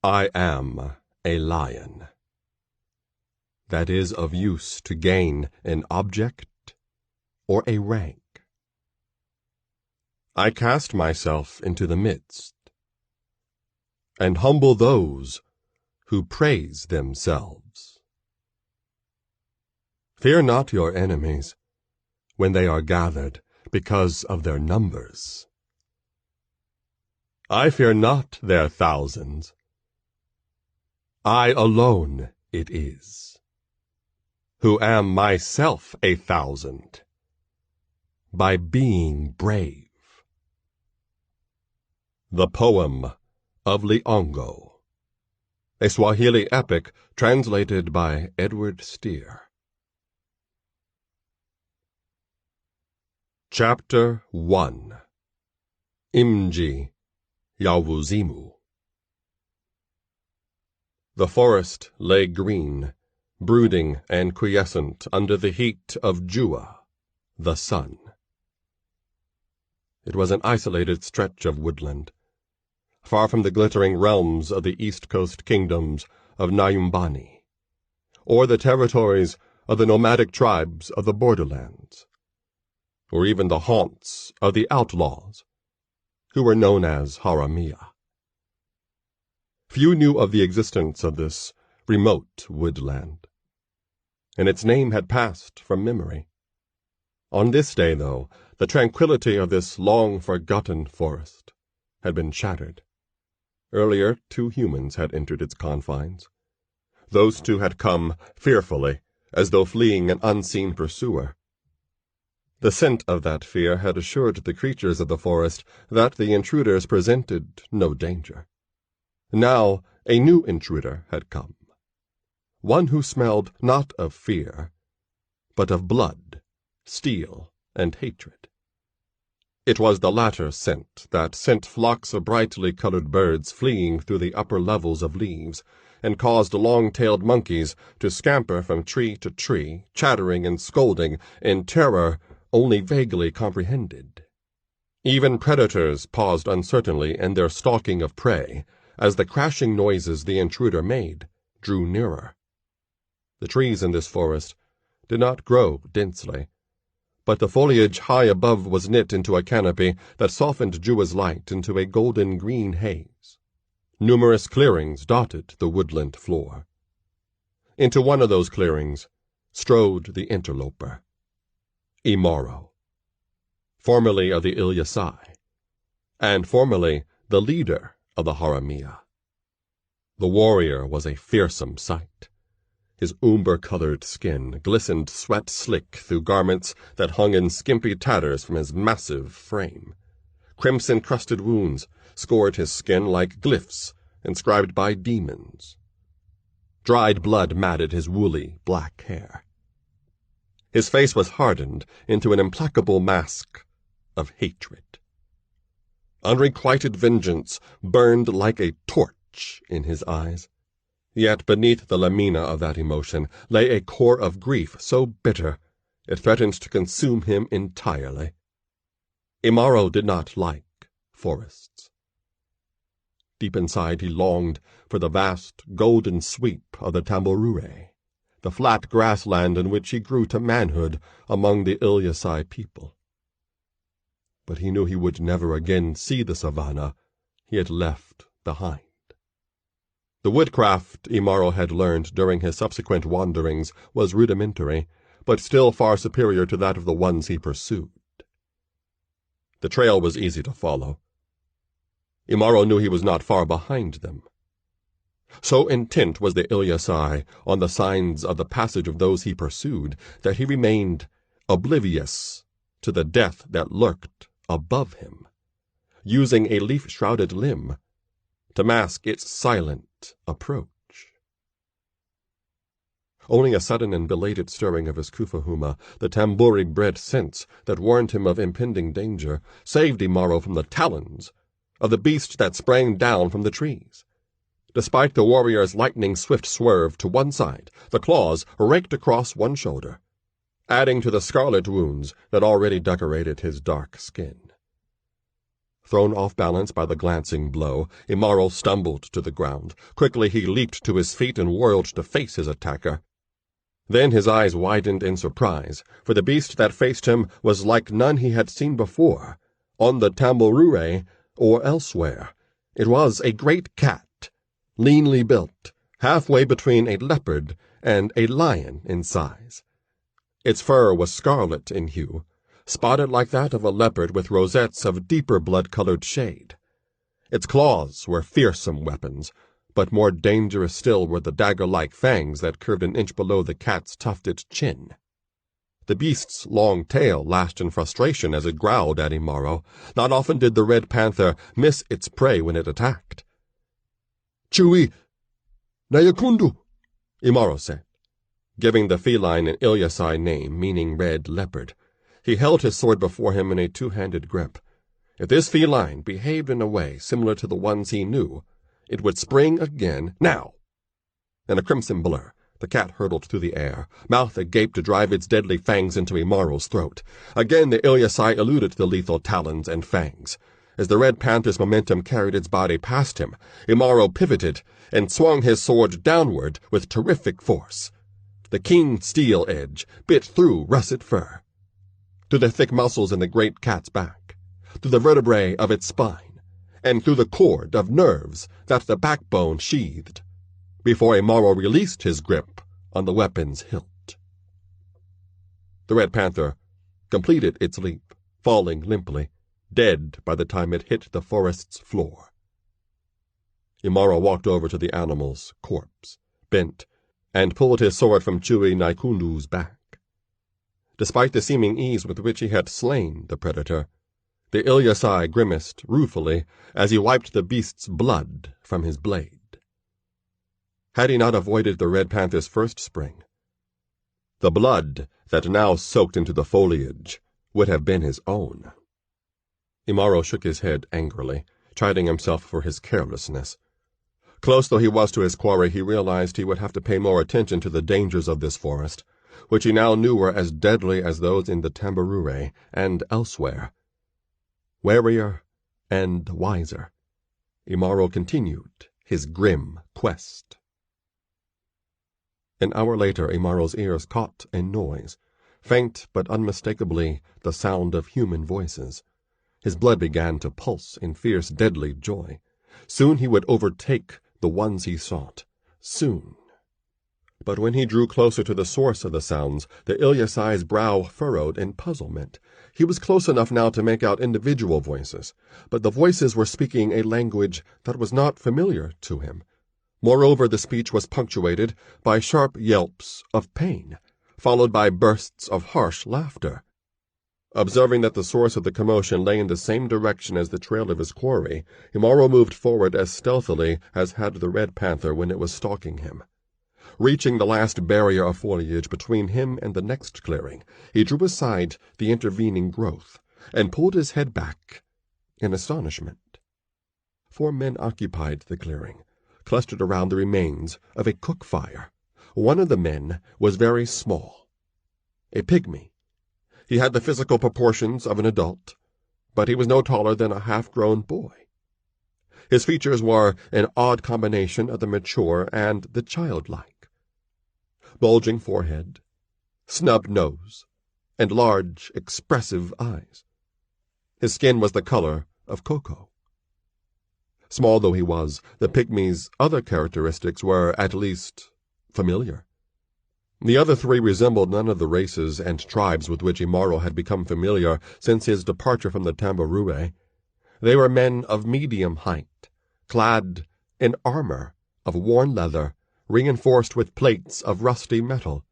I am a lion. That is of use to gain an object or a rank. I cast myself into the midst, and humble those who praise themselves. Fear not your enemies when they are gathered because of their numbers. I fear not their thousands. I alone it is, who am myself 1,000, by being brave. The Poem of Liongo, a Swahili epic translated by Edward Steer. Chapter 1. Imji Yawuzimu. The forest lay green, brooding and quiescent under the heat of Jua, the sun. It was an isolated stretch of woodland, far from the glittering realms of the east coast kingdoms of Nyumbani, or the territories of the nomadic tribes of the borderlands, or even the haunts of the outlaws, who were known as Haramia. Few knew of the existence of this remote woodland, and its name had passed from memory. On this day, though, the tranquility of this long-forgotten forest had been shattered. Earlier, 2 humans had entered its confines. Those 2 had come fearfully, as though fleeing an unseen pursuer. The scent of that fear had assured the creatures of the forest that the intruders presented no danger. Now a new intruder had come, one who smelled not of fear, but of blood, steel, and hatred. It was the latter scent that sent flocks of brightly colored birds fleeing through the upper levels of leaves, and caused long-tailed monkeys to scamper from tree to tree, chattering and scolding in terror only vaguely comprehended. Even predators paused uncertainly in their stalking of prey, as the crashing noises the intruder made drew nearer. The trees in this forest did not grow densely, but the foliage high above was knit into a canopy that softened Jua's light into a golden-green haze. Numerous clearings dotted the woodland floor. Into one of those clearings strode the interloper, Imaro, formerly of the Ilyasai, and formerly the leader of the Haramia. The warrior was a fearsome sight. His umber-colored skin glistened sweat-slick through garments that hung in skimpy tatters from his massive frame. Crimson-crusted wounds scored his skin like glyphs inscribed by demons. Dried blood matted his woolly black hair. His face was hardened into an implacable mask of hatred. Unrequited vengeance burned like a torch in his eyes. Yet beneath the lamina of that emotion lay a core of grief so bitter it threatened to consume him entirely. Imaro did not like forests. Deep inside he longed for the vast golden sweep of the Tamborure, the flat grassland in which he grew to manhood among the Ilyasai people. But he knew he would never again see the savanna he had left behind. The woodcraft Imaro had learned during his subsequent wanderings was rudimentary, but still far superior to that of the ones he pursued. The trail was easy to follow. Imaro knew he was not far behind them. So intent was the Ilyasai on the signs of the passage of those he pursued that he remained oblivious to the death that lurked above him, using a leaf-shrouded limb to mask its silent approach. Only a sudden and belated stirring of his kufahuma, the tamburi-bred sense that warned him of impending danger, saved Imaro from the talons of the beast that sprang down from the trees. Despite the warrior's lightning-swift swerve to one side, the claws raked across one shoulder, adding to the scarlet wounds that already decorated his dark skin. Thrown off balance by the glancing blow, Imaro stumbled to the ground. Quickly he leaped to his feet and whirled to face his attacker. Then his eyes widened in surprise, for the beast that faced him was like none he had seen before, on the Tambourure or elsewhere. It was a great cat, leanly built, halfway between a leopard and a lion in size. Its fur was scarlet in hue, spotted like that of a leopard with rosettes of deeper blood-colored shade. Its claws were fearsome weapons, but more dangerous still were the dagger-like fangs that curved an inch below the cat's tufted chin. The beast's long tail lashed in frustration as it growled at Imaro. Not often did the red panther miss its prey when it attacked. "Chui, Nayakundu," Imaro said, giving the feline an Ilyasai name meaning red leopard. He held his sword before him in a two-handed grip. If this feline behaved in a way similar to the ones he knew, it would spring again now. In a crimson blur, the cat hurtled through the air, mouth agape to drive its deadly fangs into Imaro's throat. Again the Ilyasai eluded the lethal talons and fangs. As the red panther's momentum carried its body past him, Imaro pivoted and swung his sword downward with terrific force. The keen steel edge bit through russet fur, through the thick muscles in the great cat's back, through the vertebrae of its spine, and through the cord of nerves that the backbone sheathed, before Imaro released his grip on the weapon's hilt. The red panther completed its leap, falling limply, dead by the time it hit the forest's floor. Imaro walked over to the animal's corpse, bent, and pulled his sword from Chui Naikundu's back. Despite the seeming ease with which he had slain the predator, the Ilyasai grimaced ruefully as he wiped the beast's blood from his blade. Had he not avoided the red panther's first spring, the blood that now soaked into the foliage would have been his own. Imaro shook his head angrily, chiding himself for his carelessness. Close though he was to his quarry, he realized he would have to pay more attention to the dangers of this forest, which he now knew were as deadly as those in the Tambourure and elsewhere. Warier and wiser, Imaro continued his grim quest. An hour later, Imaro's ears caught a noise, faint but unmistakably the sound of human voices. His blood began to pulse in fierce, deadly joy. Soon he would overtake the ones he sought. Soon. But when he drew closer to the source of the sounds, the Ilyasai's brow furrowed in puzzlement. He was close enough now to make out individual voices, but the voices were speaking a language that was not familiar to him. Moreover, the speech was punctuated by sharp yelps of pain, followed by bursts of harsh laughter. Observing that the source of the commotion lay in the same direction as the trail of his quarry, Imaro moved forward as stealthily as had the red panther when it was stalking him. Reaching the last barrier of foliage between him and the next clearing, he drew aside the intervening growth and pulled his head back in astonishment. 4 men occupied the clearing, clustered around the remains of a cook fire. One of the men was very small, a pygmy. He had the physical proportions of an adult, but he was no taller than a half-grown boy. His features were an odd combination of the mature and the childlike. Bulging forehead, snub nose, and large, expressive eyes. His skin was the color of cocoa. Small though he was, the pygmy's other characteristics were, at least, familiar. The other 3 resembled none of the races and tribes with which Imaro had become familiar since his departure from the Tambourure. They were men of medium height, clad in armor of worn leather, reinforced with plates of rusty metal.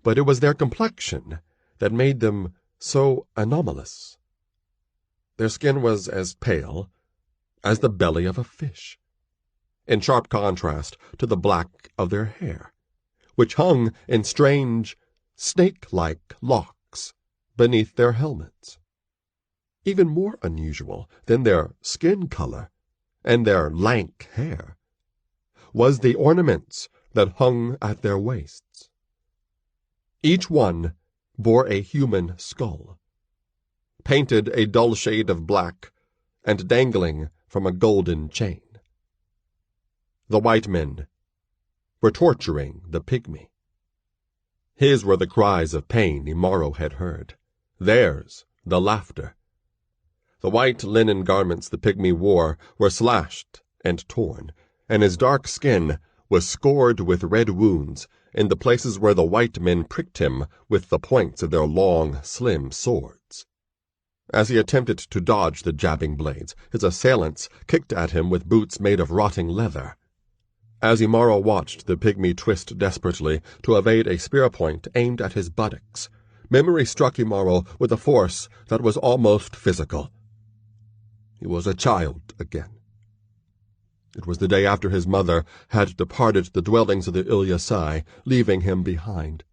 But it was their complexion that made them so anomalous. Their skin was as pale as the belly of a fish, in sharp contrast to the black of their hair, which hung in strange, snake-like locks beneath their helmets. Even more unusual than their skin color and their lank hair was the ornaments that hung at their waists. Each one bore a human skull, painted a dull shade of black and dangling from a golden chain. The white men were torturing the Pygmy. His were the cries of pain Imaro had heard, theirs the laughter. The white linen garments the Pygmy wore were slashed and torn, and his dark skin was scored with red wounds in the places where the white men pricked him with the points of their long, slim swords. As he attempted to dodge the jabbing blades, his assailants kicked at him with boots made of rotting leather. As Imaro watched the Pygmy twist desperately to evade a spear point aimed at his buttocks, memory struck Imaro with a force that was almost physical. He was a child again. It was the day after his mother had departed the dwellings of the Ilyasai, leaving him behind.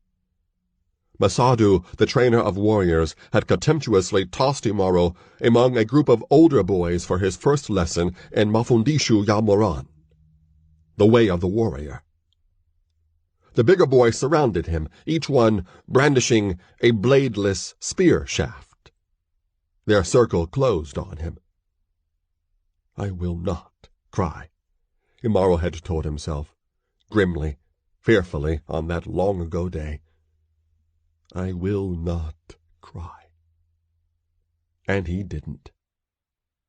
Masadu, the trainer of warriors, had contemptuously tossed Imaro among a group of older boys for his first lesson in Mafundishu Yamoran, the way of the warrior. The bigger boys surrounded him, each one brandishing a bladeless spear shaft. Their circle closed on him. "I will not cry," Imaro had told himself, grimly, fearfully, on that long-ago day. "I will not cry." And he didn't.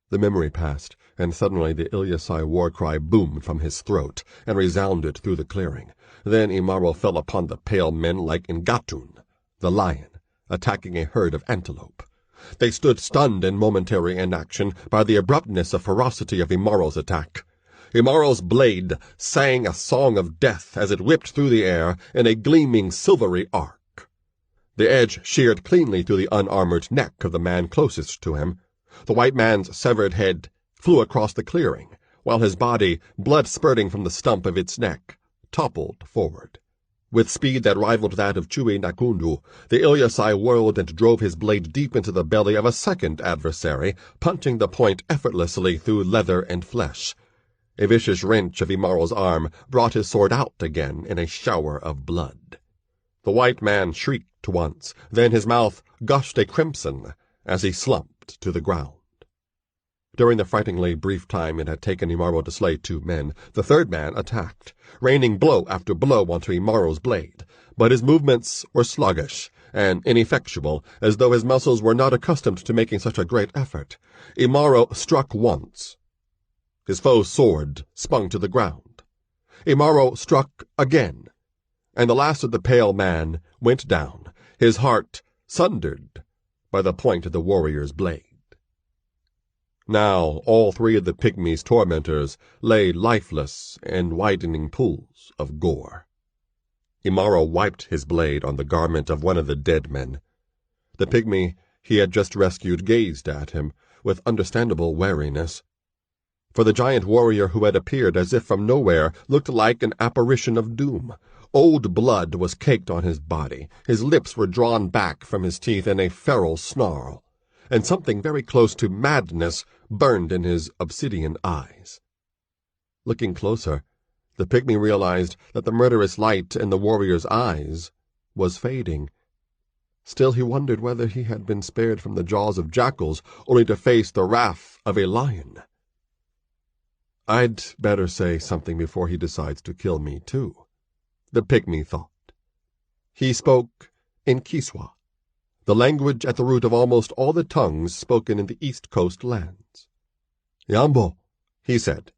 The memory passed, and suddenly the Ilyasai war cry boomed from his throat and resounded through the clearing. Then Imaro fell upon the pale men like Ngatun, the lion, attacking a herd of antelope. They stood stunned in momentary inaction by the abruptness of ferocity of Imaro's attack. Imaro's blade sang a song of death as it whipped through the air in a gleaming silvery arc. The edge sheared cleanly through the unarmored neck of the man closest to him. The white man's severed head flew across the clearing, while his body, blood spurting from the stump of its neck, toppled forward. With speed that rivaled that of Chui Nakundu, the Ilyasai whirled and drove his blade deep into the belly of a second adversary, punching the point effortlessly through leather and flesh. A vicious wrench of Imaro's arm brought his sword out again in a shower of blood. The white man shrieked once, then his mouth gushed a crimson as he slumped to the ground. During the frighteningly brief time it had taken Imaro to slay 2 men, the third man attacked, raining blow after blow onto Imaro's blade, but his movements were sluggish and ineffectual, as though his muscles were not accustomed to making such a great effort. Imaro struck once. His foe's sword spun to the ground. Imaro struck again, and the last of the pale man went down, his heart sundered by the point of the warrior's blade. Now all 3 of the Pygmy's tormentors lay lifeless in widening pools of gore. Imaro wiped his blade on the garment of one of the dead men. The Pygmy he had just rescued gazed at him with understandable wariness. For the giant warrior who had appeared as if from nowhere looked like an apparition of doom. Old blood was caked on his body, his lips were drawn back from his teeth in a feral snarl, and something very close to madness burned in his obsidian eyes. Looking closer, the Pygmy realized that the murderous light in the warrior's eyes was fading. Still he wondered whether he had been spared from the jaws of jackals only to face the wrath of a lion. "I'd better say something before he decides to kill me, too," the Pygmy thought. He spoke in Kiswa, the language at the root of almost all the tongues spoken in the East Coast lands. "Yambo," he said.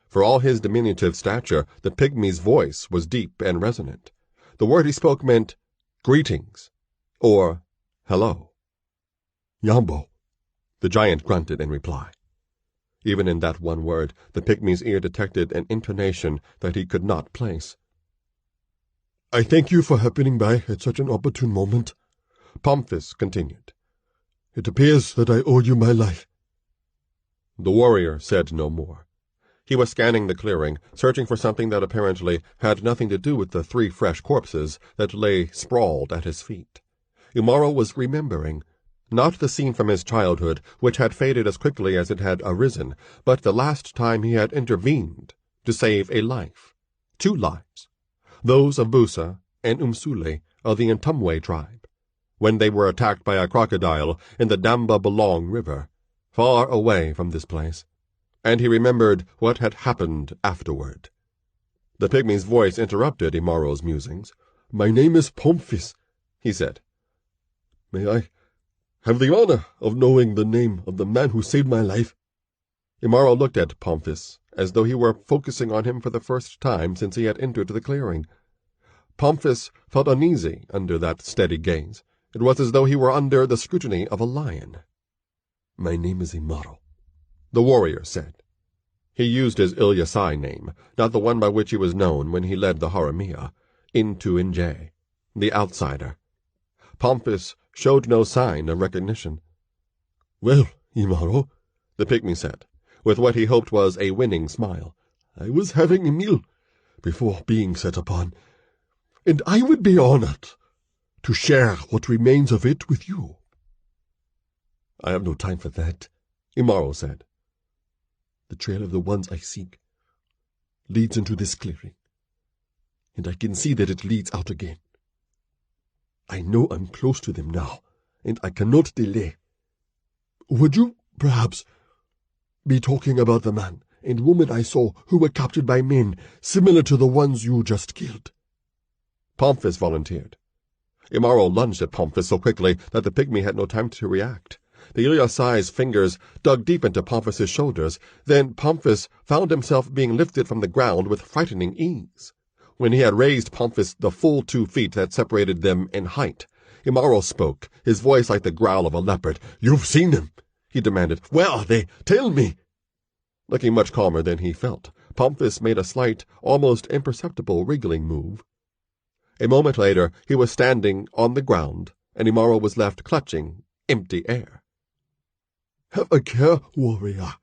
For all his diminutive stature, the Pygmy's voice was deep and resonant. The word he spoke meant greetings, or hello. "Yambo," the giant grunted in reply. Even in that one word, the Pygmy's ear detected an intonation that he could not place. "I thank you for happening by at such an opportune moment," Pomphis continued. "It appears that I owe you my life." The warrior said no more. He was scanning the clearing, searching for something that apparently had nothing to do with the 3 fresh corpses that lay sprawled at his feet. Imaro was remembering, not the scene from his childhood, which had faded as quickly as it had arisen, but the last time he had intervened to save a life. 2 lives, those of Busa and Umsule of the Ntumwe tribe, when they were attacked by a crocodile in the Damba Balong River, far away from this place, and he remembered what had happened afterward. The pygmy's voice interrupted Imaro's musings. "My name is Pomphis," he said. "May I have the honor of knowing the name of the man who saved my life?" Imaro looked at Pomphis as though he were focusing on him for the first time since he had entered the clearing. Pomphis felt uneasy under that steady gaze. It was as though he were under the scrutiny of a lion. "My name is Imaro," the warrior said. He used his Ilyasai name, not the one by which he was known when he led the Haramia, into Injay, the outsider. Pomphis showed no sign of recognition. "Well, Imaro," the pygmy said, with what he hoped was a winning smile, "I was having a meal before being set upon, and I would be honored to share what remains of it with you." "I have no time for that," Imaro said. "The trail of the ones I seek leads into this clearing, and I can see that it leads out again. I know I'm close to them now, and I cannot delay. Would you, perhaps, be talking about the man and woman I saw who were captured by men similar to the ones you just killed?" Pomphis volunteered. Imaro lunged at Pomphis so quickly that the pygmy had no time to react. The Ilyasai's fingers dug deep into Pomphis's shoulders. Then Pomphis found himself being lifted from the ground with frightening ease. When he had raised Pomphis the full 2 feet that separated them in height, Imaro spoke, his voice like the growl of a leopard. "You've seen them," he demanded. "Where are they? Tell me." Looking much calmer than he felt, Pomphis made a slight, almost imperceptible wriggling move. A moment later he was standing on the ground, and Imaro was left clutching empty air. "Have a care, warrior,"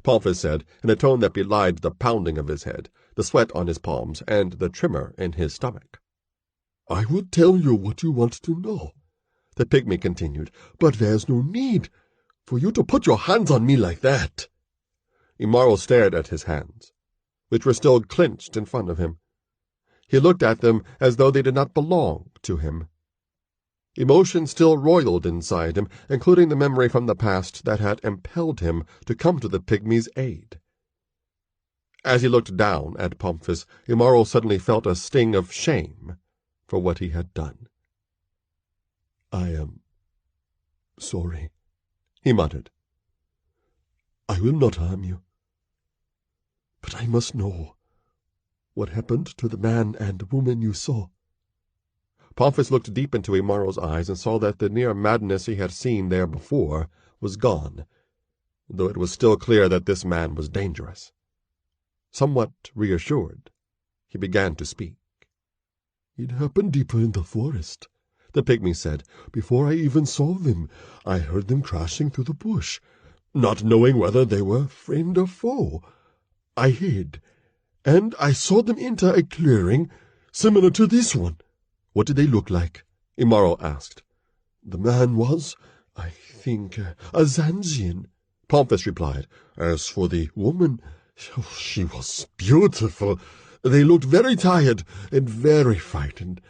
Pomphis said, in a tone that belied the pounding of his head, the sweat on his palms, and the tremor in his stomach. "I would tell you what you want to know," the pygmy continued, "but there's no need for you to put your hands on me like that." Imaro stared at his hands, which were still clenched in front of him. He looked at them as though they did not belong to him. Emotion still roiled inside him, including the memory from the past that had impelled him to come to the pygmy's aid. As he looked down at Pomphis, Imaro suddenly felt a sting of shame for what he had done. "I am sorry," he muttered. "I will not harm you. But I must know what happened to the man and woman you saw." Pomphis looked deep into Imaro's eyes and saw that the near madness he had seen there before was gone, though it was still clear that this man was dangerous. Somewhat reassured, he began to speak. "It happened deeper in the forest," the pygmy said. "Before I even saw them, I heard them crashing through the bush, not knowing whether they were friend or foe. I hid, and I saw them enter a clearing similar to this one." "What did they look like?" Imaro asked. "The man was, I think, Azanian," Pomphis replied. "As for the woman, she was beautiful. They looked very tired and very frightened.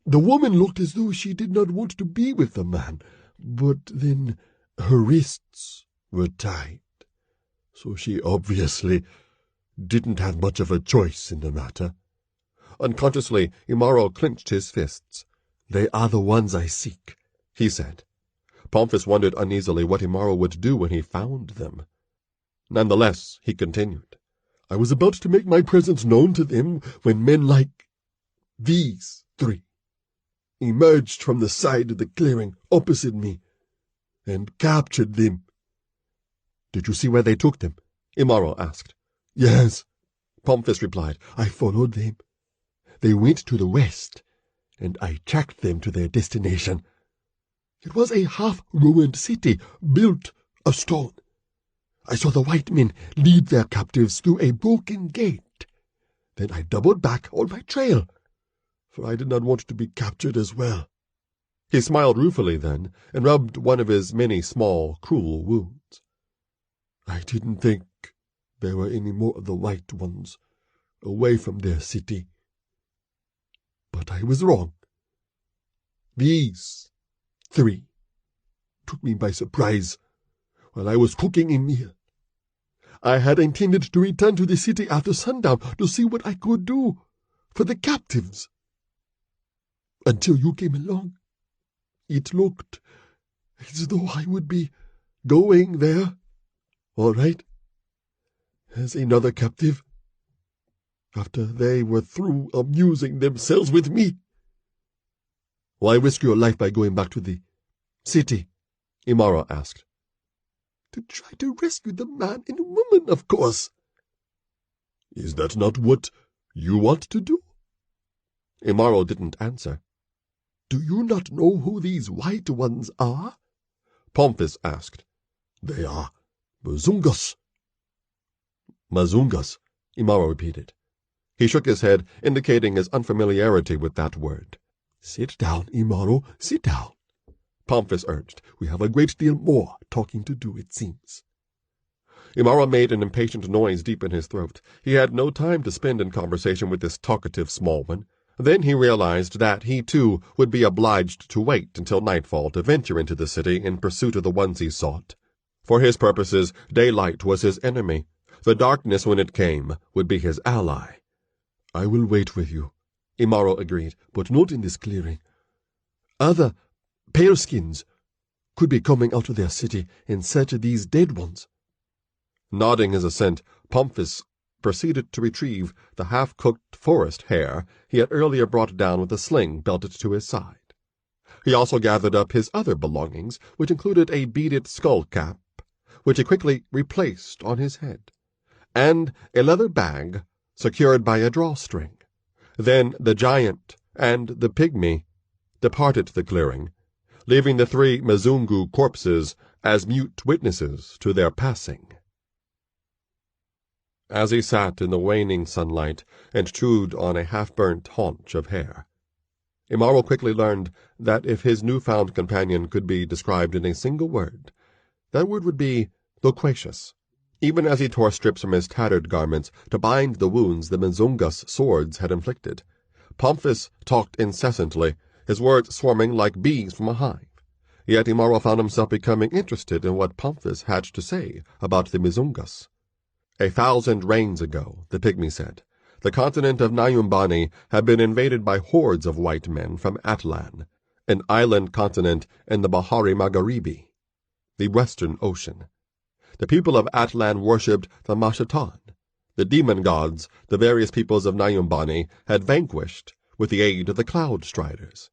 The woman looked as though she did not want to be with the man, but then her wrists were tied, so she obviously didn't have much of a choice in the matter." Unconsciously, Imaro clenched his fists. "They are the ones I seek," he said. Pomphis wondered uneasily what Imaro would do when he found them. Nonetheless, he continued. "I was about to make my presence known to them when men like these 3 emerged from the side of the clearing opposite me and captured them." "Did you see where they took them?" Imaro asked. "Yes," Pomphis replied. "I followed them. They went to the west, and I tracked them to their destination. It was a half-ruined city built of stone. I saw the white men lead their captives through a broken gate. Then I doubled back on my trail, for I did not want to be captured as well." He smiled ruefully then, and rubbed one of his many small, cruel wounds. "I didn't think there were any more of the white ones away from their city. But I was wrong. These 3 took me by surprise while I was cooking a meal. I had intended to return to the city after sundown to see what I could do for the captives. Until you came along, it looked as though I would be going there, all right, as another captive, after they were through amusing themselves with me. Why risk your life by going back to the city? Imaro asked. To try to rescue the man and woman, of course. Is that not what you want to do? Imaro didn't answer. Do you not know who these white ones are? Pomphis asked. They are Mazungas. Mazungas, Imaro repeated. He shook his head, indicating his unfamiliarity with that word. Sit down, Imaro, sit down, Pomphis urged. We have a great deal more talking to do, it seems. Imaro made an impatient noise deep in his throat. He had no time to spend in conversation with this talkative small one. Then he realized that he, too, would be obliged to wait until nightfall to venture into the city in pursuit of the ones he sought. For his purposes, daylight was his enemy. The darkness, when it came, would be his ally. I will wait with you, Imaro agreed, but not in this clearing. Other paleskins could be coming out of their city in search of these dead ones. Nodding his assent, Pomphis proceeded to retrieve the half-cooked forest hare he had earlier brought down with a sling belted to his side. He also gathered up his other belongings, which included a beaded skull cap, which he quickly replaced on his head, and a leather bag secured by a drawstring. Then the giant and the Pygmay departed the clearing, leaving the 3 Mazungu corpses as mute witnesses to their passing. As he sat in the waning sunlight and chewed on a half-burnt haunch of hare, Imaro quickly learned that if his newfound companion could be described in a single word, that word would be loquacious. Even as he tore strips from his tattered garments to bind the wounds the Mazunga's swords had inflicted, Pomphis talked incessantly, his words swarming like bees from a hive. Yet Imaro found himself becoming interested in what Pomphis had to say about the Mazungas. 1,000 rains ago, the Pygmy said, the continent of Nyumbani had been invaded by hordes of white men from Atlan, an island continent in the Bahari Magharibi, the Western Ocean. The people of Atlan worshipped the Mashatan, the demon gods the various peoples of Nyumbani had vanquished with the aid of the Cloud Striders.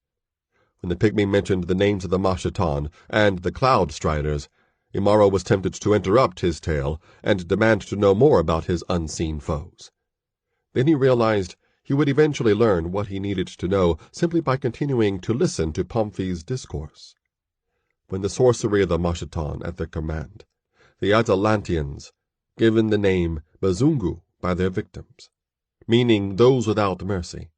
When the Pygmy mentioned the names of the Mashatan and the Cloud Striders, Imaro was tempted to interrupt his tale and demand to know more about his unseen foes. Then he realized he would eventually learn what he needed to know simply by continuing to listen to Pomphis' discourse. When the sorcery of the Mashatan at their command, the Atalanteans, given the name Mazungu by their victims, meaning those without mercy,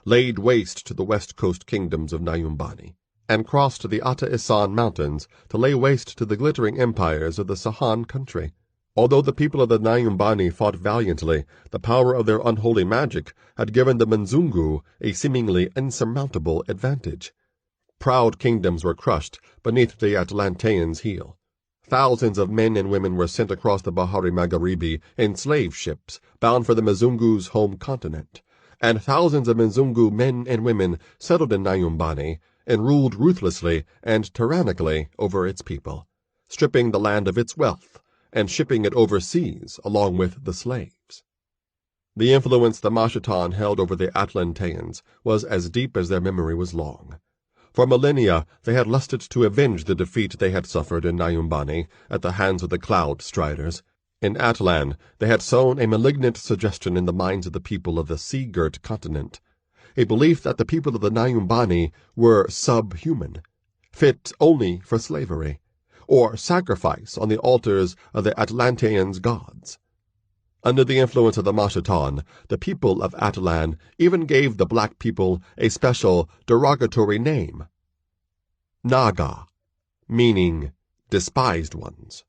laid waste to the west coast kingdoms of Nyumbani, and crossed the Ata-Isan mountains to lay waste to the glittering empires of the Sahan country. Although the people of the Nyumbani fought valiantly, the power of their unholy magic had given the Mazungu a seemingly insurmountable advantage. Proud kingdoms were crushed beneath the Atlanteans' heel. Thousands of men and women were sent across the Bahari Magharibi in slave ships bound for the Mazungu's home continent, and thousands of Mazungu men and women settled in Nyumbani and ruled ruthlessly and tyrannically over its people, stripping the land of its wealth and shipping it overseas along with the slaves. The influence the Mashatan held over the Atlanteans was as deep as their memory was long. For millennia they had lusted to avenge the defeat they had suffered in Nyumbani at the hands of the Cloud Striders. In Atlan they had sown a malignant suggestion in the minds of the people of the sea-girt continent, a belief that the people of the Nyumbani were subhuman, fit only for slavery, or sacrifice on the altars of the Atlanteans' gods. Under the influence of the Mashatan, the people of Atlan even gave the black people a special derogatory name, Naga, meaning despised ones.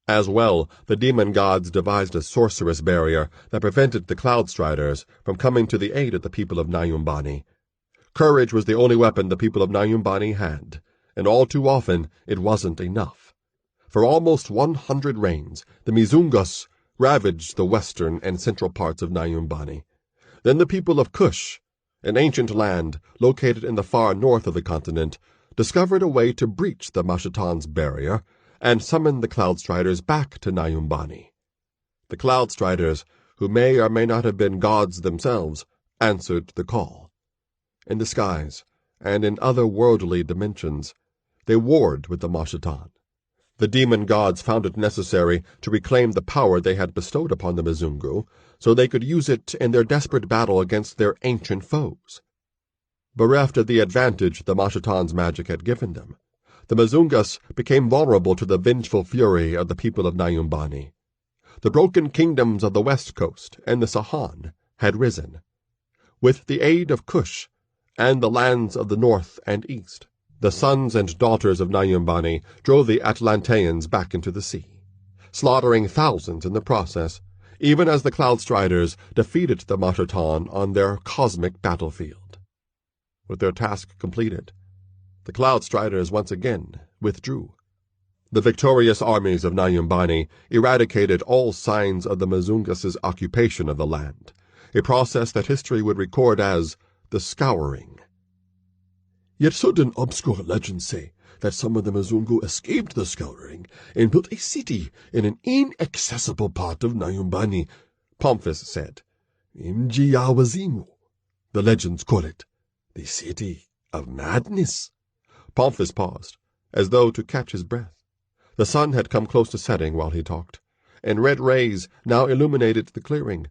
As well, the demon gods devised a sorcerous barrier that prevented the Cloud Striders from coming to the aid of the people of Nyumbani. Courage was the only weapon the people of Nyumbani had, and all too often it wasn't enough. For almost 100 reigns, the Mizungus ravaged the western and central parts of Nyumbani. Then the people of Cush, an ancient land located in the far north of the continent, discovered a way to breach the Mashatan's barrier and summon the Cloudstriders back to Nyumbani. The Cloudstriders, who may or may not have been gods themselves, answered the call. In the skies, and in other-worldly dimensions, they warred with the Mashatan. The demon gods found it necessary to reclaim the power they had bestowed upon the Mizungu, so they could use it in their desperate battle against their ancient foes. Bereft of the advantage the Mashatan's magic had given them, the Mizungus became vulnerable to the vengeful fury of the people of Nyumbani. The broken kingdoms of the west coast and the Sahan had risen. With the aid of Cush and the lands of the north and east, the sons and daughters of Nyumbani drove the Atlanteans back into the sea, slaughtering thousands in the process, even as the Cloudstriders defeated the Mashatan on their cosmic battlefield. With their task completed, the Cloudstriders once again withdrew. The victorious armies of Nyumbani eradicated all signs of the Mizungus' occupation of the land, a process that history would record as the Scouring. Yet certain obscure legends say that some of the Mizungu escaped the Scouring and built a city in an inaccessible part of Nyumbani, Pomphis said. Mjiawazimu, the legends call it, the City of Madness. Pomphis paused, as though to catch his breath. The sun had come close to setting while he talked, and red rays now illuminated the clearing.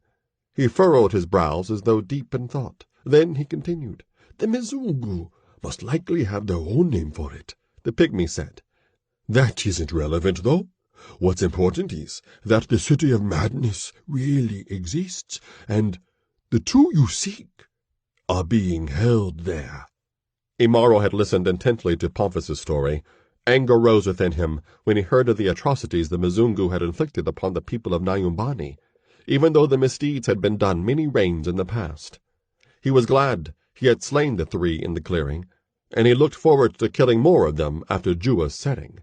He furrowed his brows as though deep in thought. Then he continued. The Mizungu must likely have their own name for it, the Pygmy said. That isn't relevant, though. What's important is that the City of Madness really exists, and the two you seek are being held there. Imaro had listened intently to Pomphis's story. Anger rose within him when he heard of the atrocities the Mizungu had inflicted upon the people of Nyumbani, even though the misdeeds had been done many reigns in the past. He was glad he had slain the three in the clearing, and he looked forward to killing more of them after Jua's setting.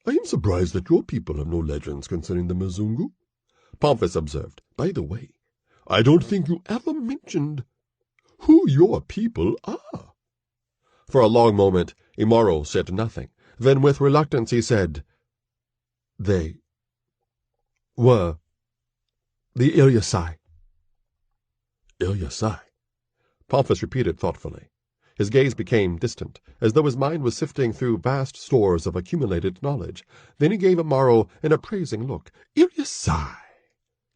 I am surprised that your people have no legends concerning the Mizungu, Pomphis observed. By the way, I don't think you ever mentioned who your people are. For a long moment, Imaro said nothing. Then with reluctance he said, They were the Ilyasai. Ilyasai? Pomphis repeated thoughtfully. His gaze became distant, as though his mind was sifting through vast stores of accumulated knowledge. Then he gave Imaro an appraising look. Ilyasai,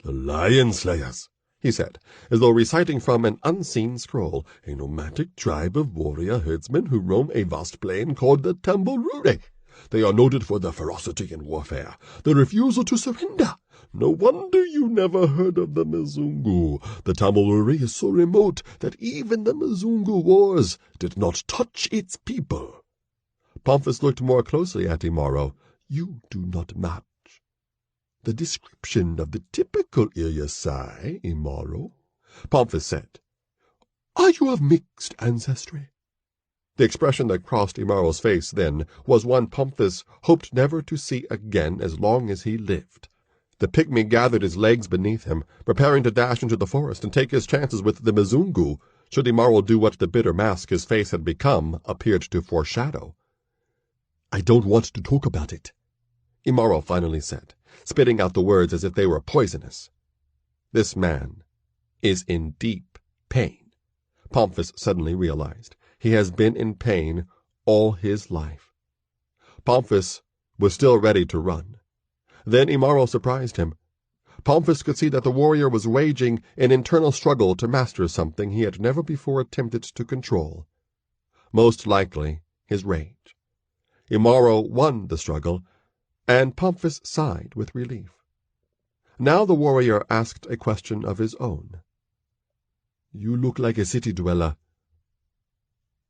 the Lion Slayers, he said, as though reciting from an unseen scroll, a nomadic tribe of warrior herdsmen who roam a vast plain called the Tamborure. They are noted for their ferocity in warfare, their refusal to surrender. No wonder you never heard of the Mizungu. The Tamborure is so remote that even the Mizungu wars did not touch its people. Pomphis looked more closely at Imaro. You do not match the description of the typical Ilyasai, Imaro, Pomphis said. Are you of mixed ancestry? The expression that crossed Imaro's face then was one Pomphis hoped never to see again as long as he lived. The Pygmy gathered his legs beneath him, preparing to dash into the forest and take his chances with the Mizungu, should Imaro do what the bitter mask his face had become appeared to foreshadow. I don't want to talk about it, Imaro finally said, spitting out the words as if they were poisonous. This man is in deep pain, Pomphis suddenly realized. He has been in pain all his life. Pomphis was still ready to run. Then Imaro surprised him. Pomphis could see that the warrior was waging an internal struggle to master something he had never before attempted to control. Most likely, his rage. Imaro won the struggle, and Pomphis sighed with relief. Now the warrior asked a question of his own. You look like a city dweller.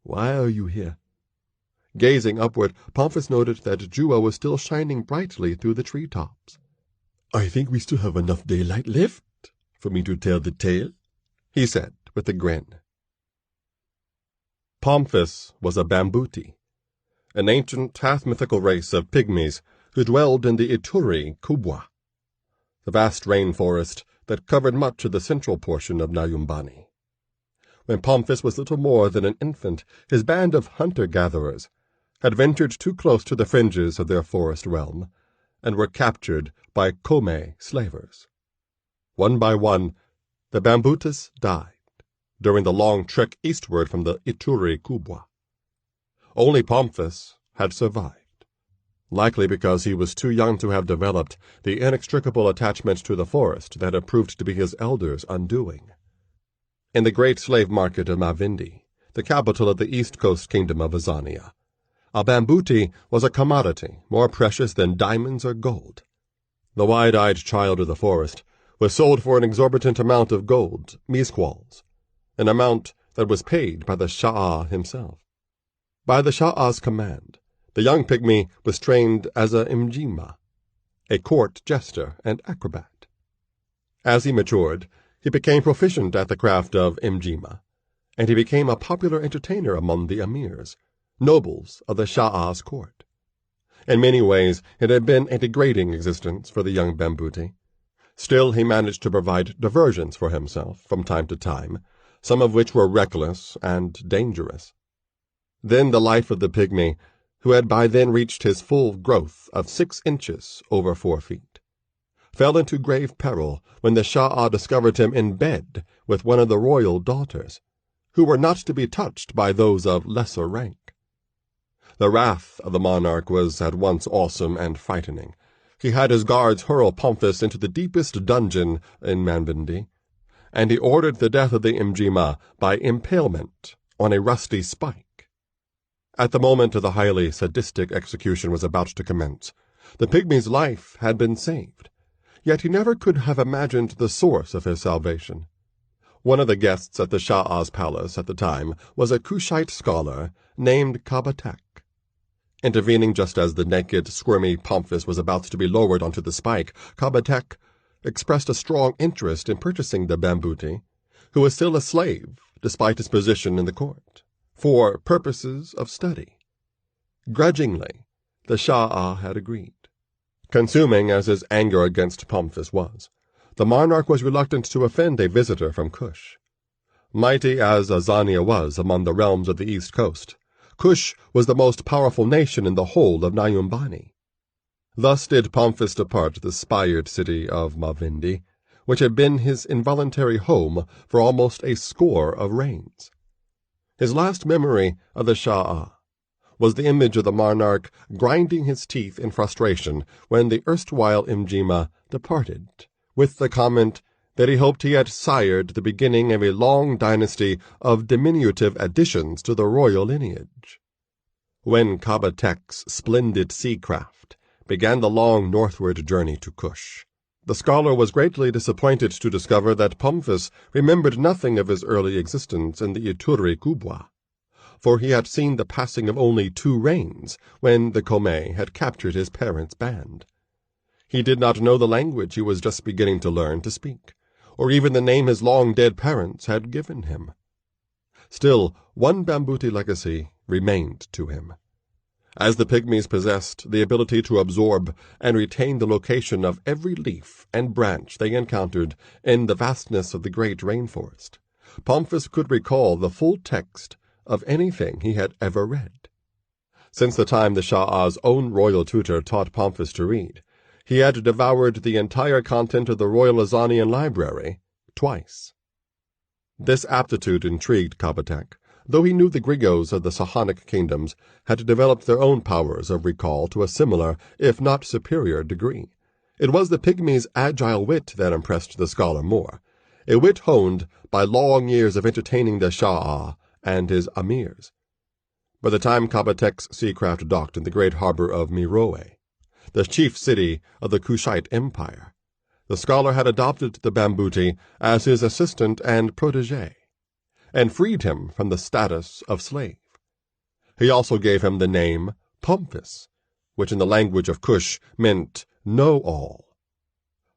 Why are you here? Gazing upward, Pomphis noted that Jua was still shining brightly through the treetops. I think we still have enough daylight left for me to tell the tale, he said with a grin. Pomphis was a Bambuti, an ancient half-mythical race of Pygmies who dwelled in the Ituri Kubwa, the vast rainforest that covered much of the central portion of Nyumbani. When Pomphis was little more than an infant, his band of hunter-gatherers had ventured too close to the fringes of their forest realm and were captured by Pygmay slavers. One by one, the Bambutas died during the long trek eastward from the Ituri Kubwa. Only Pomphis had survived, likely because he was too young to have developed the inextricable attachment to the forest that had proved to be his elders' undoing. In the great slave market of Mavindi, the capital of the east coast kingdom of Azania, a bambuti was a commodity more precious than diamonds or gold. The wide-eyed child of the forest was sold for an exorbitant amount of gold, misquals, an amount that was paid by the Shah himself. By the Shah's command, the young pygmy was trained as a mjima, a court jester and acrobat. As he matured, he became proficient at the craft of mjima, and he became a popular entertainer among the emirs, nobles of the Shah's court. In many ways, it had been a degrading existence for the young bambuti. Still, he managed to provide diversions for himself from time to time, some of which were reckless and dangerous. Then the life of the pygmy, who had by then reached his full growth of 6 inches over 4 feet, fell into grave peril when the Shah discovered him in bed with one of the royal daughters, who were not to be touched by those of lesser rank. The wrath of the monarch was at once awesome and frightening. He had his guards hurl Pomphis into the deepest dungeon in Mavindi, and he ordered the death of the mjima by impalement on a rusty spike. At the moment of the highly sadistic execution was about to commence, the pygmy's life had been saved, yet he never could have imagined the source of his salvation. One of the guests at the Shah's palace at the time was a Kushite scholar named Kabatek. Intervening just as the naked, squirmy Pomphis was about to be lowered onto the spike, Kabatek expressed a strong interest in purchasing the bambuti, who was still a slave despite his position in the court, for purposes of study. Grudgingly, the Shah had agreed. Consuming as his anger against Pomphis was, the monarch was reluctant to offend a visitor from Cush. Mighty as Azania was among the realms of the east coast, Cush was the most powerful nation in the whole of Nyumbani. Thus did Pomphis depart the spired city of Mavindi, which had been his involuntary home for almost a score of reigns. His last memory of the Shah was the image of the monarch grinding his teeth in frustration when the erstwhile mjima departed, with the comment that he hoped he had sired the beginning of a long dynasty of diminutive additions to the royal lineage. When Kabatek's splendid sea-craft began the long northward journey to Cush, the scholar was greatly disappointed to discover that Pomphis remembered nothing of his early existence in the Ituri Kubwa, for he had seen the passing of only 2 reigns when the Pygmay had captured his parents' band. He did not know the language he was just beginning to learn to speak, or even the name his long-dead parents had given him. Still, one bambuti legacy remained to him. As the pygmies possessed the ability to absorb and retain the location of every leaf and branch they encountered in the vastness of the great rainforest, Pomphis could recall the full text of anything he had ever read. Since the time the Shah's own royal tutor taught Pomphis to read, he had devoured the entire content of the Royal Azanian Library twice. This aptitude intrigued Kabatek, though he knew the griots of the Sahanic kingdoms had developed their own powers of recall to a similar, if not superior, degree. It was the pygmy's agile wit that impressed the scholar more, a wit honed by long years of entertaining the Shah and his emirs. By the time Kabatek's seacraft docked in the great harbor of Meroe, the chief city of the Kushite Empire, the scholar had adopted the bambuti as his assistant and protégé, and freed him from the status of slave. He also gave him the name Pomphis, which in the language of Cush meant know-all.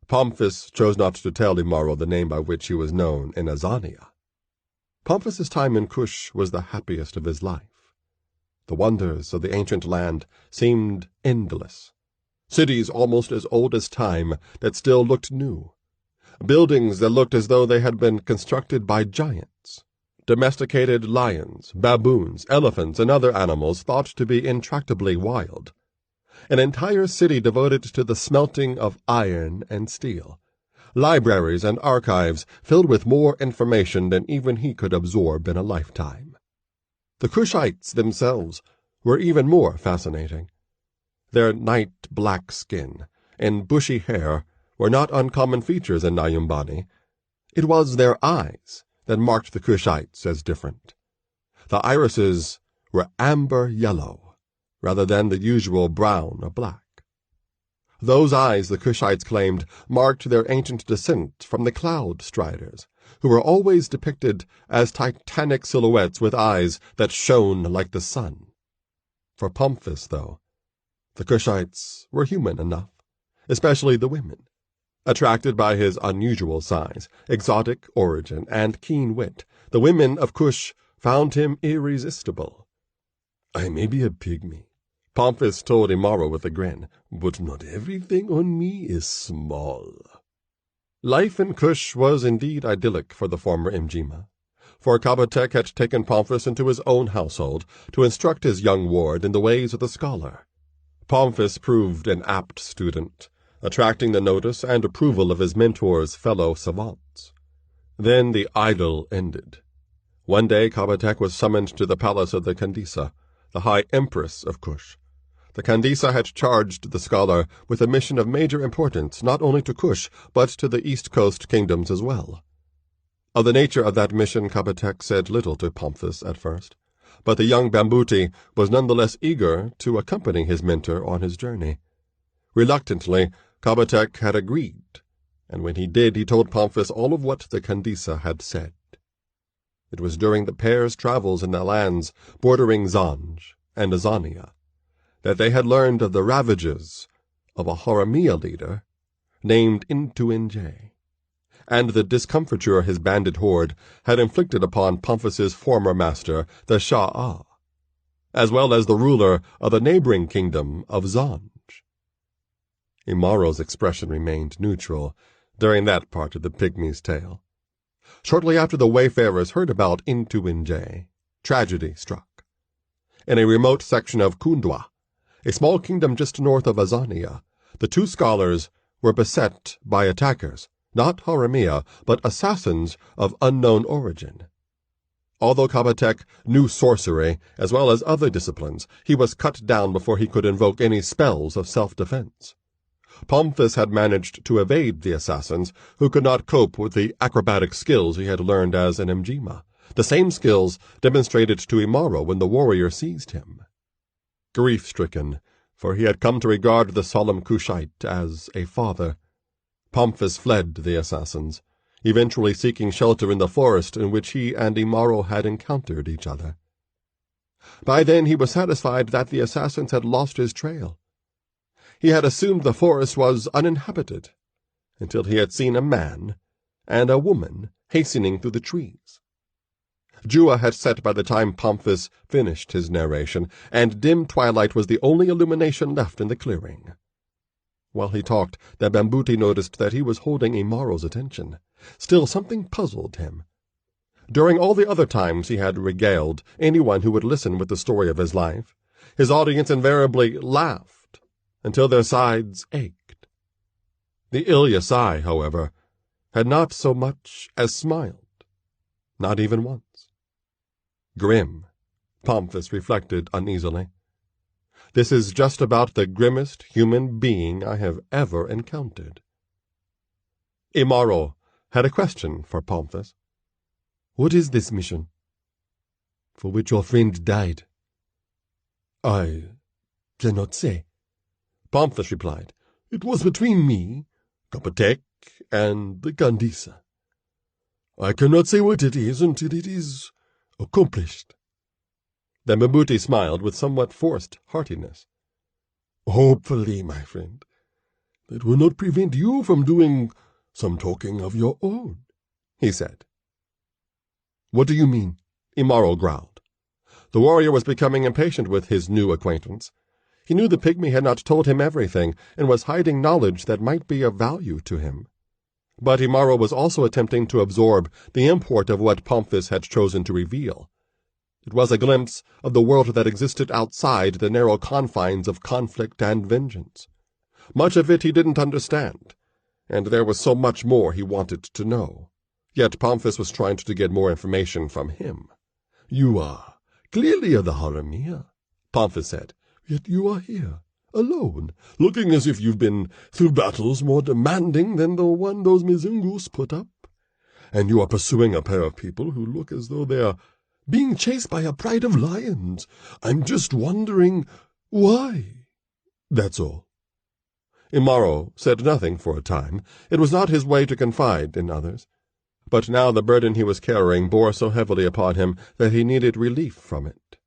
Pomphis chose not to tell Imaro the name by which he was known in Azania. Pomphis's time in Cush was the happiest of his life. The wonders of the ancient land seemed endless. Cities almost as old as time that still looked new. Buildings that looked as though they had been constructed by giants. Domesticated lions, baboons, elephants, and other animals thought to be intractably wild. An entire city devoted to the smelting of iron and steel. Libraries and archives filled with more information than even he could absorb in a lifetime. The Cushites themselves were even more fascinating. Their night-black skin and bushy hair were not uncommon features in Nyumbani. It was their eyes that marked the Cushites as different. The irises were amber yellow, rather than the usual brown or black. Those eyes, the Cushites claimed, marked their ancient descent from the Cloud Striders, who were always depicted as titanic silhouettes with eyes that shone like the sun. For Pomphis, though, the Cushites were human enough, especially the women. Attracted by his unusual size, exotic origin, and keen wit, the women of Cush found him irresistible. "I may be a pygmy," Pomphis told Imaro with a grin, "but not everything on me is small." Life in Cush was indeed idyllic for the former Mjima, for Kabatek had taken Pomphis into his own household to instruct his young ward in the ways of the scholar. Pomphis proved an apt student, attracting the notice and approval of his mentor's fellow savants. Then the idyll ended. One day Kabatek was summoned to the palace of the Kandisa, the High Empress of Cush. The Kandisa had charged the scholar with a mission of major importance not only to Cush, but to the East Coast kingdoms as well. Of the nature of that mission Kabatek said little to Pomphis at first, but the young Bambuti was none the less eager to accompany his mentor on his journey. Reluctantly, Kabatek had agreed, and when he did, he told Pomphis all of what the Kandisa had said. It was during the pair's travels in the lands bordering Zanj and Azania that they had learned of the ravages of a Haramia leader named Intuinje, and the discomfiture his bandit horde had inflicted upon Pomphis's former master, the Shah, as well as the ruler of the neighboring kingdom of Zanj. Imaro's expression remained neutral during that part of the pygmy's tale. Shortly after the wayfarers heard about Intuinje, tragedy struck. In a remote section of Kundwa, a small kingdom just north of Azania, the two scholars were beset by attackers, not Haramia, but assassins of unknown origin. Although Kabatek knew sorcery as well as other disciplines, he was cut down before he could invoke any spells of self-defense. Pomphis had managed to evade the assassins, who could not cope with the acrobatic skills he had learned as an Mjima, the same skills demonstrated to Imaro when the warrior seized him. Grief-stricken, for he had come to regard the solemn Cushite as a father, Pomphis fled the assassins, eventually seeking shelter in the forest in which he and Imaro had encountered each other. By then he was satisfied that the assassins had lost his trail. He had assumed the forest was uninhabited, until he had seen a man and a woman hastening through the trees. Jua had set by the time Pomphis finished his narration, and dim twilight was the only illumination left in the clearing. While he talked, the Bambuti noticed that he was holding Imaro's attention. Still, something puzzled him. During all the other times he had regaled anyone who would listen with the story of his life, his audience invariably laughed until their sides ached. The Ilyasai, however, had not so much as smiled, not even once. Grim, Pomphis reflected uneasily. This is just about the grimmest human being I have ever encountered. Imaro had a question for Pomphis. "What is this mission for which your friend died?" "I cannot say," Pomphis replied. "It was between me, Kabatek, and the Kandisa. I cannot say what it is until it is accomplished." The Bambuti smiled with somewhat forced heartiness. "Hopefully, my friend, that will not prevent you from doing some talking of your own," he said. "What do you mean?" Imaro growled. The warrior was becoming impatient with his new acquaintance. He knew the Pygmy had not told him everything, and was hiding knowledge that might be of value to him. But Imaro was also attempting to absorb the import of what Pomphis had chosen to reveal. It was a glimpse of the world that existed outside the narrow confines of conflict and vengeance. Much of it he didn't understand, and there was so much more he wanted to know. Yet Pomphis was trying to get more information from him. "You are clearly of the Haramia," Pomphis said. "Yet you are here, alone, looking as if you've been through battles more demanding than the one those Mizungus put up. And you are pursuing a pair of people who look as though they are being chased by a pride of lions. I'm just wondering why. That's all." Imaro said nothing for a time. It was not his way to confide in others. But now the burden he was carrying bore so heavily upon him that he needed relief from it.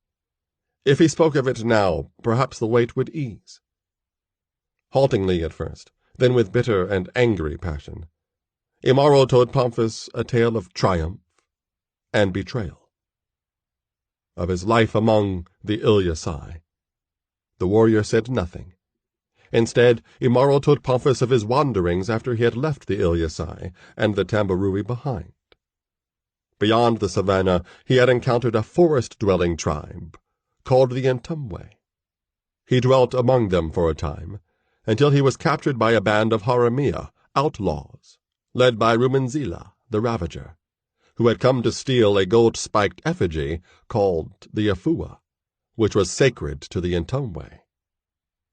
If he spoke of it now, perhaps the weight would ease. Haltingly at first, then with bitter and angry passion, Imaro told Pomphis a tale of triumph and betrayal. Of his life among the Ilyasai. The warrior said nothing. Instead, Imaro told Pomphis of his wanderings after he had left the Ilyasai and the Tambarui behind. Beyond the savannah, he had encountered a forest-dwelling tribe called the Ntumwe. He dwelt among them for a time, until he was captured by a band of Haramia, outlaws, led by Rumenzila, the Ravager, who had come to steal a gold-spiked effigy called the Afua, which was sacred to the Ntumwe.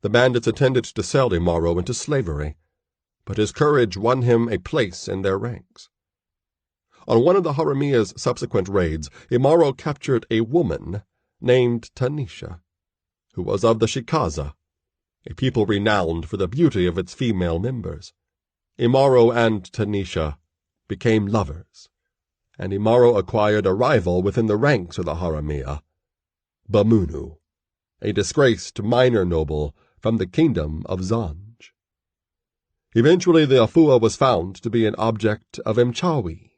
The bandits intended to sell Imaro into slavery, but his courage won him a place in their ranks. On one of the Haramia's subsequent raids, Imaro captured a woman named Tanisha, who was of the Shikaza, a people renowned for the beauty of its female members. Imaro and Tanisha became lovers, and Imaro acquired a rival within the ranks of the Haramia, Bamunu, a disgraced minor noble from the Kingdom of Zanj. Eventually the Afua was found to be an object of Mchawi,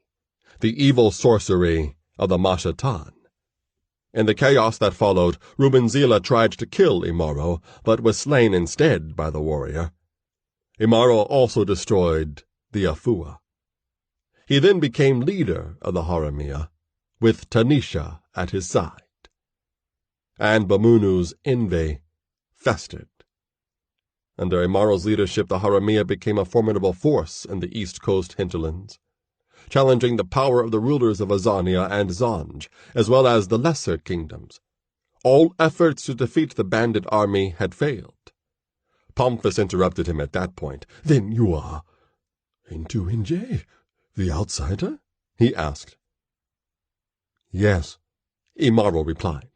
the evil sorcery of the Mashatan. In the chaos that followed, Rumenzila tried to kill Imaro, but was slain instead by the warrior. Imaro also destroyed the Afua. He then became leader of the Haramia, with Tanisha at his side. And Bamunu's envy festered. Under Imaro's leadership, the Haramia became a formidable force in the East Coast hinterlands, challenging the power of the rulers of Azania and Zanj, as well as the lesser kingdoms. All efforts to defeat the bandit army had failed. Pomphis interrupted him at that point. "Then you are into Inje, the outsider?" he asked. "Yes," Imaro replied.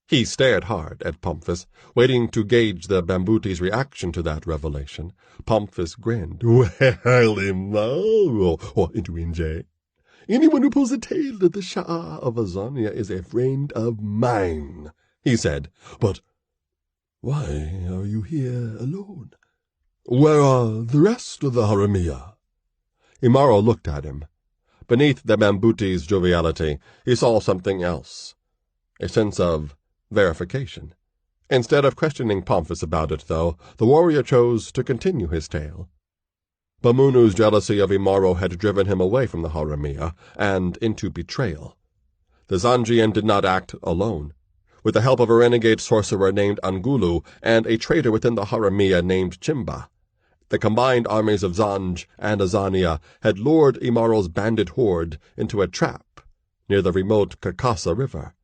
He stared hard at Pomphis, waiting to gauge the Bambuti's reaction to that revelation. Pomphis grinned. "Well, Imaro, or into Inje, anyone who pulls the tail of the Shah of Azania is a friend of mine," he said. "But why are you here alone? Where are the rest of the Haramia?" Imaro looked at him. Beneath the Bambuti's joviality, he saw something else, a sense of verification. Instead of questioning Pomphis about it, though, the warrior chose to continue his tale. Bamunu's jealousy of Imaro had driven him away from the Haramia and into betrayal. The Zanjian did not act alone. With the help of a renegade sorcerer named Angulu and a traitor within the Haramia named Chimba, the combined armies of Zanj and Azania had lured Imaro's bandit horde into a trap near the remote Kakasa River.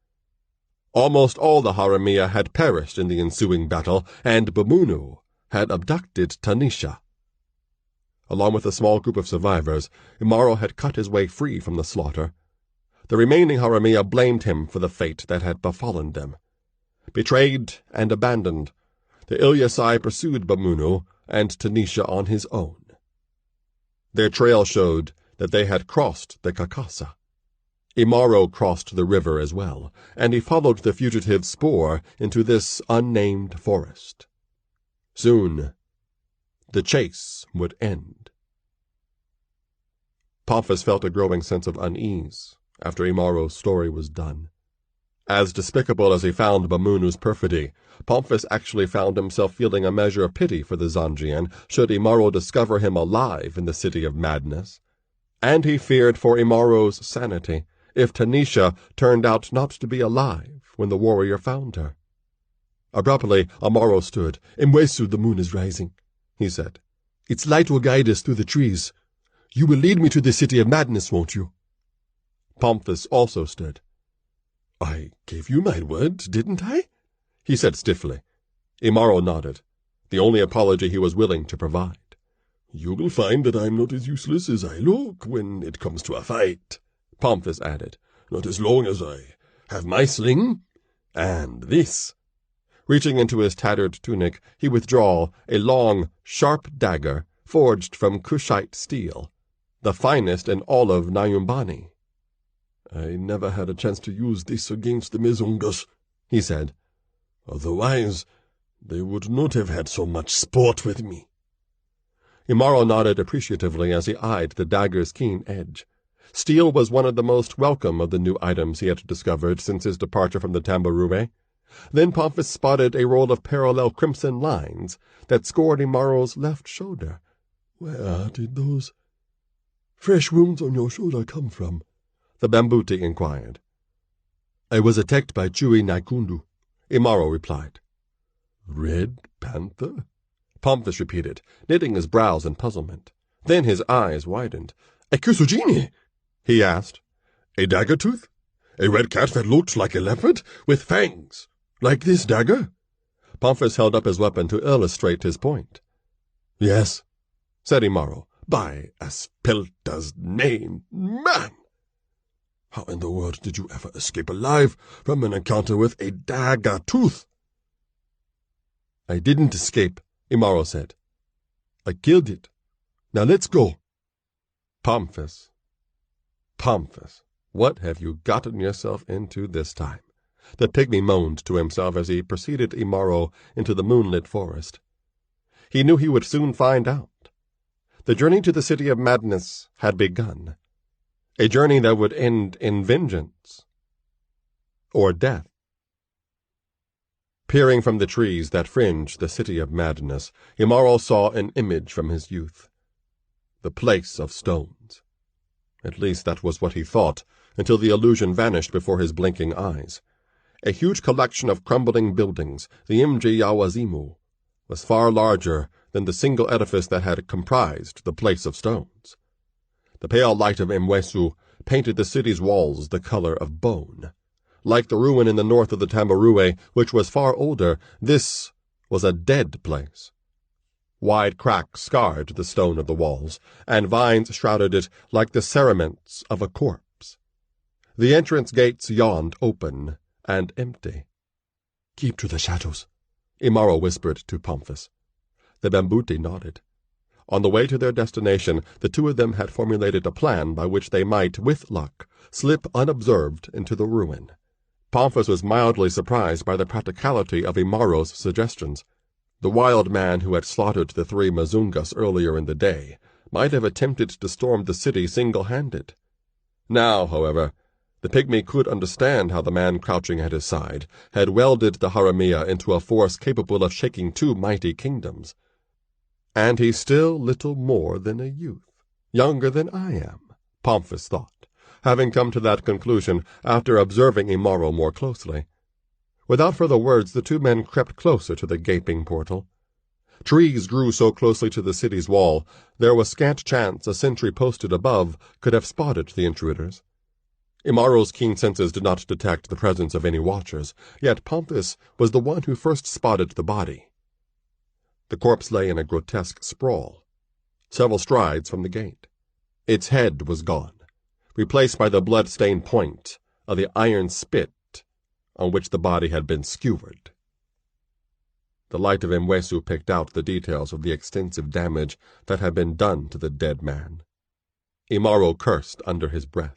Almost all the Haramia had perished in the ensuing battle, and Bamunu had abducted Tanisha. Along with a small group of survivors, Imaro had cut his way free from the slaughter. The remaining Haramia blamed him for the fate that had befallen them. Betrayed and abandoned, the Ilyasai pursued Bamunu and Tanisha on his own. Their trail showed that they had crossed the Kakasa. Imaro crossed the river as well, and he followed the fugitive's spoor into this unnamed forest. Soon, the chase would end. Pomphis felt a growing sense of unease after Imaro's story was done. As despicable as he found Bamunu's perfidy, Pomphis actually found himself feeling a measure of pity for the Zanjian should Imaro discover him alive in the City of Madness. And he feared for Imaro's sanity if Tanisha turned out not to be alive when the warrior found her. Abruptly, Imaro stood. "Imwesu, the moon is rising," he said. "Its light will guide us through the trees. You will lead me to the City of Madness, won't you?" Pomphis also stood. "I gave you my word, didn't I?" he said stiffly. Imaro nodded, the only apology he was willing to provide. "You will find that I'm not as useless as I look when it comes to a fight," Pomphis added. "Not as long as I have my sling and this." Reaching into his tattered tunic, he withdrew a long, sharp dagger forged from Cushite steel, the finest in all of Nyumbani. "I never had a chance to use this against the Mizungas," he said. "Otherwise, they would not have had so much sport with me." Imaro nodded appreciatively as he eyed the dagger's keen edge. Steel was one of the most welcome of the new items he had discovered since his departure from the Tambarue. Then Pomphis spotted a roll of parallel crimson lines that scored Imaro's left shoulder. "Where did those fresh wounds on your shoulder come from?" the Bambuti inquired. "I was attacked by Chui Naikundu," Imaro replied. "Red Panther?" Pomphis repeated, knitting his brows in puzzlement. Then his eyes widened. "A Kusujini?" he asked. "A dagger tooth? A red cat that looked like a leopard, with fangs, like this dagger?" Pomphis held up his weapon to illustrate his point. "Yes," said Imaro. "By Aspelta's name, man! How in the world did you ever escape alive from an encounter with a dagger tooth?" "I didn't escape," Imaro said. "I killed it. Now let's go." Pomphis, what have you gotten yourself into this time?" the pygmy moaned to himself as he preceded Imaro into the moonlit forest. He knew he would soon find out. The journey to the City of Madness had begun. A journey that would end in vengeance or death. Peering from the trees that fringed the City of Madness, Imaro saw an image from his youth. The place of stones. At least that was what he thought, until the illusion vanished before his blinking eyes. A huge collection of crumbling buildings, the Mji Yawazimu, was far larger than the single edifice that had comprised the place of stones. The pale light of Imwesu painted the city's walls the color of bone. Like the ruin in the north of the Tambarue, which was far older, this was a dead place. Wide cracks scarred the stone of the walls, and vines shrouded it like the cerements of a corpse. The entrance gates yawned open and empty. "Keep to the shadows," Imaro whispered to Pomphis. The Bambuti nodded. On the way to their destination, the two of them had formulated a plan by which they might, with luck, slip unobserved into the ruin. Pomphis was mildly surprised by the practicality of Imaro's suggestions. The wild man who had slaughtered the 3 Mazungas earlier in the day might have attempted to storm the city single-handed. Now, however, the pygmy could understand how the man crouching at his side had welded the Haramia into a force capable of shaking 2 mighty kingdoms. And he's still little more than a youth, younger than I am, Pomphis thought, having come to that conclusion after observing Imaro more closely. Without further words, the 2 men crept closer to the gaping portal. Trees grew so closely to the city's wall, there was scant chance a sentry posted above could have spotted the intruders. Imaro's keen senses did not detect the presence of any watchers, yet Pomphis was the one who first spotted the body. The corpse lay in a grotesque sprawl, several strides from the gate. Its head was gone, replaced by the blood-stained point of the iron spit on which the body had been skewered. The light of Imwesu picked out the details of the extensive damage that had been done to the dead man. Imaro cursed under his breath.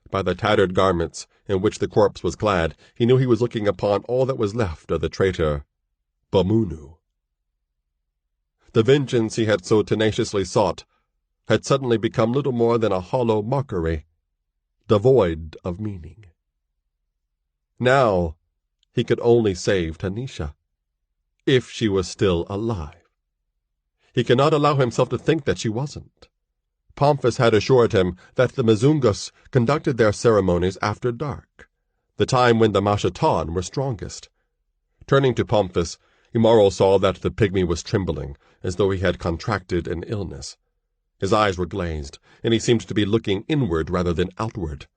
By the tattered garments in which the corpse was clad, he knew he was looking upon all that was left of the traitor Bamunu. The vengeance he had so tenaciously sought had suddenly become little more than a hollow mockery, devoid of meaning. Now he could only save Tanisha, if she was still alive. He could not allow himself to think that she wasn't. Pomphis had assured him that the Mizungus conducted their ceremonies after dark, the time when the Mashatan were strongest. Turning to Pomphis, Imaro saw that the pygmy was trembling, as though he had contracted an illness. His eyes were glazed, and he seemed to be looking inward rather than outward.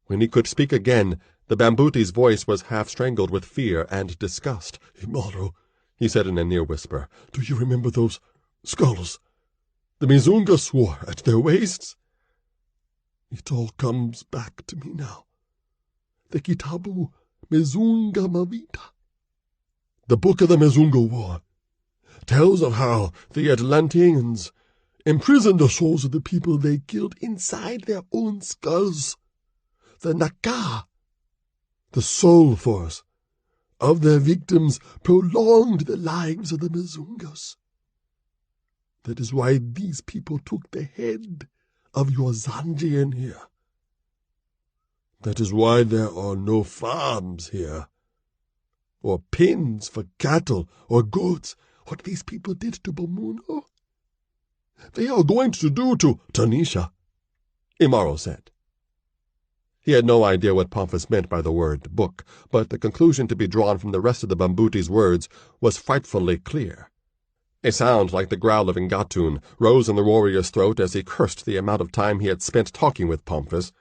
When he could speak again, the Bambuti's voice was half-strangled with fear and disgust. "Imaro," he said in a near whisper, "do you remember those skulls? The Mizungus wore at their waists? It all comes back to me now. The Kitabu Mizunga Mavita. The Book of the Mizunga War tells of how the Atlanteans imprisoned the souls of the people they killed inside their own skulls. The Naka, the soul force of their victims, prolonged the lives of the Mizungas. That is why these people took the head of your Zanjian here. That is why there are no farms here, or pens for cattle or goats. What these people did to Bomuno, they are going to do to Tanisha," Imaro said. He had no idea what Pomphis meant by the word book, but the conclusion to be drawn from the rest of the Bambuti's words was frightfully clear. A sound like the growl of Ingatun rose in the warrior's throat as he cursed the amount of time he had spent talking with Pomphis.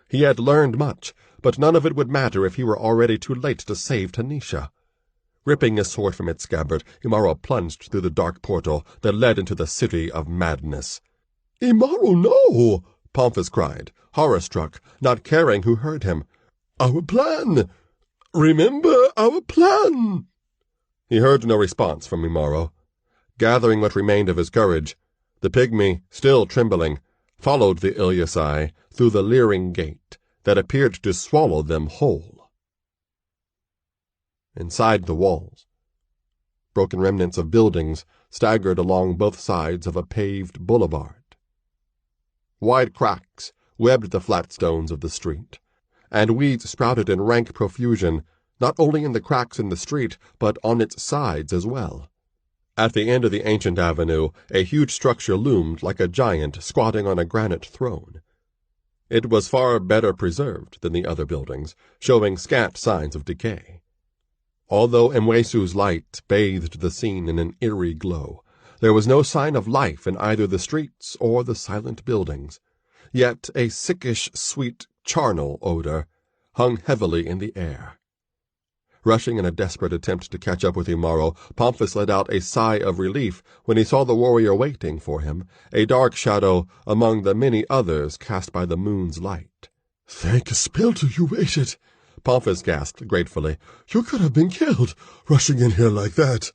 He had learned much, but none of it would matter if he were already too late to save Tanisha. Ripping his sword from its scabbard, Imaro plunged through the dark portal that led into the city of madness. "Imaro, no!" Pomphis cried, horror-struck, not caring who heard him. "Our plan! Remember our plan!" He heard no response from Imaro. Gathering what remained of his courage, the pygmy, still trembling, followed the Ilyasai through the leering gate that appeared to swallow them whole. Inside the walls, broken remnants of buildings staggered along both sides of a paved boulevard. Wide cracks webbed the flat stones of the street, and weeds sprouted in rank profusion, not only in the cracks in the street, but on its sides as well. At the end of the ancient avenue, a huge structure loomed like a giant squatting on a granite throne. It was far better preserved than the other buildings, showing scant signs of decay. Although Mwesu's light bathed the scene in an eerie glow, there was no sign of life in either the streets or the silent buildings. Yet a sickish, sweet charnel odor hung heavily in the air. Rushing in a desperate attempt to catch up with Imaro, Pomphis let out a sigh of relief when he saw the warrior waiting for him, a dark shadow among the many others cast by the moon's light. "Thank Spelter you waited," Pomphis gasped gratefully. "You could have been killed, rushing in here like that."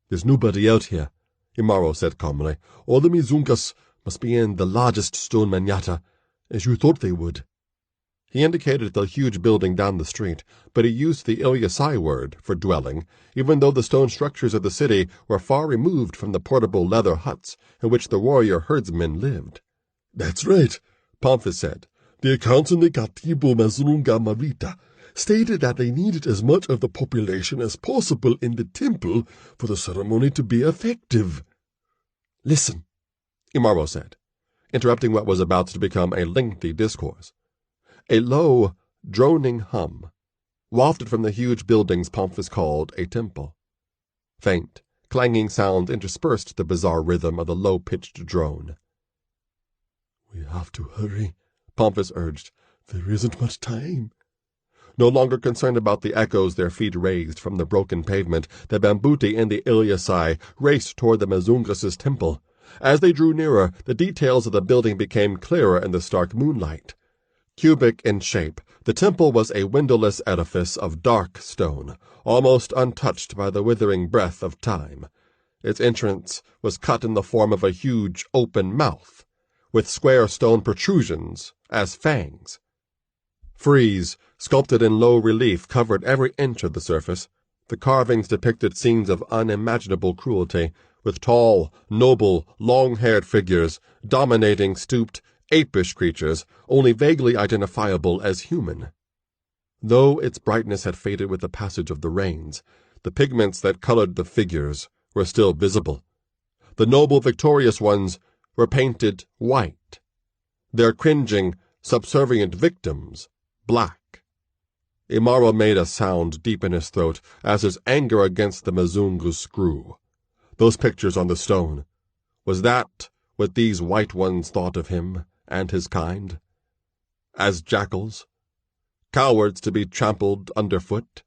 "There's nobody out here," Imaro said calmly. "All the Mizungas must be in the largest stone manyatta, as you thought they would." He indicated the huge building down the street, but he used the Ilyasai word for dwelling, even though the stone structures of the city were far removed from the portable leather huts in which the warrior herdsmen lived. "That's right," Pomphis said. "The accounts in the Katibu Mazunga Marita stated that they needed as much of the population as possible in the temple for the ceremony to be effective." "Listen," Imaro said, interrupting what was about to become a lengthy discourse. A low, droning hum wafted from the huge buildings Pomphis called a temple. Faint, clanging sounds interspersed the bizarre rhythm of the low-pitched drone. "We have to hurry," Pomphis urged. "There isn't much time." No longer concerned about the echoes their feet raised from the broken pavement, the Bambuti and the Ilyasai raced toward the Mizungus' temple. As they drew nearer, the details of the building became clearer in the stark moonlight. Cubic in shape, the temple was a windowless edifice of dark stone, almost untouched by the withering breath of time. Its entrance was cut in the form of a huge open mouth, with square stone protrusions as fangs. Frieze, sculpted in low relief, covered every inch of the surface. The carvings depicted scenes of unimaginable cruelty, with tall, noble, long-haired figures dominating stooped, apish creatures only vaguely identifiable as human. Though its brightness had faded with the passage of the rains, the pigments that colored the figures were still visible. The noble victorious ones were painted white, their cringing, subservient victims black. Imaro made a sound deep in his throat as his anger against the Mzungus grew. Those pictures on the stone, was that what these white ones thought of him and his kind? As jackals? Cowards to be trampled underfoot?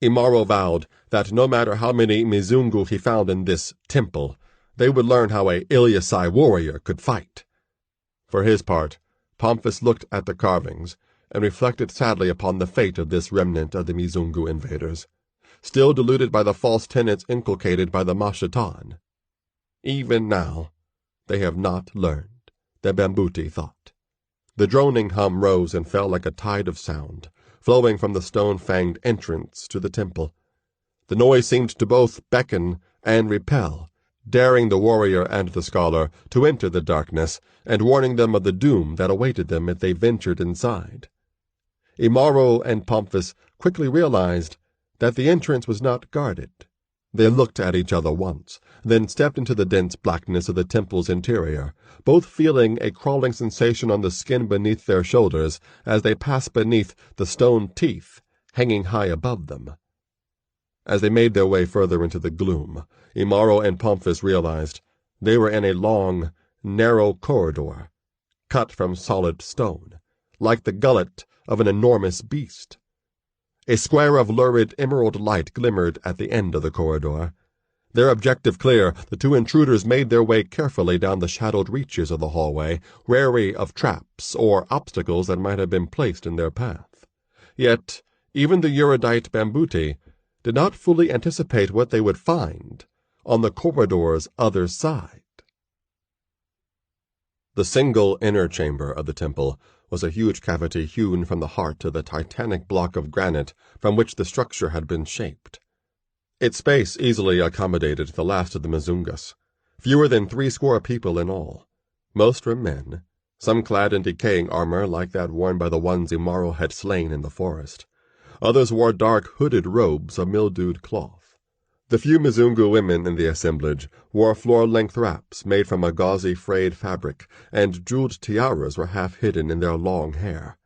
Imaro vowed that no matter how many Mzungu he found in this temple, they would learn how a Ilyasai warrior could fight. For his part, Pomphis looked at the carvings and reflected sadly upon the fate of this remnant of the Mzungu invaders, still deluded by the false tenets inculcated by the Mashatan. Even now, they have not learned the Bambuti thought. The droning hum rose and fell like a tide of sound, flowing from the stone-fanged entrance to the temple. The noise seemed to both beckon and repel, daring the warrior and the scholar to enter the darkness and warning them of the doom that awaited them if they ventured inside. Imaro and Pomphis quickly realized that the entrance was not guarded. They looked at each other once, then stepped into the dense blackness of the temple's interior, both feeling a crawling sensation on the skin beneath their shoulders as they passed beneath the stone teeth hanging high above them. As they made their way further into the gloom, Imaro and Pomphis realized they were in a long, narrow corridor, cut from solid stone, like the gullet of an enormous beast. A square of lurid emerald light glimmered at the end of the corridor. Their objective clear, the two intruders made their way carefully down the shadowed reaches of the hallway, wary of traps or obstacles that might have been placed in their path. Yet, even the erudite Bambuti did not fully anticipate what they would find on the corridor's other side. The single inner chamber of the temple was a huge cavity hewn from the heart of the titanic block of granite from which the structure had been shaped. Its space easily accommodated the last of the Mzungus, fewer than 80 people in all. Most were men, some clad in decaying armor like that worn by the ones Imaro had slain in the forest. Others wore dark hooded robes of mildewed cloth. The few Mzungu women in the assemblage wore floor-length wraps made from a gauzy frayed fabric, and jeweled tiaras were half hidden in their long hair.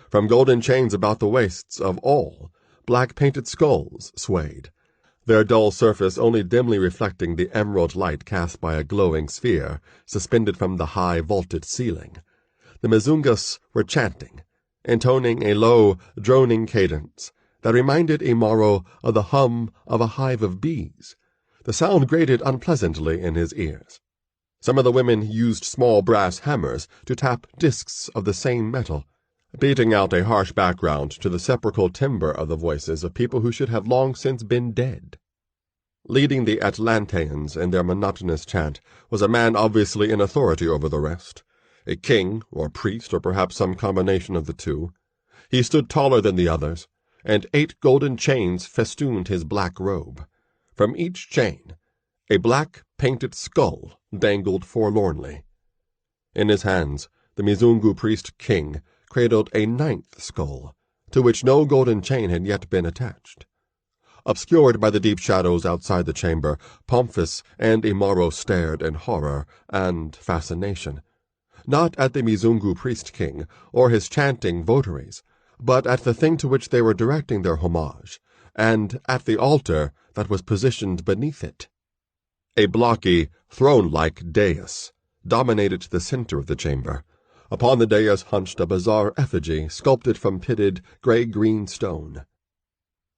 From golden chains about the waists of all, black painted skulls swayed, their dull surface only dimly reflecting the emerald light cast by a glowing sphere suspended from the high vaulted ceiling. The Mzungus were chanting, intoning a low, droning cadence that reminded Imaro of the hum of a hive of bees. The sound grated unpleasantly in his ears. Some of the women used small brass hammers to tap discs of the same metal, beating out a harsh background to the sepulchral timbre of the voices of people who should have long since been dead. Leading the Atlanteans in their monotonous chant was a man obviously in authority over the rest, a king or priest or perhaps some combination of the two. He stood taller than the others, and 8 golden chains festooned his black robe. From each chain, a black painted skull dangled forlornly. In his hands, the Mzungu priest king cradled a 9th skull, to which no golden chain had yet been attached. Obscured by the deep shadows outside the chamber, Pomphis and Imaro stared in horror and fascination, not at the Mzungu priest king or his chanting votaries, but at the thing to which they were directing their homage, and at the altar that was positioned beneath it. A blocky, throne-like dais dominated the center of the chamber. Upon the dais hunched a bizarre effigy sculpted from pitted, gray-green stone.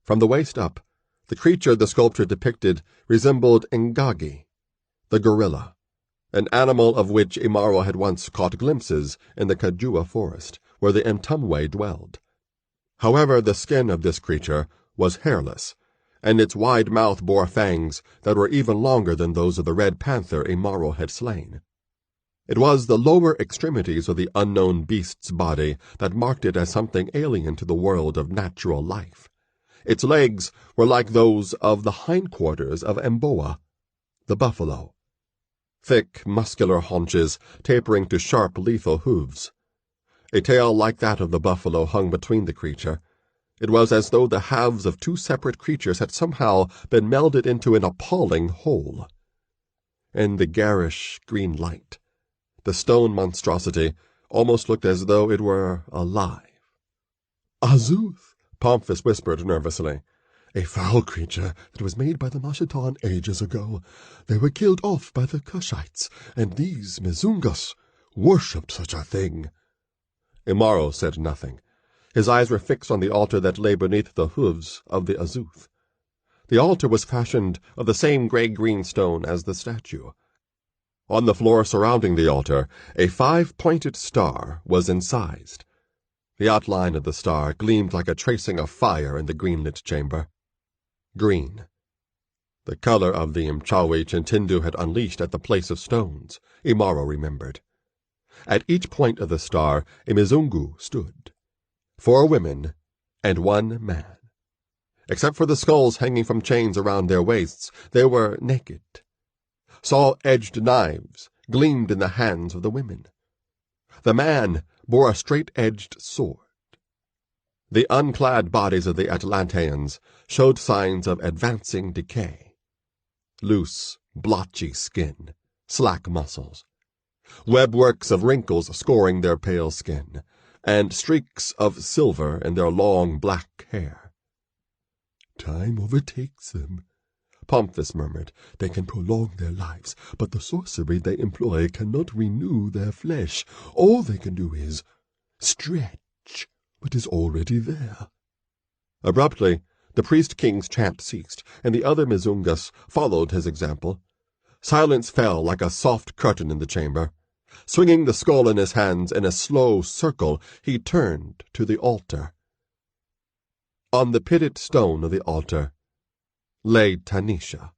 From the waist up, the creature the sculpture depicted resembled Ngagi, the gorilla, an animal of which Imaro had once caught glimpses in the Kajua forest, where the Mtumwe dwelled. However, the skin of this creature was hairless, and its wide mouth bore fangs that were even longer than those of the red panther Imaro had slain. It was the lower extremities of the unknown beast's body that marked it as something alien to the world of natural life. Its legs were like those of the hindquarters of Mboa, the buffalo. Thick, muscular haunches tapering to sharp, lethal hooves. A tail like that of the buffalo hung between the creature, It was as though the halves of two separate creatures had somehow been melded into an appalling whole. In the garish green light, the stone monstrosity almost looked as though it were alive. "Azuth," Pomphis whispered nervously. "a foul creature that was made by the Mashatan ages ago. They were killed off by the Cushites, and these Mizungus worshipped such a thing." Imaro said nothing. His eyes were fixed on the altar that lay beneath the hooves of the Azuth. The altar was fashioned of the same gray-green stone as the statue. On the floor surrounding the altar, a 5-pointed star was incised. The outline of the star gleamed like a tracing of fire in the green-lit chamber. Green. The color of the Mchawi Chintindu had unleashed at the place of stones, Imaro remembered. At each point of the star, a Mizungu stood. 4 women and 1 man. Except for the skulls hanging from chains around their waists, they were naked. Saw-edged knives gleamed in the hands of the women. The man bore a straight-edged sword. The unclad bodies of the Atlanteans showed signs of advancing decay. Loose, blotchy skin, slack muscles, webworks of wrinkles scoring their pale skin, and streaks of silver in their long black hair. "Time overtakes them," Pomphis murmured. "They can prolong their lives, but the sorcery they employ cannot renew their flesh. All they can do is stretch what is already there." Abruptly, the priest-king's chant ceased, and the other Mizungus followed his example. Silence fell like a soft curtain in the chamber. Swinging the skull in his hands in a slow circle, he turned to the altar. On the pitted stone of the altar lay Tanisha.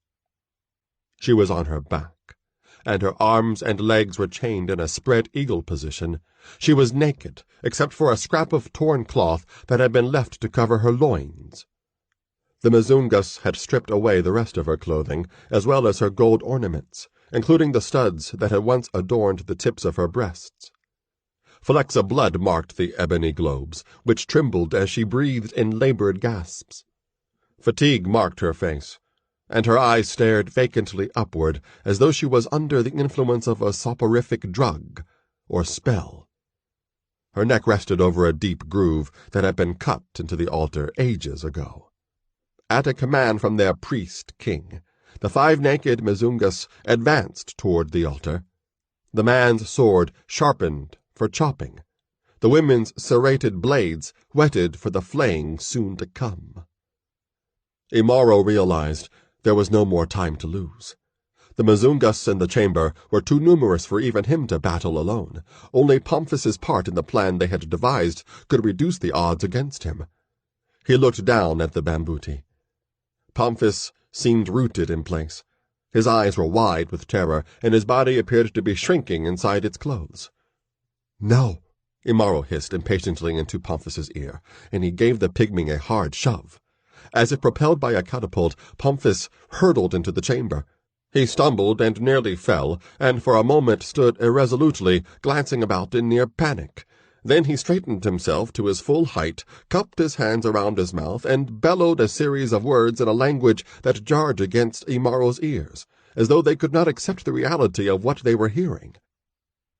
She was on her back, and her arms and legs were chained in a spread eagle position. She was naked, except for a scrap of torn cloth that had been left to cover her loins. The Mizungus had stripped away the rest of her clothing, as well as her gold ornaments, including the studs that had once adorned the tips of her breasts. Flecks of blood marked the ebony globes, which trembled as she breathed in labored gasps. Fatigue marked her face, and her eyes stared vacantly upward as though she was under the influence of a soporific drug or spell. Her neck rested over a deep groove that had been cut into the altar ages ago. At a command from their priest-king, the 5 naked Mizungus advanced toward the altar. The man's sword sharpened for chopping, the women's serrated blades whetted for the flaying soon to come. Imaro realized there was no more time to lose. The Mizungus in the chamber were too numerous for even him to battle alone. Only Pomphis's part in the plan they had devised could reduce the odds against him. He looked down at the Bambuti. Pomphis seemed rooted in place. His eyes were wide with terror, and his body appeared to be shrinking inside its clothes. "Now," Imaro hissed impatiently into Pomphis's ear, and he gave the Pygmay a hard shove. As if propelled by a catapult, Pomphis hurtled into the chamber. He stumbled and nearly fell, and for a moment stood irresolutely, glancing about in near panic. Then he straightened himself to his full height, cupped his hands around his mouth, and bellowed a series of words in a language that jarred against Imaro's ears, as though they could not accept the reality of what they were hearing.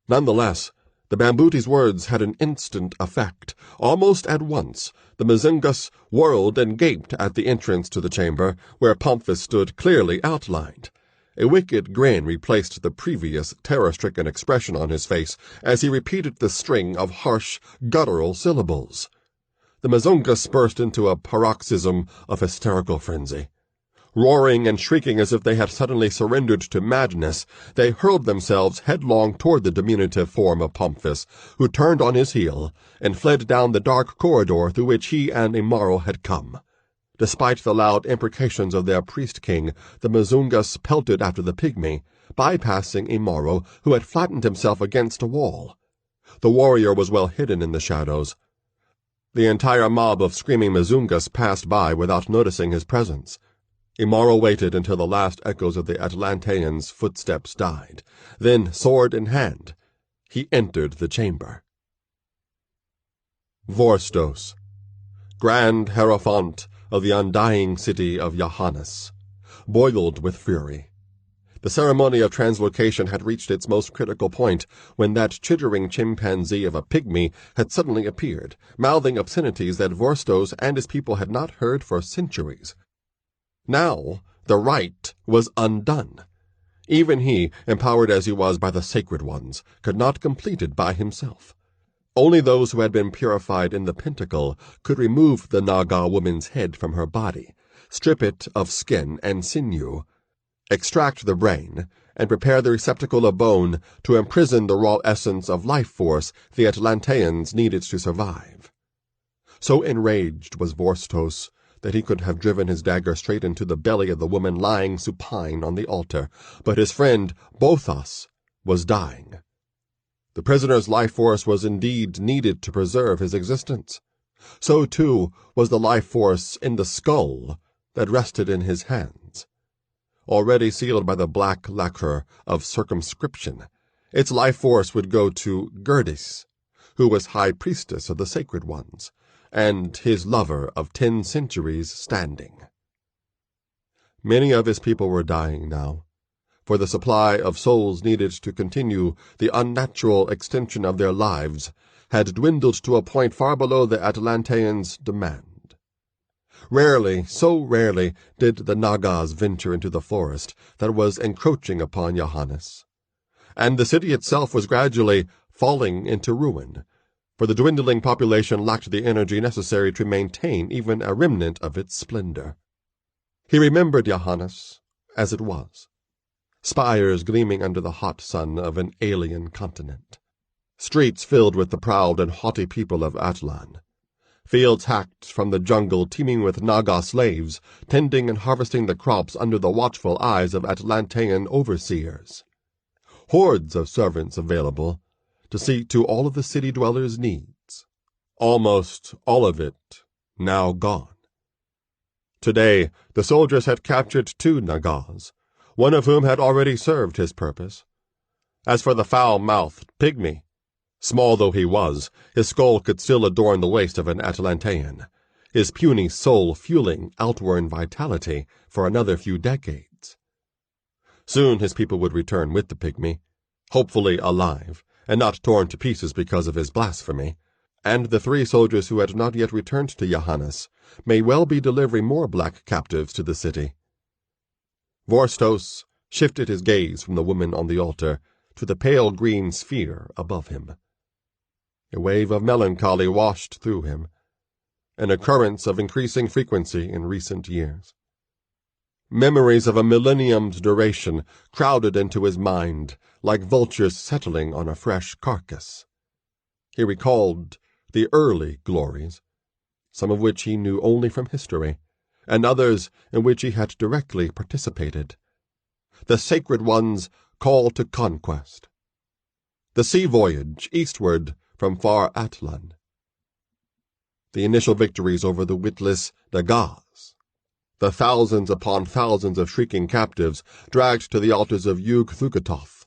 Nonetheless, the Bambuti's words had an instant effect. Almost at once, the Mizungus whirled and gaped at the entrance to the chamber, where Pomphis stood clearly outlined. A wicked grin replaced the previous terror-stricken expression on his face as he repeated the string of harsh, guttural syllables. The Mizungus burst into a paroxysm of hysterical frenzy. Roaring and shrieking as if they had suddenly surrendered to madness, they hurled themselves headlong toward the diminutive form of Pomphis, who turned on his heel and fled down the dark corridor through which he and Imaro had come. Despite the loud imprecations of their priest-king, the Mizungus pelted after the Pygmay, bypassing Imaro, who had flattened himself against a wall. The warrior was well hidden in the shadows. The entire mob of screaming Mizungus passed by without noticing his presence. Imaro waited until the last echoes of the Atlanteans' footsteps died. Then, sword in hand, he entered the chamber. Vorstos. Grand Hierophant of the undying city of Johannes, boiled with fury. The ceremony of translocation had reached its most critical point when that chittering chimpanzee of a pygmy had suddenly appeared, mouthing obscenities that Vorstos and his people had not heard for centuries. Now the rite was undone. Even he, empowered as he was by the sacred ones, could not complete it by himself. Only those who had been purified in the pentacle could remove the Naga woman's head from her body, strip it of skin and sinew, extract the brain, and prepare the receptacle of bone to imprison the raw essence of life force the Atlanteans needed to survive. So enraged was Vorstos that he could have driven his dagger straight into the belly of the woman lying supine on the altar, but his friend Bothos was dying. The prisoner's life force was indeed needed to preserve his existence. So, too, was the life force in the skull that rested in his hands. Already sealed by the black lacquer of circumscription, its life force would go to Girdis, who was high priestess of the sacred ones, and his lover of 10 centuries standing. Many of his people were dying now, for the supply of souls needed to continue the unnatural extension of their lives had dwindled to a point far below the Atlanteans' demand. Rarely, so rarely, did the Nagas venture into the forest that was encroaching upon Johannes. And the city itself was gradually falling into ruin, for the dwindling population lacked the energy necessary to maintain even a remnant of its splendor. He remembered Johannes as it was, spires gleaming under the hot sun of an alien continent, streets filled with the proud and haughty people of Atlan, fields hacked from the jungle teeming with Naga slaves, tending and harvesting the crops under the watchful eyes of Atlantean overseers, hordes of servants available to see to all of the city dwellers' needs, almost all of it now gone. Today, the soldiers had captured 2 Nagas, one of whom had already served his purpose. As for the foul-mouthed Pygmy, small though he was, his skull could still adorn the waist of an Atlantean, his puny soul fueling outworn vitality for another few decades. Soon his people would return with the Pygmy, hopefully alive, and not torn to pieces because of his blasphemy, and the 3 soldiers who had not yet returned to Johannes may well be delivering more black captives to the city. Vorstos shifted his gaze from the woman on the altar to the pale green sphere above him. A wave of melancholy washed through him, an occurrence of increasing frequency in recent years. Memories of a millennium's duration crowded into his mind like vultures settling on a fresh carcass. He recalled the early glories, some of which he knew only from history, and others in which he had directly participated. The Sacred One's call to conquest. The sea voyage eastward from far Atlan. The initial victories over the witless Nagas. The thousands upon thousands of shrieking captives dragged to the altars of Yug-Thukatoth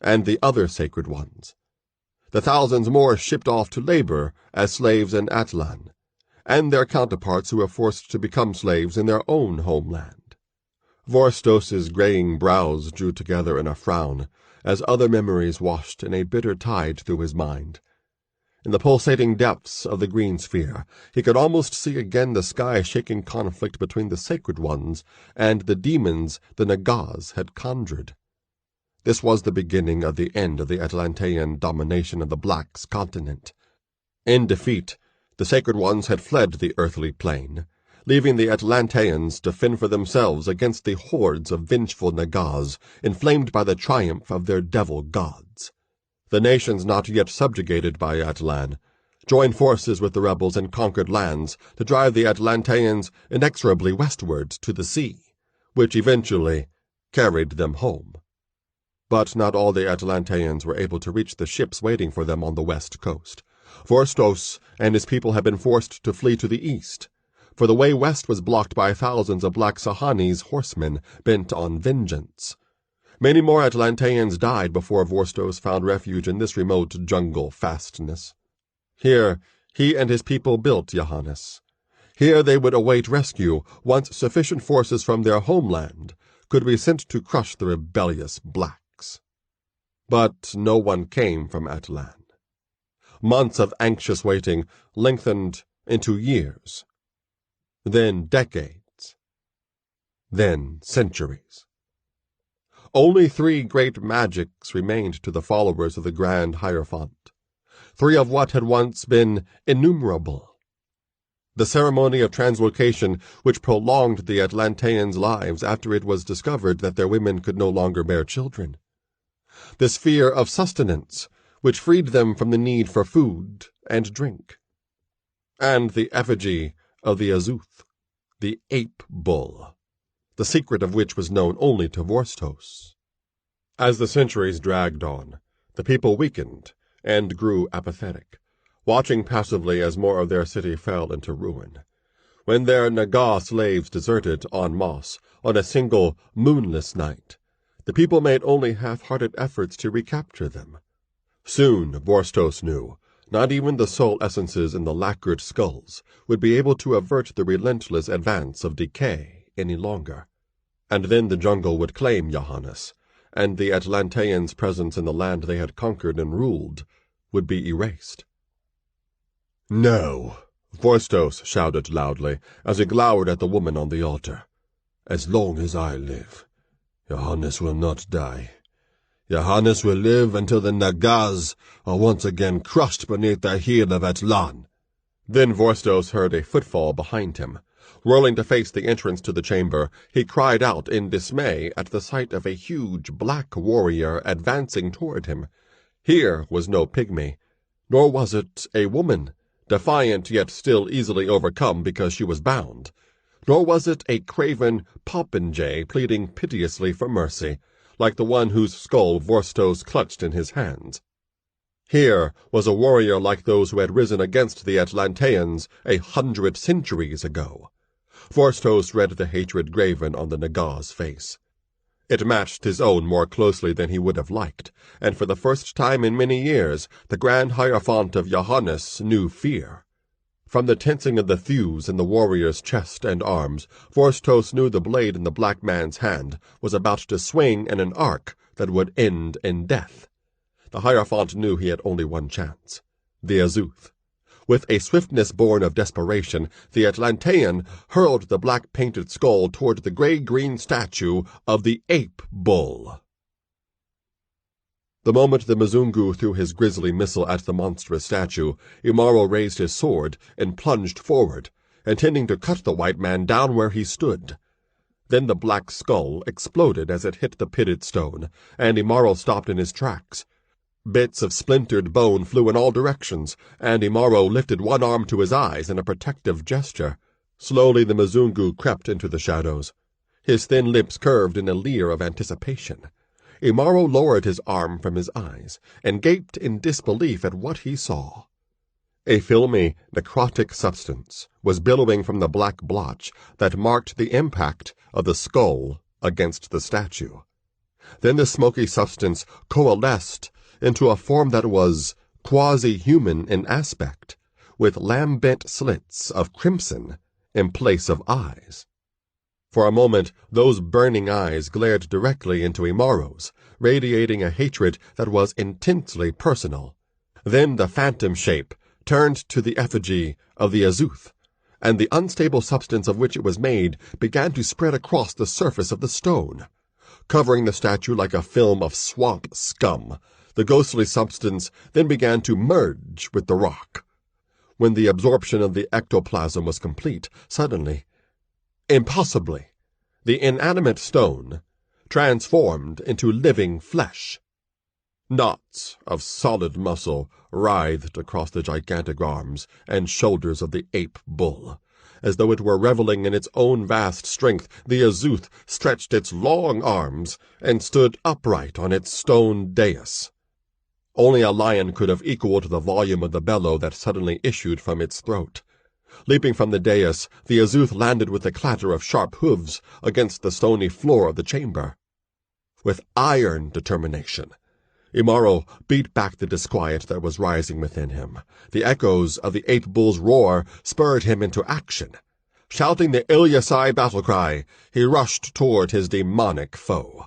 and the other Sacred Ones. The thousands more shipped off to labor as slaves in Atlan, and their counterparts who were forced to become slaves in their own homeland. Vorstos's graying brows drew together in a frown as other memories washed in a bitter tide through his mind. In the pulsating depths of the green sphere, he could almost see again the sky-shaking conflict between the Sacred Ones and the demons the Nagas had conjured. This was the beginning of the end of the Atlantean domination of the Black's continent. In defeat, the Sacred Ones had fled the earthly plane, leaving the Atlanteans to fend for themselves against the hordes of vengeful Nagas inflamed by the triumph of their devil gods. The nations not yet subjugated by Atlan joined forces with the rebels in conquered lands to drive the Atlanteans inexorably westward to the sea, which eventually carried them home. But not all the Atlanteans were able to reach the ships waiting for them on the west coast. Vorstos and his people had been forced to flee to the east, for the way west was blocked by thousands of Black Sahani's horsemen bent on vengeance. Many more Atlanteans died before Vorstos found refuge in this remote jungle fastness. Here he and his people built Johannes, Here they would await rescue once sufficient forces from their homeland could be sent to crush the rebellious blacks. But no one came from Atlan. Months of anxious waiting lengthened into years, then decades, then centuries. Only 3 great magics remained to the followers of the Grand Hierophant, 3 of what had once been innumerable. The ceremony of translocation which prolonged the Atlanteans' lives after it was discovered that their women could no longer bear children. The sphere of sustenance which freed them from the need for food and drink. And the effigy of the Azuth, the ape bull, the secret of which was known only to Vorstos. As the centuries dragged on, the people weakened and grew apathetic, watching passively as more of their city fell into ruin. When their Naga slaves deserted en masse on a single moonless night, the people made only half-hearted efforts to recapture them. Soon, Vorstos knew, not even the soul essences in the lacquered skulls would be able to avert the relentless advance of decay any longer. And then the jungle would claim Johannes, and the Atlanteans' presence in the land they had conquered and ruled would be erased. "No!" Vorstos shouted loudly as he glowered at the woman on the altar. "As long as I live, Johannes will not die. Johannes will live until the Nagas are once again crushed beneath the heel of Atlan." Then Vorstos heard a footfall behind him. Whirling to face the entrance to the chamber, he cried out in dismay at the sight of a huge black warrior advancing toward him. Here was no Pygmay, nor was it a woman, defiant yet still easily overcome because she was bound. Nor was it a craven popinjay pleading piteously for mercy, like the one whose skull Vorstos clutched in his hands. Here was a warrior like those who had risen against the Atlanteans 100 centuries ago. Vorstos read the hatred graven on the Naga's face. It matched his own more closely than he would have liked, and for the first time in many years the Grand Hierophant of Johannes knew fear. From the tensing of the thews in the warrior's chest and arms, Vorstos knew the blade in the black man's hand was about to swing in an arc that would end in death. The Hierophant knew he had only one chance, the Azuth. With a swiftness born of desperation, the Atlantean hurled the black-painted skull toward the gray-green statue of the ape bull. The moment the Mzungu threw his grisly missile at the monstrous statue, Imaro raised his sword and plunged forward, intending to cut the white man down where he stood. Then the black skull exploded as it hit the pitted stone, and Imaro stopped in his tracks. Bits of splintered bone flew in all directions, and Imaro lifted one arm to his eyes in a protective gesture. Slowly the Mzungu crept into the shadows. His thin lips curved in a leer of anticipation. Imaro lowered his arm from his eyes and gaped in disbelief at what he saw. A filmy, necrotic substance was billowing from the black blotch that marked the impact of the skull against the statue. Then the smoky substance coalesced into a form that was quasi-human in aspect, with lambent slits of crimson in place of eyes. For a moment, those burning eyes glared directly into Imaro's, radiating a hatred that was intensely personal. Then the phantom shape turned to the effigy of the Azuth, and the unstable substance of which it was made began to spread across the surface of the stone. Covering the statue like a film of swamp scum, the ghostly substance then began to merge with the rock. When the absorption of the ectoplasm was complete, suddenly, impossibly, the inanimate stone transformed into living flesh. Knots of solid muscle writhed across the gigantic arms and shoulders of the ape bull. As though it were reveling in its own vast strength, the Azuth stretched its long arms and stood upright on its stone dais. Only a lion could have equaled the volume of the bellow that suddenly issued from its throat. Leaping from the dais, the Azuth landed with a clatter of sharp hooves against the stony floor of the chamber. With iron determination, Imaro beat back the disquiet that was rising within him. The echoes of the ape-bull's roar spurred him into action. Shouting the Ilyasai battle cry, he rushed toward his demonic foe.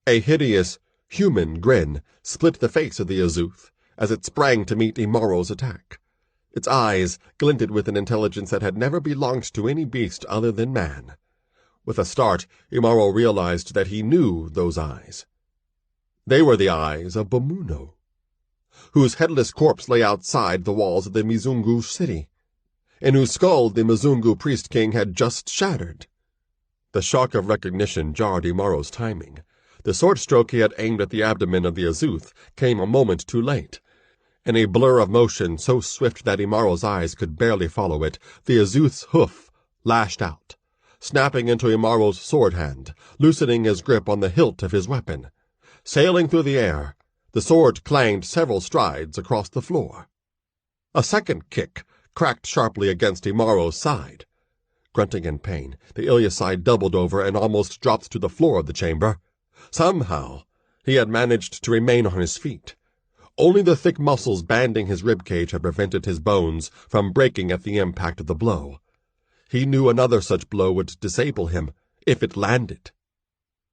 A hideous, human grin split the face of the Azuth as it sprang to meet Imaro's attack. Its eyes glinted with an intelligence that had never belonged to any beast other than man. With a start, Imaro realized that he knew those eyes. They were the eyes of Bomuno, whose headless corpse lay outside the walls of the Mizungu city, and whose skull the Mizungu priest-king had just shattered. The shock of recognition jarred Imaro's timing. The sword stroke he had aimed at the abdomen of the Azuth came a moment too late. In a blur of motion so swift that Imaro's eyes could barely follow it, the Azuth's hoof lashed out, snapping into Imaro's sword hand, loosening his grip on the hilt of his weapon. Sailing through the air, the sword clanged several strides across the floor. A second kick cracked sharply against Imaro's side. Grunting in pain, the Ilyasai doubled over and almost dropped to the floor of the chamber. Somehow, he had managed to remain on his feet. Only the thick muscles banding his ribcage had prevented his bones from breaking at the impact of the blow. He knew another such blow would disable him, if it landed.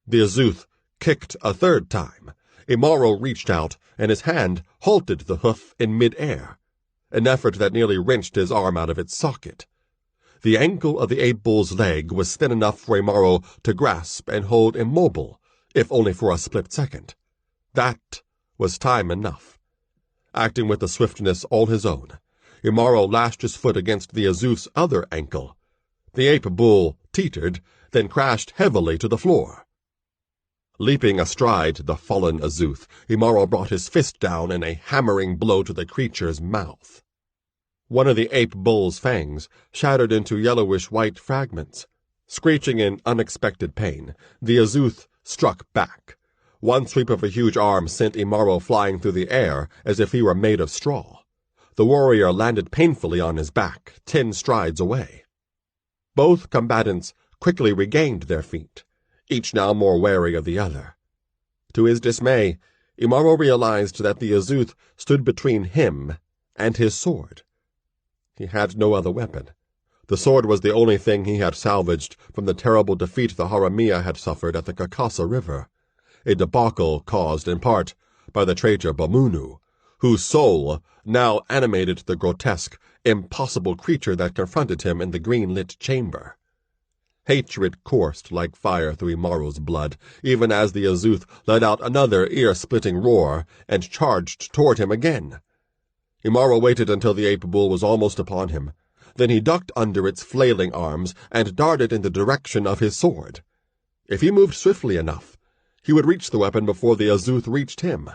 The Azuth kicked a third time. Imaro reached out, and his hand halted the hoof in mid-air, an effort that nearly wrenched his arm out of its socket. The ankle of the ape-bull's leg was thin enough for Imaro to grasp and hold immobile, if only for a split second. That was time enough. Acting with a swiftness all his own, Imaro lashed his foot against the Azuth's other ankle. The ape-bull teetered, then crashed heavily to the floor. Leaping astride the fallen Azuth, Imaro brought his fist down in a hammering blow to the creature's mouth. One of the ape-bull's fangs shattered into yellowish-white fragments. Screeching in unexpected pain, the Azuth struck back. One sweep of a huge arm sent Imaro flying through the air as if he were made of straw. The warrior landed painfully on his back, 10 strides away. Both combatants quickly regained their feet, each now more wary of the other. To his dismay, Imaro realized that the Azuth stood between him and his sword. He had no other weapon. The sword was the only thing he had salvaged from the terrible defeat the Haramia had suffered at the Kakasa River, a debacle caused in part by the traitor Bomunu, whose soul now animated the grotesque, impossible creature that confronted him in the green-lit chamber. Hatred coursed like fire through Imaro's blood, even as the Azuth let out another ear-splitting roar and charged toward him again. Imaro waited until the ape-bull was almost upon him. Then he ducked under its flailing arms and darted in the direction of his sword. If he moved swiftly enough, he would reach the weapon before the Azuth reached him.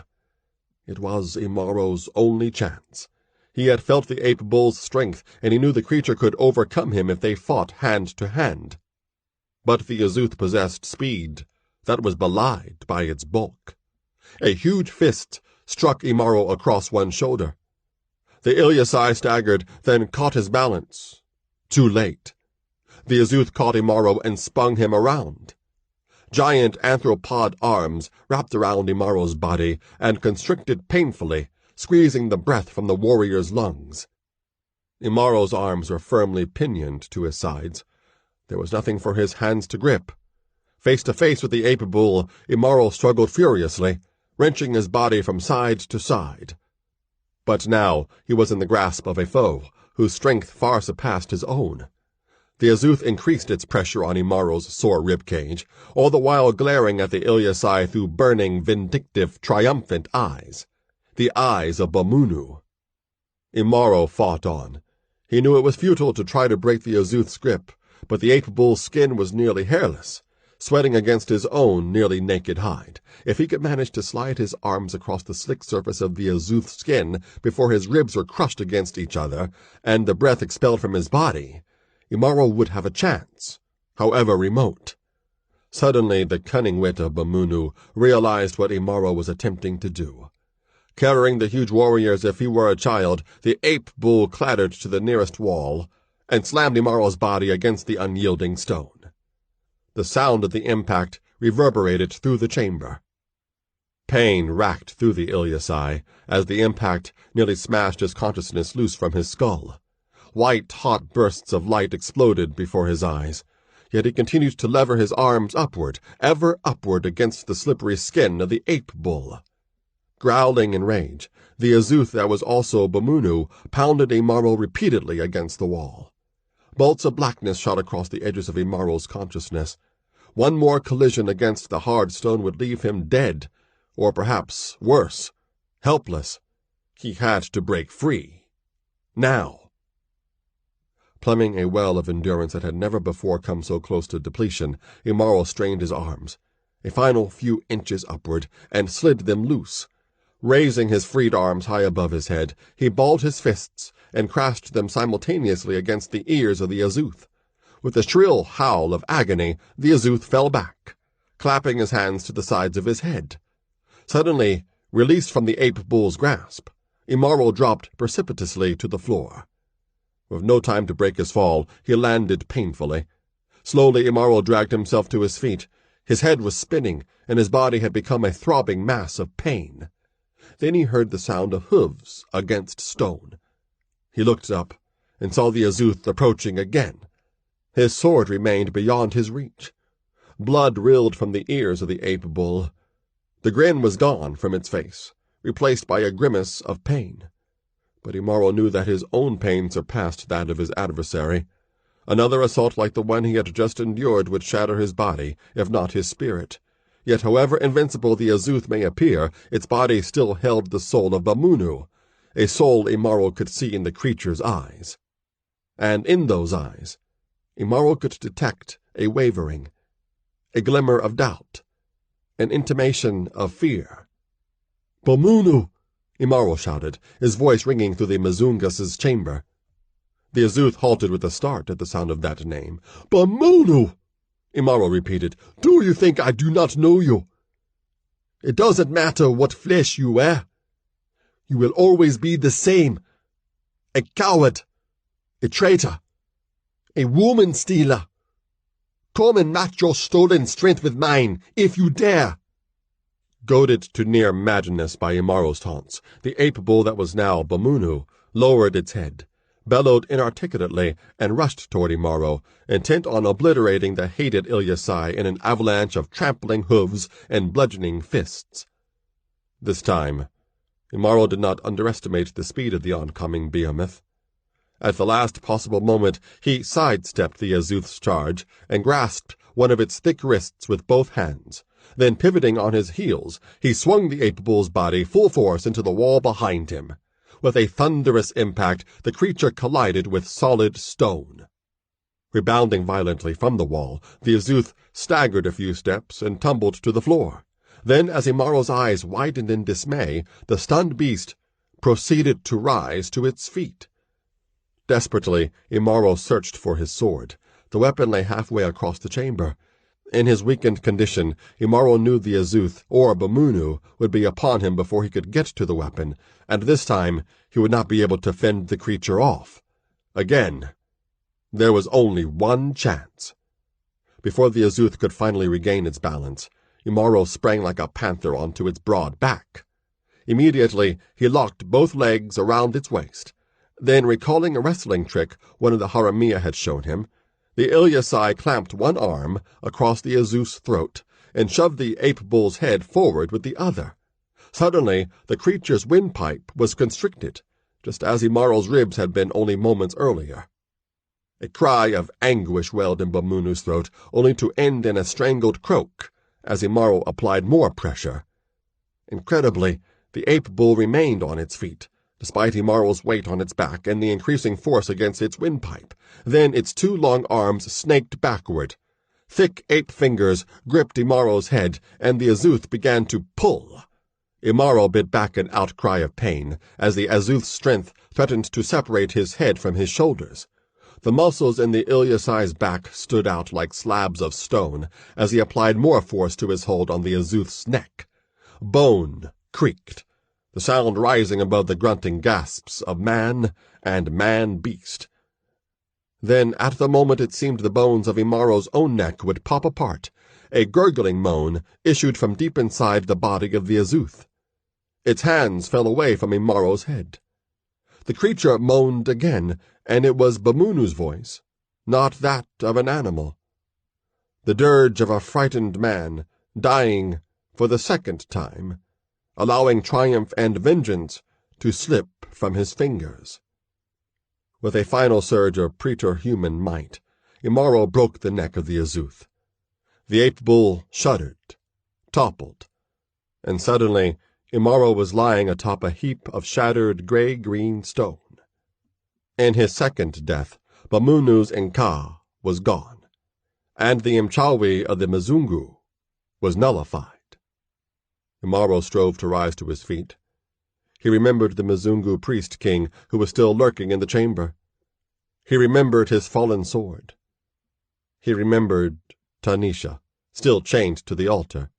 It was Imaro's only chance. He had felt the ape-bull's strength, and he knew the creature could overcome him if they fought hand to hand. But the Azuth possessed speed that was belied by its bulk. A huge fist struck Imaro across one shoulder. The Ilyasai staggered, then caught his balance. Too late. The Azuth caught Imaro and spun him around. Giant anthropod arms wrapped around Imaro's body and constricted painfully, squeezing the breath from the warrior's lungs. Imaro's arms were firmly pinioned to his sides. There was nothing for his hands to grip. Face to face with the ape-bull, Imaro struggled furiously, wrenching his body from side to side. But now he was in the grasp of a foe whose strength far surpassed his own. The Azuth increased its pressure on Imaro's sore ribcage, all the while glaring at the Ilyasai through burning, vindictive, triumphant eyes. The eyes of Bomunu. Imaro fought on. He knew it was futile to try to break the Azuth's grip, but the ape-bull's skin was nearly hairless, sweating against his own nearly naked hide. If he could manage to slide his arms across the slick surface of the Azuth's skin before his ribs were crushed against each other and the breath expelled from his body, Imaro would have a chance, however remote. Suddenly the cunning wit of Bomunu realized what Imaro was attempting to do. Carrying the huge warrior as if he were a child, the ape-bull clattered to the nearest wall and slammed Imaro's body against the unyielding stone. The sound of the impact reverberated through the chamber. Pain racked through the Ilyasai as the impact nearly smashed his consciousness loose from his skull. White, hot bursts of light exploded before his eyes, yet he continued to lever his arms upward, ever upward against the slippery skin of the ape-bull. Growling in rage, the Azuth that was also Bamunu pounded Imaro repeatedly against the wall. Bolts of blackness shot across the edges of Imaro's consciousness. One more collision against the hard stone would leave him dead, or perhaps worse, helpless. He had to break free. Now. Plumbing a well of endurance that had never before come so close to depletion, Imaro strained his arms, a final few inches upward, and slid them loose. Raising his freed arms high above his head, he balled his fists and crashed them simultaneously against the ears of the Azuth. With a shrill howl of agony, the Azuth fell back, clapping his hands to the sides of his head. Suddenly, released from the ape-bull's grasp, Imaro dropped precipitously to the floor. With no time to break his fall, he landed painfully. Slowly, Imaro dragged himself to his feet. His head was spinning, and his body had become a throbbing mass of pain. Then he heard the sound of hooves against stone. He looked up and saw the Azuth approaching again. His sword remained beyond his reach. Blood rilled from the ears of the ape-bull. The grin was gone from its face, replaced by a grimace of pain. But Imaro knew that his own pain surpassed that of his adversary. Another assault like the one he had just endured would shatter his body, if not his spirit. Yet however invincible the Azuth may appear, its body still held the soul of Bamunu, a soul Imaro could see in the creature's eyes. And in those eyes, Imaro could detect a wavering, a glimmer of doubt, an intimation of fear. "Bamunu!" Imaro shouted, his voice ringing through the Mzungus' chamber. The Azuth halted with a start at the sound of that name. "Bamunu!" Imaro repeated. "Do you think I do not know you? It doesn't matter what flesh you wear. You will always be the same. A coward, a traitor, a woman-stealer. Come and match your stolen strength with mine, if you dare." Goaded to near madness by Imaro's taunts, the ape-bull that was now Bamunu lowered its head, bellowed inarticulately, and rushed toward Imaro, intent on obliterating the hated Ilyasai in an avalanche of trampling hooves and bludgeoning fists. This time, Imaro did not underestimate the speed of the oncoming behemoth. At the last possible moment, he sidestepped the Azuth's charge and grasped one of its thick wrists with both hands. Then, pivoting on his heels, he swung the ape-bull's body full force into the wall behind him. With a thunderous impact, the creature collided with solid stone. Rebounding violently from the wall, the Azuth staggered a few steps and tumbled to the floor. Then, as Imaro's eyes widened in dismay, the stunned beast proceeded to rise to its feet. Desperately, Imaro searched for his sword. The weapon lay halfway across the chamber. In his weakened condition, Imaro knew the Azuth, or Bamunu, would be upon him before he could get to the weapon, and this time he would not be able to fend the creature off. Again, there was only one chance. Before the Azuth could finally regain its balance, Imaro sprang like a panther onto its broad back. Immediately, he locked both legs around its waist. Then, recalling a wrestling trick one of the Haramia had shown him, the Ilyasai clamped one arm across the Azuth's throat and shoved the ape-bull's head forward with the other. Suddenly, the creature's windpipe was constricted, just as Imaro's ribs had been only moments earlier. A cry of anguish welled in Bamunu's throat, only to end in a strangled croak as Imaro applied more pressure. Incredibly, the ape-bull remained on its feet, despite Imaro's weight on its back and the increasing force against its windpipe. Then its two long arms snaked backward. Thick ape fingers gripped Imaro's head, and the Azuth began to pull. Imaro bit back an outcry of pain as the Azuth's strength threatened to separate his head from his shoulders. The muscles in the Ilyasai's back stood out like slabs of stone as he applied more force to his hold on the Azuth's neck. Bone creaked, the sound rising above the grunting gasps of man and man-beast. Then, at the moment it seemed the bones of Imaro's own neck would pop apart, a gurgling moan issued from deep inside the body of the Azuth. Its hands fell away from Imaro's head. The creature moaned again, and it was Bamunu's voice, not that of an animal. The dirge of a frightened man, dying for the second time, allowing triumph and vengeance to slip from his fingers. With a final surge of preterhuman might, Imaro broke the neck of the Azuth. The ape-bull shuddered, toppled, and suddenly Imaro was lying atop a heap of shattered gray-green stone. In his second death, Bamunu's Nka was gone, and the Mchawi of the Mzungu was nullified. Imaro strove to rise to his feet. He remembered the Mzungu priest-king who was still lurking in the chamber. He remembered his fallen sword. He remembered Tanisha, still chained to the altar.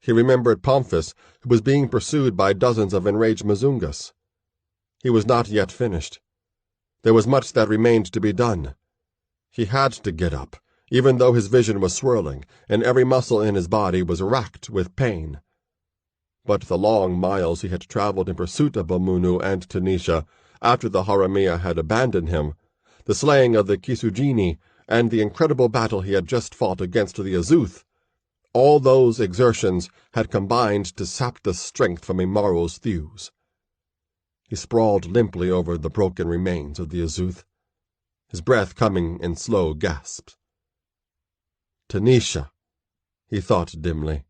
He remembered Pomphis, who was being pursued by dozens of enraged Mzungus. He was not yet finished. There was much that remained to be done. He had to get up, even though his vision was swirling, and every muscle in his body was racked with pain. But the long miles he had traveled in pursuit of Bamunu and Tanisha, after the Haramia had abandoned him, the slaying of the Kisujini, and the incredible battle he had just fought against the Azuth, all those exertions had combined to sap the strength from Imaro's thews. He sprawled limply over the broken remains of the Azuth, his breath coming in slow gasps. Tanisha, he thought dimly.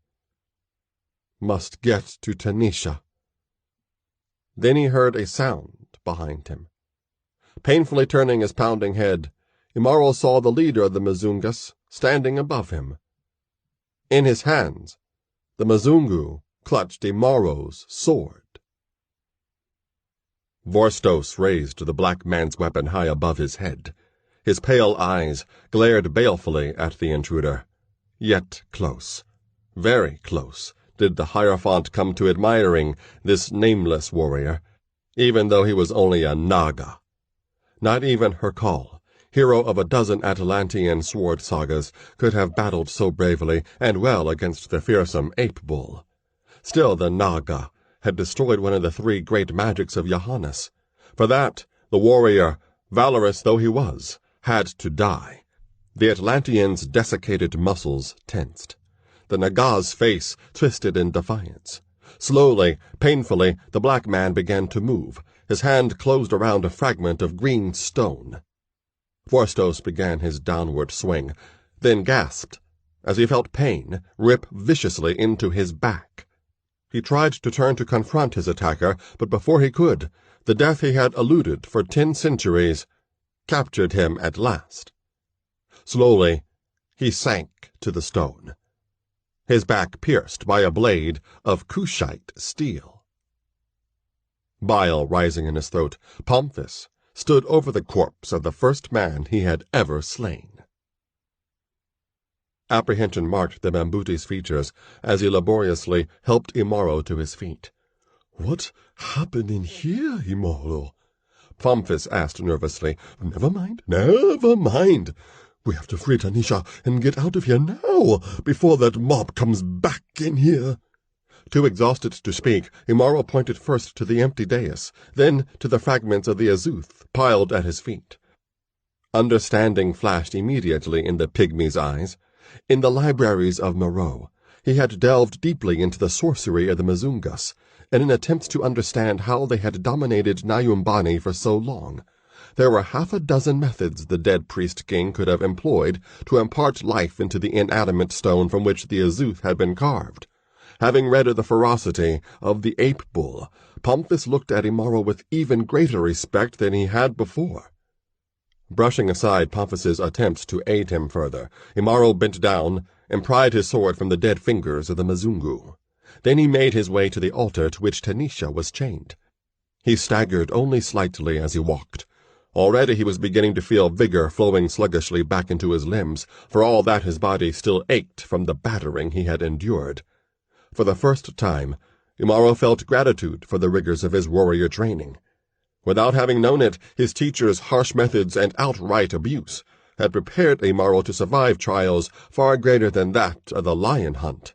Must get to Tanisha. Then he heard a sound behind him. Painfully turning his pounding head, Imaro saw the leader of the Mzungus standing above him. In his hands, the Mzungu clutched Imaro's sword. Vorstos raised the black man's weapon high above his head. His pale eyes glared balefully at the intruder. Yet close, very close, did the Hierophant come to admiring this nameless warrior, even though he was only a Naga. Not even Hercule, hero of a dozen Atalantean sword sagas, could have battled so bravely and well against the fearsome ape-bull. Still the Naga had destroyed one of the three great magics of Johannes. For that, the warrior, valorous though he was, had to die. The Atlantean's desiccated muscles tensed. The Naga's face twisted in defiance. Slowly, painfully, the black man began to move. His hand closed around a fragment of green stone. Vorstos began his downward swing, then gasped as he felt pain rip viciously into his back. He tried to turn to confront his attacker, but before he could, the death he had eluded for 10 centuries captured him at last. Slowly, he sank to the stone, his back pierced by a blade of Cushite steel. Bile rising in his throat, Pomphis stood over the corpse of the first man he had ever slain. Apprehension marked the Mambuti's features as he laboriously helped Imaro to his feet. "What happened in here, Imaro?" Pomphis asked nervously. Never mind. We have to free Tanisha and get out of here now, before that mob comes back in here. Too exhausted to speak, Imaro pointed first to the empty dais, then to the fragments of the Azuth piled at his feet. Understanding flashed immediately in the Pygmay's eyes. In the libraries of Moreau, he had delved deeply into the sorcery of the Mzungus, in an attempt to understand how they had dominated Nyumbani for so long. There were 6 methods the dead priest-king could have employed to impart life into the inanimate stone from which the Azuth had been carved. Having read of the ferocity of the ape-bull, Pomphis looked at Imaro with even greater respect than he had before. Brushing aside Pomphis's attempts to aid him further, Imaro bent down and pried his sword from the dead fingers of the Mzungu. Then he made his way to the altar to which Tanisha was chained. He staggered only slightly as he walked. Already he was beginning to feel vigor flowing sluggishly back into his limbs, for all that his body still ached from the battering he had endured. For the first time, Imaro felt gratitude for the rigors of his warrior training. Without having known it, his teacher's harsh methods and outright abuse had prepared Imaro to survive trials far greater than that of the lion hunt.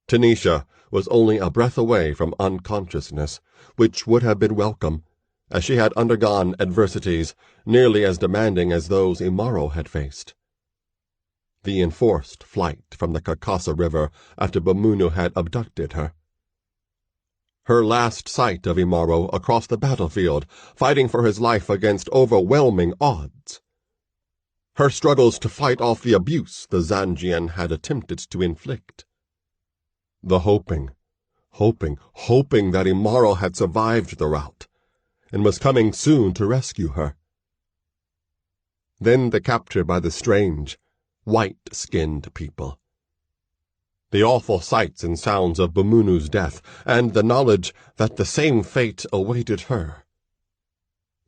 Tanisha was only a breath away from unconsciousness, which would have been welcome, as she had undergone adversities nearly as demanding as those Imaro had faced. The enforced flight from the Carcassa River after Bamunu had abducted her. Her last sight of Imaro across the battlefield, fighting for his life against overwhelming odds. Her struggles to fight off the abuse the Zangian had attempted to inflict. The hoping that Imaro had survived the rout, and was coming soon to rescue her. Then the capture by the strange, white-skinned people. The awful sights and sounds of Bamunu's death, and the knowledge that the same fate awaited her.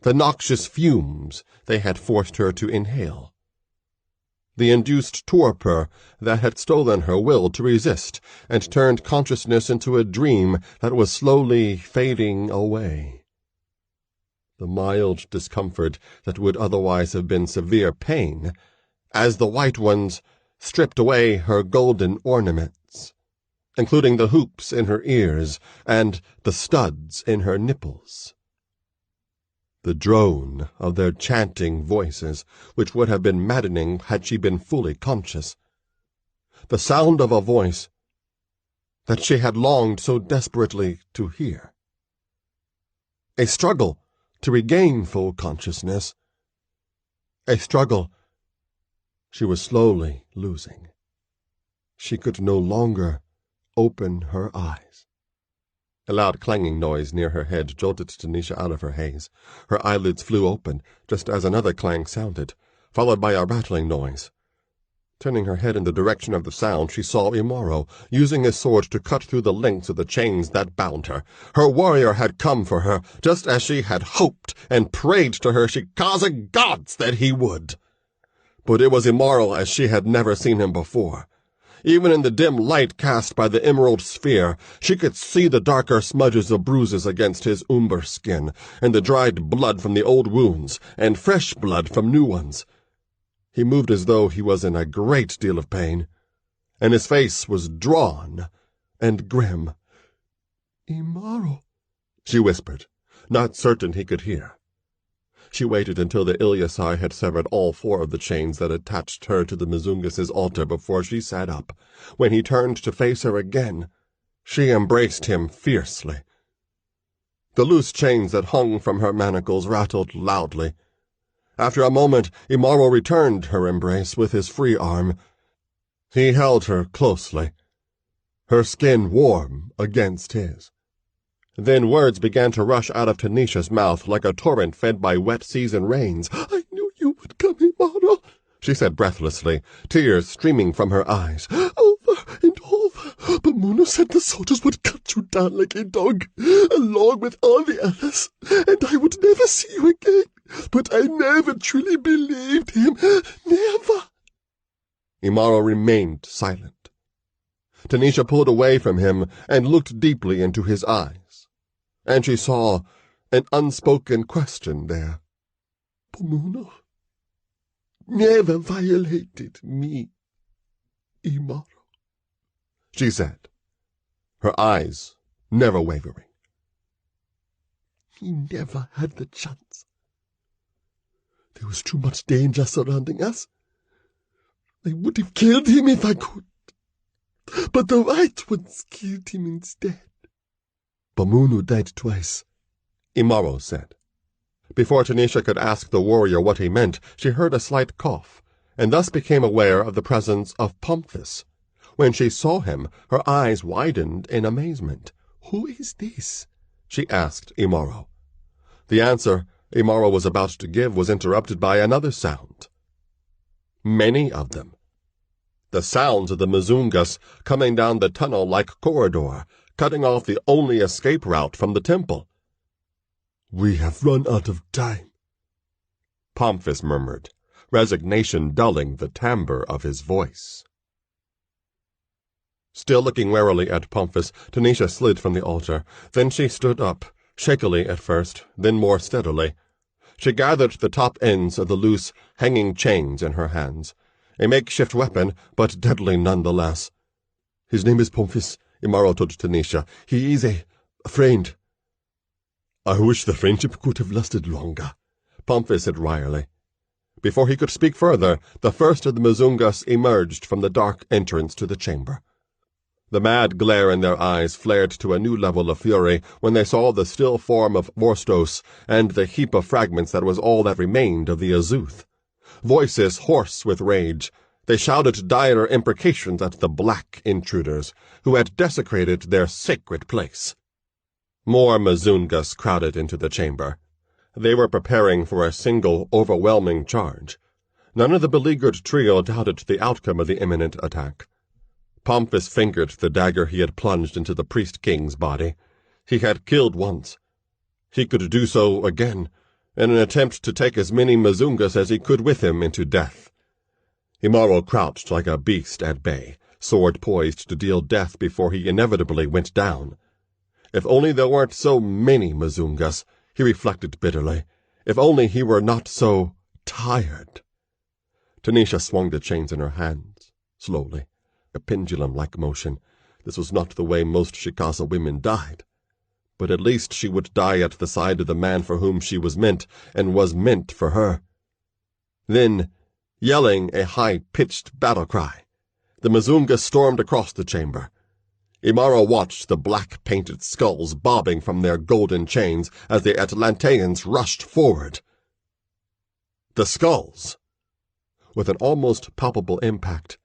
The noxious fumes they had forced her to inhale. The induced torpor that had stolen her will to resist and turned consciousness into a dream that was slowly fading away. The mild discomfort that would otherwise have been severe pain, as the white ones stripped away her golden ornaments, including the hoops in her ears and the studs in her nipples. The drone of their chanting voices, which would have been maddening had she been fully conscious. The sound of a voice that she had longed so desperately to hear. A struggle to regain full consciousness. A struggle she was slowly losing. She could no longer open her eyes. A loud clanging noise near her head jolted Tanisha out of her haze. Her eyelids flew open, just as another clang sounded, followed by a rattling noise. Turning her head in the direction of the sound, she saw Imaro, using his sword to cut through the links of the chains that bound her. Her warrior had come for her, just as she had hoped and prayed to her Shikaza gods that he would. But it was Imaro as she had never seen him before. Even in the dim light cast by the emerald sphere, she could see the darker smudges of bruises against his umber skin, and the dried blood from the old wounds, and fresh blood from new ones. He moved as though he was in a great deal of pain, and his face was drawn and grim. "Imaro," she whispered, not certain he could hear. She waited until the Ilyasai had severed all 4 of the chains that attached her to the Mizungus' altar before she sat up. When he turned to face her again, she embraced him fiercely. The loose chains that hung from her manacles rattled loudly. After a moment, Imaro returned her embrace with his free arm. He held her closely, her skin warm against his. Then words began to rush out of Tanisha's mouth like a torrent fed by wet season rains. "I knew you would come, Imaro," she said breathlessly, tears streaming from her eyes. "Over and over, Bamunu said the soldiers would cut you down like a dog, along with all the others, and I would never see you again. But I never truly believed him. Never." Imaro remained silent. Tanisha pulled away from him and looked deeply into his eyes. And she saw an unspoken question there. "Bamunu never violated me, Imaro," she said, her eyes never wavering. "He never had the chance. There was too much danger surrounding us. I would have killed him if I could, but the white ones killed him instead." "Bamunu died twice," Imaro said. Before Tanisha could ask the warrior what he meant, she heard a slight cough, and thus became aware of the presence of Pomphis. When she saw him, her eyes widened in amazement. "Who is this?" she asked Imaro. The answer Imaro was about to give was interrupted by another sound. Many of them. The sounds of the Mizungus coming down the tunnel-like corridor, cutting off the only escape route from the temple. "We have run out of time," Pomphis murmured, resignation dulling the timbre of his voice. Still looking warily at Pomphis, Tanisha slid from the altar. Then she stood up, shakily at first, then more steadily. She gathered the top ends of the loose, hanging chains in her hands. A makeshift weapon, but deadly nonetheless. "His name is Pomphis," Imaro told Tanisha. "He is a friend." "I wish the friendship could have lasted longer," Pomphis said wryly. Before he could speak further, the first of the Mzungus emerged from the dark entrance to the chamber. The mad glare in their eyes flared to a new level of fury when they saw the still form of Vorstos and the heap of fragments that was all that remained of the Azuth. Voices hoarse with rage, they shouted dire imprecations at the black intruders, who had desecrated their sacred place. More Mzungus crowded into the chamber. They were preparing for a single, overwhelming charge. None of the beleaguered trio doubted the outcome of the imminent attack. Pomphis fingered the dagger he had plunged into the priest-king's body. He had killed once. He could do so again, in an attempt to take as many Mzungus as he could with him into death. Imaro crouched like a beast at bay, sword poised to deal death before he inevitably went down. If only there weren't so many Mzungus, he reflected bitterly. If only he were not so tired. Tanisha swung the chains in her hands, slowly. A pendulum-like motion. This was not the way most Shikasa women died. But at least she would die at the side of the man for whom she was meant, and was meant for her. Then, yelling a high-pitched battle-cry, the Mzungus stormed across the chamber. Imaro watched the black-painted skulls bobbing from their golden chains as the Atlanteans rushed forward. The skulls! With an almost palpable impact,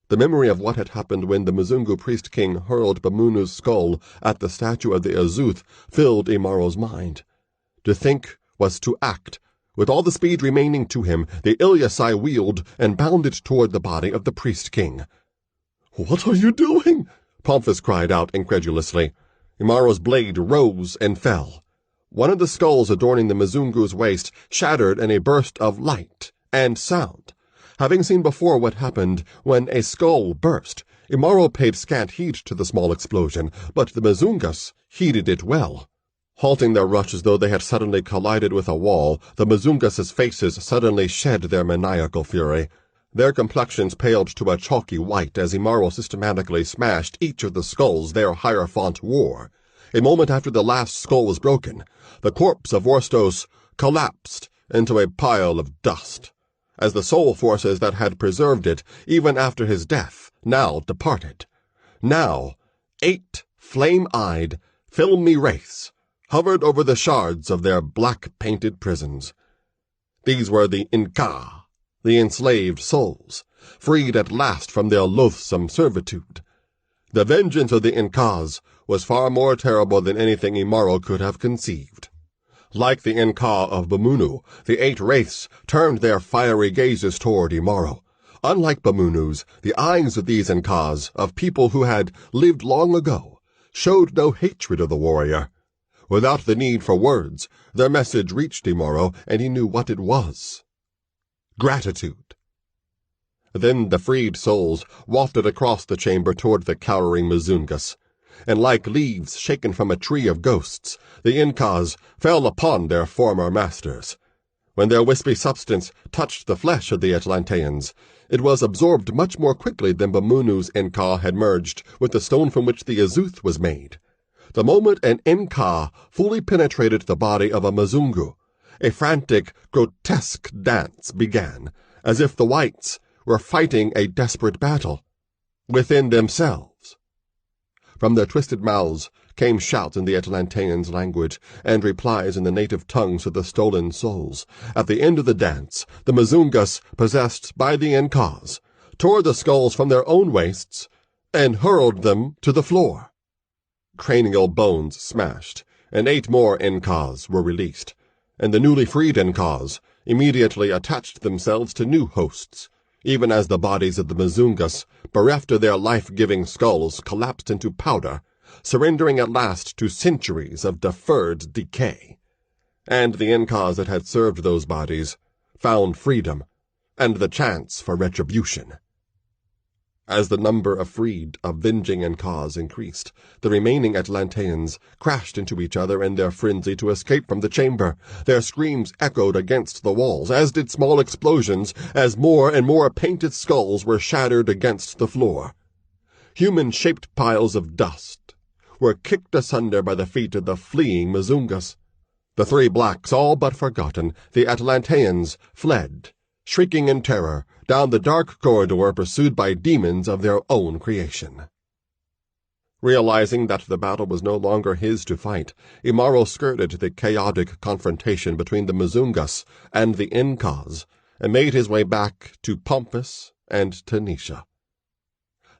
the memory of what had happened when the Mzungu priest-king hurled Bamunu's skull at the statue of the Azuth filled Imaro's mind. To think was to act. With all the speed remaining to him, the Ilyasai wheeled and bounded toward the body of the priest-king. "What are you doing?" Pomphis cried out incredulously. Imaro's blade rose and fell. One of the skulls adorning the Mzungu's waist shattered in a burst of light and sound. Having seen before what happened when a skull burst, Imaro paid scant heed to the small explosion, but the Mzungus heeded it well. Halting their rush as though they had suddenly collided with a wall, the Mzungus' faces suddenly shed their maniacal fury. Their complexions paled to a chalky white as Imaro systematically smashed each of the skulls their hierophant wore. A moment after the last skull was broken, the corpse of Vorstos collapsed into a pile of dust, as the soul forces that had preserved it, even after his death, now departed. Now, 8 flame-eyed, filmy wraiths hovered over the shards of their black-painted prisons. These were the Inka, the enslaved souls, freed at last from their loathsome servitude. The vengeance of the Inkas was far more terrible than anything Imaro could have conceived. Like the Inka of Bamunu, the 8 wraiths turned their fiery gazes toward Imaro. Unlike Bamunu's, the eyes of these Inkas, of people who had lived long ago, showed no hatred of the warrior. Without the need for words, their message reached Imaro, and he knew what it was. Gratitude. Then the freed souls wafted across the chamber toward the cowering Mzungus, and like leaves shaken from a tree of ghosts, the Inkas fell upon their former masters. When their wispy substance touched the flesh of the Atlanteans, it was absorbed much more quickly than Bamunu's Inka had merged with the stone from which the Azuth was made. The moment an Inka fully penetrated the body of a Mzungu, a frantic, grotesque dance began, as if the whites were fighting a desperate battle within themselves. From their twisted mouths came shouts in the Atlanteans' language and replies in the native tongues of the stolen souls. At the end of the dance, the Mzungus, possessed by the Inkas, tore the skulls from their own waists and hurled them to the floor. Cranial bones smashed, and 8 more Inkas were released, and the newly freed Inkas immediately attached themselves to new hosts, even as the bodies of the Mzungus, bereft of their life-giving skulls, collapsed into powder, surrendering at last to centuries of deferred decay. And the Inkas that had served those bodies found freedom and the chance for retribution. As the number of freed, avenging Incas increased, the remaining Atlanteans crashed into each other in their frenzy to escape from the chamber. Their screams echoed against the walls, as did small explosions, as more and more painted skulls were shattered against the floor. Human-shaped piles of dust were kicked asunder by the feet of the fleeing Mzungus. The three blacks, all but forgotten, the Atlanteans, fled, shrieking in terror, down the dark corridor pursued by demons of their own creation. Realizing that the battle was no longer his to fight, Imaro skirted the chaotic confrontation between the Mzungus and the Incas, and made his way back to Pomphis and Tanisha.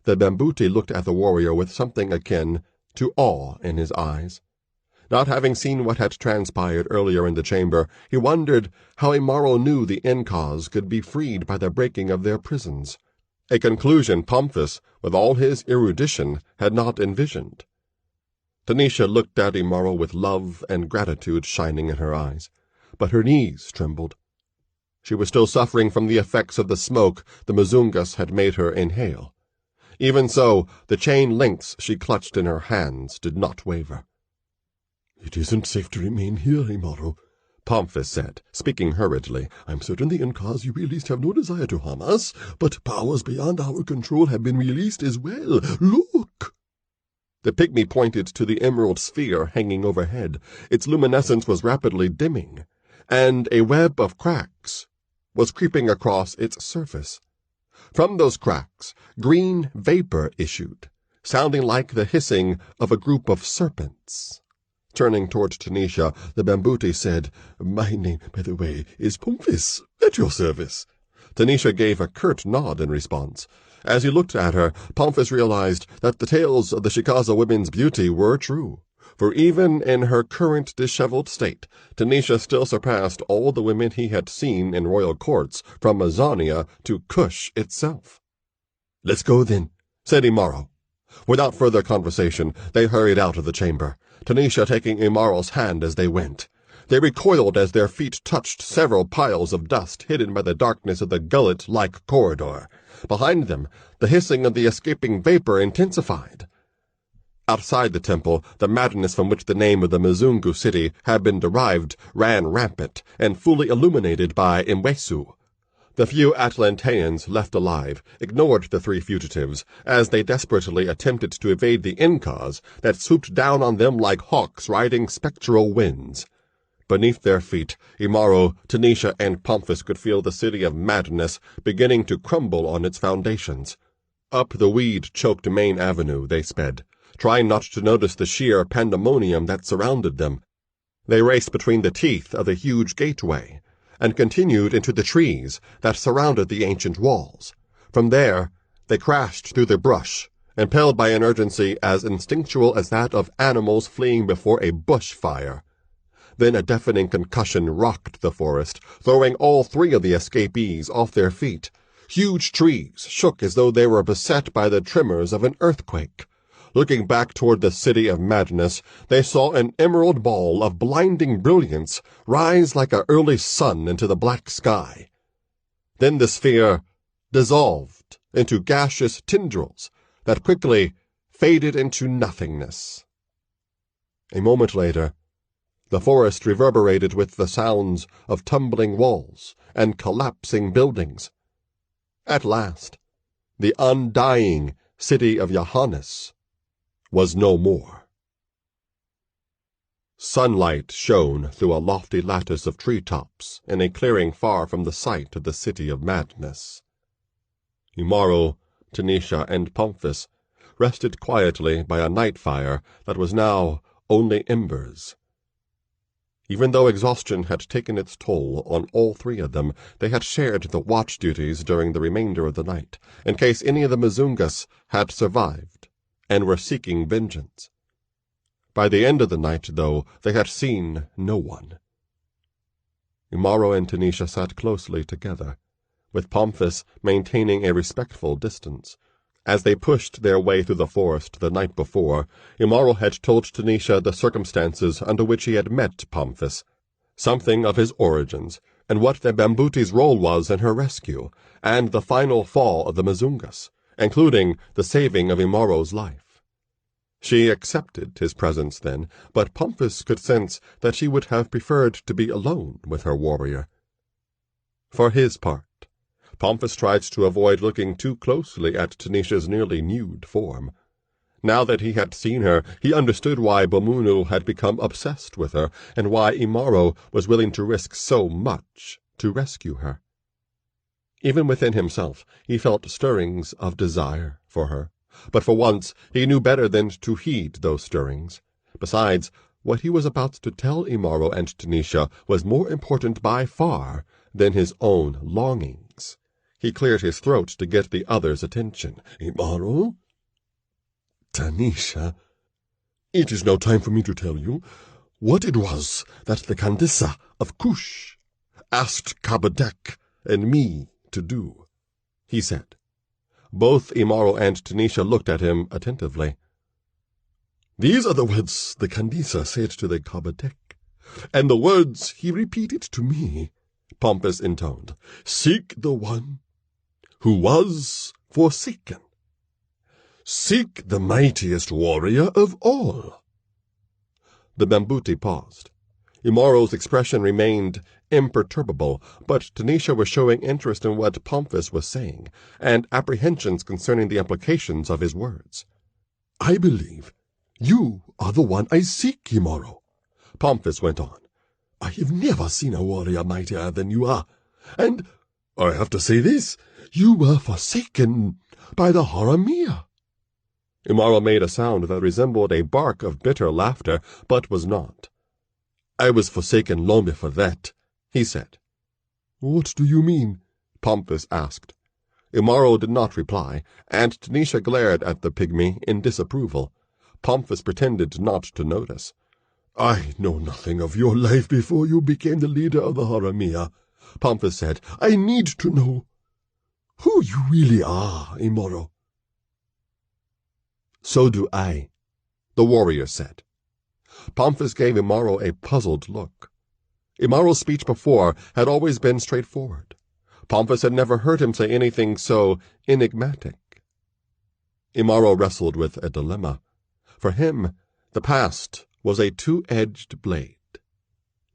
The Bambuti looked at the warrior with something akin to awe in his eyes. Not having seen what had transpired earlier in the chamber, he wondered how Imaro knew the Incas could be freed by the breaking of their prisons, a conclusion Pomphis, with all his erudition, had not envisioned. Tanisha looked at Imaro with love and gratitude shining in her eyes, but her knees trembled. She was still suffering from the effects of the smoke the Mzungus had made her inhale. Even so, the chain links she clutched in her hands did not waver. "It isn't safe to remain here, Imaro," Pomphis said, speaking hurriedly. "I'm certain the Incas you released have no desire to harm us, but powers beyond our control have been released as well. Look!" The Pygmy pointed to the emerald sphere hanging overhead. Its luminescence was rapidly dimming, and a web of cracks was creeping across its surface. From those cracks, green vapor issued, sounding like the hissing of a group of serpents. Turning toward Tanisha, the Bambuti said, "My name, by the way, is Pomphis, at your service." Tanisha gave a curt nod in response. As he looked at her, Pomphis realized that the tales of the Shikaza women's beauty were true, for even in her current disheveled state, Tanisha still surpassed all the women he had seen in royal courts, from Azania to Cush itself. "Let's go, then," said Imaro. Without further conversation, they hurried out of the chamber, Tanisha taking Imaro's hand as they went. They recoiled as their feet touched several piles of dust hidden by the darkness of the gullet-like corridor. Behind them, the hissing of the escaping vapor intensified. Outside the temple, the madness from which the name of the Mzungu city had been derived ran rampant and fully illuminated by Imwesu. The few Atlanteans left alive ignored the three fugitives as they desperately attempted to evade the Incas that swooped down on them like hawks riding spectral winds. Beneath their feet, Imaro, Tanisha, and Pomphis could feel the city of madness beginning to crumble on its foundations. Up the weed-choked main avenue they sped, trying not to notice the sheer pandemonium that surrounded them. They raced between the teeth of the huge gateway, and continued into the trees that surrounded the ancient walls. From there, they crashed through the brush, impelled by an urgency as instinctual as that of animals fleeing before a bushfire. Then a deafening concussion rocked the forest, throwing all three of the escapees off their feet. Huge trees shook as though they were beset by the tremors of an earthquake. Looking back toward the city of madness, they saw an emerald ball of blinding brilliance rise like an early sun into the black sky. Then the sphere dissolved into gaseous tendrils that quickly faded into nothingness. A moment later, the forest reverberated with the sounds of tumbling walls and collapsing buildings. At last, the undying city of Johannes was no more. Sunlight shone through a lofty lattice of treetops in a clearing far from the site of the city of madness. Imaro, Tanisha, and Pomphis rested quietly by a night fire that was now only embers. Even though exhaustion had taken its toll on all three of them, they had shared the watch duties during the remainder of the night, in case any of the Mzungus had survived and were seeking vengeance. By the end of the night, though, they had seen no one. Imaro and Tanisha sat closely together, with Pomphis maintaining a respectful distance. As they pushed their way through the forest the night before, Imaro had told Tanisha the circumstances under which he had met Pomphis, something of his origins, and what the Bambuti's role was in her rescue, and the final fall of the Mzungus, including the saving of Imaro's life. She accepted his presence then, but Pomphis could sense that she would have preferred to be alone with her warrior. For his part, Pomphis tried to avoid looking too closely at Tanisha's nearly nude form. Now that he had seen her, he understood why Bomunu had become obsessed with her, and why Imaro was willing to risk so much to rescue her. Even within himself, he felt stirrings of desire for her, but for once he knew better than to heed those stirrings. Besides, what he was about to tell Imaro and Tanisha was more important by far than his own longings. He cleared his throat to get the other's attention. Imaro? Tanisha, it is now time for me to tell you what it was that the Kingdom of Cush asked Kabadek and me to do, he said. Both Imaro and Tanisha looked at him attentively. These are the words the Kandisa said to the Kabadek, and the words he repeated to me, Pomphis intoned. Seek the one who was forsaken. Seek the mightiest warrior of all. The Bambuti paused. Imaro's expression remained imperturbable, but Tanisha was showing interest in what Pomphis was saying, and apprehensions concerning the implications of his words. I believe you are the one I seek, Imaro, Pomphis went on. I have never seen a warrior mightier than you are, and I have to say this, you were forsaken by the Haramia. Imaro made a sound that resembled a bark of bitter laughter, but was not. I was forsaken long before that, he said. What do you mean? Pomphis asked. Imaro did not reply, and Tanisha glared at the Pygmy in disapproval. Pomphis pretended not to notice. I know nothing of your life before you became the leader of the Haramia, Pomphis said. I need to know who you really are, Imaro. So do I, the warrior said. Pomphis gave Imaro a puzzled look. Imaro's speech before had always been straightforward. Pomphis had never heard him say anything so enigmatic. Imaro wrestled with a dilemma. For him, the past was a two-edged blade.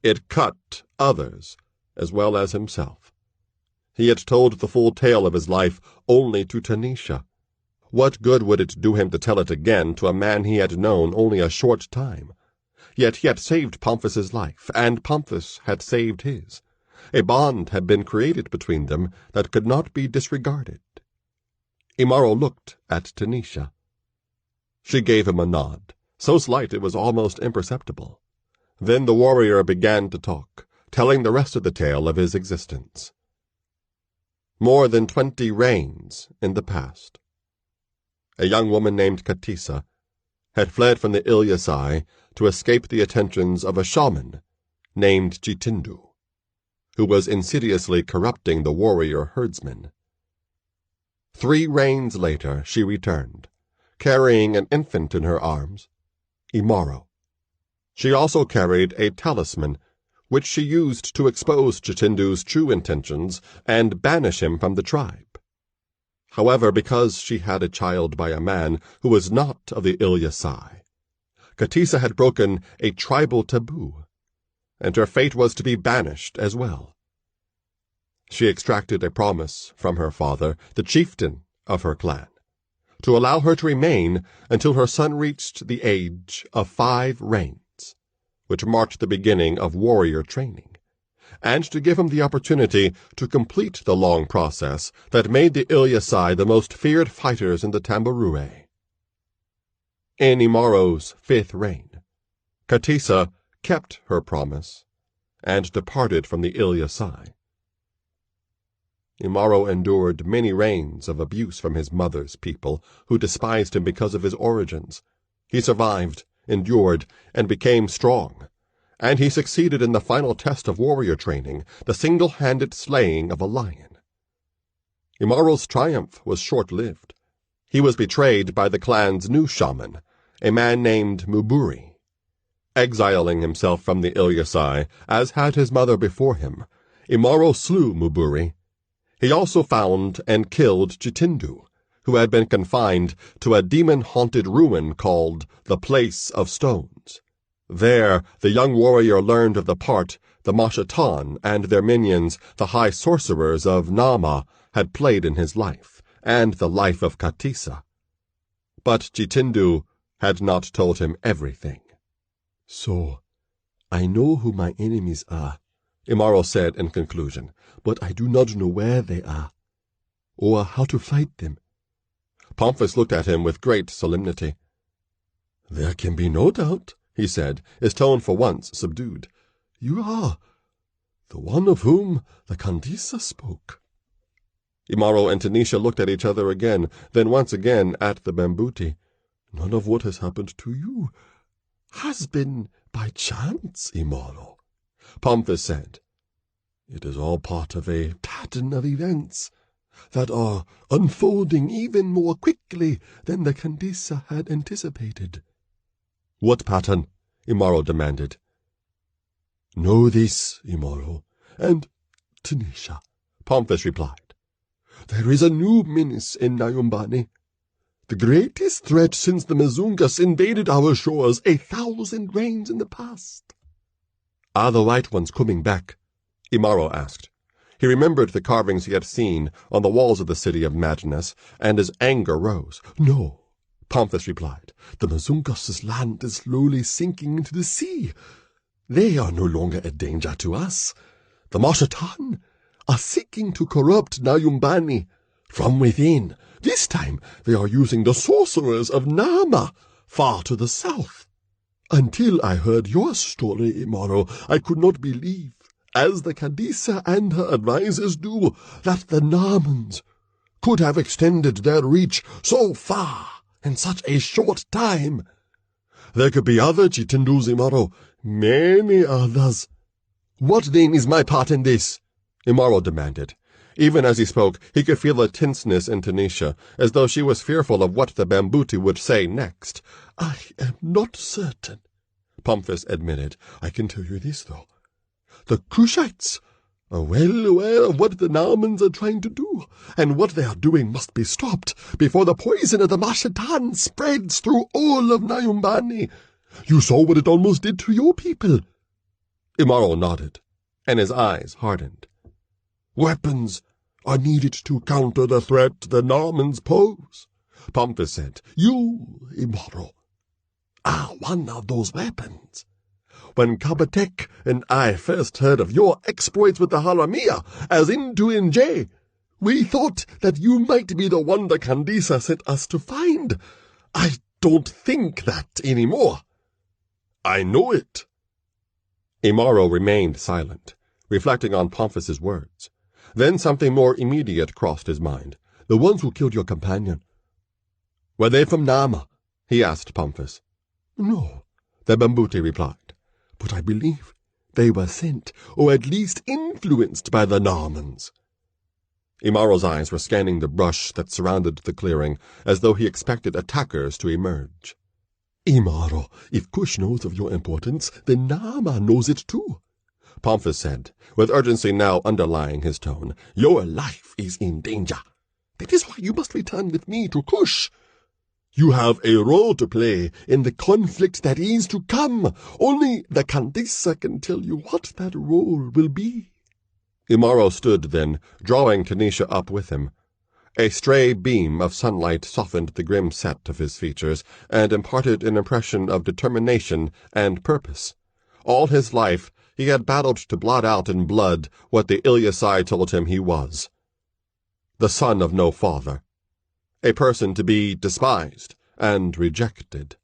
It cut others as well as himself. He had told the full tale of his life only to Tanisha. What good would it do him to tell it again to a man he had known only a short time? Yet he had saved Pomphis's life, and Pomphis had saved his. A bond had been created between them that could not be disregarded. Imaro looked at Tanisha. She gave him a nod, so slight it was almost imperceptible. Then the warrior began to talk, telling the rest of the tale of his existence. More than 20 reigns in the past. A young woman named Katisa had fled from the Ilyasai to escape the attentions of a shaman named Jitindu, who was insidiously corrupting the warrior herdsmen. 3 reigns later she returned, carrying an infant in her arms, Imaro. She also carried a talisman, which she used to expose Jitindu's true intentions and banish him from the tribe. However, because she had a child by a man who was not of the Ilyasai, Katisa had broken a tribal taboo, and her fate was to be banished as well. She extracted a promise from her father, the chieftain of her clan, to allow her to remain until her son reached the age of 5 reigns, which marked the beginning of warrior training, and to give him the opportunity to complete the long process that made the Ilyasai the most feared fighters in the Tambarue. In Imaro's 5th reign, Katisa kept her promise and departed from the Ilyasai. Imaro endured many reigns of abuse from his mother's people, who despised him because of his origins. He survived, endured, and became strong, and he succeeded in the final test of warrior training, the single-handed slaying of a lion. Imaro's triumph was short-lived. He was betrayed by the clan's new shaman, a man named Muburi. Exiling himself from the Ilyasai, as had his mother before him, Imaro slew Muburi. He also found and killed Jitindu, who had been confined to a demon-haunted ruin called the Place of Stones. There, the young warrior learned of the part the Mashatan and their minions, the high sorcerers of Nama, had played in his life, and the life of Katisa. But Jitindu had not told him everything. So, I know who my enemies are, Imaro said in conclusion. but I do not know where they are, or how to fight them. Pomphis looked at him with great solemnity. There can be no doubt, he said, his tone for once subdued. You are the one of whom the Kandisa spoke. Imaro and Tanisha looked at each other again, then once again at the Bambuti. None of what has happened to you has been by chance, Imaro, Pomphis said. It is all part of a pattern of events that are unfolding even more quickly than the Kandisa had anticipated. What pattern? Imaro demanded. Know this, Imaro, and Tanisha, Pomphis replied. There is a new menace in Nyumbani. The greatest threat since the Mzungus invaded our shores 1,000 reigns in the past. Are the white ones coming back? Imaro asked. He remembered the carvings he had seen on the walls of the City of Madness, and his anger rose. No, Pomphis replied. The Mzungus' land is slowly sinking into the sea. They are no longer a danger to us. The Mashatan are seeking to corrupt Nyumbani from within. This time they are using the sorcerers of Nama, far to the south. Until I heard your story, Imaro, I could not believe, as the Kandisa and her advisers do, that the Namans could have extended their reach so far in such a short time. There could be other Jitindus, Imaro, many others. What then is my part in this? Imaro demanded. Even as he spoke, he could feel a tenseness in Tanisha, as though she was fearful of what the Bambuti would say next. I am not certain, Pomphis admitted. I can tell you this, though. The Cushites are well aware of what the Naumans are trying to do, and what they are doing must be stopped before the poison of the Mashatan spreads through all of Nyumbani. You saw what it almost did to your people. Imaro nodded, and his eyes hardened. Weapons are needed to counter the threat the Normans pose, Pomphis said. You, Imaro, are one of those weapons. When Kabatek and I first heard of your exploits with the Haramia as Intu-Nj, we thought that you might be the one the Kandisa sent us to find. I don't think that anymore. I know it. Imaro remained silent, reflecting on Pomphis's words. Then something more immediate crossed his mind. The ones who killed your companion. Were they from Nama? He asked Pomphis. No, the Bambuti replied. But I believe they were sent, or at least influenced by the Normans. Imaro's eyes were scanning the brush that surrounded the clearing, as though he expected attackers to emerge. Imaro, if Cush knows of your importance, then Nama knows it too, Pomphis said, with urgency now underlying his tone. Your life is in danger. That is why you must return with me to Cush. You have a role to play in the conflict that is to come. Only the Kandisa can tell you what that role will be. Imaro stood then, drawing Tanisha up with him. A stray beam of sunlight softened the grim set of his features and imparted an impression of determination and purpose. All his life he had battled to blot out in blood what the Ilyasai told him he was. The son of no father. A person to be despised and rejected.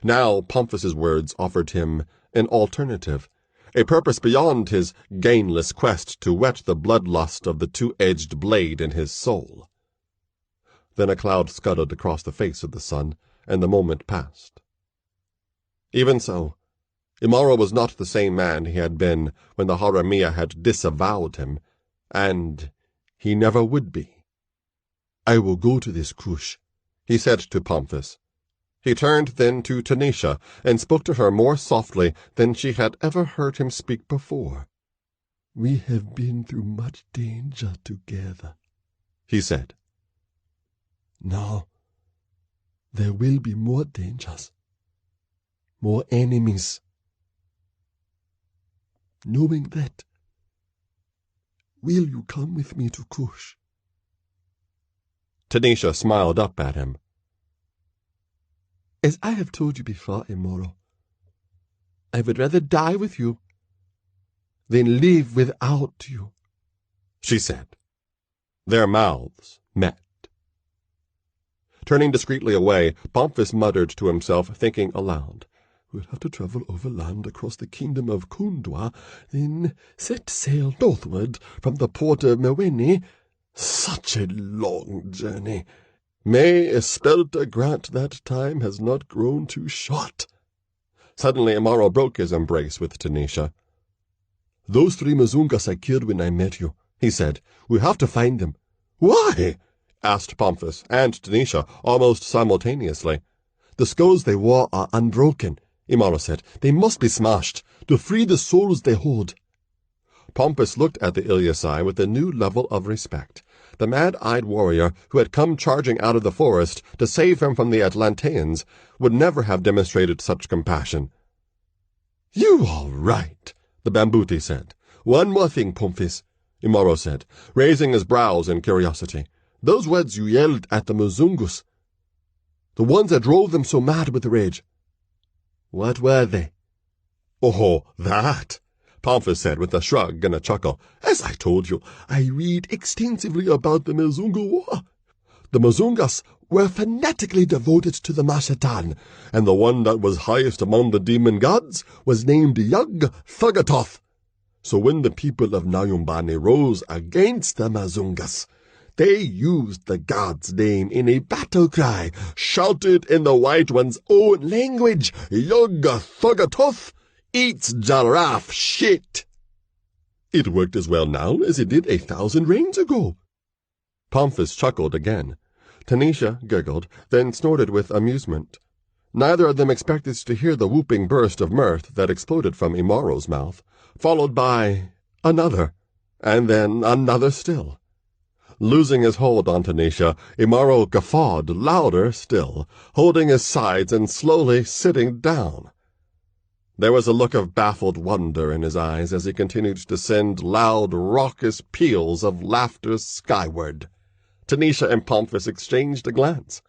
Now Pomphis's words offered him an alternative, a purpose beyond his gainless quest to whet the bloodlust of the two-edged blade in his soul. Then a cloud scudded across the face of the sun, and the moment passed. Even so, Imaro was not the same man he had been when the Haramia had disavowed him, and he never would be. I will go to this Cush, he said to Pomphis. He turned then to Tanisha, and spoke to her more softly than she had ever heard him speak before. We have been through much danger together, he said. Now, there will be more dangers, more enemies. Knowing that, will you come with me to Cush? Tanisha smiled up at him. As I have told you before, Imaro, I would rather die with you than live without you, she said. Their mouths met. Turning discreetly away, Pomphis muttered to himself, thinking aloud. We'll have to travel overland across the Kingdom of Cush, then set sail northward from the port of Mavindi. Such a long journey. May Espelta grant that time has not grown too short. Suddenly Imaro broke his embrace with Tanisha. Those 3 Mazungas I killed when I met you, he said. We have to find them. Why? Asked Pomphis and Tanisha almost simultaneously. The skulls they wore are unbroken, Imaro said. They must be smashed to free the souls they hold. Pomphis looked at the Ilyasai with a new level of respect. The mad-eyed warrior who had come charging out of the forest to save him from the Atlanteans would never have demonstrated such compassion. You are right, the Bambuti said. One more thing, Pomphis, Imaro said, raising his brows in curiosity. Those words you yelled at the Muzungus, the ones that drove them so mad with rage, what were they? Oh, that, Pomphis said with a shrug and a chuckle. As I told you, I read extensively about the Muzungu War. The Muzungas were fanatically devoted to the Mashatan, and the one that was highest among the demon gods was named Yug Thugatoth. So when the people of Nyumbani rose against the Muzungas, they used the god's name in a battle cry, shouted in the White One's own language, Yug Thugatoth eats giraffe shit. It worked as well now as it did 1,000 reigns ago. Pomphis chuckled again. Tanisha giggled, then snorted with amusement. Neither of them expected to hear the whooping burst of mirth that exploded from Imaro's mouth, followed by another, and then another still. Losing his hold on Tanisha, Imaro guffawed louder still, holding his sides and slowly sitting down. There was a look of baffled wonder in his eyes as he continued to send loud, raucous peals of laughter skyward. Tanisha and Pomphis exchanged a glance.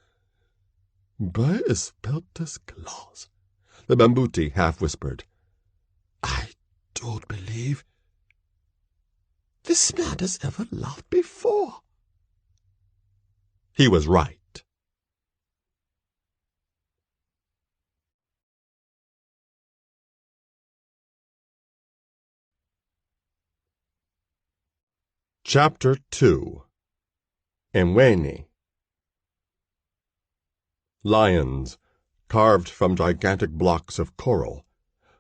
By Espelta's claws, the Bambuti half whispered, I don't believe this man has ever laughed before. He was right. Chapter 2. Imweni. Lions, carved from gigantic blocks of coral,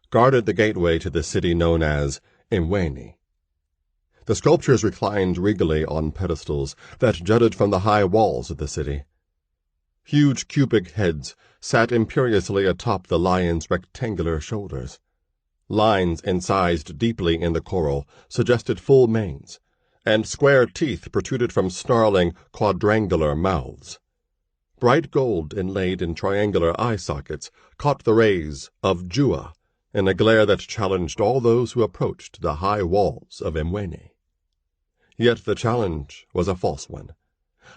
guarded the gateway to the city known as Imweni. The sculptures reclined regally on pedestals that jutted from the high walls of the city. Huge cubic heads sat imperiously atop the lions' rectangular shoulders. Lines incised deeply in the coral suggested full manes, and square teeth protruded from snarling quadrangular mouths. Bright gold inlaid in triangular eye sockets caught the rays of Jua in a glare that challenged all those who approached the high walls of Imweni. Yet the challenge was a false one.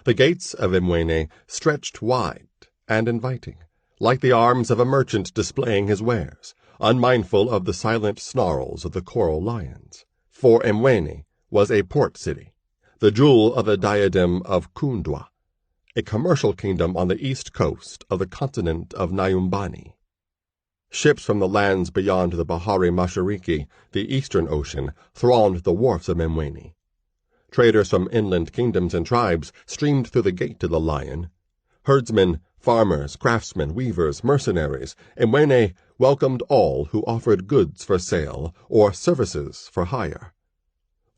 The gates of Imweni stretched wide and inviting, like the arms of a merchant displaying his wares, unmindful of the silent snarls of the coral lions. For Imweni was a port city, the jewel of the diadem of Kundwa, a commercial kingdom on the east coast of the continent of Nyumbani. Ships from the lands beyond the Bahari Mashariki, the eastern ocean, thronged the wharfs of Imweni. Traders from inland kingdoms and tribes streamed through the gate to the Lion. Herdsmen, farmers, craftsmen, weavers, mercenaries, Imweni welcomed all who offered goods for sale or services for hire.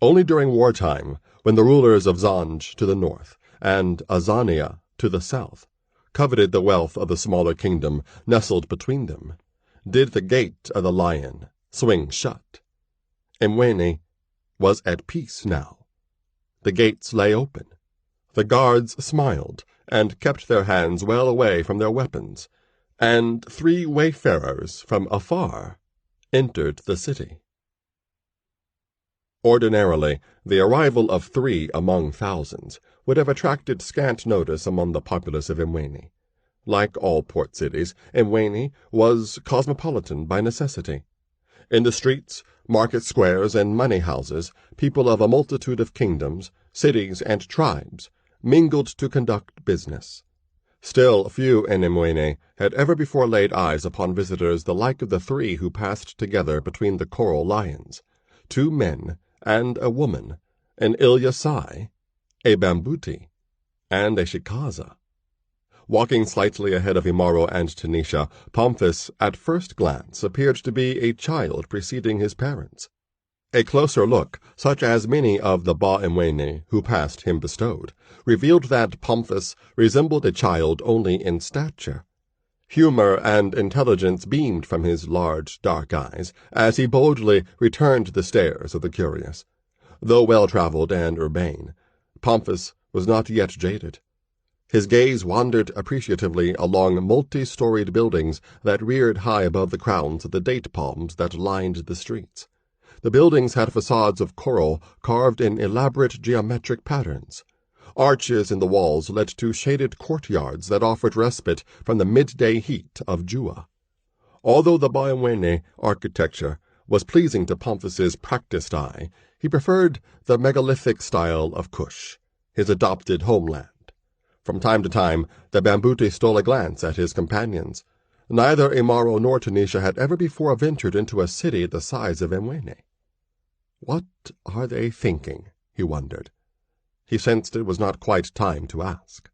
Only during wartime, when the rulers of Zanj to the north and Azania to the south coveted the wealth of the smaller kingdom nestled between them, did the gate of the Lion swing shut. Imweni was at peace now. The gates lay open. The guards smiled and kept their hands well away from their weapons, and 3 wayfarers from afar entered the city. Ordinarily, the arrival of 3 among thousands would have attracted scant notice among the populace of Imweni. Like all port cities, Imweni was cosmopolitan by necessity. In the streets, market squares, and money houses, people of a multitude of kingdoms, cities, and tribes mingled to conduct business. Still few in Imweni had ever before laid eyes upon visitors the like of the 3 who passed together between the coral lions, 2 men and a woman, an Ilyasai, a Bambuti, and a Shikaza. Walking slightly ahead of Imaro and Tanisha, Pomphis, at first glance, appeared to be a child preceding his parents. A closer look, such as many of the Ba-Imweni who passed him bestowed, revealed that Pomphis resembled a child only in stature. Humor and intelligence beamed from his large, dark eyes as he boldly returned the stares of the curious. Though well-traveled and urbane, Pomphis was not yet jaded. His gaze wandered appreciatively along multi-storied buildings that reared high above the crowns of the date palms that lined the streets. The buildings had facades of coral carved in elaborate geometric patterns. Arches in the walls led to shaded courtyards that offered respite from the midday heat of Jua. Although the Ba-Imweni architecture was pleasing to Pomphis's practiced eye, he preferred the megalithic style of Cush, his adopted homeland. From time to time, the Bambuti stole a glance at his companions. Neither Imaro nor Tanisha had ever before ventured into a city the size of Imweni. What are they thinking? He wondered. He sensed it was not quite time to ask.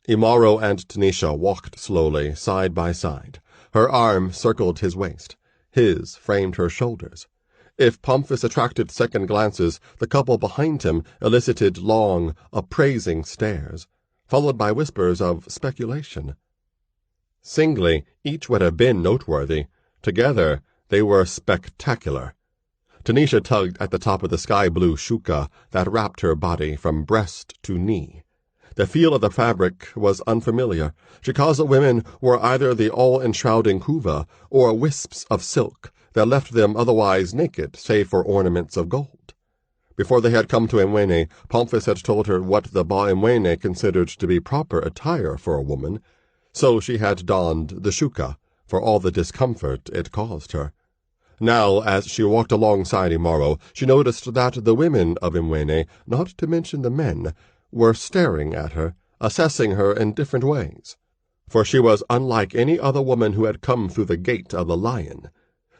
Imaro and Tanisha walked slowly, side by side. Her arm circled his waist. His framed her shoulders. If Pomphis attracted second glances, the couple behind him elicited long, appraising stares, followed by whispers of speculation. Singly, each would have been noteworthy. Together, they were spectacular. Tanisha tugged at the top of the sky-blue shuka that wrapped her body from breast to knee. The feel of the fabric was unfamiliar. Shikaza women wore either the all-enshrouding kuva or wisps of silk that left them otherwise naked, save for ornaments of gold. Before they had come to Imweni, Pomphis had told her what the Ba-Imweni considered to be proper attire for a woman, so she had donned the shuka, for all the discomfort it caused her. Now, as she walked alongside Imaro, she noticed that the women of Imweni, not to mention the men, were staring at her, assessing her in different ways. For she was unlike any other woman who had come through the gate of the lion.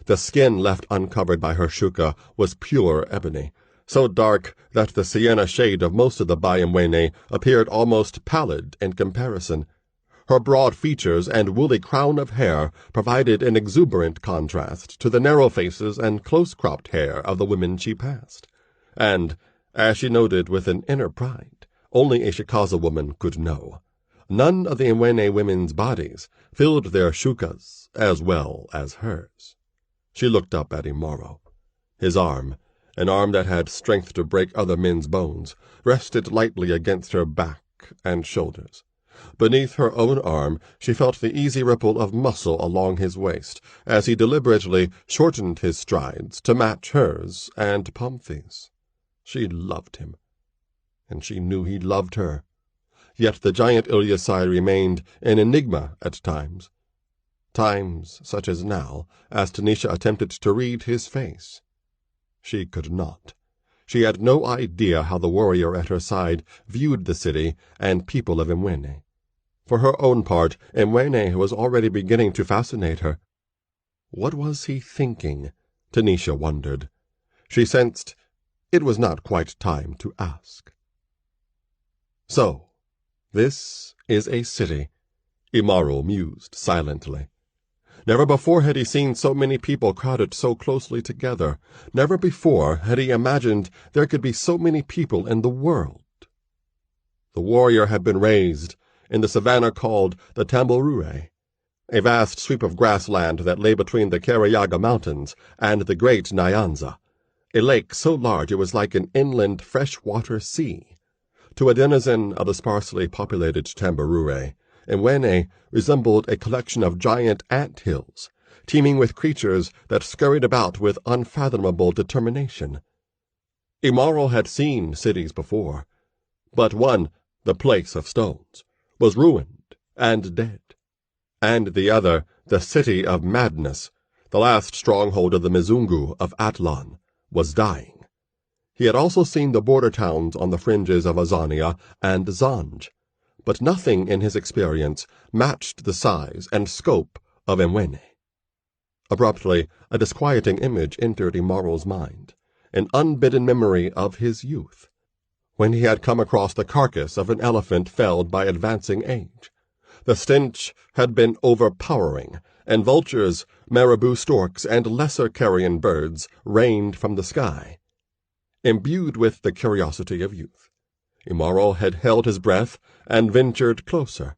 The skin left uncovered by her shuka was pure ebony, so dark that the sienna shade of most of the Ba-Imweni appeared almost pallid in comparison. Her broad features and woolly crown of hair provided an exuberant contrast to the narrow faces and close-cropped hair of the women she passed. And, as she noted with an inner pride, only a Shikaza woman could know, none of the Imweni women's bodies filled their shukas as well as hers. She looked up at Imaro. His arm, an arm that had strength to break other men's bones, rested lightly against her back and shoulders. Beneath her own arm she felt the easy ripple of muscle along his waist as he deliberately shortened his strides to match hers and Pomphis. She loved him, and she knew he loved her. Yet the giant Ilyasai remained an enigma at times. Times such as now, as Tanisha attempted to read his face. She could not. She had no idea how the warrior at her side viewed the city and people of Imweni. For her own part, Imweni was already beginning to fascinate her. What was he thinking? Tanisha wondered. She sensed it was not quite time to ask. So, this is a city, Imaro mused silently. Never before had he seen so many people crowded so closely together. Never before had he imagined there could be so many people in the world. The warrior had been raised in the savannah called the Tamborure, a vast sweep of grassland that lay between the Karayaga Mountains and the great Nyanza, a lake so large it was like an inland freshwater sea. To a denizen of the sparsely populated Tambarure, Imweni resembled a collection of giant ant hills, teeming with creatures that scurried about with unfathomable determination. Imaro had seen cities before, but one, the Place of Stones, was ruined and dead, and the other, the City of Madness, the last stronghold of the Mizungu of Atlan, was dying. He had also seen the border towns on the fringes of Azania and Zanj, but nothing in his experience matched the size and scope of Imweni. Abruptly, a disquieting image entered Imaro's mind, an unbidden memory of his youth, when he had come across the carcass of an elephant felled by advancing age. The stench had been overpowering, and vultures, marabou storks, and lesser carrion birds rained from the sky. Imbued with the curiosity of youth, Imaro had held his breath and ventured closer.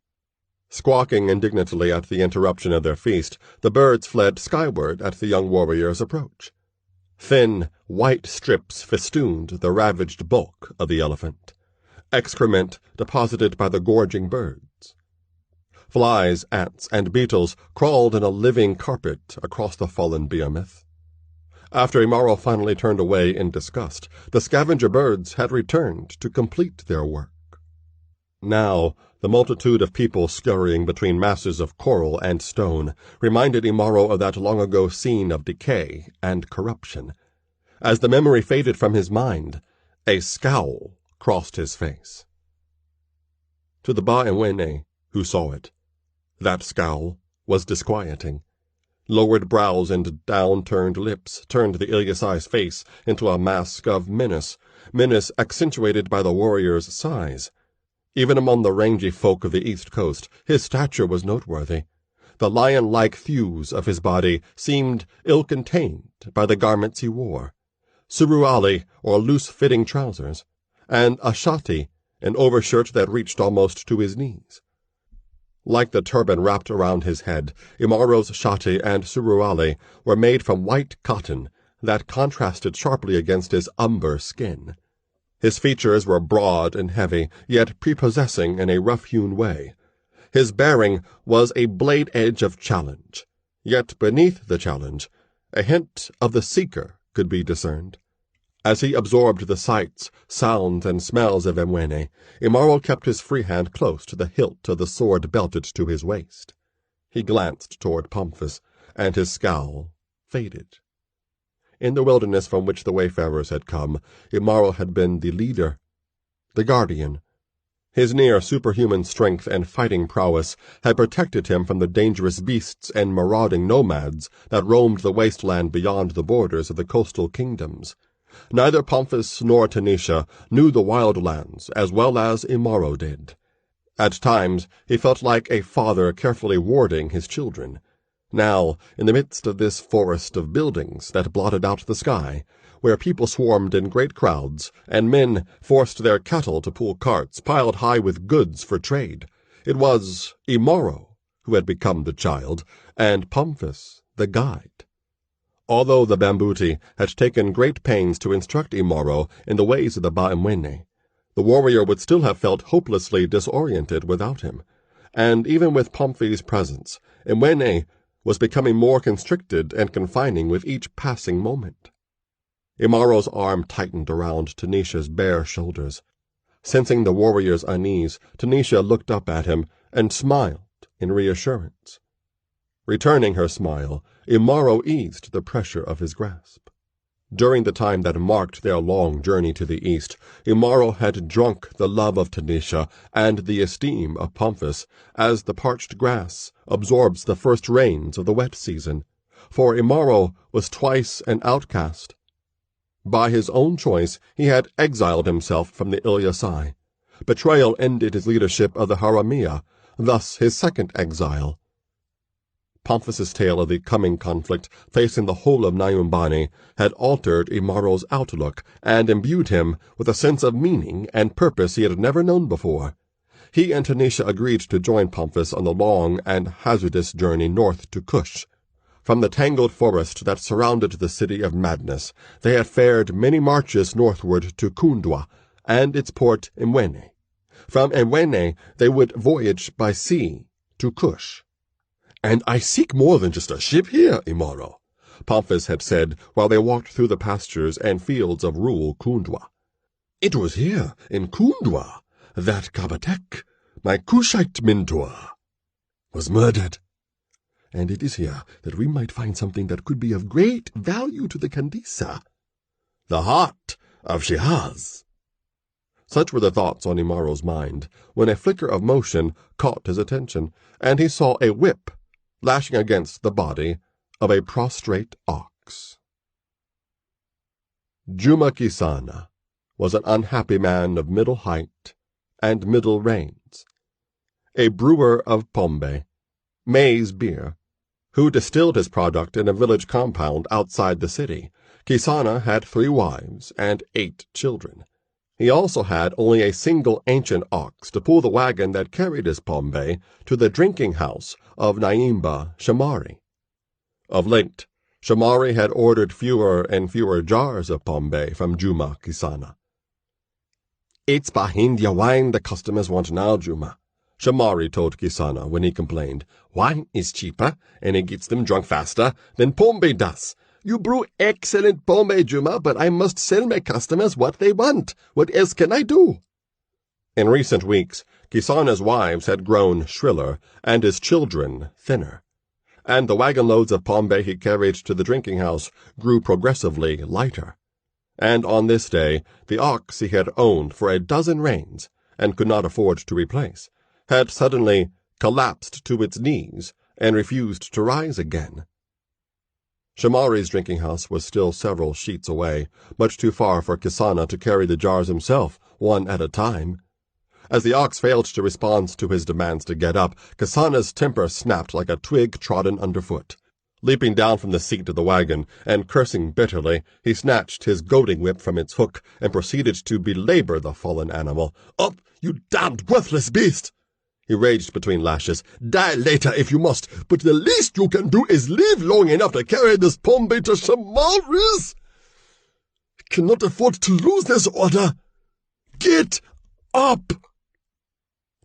Squawking indignantly at the interruption of their feast, the birds fled skyward at the young warrior's approach. Thin, white strips festooned the ravaged bulk of the elephant, excrement deposited by the gorging birds. Flies, ants, and beetles crawled in a living carpet across the fallen behemoth. After Imaro finally turned away in disgust, the scavenger birds had returned to complete their work. Now, the multitude of people scurrying between masses of coral and stone reminded Imaro of that long-ago scene of decay and corruption. As the memory faded from his mind, a scowl crossed his face. To the Ba-Imweni, who saw it, that scowl was disquieting. Lowered brows and down-turned lips turned the Ilyasai's face into a mask of menace accentuated by the warrior's size. Even among the rangy folk of the East Coast, his stature was noteworthy. The lion-like thews of his body seemed ill-contained by the garments he wore. Suruali, or loose-fitting trousers, and a shati, an overshirt that reached almost to his knees. Like the turban wrapped around his head, Imaro's shati and suruali were made from white cotton that contrasted sharply against his umber skin. His features were broad and heavy, yet prepossessing in a rough-hewn way. His bearing was a blade edge of challenge, yet beneath the challenge, a hint of the seeker could be discerned. As he absorbed the sights, sounds, and smells of Imweni, Imaro kept his free hand close to the hilt of the sword belted to his waist. He glanced toward Pomphis, and his scowl faded. In the wilderness from which the wayfarers had come, Imaro had been the leader, the guardian. His near-superhuman strength and fighting prowess had protected him from the dangerous beasts and marauding nomads that roamed the wasteland beyond the borders of the coastal kingdoms. Neither Pomphis nor Tanisha knew the wildlands as well as Imaro did. At times he felt like a father carefully warding his children. Now, in the midst of this forest of buildings that blotted out the sky, where people swarmed in great crowds, and men forced their cattle to pull carts piled high with goods for trade, it was Imaro who had become the child, and Pomphis the guide. Although the Bambuti had taken great pains to instruct Imaro in the ways of the Ba-Imweni, the warrior would still have felt hopelessly disoriented without him, and even with Pomphis' presence, Imweni was becoming more constricted and confining with each passing moment. Imaro's arm tightened around Tanisha's bare shoulders. Sensing the warrior's unease, Tanisha looked up at him and smiled in reassurance. Returning her smile, Imaro eased the pressure of his grasp. During the time that marked their long journey to the east, Imaro had drunk the love of Tanisha and the esteem of Pomphis, as the parched grass absorbs the first rains of the wet season, for Imaro was twice an outcast. By his own choice, he had exiled himself from the Ilyasai. Betrayal ended his leadership of the Haramia, thus his second exile. Pomphis's tale of the coming conflict facing the whole of Nyumbani had altered Imaro's outlook and imbued him with a sense of meaning and purpose he had never known before. He and Tanisha agreed to join Pomphis on the long and hazardous journey north to Cush. From the tangled forest that surrounded the City of Madness, they had fared many marches northward to Kundwa, and its port Imweni. From Imweni they would voyage by sea to Cush. "And I seek more than just a ship here, Imaro," Pomphis had said while they walked through the pastures and fields of rural Kundwa. "It was here, in Kundwa, that Kabatek, my Kushite mentor, was murdered. And it is here that we might find something that could be of great value to the Kandisa, the heart of Shehaz." Such were the thoughts on Imaro's mind, when a flicker of motion caught his attention, and he saw a whip lashing against the body of a prostrate ox. Juma Kisana was an unhappy man of middle height and middle reins, a brewer of Pomphis, maize beer, who distilled his product in a village compound outside the city. Kisana had 3 wives and 8 children. He also had only a single ancient ox to pull the wagon that carried his Pygmay to the drinking house of Nyumbani Shamari. Of late, Shamari had ordered fewer and fewer jars of Pygmay from Juma Kisana. "It's Bahindya wine the customers want now, Juma," Shamari told Kisana when he complained. "Wine is cheaper, and it gets them drunk faster than Pygmay does. You brew excellent Pygmay, Juma, but I must sell my customers what they want. What else can I do?" In recent weeks, Kisana's wives had grown shriller, and his children thinner, and the wagon-loads of Pygmay he carried to the drinking house grew progressively lighter. And on this day, the ox he had owned for a dozen reigns, and could not afford to replace, had suddenly collapsed to its knees and refused to rise again. Shamari's drinking house was still several sheets away, much too far for Kisana to carry the jars himself, one at a time. As the ox failed to respond to his demands to get up, Kisana's temper snapped like a twig trodden underfoot. Leaping down from the seat of the wagon and cursing bitterly, he snatched his goading whip from its hook and proceeded to belabor the fallen animal. "Up, you damned worthless beast!" he raged between lashes. "Die later if you must, but the least you can do is live long enough to carry this Pygmay to Shamaris. I cannot afford to lose this order. Get up!"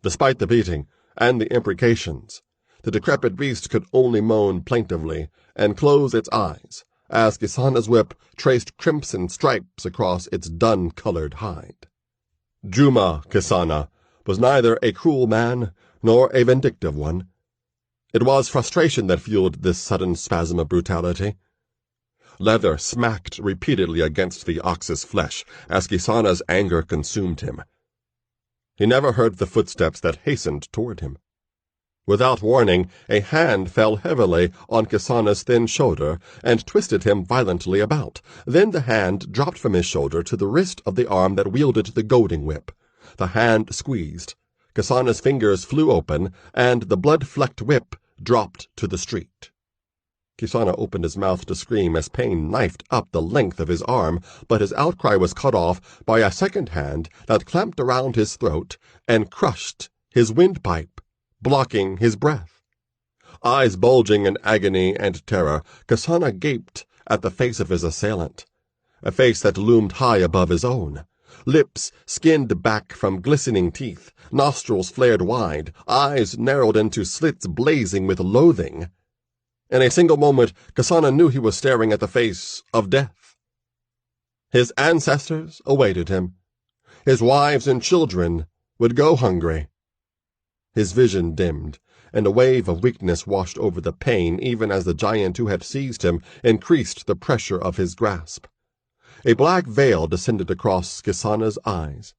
Despite the beating and the imprecations, the decrepit beast could only moan plaintively and close its eyes as Kisana's whip traced crimson stripes across its dun-colored hide. Juma Kisana was neither a cruel man nor a vindictive one. It was frustration that fueled this sudden spasm of brutality. Leather smacked repeatedly against the ox's flesh as Kisana's anger consumed him. He never heard the footsteps that hastened toward him. Without warning, a hand fell heavily on Kisana's thin shoulder and twisted him violently about. Then the hand dropped from his shoulder to the wrist of the arm that wielded the goading whip. The hand squeezed. Kisana's fingers flew open, and the blood-flecked whip dropped to the street. Kisana opened his mouth to scream as pain knifed up the length of his arm, but his outcry was cut off by a second hand that clamped around his throat and crushed his windpipe, blocking his breath. Eyes bulging in agony and terror, Kisana gaped at the face of his assailant, a face that loomed high above his own. Lips skinned back from glistening teeth, nostrils flared wide, eyes narrowed into slits blazing with loathing. In a single moment, Kisana knew he was staring at the face of death. His ancestors awaited him. His wives and children would go hungry. His vision dimmed, and a wave of weakness washed over the pain even as the giant who had seized him increased the pressure of his grasp. A black veil descended across Kisana's eyes.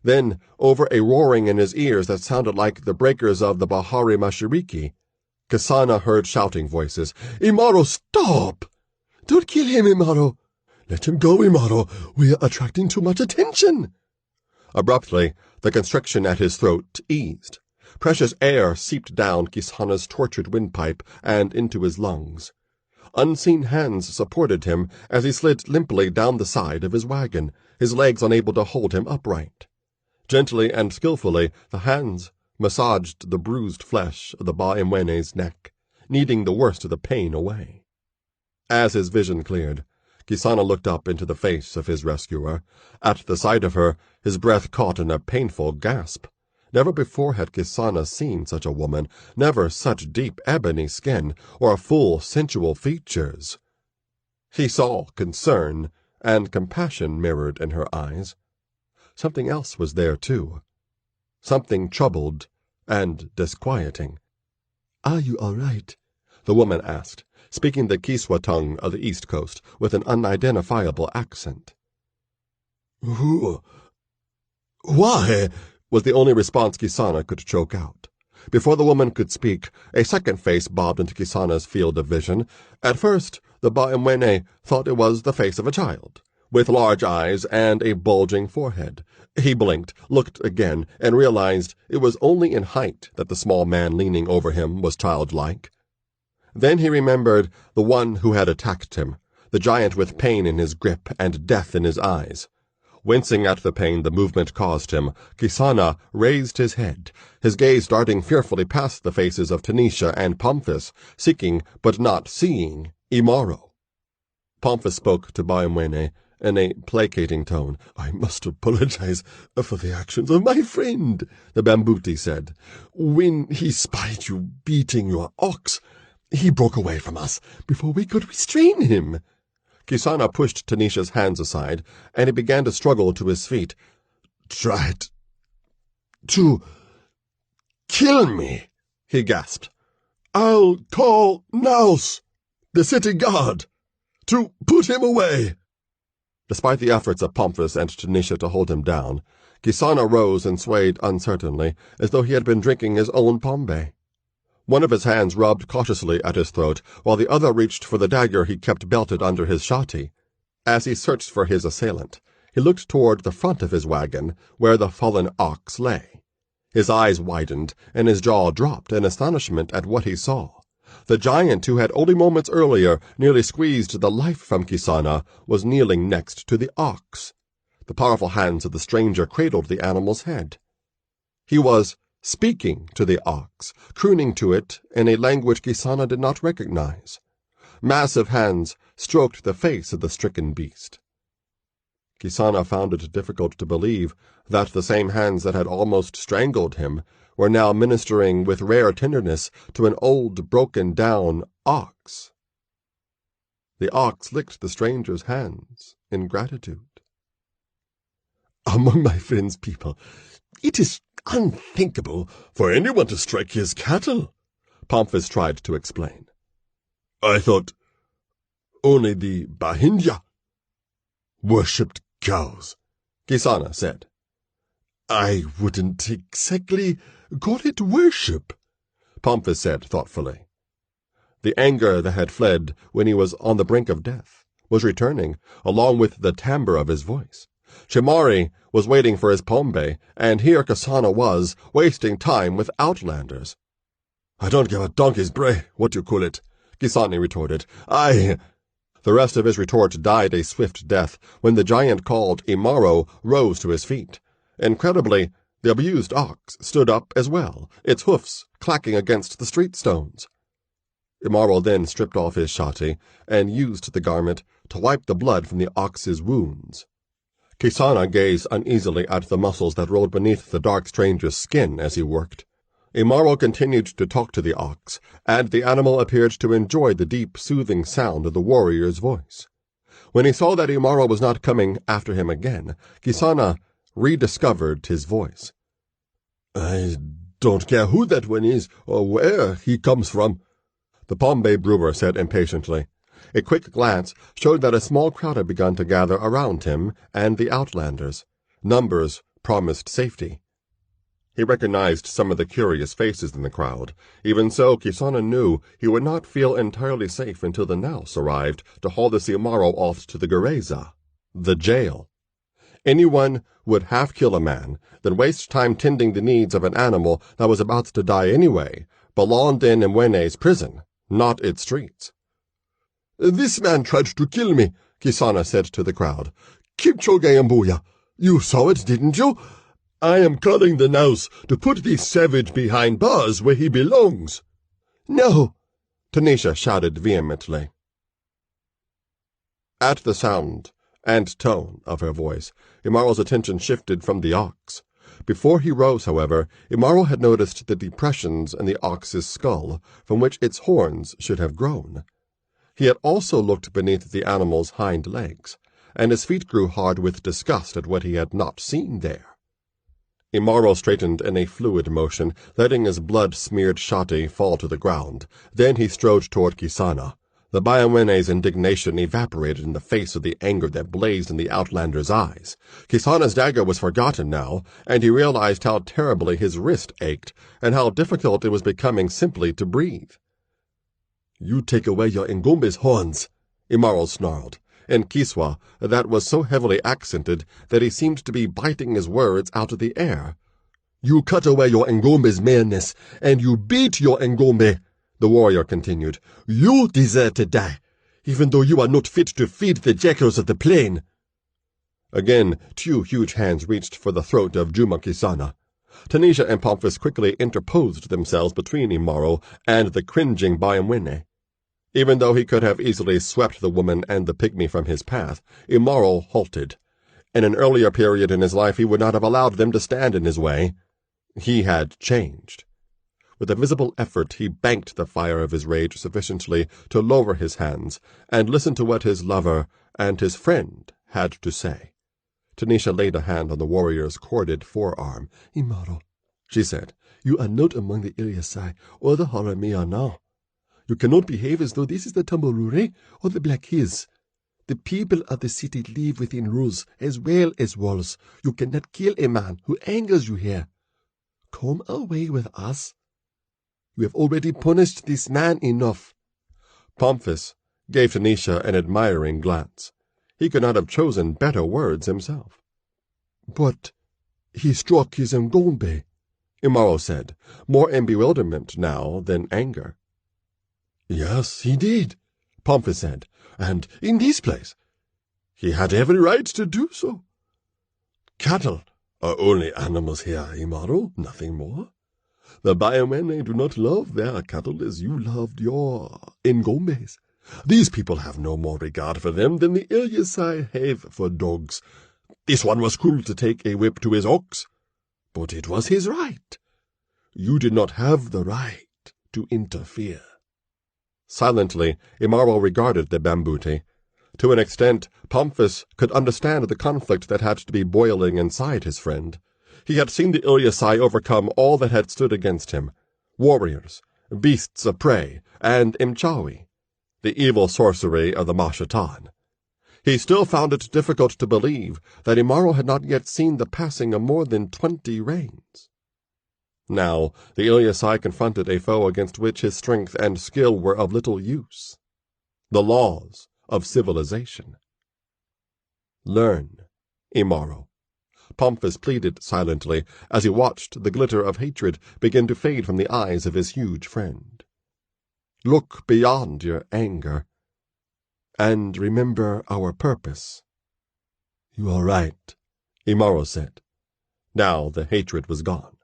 Then, over a roaring in his ears that sounded like the breakers of the Bahari Mashiriki, Kisana heard shouting voices. "Imaro, stop! Don't kill him, Imaro! Let him go, Imaro! We are attracting too much attention!" Abruptly, the constriction at his throat eased. Precious air seeped down Kisana's tortured windpipe and into his lungs. Unseen hands supported him as he slid limply down the side of his wagon, his legs unable to hold him upright. Gently and skillfully, the hands massaged the bruised flesh of the Ba-Imwene's neck, kneading the worst of the pain away. As his vision cleared, Kisana looked up into the face of his rescuer. At the sight of her, his breath caught in a painful gasp. Never before had Kisana seen such a woman, never such deep ebony skin, or full sensual features. He saw concern and compassion mirrored in her eyes. Something else was there, too. Something troubled and disquieting. "Are you all right?" the woman asked, speaking the Kiswa tongue of the East Coast with an unidentifiable accent. "Who? Why?" was the only response Kisana could choke out. Before the woman could speak, a second face bobbed into Kisana's field of vision. At first, the Pygmay thought it was the face of a child, with large eyes and a bulging forehead. He blinked, looked again, and realized it was only in height that the small man leaning over him was childlike. Then he remembered the one who had attacked him, the giant with pain in his grip and death in his eyes. Wincing at the pain the movement caused him, Kisana raised his head, his gaze darting fearfully past the faces of Tanisha and Pomphis, seeking but not seeing Imaro. Pomphis spoke to Pygmay in a placating tone. "I must apologize for the actions of my friend," the Bambuti said. "When he spied you beating your ox, he broke away from us before we could restrain him." Kisana pushed Tanisha's hands aside, and he began to struggle to his feet. "Tried to kill me," he gasped. "I'll call Naus, the city guard, to put him away." Despite the efforts of Pomphis and Tanisha to hold him down, Kisana rose and swayed uncertainly, as though he had been drinking his own Pygmay. One of his hands rubbed cautiously at his throat, while the other reached for the dagger he kept belted under his shati. As he searched for his assailant, he looked toward the front of his wagon, where the fallen ox lay. His eyes widened, and his jaw dropped in astonishment at what he saw. The giant who had only moments earlier nearly squeezed the life from Kisana was kneeling next to the ox. The powerful hands of the stranger cradled the animal's head. He was speaking to the ox, crooning to it in a language Kisana did not recognize. Massive hands stroked the face of the stricken beast. Kisana found it difficult to believe that the same hands that had almost strangled him were now ministering with rare tenderness to an old, broken-down ox. The ox licked the stranger's hands in gratitude. "Among my friend's people, it is unthinkable for anyone to strike his cattle," Pomphis tried to explain. "I thought only the Bahindya worshipped cows," Kisana said. "I wouldn't exactly call it worship," Pomphis said thoughtfully. The anger that had fled when he was on the brink of death was returning, along with the timbre of his voice. Shimari was waiting for his Pygmay, and here Kisana was, wasting time with outlanders. "I don't give a donkey's bray, what you call it," Kisana retorted. The rest of his retort died a swift death when the giant called Imaro rose to his feet. Incredibly, the abused ox stood up as well, its hoofs clacking against the street stones. Imaro then stripped off his shati and used the garment to wipe the blood from the ox's wounds. Kisana gazed uneasily at the muscles that rolled beneath the dark stranger's skin as he worked. Imaro continued to talk to the ox, and the animal appeared to enjoy the deep, soothing sound of the warrior's voice. When he saw that Imaro was not coming after him again, Kisana rediscovered his voice. "I don't care who that one is or where he comes from," the Pygmay brewer said impatiently. A quick glance showed that a small crowd had begun to gather around him and the outlanders. Numbers promised safety. He recognized some of the curious faces in the crowd. Even so, Kisana knew he would not feel entirely safe until the Naus arrived to haul the Imaro off to the Gereza, the jail. Anyone would half kill a man, then waste time tending the needs of an animal that was about to die anyway, belonged in Imwene's prison, not its streets. "This man tried to kill me," Kisana said to the crowd. "Kipchoge Mbuya, you saw it, didn't you? I am calling the Naus to put this savage behind bars where he belongs." "No!" Tanisha shouted vehemently. At the sound and tone of her voice, Imaro's attention shifted from the ox. Before he rose, however, Imaro had noticed the depressions in the ox's skull from which its horns should have grown. He had also looked beneath the animal's hind legs, and his feet grew hard with disgust at what he had not seen there. Imaro straightened in a fluid motion, letting his blood-smeared shati fall to the ground. Then he strode toward Kisana. The Byawene's indignation evaporated in the face of the anger that blazed in the outlander's eyes. Kisana's dagger was forgotten now, and he realized how terribly his wrist ached, and how difficult it was becoming simply to breathe. "You take away your Ngombe's horns," Imaro snarled, in Kiswa that was so heavily accented that he seemed to be biting his words out of the air. "You cut away your Ngombe's maleness, and you beat your Ngombe," the warrior continued. "You deserve to die, even though you are not fit to feed the jackals of the plain." Again, 2 huge hands reached for the throat of Juma Kisana. Tanisha and Pomphis quickly interposed themselves between Imaro and the cringing Byamwene. Even though he could have easily swept the woman and the pygmy from his path, Imaro halted. In an earlier period in his life he would not have allowed them to stand in his way. He had changed. With a visible effort he banked the fire of his rage sufficiently to lower his hands and listen to what his lover and his friend had to say. Tanisha laid a hand on the warrior's corded forearm. "Imaro," she said, "you are not among the Ilyasai or the Haramia now. You cannot behave as though this is the Tamburure or the Black Hills. The people of the city live within rules as well as walls. You cannot kill a man who angers you here. Come away with us. You have already punished this man enough." Pomphis gave Tanisha an admiring glance. He could not have chosen better words himself. "But he struck his Ngombe," Imaro said, more in bewilderment now than anger. "Yes, he did," Pomphis said, "and in this place. He had every right to do so. Cattle are only animals here, Imaro, nothing more. The Byamwene do not love their cattle as you loved your Ngombes. These people have no more regard for them than the Ilyasai have for dogs. This one was cruel to take a whip to his ox, but it was his right. You did not have the right to interfere." Silently, Imaro regarded the Bambuti. To an extent, Pomphis could understand the conflict that had to be boiling inside his friend. He had seen the Ilyasai overcome all that had stood against him: warriors, beasts of prey, and Imchawi, the evil sorcery of the Mashatan. He still found it difficult to believe that Imaro had not yet seen the passing of more than 20 rains. Now, the Ilyasai confronted a foe against which his strength and skill were of little use: the laws of civilization. "Learn, Imaro," Pomphis pleaded silently as he watched the glitter of hatred begin to fade from the eyes of his huge friend. "Look beyond your anger, and remember our purpose." "You are right," Imaro said. Now the hatred was gone.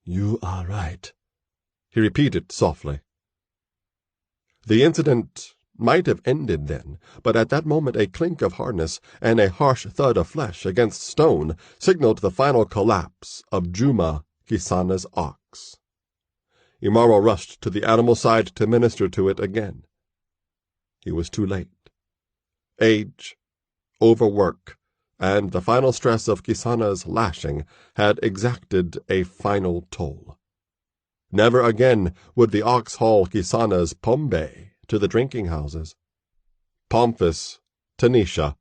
"You are right," he repeated softly. The incident might have ended then, but at that moment a clink of harness and a harsh thud of flesh against stone signaled the final collapse of Juma Kisana's ox. Imaro rushed to the animal's side to minister to it again. He was too late. Age, overwork, and the final stress of Kisana's lashing had exacted a final toll. Never again would the ox haul Kisana's Pygmay to the drinking houses. Pomphis, Tanisha,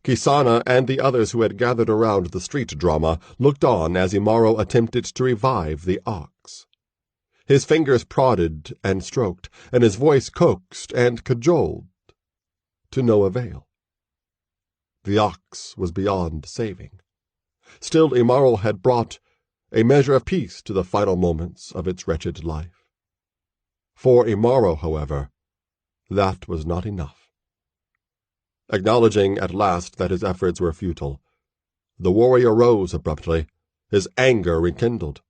Kisana, and the others who had gathered around the street drama looked on as Imaro attempted to revive the ox. His fingers prodded and stroked, and his voice coaxed and cajoled, to no avail. The ox was beyond saving. Still, Imaro had brought a measure of peace to the final moments of its wretched life. For Imaro, however, that was not enough. Acknowledging at last that his efforts were futile, the warrior rose abruptly, his anger rekindled.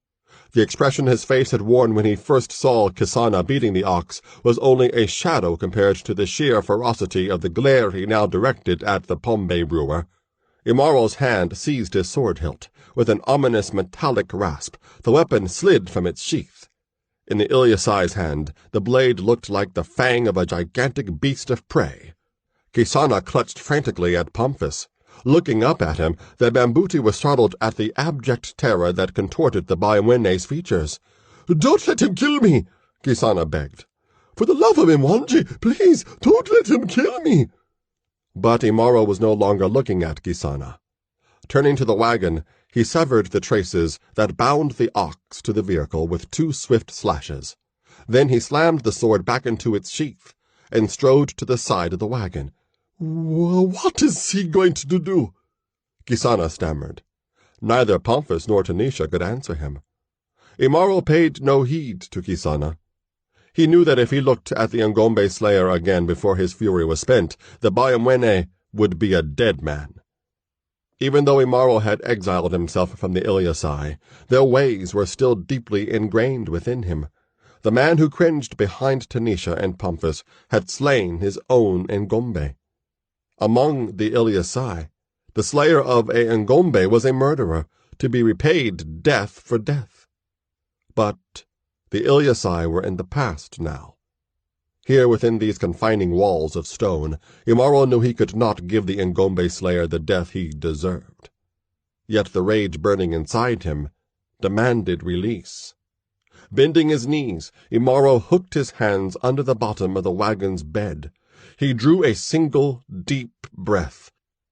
The expression his face had worn when he first saw Kisana beating the ox was only a shadow compared to the sheer ferocity of the glare he now directed at the Pygmay brewer. Imaro's hand seized his sword hilt. With an ominous metallic rasp, the weapon slid from its sheath. In the Ilyasai's hand, the blade looked like the fang of a gigantic beast of prey. Kisana clutched frantically at Pomphis. Looking up at him, the Bambuti was startled at the abject terror that contorted the Baiwene's features. "Don't let him kill me," Kisana begged. "For the love of Imwanji, please, don't let him kill me." But Imaro was no longer looking at Kisana. Turning to the wagon, he severed the traces that bound the ox to the vehicle with 2 swift slashes. Then he slammed the sword back into its sheath and strode to the side of the wagon. "What is he going to do?" Kisana stammered. Neither Pomphis nor Tanisha could answer him. Imaro paid no heed to Kisana. He knew that if he looked at the Ngombe slayer again before his fury was spent, the Baiwene would be a dead man. Even though Imaro had exiled himself from the Ilyasai, their ways were still deeply ingrained within him. The man who cringed behind Tanisha and Pomphis had slain his own Ngombe. Among the Ilyasai, the slayer of a Ngombe was a murderer, to be repaid death for death. But the Ilyasai were in the past now. Here within these confining walls of stone, Imaro knew he could not give the Ngombe slayer the death he deserved. Yet the rage burning inside him demanded release. Bending his knees, Imaro hooked his hands under the bottom of the wagon's bed. He drew a single deep breath.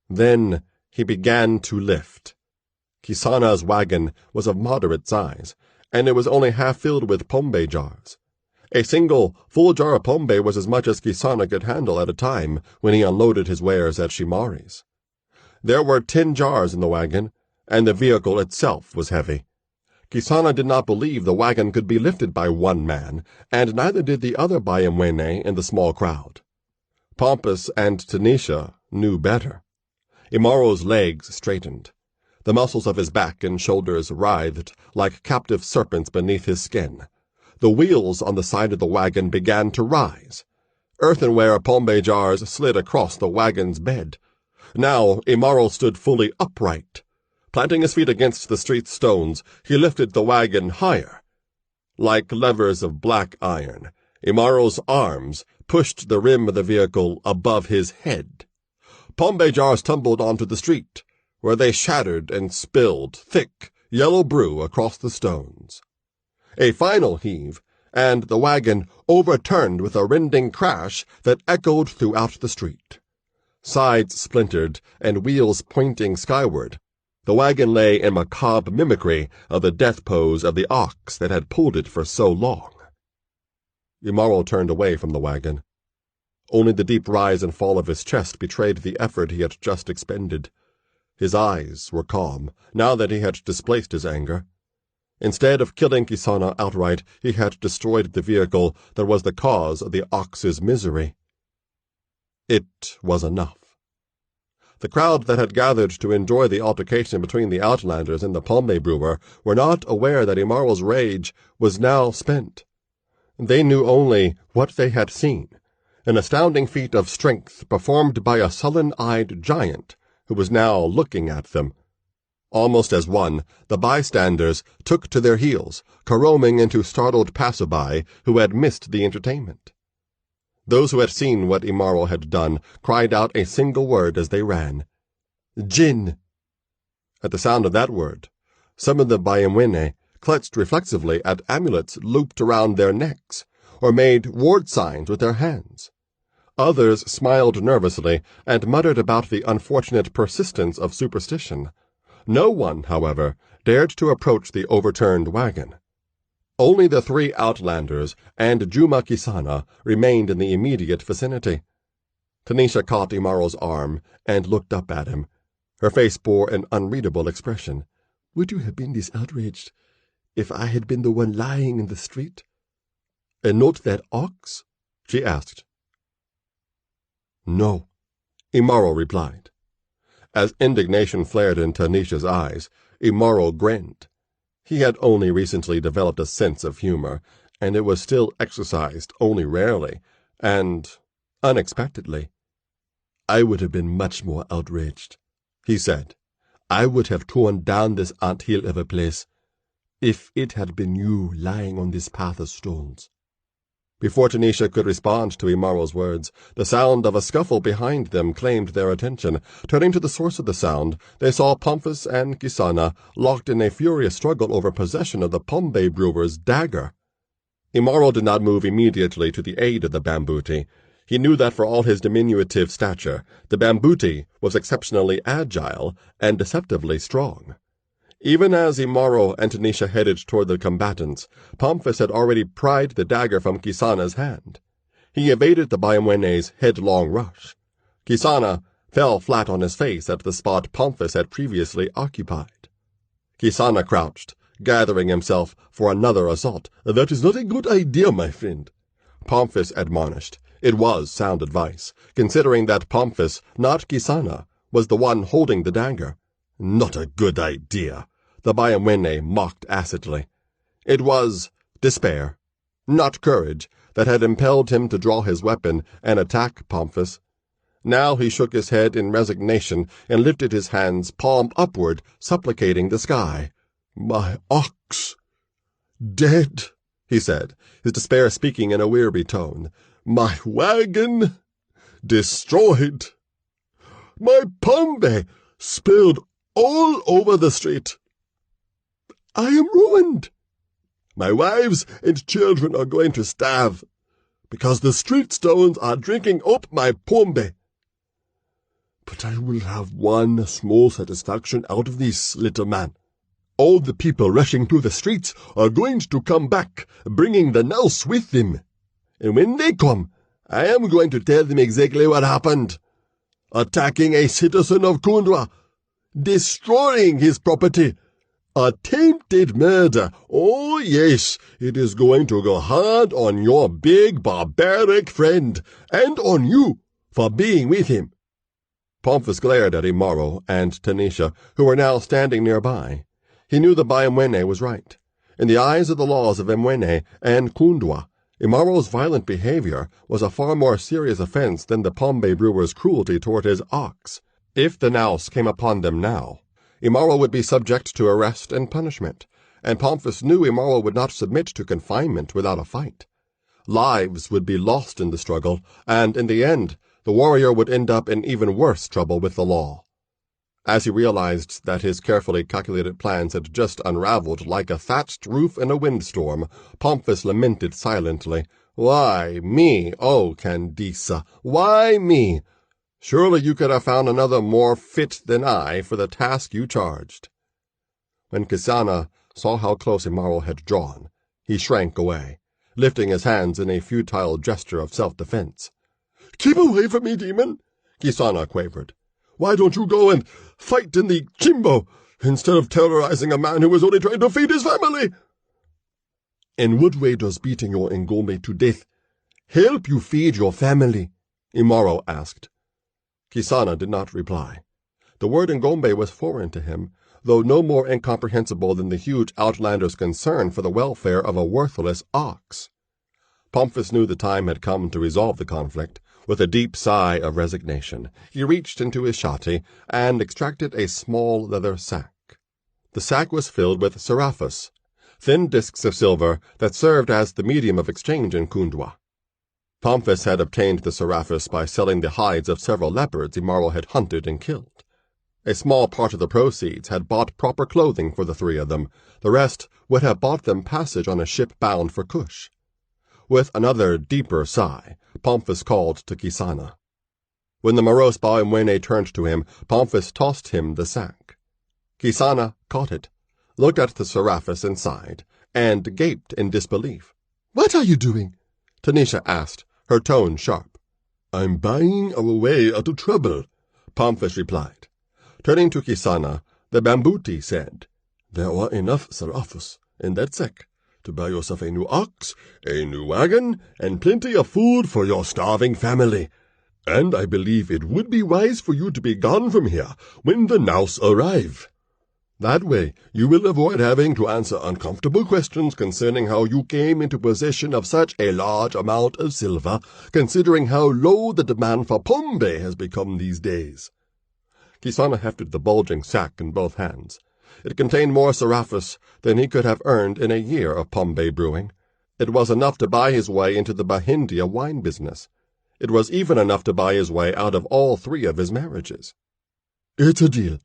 Then he began to lift. Kisana's wagon was of moderate size, and it was only half filled with pombe jars. A single, full jar of pombe was as much as Kisana could handle at a time when he unloaded his wares at Shimari's. There were 10 jars in the wagon, and the vehicle itself was heavy. Kisana did not believe the wagon could be lifted by one man, and neither did the other Baiwene in the small crowd. Pomphis and Tanisha knew better. Imaro's legs straightened. The muscles of his back and shoulders writhed like captive serpents beneath his skin. The wheels on the side of the wagon began to rise. Earthenware pombe jars slid across the wagon's bed. Now Imaro stood fully upright. Planting his feet against the street stones, he lifted the wagon higher. Like levers of black iron, Imaro's arms pushed the rim of the vehicle above his head. Pombe jars tumbled onto the street, where they shattered and spilled thick, yellow brew across the stones. A final heave, and the wagon overturned with a rending crash that echoed throughout the street. Sides splintered and wheels pointing skyward, the wagon lay in macabre mimicry of the death pose of the ox that had pulled it for so long. Imaro turned away from the wagon. Only the deep rise and fall of his chest betrayed the effort he had just expended. His eyes were calm, now that he had displaced his anger. Instead of killing Kisana outright, he had destroyed the vehicle that was the cause of the ox's misery. It was enough. The crowd that had gathered to enjoy the altercation between the Outlanders and the Pygmay brewer were not aware that Imaro's rage was now spent. They knew only what they had seen, an astounding feat of strength performed by a sullen-eyed giant who was now looking at them. Almost as one, the bystanders took to their heels, caroming into startled passerby who had missed the entertainment. Those who had seen what Imaro had done cried out a single word as they ran. "Jinn!" At the sound of that word, some of the Baiwene clutched reflexively at amulets looped around their necks, or made ward signs with their hands. Others smiled nervously and muttered about the unfortunate persistence of superstition. No one, however, dared to approach the overturned wagon. Only the 3 Outlanders and Juma Kisana remained in the immediate vicinity. Tanisha caught Imaro's arm and looked up at him. Her face bore an unreadable expression. "Would you have been this outraged if I had been the one lying in the street?" "And not that ox?" she asked. "No," Imaro replied. As indignation flared in Tanisha's eyes, Imaro grinned. He had only recently developed a sense of humor, and it was still exercised only rarely, and unexpectedly. "I would have been much more outraged," he said. "I would have torn down this anthill of a place if it had been you lying on this path of stones." Before Tanisha could respond to Imaro's words, the sound of a scuffle behind them claimed their attention. Turning to the source of the sound, they saw Pomphis and Kisana locked in a furious struggle over possession of the Pygmay brewer's dagger. Imaro did not move immediately to the aid of the Bambuti. He knew that for all his diminutive stature, the Bambuti was exceptionally agile and deceptively strong. Even as Imaro and Tanisha headed toward the combatants, Pomphis had already pried the dagger from Kisana's hand. He evaded the Pygmay's headlong rush. Kisana fell flat on his face at the spot Pomphis had previously occupied. Kisana crouched, gathering himself for another assault. "That is not a good idea, my friend," Pomphis admonished. It was sound advice, considering that Pomphis, not Kisana, was the one holding the dagger. "Not a good idea," the Pygmay mocked acidly. It was despair, not courage, that had impelled him to draw his weapon and attack Pomphis. Now he shook his head in resignation and lifted his hands palm upward, supplicating the sky. "My ox dead," he said, his despair speaking in a weary tone. "My wagon destroyed. My Pygmay spilled all over the street. I am ruined. My wives and children are going to starve, because the street stones are drinking up my Pygmay. But I will have one small satisfaction out of this, little man. All the people rushing through the streets are going to come back, bringing the noose with them. And when they come, I am going to tell them exactly what happened. Attacking a citizen of Kundwa, destroying his property, attempted murder. Oh yes, it is going to go hard on your big barbaric friend, and on you for being with him." Pomphis glared at Imaro and Tanisha, who were now standing nearby. He knew the Pygmay was right. In the eyes of the laws of Imwene and Kundwa, Imaro's violent behavior was a far more serious offense than the Pygmay brewer's cruelty toward his ox. If the nous came upon them now, Imaro would be subject to arrest and punishment, and Pomphis knew Imaro would not submit to confinement without a fight. Lives would be lost in the struggle, and in the end, the warrior would end up in even worse trouble with the law. As he realized that his carefully calculated plans had just unraveled like a thatched roof in a windstorm, Pomphis lamented silently. "Why me, oh Candice? Why me? Surely you could have found another more fit than I for the task you charged." When Kisana saw how close Imaro had drawn, he shrank away, lifting his hands in a futile gesture of self-defense. "Keep away from me, demon," Kisana quavered. "Why don't you go and fight in the Chimbo, instead of terrorizing a man who was only trying to feed his family?" "And what way does beating your Ngombe to death help you feed your family?" Imaro asked. Kisana did not reply. The word Ngombe was foreign to him, though no more incomprehensible than the huge outlander's concern for the welfare of a worthless ox. Pomphis knew the time had come to resolve the conflict. With a deep sigh of resignation, he reached into his shati and extracted a small leather sack. The sack was filled with sorcerous, thin discs of silver that served as the medium of exchange in Kundwa. Pomphis had obtained the sorcerous by selling the hides of several leopards Imaro had hunted and killed. A small part of the proceeds had bought proper clothing for the three of them. The rest would have bought them passage on a ship bound for Cush. With another deeper sigh, Pomphis called to Kisana. When the morose Pygmay turned to him, Pomphis tossed him the sack. Kisana caught it, looked at the sorcerous and sighed, and gaped in disbelief. "What are you doing?" Tanisha asked, her tone sharp. "I'm buying our way out of trouble," Pomphis replied. Turning to Kisana, the Bambuti said, "There are enough sorcerous in that sack to buy yourself a new ox, a new wagon, and plenty of food for your starving family. And I believe it would be wise for you to be gone from here when the nous arrive." That way, you will avoid having to answer uncomfortable questions concerning how you came into possession of such a large amount of silver, considering how low the demand for Pygmay has become these days." Kisana hefted the bulging sack in both hands. It contained more sorcerous than he could have earned in a year of Pygmay brewing. It was enough to buy his way into the Mavindi wine business. It was even enough to buy his way out of all 3 of his marriages. "It's a deal,"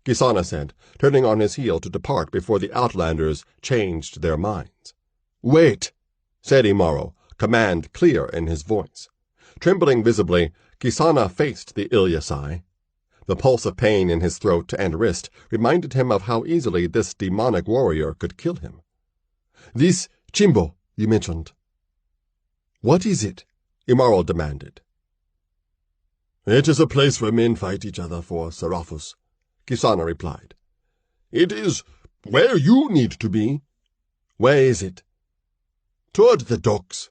Kisana said, turning on his heel to depart before the Outlanders changed their minds. "Wait," said Imaro, command clear in his voice. Trembling visibly, Kisana faced the Ilyasai. The pulse of pain in his throat and wrist reminded him of how easily this demonic warrior could kill him. "This Chimbo you mentioned. What is it?" Imaro demanded. "It is a place where men fight each other for sorcerous," Kisana replied. "It is where you need to be." "Where is it?" "Toward the docks,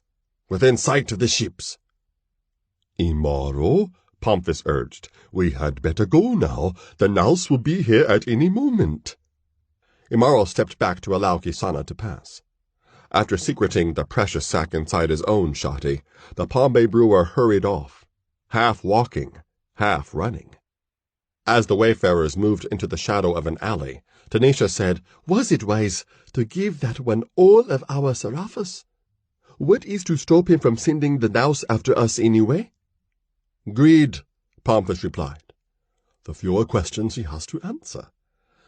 within sight of the ships." "Imaro," Pomphis urged, "we had better go now. The Nous will be here at any moment." Imaro stepped back to allow Kisana to pass. After secreting the precious sack inside his own shoddy, the Pygmay brewer hurried off, half walking, half running. As the wayfarers moved into the shadow of an alley, Tanisha said, "Was it wise to give that one all of our sorcerous? What is to stop him from sending the Nous after us anyway?" "Greed," Pomphis replied. "The fewer questions he has to answer,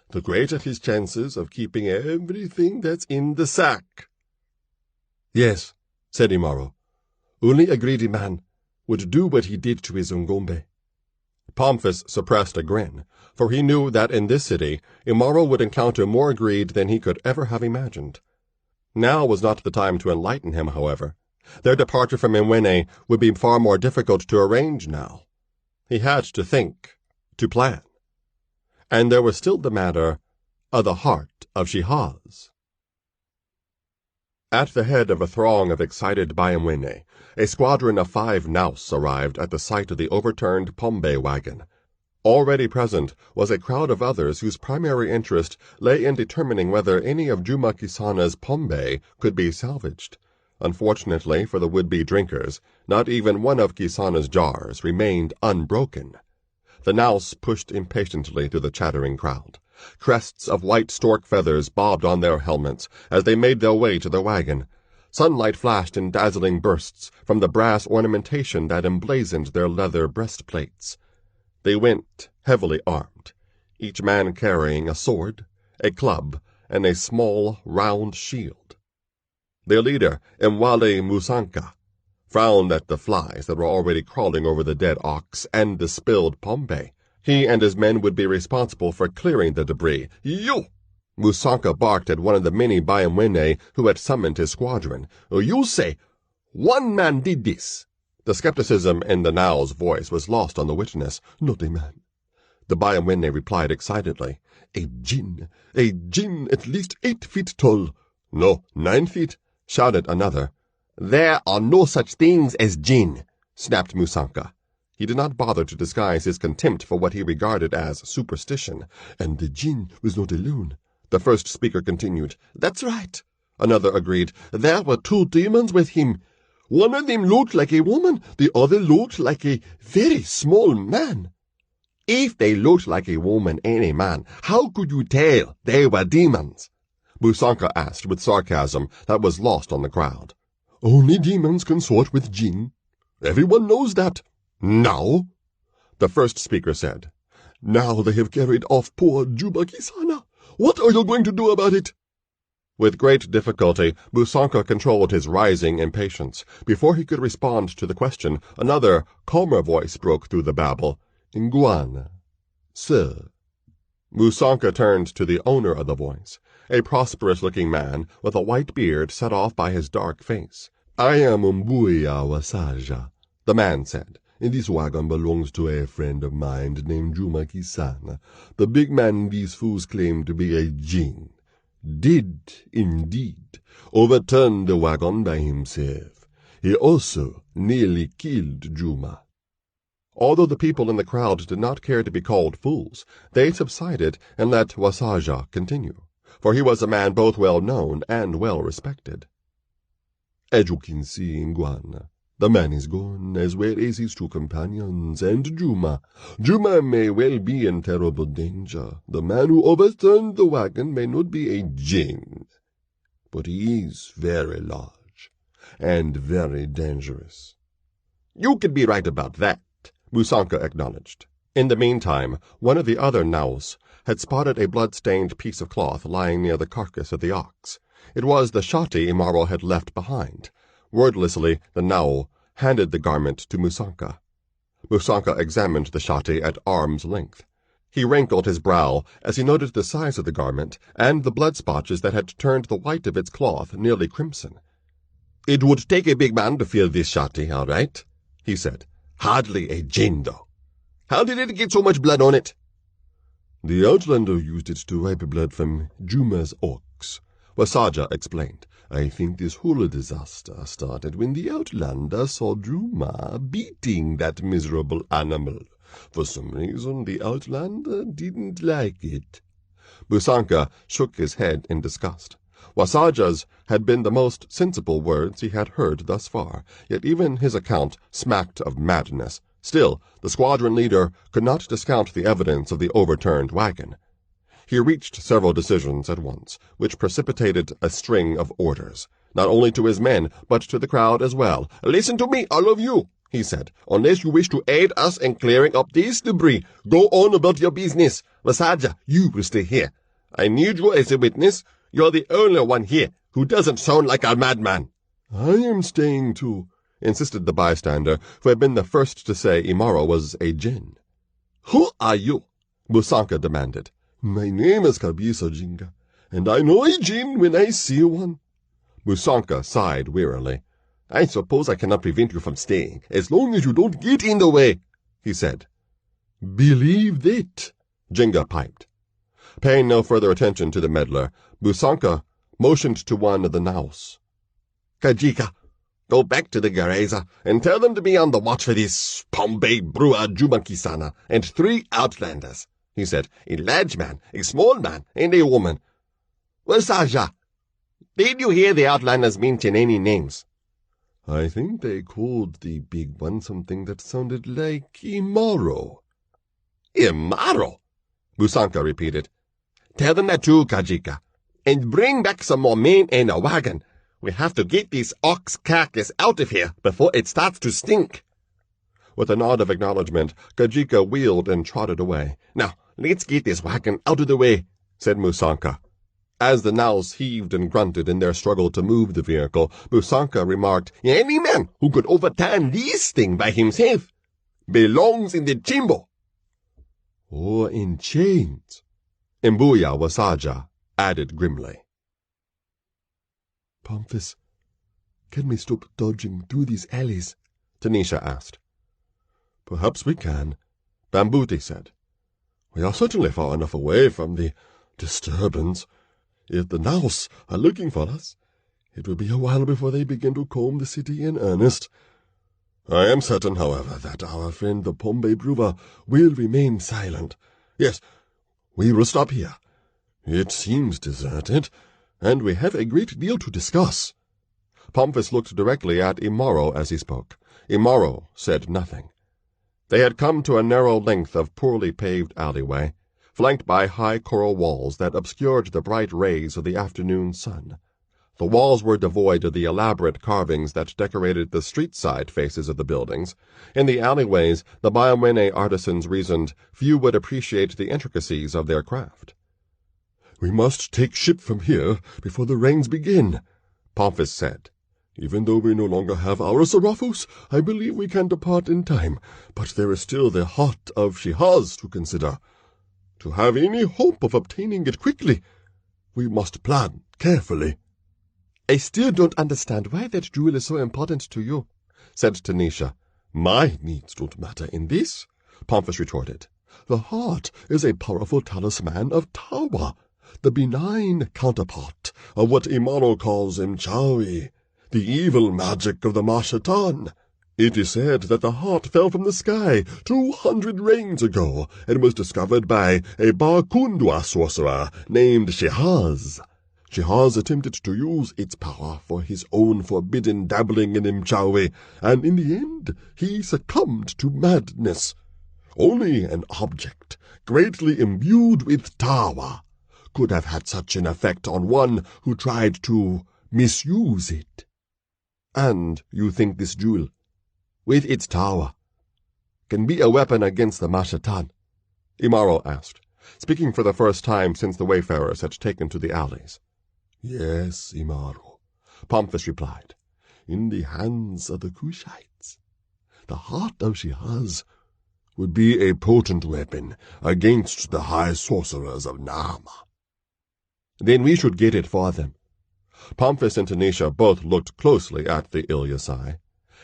the greater his chances of keeping everything that's in the sack." "Yes," said Imaro. "Only a greedy man would do what he did to his Ngombe." Pomphis suppressed a grin, for he knew that in this city Imaro would encounter more greed than he could ever have imagined. Now was not the time to enlighten him, however. Their departure from Nyumbani would be far more difficult to arrange now. He had to think, to plan. And there was still the matter of the heart of Shihaz. At the head of a throng of excited Nyumbani, a squadron of 5 Nous arrived at the sight of the overturned Pygmay wagon. Already present was a crowd of others whose primary interest lay in determining whether any of Juma Kisana's Pygmay could be salvaged. Unfortunately for the would-be drinkers, not even one of Kisana's jars remained unbroken. The Nous pushed impatiently through the chattering crowd. Crests of white stork feathers bobbed on their helmets as they made their way to the wagon. Sunlight flashed in dazzling bursts from the brass ornamentation that emblazoned their leather breastplates. They went heavily armed, each man carrying a sword, a club, and a small, round shield. Their leader, Mwale Musanka, frowned at the flies that were already crawling over the dead ox and the spilled Pygmay. He and his men would be responsible for clearing the debris. "You!" Musanka barked at one of the many Nyumbani who had summoned his squadron. "You say one man did this?" The skepticism in the Now's voice was lost on the witness. "Not a man," the Nyumbani replied excitedly. A jinn at least 8 feet tall." "No, 9 feet," shouted another. "There are no such things as jinn," snapped Musanka. He did not bother to disguise his contempt for what he regarded as superstition. "And the jinn was not alone," the first speaker continued. "That's right," another agreed. "There were 2 demons with him. One of them looked like a woman, the other looked like a very small man." "If they looked like a woman and a man, how could you tell they were demons?" Musanka asked with sarcasm that was lost on the crowd. "Only demons consort with jinn. Everyone knows that." "Now?" the first speaker said. "Now they have carried off poor Juma Kisana. What are you going to do about it?" With great difficulty, Musanka controlled his rising impatience. Before he could respond to the question, another, calmer voice broke through the babble. "Nguana, sir." Musanka turned to the owner of the voice, a prosperous-looking man with a white beard set off by his dark face. "I am Mbuya Wasaja," the man said. "This wagon belongs to a friend of mine named Juma Kisana. The big man these fools claim to be a jinn did, indeed, overturn the wagon by himself. He also nearly killed Juma." Although the people in the crowd did not care to be called fools, they subsided and let Wasaja continue, for he was a man both well known and well respected. As you can see, Iguana, the man is gone, as well as his two companions, and Juma. Juma may well be in terrible danger. The man who overturned the wagon may not be a jinn, but he is very large and very dangerous. You could be right about that, Musanka acknowledged. In the meantime, one of the other Naus had spotted a blood-stained piece of cloth lying near the carcass of the ox. It was the shati Imaro had left behind. Wordlessly, the Nau handed the garment to Musanka. Musanka examined the shati at arm's length. He wrinkled his brow as he noted the size of the garment and the blood splotches that had turned the white of its cloth nearly crimson. "It would take a big man to fill this shati, all right," he said. "Hardly a jinn, though. How did it get so much blood on it?" "The Outlander used it to wipe blood from Juma's ox," Wasaja explained. "I think this whole disaster started when the Outlander saw Juma beating that miserable animal. For some reason, the Outlander didn't like it." Musanka shook his head in disgust. Wasaja's had been the most sensible words he had heard thus far, yet even his account smacked of madness. Still, the squadron leader could not discount the evidence of the overturned wagon. He reached several decisions at once, which precipitated a string of orders, not only to his men, but to the crowd as well. "Listen to me, all of you," he said. "Unless you wish to aid us in clearing up this debris, go on about your business. Wasaja, you will stay here. I need you as a witness. You're the only one here who doesn't sound like a madman." "I am staying too," insisted the bystander, who had been the first to say Imaro was a jinn. "Who are you?" Musanka demanded. "My name is Kabisa Jinga, and I know a jinn when I see one." Musanka sighed wearily. "I suppose I cannot prevent you from staying, as long as you don't get in the way," he said. "Believe that," Jinga piped. Paying no further attention to the meddler, Musanka motioned to one of the Naus. "Kajika, go back to the Gareza and tell them to be on the watch for this Pomphis brewer Jumankisana and 3 outlanders," he said. "A large man, a small man, and a woman. Wasaja, did you hear the outlanders mention any names?" "I think they called the big one something that sounded like Imaro." "Imaro?" Musanka repeated. "Tell them that too, Kajika, and bring back some more men and a wagon. We have to get this ox carcass out of here before it starts to stink." With a nod of acknowledgement, Kajika wheeled and trotted away. "Now, let's get this wagon out of the way," said Musanka. As the Naus heaved and grunted in their struggle to move the vehicle, Musanka remarked, "Any man who could overturn this thing by himself belongs in the chimbo." "Or in chains," Imbuya Wasaja added grimly. "Pomphis, can we stop dodging through these alleys?" Tanisha asked. "Perhaps we can," Bambuti said. "We are certainly far enough away from the disturbance. If the Naus are looking for us, it will be a while before they begin to comb the city in earnest. I am certain, however, that our friend the Pomphis brewer will remain silent. Yes, we will stop here. It seems deserted, and we have a great deal to discuss." Pomphis looked directly at Imaro as he spoke. Imaro said nothing. They had come to a narrow length of poorly paved alleyway, flanked by high coral walls that obscured the bright rays of the afternoon sun. The walls were devoid of the elaborate carvings that decorated the street-side faces of the buildings. In the alleyways, the Biomene artisans reasoned few would appreciate the intricacies of their craft. "We must take ship from here before the rains begin," Pomphis said. "Even though we no longer have our Seraphos, I believe we can depart in time, but there is still the heart of Shihaz to consider. To have any hope of obtaining it quickly, we must plan carefully." "I still don't understand why that jewel is so important to you," said Tanisha. "My needs don't matter in this," Pomphis retorted. "The heart is a powerful talisman of Tawa, the benign counterpart of what Imaro calls Mchawi, the evil magic of the Mashatan. It is said that the heart fell from the sky 200 reigns ago and was discovered by a Barkundwa sorcerer named Shehaz. Shehaz attempted to use its power for his own forbidden dabbling in Imchawi, and in the end he succumbed to madness. Only an object greatly imbued with Tawa could have had such an effect on one who tried to misuse it. And you think this jewel, with its tower, can be a weapon against the Mashatan? Imaro asked, speaking for the first time since the wayfarers had taken to the alleys. Yes, Imaro, Pomphis replied, in the hands of the Kushites. The heart of Shehaz would be a potent weapon against the high sorcerers of Nama. Then we should get it for them. Pomphis and Tanisha both looked closely at the Ilyasai.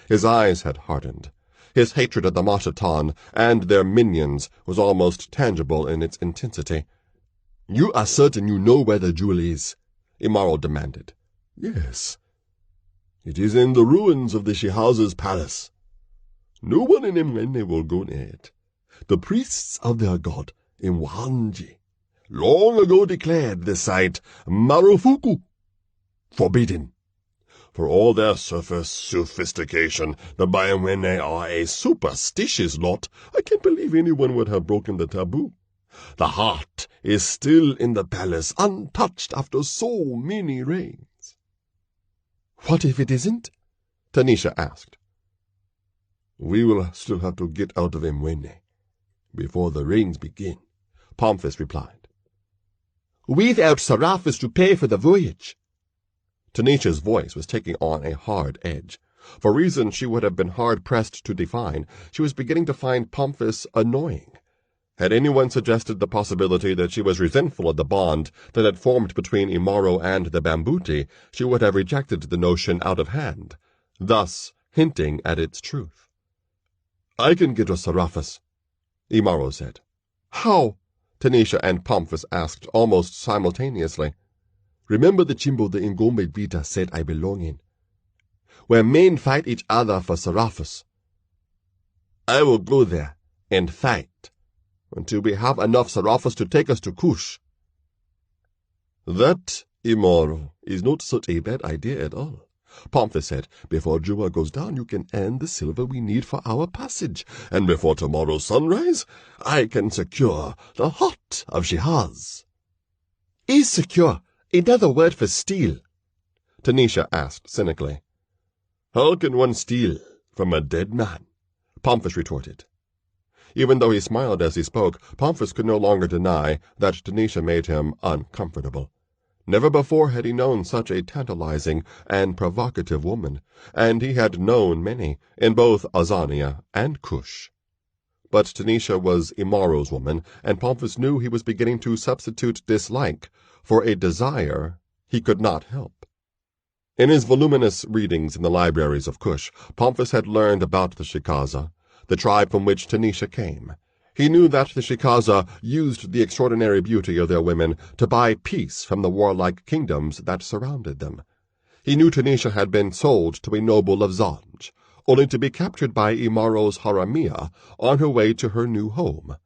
His eyes had hardened. His hatred of the Mashatan and their minions was almost tangible in its intensity. You are certain you know where the jewel is? Imaro demanded. Yes. It is in the ruins of the Shehaz's palace. No one in Imwene will go near it. The priests of their god, Imwanji, long ago declared the site Marufuku, forbidden. For all their surface sophistication, the Bayamwene are a superstitious lot. I can't believe anyone would have broken the taboo. The heart is still in the palace, untouched after so many reigns. What if it isn't? Tanisha asked. We will still have to get out of Imwene before the rains begin, Pomphis replied. Without Serapis to pay for the voyage. Tanisha's voice was taking on a hard edge. For reasons she would have been hard-pressed to define, she was beginning to find Pomphis annoying. Had anyone suggested the possibility that she was resentful of the bond that had formed between Imaro and the Bambuti, she would have rejected the notion out of hand, thus hinting at its truth. I can get us Serapis, Imaro said. How? Tanisha and Pomphis asked almost simultaneously. Remember the chimbo the Ngombe Beta said I belong in, where men fight each other for Serapis. I will go there and fight until we have enough Serapis to take us to Cush. That, Imaro, is not such a bad idea at all, Pomphis said. Before Jua goes down, you can earn the silver we need for our passage, and before tomorrow's sunrise, I can secure the heart of Shehaz. Is secure another word for steal? Tanisha asked cynically. How can one steal from a dead man? Pomphis retorted. Even though he smiled as he spoke, Pomphis could no longer deny that Tanisha made him uncomfortable. Never before had he known such a tantalizing and provocative woman, and he had known many, in both Azania and Cush. But Tanisha was Imaro's woman, and Pomphis knew he was beginning to substitute dislike for a desire he could not help. In his voluminous readings in the libraries of Cush, Pomphis had learned about the Shikaza, the tribe from which Tanisha came. He knew that the Shikaza used the extraordinary beauty of their women to buy peace from the warlike kingdoms that surrounded them. He knew Tanisha had been sold to a noble of Zanj, only to be captured by Imaro's Haramia on her way to her new home.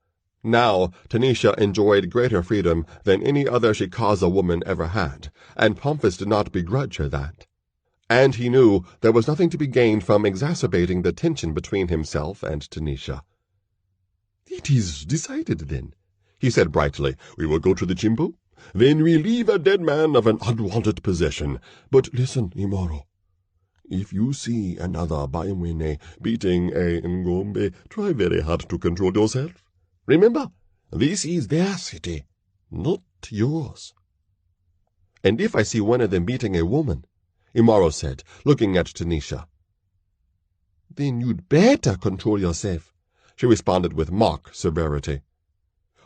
Now Tanisha enjoyed greater freedom than any other Shikaza woman ever had, and Pomphis did not begrudge her that. And he knew there was nothing to be gained from exacerbating the tension between himself and Tanisha. It is decided, then, he said brightly. We will go to the chimbo, then relieve a dead man of an unwanted possession. But listen, Imaro. If you see another Bayamwene beating a Ngombe, try very hard to control yourself. Remember, this is their city, not yours. And if I see one of them beating a woman, Imaro said, looking at Tanisha. Then you'd better control yourself, she responded with mock severity.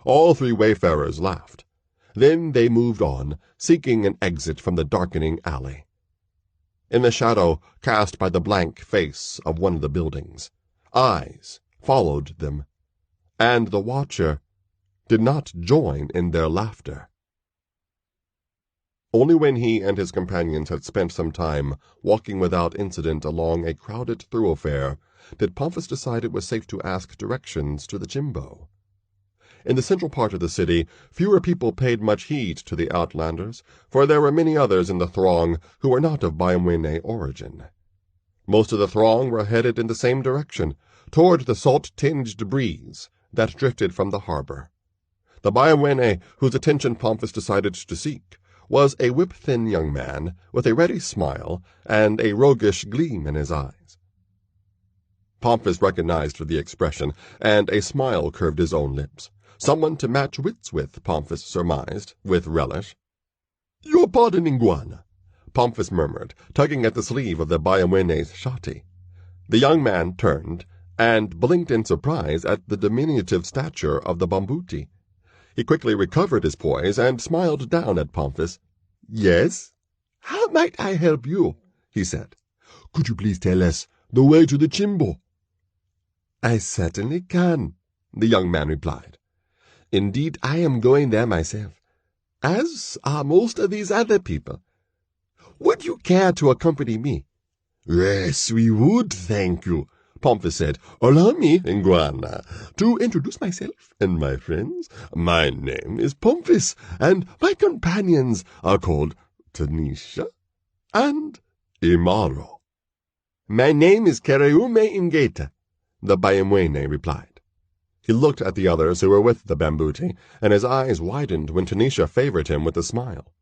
All three wayfarers laughed. Then they moved on, seeking an exit from the darkening alley. In the shadow cast by the blank face of one of the buildings, eyes followed them, and the watcher did not join in their laughter. Only when he and his companions had spent some time walking without incident along a crowded thoroughfare did Pomphis decide it was safe to ask directions to the Chimbo. In the central part of the city, fewer people paid much heed to the outlanders, for there were many others in the throng who were not of Pygmay origin. Most of the throng were headed in the same direction, toward the salt-tinged breeze that drifted from the harbor. The Pygmay whose attention Pomphis decided to seek was a whip-thin young man with a ready smile and a roguish gleam in his eyes. Pomphis recognized the expression, and a smile curved his own lips. Someone to match wits with, Pomphis surmised, with relish. "Your pardon, Iguana," Pomphis murmured, tugging at the sleeve of the Pygmay's shati. The young man turned and blinked in surprise at the diminutive stature of the Bambuti. He quickly recovered his poise and smiled down at Pomphis. "Yes? How might I help you?" he said. "Could you please tell us the way to the Chimbo?" "I certainly can," the young man replied. "Indeed, I am going there myself, as are most of these other people. Would you care to accompany me?" "Yes, we would, thank you," Pomphis said. "Allow me, Iguana, to introduce myself and my friends. My name is Pomphis, and my companions are called Tanisha and Imaro." "My name is Kereume Ingeta," the Pygmay replied. He looked at the others who were with the Bambuti, and his eyes widened when Tanisha favored him with a smile.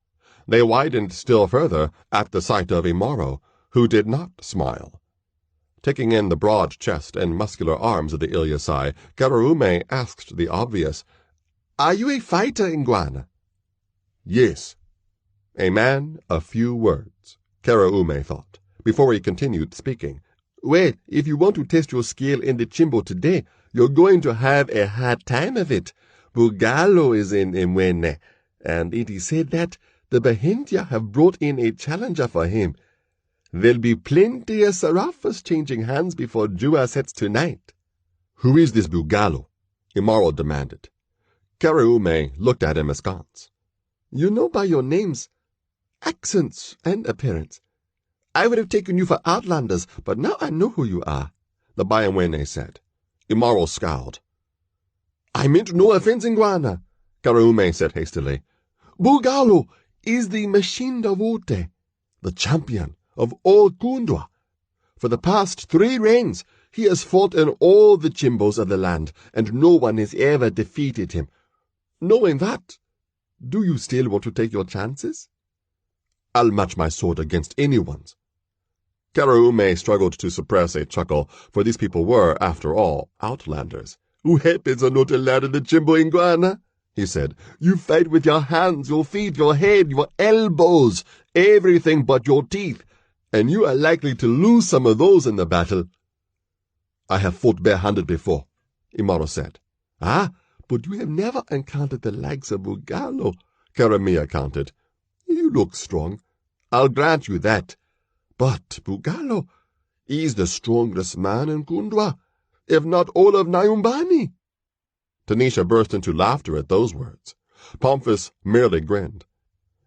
They widened still further at the sight of Imaro, who did not smile. Taking in the broad chest and muscular arms of the Ilyasai, Kereume asked the obvious, "Are you a fighter, Iguana?" "Yes." A man of few words, Kereume thought, before he continued speaking. "Well, if you want to test your skill in the Chimbo today, you're going to have a hard time of it. Bugalo is in Imwene, and it is said that the Bahintia have brought in a challenger for him. There'll be plenty of Seraphos changing hands before Jua sets tonight." "Who is this Bugalo?" Imaro demanded. Kereume looked at him askance. "You know by your names, accents, and appearance. I would have taken you for outlanders, but now I know who you are," the Pygmay said. Imaro scowled. "I meant no offense, Iguana," Kereume said hastily. "Bugalo is the Mashindavote, the champion of all Kundwa. For the past 3 reigns, he has fought in all the Chimbos of the land, and no one has ever defeated him. Knowing that, do you still want to take your chances?" "I'll match my sword against anyone's." Kereume struggled to suppress a chuckle, for these people were, after all, outlanders. "Weapons are not allowed in the Chimbo, Iguana," he said. "You fight with your hands, your feet, your head, your elbows, everything but your teeth, and you are likely to lose some of those in the battle." "I have fought barehanded before," Imaro said. "Ah, but you have never encountered the likes of Bugalo," Kereume countered. "You look strong, I'll grant you that. But Bugalo is the strongest man in Kundwa, if not all of Nyumbani." Tanisha burst into laughter at those words. Pomphis merely grinned.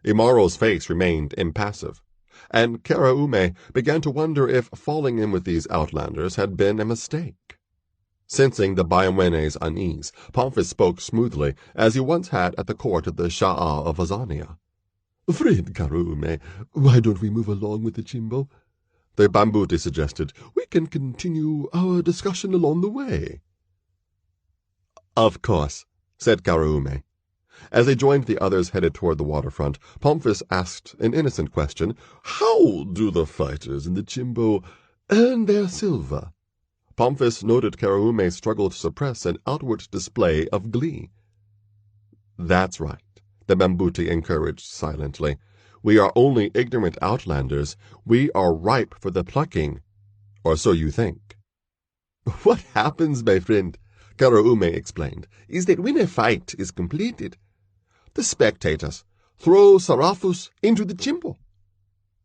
Imaro's face remained impassive, and Kereume began to wonder if falling in with these outlanders had been a mistake. Sensing the Pygmay's unease, Pomphis spoke smoothly, as he once had at the court of the Shah of Azania. "Friend Kereume, why don't we move along with the Chimbo?" the Bambuti suggested. "We can continue our discussion along the way." "Of course," said Kereume. As they joined the others headed toward the waterfront, Pomphis asked an innocent question. "How do the fighters in the Chimbo earn their silver?" Pomphis noted Kereume struggle to suppress an outward display of glee. "That's right," the Bambuti encouraged silently. "We are only ignorant outlanders. We are ripe for the plucking, or so you think." "What happens, my friend," Kereume explained, "is that when a fight is completed, the spectators throw Seraphos into the Chimbo.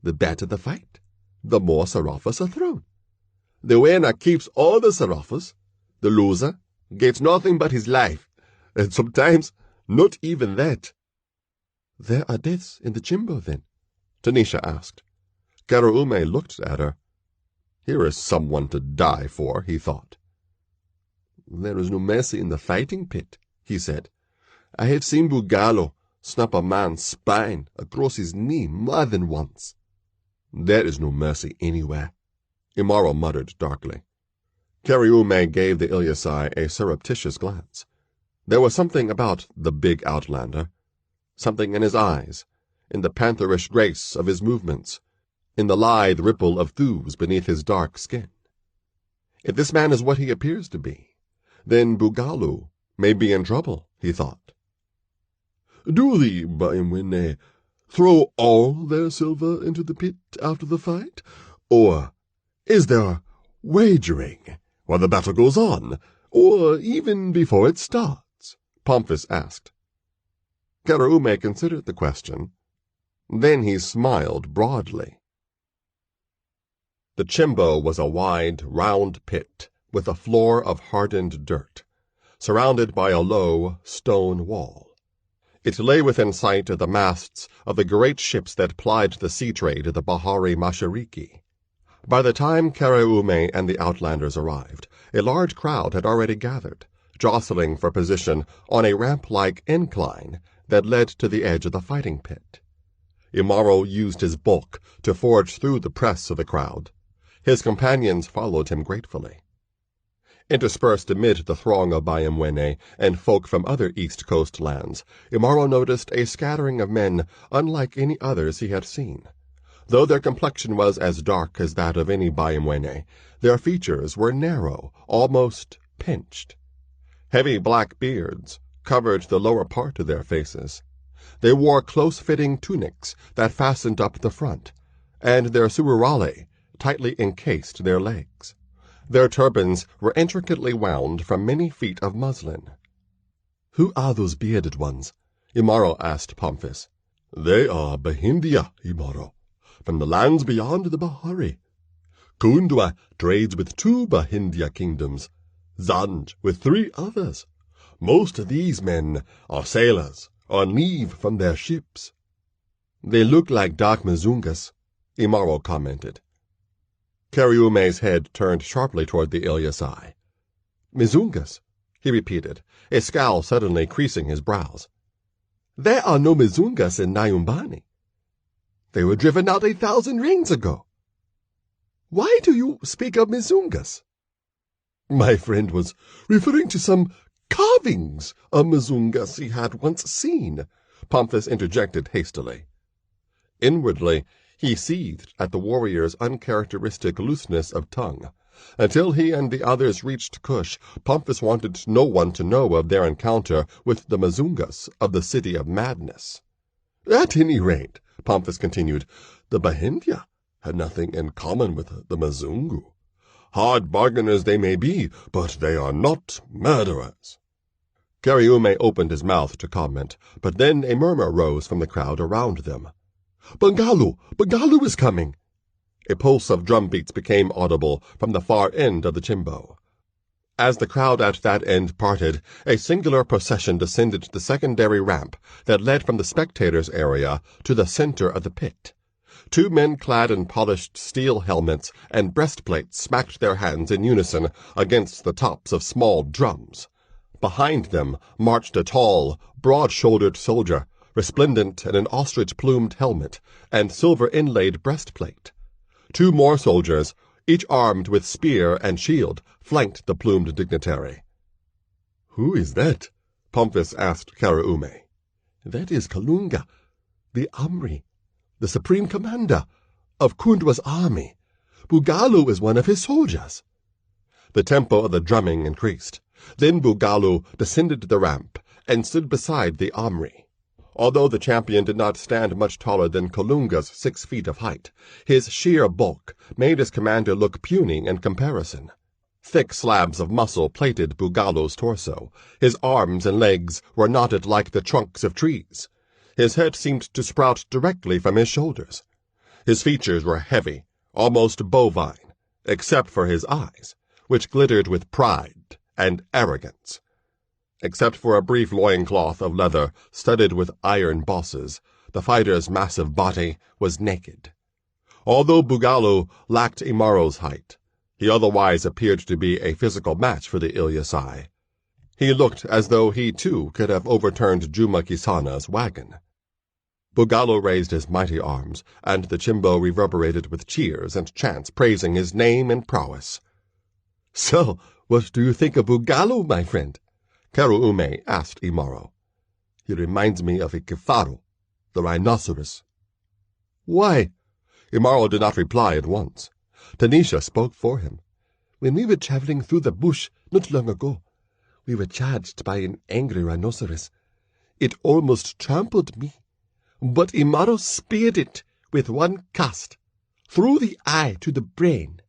The better the fight, the more Seraphos are thrown. The winner keeps all the Seraphos, the loser gets nothing but his life, and sometimes not even that." "There are deaths in the chimbo, then?" Tanisha asked. Karaoume looked at her. Here is someone to die for, he thought. "There is no mercy in the fighting pit," he said. "I have seen Bugalo snap a man's spine across his knee more than once." "There is no mercy anywhere," Imaro muttered darkly. Karaoume gave the Ilyasai a surreptitious glance. There was something about the big outlander, something in his eyes, in the pantherish grace of his movements, in the lithe ripple of thews beneath his dark skin. If this man is what he appears to be, then Bugalo may be in trouble, he thought. "Do the Ba'imwene throw all their silver into the pit after the fight? Or is there wagering while the battle goes on, or even before it starts?" Pomphis asked. Karaoume considered the question. Then he smiled broadly. The chimbo was a wide, round pit with a floor of hardened dirt, surrounded by a low, stone wall. It lay within sight of the masts of the great ships that plied the sea trade of the Bahari Mashariki. By the time Karaoume and the outlanders arrived, a large crowd had already gathered, jostling for position on a ramp-like incline that led to the edge of the fighting pit. Imaro used his bulk to forge through the press of the crowd. His companions followed him gratefully. Interspersed amid the throng of Ba'imwene and folk from other East Coast lands, Imaro noticed a scattering of men unlike any others he had seen. Though their complexion was as dark as that of any Ba'imwene, their features were narrow, almost pinched. Heavy black beards covered the lower part of their faces. They wore close-fitting tunics that fastened up the front, and their sururale tightly encased their legs. Their turbans were intricately wound from many feet of muslin. "Who are those bearded ones?" Imaro asked Pomphis. "They are Bahindia, Imaro, from the lands beyond the Bahari. Kundwa trades with 2 Bahindia kingdoms, Zanj with 3 others. Most of these men are sailors on leave from their ships." "They look like dark Mzungas," Imaro commented. Karaoume's head turned sharply toward the Ilyasai. "Mzungas," he repeated, a scowl suddenly creasing his brows. "There are no Mzungas in Nyumbani. They were driven out 1,000 rings ago. Why do you speak of Mzungas?" "My friend was referring to some carvings of Mzungas he had once seen," Pomphis interjected hastily. Inwardly, he seethed at the warrior's uncharacteristic looseness of tongue. Until he and the others reached Cush, Pomphis wanted no one to know of their encounter with the Mzungas of the City of Madness. "At any rate," Pomphis continued, "the Bahindia had nothing in common with the Mzungu. Hard bargainers they may be, but they are not murderers." Karaoume opened his mouth to comment, but then a murmur rose from the crowd around them. "Bungalo! Bungalo is coming!" A pulse of drum beats became audible from the far end of the chimbo. As the crowd at that end parted, a singular procession descended the secondary ramp that led from the spectators' area to the center of the pit. 2 men clad in polished steel helmets and breastplates smacked their hands in unison against the tops of small drums. Behind them marched a tall, broad-shouldered soldier, resplendent in an ostrich-plumed helmet and silver-inlaid breastplate. 2 more soldiers, each armed with spear and shield, flanked the plumed dignitary. "Who is that?" Pomphis asked Karaoume. "That is Kalunga, the Amri, the supreme commander of Kundwa's army. Bugalo is one of his soldiers." The tempo of the drumming increased. Then Bugalo descended the ramp and stood beside the Amri. Although the champion did not stand much taller than Kalunga's 6 feet of height, his sheer bulk made his commander look puny in comparison. Thick slabs of muscle plated Bugalo's torso. His arms and legs were knotted like the trunks of trees. His head seemed to sprout directly from his shoulders. His features were heavy, almost bovine, except for his eyes, which glittered with pride and arrogance. Except for a brief loincloth of leather studded with iron bosses, the fighter's massive body was naked. Although Bugaloo lacked Imaro's height, he otherwise appeared to be a physical match for the Ilyasai. He looked as though he too could have overturned Juma Kisana's wagon. Bugaloo raised his mighty arms, and the Chimbo reverberated with cheers and chants praising his name and prowess. "So, what do you think of Bugaloo, my friend?" Keruume asked Imaro. "He reminds me of a Kefaro, the rhinoceros." "Why?" Imaro did not reply at once. Tanisha spoke for him. "When we were traveling through the bush not long ago, we were charged by an angry rhinoceros. It almost trampled me, but Imaro speared it with one cast, through the eye to the brain."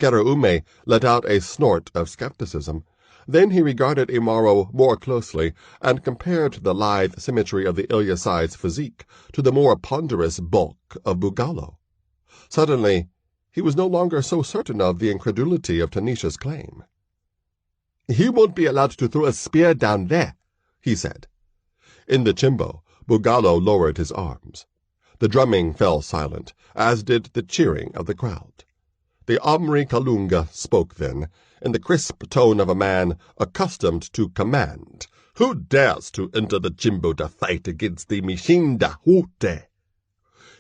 Keruume let out a snort of skepticism. Then he regarded Imaro more closely and compared the lithe symmetry of the Ilyasai's physique to the more ponderous bulk of Bugaloo. Suddenly, he was no longer so certain of the incredulity of Tanisha's claim. "He won't be allowed to throw a spear down there," he said. In the Chimbo, Bugaloo lowered his arms. The drumming fell silent, as did the cheering of the crowd. The Omri Kalunga spoke then, in the crisp tone of a man accustomed to command. "Who dares to enter the Chimbo to fight against the Mishinda Hute?"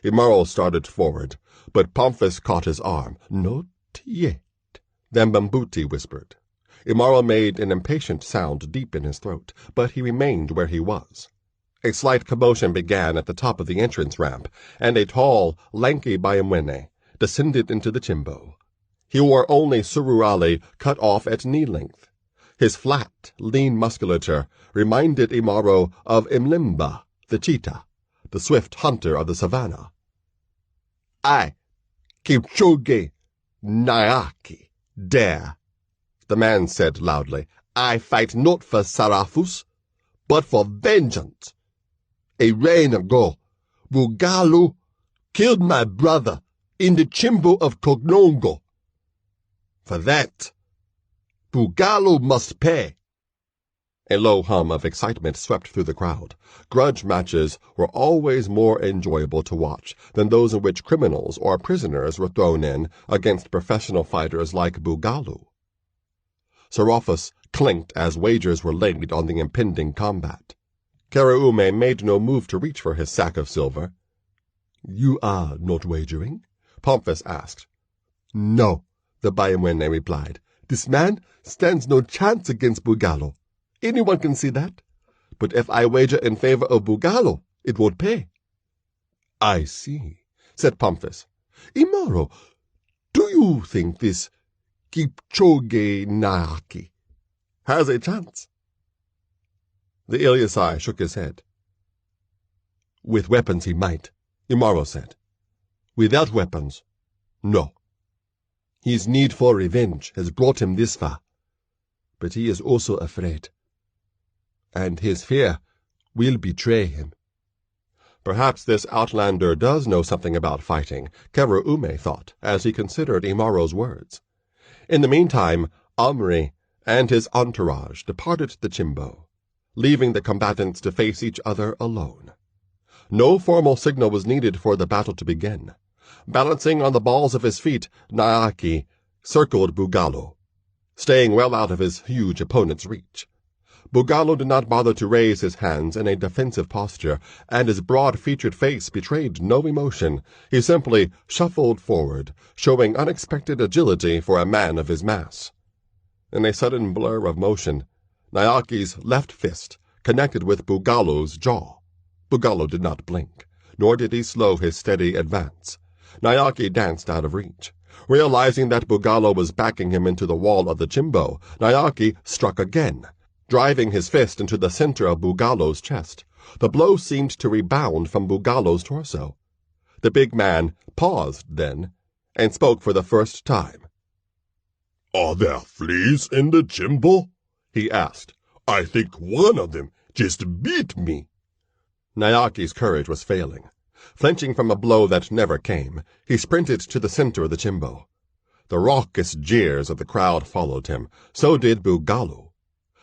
Imaro started forward, but Pomphis caught his arm. "Not yet," Dambambuti whispered. Imaro made an impatient sound deep in his throat, but he remained where he was. A slight commotion began at the top of the entrance ramp, and a tall, lanky Bayamwene descended into the Chimbo. He wore only sururali cut off at knee-length. His flat, lean musculature reminded Imaro of Imlimba, the cheetah, the swift hunter of the savannah. "I, Kipchoge Nyaki, dare," the man said loudly. "I fight not for Sarafus, but for vengeance. A reign ago, Bugaloo killed my brother in the Chimbo of Kognongo. For that, Bugaloo must pay." A low hum of excitement swept through the crowd. Grudge matches were always more enjoyable to watch than those in which criminals or prisoners were thrown in against professional fighters like Bugaloo. Seraphos clinked as wagers were laid on the impending combat. Keruume made no move to reach for his sack of silver. "You are not wagering?" Pomphis asked. "No," the Bayamwene replied. "This man stands no chance against Bugaloo. Anyone can see that. But if I wager in favor of Bugaloo, it won't pay." "I see," said Pomphis. "Imaro, do you think this Kipchoge Nyaki has a chance?" The Ilyasai shook his head. "With weapons he might," Imaro said. "Without weapons, no. His need for revenge has brought him this far, but he is also afraid, and his fear will betray him." Perhaps this outlander does know something about fighting, Keruume thought, as he considered Imaro's words. In the meantime, Omri and his entourage departed the Chimbo, leaving the combatants to face each other alone. No formal signal was needed for the battle to begin. Balancing on the balls of his feet, Nyaki circled Bugaloo, staying well out of his huge opponent's reach. Bugaloo did not bother to raise his hands in a defensive posture, and his broad-featured face betrayed no emotion. He simply shuffled forward, showing unexpected agility for a man of his mass. In a sudden blur of motion, Nyaki's left fist connected with Bugaloo's jaw. Bugaloo did not blink, nor did he slow his steady advance. Nyaki danced out of reach. Realizing that Bugaloo was backing him into the wall of the Chimbo, Nyaki struck again, driving his fist into the center of Bugaloo's chest. The blow seemed to rebound from Bugaloo's torso. The big man paused then, and spoke for the first time. "Are there fleas in the Chimbo?" he asked. "I think one of them just beat me." Nyaki's courage was failing. Flinching from a blow that never came, he sprinted to the center of the Chimbo. The raucous jeers of the crowd followed him. So did Bugaloo.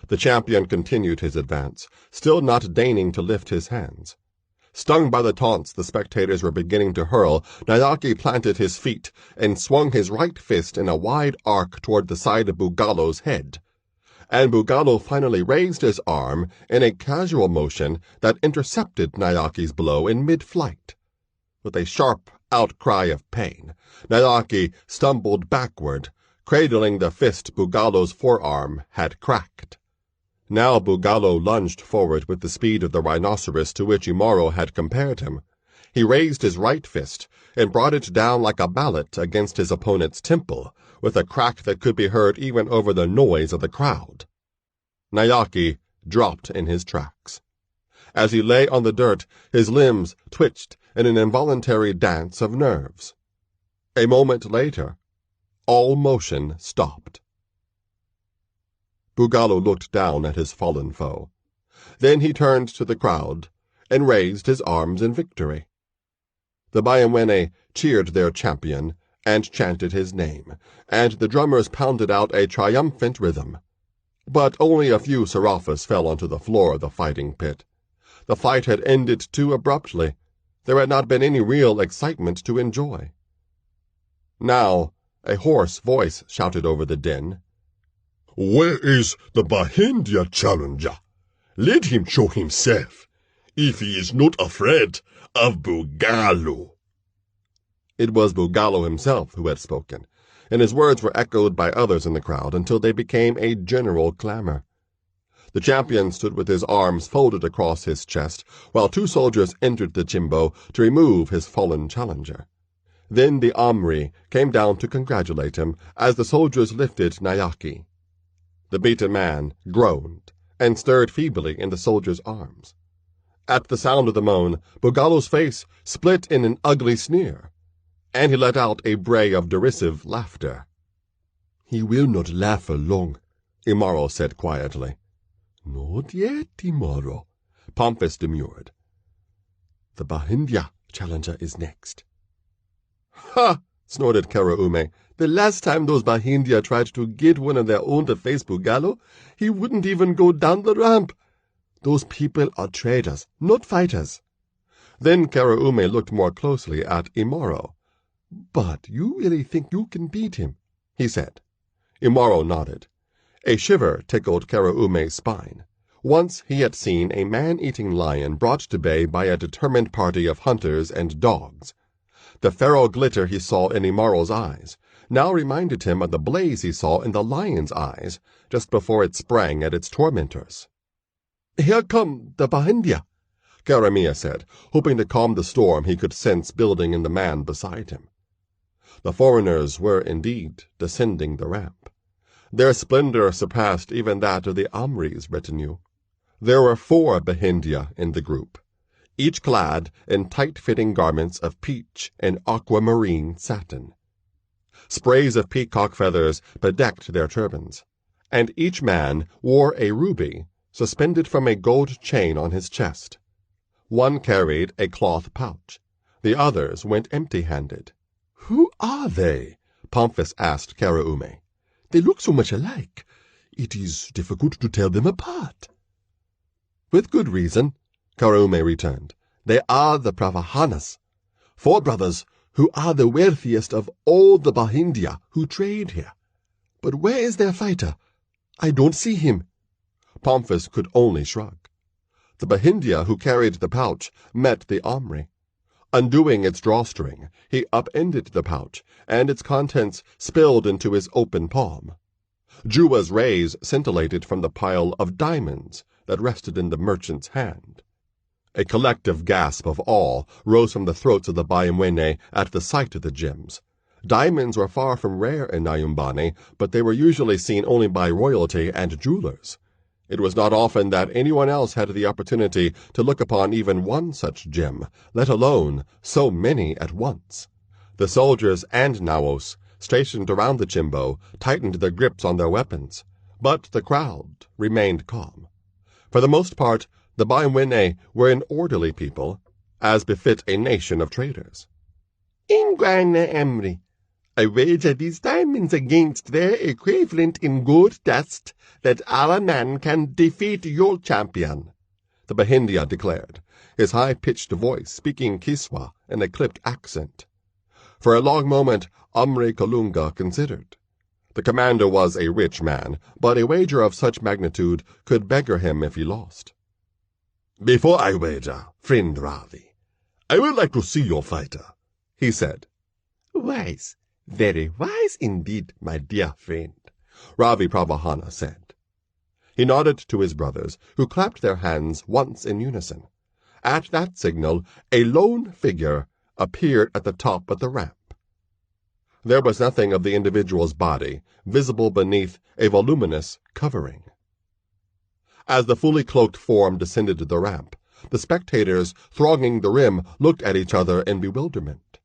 The champion continued his advance, still not deigning to lift his hands. Stung by the taunts the spectators were beginning to hurl, Nyaki planted his feet and swung his right fist in a wide arc toward the side of Bugalo's head. And Bugalo finally raised his arm in a casual motion that intercepted Nyaki's blow in mid-flight. With a sharp outcry of pain, Nyaki stumbled backward, cradling the fist Bugalo's forearm had cracked. Now Bugalo lunged forward with the speed of the rhinoceros to which Imaro had compared him. He raised his right fist and brought it down like a mallet against his opponent's temple, with a crack that could be heard even over the noise of the crowd. Nyaki dropped in his tracks. As he lay on the dirt, his limbs twitched in an involuntary dance of nerves. A moment later, all motion stopped. Bugalo looked down at his fallen foe. Then he turned to the crowd and raised his arms in victory. The Bayamwene cheered their champion and chanted his name, and the drummers pounded out a triumphant rhythm. But only a few Seraphis fell onto the floor of the fighting pit. The fight had ended too abruptly. There had not been any real excitement to enjoy. Now, a hoarse voice shouted over the din. "Where is the Bahindya challenger? Let him show himself, if he is not afraid of Bugalo." It was Bugalo himself who had spoken, and his words were echoed by others in the crowd until they became a general clamor. The champion stood with his arms folded across his chest, while two soldiers entered the chimbo to remove his fallen challenger. Then the Amri came down to congratulate him as the soldiers lifted Nyaki. The beaten man groaned and stirred feebly in the soldier's arms. At the sound of the moan, Bugalo's face split in an ugly sneer, and he let out a bray of derisive laughter. "He will not laugh for long," Imaro said quietly. "Not yet, Imaro," Pomphis demurred. "The Bahindya challenger is next." "Ha!" snorted Karaume. "The last time those Bahindya tried to get one of their own to face Bugalo, he wouldn't even go down the ramp. Those people are traders, not fighters." Then Karaume looked more closely at Imaro. "But you really think you can beat him?" he said. Imaro nodded. A shiver tickled Karaume's spine. Once he had seen a man-eating lion brought to bay by a determined party of hunters and dogs. The feral glitter he saw in Imaro's eyes now reminded him of the blaze he saw in the lion's eyes just before it sprang at its tormentors. "Here come the Bahindya," Karamia said, hoping to calm the storm he could sense building in the man beside him. The foreigners were indeed descending the ramp. Their splendor surpassed even that of the Amri's retinue. There were 4 Bahindya in the group, each clad in tight-fitting garments of peach and aquamarine satin. Sprays of peacock feathers bedecked their turbans, and each man wore a ruby suspended from a gold chain on his chest. One carried a cloth pouch. The others went empty-handed. "Who are they?" Pomphis asked Karaume. "They look so much alike. It is difficult to tell them apart." "With good reason," Karaume returned. "They are the Pravahanas, 4 brothers who are the wealthiest of all the Bahindya who trade here. But where is their fighter? I don't see him." Pomphis could only shrug. The Bahindya who carried the pouch met the Amri. Undoing its drawstring, he upended the pouch, and its contents spilled into his open palm. Juwa's rays scintillated from the pile of diamonds that rested in the merchant's hand. A collective gasp of awe rose from the throats of the Bayamwene at the sight of the gems. Diamonds were far from rare in Nyumbani, but they were usually seen only by royalty and jewelers. It was not often that anyone else had the opportunity to look upon even one such gem, let alone so many at once. The soldiers and Naos, stationed around the chimbo, tightened their grips on their weapons, but the crowd remained calm. For the most part, the Bayamwene were an orderly people, as befit a nation of traders. "Ingwana Emri, I wager this time diamonds against their equivalent in gold dust that our man can defeat your champion," the Bahindia declared, his high-pitched voice speaking Kiswa in a clipped accent. For a long moment, Amri Kalunga considered. The commander was a rich man, but a wager of such magnitude could beggar him if he lost. "Before I wager, friend Ravi, I would like to see your fighter," he said. "Wise, very wise indeed, my dear friend," Ravi Pravahana said. He nodded to his brothers, who clapped their hands once in unison. At that signal, a lone figure appeared at the top of the ramp. There was nothing of the individual's body visible beneath a voluminous covering. As the fully cloaked form descended the ramp, the spectators thronging the rim looked at each other in bewilderment.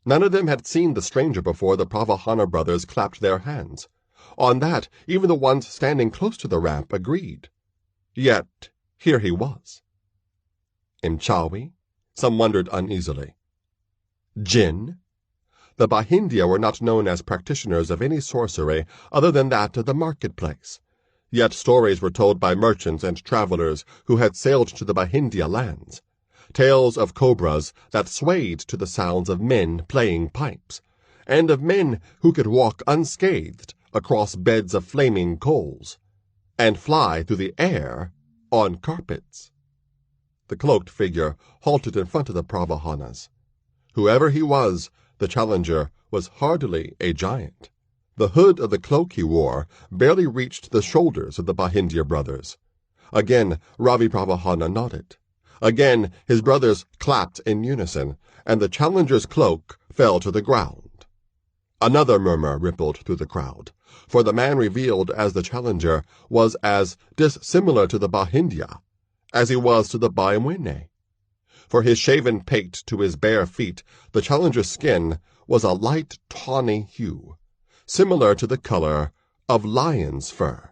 None of them had seen the stranger before the Pravahana brothers clapped their hands. On that, even the ones standing close to the ramp agreed. Yet, here he was. Imchawi? Some wondered uneasily. Jinn? The Bahindia were not known as practitioners of any sorcery other than that of the marketplace. Yet stories were told by merchants and travelers who had sailed to the Bahindia lands. Tales of cobras that swayed to the sounds of men playing pipes, and of men who could walk unscathed across beds of flaming coals, and fly through the air on carpets. The cloaked figure halted in front of the Pravahanas. Whoever he was, the challenger was hardly a giant. The hood of the cloak he wore barely reached the shoulders of the Bahindia brothers. Again Ravi Pravahana nodded. Again his brothers clapped in unison, and the challenger's cloak fell to the ground. Another murmur rippled through the crowd, for the man revealed as the challenger was as dissimilar to the Bahindia as he was to the Pygmay. For his shaven pate to his bare feet, the challenger's skin was a light tawny hue, similar to the color of lion's fur.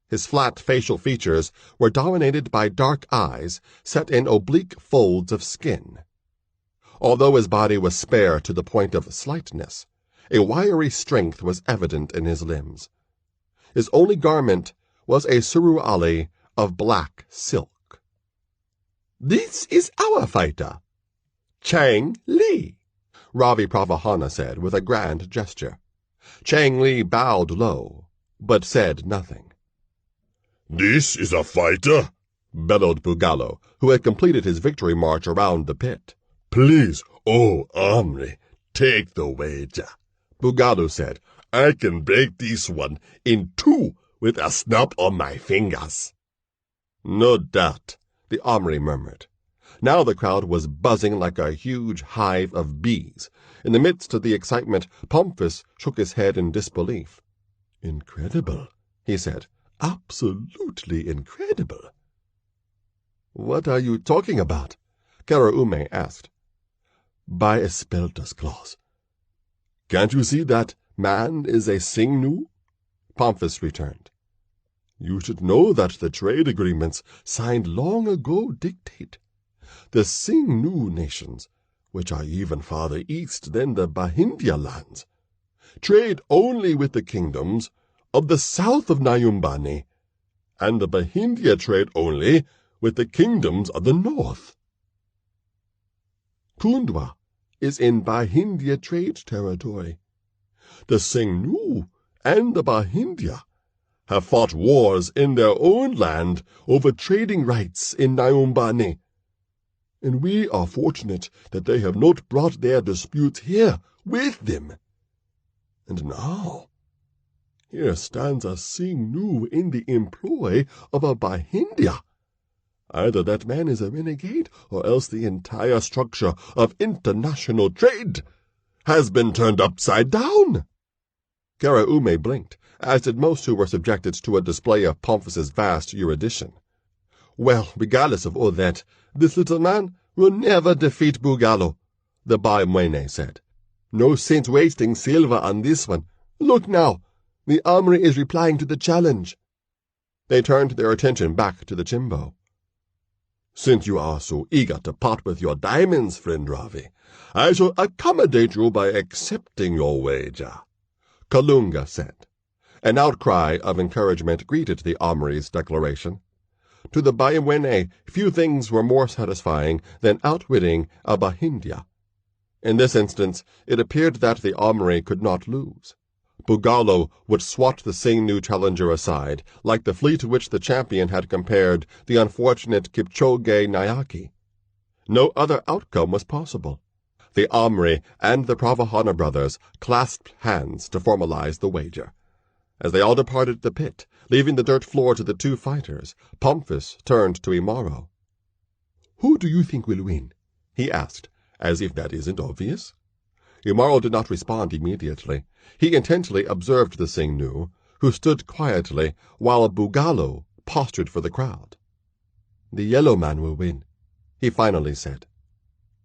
His flat facial features were dominated by dark eyes set in oblique folds of skin. Although his body was spare to the point of slightness, a wiry strength was evident in his limbs. His only garment was a suruali of black silk. "This is our fighter, Chang Li," Ravi Pravahana said with a grand gesture. Chang Li bowed low, but said nothing. "This is a fighter?" bellowed Bugalo, who had completed his victory march around the pit. "Please, oh Amri, take the wager," Bugalo said. "I can break this one in two with a snap of my fingers." "No doubt," the Amri murmured. Now the crowd was buzzing like a huge hive of bees. In the midst of the excitement, Pomphis shook his head in disbelief. "Incredible," he said. "Absolutely incredible." "What are you talking about?" Karaume asked. "By Espelta's claws. Can't you see that man is a Singnu?" Pomphis returned. "You should know that the trade agreements signed long ago dictate. The Singnu nations, which are even farther east than the Bahindia lands, trade only with the kingdoms of the south of Nyumbani, and the Bahindia trade only with the kingdoms of the north. Kundwa is in Bahindia trade territory. The Singnu and the Bahindia have fought wars in their own land over trading rights in Nyumbani, and we are fortunate that they have not brought their disputes here with them. And now, here stands a Singnu in the employ of a Bahindia. Either that man is a renegade, or else the entire structure of international trade has been turned upside down." Karaume blinked, as did most who were subjected to a display of Pomphis's vast erudition. "Well, regardless of all that, this little man will never defeat Bugalo," the Pygmay said. "No sense wasting silver on this one. Look now, the Amri is replying to the challenge." They turned their attention back to the Chimbo. "Since you are so eager to part with your diamonds, friend Ravi, I shall accommodate you by accepting your wager. Kalunga said. An outcry of encouragement greeted the Omri's declaration. To the Bayawene, few things were more satisfying than outwitting a Bahindya. In this instance, it appeared that the Omri could not lose. Bugalo would swat the Singnu challenger aside, like the flea to which the champion had compared the unfortunate Kipchoge Nayaki. No other outcome was possible. The Omri and the Pravahana brothers clasped hands to formalize the wager. As they all departed the pit, leaving the dirt floor to the two fighters, Pomphis turned to Imaro. "Who do you think will win?" he asked, as if that isn't obvious. Imaro did not respond immediately. He intently observed the Singnu, who stood quietly while Bugalo postured for the crowd. "The yellow man will win," he finally said.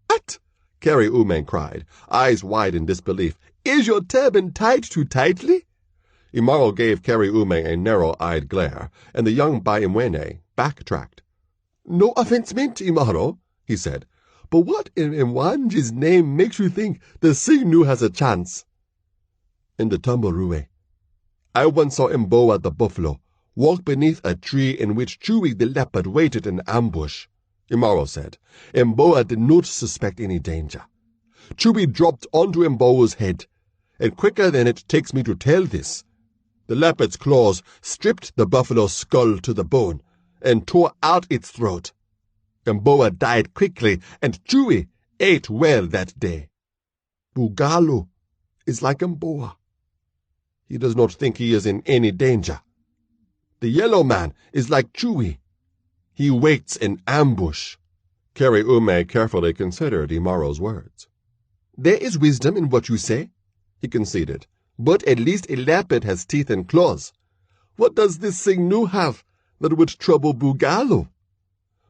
"What?" Kari Ume cried, eyes wide in disbelief. "Is your turban tied too tightly?" Imaro gave Kari Ume a narrow-eyed glare, and the young Bayamwene backtracked. "No offense meant, Imaro," he said, "but what in Mwanji's name makes you think the Singnu has a chance?" "In the Tambarue. I once saw Mboa the buffalo walk beneath a tree in which Chewy the leopard waited in ambush," Imaro said. "Mboa did not suspect any danger. Chewy dropped onto Mboa's head, and quicker than it takes me to tell this, the leopard's claws stripped the buffalo's skull to the bone and tore out its throat. Mboa died quickly, and Chewy ate well that day. Bugalo is like Mboa. He does not think he is in any danger. The yellow man is like Chewy. He waits in ambush." Kari Ume carefully considered Imaro's words. "There is wisdom in what you say," he conceded, "but at least a leopard has teeth and claws. What does this Singnu have that would trouble Bugalo?"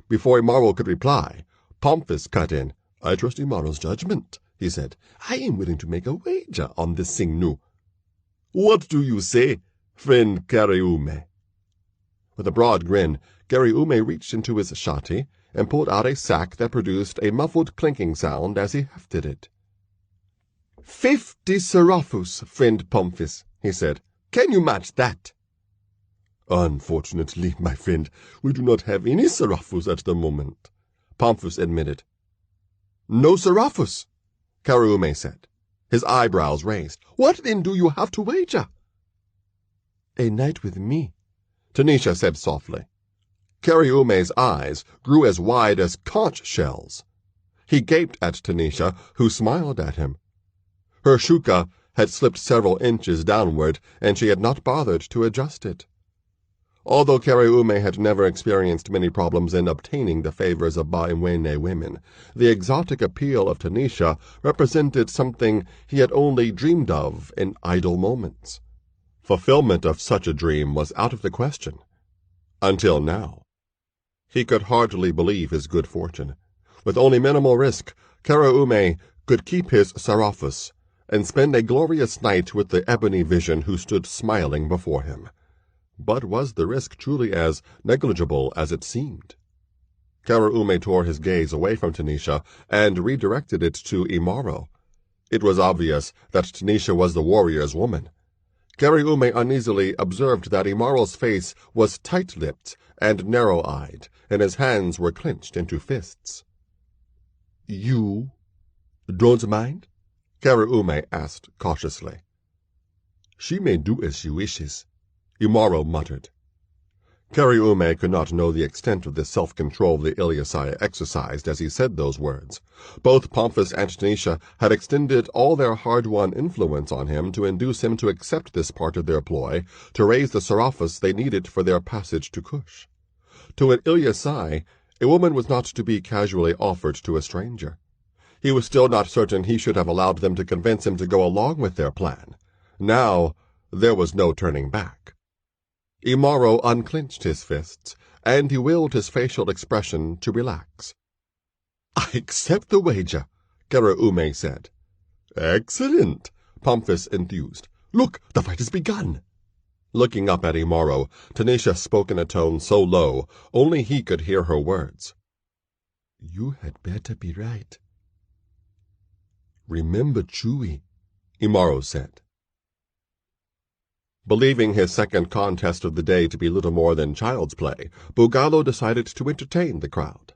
Before Imaro could reply, Pomphis cut in. "I trust Imaro's judgment," he said. "I am willing to make a wager on this Singnu." "What do you say, friend Kari Ume?" With a broad grin, Kari Ume reached into his shati and pulled out a sack that produced a muffled clinking sound as he hefted it. 50 seraphus, friend Pomphis, he said. "Can you match that?" "Unfortunately, my friend, we do not have any seraphus at the moment," Pomphis admitted. "No seraphus," Kari Ume said, his eyebrows raised. "What then do you have to wager?" "A night with me," Tanisha said softly. Kari Ume's eyes grew as wide as conch shells. He gaped at Tanisha, who smiled at him. Her shuka had slipped several inches downward, and she had not bothered to adjust it. Although Kari Ume had never experienced many problems in obtaining the favors of Baimwene women, the exotic appeal of Tanisha represented something he had only dreamed of in idle moments. Fulfillment of such a dream was out of the question. Until now. He could hardly believe his good fortune. With only minimal risk, Kari Ume could keep his seraphus and spend a glorious night with the ebony vision who stood smiling before him. But was the risk truly as negligible as it seemed? Kari Ume tore his gaze away from Tanisha and redirected it to Imaro. It was obvious that Tanisha was the warrior's woman. Kari Ume uneasily observed that Imaro's face was tight-lipped and narrow-eyed, and his hands were clenched into fists. "You don't mind?" Kari Ume asked cautiously. "She may do as she wishes," Imaro muttered. Kari Ume could not know the extent of the self-control the Ilyasaya exercised as he said those words. Both Pomphis and Tanisha had extended all their hard-won influence on him to induce him to accept this part of their ploy, to raise the seraphus they needed for their passage to Cush. To an Ilyasai, a woman was not to be casually offered to a stranger. He was still not certain he should have allowed them to convince him to go along with their plan. Now there was no turning back. Imaro unclenched his fists, and he willed his facial expression to relax. "I accept the wager," Kari Ume said. "Excellent," Pomphis enthused. "Look, the fight has begun." Looking up at Imaro, Tanisha spoke in a tone so low only he could hear her words. "You had better be right." "Remember Chewy," Imaro said. Believing his second contest of the day to be little more than child's play, Bugalo decided to entertain the crowd.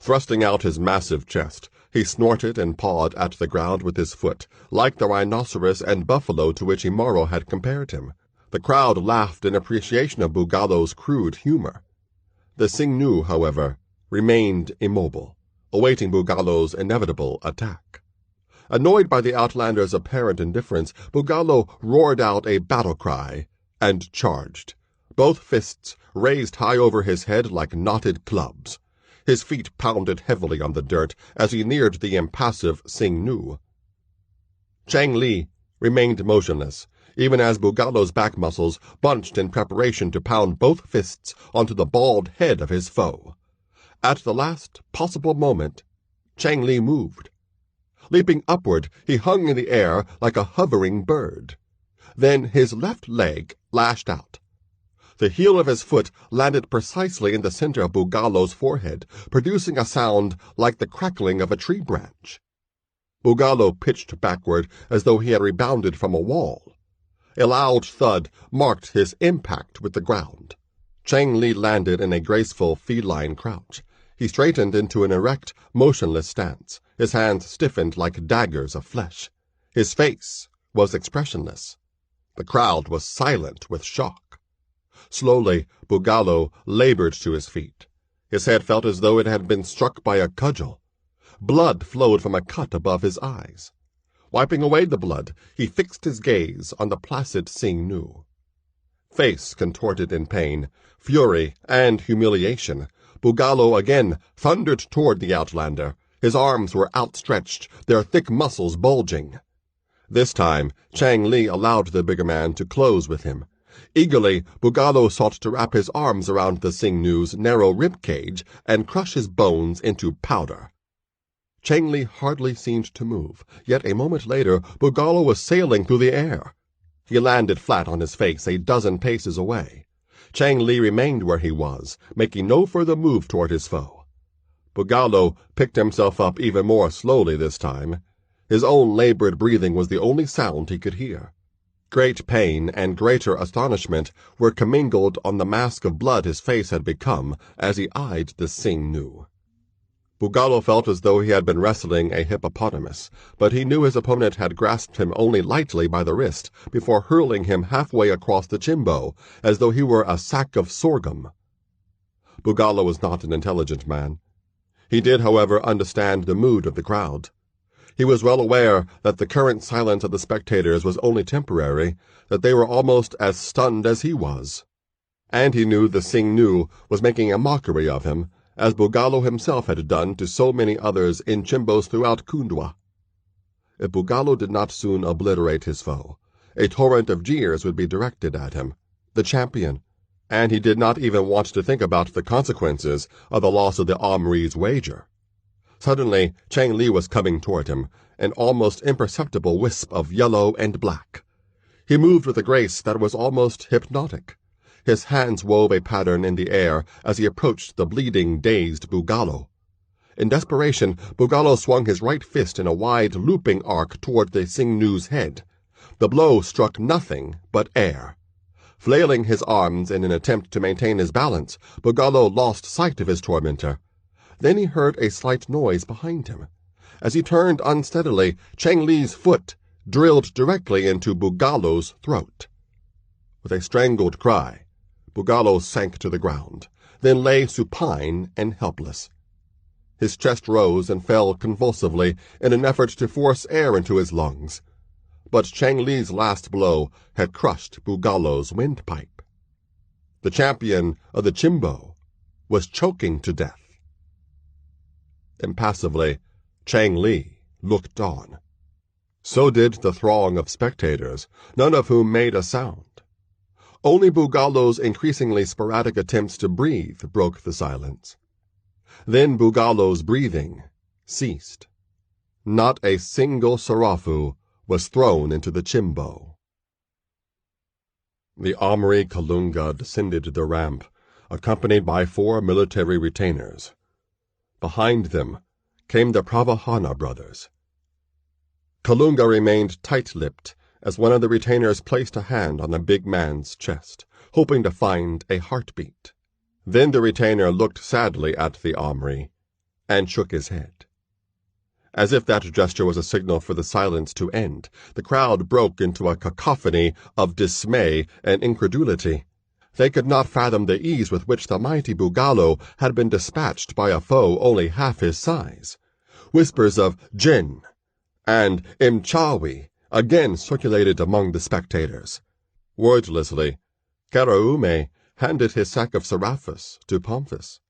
Thrusting out his massive chest, he snorted and pawed at the ground with his foot, like the rhinoceros and buffalo to which Imaro had compared him. The crowd laughed in appreciation of Bugalo's crude humor. The Singnu, however, remained immobile, awaiting Bugalo's inevitable attack. Annoyed by the Outlander's apparent indifference, Bugalo roared out a battle cry and charged, both fists raised high over his head like knotted clubs. His feet pounded heavily on the dirt as he neared the impassive Singnu. Chang Li remained motionless, even as Bugalo's back muscles bunched in preparation to pound both fists onto the bald head of his foe. At the last possible moment, Chang Li moved. Leaping upward, he hung in the air like a hovering bird. Then his left leg lashed out. The heel of his foot landed precisely in the center of Bugalo's forehead, producing a sound like the crackling of a tree branch. Bugalo pitched backward as though he had rebounded from a wall. A loud thud marked his impact with the ground. Chang Li landed in a graceful feline crouch. He straightened into an erect, motionless stance, his hands stiffened like daggers of flesh. His face was expressionless. The crowd was silent with shock. Slowly, Bugalo labored to his feet. His head felt as though it had been struck by a cudgel. Blood flowed from a cut above his eyes. Wiping away the blood, he fixed his gaze on the placid Singnu. Face contorted in pain, fury, and humiliation, Bugalo again thundered toward the Outlander. His arms were outstretched, their thick muscles bulging. This time, Chang Li allowed the bigger man to close with him. Eagerly, Bugalo sought to wrap his arms around the Singnu's narrow rib cage and crush his bones into powder. Chang Li hardly seemed to move, yet a moment later Bugalo was sailing through the air. He landed flat on his face a dozen paces away. Chang Li remained where he was, making no further move toward his foe. Bugalo picked himself up even more slowly this time. His own labored breathing was the only sound he could hear. Great pain and greater astonishment were commingled on the mask of blood his face had become as he eyed the Singnu. Bugalo felt as though he had been wrestling a hippopotamus, but he knew his opponent had grasped him only lightly by the wrist before hurling him halfway across the chimbo, as though he were a sack of sorghum. Bugalo was not an intelligent man. He did, however, understand the mood of the crowd. He was well aware that the current silence of the spectators was only temporary, that they were almost as stunned as he was. And he knew the Singnu was making a mockery of him, as Bugalo himself had done to so many others in chimbos throughout Kundwa. If Bugalo did not soon obliterate his foe, a torrent of jeers would be directed at him, the champion, and he did not even want to think about the consequences of the loss of the Omri's wager. Suddenly, Chang Li was coming toward him, an almost imperceptible wisp of yellow and black. He moved with a grace that was almost hypnotic. His hands wove a pattern in the air as he approached the bleeding, dazed Bugalo. In desperation, Bugalo swung his right fist in a wide, looping arc toward the Singnu's head. The blow struck nothing but air. Flailing his arms in an attempt to maintain his balance, Bugalo lost sight of his tormentor. Then he heard a slight noise behind him. As he turned unsteadily, Chang Li's foot drilled directly into Bugalo's throat. With a strangled cry, Bugalo sank to the ground, then lay supine and helpless. His chest rose and fell convulsively in an effort to force air into his lungs. But Chang Li's last blow had crushed Bugalo's windpipe. The champion of the Chimbo was choking to death. Impassively, Chang Li looked on. So did the throng of spectators, none of whom made a sound. Only Bugalo's increasingly sporadic attempts to breathe broke the silence. Then Bugalo's breathing ceased. Not a single Sarafu was thrown into the Chimbo. The Omri Kalunga descended the ramp, accompanied by 4 military retainers. Behind them came the Pravahana brothers. Kalunga remained tight-lipped as one of the retainers placed a hand on the big man's chest, hoping to find a heartbeat. Then the retainer looked sadly at the Omri and shook his head. As if that gesture was a signal for the silence to end, the crowd broke into a cacophony of dismay and incredulity. They could not fathom the ease with which the mighty Bugalo had been dispatched by a foe only half his size. Whispers of Jin and Imchawi again circulated among the spectators. Wordlessly, Karaume handed his sack of seraphis to Pomphis.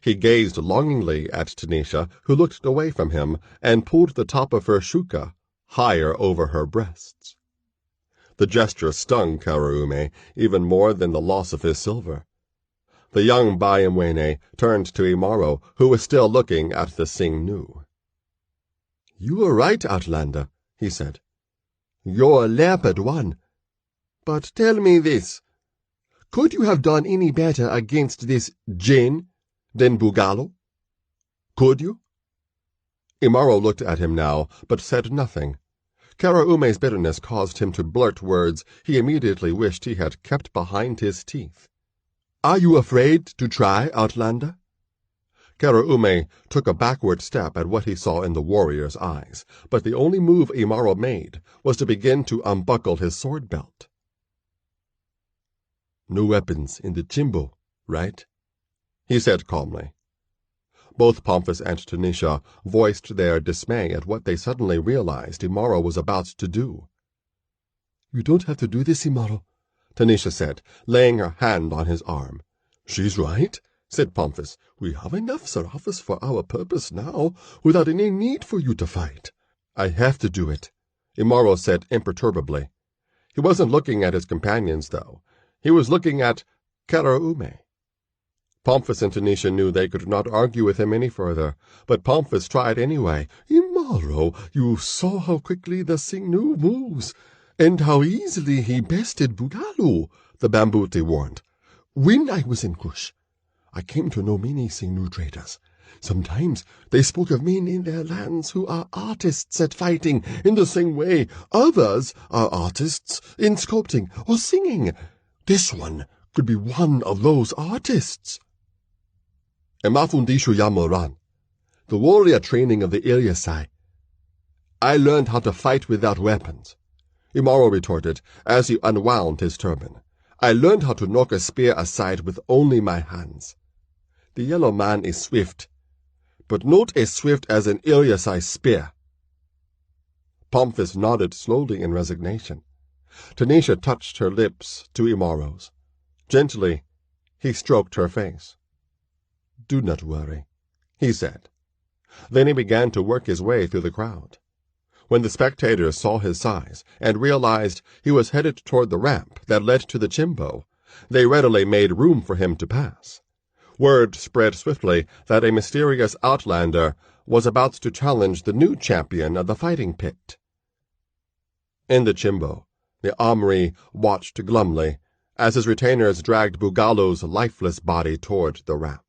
He gazed longingly at Tanisha, who looked away from him, and pulled the top of her shuka higher over her breasts. The gesture stung Karaume even more than the loss of his silver. The young Bayamwene turned to Imaro, who was still looking at the Sing-Nu. "You were right, Outlander," he said. "You're a leopard one. But tell me this. Could you have done any better against this Jin than Bugalo? Could you?" Imaro looked at him now, but said nothing. Karaume's bitterness caused him to blurt words he immediately wished he had kept behind his teeth. "Are you afraid to try, Outlander?" Karaume took a backward step at what he saw in the warrior's eyes, but the only move Imaro made was to begin to unbuckle his sword belt. "No weapons in the chimbo, right?" he said calmly. Both Pomphis and Tanisha voiced their dismay at what they suddenly realized Imaro was about to do. "You don't have to do this, Imaro," Tanisha said, laying her hand on his arm. "She's right," said Pomphis. "We have enough seraphis for our purpose now, without any need for you to fight." "I have to do it," Imaro said imperturbably. He wasn't looking at his companions, though. He was looking at Karaume. Pomphis and Tanisha knew they could not argue with him any further, but Pomphis tried anyway. "Imaro, you saw how quickly the Sing-Nu moves, and how easily he bested Bugalo," the Bambuti warned. "When I was in Cush, I came to know many Sing-Nu traders. Sometimes they spoke of men in their lands who are artists at fighting in the same way others are artists in sculpting or singing. This one could be one of those artists." "Emafundishu Yamoran, the warrior training of the Ilyasai. I learned how to fight without weapons," Imaro retorted as he unwound his turban. "I learned how to knock a spear aside with only my hands. The yellow man is swift, but not as swift as an Ilyasai spear." Pomphis nodded slowly in resignation. Tanisha touched her lips to Imaro's. Gently, he stroked her face. "Do not worry," he said. Then he began to work his way through the crowd. When the spectators saw his size and realized he was headed toward the ramp that led to the chimbo, they readily made room for him to pass. Word spread swiftly that a mysterious outlander was about to challenge the new champion of the fighting pit. In the chimbo, the Omri watched glumly as his retainers dragged Bugalo's lifeless body toward the ramp.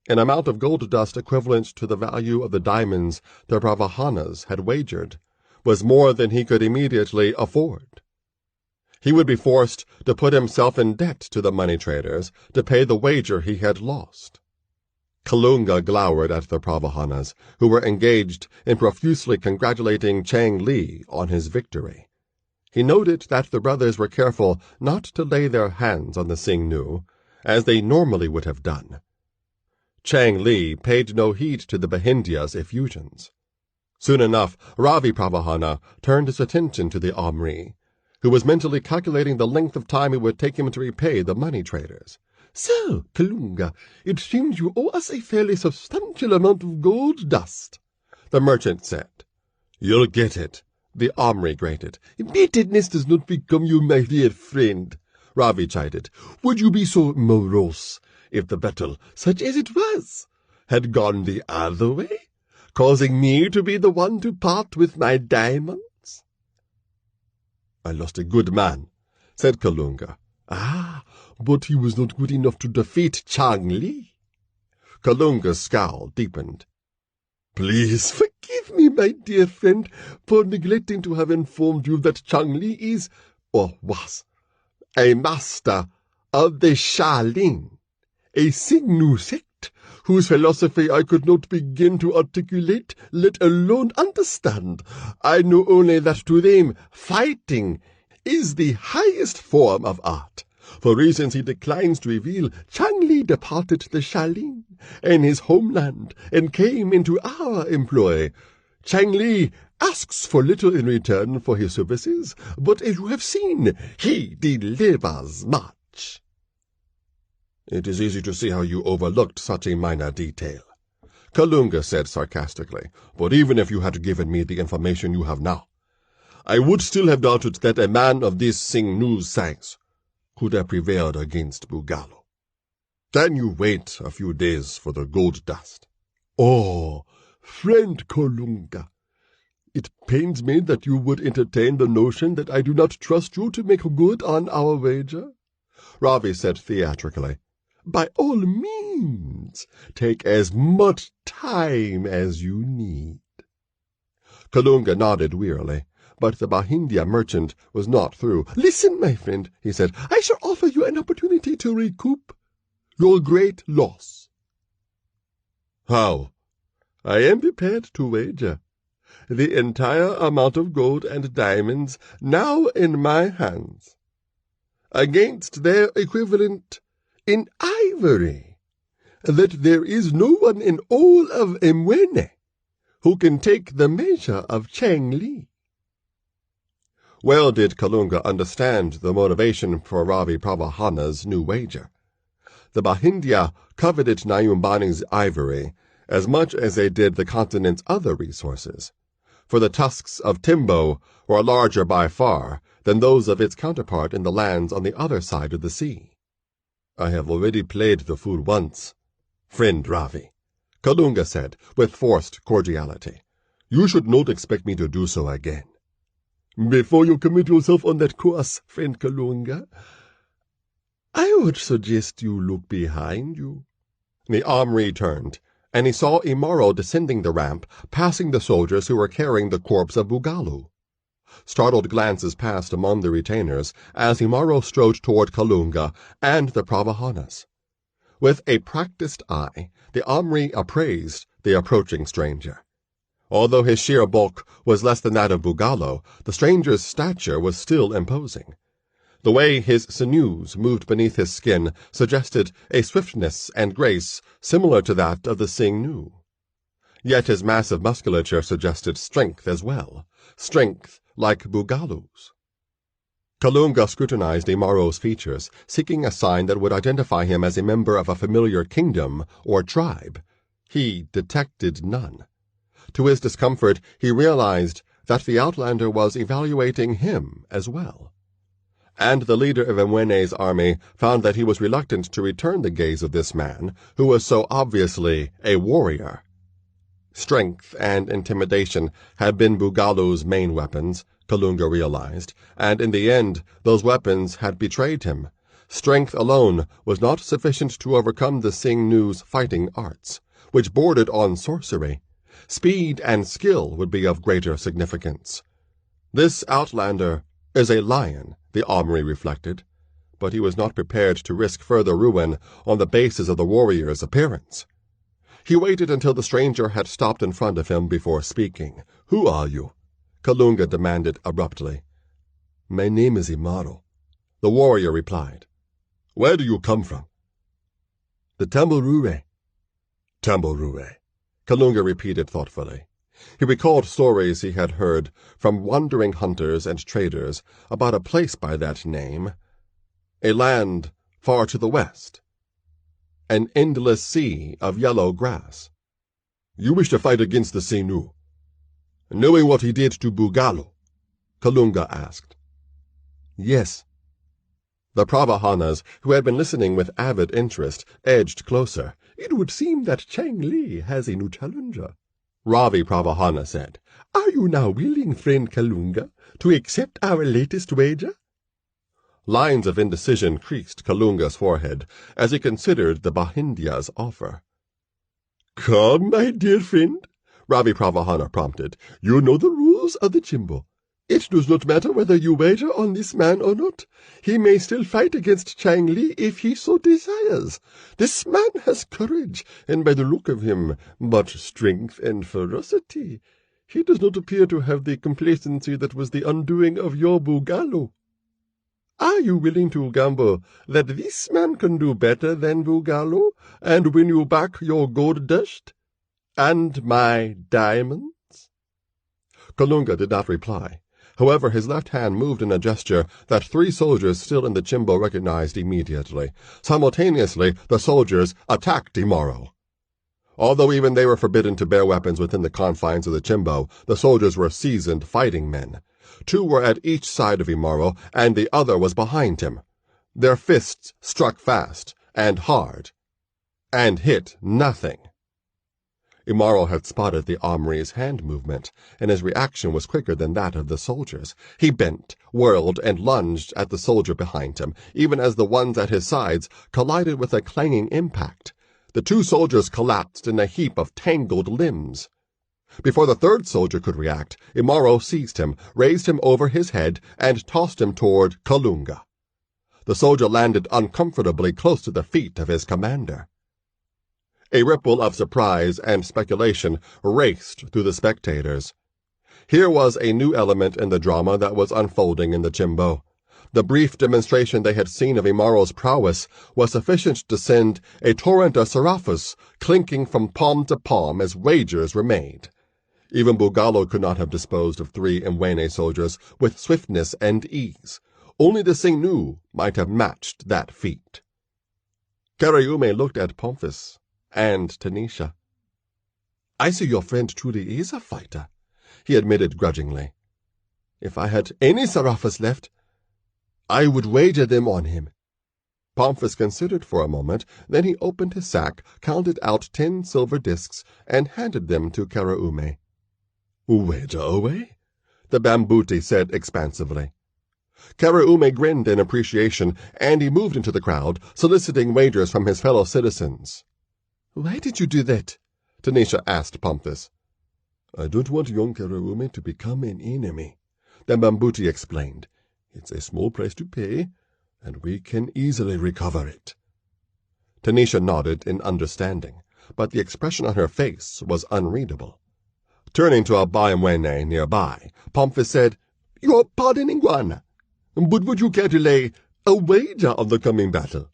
An amount of gold dust equivalent to the value of the diamonds the Bravahanas had wagered was more than he could immediately afford. He would be forced to put himself in debt to the money traders to pay the wager he had lost. Kalunga glowered at the Bravahanas, who were engaged in profusely congratulating Chang Li on his victory. He noted that the brothers were careful not to lay their hands on the Sing-Nu, as they normally would have done. Chang Li paid no heed to the Bahindya's effusions. Soon enough, Ravi Pravahana turned his attention to the Omri, who was mentally calculating the length of time it would take him to repay the money traders. "So, Kalunga, it seems you owe us a fairly substantial amount of gold dust," the merchant said. "You'll get it," the Omri grated. "Indebtedness does not become you, my dear friend," Ravi chided. "Would you be so morose if the battle, such as it was, had gone the other way, causing me to be the one to part with my diamonds?" "I lost a good man," said Kalunga. "Ah, but he was not good enough to defeat Chang Li." Kalunga's scowl deepened. "Please forgive me, my dear friend, for neglecting to have informed you that Chang Li is, or was, a master of the Shaolin, a Xingnu sect whose philosophy I could not begin to articulate, let alone understand. I know only that to them fighting is the highest form of art. For reasons he declines to reveal, Chang Li departed the Shaolin and his homeland and came into our employ. Chang Li asks for little in return for his services, but as you have seen, he delivers much. It is easy to see how you overlooked such a minor detail, Kalunga said sarcastically. But even if you had given me the information you have now, I would still have doubted that a man of this Xingnu size could have prevailed against Bugalo. Can you wait a few days for the gold dust? Oh, friend Kalunga, it pains me that you would entertain the notion that I do not trust you to make good on our wager, Ravi said theatrically. By all means, take as much time as you need. Kalunga nodded wearily, but the Bahindya merchant was not through. Listen, my friend, he said, I shall offer you an opportunity to recoup your great loss. How? I am prepared to wager the entire amount of gold and diamonds now in my hands against their equivalent in ivory, that there is no one in all of Mwene who can take the measure of Chang Li. Well did Kalunga understand the motivation for Ravi Pravahana's new wager. The Bahindya coveted Nyumbani's ivory as much as they did the continent's other resources, for the tusks of Timbo were larger by far than those of its counterpart in the lands on the other side of the sea. I have already played the fool once, friend Ravi, Kalunga said with forced cordiality. You should not expect me to do so again. Before you commit yourself on that course, friend Kalunga, I would suggest you look behind you. The Omri turned, and he saw Imaro descending the ramp, passing the soldiers who were carrying the corpse of Bugalu. Startled glances passed among the retainers as Imaro strode toward Kalunga and the Pravahanas. With a practiced eye, the Omri appraised the approaching stranger. Although his sheer bulk was less than that of Bugalo, the stranger's stature was still imposing. The way his sinews moved beneath his skin suggested a swiftness and grace similar to that of the Xingnu. Yet his massive musculature suggested strength as well, strength like Bugalu's. Kalunga scrutinized Imaro's features, seeking a sign that would identify him as a member of a familiar kingdom or tribe. He detected none. To his discomfort, he realized that the outlander was evaluating him as well. And the leader of Mwene's army found that he was reluctant to return the gaze of this man, who was so obviously a warrior. Strength and intimidation had been Bugalu's main weapons, Kalunga realized, and in the end those weapons had betrayed him. Strength alone was not sufficient to overcome the Xingnu's fighting arts, which bordered on sorcery. Speed and skill would be of greater significance. This outlander is a lion, the Omri reflected, but he was not prepared to risk further ruin on the basis of the warrior's appearance. He waited until the stranger had stopped in front of him before speaking. Who are you? Kalunga demanded abruptly. My name is Imaro, the warrior replied. Where do you come from? The Tamburure. Tamburure, Kalunga repeated thoughtfully. He recalled stories he had heard from wandering hunters and traders about a place by that name, a land far to the west, an endless sea of yellow grass. You wish to fight against the Xingnu, knowing what he did to Bugalo? Kalunga asked. Yes. The Pravahanas, who had been listening with avid interest, edged closer. It would seem that Chang Li has a new challenger, Ravi Pravahana said. Are you now willing, friend Kalunga, to accept our latest wager? Lines of indecision creased Kalunga's forehead as he considered the Bahindya's offer. Come, my dear friend, Ravi Pravahana prompted. You know the rules of the Chimbo. It does not matter whether you wager on this man or not. He may still fight against Chang Li if he so desires. This man has courage, and by the look of him, but strength and ferocity. He does not appear to have the complacency that was the undoing of your Bugalo. Are you willing to gamble that this man can do better than Bugalo and win you back your gold dust and my diamonds?" Kalunga did not reply. However, his left hand moved in a gesture that 3 soldiers still in the Chimbo recognized immediately. Simultaneously, the soldiers attacked Imaro. Although even they were forbidden to bear weapons within the confines of the Chimbo, the soldiers were seasoned fighting men. 2 were at each side of Imaro, and the other was behind him. Their fists struck fast and hard, and hit nothing. Imaro had spotted the Omri's hand movement, and his reaction was quicker than that of the soldiers. He bent, whirled, and lunged at the soldier behind him, even as the ones at his sides collided with a clanging impact. The 2 soldiers collapsed in a heap of tangled limbs. Before the 3rd soldier could react, Imaro seized him, raised him over his head, and tossed him toward Kalunga. The soldier landed uncomfortably close to the feet of his commander. A ripple of surprise and speculation raced through the spectators. Here was a new element in the drama that was unfolding in the Chimbo. The brief demonstration they had seen of Imaro's prowess was sufficient to send a torrent of seraphos clinking from palm to palm as wagers were made. Even Bugalo could not have disposed of 3 Mwene soldiers with swiftness and ease. Only the Singnu might have matched that feat. Karayume looked at Pomphis and Tanisha. "I see your friend truly is a fighter," he admitted grudgingly. "If I had any seraphos left, I would wager them on him." Pomphis considered for a moment, then he opened his sack, counted out 10 silver discs, and handed them to Karaume. "Wager away," the Bambuti said expansively. Karaume grinned in appreciation, and he moved into the crowd, soliciting wagers from his fellow citizens. "Why did you do that?" Tanisha asked Pomphis. "I don't want young Karaume to become an enemy," the Bambuti explained. "It's a small price to pay, and we can easily recover it." Tanisha nodded in understanding, but the expression on her face was unreadable. Turning to a Baimwene nearby, Pomphis said, "Your pardon, Iguana, but would you care to lay a wager on the coming battle?"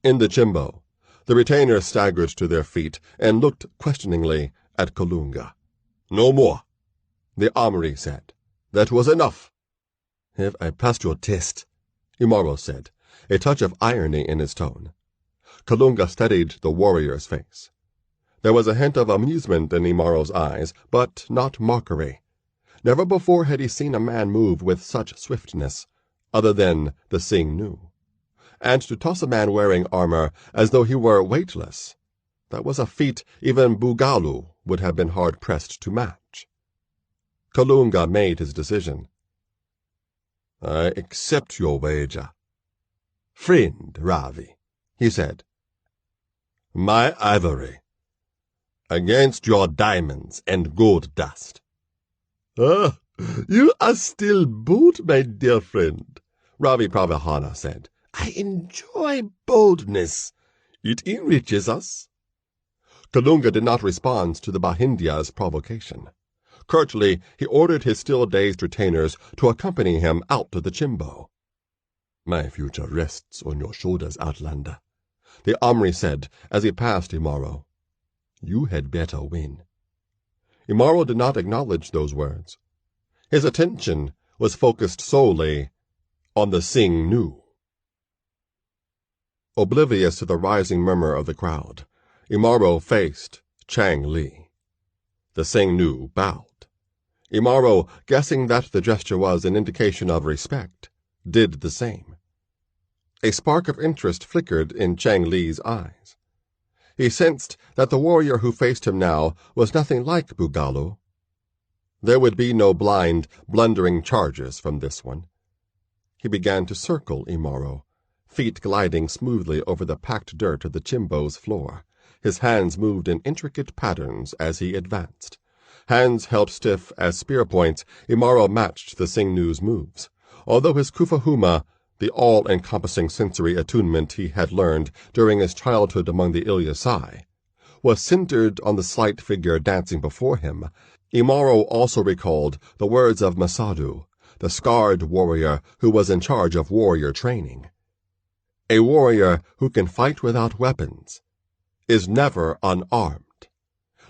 In the Chimbo, the retainers staggered to their feet and looked questioningly at Kalunga. "No more," the Omri said. "That was enough." "Have I passed your test?" Imaro said, a touch of irony in his tone. Kalunga studied the warrior's face. There was a hint of amusement in Imaro's eyes, but not mockery. Never before had he seen a man move with such swiftness, other than the Sing-Nu. And to toss a man wearing armor as though he were weightless, that was a feat even Bugalu would have been hard-pressed to match. Kalunga made his decision. "I accept your wager. Friend Ravi," he said. "My ivory against your diamonds and gold dust." "Ah, you are still bold, my dear friend," Ravi Pravahana said. "I enjoy boldness. It enriches us." Kalunga did not respond to the Bahindya's provocation. Curtly, he ordered his still-dazed retainers to accompany him out to the Chimbo. "My future rests on your shoulders, Outlander," the Omri said as he passed Imaro. "You had better win." Imaro did not acknowledge those words. His attention was focused solely on the Sing-Nu. Oblivious to the rising murmur of the crowd, Imaro faced Chang Li. The Sing-Nu bowed. Imaro, guessing that the gesture was an indication of respect, did the same. A spark of interest flickered in Chang Li's eyes. He sensed that the warrior who faced him now was nothing like Bugalo. There would be no blind, blundering charges from this one. He began to circle Imaro, feet gliding smoothly over the packed dirt of the Chimbo's floor, His hands moved in intricate patterns as he advanced. Hands held stiff as spear points, Imaro matched the Singnu's moves. Although his kufahuma, the all-encompassing sensory attunement he had learned during his childhood among the Ilyasai, was centered on the slight figure dancing before him, Imaro also recalled the words of Masadu, the scarred warrior who was in charge of warrior training. A warrior who can fight without weapons is never unarmed.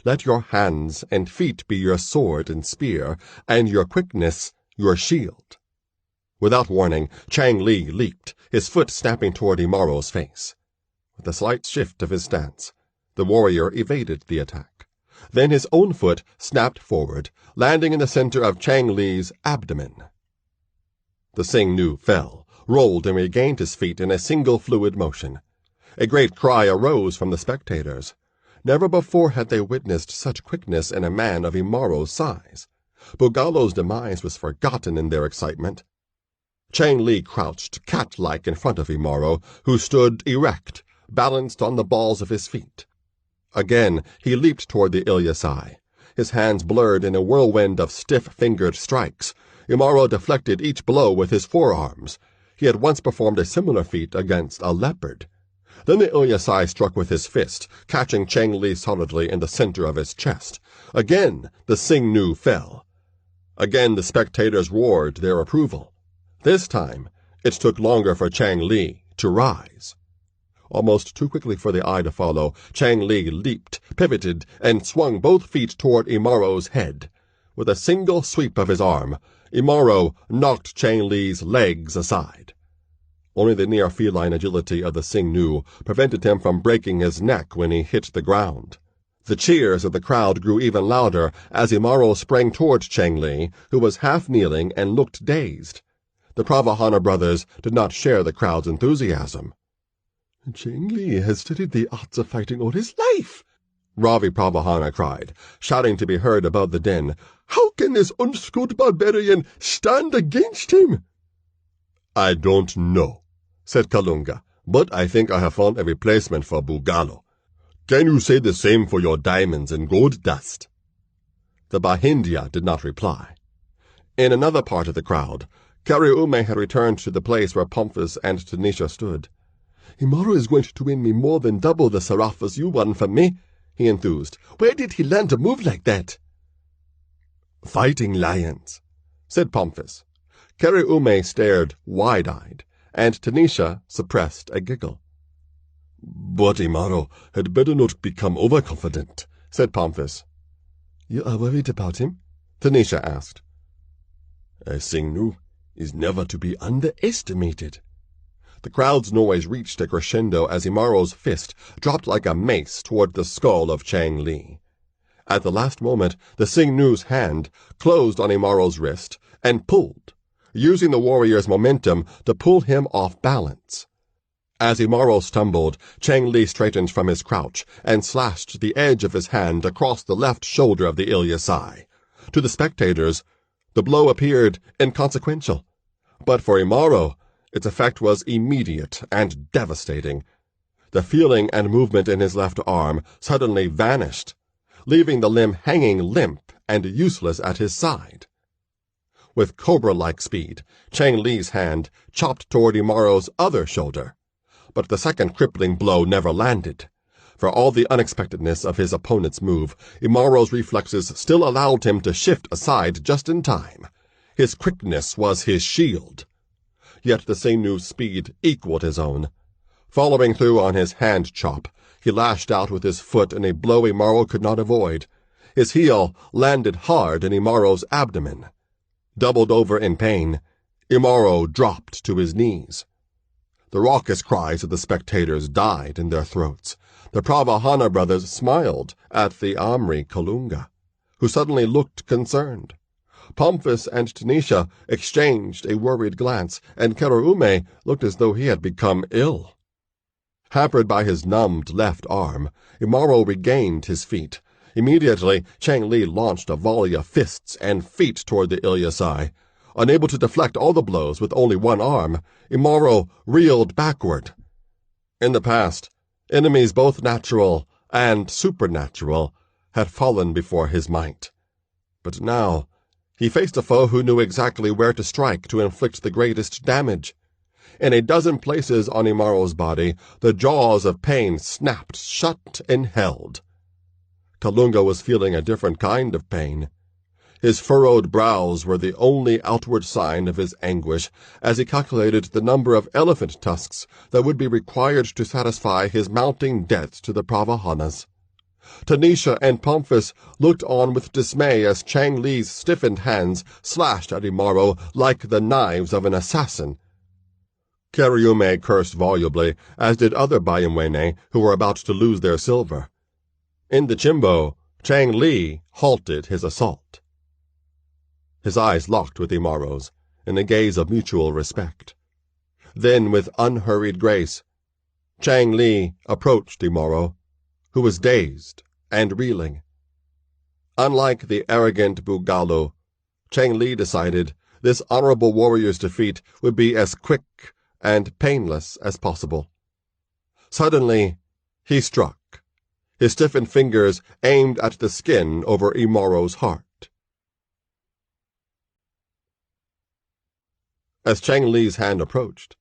Let your hands and feet be your sword and spear, and your quickness your shield. Without warning, Chang Li leaped, his foot snapping toward Imaro's face. With a slight shift of his stance, the warrior evaded the attack. Then his own foot snapped forward, landing in the center of Chang Li's abdomen. The Singnu fell, rolled, and regained his feet in a single fluid motion. A great cry arose from the spectators. Never before had they witnessed such quickness in a man of Imaro's size. Bugalo's demise was forgotten in their excitement. Chang Li crouched cat-like in front of Imaro, who stood erect, balanced on the balls of his feet. Again he leaped toward the Ilyasai. His hands blurred in a whirlwind of stiff-fingered strikes. Imaro deflected each blow with his forearms. He had once performed a similar feat against a leopard. Then the Ilyasai struck with his fist, catching Chang Li solidly in the center of his chest. Again the Singnu fell. Again the spectators roared their approval. This time it took longer for Chang Li to rise. Almost too quickly for the eye to follow, Chang Li leaped, pivoted, and swung both feet toward Imaro's head. With a single sweep of his arm, Imaro knocked Chang Li's legs aside. Only the near-feline agility of the Singnu prevented him from breaking his neck when he hit the ground. The cheers of the crowd grew even louder as Imaro sprang toward Chang Li, who was half-kneeling and looked dazed. The Pravahana brothers did not share the crowd's enthusiasm. Chang Li has studied the arts of fighting all his life, Ravi Pravahana cried, shouting to be heard above the din. How can this unschooled barbarian stand against him? I don't know, said Kalunga, but I think I have found a replacement for Bugalo. Can you say the same for your diamonds and gold dust? The Bahindya did not reply. In another part of the crowd, Kariume had returned to the place where Pomphis and Tanisha stood. Imaro is going to win me more than double the sarafas you won from me, he enthused. Where did he learn to move like that? Fighting lions, said Pomphis. Kariume stared wide-eyed, and Tanisha suppressed a giggle. But Imaro had better not become overconfident, said Pomphis. You are worried about him? Tanisha asked. A Singnu is never to be underestimated. The crowd's noise reached a crescendo as Imaro's fist dropped like a mace toward the skull of Chang Li. At the last moment, the Singnu's hand closed on Imaro's wrist and pulled, using the warrior's momentum to pull him off balance. As Imaro stumbled, Chang Li straightened from his crouch and slashed the edge of his hand across the left shoulder of the Ilyasai. To the spectators, the blow appeared inconsequential, but for Imaro, its effect was immediate and devastating. The feeling and movement in his left arm suddenly vanished, leaving the limb hanging limp and useless at his side. With cobra-like speed, Chang Li's hand chopped toward Imaro's other shoulder, but the second crippling blow never landed. For all the unexpectedness of his opponent's move, Imaro's reflexes still allowed him to shift aside just in time. His quickness was his shield. Yet the Singnu's speed equaled his own. Following through on his hand chop, he lashed out with his foot in a blow Imaro could not avoid. His heel landed hard in Imaro's abdomen. Doubled over in pain, Imaro dropped to his knees. The raucous cries of the spectators died in their throats. The Pravahana brothers smiled at the Amri Kalunga, who suddenly looked concerned. Pomphis and Tanisha exchanged a worried glance, and Kariume looked as though he had become ill. Hampered by his numbed left arm, Imaro regained his feet. Immediately, Chang Li launched a volley of fists and feet toward the Ilyasai. Unable to deflect all the blows with only one arm, Imaro reeled backward. In the past, enemies both natural and supernatural had fallen before his might. But now he faced a foe who knew exactly where to strike to inflict the greatest damage. In a dozen places on Imaro's body, the jaws of pain snapped shut and held. Kalunga was feeling a different kind of pain. His furrowed brows were the only outward sign of his anguish as he calculated the number of elephant tusks that would be required to satisfy his mounting debts to the Pravahanas. Tanisha and Pomphis looked on with dismay as Chang Li's stiffened hands slashed at Imaro like the knives of an assassin. Kariume cursed volubly, as did other Bayamwene who were about to lose their silver. In the Chimbo, Chang Li halted his assault. His eyes locked with Imaro's, in a gaze of mutual respect. Then, with unhurried grace, Chang Li approached Imaro, who was dazed and reeling. Unlike the arrogant Bugalo, Chang Li decided this honorable warrior's defeat would be as quick and painless as possible. Suddenly, he struck, his stiffened fingers aimed at the skin over Imaro's heart. As Chang Li's hand approached,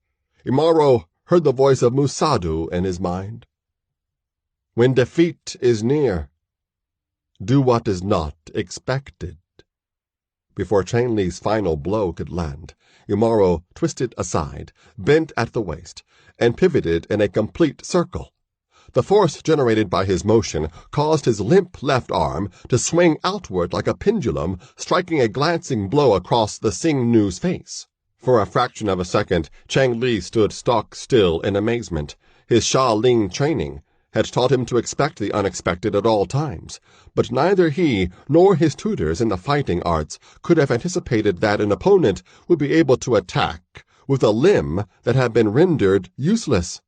Imaro heard the voice of Musadu in his mind. When defeat is near, do what is not expected. Before Chang Li's final blow could land, Imaro twisted aside, bent at the waist, and pivoted in a complete circle. The force generated by his motion caused his limp left arm to swing outward like a pendulum, striking a glancing blow across the Xingnu's face. For a fraction of a second, Chang Li stood stock still in amazement. His Shaolin training had taught him to expect the unexpected at all times, but neither he nor his tutors in the fighting arts could have anticipated that an opponent would be able to attack with a limb that had been rendered useless.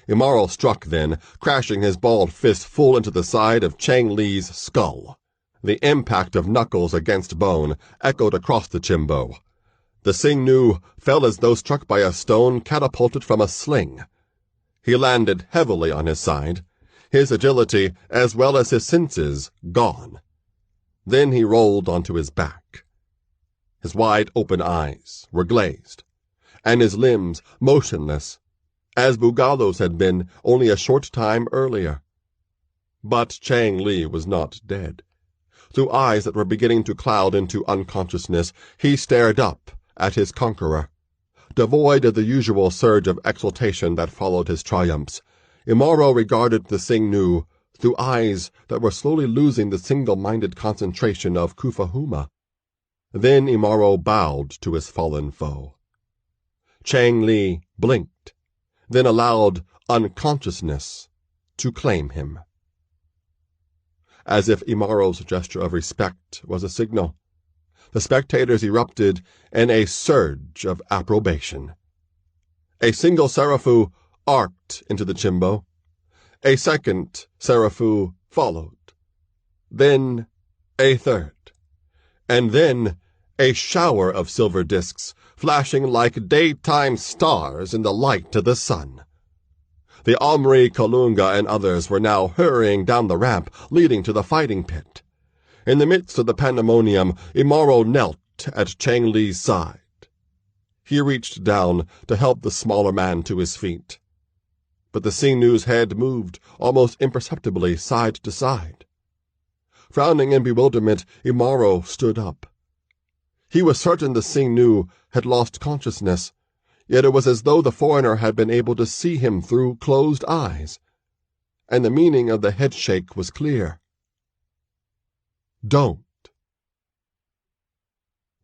Imaro struck then, crashing his bald fist full into the side of Chang Li's skull. The impact of knuckles against bone echoed across the Chimbo. The Xingnu fell as though struck by a stone catapulted from a sling. He landed heavily on his side, his agility as well as his senses gone. Then he rolled onto his back. His wide-open eyes were glazed, and his limbs motionless, as Bugalo's had been only a short time earlier. But Chang Li was not dead. Through eyes that were beginning to cloud into unconsciousness, he stared up at his conqueror. Devoid of the usual surge of exultation that followed his triumphs, Imaro regarded the Xingnu through eyes that were slowly losing the single-minded concentration of Kufahuma. Then Imaro bowed to his fallen foe. Chang Li blinked, then allowed unconsciousness to claim him. As if Imaro's gesture of respect was a signal, the spectators erupted in a surge of approbation. A single Serafu arced into the Chimbo. A second Serafu followed. Then a third. And then a shower of silver discs, flashing like daytime stars in the light of the sun. The Omri, Kalunga, and others were now hurrying down the ramp leading to the fighting pit. In the midst of the pandemonium, Imaro knelt at Chang Li's side. He reached down to help the smaller man to his feet. But the Xingnu's head moved almost imperceptibly side to side. Frowning in bewilderment, Imaro stood up. He was certain the Xingnu had lost consciousness, yet it was as though the foreigner had been able to see him through closed eyes, and the meaning of the headshake was clear. Don't.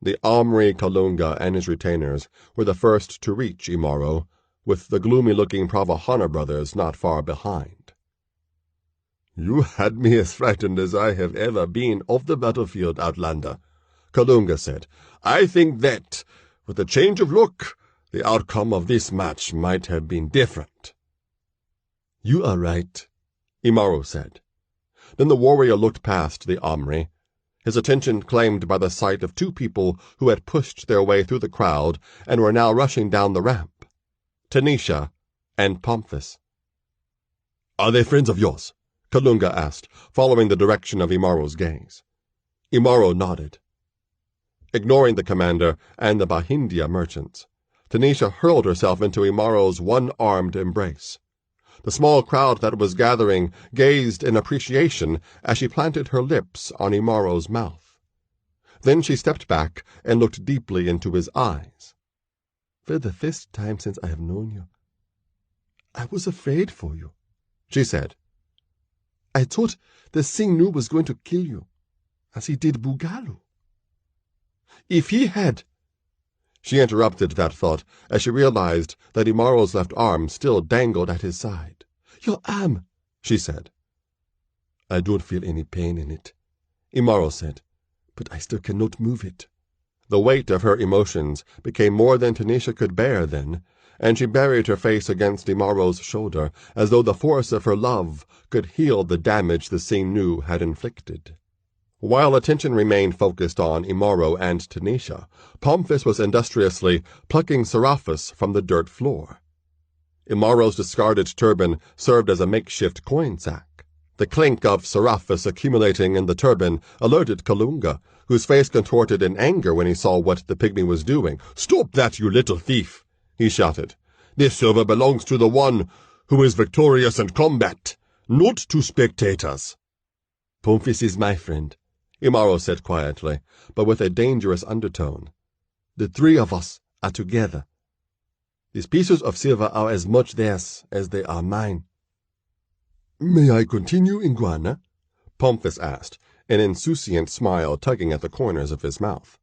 The Omri Kalunga and his retainers were the first to reach Imaro, with the gloomy-looking Pravahana brothers not far behind. You had me as frightened as I have ever been of the battlefield, Outlander, Kalunga said. I think that, with a change of look, the outcome of this match might have been different. You are right, Imaro said. Then the warrior looked past the Omri, his attention claimed by the sight of two people who had pushed their way through the crowd and were now rushing down the ramp, Tanisha and Pomphis. Are they friends of yours? Kalunga asked, following the direction of Imaro's gaze. Imaro nodded. Ignoring the commander and the Bahindya merchants, Tanisha hurled herself into Imaro's one-armed embrace. The small crowd that was gathering gazed in appreciation as she planted her lips on Imaro's mouth. Then she stepped back and looked deeply into his eyes. "For the first time since I have known you, I was afraid for you," she said. "I thought the Singnu was going to kill you, as he did Bugalu. If he had—" She interrupted that thought as she realized that Imaro's left arm still dangled at his side. "Your arm," she said. "I don't feel any pain in it," Imaro said, "but I still cannot move it." The weight of her emotions became more than Tanisha could bear then, and she buried her face against Imaro's shoulder as though the force of her love could heal the damage the Singnu had inflicted. While attention remained focused on Imaro and Tanisha, Pomphis was industriously plucking sorcerous from the dirt floor. Imaro's discarded turban served as a makeshift coin sack. The clink of sorcerous accumulating in the turban alerted Kalunga, whose face contorted in anger when he saw what the pygmy was doing. "Stop that, you little thief!" he shouted. "This silver belongs to the one who is victorious in combat, not to spectators." "Pomphis is my friend," Imaro said quietly, but with a dangerous undertone. "The three of us are together. These pieces of silver are as much theirs as they are mine." "May I continue, Iguana?" Pomphis asked, an insouciant smile tugging at the corners of his mouth.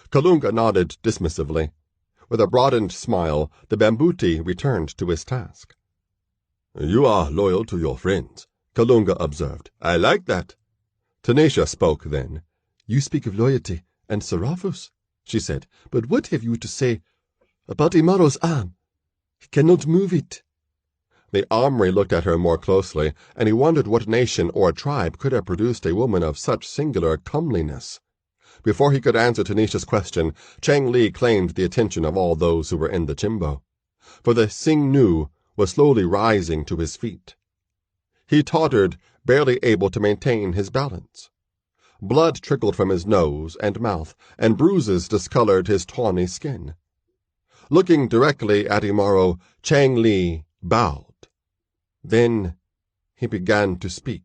Kalunga nodded dismissively. With a broadened smile, the Bambuti returned to his task. "You are loyal to your friends," Kalunga observed. "I like that." Tanisha spoke then. "You speak of loyalty and sorcerous," she said, "but what have you to say about Imaro's arm? He cannot move it." The Omri looked at her more closely, and he wondered what nation or tribe could have produced a woman of such singular comeliness. Before he could answer Tanisha's question, Chang Li claimed the attention of all those who were in the chimbo, for the Singnu was slowly rising to his feet. He tottered, barely able to maintain his balance. Blood trickled from his nose and mouth, and bruises discolored his tawny skin. Looking directly at Imaro, Chang Li bowed. Then he began to speak.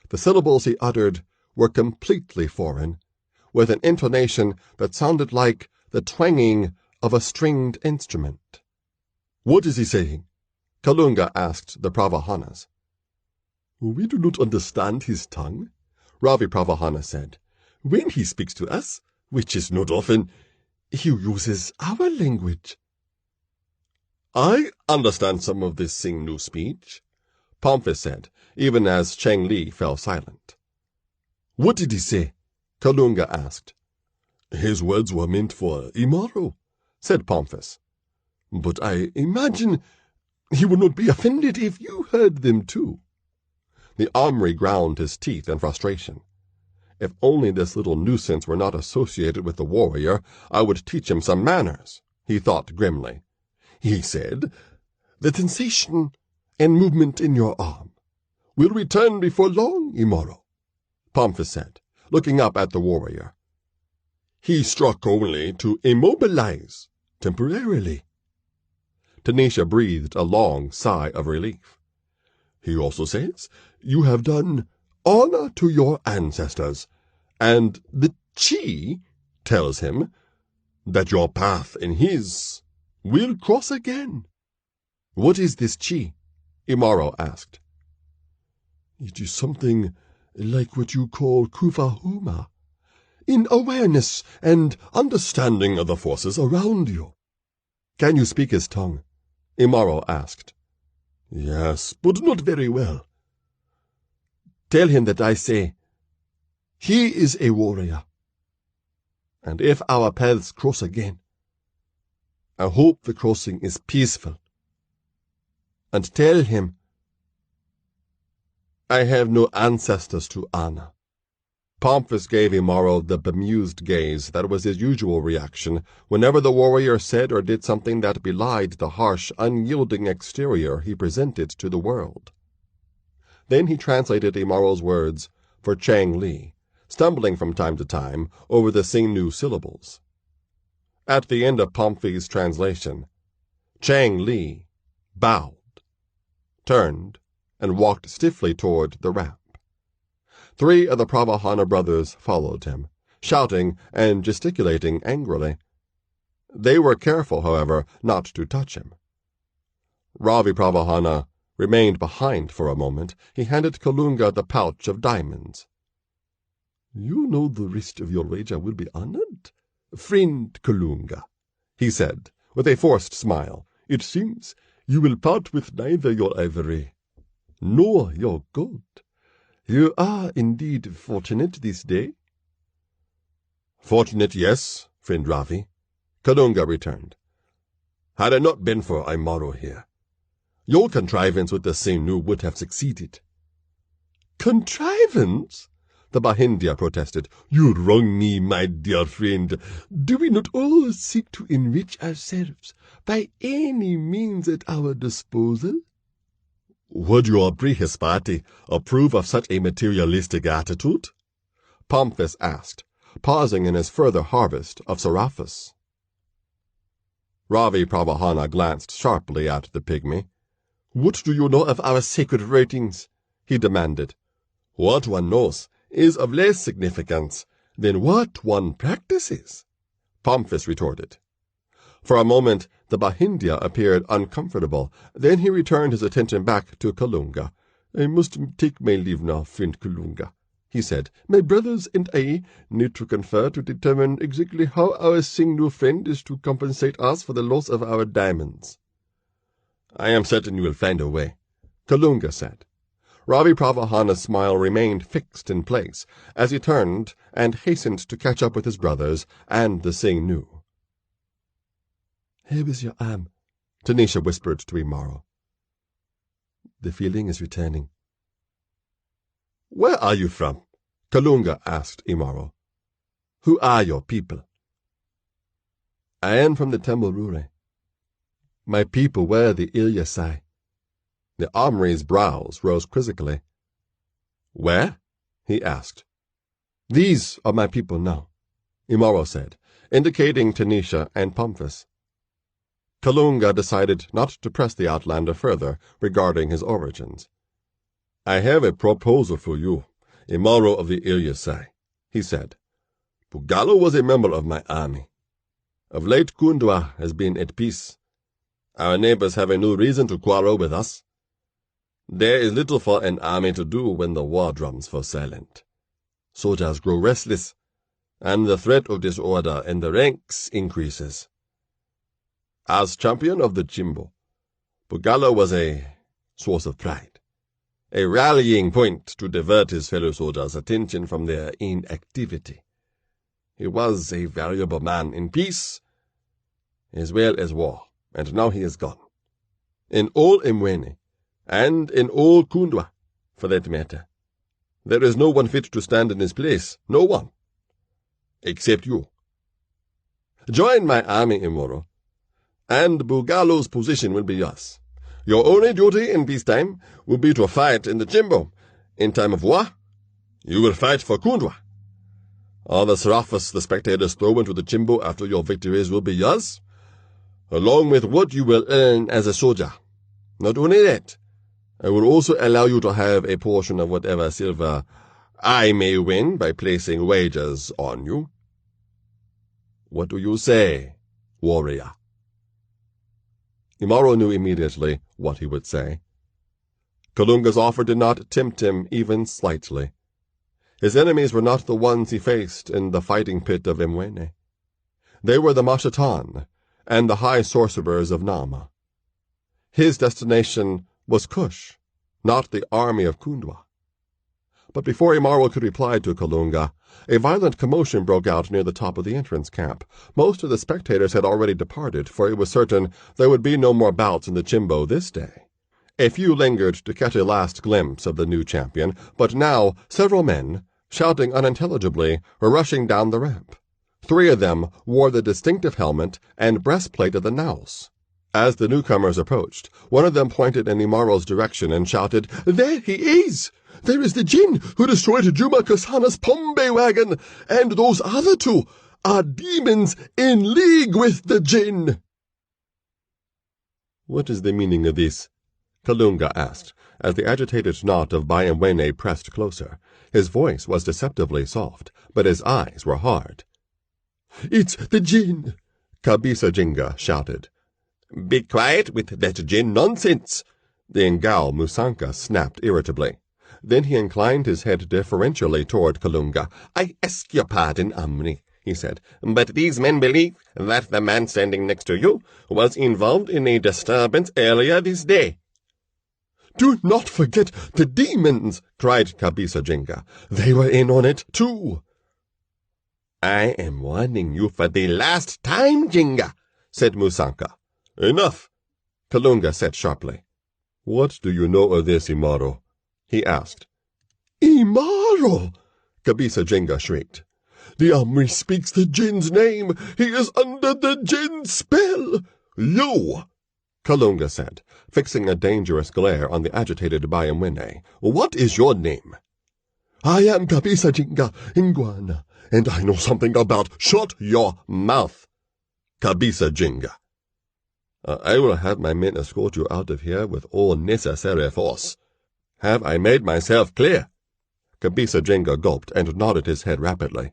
The syllables he uttered were completely foreign, with an intonation that sounded like the twanging of a stringed instrument. "What is he saying?" Kalunga asked the Pravahanas. "We do not understand his tongue," Ravi Pravahana said. "When he speaks to us, which is not often, he uses our language." "I understand some of this Singnu speech," Pomphis said, even as Chang Li fell silent. "What did he say?" Kalunga asked. "His words were meant for Imaro," said Pomphis. "But I imagine he would not be offended if you heard them too." The Omri ground his teeth in frustration. If only this little nuisance were not associated with the warrior, I would teach him some manners, he thought grimly. "He said, the sensation and movement in your arm will return before long, Imaro," Pomphis said, looking up at the warrior. "He struck only to immobilize, temporarily." Tanisha breathed a long sigh of relief. "He also says you have done honor to your ancestors, and the Chi tells him that your path and his will cross again." "What is this Chi?" Imaro asked. "It is something like what you call Kufahuma, in awareness and understanding of the forces around you." "Can you speak his tongue?" Imaro asked. "Yes, but not very well." "Tell him that I say, he is a warrior, and if our paths cross again, I hope the crossing is peaceful. And tell him I have no ancestors to honor." Pomphis gave Imaro the bemused gaze that was his usual reaction whenever the warrior said or did something that belied the harsh, unyielding exterior he presented to the world. Then he translated Imaro's words for Chang Li, stumbling from time to time over the Sing-Nu syllables. At the end of Pomphis' translation, Chang Li bowed, turned, and walked stiffly toward the ramp. 3 of the Pravahana brothers followed him, shouting and gesticulating angrily. They were careful, however, not to touch him. Ravi Pravahana remained behind for a moment. He handed Kalunga the pouch of diamonds. "You know the rest of your wager will be honored, friend Kalunga," he said, with a forced smile. "It seems you will part with neither your ivory nor your gold. You are indeed fortunate this day." "Fortunate, yes, friend Ravi," Kalunga returned. "Had it not been for Imaro here, your contrivance with the Sing-Nu would have succeeded." "Contrivance?" the Bahindya protested. "You wrong me, my dear friend. Do we not all seek to enrich ourselves by any means at our disposal?" "Would your Brihaspati approve of such a materialistic attitude?" Pomphis asked, pausing in his further harvest of seraphis. Ravi Pravahana glanced sharply at the Pygmy. "What do you know of our sacred writings?" he demanded. "What one knows is of less significance than what one practices," Pomphis retorted. For a moment the Bahindya appeared uncomfortable. Then he returned his attention back to Kalunga. "I must take my leave now, friend Kalunga," he said. "My brothers and I need to confer to determine exactly how our Sing-Nu friend is to compensate us for the loss of our diamonds." "I am certain you will find a way," Kalunga said. Ravi Pravahana's smile remained fixed in place as he turned and hastened to catch up with his brothers and the Sing-Nu. "How is your arm?" Tanisha whispered to Imaro. "The feeling is returning." "Where are you from?" Kalunga asked Imaro. "Who are your people?" "I am from the Tamurure. My people were the Ilyasai." The Amri's brows rose quizzically. "Where?" he asked. "These are my people now," Imaro said, indicating Tanisha and Pomphis. Kalunga decided not to press the outlander further regarding his origins. "I have a proposal for you, Imaro of the Ilyasai," he said. "Bugalo was a member of my army. Of late Kundwa has been at peace. Our neighbors have a new reason to quarrel with us. There is little for an army to do when the war drums fall silent. Soldiers grow restless, and the threat of disorder in the ranks increases. As champion of the Jimbo, Bugalo was a source of pride, a rallying point to divert his fellow soldiers' attention from their inactivity. He was a valuable man in peace as well as war, and now he is gone. In all Imweni, and in all Kundwa, for that matter, there is no one fit to stand in his place, no one, except you. Join my army, Imaro, and Bugalo's position will be yours. Your only duty in peacetime will be to fight in the Jimbo. In time of war, you will fight for Kundwa. All the seraphis the spectators throw into the Jimbo after your victories will be yours, along with what you will earn as a soldier. Not only that, I will also allow you to have a portion of whatever silver I may win by placing wagers on you. What do you say, warrior?" Imaro knew immediately what he would say. Kalunga's offer did not tempt him even slightly. His enemies were not the ones he faced in the fighting pit of Imwene. They were the Mashatan and the high sorcerers of Nama. His destination was Cush, not the army of Kundwa. But before Imaro could reply to Kalunga, a violent commotion broke out near the top of the entrance camp. Most of the spectators had already departed, for it was certain there would be no more bouts in the Jimbo this day. A few lingered to catch a last glimpse of the new champion, but now several men, shouting unintelligibly, were rushing down the ramp. 3 of them wore the distinctive helmet and breastplate of the Naus, As the newcomers approached, one of them pointed in Imaro's direction and shouted, "There he is! There is the Jinn who destroyed Juma Kasana's Pygmay wagon, and those other two are demons in league with the Jinn." "What is the meaning of this?" Kalunga asked, as the agitated knot of Bayamwene pressed closer. His voice was deceptively soft, but his eyes were hard. "It's the Jinn," Kabisa Jinga shouted. "Be quiet with that Jinn nonsense," the Ngao Musanka snapped irritably. Then he inclined his head deferentially toward Kalunga. "I ask your pardon, Amri," he said, "but these men believe that the man standing next to you was involved in a disturbance earlier this day." "Do not forget the demons," cried Kabisa Jinga. "They were in on it, too." "I am warning you for the last time, Jinga," said Musanka. "Enough," Kalunga said sharply. "What do you know of this, Imaro?" he asked. "Imaro!" Kabisa Jinga shrieked. "The Amri speaks the Jinn's name. He is under the Jinn's spell." "You!" Kalunga said, fixing a dangerous glare on the agitated Bayamwene. "What is your name?" "I am Kabisa Jinga Ingwana, and I know something about—" "Shut your mouth, Kabisa Jinga. I will have my men escort you out of here with all necessary force. Have I made myself clear?" Kabisa Jinga gulped and nodded his head rapidly.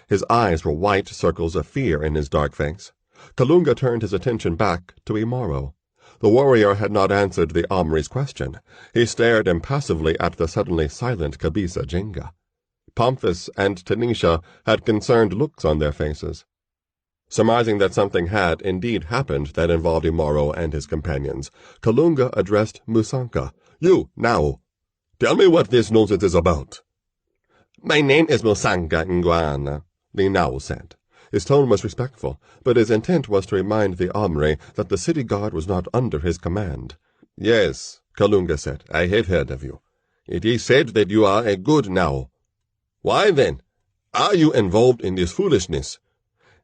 His eyes were white circles of fear in his dark face. Kalunga turned his attention back to Imaro. The warrior had not answered the Amri's question. He stared impassively at the suddenly silent Kabisa Jinga. Pomphis and Tanisha had concerned looks on their faces. Surmising that something had indeed happened that involved Imaro and his companions, Kalunga addressed Musanka. "You, now, tell me what this nonsense is about." "My name is Musanka Ngwana," the Nao said. His tone was respectful, but his intent was to remind the Amri that the city guard was not under his command. "Yes," Kalunga said, "I have heard of you. It is said that you are a good Nao. Why, then, are you involved in this foolishness?"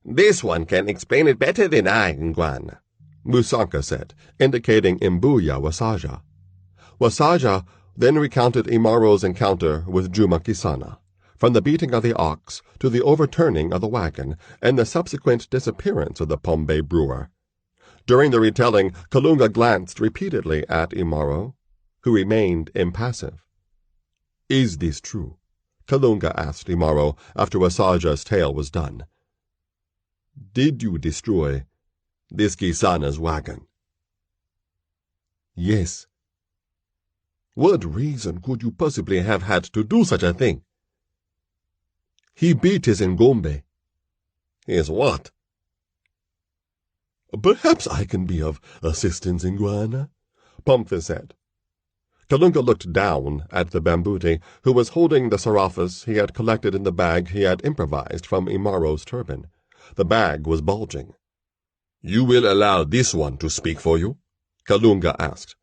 "This one can explain it better than I, Ngwana," Musanka said, indicating Imbuya Wasaja. Wasaja then recounted Imaro's encounter with Juma Kisana, from the beating of the ox to the overturning of the wagon and the subsequent disappearance of the Pygmay brewer. During the retelling, Kalunga glanced repeatedly at Imaro, who remained impassive. "Is this true?" Kalunga asked Imaro after Wasaja's tale was done. "Did you destroy this Kisana's wagon?" "Yes." "What reason could you possibly have had to do such a thing?" "He beat his Ngombe." "His what?" "Perhaps I can be of assistance, Ngwana," Pomphis said. Kalunga looked down at the Bambuti, who was holding the seraphis he had collected in the bag he had improvised from Imaro's turban. The bag was bulging. "You will allow this one to speak for you?" Kalunga asked.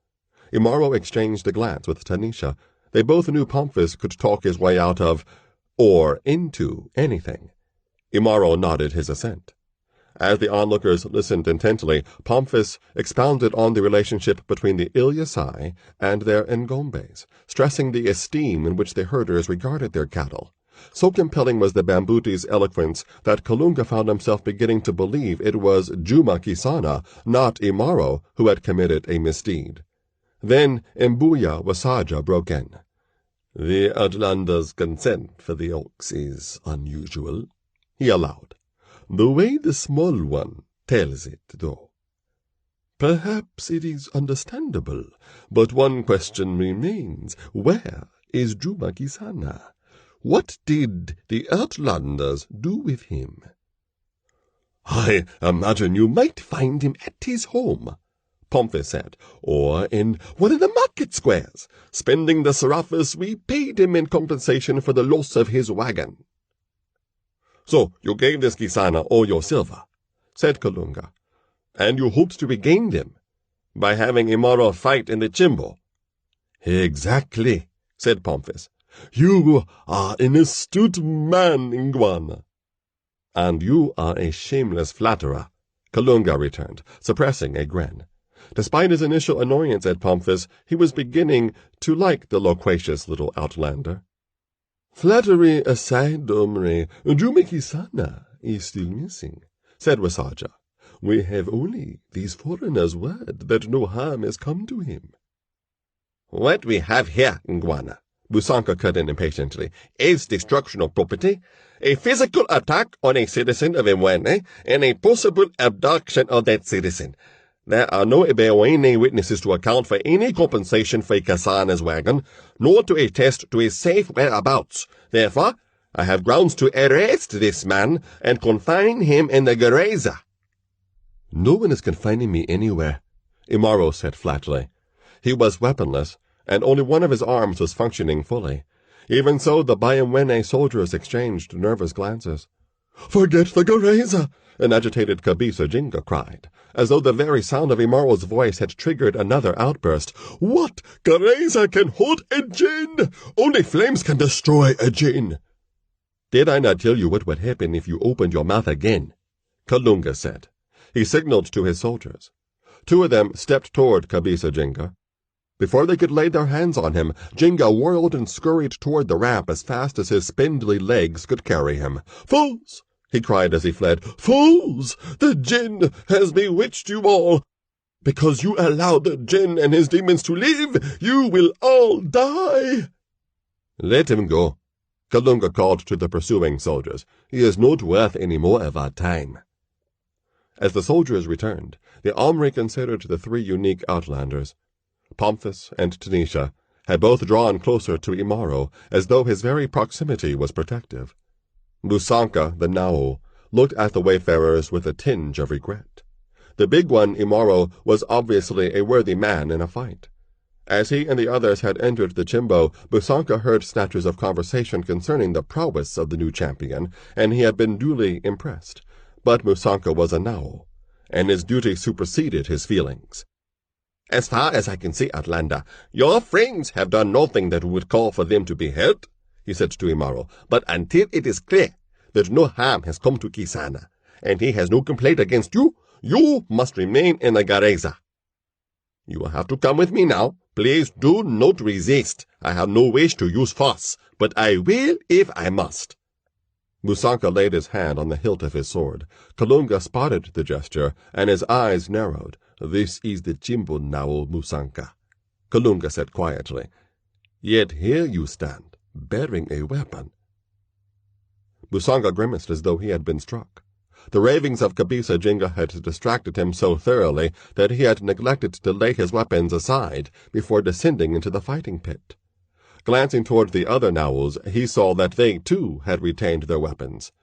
Imaro exchanged a glance with Tanisha. They both knew Pomphis could talk his way out of, or into, anything. Imaro nodded his assent. As the onlookers listened intently, Pomphis expounded on the relationship between the Ilyasai and their Ngombes, stressing the esteem in which the herders regarded their cattle. So compelling was the Bambuti's eloquence that Kalunga found himself beginning to believe it was Juma Kisana, not Imaro, who had committed a misdeed. Then Imbuya Wasaja broke in. "The Outlander's consent for the ox is unusual," he allowed. "The way the small one tells it, though. Perhaps it is understandable, but one question remains. Where is Juma Kisana? What did the Outlanders do with him?" "I imagine you might find him at his home," Pomphis said, "or in one of the market squares, spending the seraphis we paid him in compensation for the loss of his wagon." "So you gave this Kisana all your silver," said Kalunga, "and you hoped to regain them by having Imaro fight in the Chimbo." "Exactly," said Pomphis. "You are an astute man, Ngwana." "And you are a shameless flatterer," Kalunga returned, suppressing a grin. Despite his initial annoyance at Pomphis, he was beginning to like the loquacious little outlander. "Flattery aside, Omri, Jumekisana is still missing," said Wasaja. "We have only these foreigners' word that no harm has come to him." "What we have here, Ngwana," Busanka cut in impatiently, "is destruction of property, a physical attack on a citizen of Imwene, and a possible abduction of that citizen. There are no Ibewene witnesses to account for any compensation for Kasana's wagon, nor to attest to his safe whereabouts. Therefore, I have grounds to arrest this man and confine him in the gereza." "No one is confining me anywhere," Imaro said flatly. He was weaponless, and only one of his arms was functioning fully. Even so, the Bayamwene soldiers exchanged nervous glances. "Forget the gereza!" an agitated Kabisa Jinga cried, as though the very sound of Imaro's voice had triggered another outburst. "What? Gereza can hold a djinn! Only flames can destroy a djinn!" "Did I not tell you what would happen if you opened your mouth again?" Kalunga said. He signaled to his soldiers. Two of them stepped toward Kabisa Jinga. Before they could lay their hands on him, Jinga whirled and scurried toward the ramp as fast as his spindly legs could carry him. "Fools!" he cried as he fled. "Fools! The djinn has bewitched you all. Because you allowed the djinn and his demons to live, you will all die." "Let him go," Kalunga called to the pursuing soldiers. "He is not worth any more of our time." As the soldiers returned, the Omri considered the three unique outlanders. Pomphis and Tanisha had both drawn closer to Imaro, as though his very proximity was protective. Busanka, the Nao, looked at the wayfarers with a tinge of regret. The big one, Imaro, was obviously a worthy man in a fight. As he and the others had entered the Chimbo, Busanka heard snatches of conversation concerning the prowess of the new champion, and he had been duly impressed. But Busanka was a Nao, and his duty superseded his feelings. "As far as I can see, Outlander, your friends have done nothing that would call for them to be hurt," he said to Imaro. "But until it is clear that no harm has come to Kisana, and he has no complaint against you, you must remain in the gereza. You will have to come with me now. Please do not resist. I have no wish to use force, but I will if I must." Busanka laid his hand on the hilt of his sword. Kalunga spotted the gesture, and his eyes narrowed. "This is the Chimbo now, Busanka," Kalunga said quietly. "Yet here you stand, bearing a weapon." Busanka grimaced as though he had been struck. The ravings of Kabisa Jinga had distracted him so thoroughly that he had neglected to lay his weapons aside before descending into the fighting pit. Glancing toward the other Naos, he saw that they, too, had retained their weapons.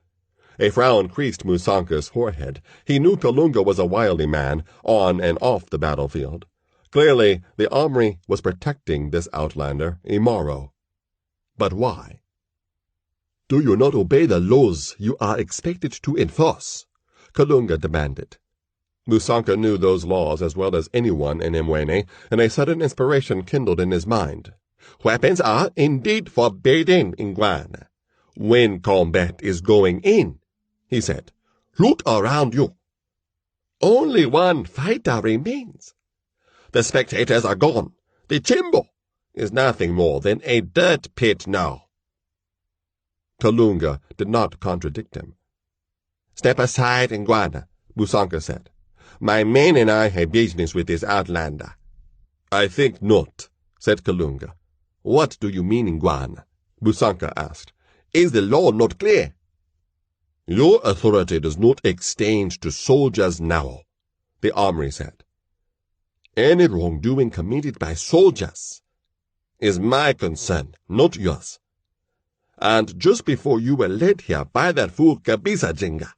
A frown creased Busanka's forehead. He knew Kalunga was a wily man, on and off the battlefield. Clearly, the Omri was protecting this outlander, Imaro. But why? "Do you not obey the laws you are expected to enforce?" Kalunga demanded. Busanka knew those laws as well as anyone in Imwene, and a sudden inspiration kindled in his mind. "Weapons are indeed forbidden, Ingwana, when combat is going in," he said. "Look around you. Only one fighter remains. The spectators are gone. The Chimbo is nothing more than a dirt pit now." Kalunga did not contradict him. "Step aside, Ingwana," Busanka said. "My men and I have business with this outlander." "I think not," said Kalunga. "What do you mean, Ingwana?" Busanka asked. "Is the law not clear?" "Your authority does not extend to soldiers now," the Omri said. "Any wrongdoing committed by soldiers is my concern, not yours. And just before you were led here by that fool Kabisa Jinga,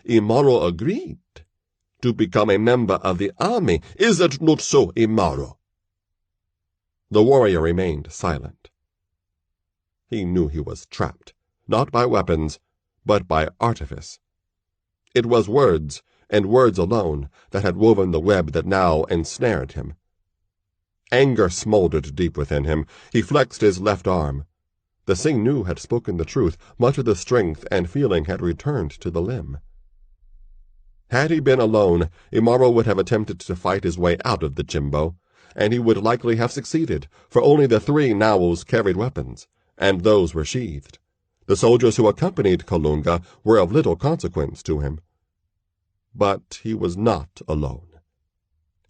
Imaro agreed to become a member of the army. Is it not so, Imaro?" The warrior remained silent. He knew he was trapped, not by weapons, but by artifice. It was words, and words alone, that had woven the web that now ensnared him. Anger smoldered deep within him. He flexed his left arm. The Singnu had spoken the truth. Much of the strength and feeling had returned to the limb. Had he been alone, Imaro would have attempted to fight his way out of the chimbo, and he would likely have succeeded, for only the 3 Naos carried weapons, and those were sheathed. The soldiers who accompanied Kalunga were of little consequence to him. But he was not alone.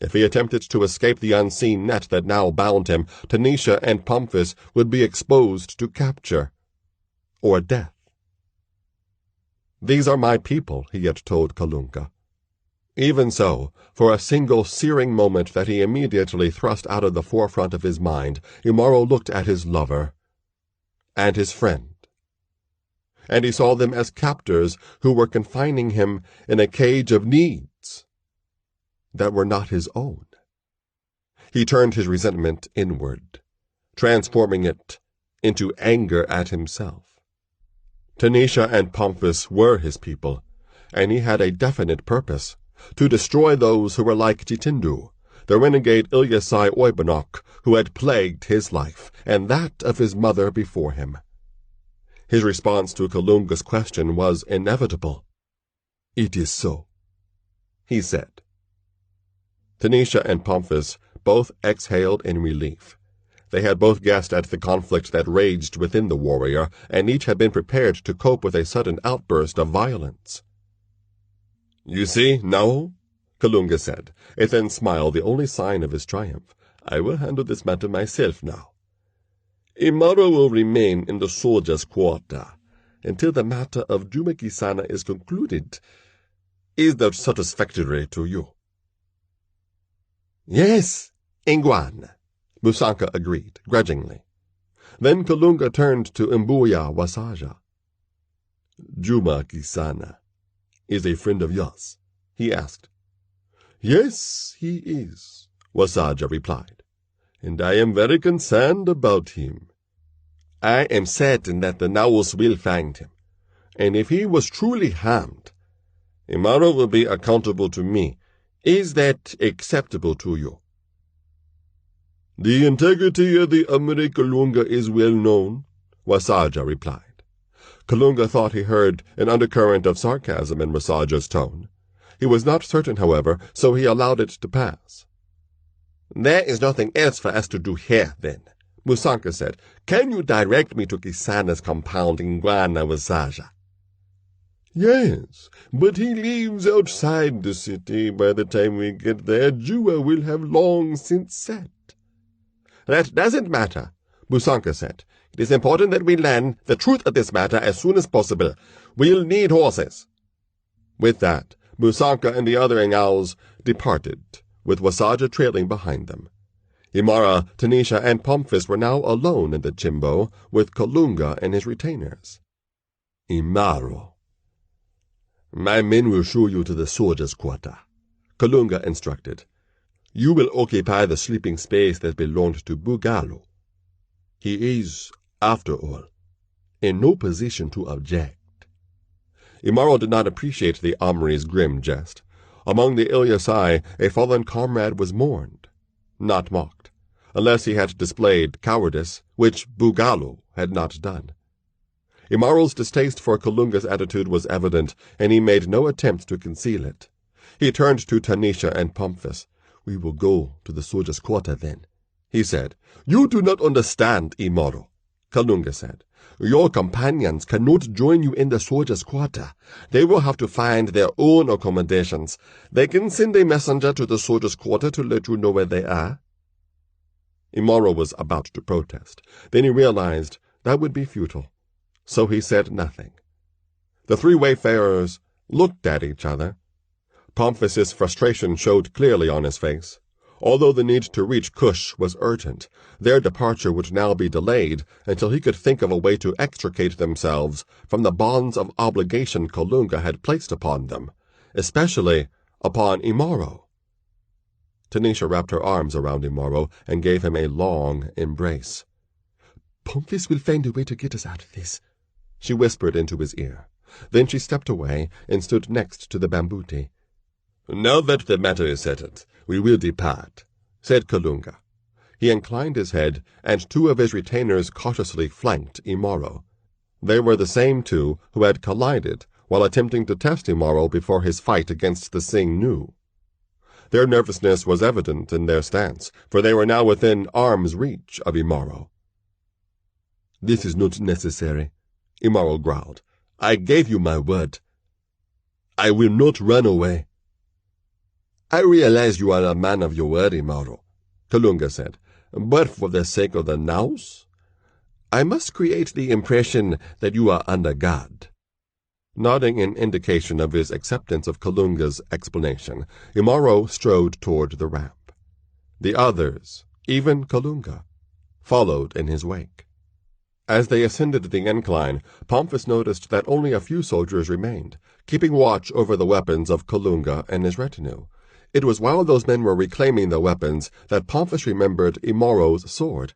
If he attempted to escape the unseen net that now bound him, Tanisha and Pomphis would be exposed to capture, or death. "These are my people," he had told Kalunga. Even so, for a single searing moment that he immediately thrust out of the forefront of his mind, Imaro looked at his lover and his friend, and he saw them as captors who were confining him in a cage of needs that were not his own. He turned his resentment inward, transforming it into anger at himself. Tanisha and Pomphis were his people, and he had a definite purpose, to destroy those who were like Jitindu, the renegade Ilyasai Oibonok, who had plagued his life, and that of his mother before him. His response to Kalunga's question was inevitable. "It is so," he said. Tanisha and Pomphis both exhaled in relief. They had both guessed at the conflict that raged within the warrior, and each had been prepared to cope with a sudden outburst of violence. "You see, now," Kalunga said, a thin smile the only sign of his triumph. "I will handle this matter myself now. Imaro will remain in the soldiers' quarter until the matter of Juma-Kisana is concluded. Is that satisfactory to you?" "Yes, Ingwan," Musanka agreed, grudgingly. Then Kalunga turned to Mbuya Wasaja. "Juma-Kisana is a friend of yours?" he asked. "Yes, he is," Wasaja replied, "and I am very concerned about him. I am certain that the Naos will find him, and if he was truly harmed, Imaro will be accountable to me. Is that acceptable to you?" "The integrity of the Amere Kalunga is well known," Wasaja replied. Kalunga thought he heard an undercurrent of sarcasm in Wasaja's tone. He was not certain, however, so he allowed it to pass. "There is nothing else for us to do here, then," Musanka said. "Can you direct me to Kisana's compound in Guana, Wasaja?" "Yes, but he lives outside the city. By the time we get there, Jua will have long since set." "That doesn't matter," Musanka said. "It is important that we learn the truth of this matter as soon as possible. We'll need horses." With that, Musanka and the other Ingals departed, with Wasaja trailing behind them. Imara, Tanisha, and Pomphis were now alone in the chimbo, with Kalunga and his retainers. "Imaro, my men will show you to the soldiers' quarter," Kalunga instructed. "You will occupy the sleeping space that belonged to Bugalo. He is, after all, in no position to object." Imaro did not appreciate the Omri's grim jest. Among the Ilyasai, a fallen comrade was mourned, not mocked, unless he had displayed cowardice, which Bugalo had not done. Imaro's distaste for Kalunga's attitude was evident, and he made no attempt to conceal it. He turned to Tanisha and Pomphis. "We will go to the soldiers' quarter, then," he said. "You do not understand, Imaro," Kalunga said. "Your companions cannot join you in the soldiers' quarter. They will have to find their own accommodations. They can send a messenger to the soldiers' quarter to let you know where they are." Imaro was about to protest. Then he realized that would be futile, so he said nothing. The 3 wayfarers looked at each other. Pomphis's frustration showed clearly on his face. Although the need to reach Cush was urgent, their departure would now be delayed until he could think of a way to extricate themselves from the bonds of obligation Kalunga had placed upon them, especially upon Imaro. Tanisha wrapped her arms around Imaro and gave him a long embrace. "Pomphis will find a way to get us out of this," she whispered into his ear. Then she stepped away and stood next to the bambuti. "Now that the matter is settled, we will depart," said Kalunga. He inclined his head, and 2 of his retainers cautiously flanked Imaro. They were the same 2 who had collided while attempting to test Imaro before his fight against the Sing Nu. Their nervousness was evident in their stance, for they were now within arm's reach of Imaro. "This is not necessary," Imaro growled. "I gave you my word. I will not run away." "I realize you are a man of your word, Imaro," Kalunga said, "but for the sake of the Naus, I must create the impression that you are under guard." Nodding in indication of his acceptance of Kalunga's explanation, Imaro strode toward the ramp. The others, even Kalunga, followed in his wake. As they ascended the incline, Pomphis noticed that only a few soldiers remained, keeping watch over the weapons of Kalunga and his retinue. It was while those men were reclaiming the weapons that Pomphis remembered Imaro's sword.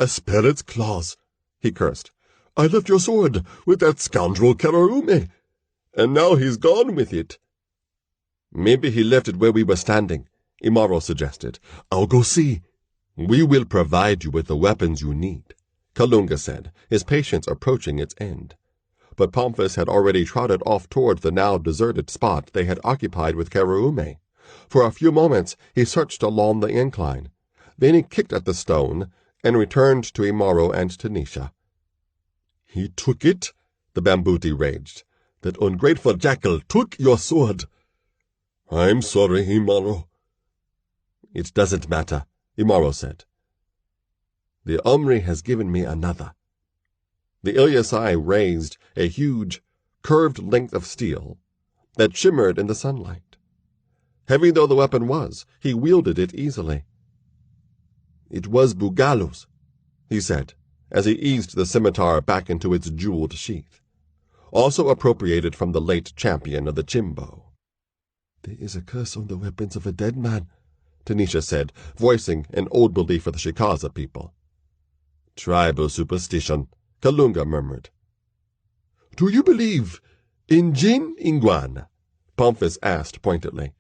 "A spirit's claws," he cursed. "I left your sword with that scoundrel Kararume, and now he's gone with it." "Maybe he left it where we were standing," Imaro suggested. "I'll go see." "We will provide you with the weapons you need," Kalunga said, his patience approaching its end. But Pomphis had already trotted off toward the now deserted spot they had occupied with Kararume. For a few moments he searched along the incline. Then he kicked at the stone and returned to Imaro and Tanisha. "He took it," the Bambuti raged. "That ungrateful jackal took your sword." "I'm sorry, Imaro." "It doesn't matter," Imaro said. "The Omri has given me another." The Ilyasai raised a huge, curved length of steel that shimmered in the sunlight. Heavy though the weapon was, he wielded it easily. "It was Bugalo's," he said, as he eased the scimitar back into its jeweled sheath. "Also appropriated from the late champion of the Chimbo." "There is a curse on the weapons of a dead man," Tanisha said, voicing an old belief of the Shikaza people. "Tribal superstition," Kalunga murmured. "Do you believe in Jin Ingwan?" Pomphis asked pointedly.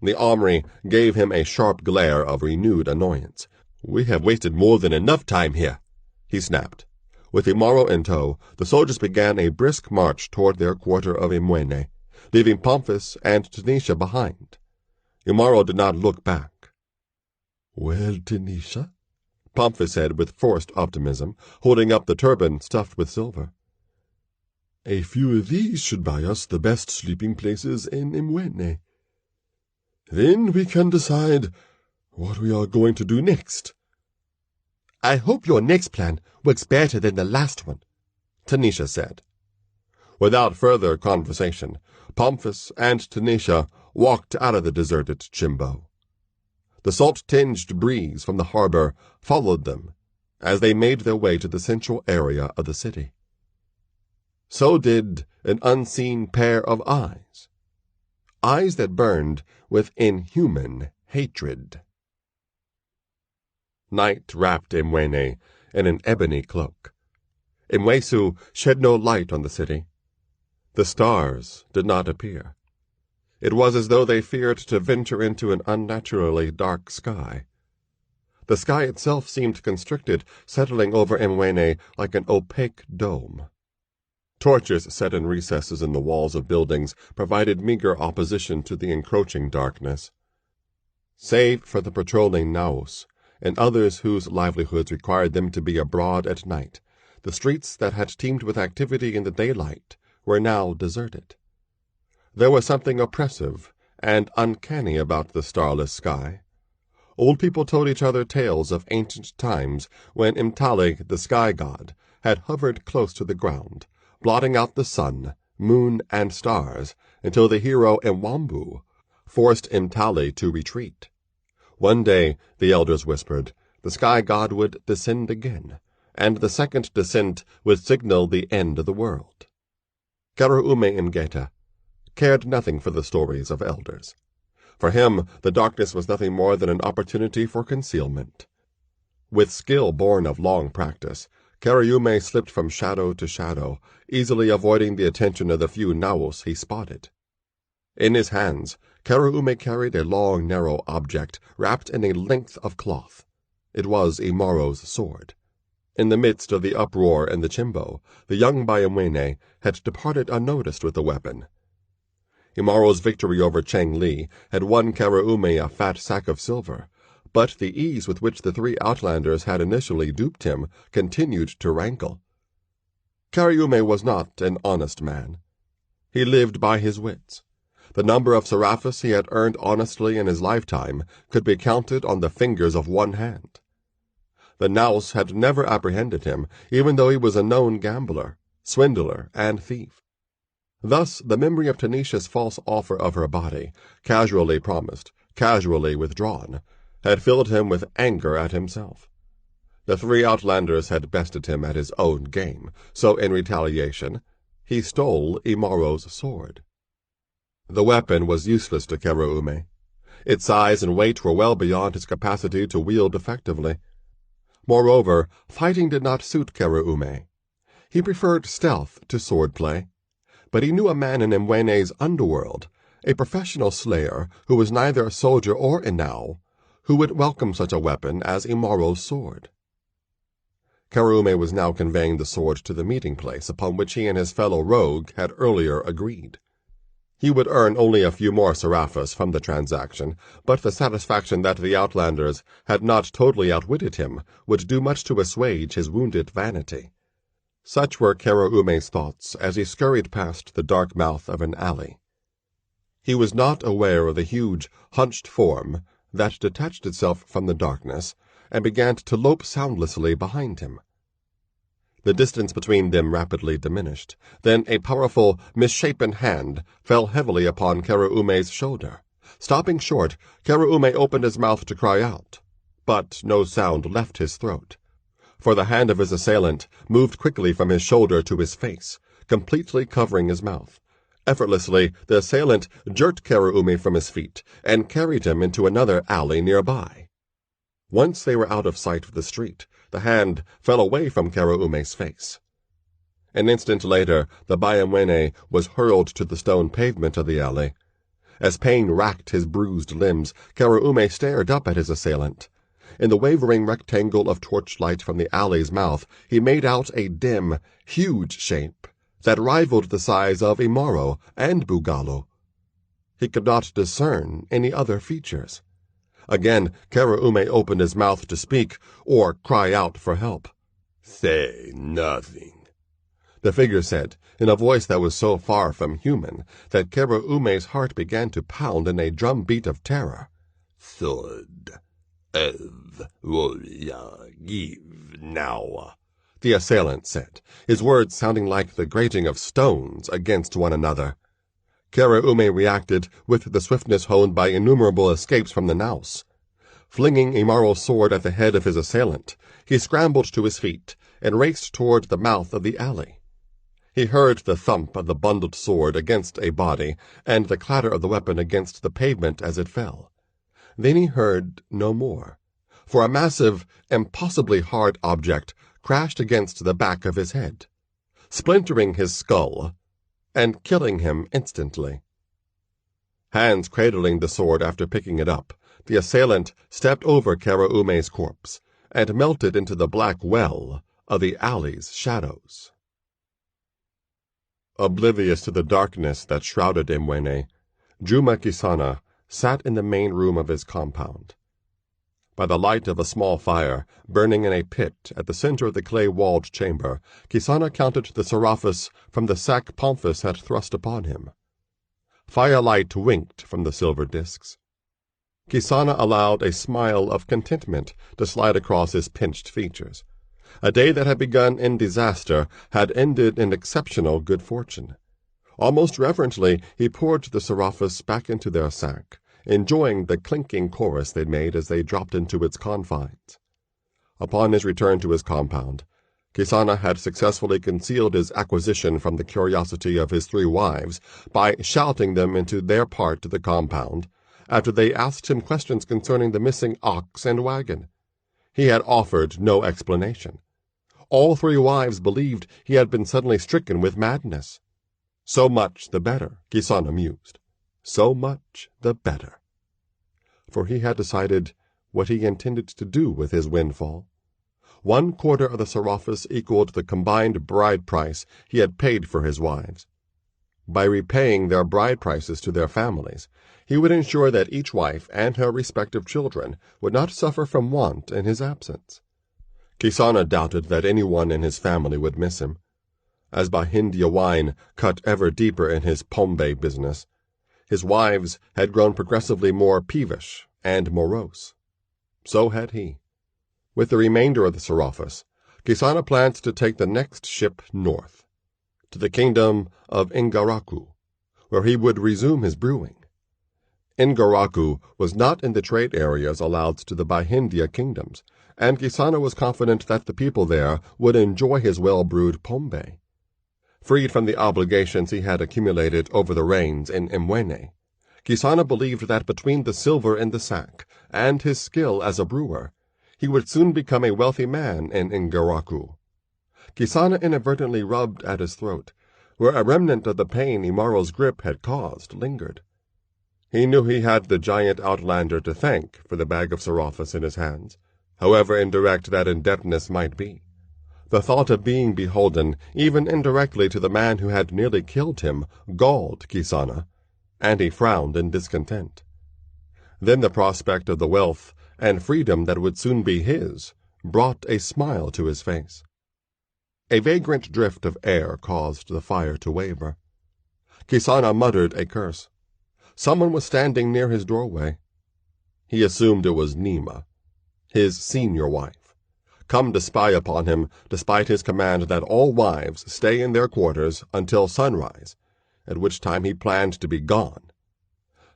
The Omri gave him a sharp glare of renewed annoyance. "We have wasted more than enough time here," he snapped. With Imaro in tow, the soldiers began a brisk march toward their quarter of Imwene, leaving Pomphis and Tanisha behind. Imaro did not look back. "Well, Tanisha," Pomphis said with forced optimism, holding up the turban stuffed with silver. "A few of these should buy us the best sleeping places in Imwene. Then we can decide what we are going to do next." "I hope your next plan works better than the last one," Tanisha said. Without further conversation, Pomphis and Tanisha walked out of the deserted Chimbo. The salt-tinged breeze from the harbor followed them as they made their way to the central area of the city. So did an unseen pair of eyes that burned with inhuman hatred. Night wrapped Imwene in an ebony cloak. Imwesu shed no light on the city. The stars did not appear. It was as though they feared to venture into an unnaturally dark sky. The sky itself seemed constricted, settling over Imwene like an opaque dome. Torches set in recesses in the walls of buildings provided meager opposition to the encroaching darkness. Save for the patrolling Naos and others whose livelihoods required them to be abroad at night, the streets that had teemed with activity in the daylight were now deserted. There was something oppressive and uncanny about the starless sky. Old people told each other tales of ancient times when Imtali, the sky god, had hovered close to the ground, blotting out the sun, moon, and stars until the hero Mwambu forced Imtali to retreat. One day, the elders whispered, the sky god would descend again, and the second descent would signal the end of the world. Karaume Ngeta cared nothing for the stories of elders. For him, the darkness was nothing more than an opportunity for concealment. With skill born of long practice, Karaume slipped from shadow to shadow, easily avoiding the attention of the few Naos he spotted. In his hands, Karaume carried a long, narrow object wrapped in a length of cloth. It was Imaro's sword. In the midst of the uproar in the chimbo, the young Pygmay had departed unnoticed with the weapon. Imaro's victory over Cheng Li had won Karaoume a fat sack of silver, but the ease with which the three outlanders had initially duped him continued to rankle. Karaoume was not an honest man. He lived by his wits. The number of seraphis he had earned honestly in his lifetime could be counted on the fingers of one hand. The nous had never apprehended him, even though he was a known gambler, swindler, and thief. Thus, the memory of Tanisha's false offer of her body, casually promised, casually withdrawn, had filled him with anger at himself. The three outlanders had bested him at his own game, so in retaliation, he stole Imaro's sword. The weapon was useless to Karaoume. Its size and weight were well beyond his capacity to wield effectively. Moreover, fighting did not suit Karaoume. He preferred stealth to sword-play. But he knew a man in Mwéné's underworld, a professional slayer who was neither a soldier or a nau, who would welcome such a weapon as Imaro's sword. Karaoume was now conveying the sword to the meeting place upon which he and his fellow rogue had earlier agreed. He would earn only a few more seraphis from the transaction, but the satisfaction that the outlanders had not totally outwitted him would do much to assuage his wounded vanity. Such were Karaoume's thoughts as he scurried past the dark mouth of an alley. He was not aware of the huge, hunched form that detached itself from the darkness and began to lope soundlessly behind him. The distance between them rapidly diminished. Then a powerful, misshapen hand fell heavily upon Karaoume's shoulder. Stopping short, Karaoume opened his mouth to cry out, but no sound left his throat, for the hand of his assailant moved quickly from his shoulder to his face, completely covering his mouth. Effortlessly, the assailant jerked Karaoume from his feet and carried him into another alley nearby. Once they were out of sight of the street, the hand fell away from Karaoume's face. An instant later, the Pygmay was hurled to the stone pavement of the alley. As pain racked his bruised limbs, Karaoume stared up at his assailant. In the wavering rectangle of torchlight from the alley's mouth, he made out a dim, huge shape that rivaled the size of Imaro and Bugalo. He could not discern any other features. Again, Karaoume opened his mouth to speak or cry out for help. "Say nothing," the figure said, in a voice that was so far from human that Karaoume's heart began to pound in a drumbeat of terror. "Sword of warrior give now," the assailant said, his words sounding like the grating of stones against one another. Karaoume reacted with the swiftness honed by innumerable escapes from the nous. Flinging Imaro's sword at the head of his assailant, he scrambled to his feet and raced toward the mouth of the alley. He heard the thump of the bundled sword against a body and the clatter of the weapon against the pavement as it fell. Then he heard no more, for a massive, impossibly hard object crashed against the back of his head, splintering his skull and killing him instantly. Hands cradling the sword after picking it up, the assailant stepped over Karaoume's corpse and melted into the black well of the alley's shadows. Oblivious to the darkness that shrouded Mwéné, Juma Kisana sat in the main room of his compound. By the light of a small fire, burning in a pit at the center of the clay-walled chamber, Kisana counted the seraphis from the sack Pomphis had thrust upon him. Firelight winked from the silver discs. Kisana allowed a smile of contentment to slide across his pinched features. A day that had begun in disaster had ended in exceptional good fortune. Almost reverently, he poured the seraphis back into their sack, enjoying the clinking chorus they made as they dropped into its confines. Upon his return to his compound, Kisana had successfully concealed his acquisition from the curiosity of his three wives by shouting them into their part of the compound after they asked him questions concerning the missing ox and wagon. He had offered no explanation. All three wives believed he had been suddenly stricken with madness. So much the better, Kisana mused. So much the better. For he had decided what he intended to do with his windfall. 1/4 of the seraphis equaled the combined bride price he had paid for his wives. By repaying their bride prices to their families, he would ensure that each wife and her respective children would not suffer from want in his absence. Kisana doubted that anyone in his family would miss him. As Bhindya wine cut ever deeper in his Pygmay business, his wives had grown progressively more peevish and morose. So had he. With the remainder of the seraphis, Kisana planned to take the next ship north, to the kingdom of Ingaraku, where he would resume his brewing. Ingaraku was not in the trade areas allowed to the Bhindya kingdoms, and Kisana was confident that the people there would enjoy his well-brewed Pygmay. Freed from the obligations he had accumulated over the rains in Imweni, Kisana believed that between the silver in the sack and his skill as a brewer, he would soon become a wealthy man in Ingaraku. Kisana inadvertently rubbed at his throat, where a remnant of the pain Imaro's grip had caused lingered. He knew he had the giant outlander to thank for the bag of seraphis in his hands, however indirect that indebtedness might be. The thought of being beholden, even indirectly, to the man who had nearly killed him galled Kisana, and he frowned in discontent. Then the prospect of the wealth and freedom that would soon be his brought a smile to his face. A vagrant drift of air caused the fire to waver. Kisana muttered a curse. Someone was standing near his doorway. He assumed it was Nima, his senior wife, come to spy upon him despite his command that all wives stay in their quarters until sunrise, at which time he planned to be gone.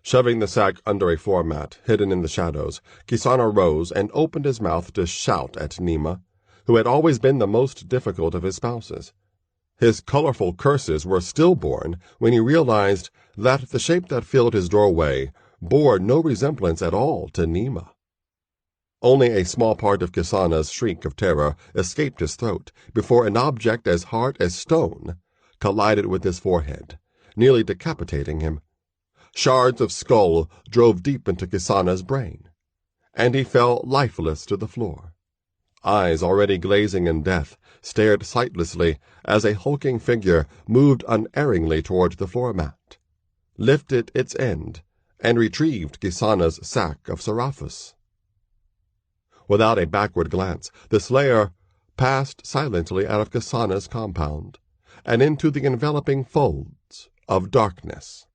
Shoving the sack under a floor mat hidden in the shadows, Kisana rose and opened his mouth to shout at Nima, who had always been the most difficult of his spouses. His colorful curses were stillborn when he realized that the shape that filled his doorway bore no resemblance at all to Nima. Only a small part of Kisana's shriek of terror escaped his throat before an object as hard as stone collided with his forehead, nearly decapitating him. Shards of skull drove deep into Kisana's brain, and he fell lifeless to the floor. Eyes already glazing in death stared sightlessly as a hulking figure moved unerringly toward the floor mat, lifted its end, and retrieved Kisana's sack of seraphis. Without a backward glance, the slayer passed silently out of Kisana's compound and into the enveloping folds of darkness.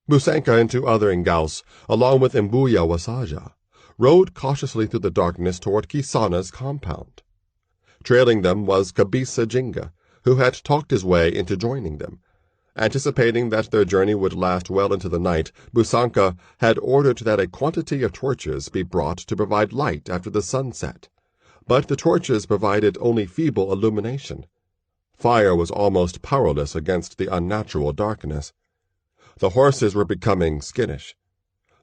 Busanka and 2 other Ngaus, along with Mbuya Wasaja, rode cautiously through the darkness toward Kisana's compound. Trailing them was Kabisa Jinga, who had talked his way into joining them. Anticipating that their journey would last well into the night, Busanka had ordered that a quantity of torches be brought to provide light after the sunset. But the torches provided only feeble illumination. Fire was almost powerless against the unnatural darkness. The horses were becoming skittish.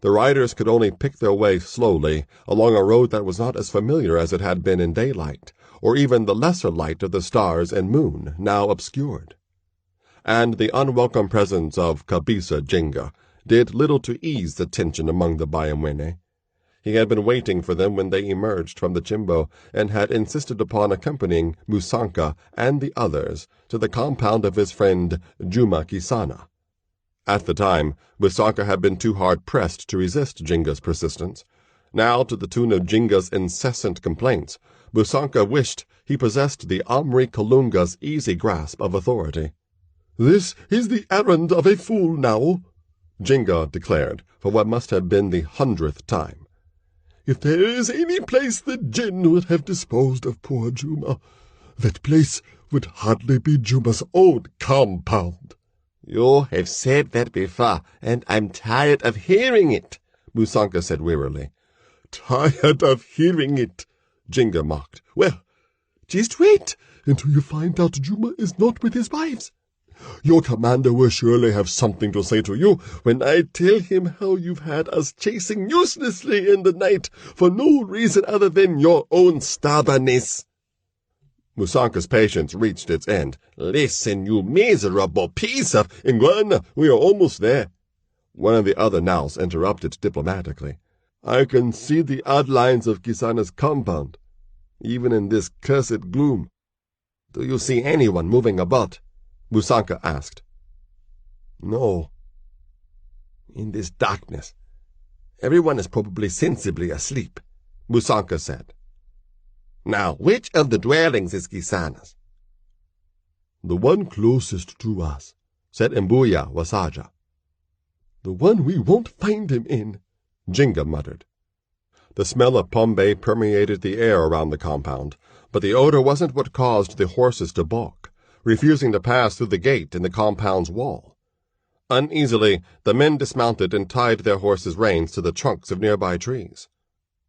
The riders could only pick their way slowly along a road that was not as familiar as it had been in daylight, or even the lesser light of the stars and moon, now obscured. And the unwelcome presence of Kabisa Jinga did little to ease the tension among the Bayamwene. He had been waiting for them when they emerged from the chimbo, and had insisted upon accompanying Busanka and the others to the compound of his friend Juma Kisana. At the time, Busanka had been too hard-pressed to resist Jinga's persistence. Now, to the tune of Jinga's incessant complaints, Busanka wished he possessed the Amri Kalunga's easy grasp of authority. "This is the errand of a fool now," Jinga declared, for what must have been the 100th time. "If there is any place the jinn would have disposed of poor Juma, that place would hardly be Juma's own compound." "You have said that before, and I'm tired of hearing it," Busanka said wearily. "Tired of hearing it," Jinga mocked. "Well, just wait until you find out Juma is not with his wives. Your commander will surely have something to say to you when I tell him how you've had us chasing uselessly in the night for no reason other than your own stubbornness." Busanka's patience reached its end. "Listen, you miserable piece of Nyumbani, we are almost there." One of the other Naus interrupted diplomatically. "I can see the outlines of Kisana's compound. even in this cursed gloom. Do you see anyone moving about? Musanka asked. No. In this darkness, everyone is probably sensibly asleep, Musanka said. Now, which of the dwellings is Kisana's? The one closest to us, said Mbuya Wasaja. The one we won't find him in, Jinga muttered. The smell of Pygmay permeated the air around the compound, but the odor wasn't what caused the horses to balk, refusing to pass through the gate in the compound's wall. Uneasily, the men dismounted and tied their horses' reins to the trunks of nearby trees.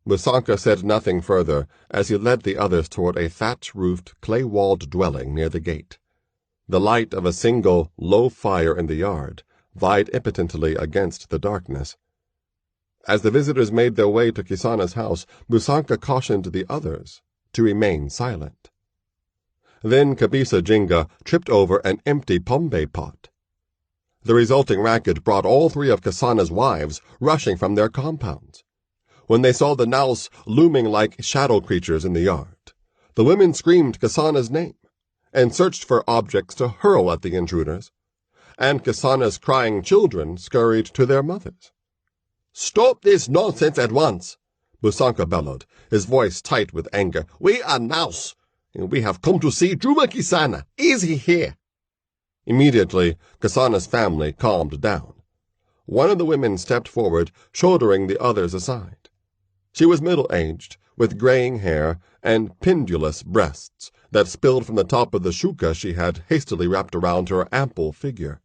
Musanka said nothing further as he led the others toward a thatch-roofed, clay-walled dwelling near the gate. The light of a single, low fire in the yard vied impotently against the darkness. As the visitors made their way to Kisana's house, Musanka cautioned the others to remain silent. Then Kabisa Jinga tripped over an empty Pygmay pot. The resulting racket brought all three of Kisana's wives rushing from their compounds. When they saw the Naus looming like shadow creatures in the yard, the women screamed Kisana's name and searched for objects to hurl at the intruders, and Kisana's crying children scurried to their mothers. "Stop this nonsense at once!" Musanka bellowed, his voice tight with anger. "We are Naus, and we have come to see Juma Kisana. Is he here?" Immediately, Kisana's family calmed down. One of the women stepped forward, shouldering the others aside. She was middle-aged, with graying hair and pendulous breasts that spilled from the top of the shuka she had hastily wrapped around her ample figure.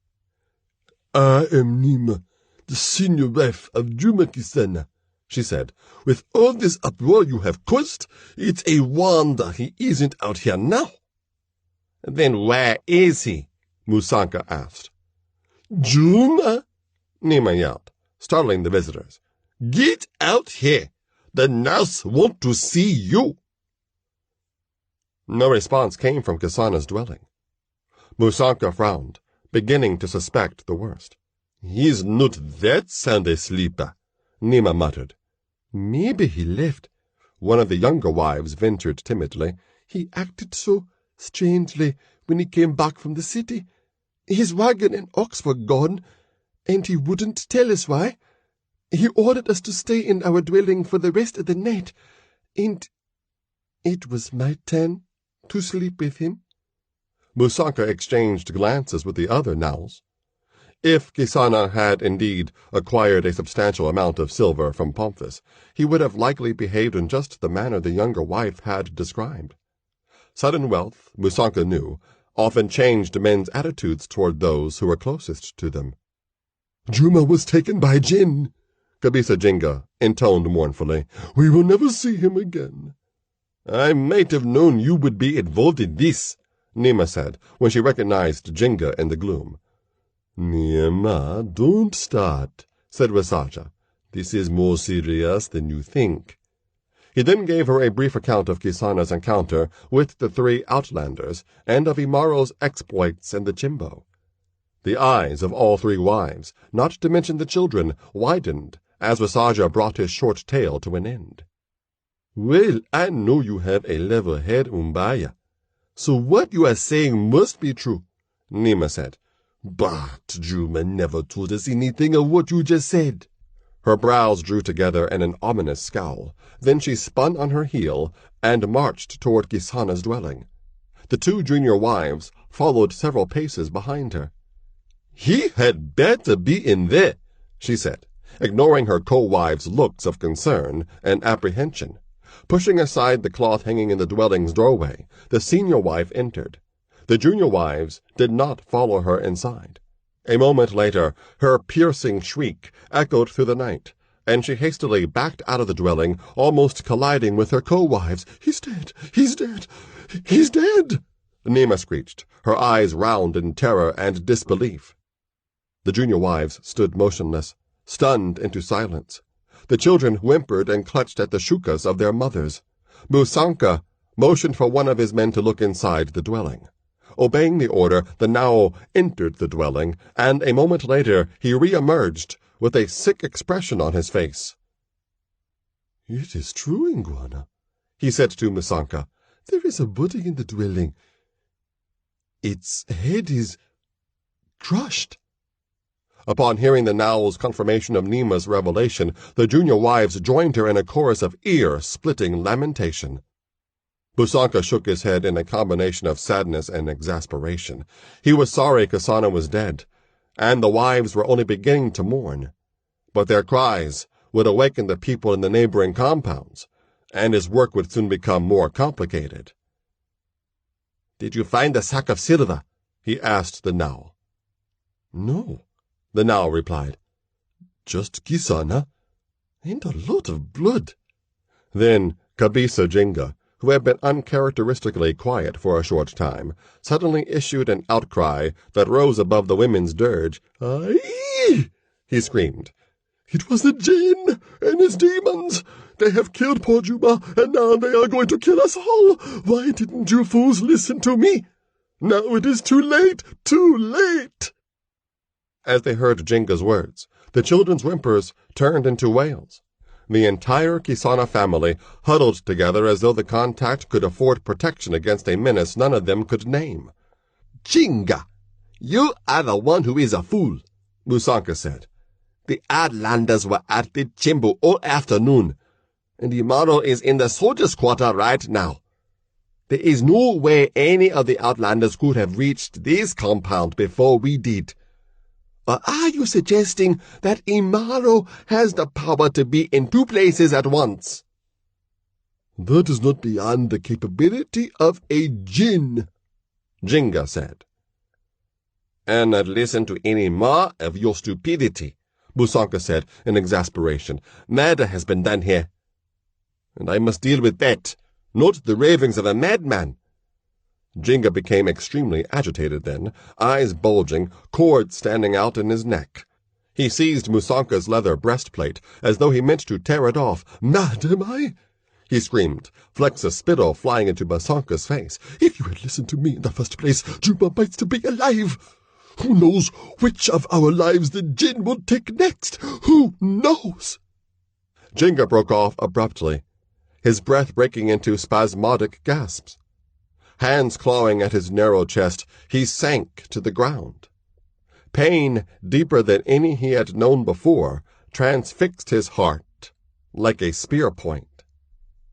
"I am Nima, the senior wife of Juma Kisana," she said. "With all this uproar you have caused, it's a wonder he isn't out here now." "Then where is he?" Musanka asked. "Juma!" Nima yelled, startling the visitors. "Get out here! The nurse want to see you!" No response came from Kisana's dwelling. Musanka frowned, beginning to suspect the worst. "He's not that sound asleep," Nima muttered. "Maybe he left," one of the younger wives ventured timidly. "He acted so strangely when he came back from the city. His wagon and ox were gone, and he wouldn't tell us why. He ordered us to stay in our dwelling for the rest of the night, and it was my turn to sleep with him." Musanka exchanged glances with the other Naus. If Kisana had indeed acquired a substantial amount of silver from Pomphis, he would have likely behaved in just the manner the younger wife had described. Sudden wealth, Musanka knew, often changed men's attitudes toward those who were closest to them. "Juma was taken by Jinn," Kabisa Jinga intoned mournfully. "We will never see him again." "I might have known you would be involved in this," Nima said, when she recognized Jinga in the gloom. "Nima, don't start," said Wasaja. "This is more serious than you think." He then gave her a brief account of Kisana's encounter with the three outlanders and of Imaro's exploits in the Chimbo. The eyes of all three wives, not to mention the children, widened as Wasaja brought his short tale to an end. "Well, I know you have a level head, Umbaya. So what you are saying must be true," Nima said. "But Juma never told us anything of what you just said." Her brows drew together in an ominous scowl. Then she spun on her heel and marched toward Kisana's dwelling. The two junior wives followed several paces behind her. "He had better be in there," she said, ignoring her co-wives' looks of concern and apprehension. Pushing aside the cloth hanging in the dwelling's doorway, the senior wife entered. The junior wives did not follow her inside. A moment later, her piercing shriek echoed through the night, and she hastily backed out of the dwelling, almost colliding with her co-wives. "He's dead! He's dead! He's dead!" Nima screeched, her eyes round in terror and disbelief. The junior wives stood motionless, stunned into silence. The children whimpered and clutched at the shukas of their mothers. Musanka motioned for one of his men to look inside the dwelling. Obeying the order, the Nao entered the dwelling, and a moment later he re-emerged with a sick expression on his face. "It is true, Iguana. he said to Musanka. There is a body in the dwelling. Its head is crushed. Upon hearing the Nowl's confirmation of Nima's revelation, the junior wives joined her in a chorus of ear-splitting lamentation. Musanka shook his head in a combination of sadness and exasperation. He was sorry Kasana was dead, and the wives were only beginning to mourn. But their cries would awaken the people in the neighboring compounds, and his work would soon become more complicated. "Did you find the sack of silver?" he asked the Now. "No," the Now replied. "Just Kisana, and a lot of blood." Then Kabisa Jinga, who had been uncharacteristically quiet for a short time, suddenly issued an outcry that rose above the women's dirge. "Aye!" he screamed. "It was the Jinn and his demons. They have killed poor Juba, and now they are going to kill us all. Why didn't you fools listen to me? Now it is too late, too late." As they heard Jinga's words, the children's whimpers turned into wails. The entire Kisana family huddled together as though the contact could afford protection against a menace none of them could name. "Jinga, you are the one who is a fool," Musanka said. "The Outlanders were at the Chimbu all afternoon, and Imaro is in the soldiers' quarter right now. There is no way any of the Outlanders could have reached this compound before we did. Or are you suggesting that Imaro has the power to be in two places at once?" "That is not beyond the capability of a Jinn," Jinga said. "And not listen to any more of your stupidity," Musanka said in exasperation. "Murder has been done here, and I must deal with that, not the ravings of a madman." Jinga became extremely agitated then, eyes bulging, cords standing out in his neck. He seized Musanka's leather breastplate as though he meant to tear it off. "Mad am I?" he screamed, flecks of spittle flying into Musanka's face. "If you had listened to me in the first place, Juba might still be alive. Who knows which of our lives the Jinn will take next? Who knows?" Jinga broke off abruptly, his breath breaking into spasmodic gasps. Hands clawing at his narrow chest, he sank to the ground. Pain, deeper than any he had known before, transfixed his heart like a spear point.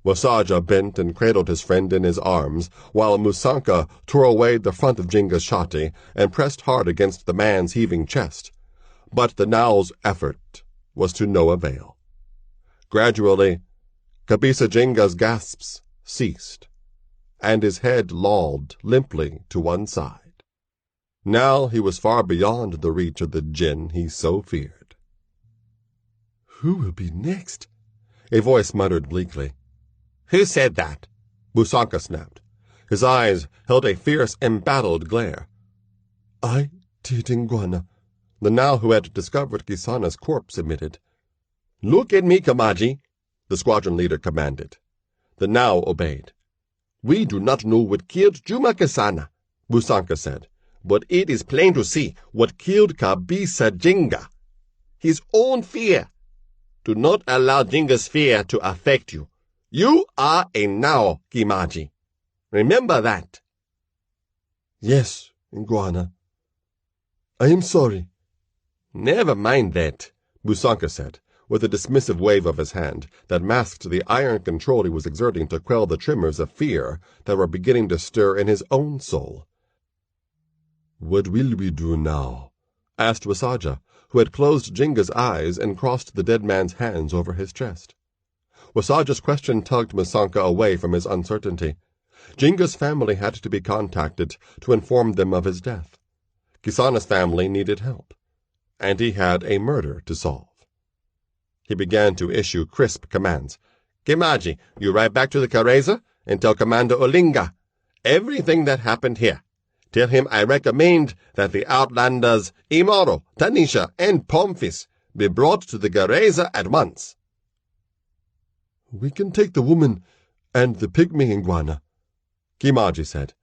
Wasaja bent and cradled his friend in his arms, while Musanka tore away the front of Jinga's shati and pressed hard against the man's heaving chest. But the Nowl's effort was to no avail. Gradually, Kabisa Jinga's gasps ceased, and his head lolled limply to one side. Now he was far beyond the reach of the Jinn he so feared. "Who will be next?" a voice muttered bleakly. "Who said that?" Musanka snapped. His eyes held a fierce, embattled glare. "I did, Ngwana," the Now who had discovered Kisana's corpse admitted. "Look at me, Kamaji," the squadron leader commanded. The Now obeyed. "We do not know what killed Juma Kisana," Musanka said. "but it is plain to see what killed Kabisa Jinga. His own fear. Do not allow Jinga's fear to affect you. You are a Now, Kimaji. Remember that." "Yes, Ngwana. I am sorry." "Never mind that," Musanka said, with a dismissive wave of his hand that masked the iron control he was exerting to quell the tremors of fear that were beginning to stir in his own soul. "What will we do now?" asked Wasaja, who had closed Jinga's eyes and crossed the dead man's hands over his chest. Wasaja's question tugged Musanka away from his uncertainty. Jinga's family had to be contacted to inform them of his death. Kisana's family needed help, and he had a murder to solve. He began to issue crisp commands. "Kimaji, you ride back to the Kareza and tell Commander Olinga everything that happened here. Tell him I recommend that the Outlanders Imaro, Tanisha, and Pomphis be brought to the Kareza at once." "We can take the woman and the Pygmay, Ngwana," Kimaji said.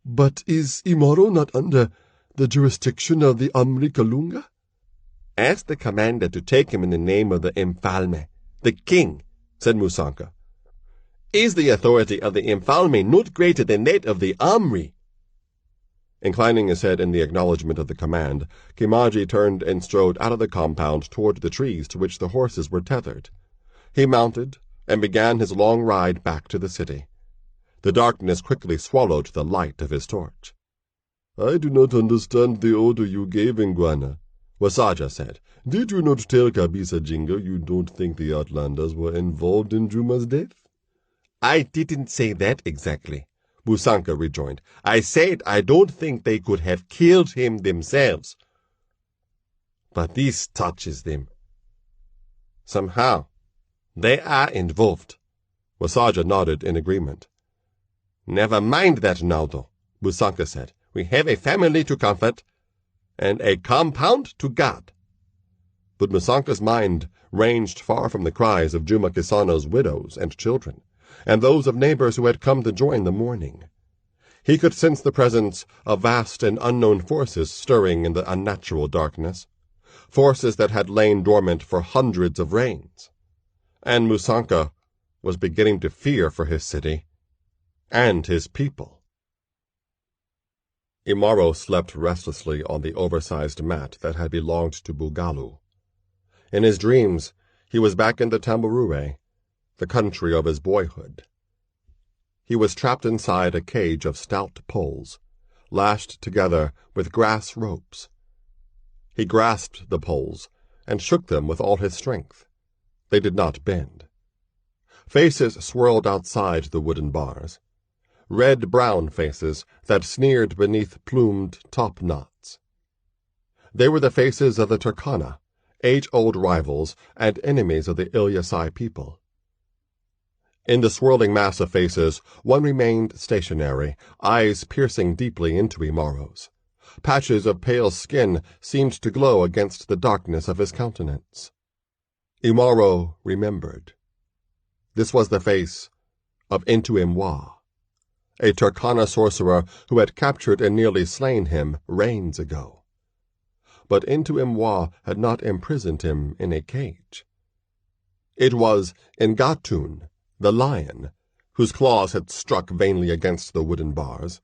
"But is Imaro not under the jurisdiction of the Amrikalunga?" "Ask the commander to take him in the name of the Mfalme, the king," said Musanka. Is the authority of the Infalme not greater than that of the Amri? Inclining his head in the acknowledgment of the command, Kimaji turned and strode out of the compound toward the trees to which the horses were tethered. He mounted and began his long ride back to the city. The darkness quickly swallowed the light of his torch. I do not understand the order you gave, Nguana, Wasaja said. Did you not tell Kabisa Jingo you don't think the Outlanders were involved in Juma's death? I didn't say that exactly, Musanka rejoined. I said I don't think they could have killed him themselves. But this touches them. Somehow, they are involved. Wasaja nodded in agreement. Never mind that now, though, Musanka said. We have a family to comfort, and a compound to guard. But Musanka's mind ranged far from the cries of Juma Kisano's widows and children, and those of neighbors who had come to join the mourning. He could sense the presence of vast and unknown forces stirring in the unnatural darkness, forces that had lain dormant for hundreds of reigns. And Musanka was beginning to fear for his city and his people. Imaro slept restlessly on the oversized mat that had belonged to Bugalu. In his dreams, he was back in the Tamburue, the country of his boyhood. He was trapped inside a cage of stout poles, lashed together with grass ropes. He grasped the poles and shook them with all his strength. They did not bend. Faces swirled outside the wooden bars. Red-brown faces that sneered beneath plumed top-knots. They were the faces of the Turkana, age-old rivals and enemies of the Ilyasai people. In the swirling mass of faces, one remained stationary, eyes piercing deeply into Imaro's. Patches of pale skin seemed to glow against the darkness of his countenance. Imaro remembered. This was the face of Intu-Imwa, a Turkana sorcerer who had captured and nearly slain him reigns ago. But Intu-Imwa had not imprisoned him in a cage. It was Ngatun, the lion, whose claws had struck vainly against the wooden bars.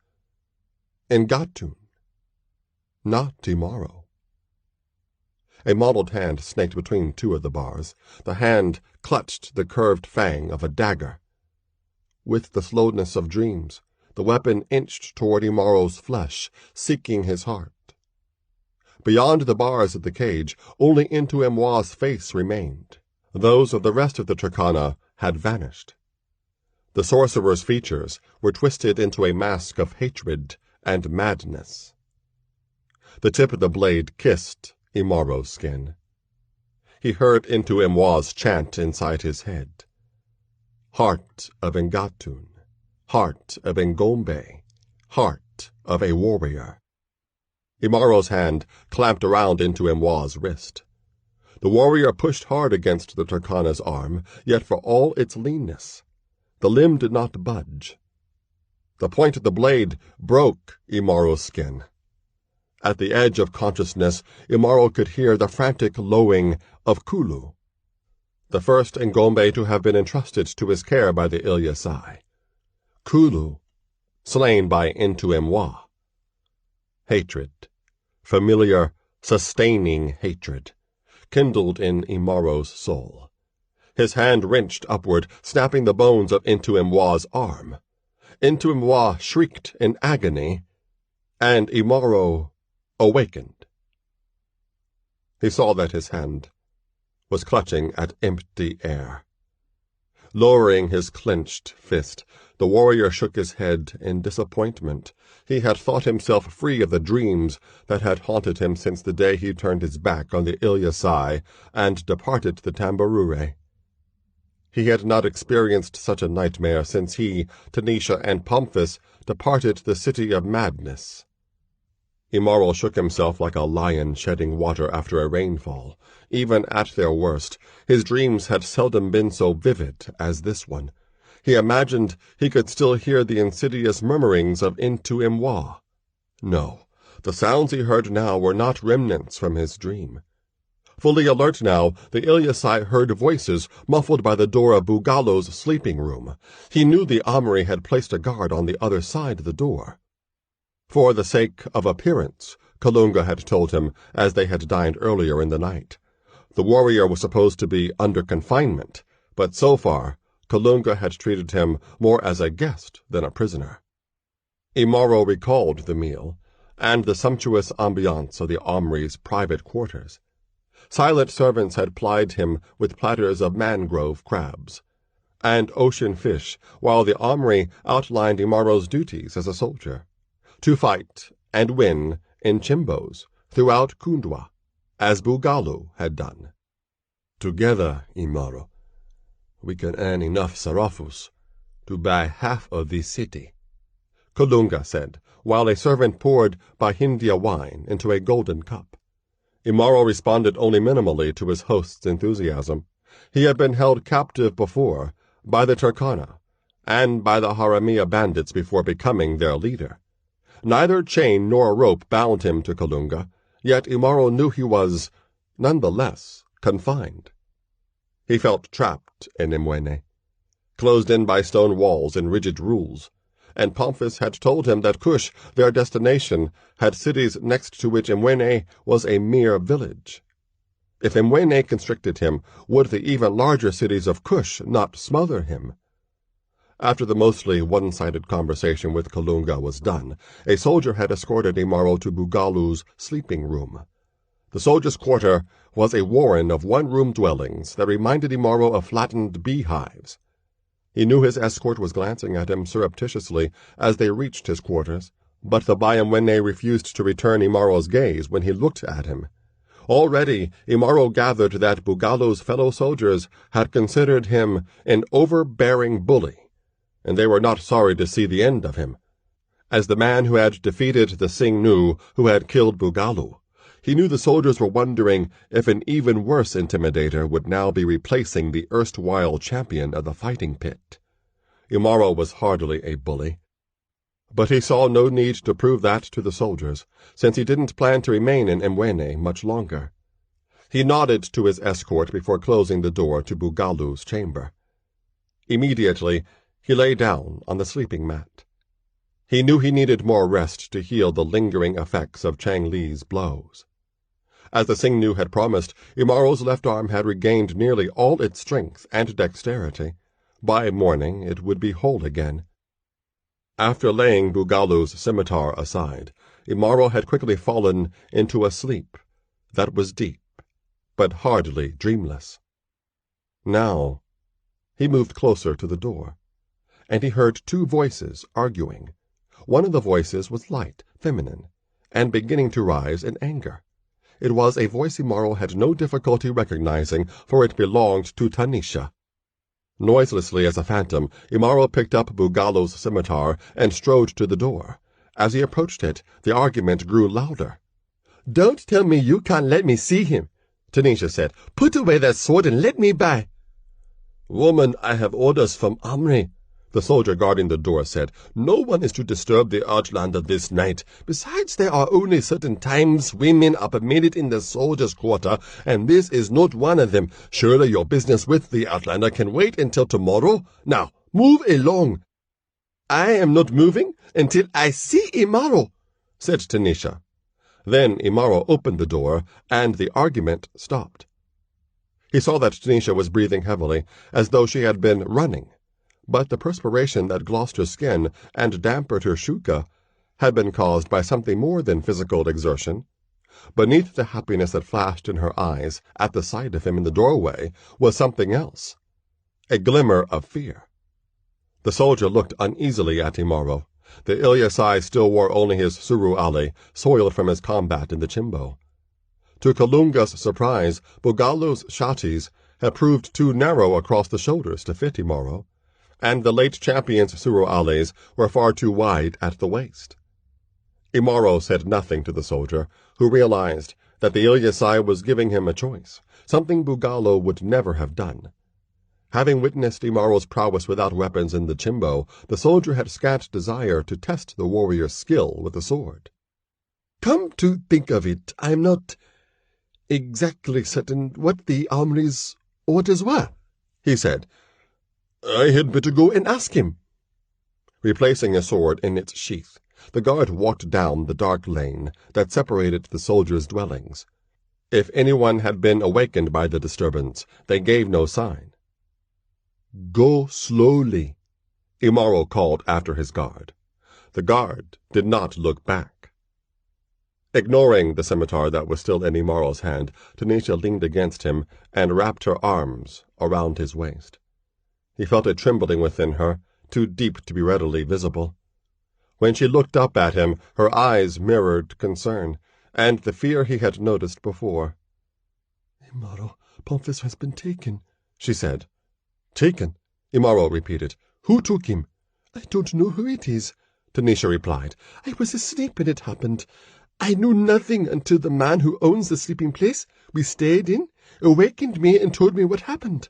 Ngatun, not Imaro. A mottled hand snaked between two of the bars. The hand clutched the curved fang of a dagger. With the slowness of dreams, the weapon inched toward Imaro's flesh, seeking his heart. Beyond the bars of the cage, only Intu-Imwa's face remained. Those of the rest of the Turkana had vanished. The sorcerer's features were twisted into a mask of hatred and madness. The tip of the blade kissed Imaro's skin. He heard Intu-Imwa's chant inside his head. Heart of Ngatun, heart of Ngombe, heart of a warrior. Imaro's hand clamped around Intu-Imwa's wrist. The warrior pushed hard against the Turkana's arm, yet for all its leanness, the limb did not budge. The point of the blade broke Imaro's skin. At the edge of consciousness, Imaro could hear the frantic lowing of Kulu, the first Ngombe to have been entrusted to his care by the Ilyasai. Kulu, slain by Intu-Imwa. Hatred, familiar, sustaining hatred, kindled in Imaro's soul. His hand wrenched upward, snapping the bones of Intu-Imwa's arm. Intu-Imwa shrieked in agony, and Imaro awakened. He saw that his hand was clutching at empty air. Lowering his clenched fist, the warrior shook his head in disappointment. He had thought himself free of the dreams that had haunted him since the day he turned his back on the Ilyasai and departed the Tamburue. He had not experienced such a nightmare since he, Tanisha, and Pomphis departed the city of madness. Imaro shook himself like a lion shedding water after a rainfall. Even at their worst, his dreams had seldom been so vivid as this one. He imagined he could still hear the insidious murmurings of Intu-Imwa. No, the sounds he heard now were not remnants from his dream. Fully alert now, the Ilyasai heard voices muffled by the door of Bugalo's sleeping room. He knew the armory had placed a guard on the other side of the door. For the sake of appearance, Kalunga had told him, as they had dined earlier in the night. The warrior was supposed to be under confinement, but so far, Kalunga had treated him more as a guest than a prisoner. Imaro recalled the meal, and the sumptuous ambiance of the armory's private quarters. Silent servants had plied him with platters of mangrove crabs and ocean fish, while the armory outlined Imaro's duties as a soldier, to fight and win in chimbos throughout Kundwa, as Bugalo had done. Together, Imaro, we can earn enough sarafus to buy half of this city, Kalunga said, while a servant poured Bahindia wine into a golden cup. Imaro responded only minimally to his host's enthusiasm. He had been held captive before, by the Turkana, and by the Haramia bandits before becoming their leader. Neither chain nor rope bound him to Kalunga, yet Imaro knew he was, nonetheless, confined. He felt trapped in Imwene, closed in by stone walls and rigid rules, and Pomphis had told him that Cush, their destination, had cities next to which Imwene was a mere village. If Imwene constricted him, would the even larger cities of Cush not smother him? After the mostly one-sided conversation with Kalunga was done, a soldier had escorted Imaro to Bugalo's sleeping room. The soldier's quarter was a warren of one-room dwellings that reminded Imaro of flattened beehives. He knew his escort was glancing at him surreptitiously as they reached his quarters, but the Bayamwene refused to return Imaro's gaze when he looked at him. Already, Imaro gathered that Bugalo's fellow soldiers had considered him an overbearing bully, and they were not sorry to see the end of him. As the man who had defeated the Singnu who had killed Bugalo, he knew the soldiers were wondering if an even worse intimidator would now be replacing the erstwhile champion of the fighting pit. Imaro was hardly a bully, but he saw no need to prove that to the soldiers, since he didn't plan to remain in Imwene much longer. He nodded to his escort before closing the door to Bugalo's chamber. Immediately, he lay down on the sleeping mat. He knew he needed more rest to heal the lingering effects of Chang Li's blows. As the Singnu had promised, Imaro's left arm had regained nearly all its strength and dexterity. By morning it would be whole again. After laying Bugalo's scimitar aside, Imaro had quickly fallen into a sleep that was deep, but hardly dreamless. Now, he moved closer to the door, and he heard two voices arguing. One of the voices was light, feminine, and beginning to rise in anger. It was a voice Imaro had no difficulty recognizing, for it belonged to Tanisha. Noiselessly as a phantom, Imaro picked up Bugalo's scimitar and strode to the door. As he approached it, the argument grew louder. "Don't tell me you can't let me see him," Tanisha said. "Put away that sword and let me by." "Woman, I have orders from Amri," the soldier guarding the door said. "No one is to disturb the Outlander this night. Besides, there are only certain times women are permitted in the soldiers' quarter, and this is not one of them. Surely your business with the Outlander can wait until tomorrow. Now, move along." "I am not moving until I see Imaro," said Tanisha. Then Imaro opened the door, and the argument stopped. He saw that Tanisha was breathing heavily, as though she had been running, but the perspiration that glossed her skin and dampened her shuka had been caused by something more than physical exertion. Beneath the happiness that flashed in her eyes at the sight of him in the doorway was something else, a glimmer of fear. The soldier looked uneasily at Imaro. The Ilyasai still wore only his suruali, soiled from his combat in the Chimbo. To Kalunga's surprise, Bugalo's shatis had proved too narrow across the shoulders to fit Imaro, and the late champion's suruales were far too wide at the waist. Imaro said nothing to the soldier, who realized that the Ilyasai was giving him a choice, something Bugalo would never have done. Having witnessed Imaro's prowess without weapons in the Chimbo, the soldier had scant desire to test the warrior's skill with the sword. "Come to think of it, I'm not exactly certain what the armory's orders were, he said. I had better go and ask him. Replacing his sword in its sheath, the guard walked down the dark lane that separated the soldiers' dwellings. If anyone had been awakened by the disturbance, they gave no sign. Go slowly, Imaro called after his guard. The guard did not look back. Ignoring the scimitar that was still in Imaro's hand, Tanisha leaned against him and wrapped her arms around his waist. He felt it trembling within her, too deep to be readily visible. When she looked up at him, her eyes mirrored concern, and the fear he had noticed before. Imaro, Pomphis has been taken, she said. Taken? Imaro repeated. Who took him? I don't know who it is, Tanisha replied. I was asleep when it happened. I knew nothing until the man who owns the sleeping place we stayed in awakened me and told me what happened.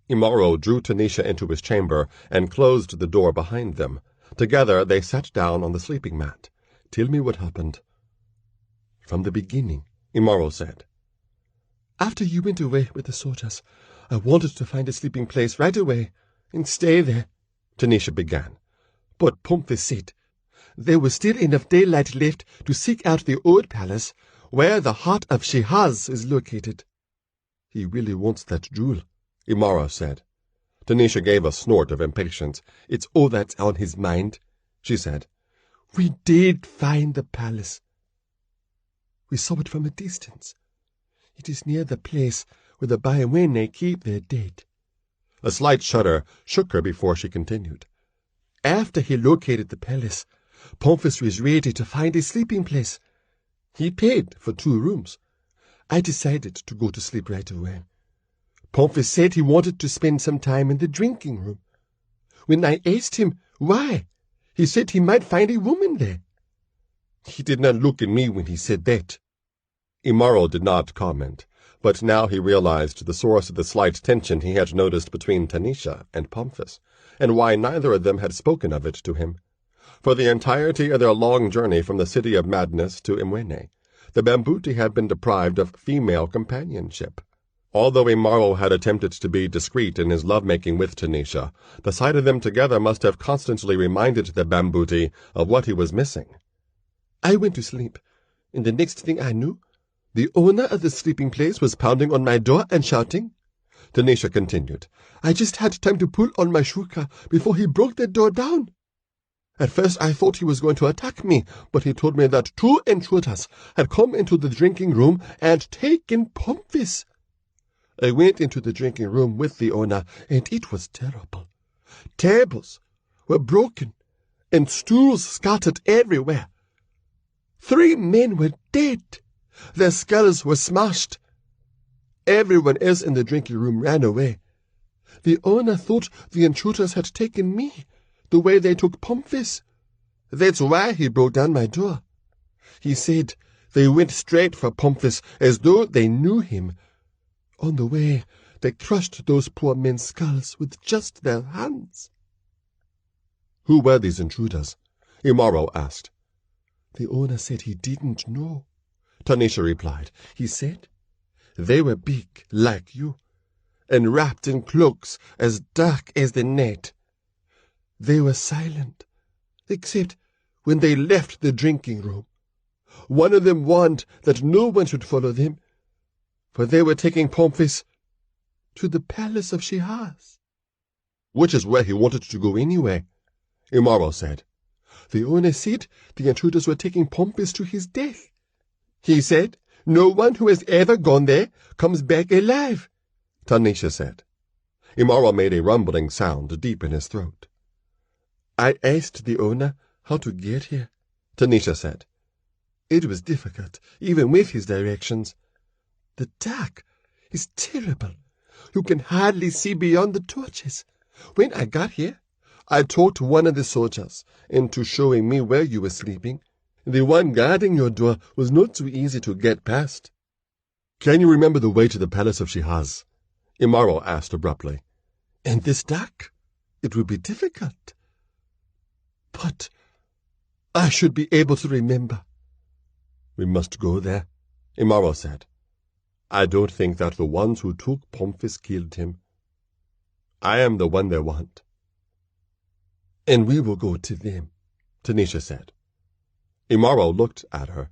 Imaro drew Tanisha into his chamber and closed the door behind them. Together they sat down on the sleeping mat. Tell me what happened. From the beginning, Imaro said. After you went away with the soldiers, I wanted to find a sleeping place right away and stay there, Tanisha began. But Pomphis said there was still enough daylight left to seek out the old palace where the heart of Shehaz is located. He really wants that jewel, Imaro said. Tanisha gave a snort of impatience. It's all that's on his mind, she said. We did find the palace. We saw it from a distance. It is near the place where the Pygmay keep their dead. A slight shudder shook her before she continued. After he located the palace, Pomphis was ready to find a sleeping place. He paid for 2 rooms. I decided to go to sleep right away. Pomphis said he wanted to spend some time in the drinking room. When I asked him why, he said he might find a woman there. He did not look at me when he said that. Imaro did not comment, but now he realized the source of the slight tension he had noticed between Tanisha and Pomphis, and why neither of them had spoken of it to him. For the entirety of their long journey from the City of Madness to Imwene, the Bambuti had been deprived of female companionship. Although Imaro had attempted to be discreet in his love-making with Tanisha, the sight of them together must have constantly reminded the Bambuti of what he was missing. I went to sleep, and the next thing I knew, the owner of the sleeping place was pounding on my door and shouting. Tanisha continued. I just had time to pull on my shuka before he broke the door down. At first I thought he was going to attack me, but he told me that 2 intruders had come into the drinking room and taken Pomphis. I went into the drinking room with the owner, and it was terrible. Tables were broken, and stools scattered everywhere. 3 men were dead. Their skulls were smashed. Everyone else in the drinking room ran away. The owner thought the intruders had taken me, the way they took Pomphis. That's why he broke down my door. He said they went straight for Pomphis as though they knew him. On the way, they crushed those poor men's skulls with just their hands. Who were these intruders? Imaro asked. The owner said he didn't know, Tanisha replied. He said they were big like you, and wrapped in cloaks as dark as the night. They were silent, except when they left the drinking room. One of them warned that no one should follow them, for they were taking Pomphis to the palace of Shehaz. Which is where he wanted to go anyway, Imaro said. The owner said the intruders were taking Pomphis to his death. He said no one who has ever gone there comes back alive, Tanisha said. Imaro made a rumbling sound deep in his throat. I asked the owner how to get here, Tanisha said. It was difficult, even with his directions. The dark is terrible. You can hardly see beyond the torches. When I got here, I talked one of the soldiers into showing me where you were sleeping. The one guarding your door was not too easy to get past. Can you remember the way to the palace of Shehaz? Imaro asked abruptly. In this dark, it would be difficult. But I should be able to remember. We must go there, Imaro said. I don't think that the ones who took Pomphis killed him. I am the one they want. And we will go to them, Tanisha said. Imaro looked at her.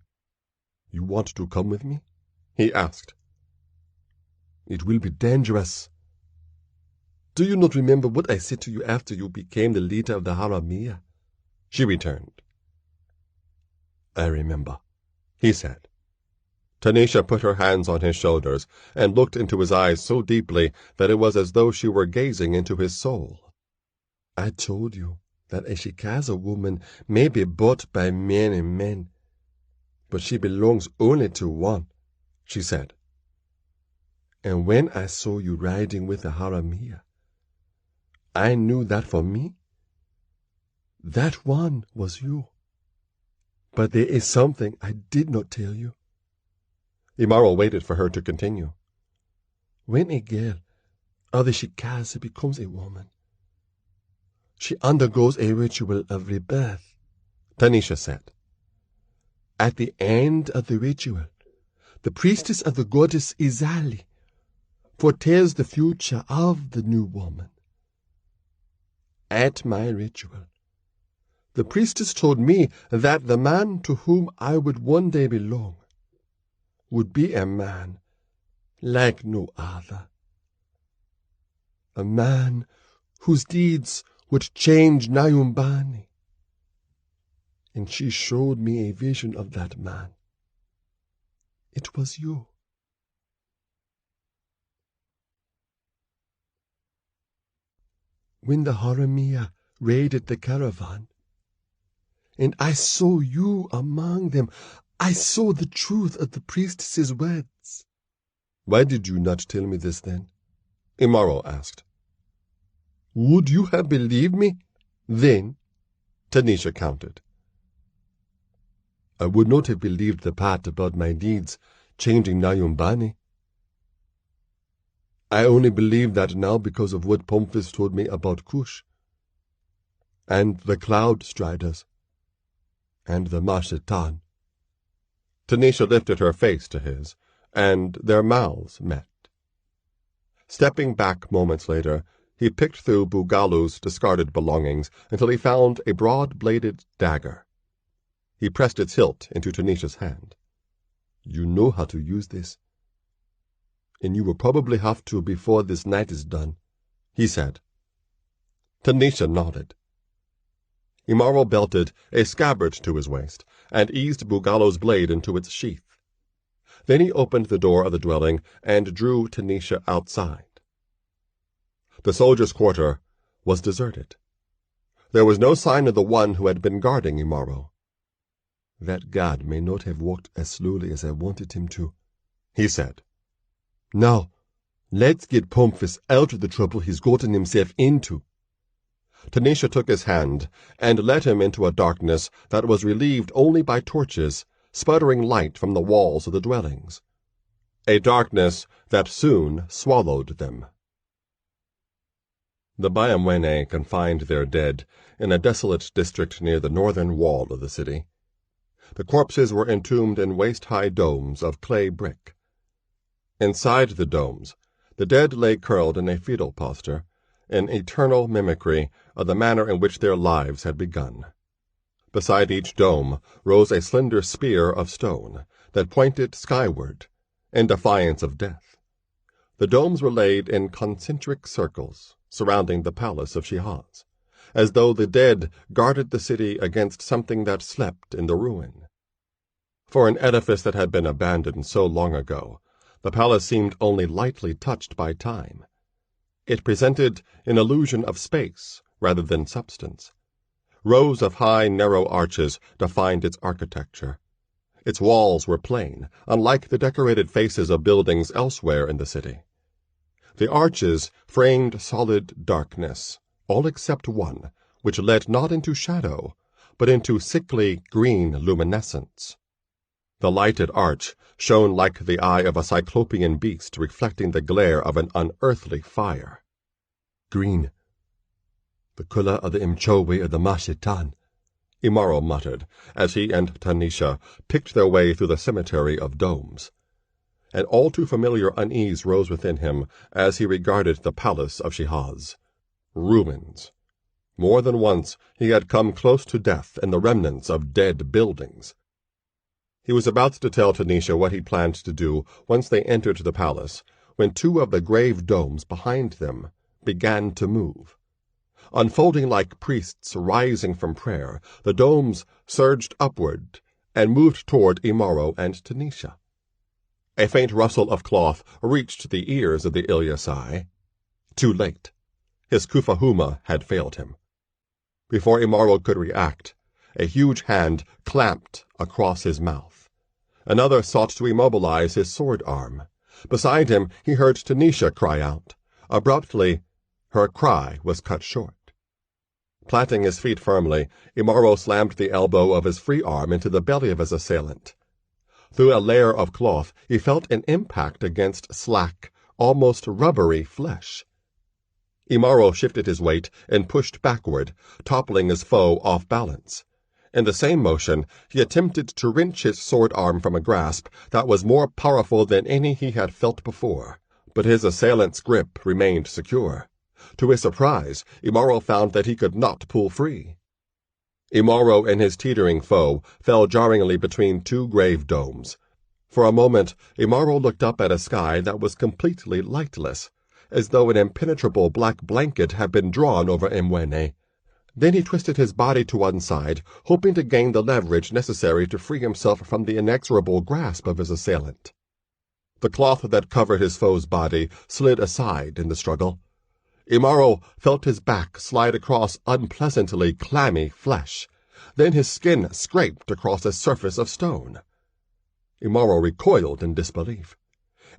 You want to come with me? He asked. It will be dangerous. Do you not remember what I said to you after you became the leader of the Haramia? She returned. I remember, he said. Tanisha put her hands on his shoulders and looked into his eyes so deeply that it was as though she were gazing into his soul. I told you that a Shikaza woman may be bought by many men, but she belongs only to one, she said. And when I saw you riding with the Haramia, I knew that for me, that one was you. But there is something I did not tell you. Imaro waited for her to continue. When a girl of the Shikaza becomes a woman, she undergoes a ritual of rebirth, Tanisha said. At the end of the ritual, the priestess of the goddess Izali foretells the future of the new woman. At my ritual, the priestess told me that the man to whom I would one day belong would be a man like no other. A man whose deeds would change Nyumbani. And she showed me a vision of that man. It was you. When the Haramia raided the caravan, and I saw you among them, I saw the truth of the priestess's words. Why did you not tell me this then? Imaro asked. Would you have believed me then? Tanisha counted. I would not have believed the part about my deeds changing Nyumbani. I only believe that now because of what Pomphis told me about Cush, and the Cloud Striders, and the Mashetan. Tanisha lifted her face to his, and their mouths met. Stepping back moments later, he picked through Bugalu's discarded belongings until he found a broad-bladed dagger. He pressed its hilt into Tanisha's hand. You know how to use this, and you will probably have to before this night is done, he said. Tanisha nodded. Imaro belted a scabbard to his waist and eased Bugalu's blade into its sheath. Then he opened the door of the dwelling and drew Tanisha outside. The soldiers' quarter was deserted. There was no sign of the one who had been guarding Imaro. That guard may not have walked as slowly as I wanted him to, he said. Now, let's get Pomphis out of the trouble he's gotten himself into. Tanisha took his hand and led him into a darkness that was relieved only by torches, sputtering light from the walls of the dwellings. A darkness that soon swallowed them. The Pygmay confined their dead in a desolate district near the northern wall of the city. The corpses were entombed in waist-high domes of clay brick. Inside the domes, the dead lay curled in a fetal posture, an eternal mimicry of the manner in which their lives had begun. Beside each dome rose a slender spear of stone that pointed skyward, in defiance of death. The domes were laid in concentric circles surrounding the palace of Shihaz, as though the dead guarded the city against something that slept in the ruin. For an edifice that had been abandoned so long ago, the palace seemed only lightly touched by time. It presented an illusion of space rather than substance. Rows of high, narrow arches defined its architecture. Its walls were plain, unlike the decorated faces of buildings elsewhere in the city. The arches framed solid darkness, all except one, which led not into shadow, but into sickly green luminescence. The lighted arch shone like the eye of a cyclopean beast reflecting the glare of an unearthly fire. Green, the color of the Mchowe of the Mashetan, Imaro muttered, as he and Tanisha picked their way through the cemetery of domes. An all too familiar unease rose within him as he regarded the palace of Shihaz. Ruins. More than once he had come close to death in the remnants of dead buildings. He was about to tell Tanisha what he planned to do once they entered the palace, when two of the grave domes behind them began to move. Unfolding like priests rising from prayer, the domes surged upward and moved toward Imaro and Tanisha. A faint rustle of cloth reached the ears of the Ilyasai. Too late. His kufahuma had failed him. Before Imaro could react, a huge hand clamped across his mouth. Another sought to immobilize his sword arm. Beside him, he heard Tanisha cry out. Abruptly, her cry was cut short. Planting his feet firmly, Imaro slammed the elbow of his free arm into the belly of his assailant. Through a layer of cloth, he felt an impact against slack, almost rubbery flesh. Imaro shifted his weight and pushed backward, toppling his foe off balance. In the same motion, he attempted to wrench his sword arm from a grasp that was more powerful than any he had felt before, but his assailant's grip remained secure. To his surprise, Imaro found that he could not pull free. Imaro and his teetering foe fell jarringly between two grave domes. For a moment, Imaro looked up at a sky that was completely lightless, as though an impenetrable black blanket had been drawn over Imwene. Then he twisted his body to one side, hoping to gain the leverage necessary to free himself from the inexorable grasp of his assailant. The cloth that covered his foe's body slid aside in the struggle. Imaro felt his back slide across unpleasantly clammy flesh. Then his skin scraped across a surface of stone. Imaro recoiled in disbelief.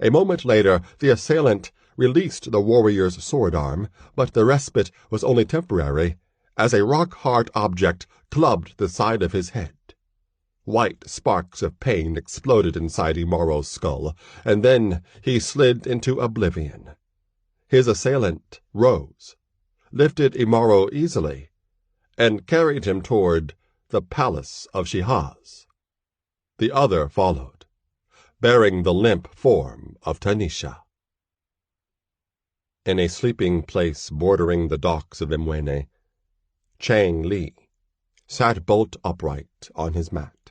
A moment later, the assailant released the warrior's sword arm, but the respite was only temporary, as a rock-hard object clubbed the side of his head. White sparks of pain exploded inside Imaro's skull, and then he slid into oblivion. His assailant rose, lifted Imaro easily, and carried him toward the palace of Shihaz. The other followed, bearing the limp form of Tanisha. In a sleeping place bordering the docks of Imwene, Chang Li sat bolt upright on his mat.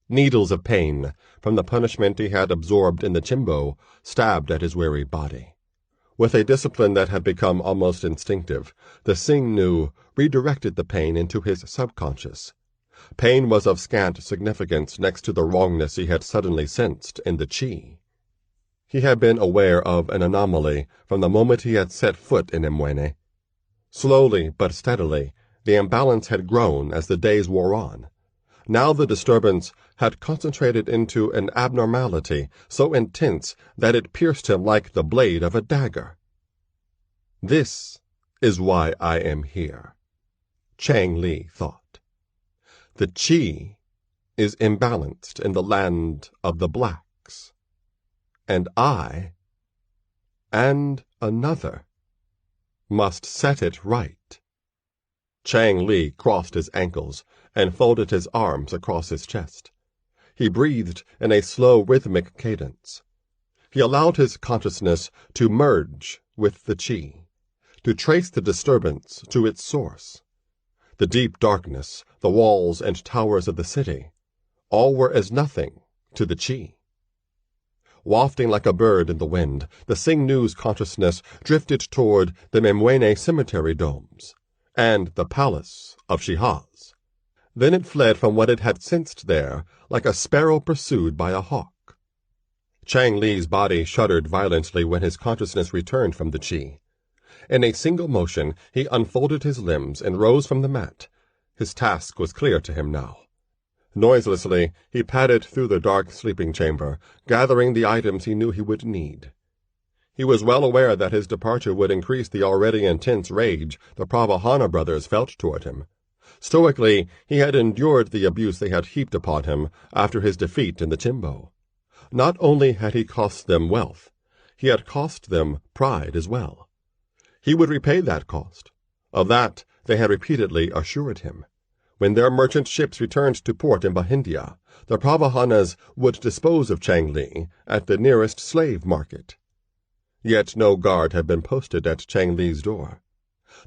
Needles of pain from the punishment he had absorbed in the chimbo stabbed at his weary body. With a discipline that had become almost instinctive, the Sing-Nu redirected the pain into his subconscious. Pain was of scant significance next to the wrongness he had suddenly sensed in the Chi. He had been aware of an anomaly from the moment he had set foot in Imwene. Slowly but steadily, the imbalance had grown as the days wore on. Now the disturbance had concentrated into an abnormality so intense that it pierced him like the blade of a dagger. This is why I am here, Chang Li thought. The Chi is imbalanced in the land of the blacks, and I, and another, must set it right. Chang Li crossed his ankles and folded his arms across his chest. He breathed in a slow, rhythmic cadence. He allowed his consciousness to merge with the Chi, to trace the disturbance to its source. The deep darkness, the walls and towers of the city, all were as nothing to the Chi. Wafting like a bird in the wind, the Sing-Nu's consciousness drifted toward the Memwene cemetery domes and the palace of Shihaz. Then it fled from what it had sensed there, like a sparrow pursued by a hawk. Chang Li's body shuddered violently when his consciousness returned from the Chi. In a single motion, he unfolded his limbs and rose from the mat. His task was clear to him now. Noiselessly, he padded through the dark sleeping chamber, gathering the items he knew he would need. He was well aware that his departure would increase the already intense rage the Pravahana brothers felt toward him. Stoically, he had endured the abuse they had heaped upon him after his defeat in the Chimbo. Not only had he cost them wealth, he had cost them pride as well. He would repay that cost. Of that they had repeatedly assured him. When their merchant ships returned to port in Bahindia, the Pravahanas would dispose of Chang Li at the nearest slave market. Yet no guard had been posted at Chang Li's door.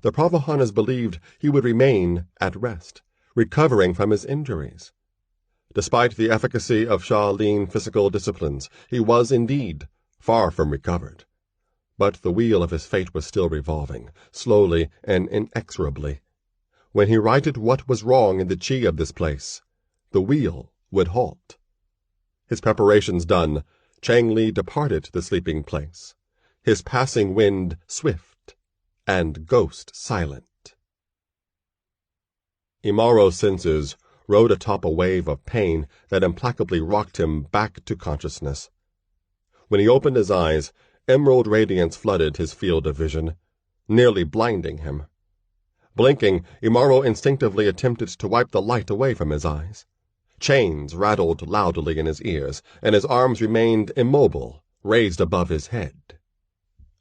The Pravahanas believed he would remain at rest, recovering from his injuries. Despite the efficacy of Shaolin physical disciplines, he was indeed far from recovered. But the wheel of his fate was still revolving, slowly and inexorably. When he righted what was wrong in the chi of this place, the wheel would halt. His preparations done, Chang Li departed the sleeping place, his passing wind swift and ghost silent. Imaro's senses rode atop a wave of pain that implacably rocked him back to consciousness. When he opened his eyes, emerald radiance flooded his field of vision, nearly blinding him. Blinking, Imaro instinctively attempted to wipe the light away from his eyes. Chains rattled loudly in his ears, and his arms remained immobile, raised above his head.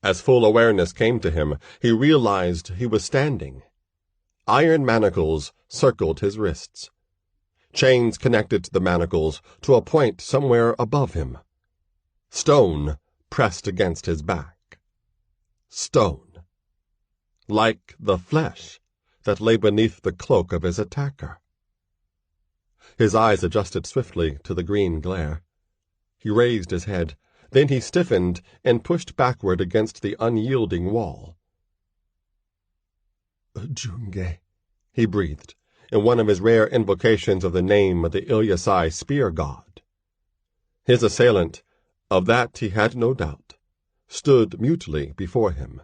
As full awareness came to him, he realized he was standing. Iron manacles circled his wrists. Chains connected the manacles to a point somewhere above him. Stone pressed against his back. Stone. Like the flesh that lay beneath the cloak of his attacker. His eyes adjusted swiftly to the green glare. He raised his head, then he stiffened and pushed backward against the unyielding wall. Junge, he breathed, in one of his rare invocations of the name of the Ilyasai spear god. His assailant, of that he had no doubt, stood mutely before him.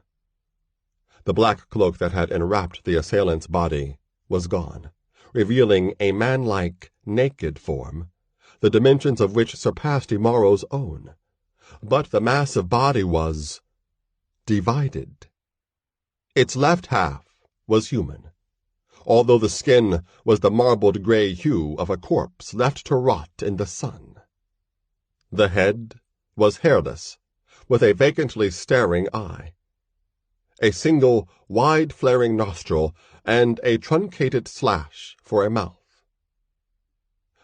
The black cloak that had enwrapped the assailant's body was gone, revealing a man-like, naked form, the dimensions of which surpassed Imaro's own. But the massive body was divided. Its left half was human, although the skin was the marbled gray hue of a corpse left to rot in the sun. The head was hairless, with a vacantly staring eye, a single wide-flaring nostril, and a truncated slash for a mouth.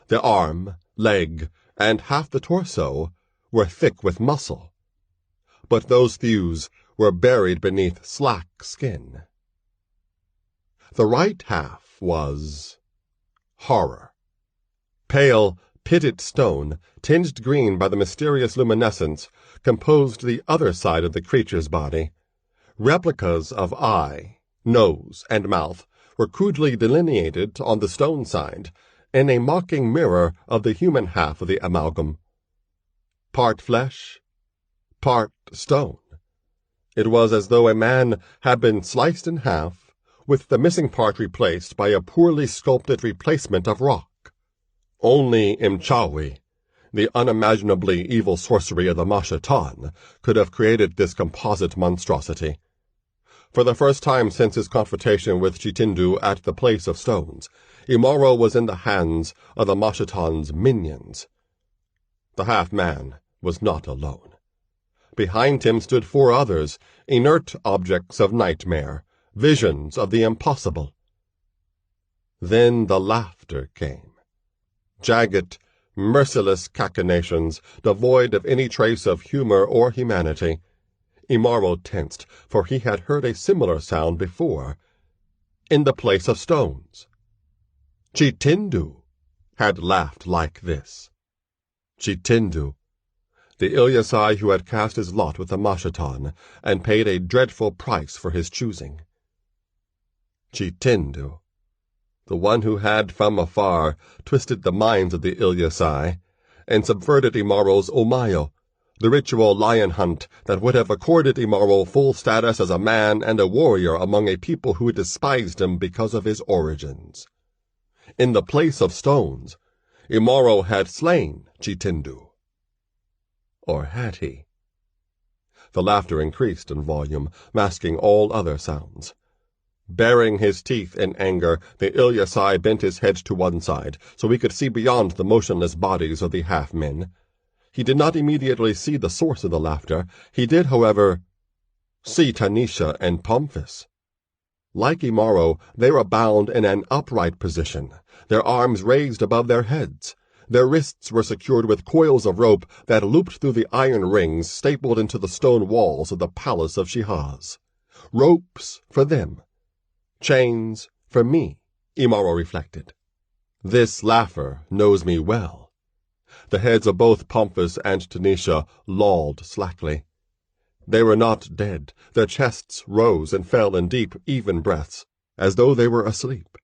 The arm, leg, and half the torso were thick with muscle, but those thews were buried beneath slack skin. The right half was horror. Pale, pitted stone, tinged green by the mysterious luminescence, composed the other side of the creature's body. Replicas of eye, nose, and mouth were crudely delineated on the stone side, in a mocking mirror of the human half of the amalgam. Part flesh, part stone. It was as though a man had been sliced in half, with the missing part replaced by a poorly sculpted replacement of rock. Only Mchawi, the unimaginably evil sorcery of the Mashatan, could have created this composite monstrosity. For the first time since his confrontation with Chitindu at the Place of Stones, Imaro was in the hands of the Mashatan's minions. The half-man was not alone. Behind him stood 4 others, inert objects of nightmare, visions of the impossible. Then the laughter came. Jagged, merciless cachinnations, devoid of any trace of humor or humanity. Imaro tensed, for he had heard a similar sound before, in the Place of Stones. Chitindu had laughed like this. Chitindu, the Ilyasai who had cast his lot with the Mashatan and paid a dreadful price for his choosing. Chitindu, the one who had from afar twisted the minds of the Ilyasai and subverted Imaro's Omayo, the ritual lion hunt that would have accorded Imaro full status as a man and a warrior among a people who despised him because of his origins. In the Place of Stones, Imaro had slain Chitindu. Or had he? The laughter increased in volume, masking all other sounds. Baring his teeth in anger, the Ilyasai bent his head to one side, so he could see beyond the motionless bodies of the half-men. He did not immediately see the source of the laughter. He did, however, see Tanisha and Pomphis. Like Imaro, they were bound in an upright position, their arms raised above their heads. Their wrists were secured with coils of rope that looped through the iron rings stapled into the stone walls of the palace of Shihaz. Ropes for them. Chains for me, Imaro reflected. This laugher knows me well. The heads of both Pomphis and Tanisha lolled slackly. They were not dead. Their chests rose and fell in deep, even breaths, as though they were asleep.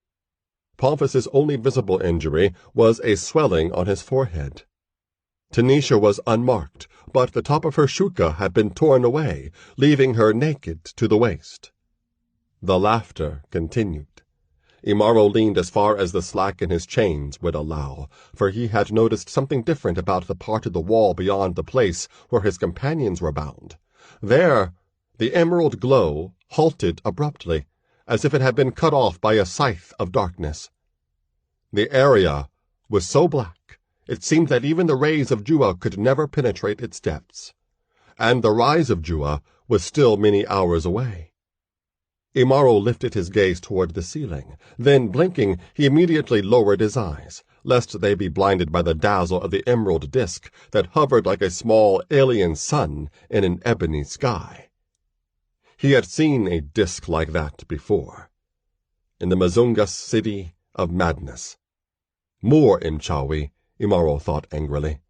Pomphis's only visible injury was a swelling on his forehead. Tanisha was unmarked, but the top of her shuka had been torn away, leaving her naked to the waist. The laughter continued. Imaro leaned as far as the slack in his chains would allow, for he had noticed something different about the part of the wall beyond the place where his companions were bound. There, the emerald glow halted abruptly, as if it had been cut off by a scythe of darkness. The area was so black, it seemed that even the rays of Jua could never penetrate its depths, and the rise of Jua was still many hours away. Imaro lifted his gaze toward the ceiling. Then, blinking, he immediately lowered his eyes, lest they be blinded by the dazzle of the emerald disk that hovered like a small alien sun in an ebony sky. He had seen a disk like that before, in the Mazungas city of madness. More Imchawi, Imaro thought angrily.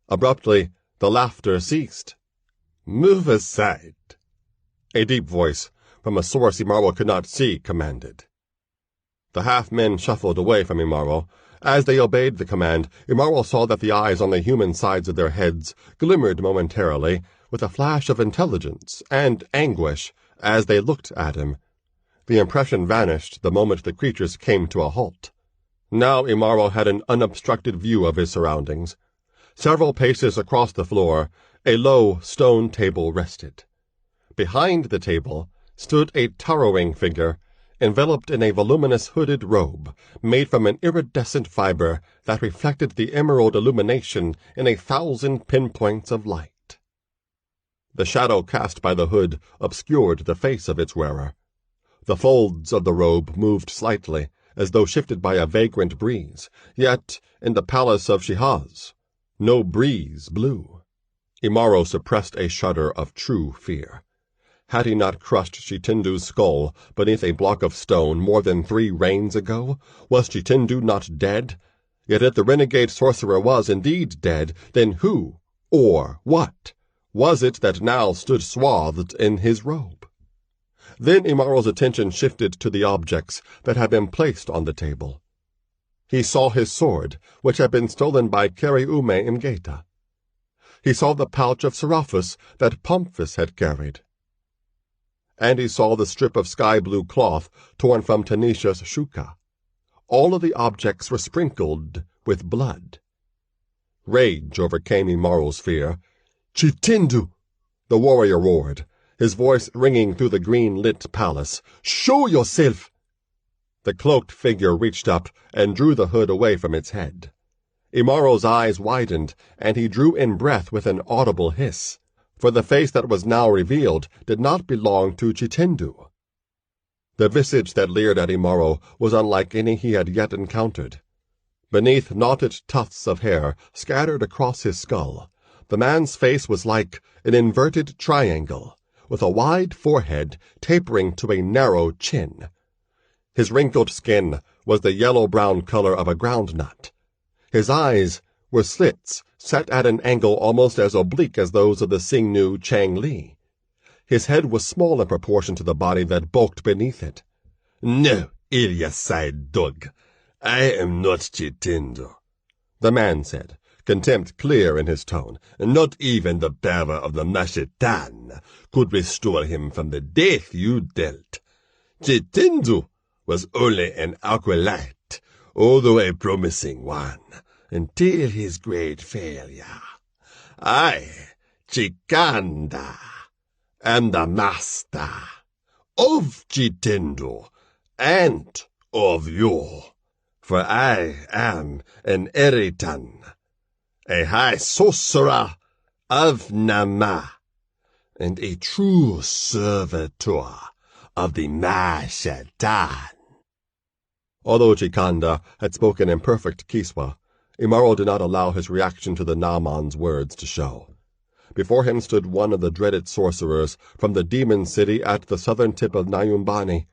Abruptly, the laughter ceased. "Move aside," a deep voice, from a source Imaro could not see, commanded. The half-men shuffled away from Imaro. As they obeyed the command, Imaro saw that the eyes on the human sides of their heads glimmered momentarily with a flash of intelligence and anguish as they looked at him. The impression vanished the moment the creatures came to a halt. Now Imaro had an unobstructed view of his surroundings. Several paces across the floor, a low stone table rested. Behind the table stood a towering figure, enveloped in a voluminous hooded robe made from an iridescent fiber that reflected the emerald illumination in 1,000 pinpoints of light. The shadow cast by the hood obscured the face of its wearer. The folds of the robe moved slightly, as though shifted by a vagrant breeze, yet in the palace of Shihaz no breeze blew. Imaro suppressed a shudder of true fear. Had he not crushed Chitindu's skull beneath a block of stone more than 3 reigns ago? Was Chitindu not dead? Yet if the renegade sorcerer was indeed dead, then who, or what, was it that now stood swathed in his robe? Then Imaro's attention shifted to the objects that had been placed on the table. He saw his sword, which had been stolen by Keriume Imgeta. He saw the pouch of Seraphus that Pomphis had carried. And he saw the strip of sky-blue cloth torn from Tanisha's shuka. All of the objects were sprinkled with blood. Rage overcame Imaro's fear. "Chitindu!" the warrior roared, his voice ringing through the green-lit palace. "Show yourself!" The cloaked figure reached up and drew the hood away from its head. Imaro's eyes widened, and he drew in breath with an audible hiss, for the face that was now revealed did not belong to Chitindu. The visage that leered at Imaro was unlike any he had yet encountered. Beneath knotted tufts of hair scattered across his skull, the man's face was like an inverted triangle, with a wide forehead tapering to a narrow chin. His wrinkled skin was the yellow-brown color of a groundnut. His eyes were slits set at an angle almost as oblique as those of the Xingnu Chang Li. His head was small in proportion to the body that bulked beneath it. "No, ill-side dog. I am not Chitindu," the man said, contempt clear in his tone. "Not even the power of the Mashetan could restore him from the death you dealt. Chitindu was only an acolyte, although a promising one, until his great failure. I, Chikanda, am the master of Chitindu and of you, for I am an Eritan, a high sorcerer of Nama, and a true servitor of the Mashatan. Although Chikanda had spoken in perfect Kiswa, Imaro did not allow his reaction to the Naaman's words to show. Before him stood one of the dreaded sorcerers from the demon city at the southern tip of Nyumbani.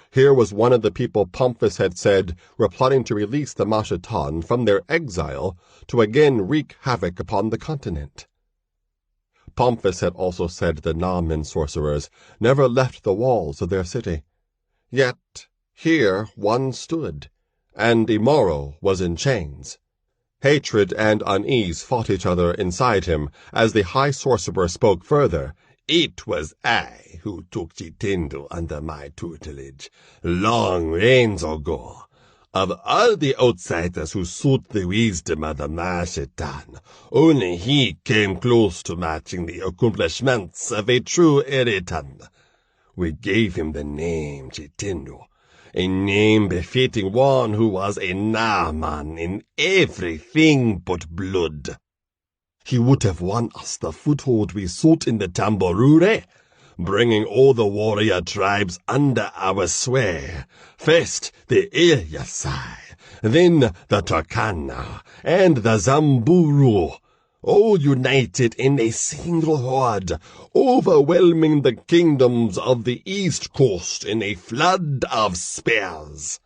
Here was one of the people Pomphis had said were plotting to release the Mashatan from their exile to again wreak havoc upon the continent. Pomphis had also said the Naaman sorcerers never left the walls of their city. Yet here one stood, and Imaro was in chains. Hatred and unease fought each other inside him as the high sorcerer spoke further. It was I who took Chitendo under my tutelage, long reigns ago. Of all the outsiders who sought the wisdom of the Mashatan, only he came close to matching the accomplishments of a true Eritan. We gave him the name Chitendo, a name befitting one who was a Naaman in everything but blood. He would have won us the foothold we sought in the Tamborure, bringing all the warrior tribes under our sway. First the Ilyasai, then the Turkana, and the Zamburu, all united in a single horde, overwhelming the kingdoms of the East Coast in a flood of spears.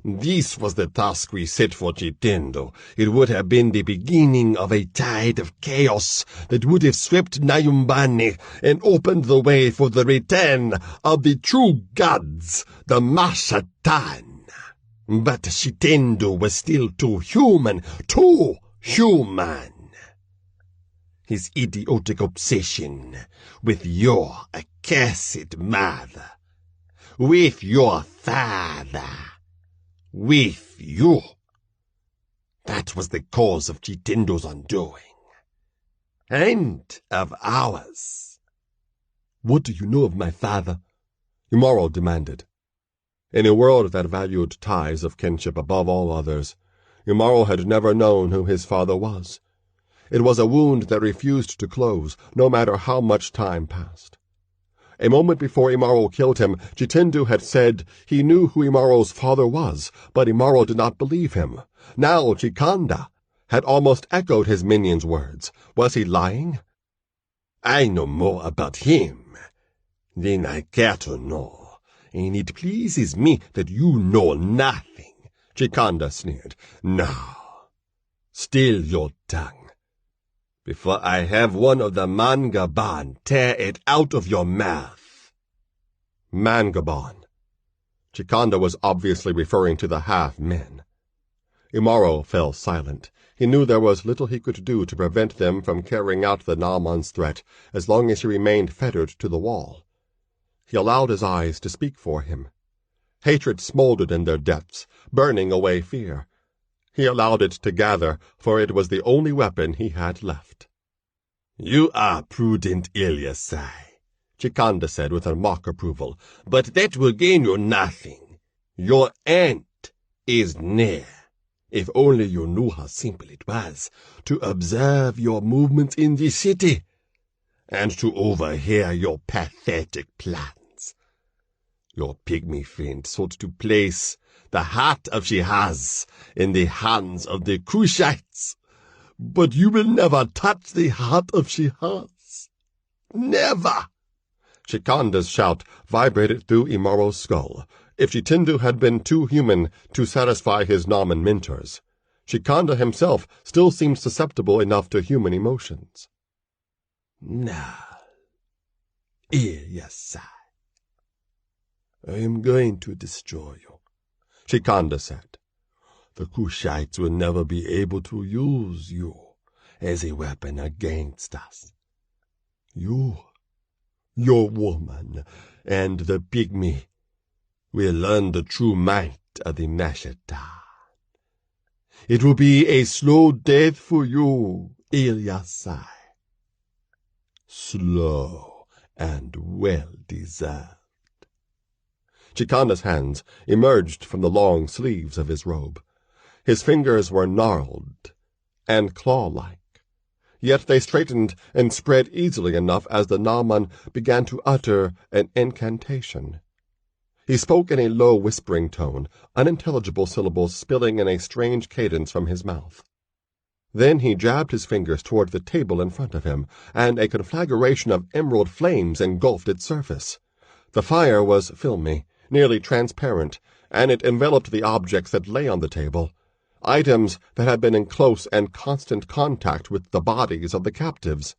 This was the task we set for Chitendo. It would have been the beginning of a tide of chaos that would have swept Nyumbani and opened the way for the return of the true gods, the Mashatan. But Chitendo was still too human. His idiotic obsession with your accursed mother, with your father, with you. That was the cause of Chitendo's undoing. And of ours. What do you know of my father? Imaro demanded. In a world that valued ties of kinship above all others, Imaro had never known who his father was. It was a wound that refused to close, no matter how much time passed. A moment before Imaro killed him, Chitendo had said he knew who Imaro's father was, but Imaro did not believe him. Now Chikanda had almost echoed his minion's words. Was he lying? I know more about him than I care to know, and it pleases me that you know nothing, Chikanda sneered. Now, still your tongue, before I have one of the Mangaban tear it out of your mouth. Mangaban. Chikanda was obviously referring to the half-men. Imaro fell silent. He knew there was little he could do to prevent them from carrying out the Naaman's threat as long as he remained fettered to the wall. He allowed his eyes to speak for him. Hatred smoldered in their depths, burning away fear. He allowed it to gather, for it was the only weapon he had left. You are prudent, Ilyasai, Chikanda said with a mock approval, but that will gain you nothing. Your end is near. If only you knew how simple it was to observe your movements in the city, and to overhear your pathetic plans. Your Pygmay friend sought to place the heart of Shihaz in the hands of the Cushites, but you will never touch the heart of Shihaz. Never! Chikanda's shout vibrated through Imaro's skull. If Chitendo had been too human to satisfy his Naaman mentors, Chikanda himself still seemed susceptible enough to human emotions. Now, Ilyasai, I am going to destroy you, Chikanda said. The Cushites will never be able to use you as a weapon against us. You, your woman, and the Pygmay will learn the true might of the Mashatan. It will be a slow death for you, Ilyasai. Slow and well-deserved. Chikanda's hands emerged from the long sleeves of his robe. His fingers were gnarled and claw-like, yet they straightened and spread easily enough as the Naaman began to utter an incantation. He spoke in a low, whispering tone, unintelligible syllables spilling in a strange cadence from his mouth. Then he jabbed his fingers toward the table in front of him, and a conflagration of emerald flames engulfed its surface. The fire was filmy, nearly transparent, and it enveloped the objects that lay on the table, items that had been in close and constant contact with the bodies of the captives.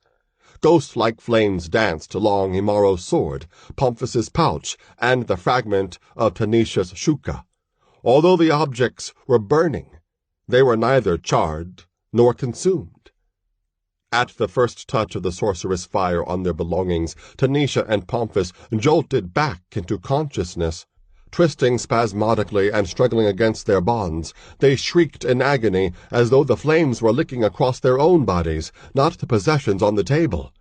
Ghost-like flames danced along Imaro's sword, Pomphis's pouch, and the fragment of Tanisha's shuka. Although the objects were burning, they were neither charred nor consumed. At the first touch of the sorceress' fire on their belongings, Tanisha and Pomphis jolted back into consciousness. Twisting spasmodically and struggling against their bonds, they shrieked in agony as though the flames were licking across their own bodies, not the possessions on the table.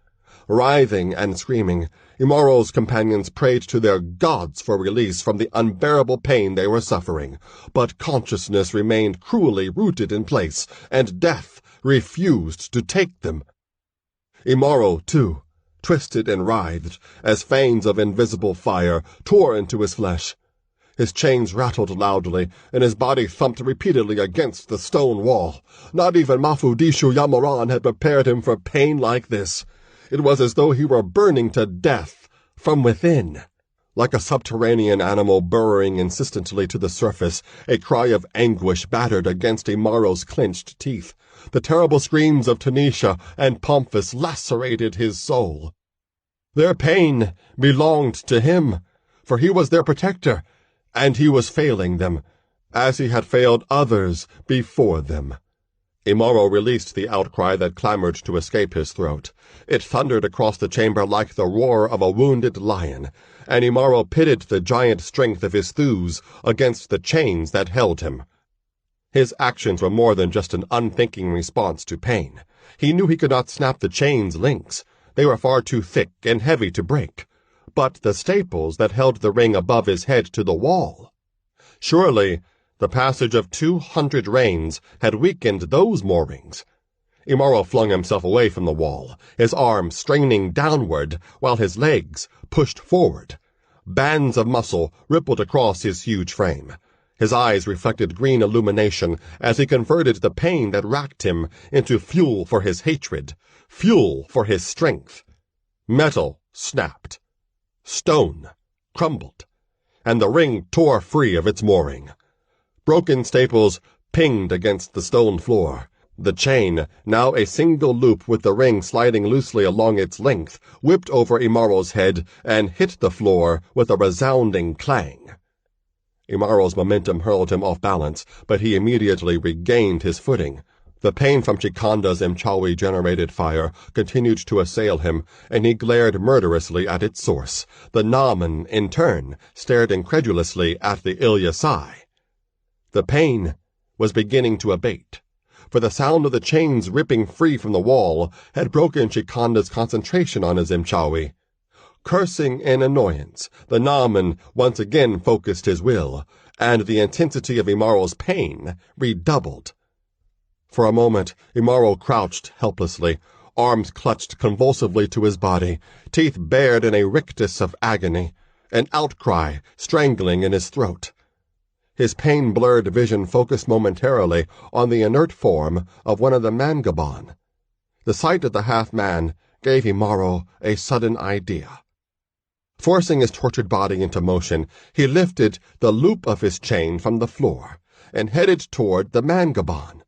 Writhing and screaming, Imaro's companions prayed to their gods for release from the unbearable pain they were suffering, but consciousness remained cruelly rooted in place, and death refused to take them. Imaro, too, twisted and writhed as fangs of invisible fire tore into his flesh. His chains rattled loudly, and his body thumped repeatedly against the stone wall. Not even Mafudishu Yamaran had prepared him for pain like this. It was as though he were burning to death from within. Like a subterranean animal burrowing insistently to the surface, a cry of anguish battered against Imaro's clenched teeth. The terrible screams of Tanisha and Pomphis lacerated his soul. Their pain belonged to him, for he was their protector, and he was failing them, as he had failed others before them. Imaro released the outcry that clamored to escape his throat. It thundered across the chamber like the roar of a wounded lion, and Imaro pitted the giant strength of his thews against the chains that held him. His actions were more than just an unthinking response to pain. He knew he could not snap the chain's links. They were far too thick and heavy to break. But the staples that held the ring above his head to the wall. Surely the passage of 200 rains had weakened those moorings. Imaro flung himself away from the wall, his arms straining downward while his legs pushed forward. Bands of muscle rippled across his huge frame. His eyes reflected green illumination as he converted the pain that racked him into fuel for his hatred, fuel for his strength. Metal snapped. Stone crumbled, and the ring tore free of its mooring. Broken staples pinged against the stone floor. The chain, now a single loop with the ring sliding loosely along its length, whipped over Imaro's head and hit the floor with a resounding clang. Imaro's momentum hurled him off balance, but he immediately regained his footing. The pain from Chikanda's Mchawi-generated fire continued to assail him, and he glared murderously at its source. The Naaman, in turn, stared incredulously at the Ilyasai. The pain was beginning to abate, for the sound of the chains ripping free from the wall had broken Chikanda's concentration on his Mchawi. Cursing in annoyance, the Naaman once again focused his will, and the intensity of Imaro's pain redoubled. For a moment, Imaro crouched helplessly, arms clutched convulsively to his body, teeth bared in a rictus of agony, an outcry strangling in his throat. His pain-blurred vision focused momentarily on the inert form of one of the Mangaban. The sight of the half-man gave Imaro a sudden idea. Forcing his tortured body into motion, he lifted the loop of his chain from the floor and headed toward the Mangaban.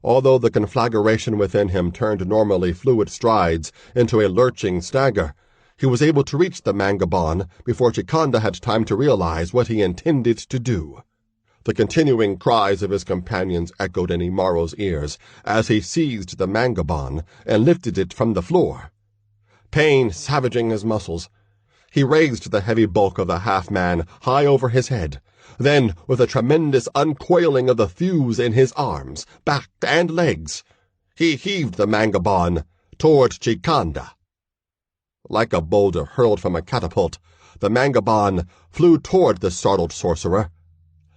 Although the conflagration within him turned normally fluid strides into a lurching stagger, he was able to reach the Mangaban before Chikanda had time to realize what he intended to do. The continuing cries of his companions echoed in Imaro's ears as he seized the Mangaban and lifted it from the floor. Pain savaging his muscles, he raised the heavy bulk of the half-man high over his head. Then, with a tremendous uncoiling of the thews in his arms, back, and legs, he heaved the Mangaban toward Chikanda. Like a boulder hurled from a catapult, the Mangaban flew toward the startled sorcerer.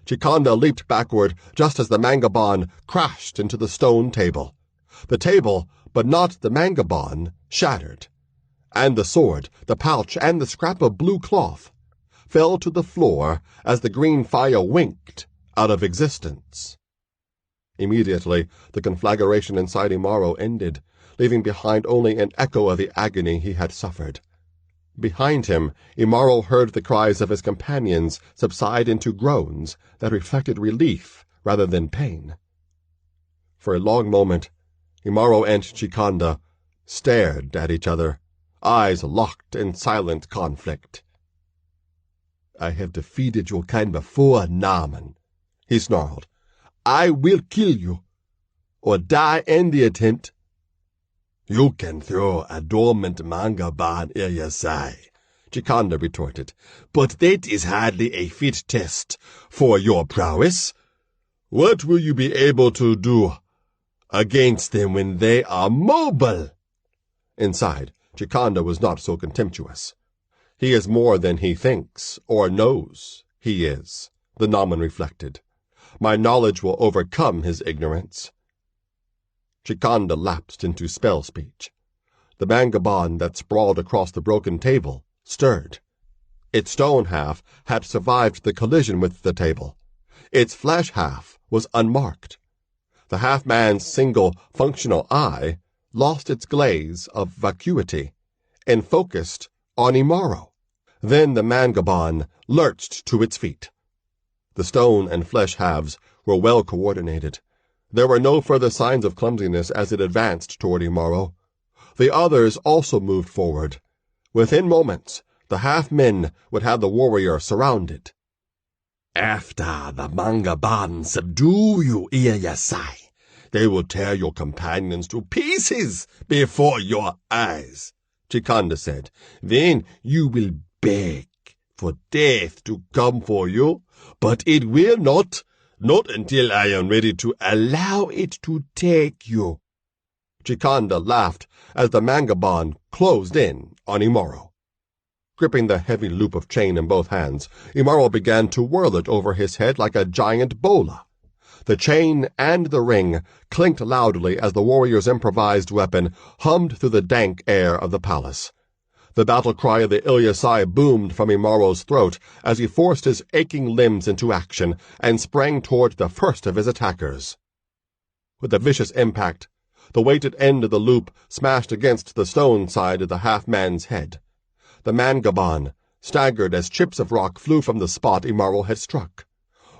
Chikanda leaped backward just as the Mangaban crashed into the stone table. The table, but not the Mangaban, shattered, and the sword, the pouch, and the scrap of blue cloth fell to the floor as the green fire winked out of existence. Immediately, the conflagration inside Imaro ended, leaving behind only an echo of the agony he had suffered. Behind him, Imaro heard the cries of his companions subside into groans that reflected relief rather than pain. For a long moment, Imaro and Chikanda stared at each other, eyes locked in silent conflict. "I have defeated your kind before, Naaman," he snarled. "I will kill you, or die in the attempt." "You can throw a dormant manga barn in your side," Chikanda retorted, "but that is hardly a fit test for your prowess. What will you be able to do against them when they are mobile?" Inside, Chikanda was not so contemptuous. He is more than he thinks or knows he is, the Naaman reflected. My knowledge will overcome his ignorance. Chikanda lapsed into spell speech. The mangabon that sprawled across the broken table stirred. Its stone half had survived the collision with the table. Its flesh half was unmarked. The half-man's single functional eye lost its glaze of vacuity and focused on Imaro. Then the mangabon lurched to its feet. The stone and flesh halves were well coordinated. There were no further signs of clumsiness as it advanced toward Imaro. The others also moved forward. Within moments, the half-men would have the warrior surrounded. "After the mangabon subdue you, Iyasai, they will tear your companions to pieces before your eyes," Chikanda said. "Then you will beg for death to come for you, but it will not until I am ready to allow it to take you." Chikanda laughed as the mangabon closed in on Imaro. Gripping the heavy loop of chain in both hands, Imaro began to whirl it over his head like a giant bola. The chain and the ring clinked loudly as the warrior's improvised weapon hummed through the dank air of the palace. The battle cry of the Ilyasai boomed from Imaro's throat as he forced his aching limbs into action and sprang toward the first of his attackers. With a vicious impact, the weighted end of the loop smashed against the stone side of the half-man's head. The mangabon staggered as chips of rock flew from the spot Imaro had struck.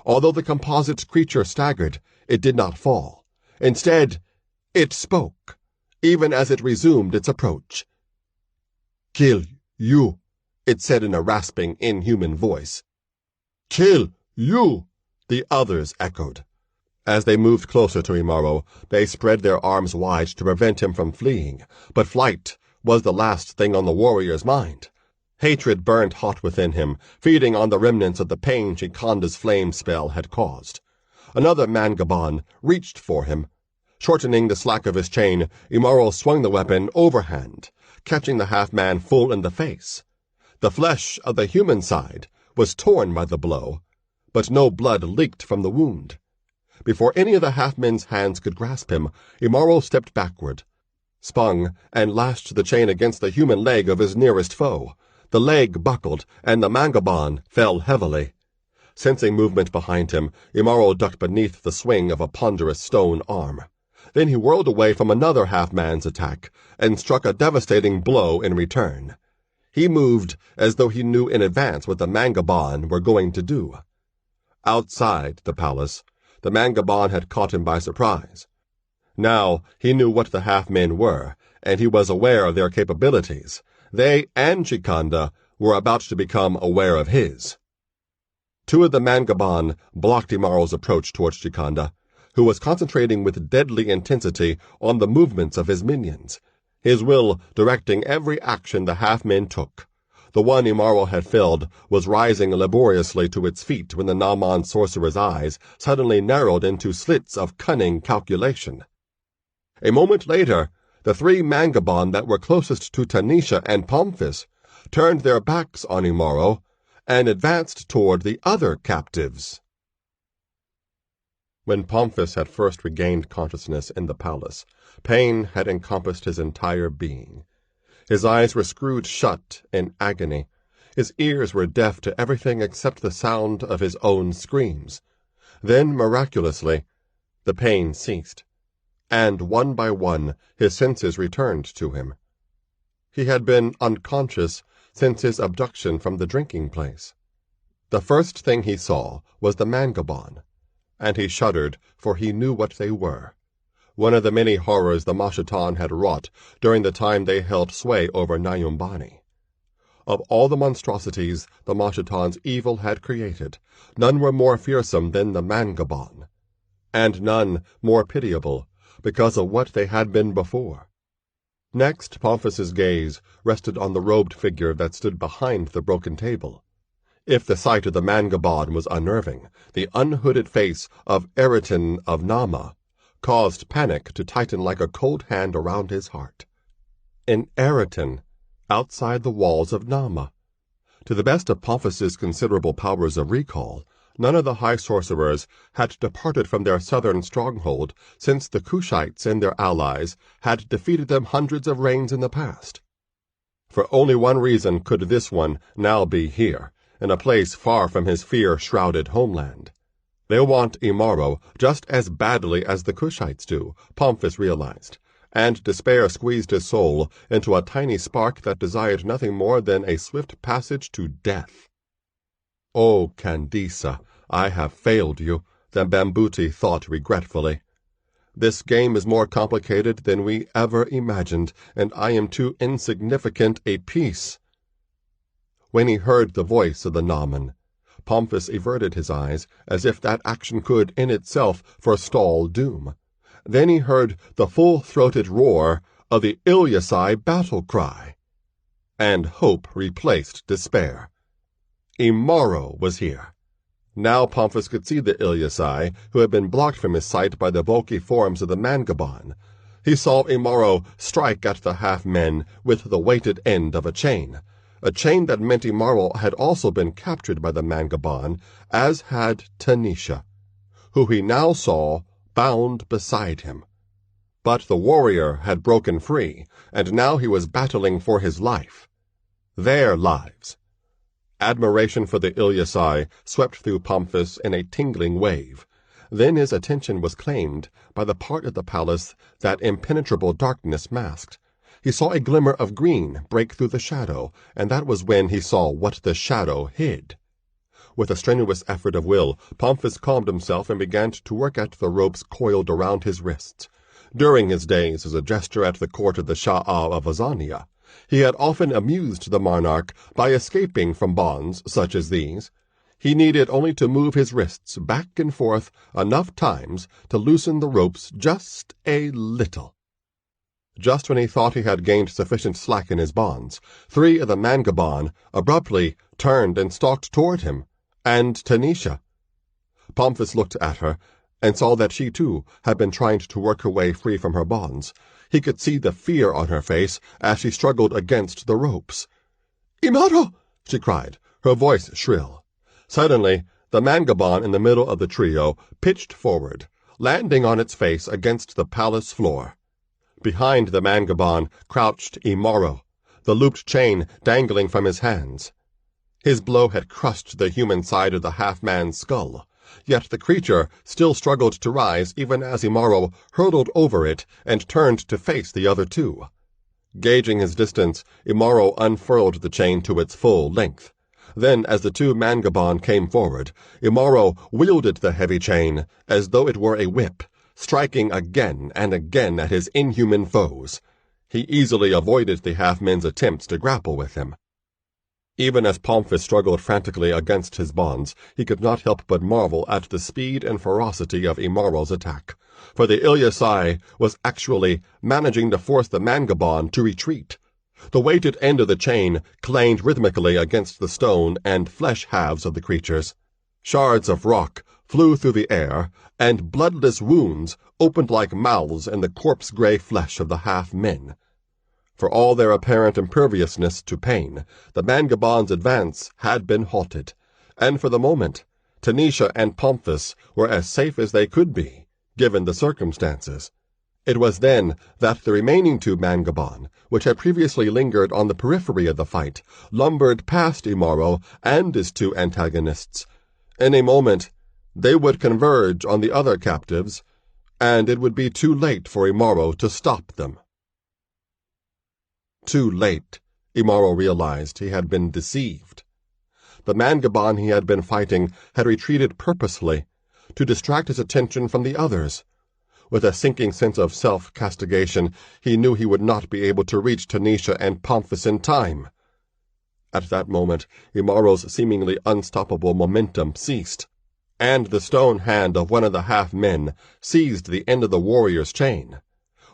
Although the composite creature staggered, it did not fall. Instead, it spoke, even as it resumed its approach. "Kill you," it said in a rasping, inhuman voice. "Kill you," the others echoed. As they moved closer to Imaro, they spread their arms wide to prevent him from fleeing, but flight was the last thing on the warrior's mind. Hatred burned hot within him, feeding on the remnants of the pain Chikanda's flame spell had caused. Another mangabon reached for him. Shortening the slack of his chain, Imaro swung the weapon overhand, catching the half-man full in the face. The flesh of the human side was torn by the blow, but no blood leaked from the wound. Before any of the half-men's hands could grasp him, Imaro stepped backward, spun, and lashed the chain against the human leg of his nearest foe. The leg buckled, and the mangabon fell heavily. Sensing movement behind him, Imaro ducked beneath the swing of a ponderous stone arm. Then he whirled away from another half-man's attack and struck a devastating blow in return. He moved as though he knew in advance what the mangabon were going to do. Outside the palace, the mangabon had caught him by surprise. Now he knew what the half-men were, and he was aware of their capabilities. They and Chikanda were about to become aware of his. Two of the mangabon blocked Imaro's approach towards Chikanda, who was concentrating with deadly intensity on the movements of his minions, his will directing every action the half-men took. The one Imaro had felled was rising laboriously to its feet when the Naaman sorcerer's eyes suddenly narrowed into slits of cunning calculation. A moment later, the three mangabon that were closest to Tanisha and Pomphis turned their backs on Imaro and advanced toward the other captives. When Pomphis had first regained consciousness in the palace, pain had encompassed his entire being. His eyes were screwed shut in agony. His ears were deaf to everything except the sound of his own screams. Then, miraculously, the pain ceased, and one by one his senses returned to him. He had been unconscious since his abduction from the drinking place. The first thing he saw was the Mangabon, and he shuddered, for he knew what they were. One of the many horrors the Mashatan had wrought during the time they held sway over Nyumbani. Of all the monstrosities the Mashatan's evil had created, none were more fearsome than the Mangabon, and none more pitiable because of what they had been before. Next, Pomphis's gaze rested on the robed figure that stood behind the broken table. If the sight of the Mangabon was unnerving, the unhooded face of Eriton of Nama caused panic to tighten like a cold hand around his heart. In Eriton, outside the walls of Nama. To the best of Pomphis's considerable powers of recall, none of the high sorcerers had departed from their southern stronghold since the Cushites and their allies had defeated them hundreds of reigns in the past. For only one reason could this one now be here, in a place far from his fear-shrouded homeland. They want Imaro just as badly as the Cushites do, Pomphis realized, and despair squeezed his soul into a tiny spark that desired nothing more than a swift passage to death. "Oh, Candisa, I have failed you," the Bambuti thought regretfully. "This game is more complicated than we ever imagined, and I am too insignificant a piece." When he heard the voice of the Naman, Pomphis averted his eyes, as if that action could, in itself, forestall doom. Then he heard the full-throated roar of the Ilyasai battle-cry, and hope replaced despair. Imaro was here. Now Pomphis could see the Ilyasai, who had been blocked from his sight by the bulky forms of the Mangabon. He saw Imaro strike at the half-men with the weighted end of a chain that meant Imaro had also been captured by the Mangabon, as had Tanisha, who he now saw bound beside him. But the warrior had broken free, and now he was battling for his life. Their lives. Admiration for the Ilyasai swept through Pomphis in a tingling wave. Then his attention was claimed by the part of the palace that impenetrable darkness masked. He saw a glimmer of green break through the shadow, and that was when he saw what the shadow hid. With a strenuous effort of will, Pomphis calmed himself and began to work at the ropes coiled around his wrists. During his days as a jester at the court of the Shah of Azania, he had often amused the monarch by escaping from bonds such as these. He needed only to move his wrists back and forth enough times to loosen the ropes just a little. Just when he thought he had gained sufficient slack in his bonds, 3 of the Mangabon abruptly turned and stalked toward him, and Tanisha. Pomphis looked at her, and saw that she, too, had been trying to work her way free from her bonds. He could see the fear on her face as she struggled against the ropes. "Imaro!" she cried, her voice shrill. Suddenly, the Mangabon in the middle of the trio pitched forward, landing on its face against the palace floor. Behind the Mangabon crouched Imaro, the looped chain dangling from his hands. His blow had crushed the human side of the half-man's skull, yet the creature still struggled to rise even as Imaro hurtled over it and turned to face the other 2. Gauging his distance, Imaro unfurled the chain to its full length. Then, as the 2 Mangabon came forward, Imaro wielded the heavy chain as though it were a whip, striking again and again at his inhuman foes. He easily avoided the half-men's attempts to grapple with him. Even as Pomphis struggled frantically against his bonds, he could not help but marvel at the speed and ferocity of Imaro's attack, for the Ilyasai was actually managing to force the Mangabon to retreat. The weighted end of the chain clanged rhythmically against the stone and flesh halves of the creatures. Shards of rock flew through the air, and bloodless wounds opened like mouths in the corpse-gray flesh of the half-men. For all their apparent imperviousness to pain, the Mangabon's advance had been halted, and for the moment, Tanisha and Pomphis were as safe as they could be, given the circumstances. It was then that the remaining two Mangabon, which had previously lingered on the periphery of the fight, lumbered past Imaro and his two antagonists. In a moment, they would converge on the other captives, and it would be too late for Imaro to stop them. Too late, Imaro realized he had been deceived. The Mangabon he had been fighting had retreated purposely, to distract his attention from the others. With a sinking sense of self-castigation, he knew he would not be able to reach Tanisha and Pomphis in time. At that moment, Imaro's seemingly unstoppable momentum ceased, and the stone hand of one of the half-men seized the end of the warrior's chain.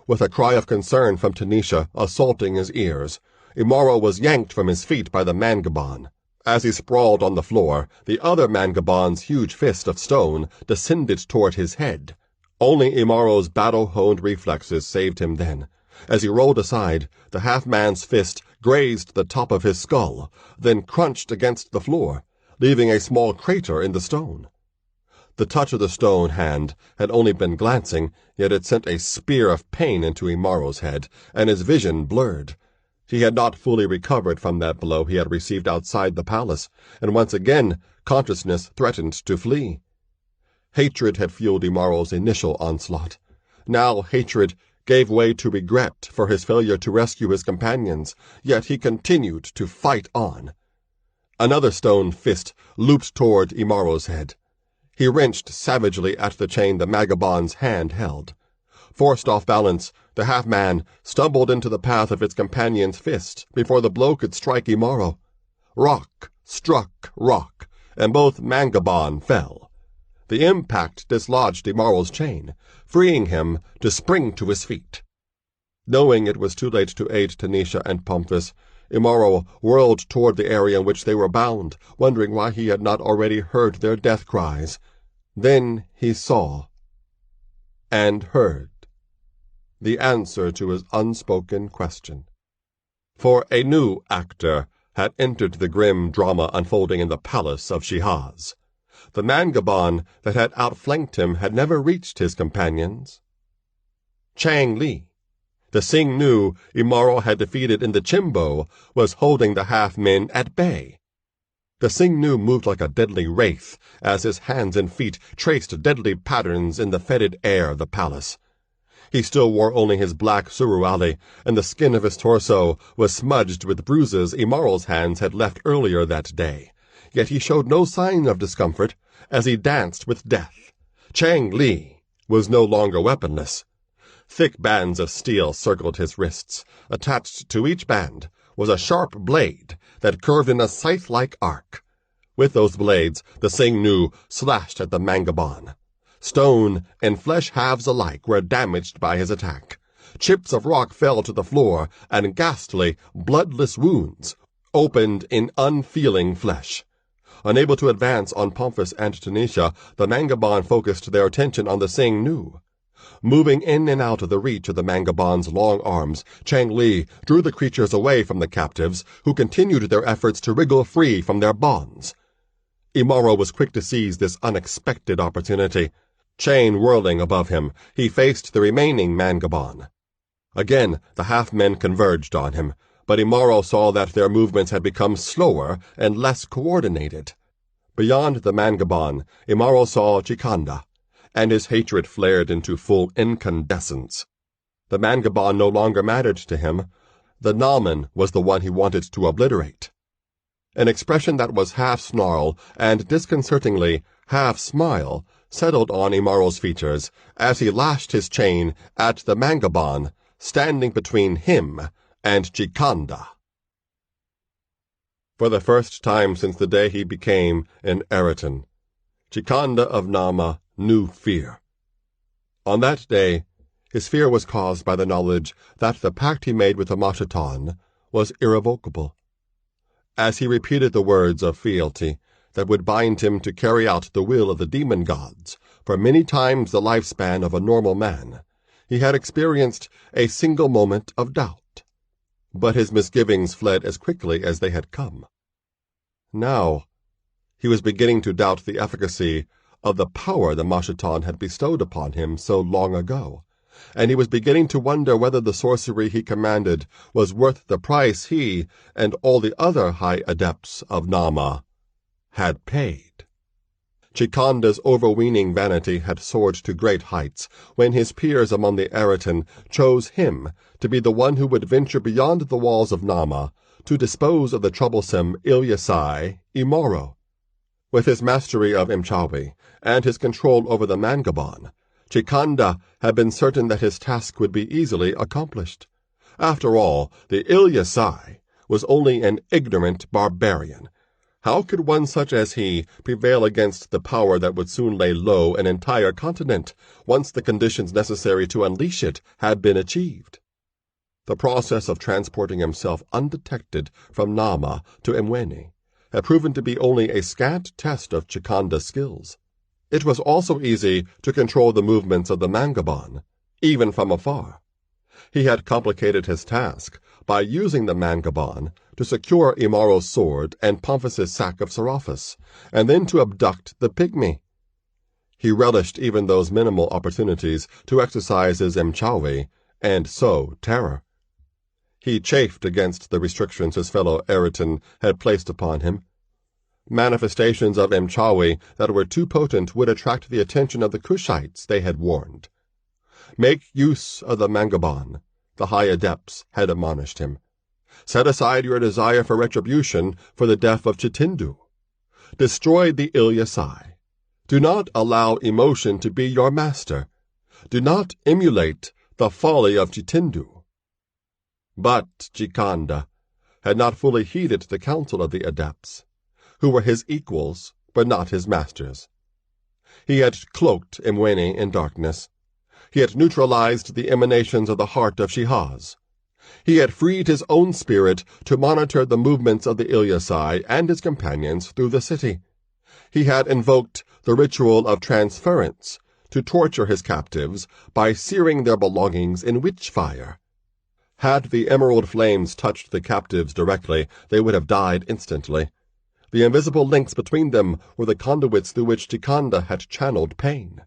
With a cry of concern from Tanisha assaulting his ears, Imaro was yanked from his feet by the Mangabon. As he sprawled on the floor, the other Mangabon's huge fist of stone descended toward his head. Only Imaro's battle-honed reflexes saved him then. As he rolled aside, the half-man's fist grazed the top of his skull, then crunched against the floor, leaving a small crater in the stone. The touch of the stone hand had only been glancing, yet it sent a spear of pain into Imaro's head, and his vision blurred. He had not fully recovered from that blow he had received outside the palace, and once again consciousness threatened to flee. Hatred had fueled Imaro's initial onslaught. Now hatred gave way to regret for his failure to rescue his companions, yet he continued to fight on. Another stone fist looped toward Imaro's head. He wrenched savagely at the chain the Mangabon's hand held. Forced off balance, the half-man stumbled into the path of its companion's fist before the blow could strike Imaro. Rock struck rock, and both Mangabon fell. The impact dislodged Imaro's chain, freeing him to spring to his feet. Knowing it was too late to aid Tanisha and Pomphis, Imaro whirled toward the area in which they were bound, wondering why he had not already heard their death cries. Then he saw and heard the answer to his unspoken question. For a new actor had entered the grim drama unfolding in the palace of Shihaz. The Mangabon that had outflanked him had never reached his companions. Chang Li, the Xing-Nu Imaro had defeated in the Chimbo, was holding the half-men at bay. The Xing-Nu moved like a deadly wraith as his hands and feet traced deadly patterns in the fetid air of the palace. He still wore only his black suruali, and the skin of his torso was smudged with bruises Imaro's hands had left earlier that day. Yet he showed no sign of discomfort as he danced with death. Chang Li was no longer weaponless. Thick bands of steel circled his wrists. Attached to each band was a sharp blade that curved in a scythe-like arc. With those blades, the Xing-Nu slashed at the Mangabon. Stone and flesh halves alike were damaged by his attack. Chips of rock fell to the floor, and ghastly, bloodless wounds opened in unfeeling flesh. Unable to advance on Pomphis and Tanisha, the Mangabon focused their attention on the Xing-Nu. Moving in and out of the reach of the Mangabon's long arms, Chang Li drew the creatures away from the captives, who continued their efforts to wriggle free from their bonds. Imaro was quick to seize this unexpected opportunity. Chain whirling above him, he faced the remaining Mangabon. Again, the half-men converged on him, but Imaro saw that their movements had become slower and less coordinated. Beyond the Mangabon, Imaro saw Chikanda, and his hatred flared into full incandescence. The Mangabon no longer mattered to him. The Naaman was the one he wanted to obliterate. An expression that was half snarl and disconcertingly half smile settled on Imaro's features as he lashed his chain at the Mangabon standing between him and Chikanda. For the first time since the day he became an Eritan, Chikanda of Nama knew fear. On that day, his fear was caused by the knowledge that the pact he made with the Mashatan was irrevocable. As he repeated the words of fealty that would bind him to carry out the will of the demon gods for many times the lifespan of a normal man, he had experienced a single moment of doubt. But his misgivings fled as quickly as they had come. Now, he was beginning to doubt the efficacy of the power the Mashatan had bestowed upon him so long ago, and he was beginning to wonder whether the sorcery he commanded was worth the price he and all the other high adepts of Nama had paid. Chikanda's overweening vanity had soared to great heights when his peers among the Aritan chose him to be the one who would venture beyond the walls of Nama to dispose of the troublesome Ilyasai Imaro. With his mastery of Imchawi and his control over the Mangabon, Chikanda had been certain that his task would be easily accomplished. After all, the Ilyasai was only an ignorant barbarian. How could one such as he prevail against the power that would soon lay low an entire continent once the conditions necessary to unleash it had been achieved? The process of transporting himself undetected from Nama to Imweni had proven to be only a scant test of Chikanda's skills. It was also easy to control the movements of the Mangabon, even from afar. He had complicated his task by using the Mangabon to secure Imaro's sword and Pomphis's sack of Seraphis, and then to abduct the Pygmay. He relished even those minimal opportunities to exercise his Imchawi and sow terror. He chafed against the restrictions his fellow Aritan had placed upon him. Manifestations of Imchawi that were too potent would attract the attention of the Cushites, they had warned. Make use of the Mangabon, the high adepts had admonished him. Set aside your desire for retribution for the death of Chitindu. Destroy the Ilyasai. Do not allow emotion to be your master. Do not emulate the folly of Chitindu. But Chikanda had not fully heeded the counsel of the adepts, who were his equals but not his masters. He had cloaked Imweni in darkness. He had neutralized the emanations of the heart of Shihaz. He had freed his own spirit to monitor the movements of the Ilyasai and his companions through the city. He had invoked the ritual of transference to torture his captives by searing their belongings in witch fire. Had the emerald flames touched the captives directly, they would have died instantly. The invisible links between them were the conduits through which Chikanda had channeled pain.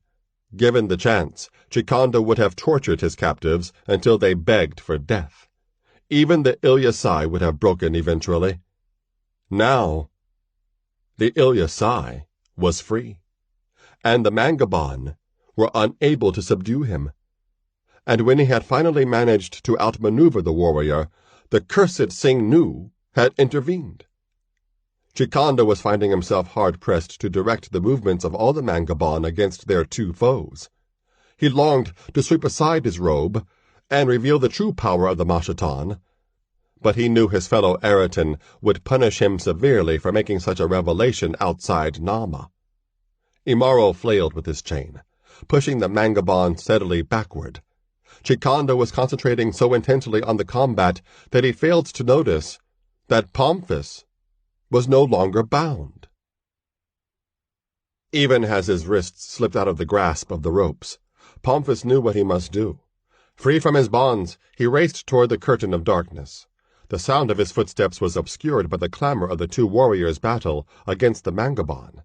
Given the chance, Chikanda would have tortured his captives until they begged for death. Even the Ilyasai would have broken eventually. Now, the Ilyasai was free, and the Mangabon were unable to subdue him. And when he had finally managed to outmaneuver the warrior, the cursed Sing-Nu had intervened. Chikanda was finding himself hard-pressed to direct the movements of all the Mangabon against their two foes. He longed to sweep aside his robe and reveal the true power of the Mashatan, but he knew his fellow Aritan would punish him severely for making such a revelation outside Nama. Imaro flailed with his chain, pushing the Mangabon steadily backward. Chikanda was concentrating so intensely on the combat that he failed to notice that Pomphis was no longer bound. Even as his wrists slipped out of the grasp of the ropes, Pomphis knew what he must do. Free from his bonds, he raced toward the curtain of darkness. The sound of his footsteps was obscured by the clamor of the two warriors' battle against the Mangabon.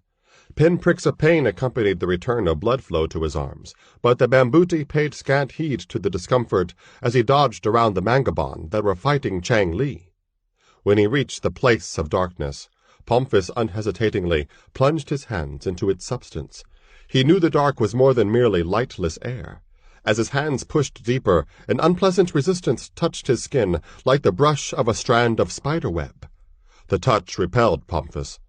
Pinpricks of pain accompanied the return of blood flow to his arms, but the Bambuti paid scant heed to the discomfort as he dodged around the Mangabon that were fighting Chang Li. When he reached the place of darkness, Pomphis unhesitatingly plunged his hands into its substance. He knew the dark was more than merely lightless air. As his hands pushed deeper, an unpleasant resistance touched his skin like the brush of a strand of spiderweb. The touch repelled Pomphis.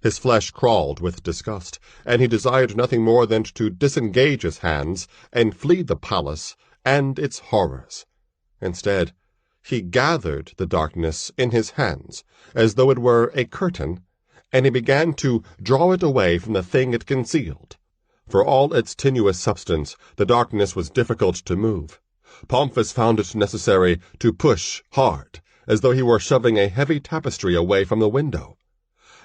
His flesh crawled with disgust, and he desired nothing more than to disengage his hands and flee the palace and its horrors. Instead, he gathered the darkness in his hands, as though it were a curtain, and he began to draw it away from the thing it concealed. For all its tenuous substance, the darkness was difficult to move. Pomphis found it necessary to push hard, as though he were shoving a heavy tapestry away from the window.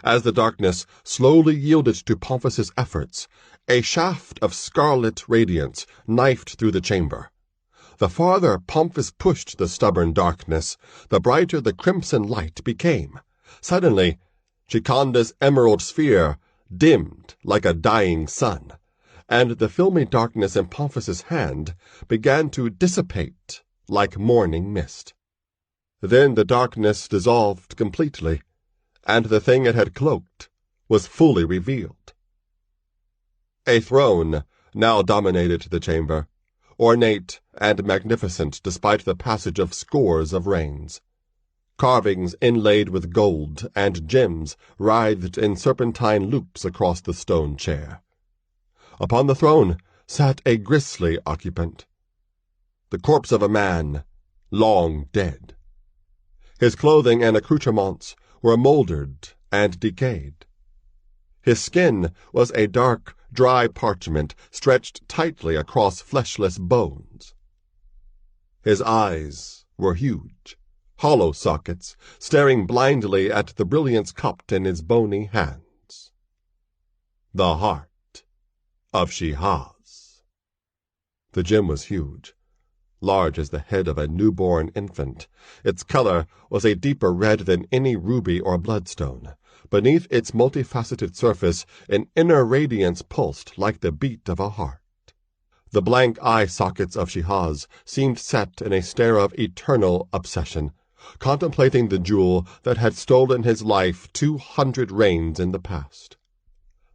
As the darkness slowly yielded to Pomphis's efforts, a shaft of scarlet radiance knifed through the chamber. The farther Pomphis pushed the stubborn darkness, the brighter the crimson light became. Suddenly, Chikanda's emerald sphere dimmed like a dying sun, and the filmy darkness in Pomphis's hand began to dissipate like morning mist. Then the darkness dissolved completely, and the thing it had cloaked was fully revealed. A throne now dominated the chamber, ornate and magnificent despite the passage of scores of reigns. Carvings inlaid with gold and gems writhed in serpentine loops across the stone chair. Upon the throne sat a grisly occupant, the corpse of a man long dead. His clothing and accoutrements were mouldered and decayed. His skin was a dark, dry parchment stretched tightly across fleshless bones. His eyes were huge, hollow sockets, staring blindly at the brilliance cupped in his bony hands. The heart of Shihaz. The gem was huge, large as the head of a newborn infant. Its color was a deeper red than any ruby or bloodstone. Beneath its multifaceted surface, an inner radiance pulsed like the beat of a heart. The blank eye sockets of Shihaz seemed set in a stare of eternal obsession, contemplating the jewel that had stolen his life 200 reigns in the past.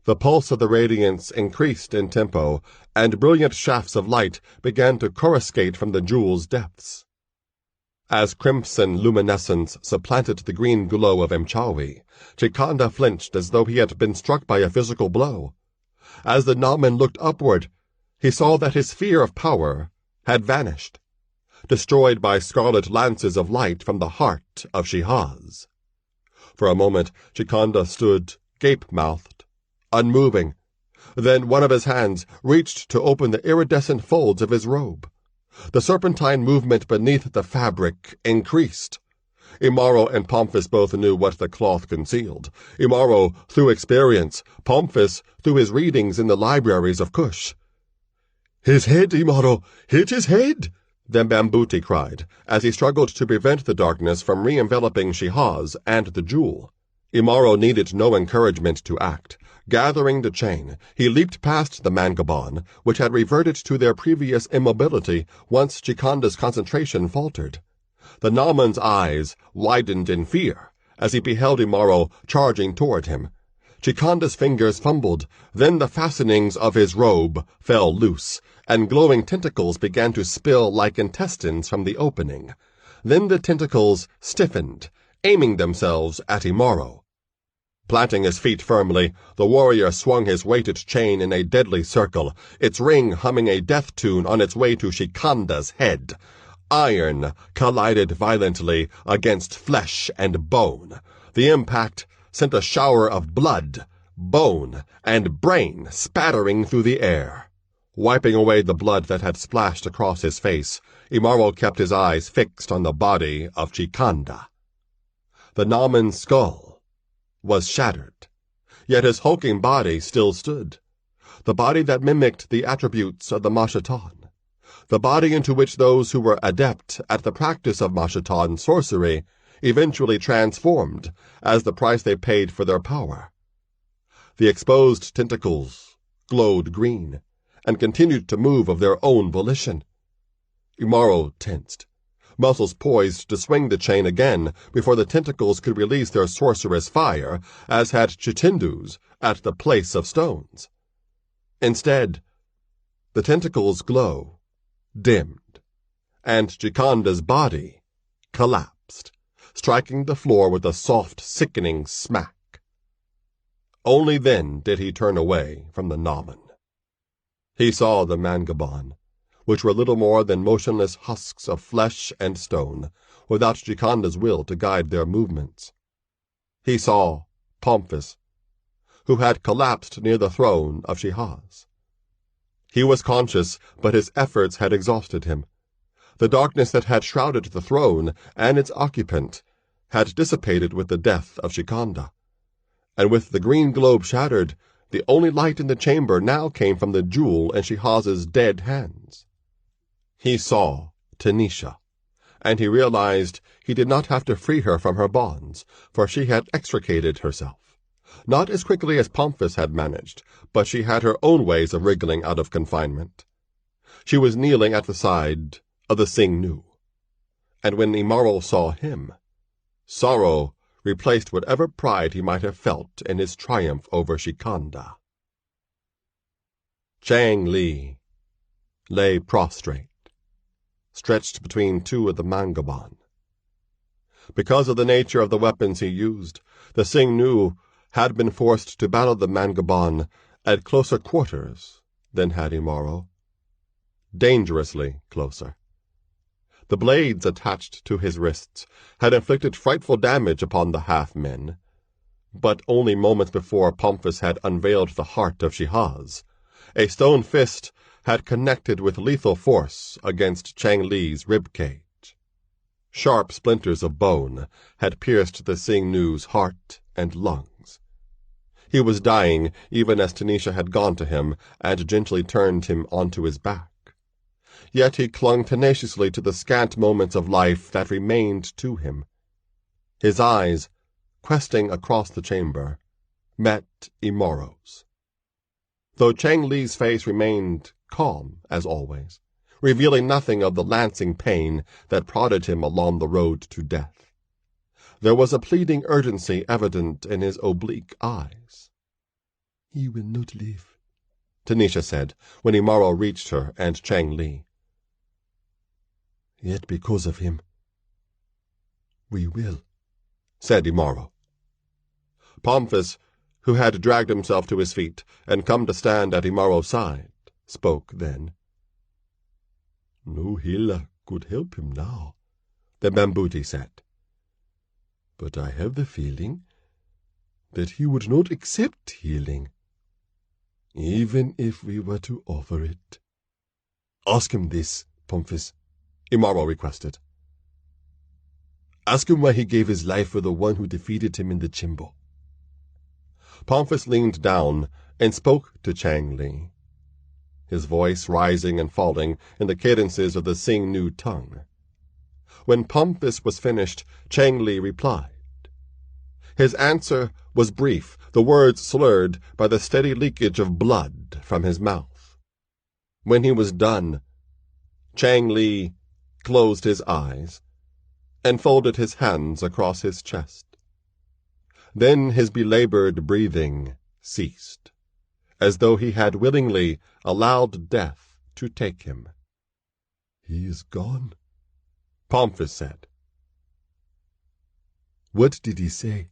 The pulse of the radiance increased in tempo, and brilliant shafts of light began to coruscate from the jewel's depths. As crimson luminescence supplanted the green glow of Mchawi, Chikanda flinched as though he had been struck by a physical blow. As the Naman looked upward, he saw that his sphere of power had vanished, destroyed by scarlet lances of light from the heart of Shihaz. For a moment, Chikanda stood gape-mouthed, unmoving. Then one of his hands reached to open the iridescent folds of his robe. The serpentine movement beneath the fabric increased. Imaro and Pomphis both knew what the cloth concealed. Imaro through experience, Pomphis through his readings in the libraries of Cush. "His head, Imaro! Hit his head!" Thembambuti cried, as he struggled to prevent the darkness from re-enveloping Shihaz and the jewel. Imaro needed no encouragement to act. Gathering the chain, he leaped past the Mangaban, which had reverted to their previous immobility once Chikanda's concentration faltered. The Naman's eyes widened in fear as he beheld Imaro charging toward him. Chikanda's fingers fumbled, then the fastenings of his robe fell loose, and glowing tentacles began to spill like intestines from the opening. Then the tentacles stiffened, aiming themselves at Imaro. Planting his feet firmly, the warrior swung his weighted chain in a deadly circle, its ring humming a death tune on its way to Chikanda's head. Iron collided violently against flesh and bone. The impact sent a shower of blood, bone, and brain spattering through the air. Wiping away the blood that had splashed across his face, Imaro kept his eyes fixed on the body of Chikanda. The Naman's skull was shattered, yet his hulking body still stood. The body that mimicked the attributes of the Mashatan. The body into which those who were adept at the practice of Mashatan sorcery eventually transformed as the price they paid for their power. The exposed tentacles glowed green and continued to move of their own volition. Imaro tensed, muscles poised to swing the chain again before the tentacles could release their sorcerous fire, as had Chitindu's at the Place of Stones. Instead, the tentacles' glow dimmed, and Chikanda's body collapsed, striking the floor with a soft, sickening smack. Only then did he turn away from the Naman. He saw the Mangaban, which were little more than motionless husks of flesh and stone, without Chikanda's will to guide their movements. He saw Pomphis, who had collapsed near the throne of Shihaz. He was conscious, but his efforts had exhausted him. The darkness that had shrouded the throne and its occupant had dissipated with the death of Chikanda, and with the green globe shattered, the only light in the chamber now came from the jewel in Shihaz's dead hands. He saw Tanisha, and he realized he did not have to free her from her bonds, for she had extricated herself. Not as quickly as Pomphis had managed, but she had her own ways of wriggling out of confinement. She was kneeling at the side of the Sing-Nu, and when Imaro saw him, sorrow replaced whatever pride he might have felt in his triumph over Shikanda. Chang Li lay prostrate, stretched between two of the Mangaban. Because of the nature of the weapons he used, the Sing-Nu had been forced to battle the Mangaban at closer quarters than had Imaro. Dangerously closer. The blades attached to his wrists had inflicted frightful damage upon the half-men, but only moments before Pomphis had unveiled the heart of Shihaz, a stone fist had connected with lethal force against Chang Li's ribcage. Sharp splinters of bone had pierced the Sing-Nu's heart and lungs. He was dying even as Tanisha had gone to him and gently turned him onto his back. Yet he clung tenaciously to the scant moments of life that remained to him. His eyes, questing across the chamber, met Imaro's. Though Chang Li's face remained calm as always, revealing nothing of the lancing pain that prodded him along the road to death, there was a pleading urgency evident in his oblique eyes. "He will not live," Tanisha said when Imaro reached her and Chang Li. "Yet because of him, we will," said Imaro. Pomphis, who had dragged himself to his feet and come to stand at Imaro's side, spoke then. "No healer could help him now," the Mambuti said. "But I have the feeling that he would not accept healing, even if we were to offer it. Ask him this, Pomphis," Imaro requested. "Ask him why he gave his life for the one who defeated him in the Chimbo." Pomphis leaned down and spoke to Chang Li, his voice rising and falling in the cadences of the Sing-Nu tongue. When Pomphis was finished, Chang Li replied. His answer was brief, the words slurred by the steady leakage of blood from his mouth. When he was done, Chang Li closed his eyes and folded his hands across his chest. Then his belabored breathing ceased, as though he had willingly allowed death to take him. "He is gone," Pomphis said. "What did he say?"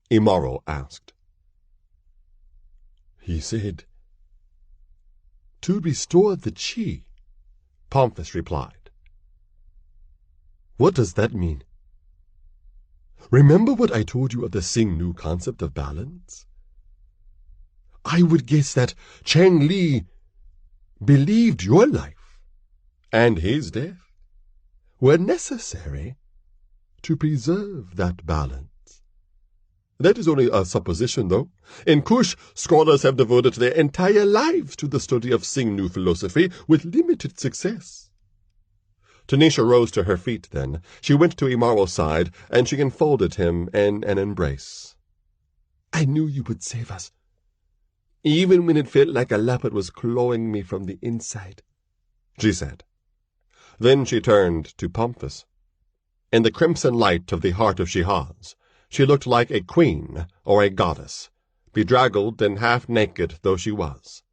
Imaro asked. "He said, 'To restore the chi,'" Pomphis replied. "What does that mean? Remember what I told you of the Sing-Nu concept of balance? I would guess that Chang Li believed your life and his death were necessary to preserve that balance. That is only a supposition, though. In Cush, scholars have devoted their entire lives to the study of Sing-Nu philosophy with limited success." Tanisha rose to her feet then. She went to Imaro's side, and she enfolded him in an embrace. "I knew you would save us, even when it felt like a leopard was clawing me from the inside," she said. Then she turned to Pomphis. In the crimson light of the heart of Shihaz, she looked like a queen or a goddess, bedraggled and half-naked though she was.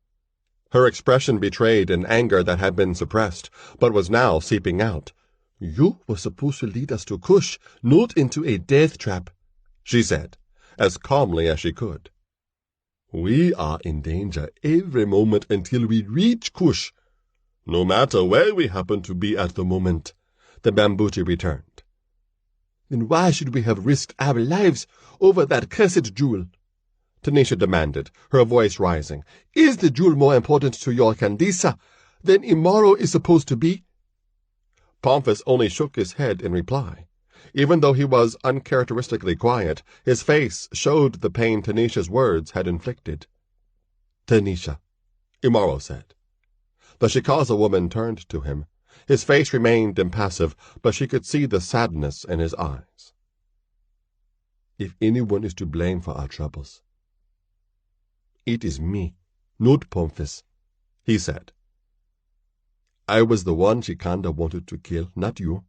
Her expression betrayed an anger that had been suppressed, but was now seeping out. "You were supposed to lead us to Cush, not into a death trap," she said, as calmly as she could. "We are in danger every moment until we reach Cush, no matter where we happen to be at the moment," the Mambuti returned. "Then why should we have risked our lives over that cursed jewel?" Tanisha demanded, her voice rising. "Is the jewel more important to your Candisa than Imaro is supposed to be?" Pomphis only shook his head in reply. Even though he was uncharacteristically quiet, his face showed the pain Tanisha's words had inflicted. "Tanisha," Imaro said. The Shikaza woman turned to him. His face remained impassive, but she could see the sadness in his eyes. if anyone is to blame for our troubles, it is me, not Pomphis, he said. I was the one Chikanda wanted to kill, not you.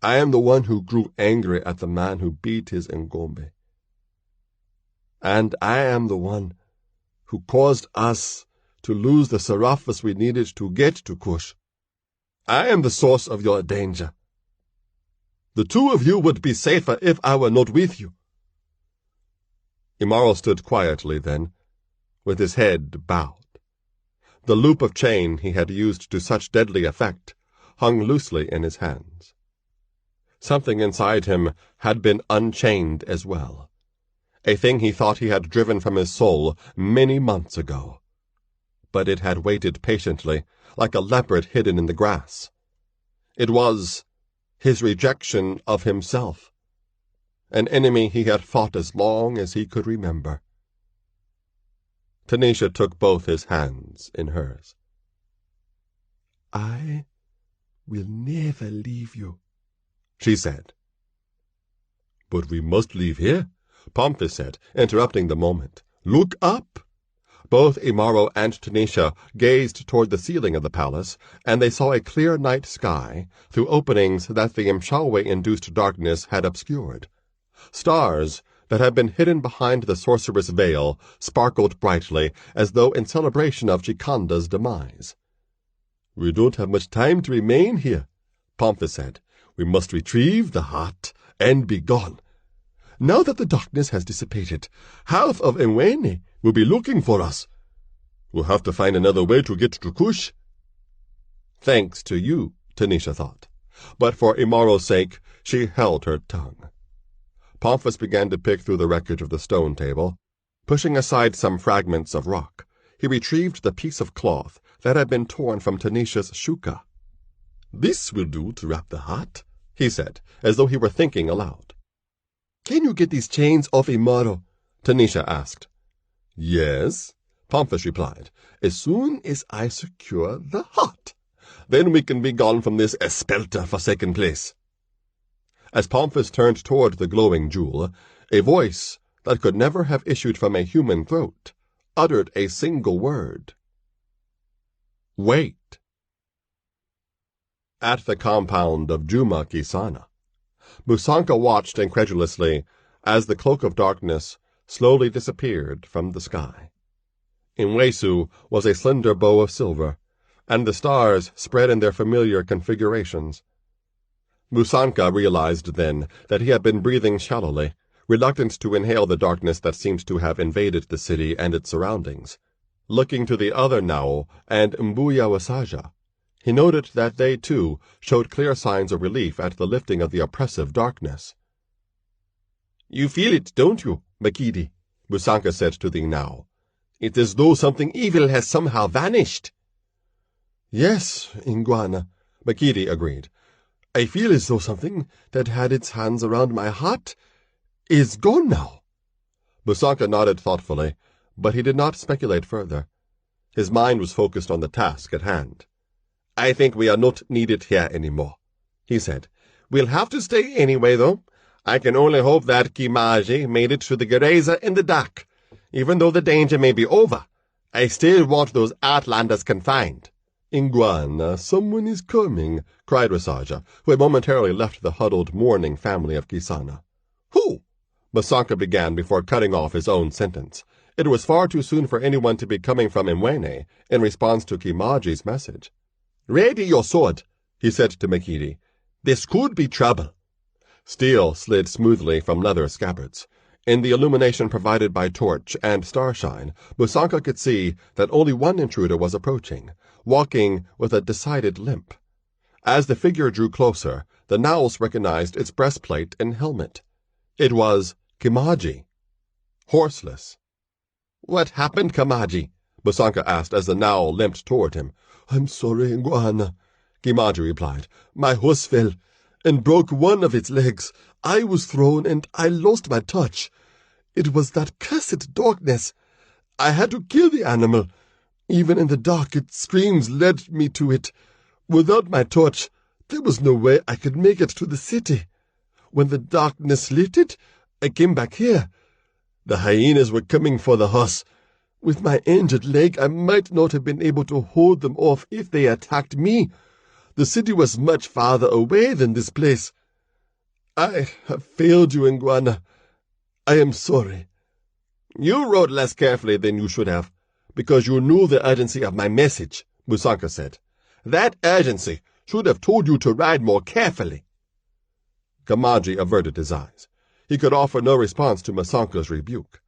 I am the one who grew angry at the man who beat his Ngombe. And I am the one who caused us to lose the Seraphis we needed to get to Cush. I am the source of your danger. The two of you would be safer if I were not with you. Imaro stood quietly then, with his head bowed. The loop of chain he had used to such deadly effect hung loosely in his hands. Something inside him had been unchained as well, a thing he thought he had driven from his soul many months ago. But it had waited patiently, like a leopard hidden in the grass. It was his rejection of himself, an enemy he had fought as long as he could remember. Tanisha took both his hands in hers. I will never leave you, she said. But we must leave here, Pomphis said, interrupting the moment. Look up! Both Imaro and Tanisha gazed toward the ceiling of the palace, and they saw a clear night sky through openings that the Mshalwe-induced darkness had obscured. Stars that had been hidden behind the sorceress' veil sparkled brightly, as though in celebration of Chikanda's demise. We don't have much time to remain here, Pomphis said. We must retrieve the heart and be gone. Now that the darkness has dissipated, half of Imweni will be looking for us. We'll have to find another way to get to Cush. Thanks to you, Tanisha thought. But for Imaro's sake, she held her tongue. Pomphis began to pick through the wreckage of the stone table. Pushing aside some fragments of rock, he retrieved the piece of cloth that had been torn from Tanisha's shuka. This will do to wrap the heart, he said, as though he were thinking aloud. Can you get these chains off Imaro? Tanisha asked. Yes, Pomphis replied, as soon as I secure the heart. Then we can be gone from this espelta forsaken place. As Pomphis turned toward the glowing jewel, a voice that could never have issued from a human throat uttered a single word. Wait. At the compound of Juma Kisana, Musanka watched incredulously as the cloak of darkness slowly disappeared from the sky. In Wesu was a slender bow of silver, and the stars spread in their familiar configurations. Musanka realized then that he had been breathing shallowly, reluctant to inhale the darkness that seemed to have invaded the city and its surroundings. Looking to the other Nao and Mbuya Wasaja, he noted that they, too, showed clear signs of relief at the lifting of the oppressive darkness. You feel it, don't you, Makidi? Musanka said to the Nao. It's as though something evil has somehow vanished. Yes, Ingwana, Makidi agreed. I feel as though something that had its hands around my heart is gone now. Musanka nodded thoughtfully, but he did not speculate further. His mind was focused on the task at hand. I think we are not needed here anymore, he said. We'll have to stay anyway, though. I can only hope that Kimaji made it to the Gereza in the dark. Even though the danger may be over, I still want those Outlanders confined. Ingwana, someone is coming, cried Wasaja, who had momentarily left the huddled mourning family of Kisana. Who? Musanka began before cutting off his own sentence. It was far too soon for anyone to be coming from Imweni in response to Kimaji's message. Ready your sword, he said to Makidi. This could be trouble. Steel slid smoothly from leather scabbards. In the illumination provided by torch and starshine, Musanka could see that only one intruder was approaching, walking with a decided limp. As the figure drew closer, the Naos recognized its breastplate and helmet. It was Kimaji, horseless. What happened, Kimaji? Musanka asked as the Nao limped toward him. I'm sorry, Ingwana, Kimaji replied. My horse fell and broke one of its legs. I was thrown and I lost my touch. It was that cursed darkness. I had to kill the animal. Even in the dark, its screams led me to it. Without my torch, there was no way I could make it to the city. When the darkness lifted, I came back here. The hyenas were coming for the horse. With my injured leg, I might not have been able to hold them off if they attacked me. The city was much farther away than this place. I have failed you, Iguana. I am sorry. You rode less carefully than you should have, because you knew the urgency of my message, Musanka said. That urgency should have told you to ride more carefully. Kamaji averted his eyes. He could offer no response to Musanka's rebuke.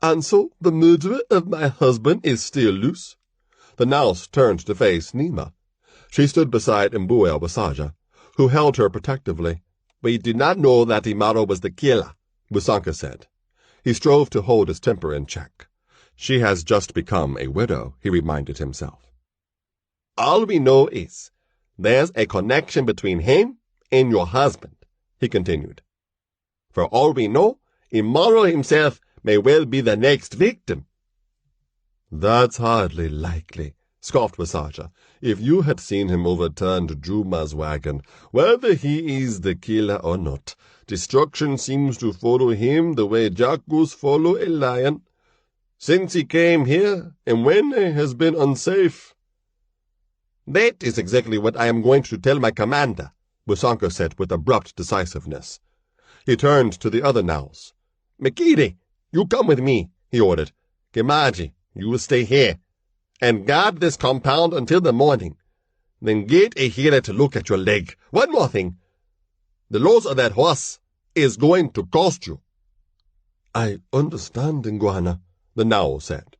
And so the murderer of my husband is still loose? The Naus turned to face Nima. She stood beside Mbuel Wasaja, who held her protectively. We did not know that Imaro was the killer, Musanka said. He strove to hold his temper in check. She has just become a widow, he reminded himself. All we know is there's a connection between him and your husband, he continued. For all we know, Imaro himself may well be the next victim. That's hardly likely, scoffed Wasaja. If you had seen him overturn Juma's wagon, whether he is the killer or not, destruction seems to follow him the way jackals follow a lion. Since he came here, Imwene has been unsafe. That is exactly what I am going to tell my commander, Musanka said with abrupt decisiveness. He turned to the other Naus. Mikiri, you come with me, he ordered. Kamaji, you will stay here, and guard this compound until the morning. Then get a healer to look at your leg. One more thing. The loss of that horse is going to cost you. I understand, Iguana, the Nao said.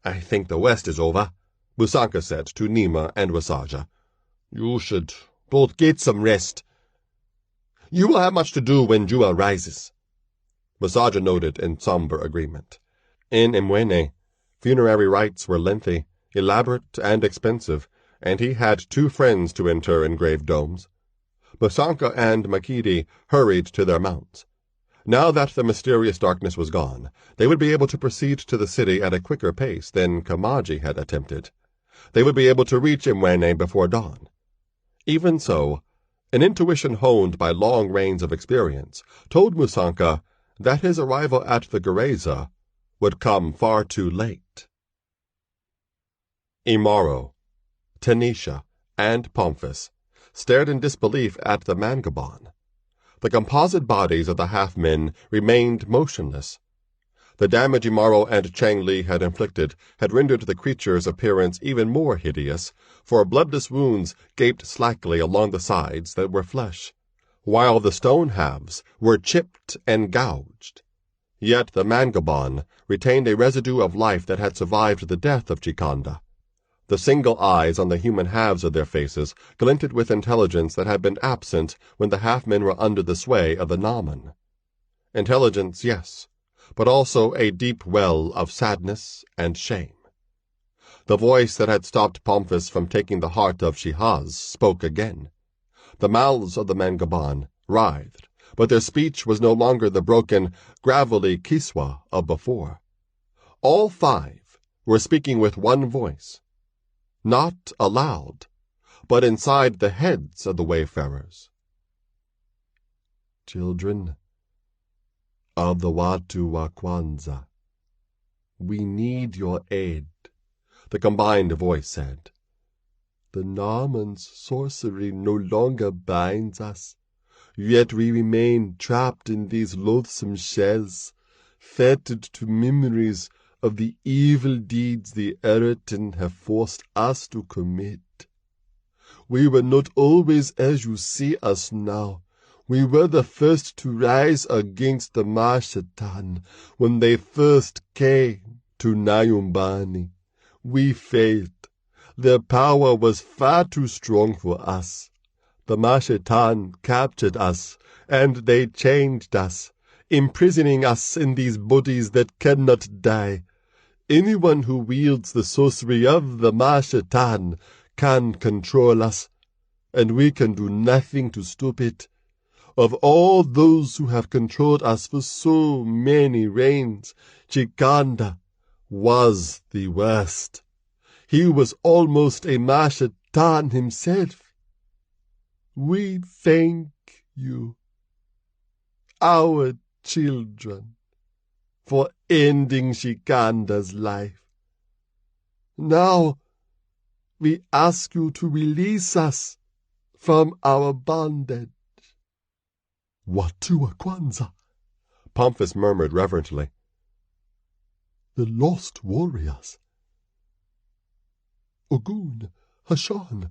I think the worst is over, Musanka said to Nima and Wasaja. You should both get some rest. You will have much to do when Jua rises. Wasaja nodded in somber agreement. In Imwene, funerary rites were lengthy, elaborate, and expensive, and he had 2 friends to inter in grave domes. Musanka and Makidi hurried to their mounts. Now that the mysterious darkness was gone, they would be able to proceed to the city at a quicker pace than Kamaji had attempted. They would be able to reach Imwene before dawn. Even so, an intuition honed by long reigns of experience told Musanka that his arrival at the Gereza would come far too late. Imaro, Tanisha, and Pomphis stared in disbelief at the Mangabon. The composite bodies of the half-men remained motionless. The damage Imaro and Changli had inflicted had rendered the creature's appearance even more hideous, for bloodless wounds gaped slackly along the sides that were flesh, while the stone halves were chipped and gouged. Yet the Mangabon retained a residue of life that had survived the death of Chikanda. The single eyes on the human halves of their faces glinted with intelligence that had been absent when the half-men were under the sway of the Naman. Intelligence, yes, but also a deep well of sadness and shame. The voice that had stopped Pomphis from taking the heart of Shihaz spoke again. The mouths of the Mangabon writhed, but their speech was no longer the broken, gravelly Kiswa of before. All 5 were speaking with one voice, not aloud, but inside the heads of the wayfarers. Children of the Watu wa Kwanzaa, we need your aid, the combined voice said. The Naman's sorcery no longer binds us, yet we remain trapped in these loathsome shells, fettered to memories of the evil deeds the Eretan have forced us to commit. We were not always as you see us now. We were the first to rise against the Mashatan when they first came to Nyumbani. We failed. Their power was far too strong for us. The Mashatan captured us, and they chained us, imprisoning us in these bodies that cannot die. Anyone who wields the sorcery of the Mashatan can control us, and we can do nothing to stop it. Of all those who have controlled us for so many reigns, Chikanda was the worst. He was almost a Mashatan himself. We thank you, our children, for ending Shikanda's life. Now we ask you to release us from our bondage. Watua Kwanzaa, Pomphis murmured reverently. The lost warriors. Ogun, Hashan,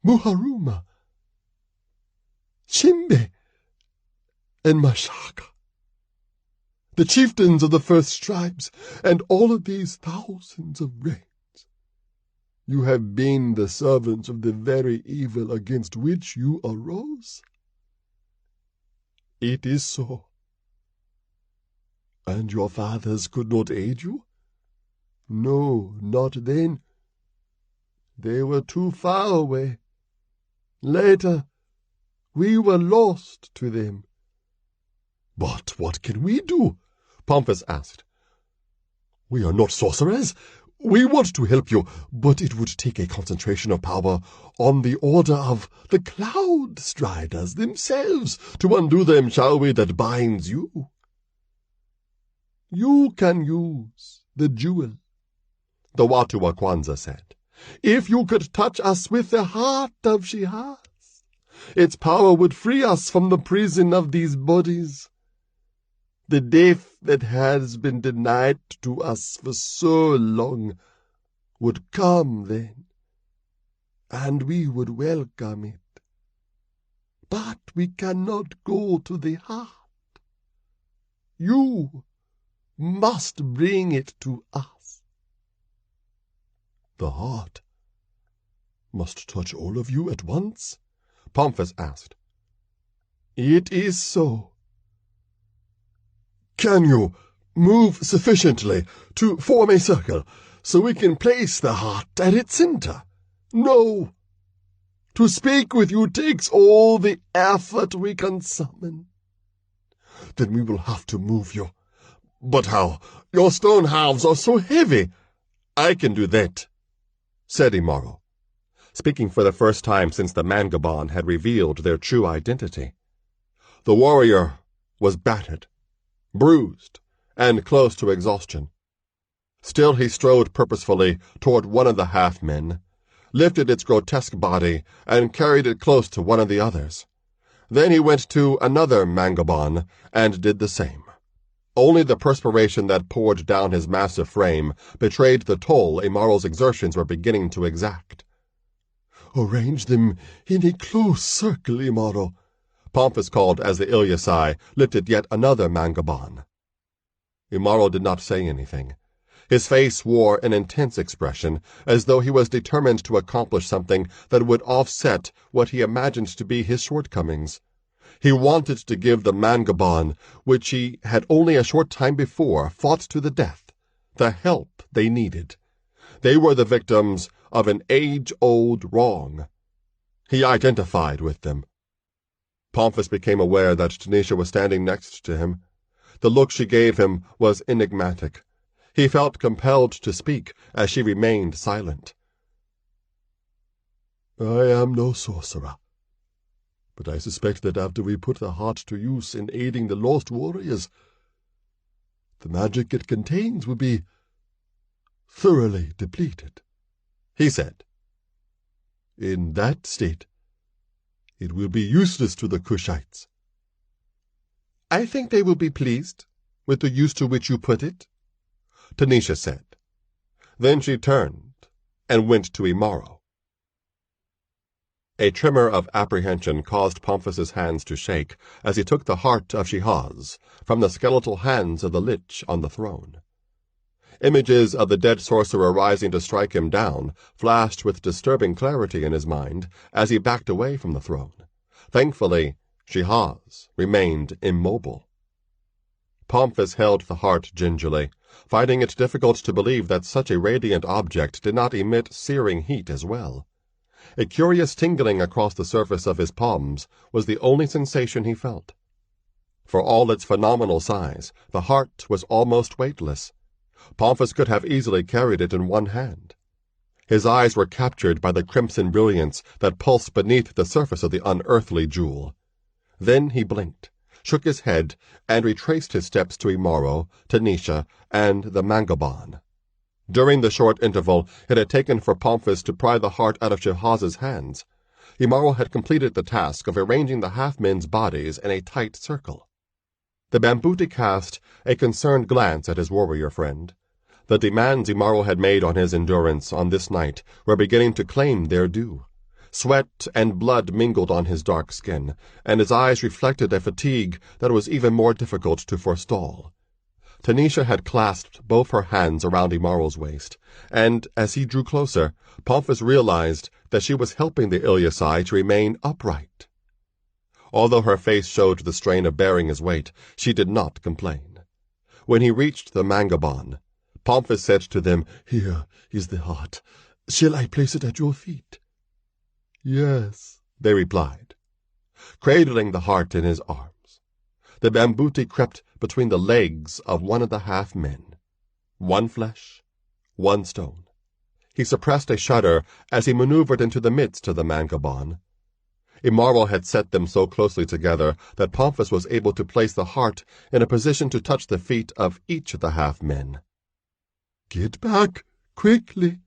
Muharuma, Chimbe, and Mashaka. The chieftains of the first tribes, and all of these thousands of rains. You have been the servants of the very evil against which you arose. It is so. And your fathers could not aid you? No, not then. They were too far away. Later, we were lost to them. But what can we do? Pomphis asked. We are not sorcerers. We want to help you, but it would take a concentration of power on the order of the Cloud Striders themselves to undo the Mshawi that binds you. You can use the jewel, the Watua Kwanzaa said. If you could touch us with the heart of Shihaz, its power would free us from the prison of these bodies. The death that has been denied to us for so long would come then, and we would welcome it. But we cannot go to the heart. You must bring it to us. The heart must touch all of you at once? Pomphis asked. It is so. Can you move sufficiently to form a circle so we can place the heart at its center? No. To speak with you takes all the effort we can summon. Then we will have to move you. But how? Your stone halves are so heavy. I can do that, said Imaro, speaking for the first time since the Mangaban had revealed their true identity. The warrior was battered, bruised, and close to exhaustion. Still he strode purposefully toward one of the half-men, lifted its grotesque body, and carried it close to one of the others. Then he went to another Mangaban and did the same. Only the perspiration that poured down his massive frame betrayed the toll Imaro's exertions were beginning to exact. Arrange them in a close circle, Imaro, Pomphis called as the Ilyasai lifted yet another Mangaban. Imaro did not say anything. His face wore an intense expression, as though he was determined to accomplish something that would offset what he imagined to be his shortcomings. He wanted to give the Mangaban, which he had only a short time before fought to the death, the help they needed. They were the victims of an age-old wrong. He identified with them. Pomphis became aware that Tanisha was standing next to him. The look she gave him was enigmatic. He felt compelled to speak as she remained silent. I am no sorcerer, but I suspect that after we put the heart to use in aiding the lost warriors, the magic it contains will be thoroughly depleted, he said. In that state, it will be useless to the Cushites. I think they will be pleased with the use to which you put it, Tanisha said. Then she turned and went to Imaro. A tremor of apprehension caused Pomphis's hands to shake as he took the heart of Shihaz from the skeletal hands of the lich on the throne. Images of the dead sorcerer rising to strike him down flashed with disturbing clarity in his mind as he backed away from the throne. Thankfully, Shihaz remained immobile. Pomphis held the heart gingerly, finding it difficult to believe that such a radiant object did not emit searing heat as well. A curious tingling across the surface of his palms was the only sensation he felt. For all its phenomenal size, the heart was almost weightless. Pomphis could have easily carried it in one hand. His eyes were captured by the crimson brilliance that pulsed beneath the surface of the unearthly jewel. Then he blinked, shook his head, and retraced his steps to Imaro, Tanisha, and the Mangabon. During the short interval it had taken for Pomphis to pry the heart out of Shihaz's hands, Imaro had completed the task of arranging the half-men's bodies in a tight circle. The Bambuti cast a concerned glance at his warrior friend. The demands Imaro had made on his endurance on this night were beginning to claim their due. Sweat and blood mingled on his dark skin, and his eyes reflected a fatigue that was even more difficult to forestall. Tanisha had clasped both her hands around Imaro's waist, and as he drew closer, Pomphis realized that she was helping the Ilyasai to remain upright. Although her face showed the strain of bearing his weight, she did not complain. When he reached the Mangabon, Pomphis said to them, "Here is the heart. Shall I place it at your feet?" "Yes," they replied, cradling the heart in his arms. The Bambuti crept between the legs of one of the half-men. One flesh, one stone. He suppressed a shudder as he maneuvered into the midst of the Mangabon. Imaro had set them so closely together that Pomphis was able to place the heart in a position to touch the feet of each of the half-men. "Get back, quickly,"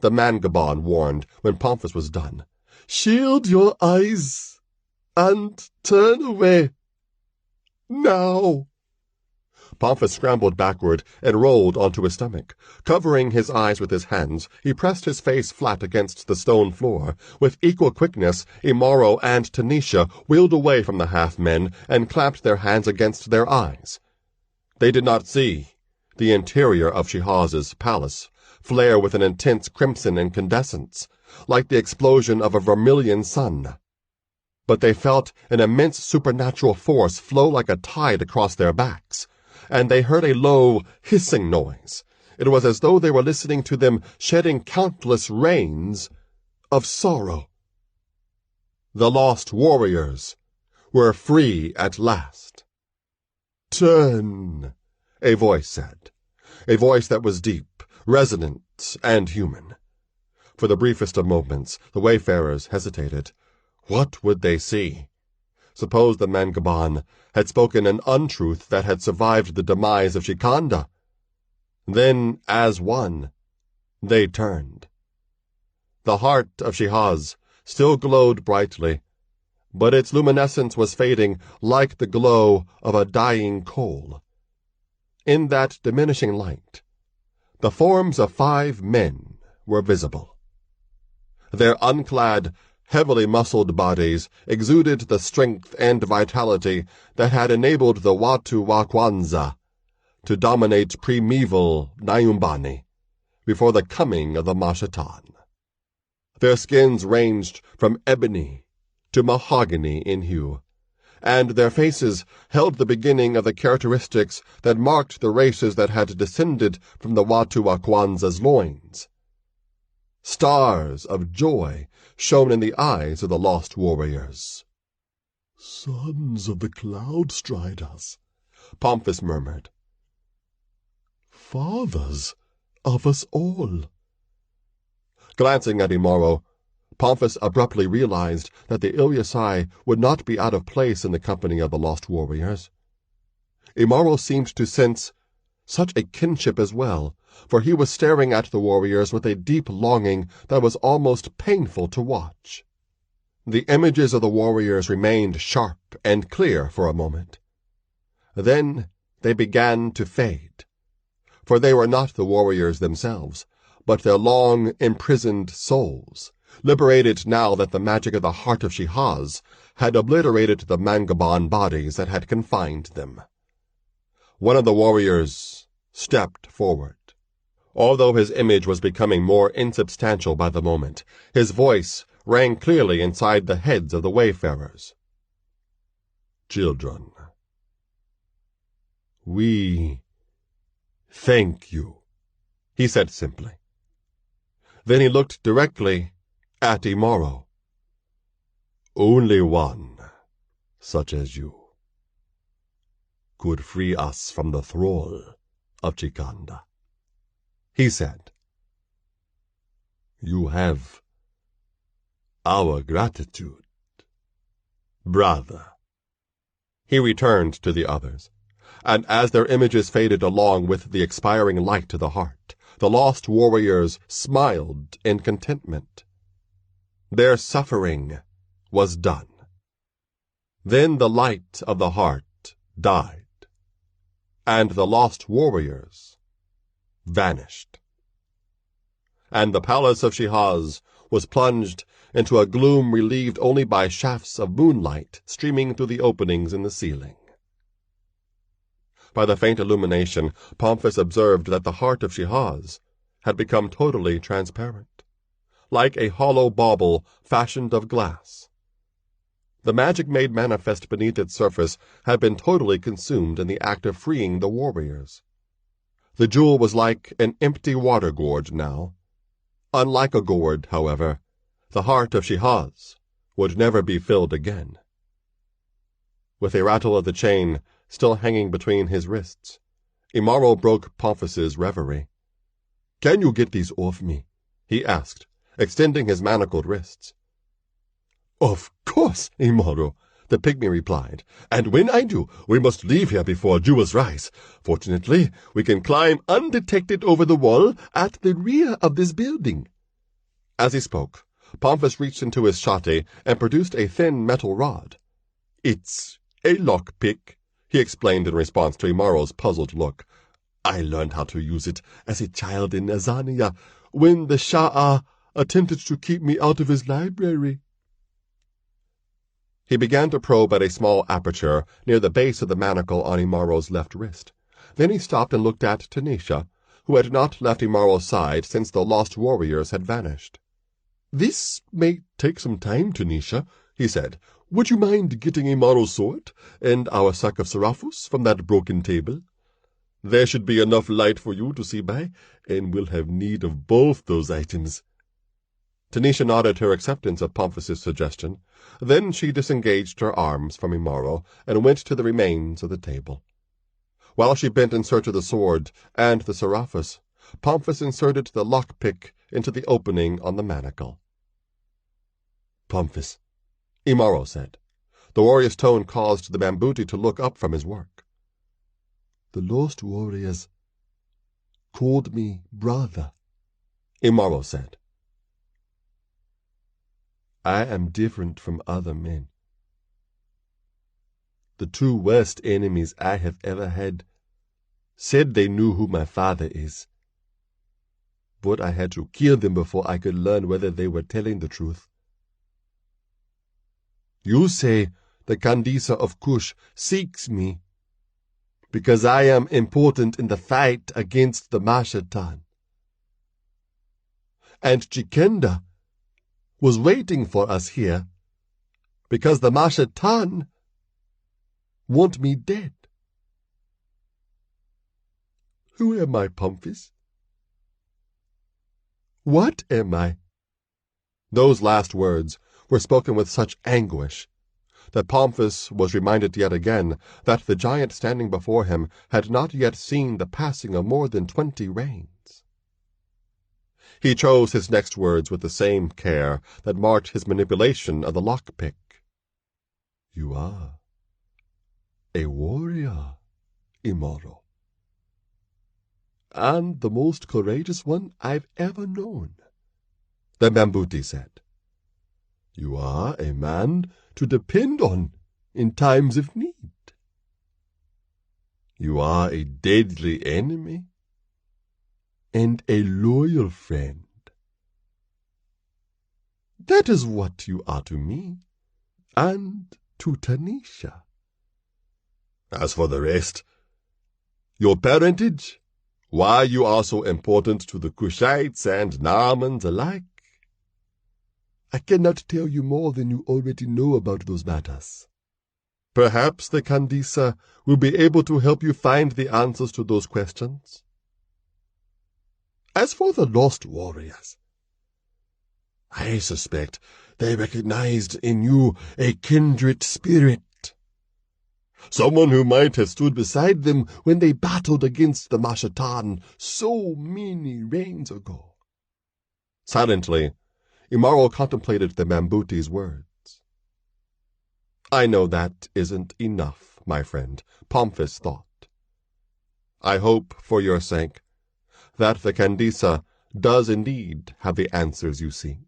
the Mangabon warned when Pomphis was done. "Shield your eyes and turn away. Now!" Pomphis scrambled backward and rolled onto his stomach. Covering his eyes with his hands, he pressed his face flat against the stone floor. With equal quickness, Imaro and Tanisha wheeled away from the half-men and clapped their hands against their eyes. They did not see the interior of Shihaz's palace flare with an intense crimson incandescence, like the explosion of a vermilion sun. But they felt an immense supernatural force flow like a tide across their backs, and they heard a low, hissing noise. It was as though they were listening to them shedding countless rains of sorrow. The lost warriors were free at last. "Turn," a voice said, a voice that was deep, resonant, and human. For the briefest of moments, the wayfarers hesitated. What would they see? Suppose the Mangabon had spoken an untruth that had survived the demise of Shikanda? Then, as one, they turned. The heart of Shihaz still glowed brightly, but its luminescence was fading like the glow of a dying coal. In that diminishing light, the forms of 5 men were visible. Their unclad, heavily muscled bodies exuded the strength and vitality that had enabled the Watu Wakwanza to dominate primeval Nyumbani before the coming of the Mashatan. Their skins ranged from ebony to mahogany in hue, and their faces held the beginning of the characteristics that marked the races that had descended from the Watu Wakwanza's loins. Stars of joy shone in the eyes of the lost warriors. "Sons of the Cloud Striders," Pomphis murmured. "Fathers of us all." Glancing at Imaro, Pomphis abruptly realized that the Ilyasai would not be out of place in the company of the lost warriors. Imaro seemed to sense such a kinship as well, for he was staring at the warriors with a deep longing that was almost painful to watch. The images of the warriors remained sharp and clear for a moment. Then they began to fade, for they were not the warriors themselves, but their long imprisoned souls, liberated now that the magic of the heart of Shihaz had obliterated the Mangabon bodies that had confined them. One of the warriors stepped forward. Although his image was becoming more insubstantial by the moment, his voice rang clearly inside the heads of the wayfarers. "Children, we thank you," he said simply. Then he looked directly at Imaro. "Only one, such as you, could free us from the thrall of Chikanda," he said. "You have our gratitude, brother." He returned to the others, and as their images faded along with the expiring light to the heart, the lost warriors smiled in contentment. Their suffering was done. Then the light of the heart died, and the lost warriors vanished. And the palace of Shihaz was plunged into a gloom relieved only by shafts of moonlight streaming through the openings in the ceiling. By the faint illumination, Pomphis observed that the heart of Shihaz had become totally transparent, like a hollow bauble fashioned of glass. The magic made manifest beneath its surface had been totally consumed in the act of freeing the warriors. The jewel was like an empty water gourd now. Unlike a gourd, however, the heart of Shihaz would never be filled again. With a rattle of the chain still hanging between his wrists, Imaro broke Pomphis's reverie. "Can you get these off me?" he asked, extending his manacled wrists. "Of course, Imaro," the Pygmy replied, "and when I do, we must leave here before jewels rise. Fortunately, we can climb undetected over the wall at the rear of this building." As he spoke, Pomphis reached into his shati and produced a thin metal rod. "It's a lockpick," he explained in response to Imaro's puzzled look. "I learned how to use it as a child in Azania when the Shah attempted to keep me out of his library." He began to probe at a small aperture near the base of the manacle on Imaro's left wrist. Then he stopped and looked at Tanisha, who had not left Imaro's side since the lost warriors had vanished. "This may take some time, Tanisha," he said. "Would you mind getting Imaro's sword and our sack of seraphus from that broken table? There should be enough light for you to see by, and we'll have need of both those items." Tanisha nodded her acceptance of Pomphis's suggestion. Then she disengaged her arms from Imaro and went to the remains of the table. While she bent in search of the sword and the seraphus, Pomphis inserted the lockpick into the opening on the manacle. "Pomphis," Imaro said. The warrior's tone caused the Mavindi to look up from his work. "The lost warriors called me brother," Imaro said. "I am different from other men. The two worst enemies I have ever had said they knew who my father is, but I had to kill them before I could learn whether they were telling the truth. You say the Kingdom of Cush seeks me because I am important in the fight against the Mashatan. And Jikenda was waiting for us here because the Mashatan want me dead. Who am I, Pomphis? What am I?" Those last words were spoken with such anguish that Pomphis was reminded yet again that the giant standing before him had not yet seen the passing of more than 20 reigns. He chose his next words with the same care that marked his manipulation of the lockpick. "You are a warrior, Imaro, and the most courageous one I've ever known," the Mavindi said. "You are a man to depend on in times of need. You are a deadly enemy and a loyal friend. That is what you are to me and to Tanisha. As for the rest, your parentage, why you are so important to the Cushites and Narmans alike, I cannot tell you more than you already know about those matters. Perhaps the Kandisa will be able to help you find the answers to those questions. As for the lost warriors, I suspect they recognized in you a kindred spirit, someone who might have stood beside them when they battled against the Mashatan so many reigns ago." Silently, Imaro contemplated the Mavindi's words. "I know that isn't enough," my friend, Pomphis thought. I hope, for your sake, that the Candisa does indeed have the answers you seek.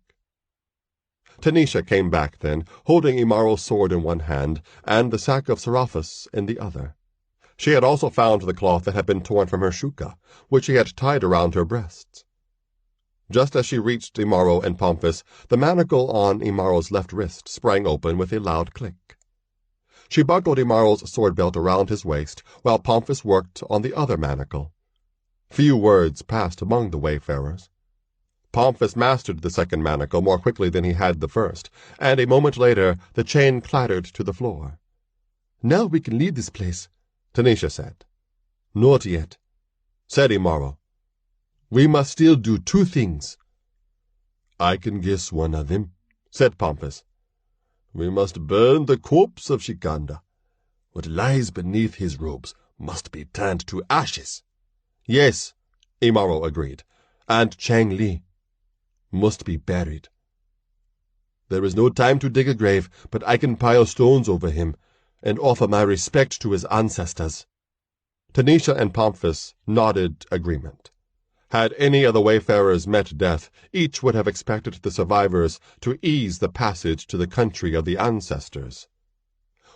Tanisha came back then, holding Imaro's sword in one hand and the sack of seraphis in the other. She had also found the cloth that had been torn from her shuka, which she had tied around her breasts. Just as she reached Imaro and Pomphis, the manacle on Imaro's left wrist sprang open with a loud click. She buckled Imaro's sword belt around his waist, while Pomphis worked on the other manacle. Few words passed among the wayfarers. Pomphis mastered the second manacle more quickly than he had the first, and a moment later the chain clattered to the floor. "Now we can leave this place," Tanisha said. "Not yet," said Imaro. "We must still do two things." "I can guess one of them," said Pomphis. "We must burn the corpse of Shikanda. What lies beneath his robes must be turned to ashes." "Yes," Imaro agreed, "and Chang Li must be buried. There is no time to dig a grave, but I can pile stones over him and offer my respect to his ancestors." Tanisha and Pomphis nodded agreement. Had any of the wayfarers met death, each would have expected the survivors to ease the passage to the country of the ancestors.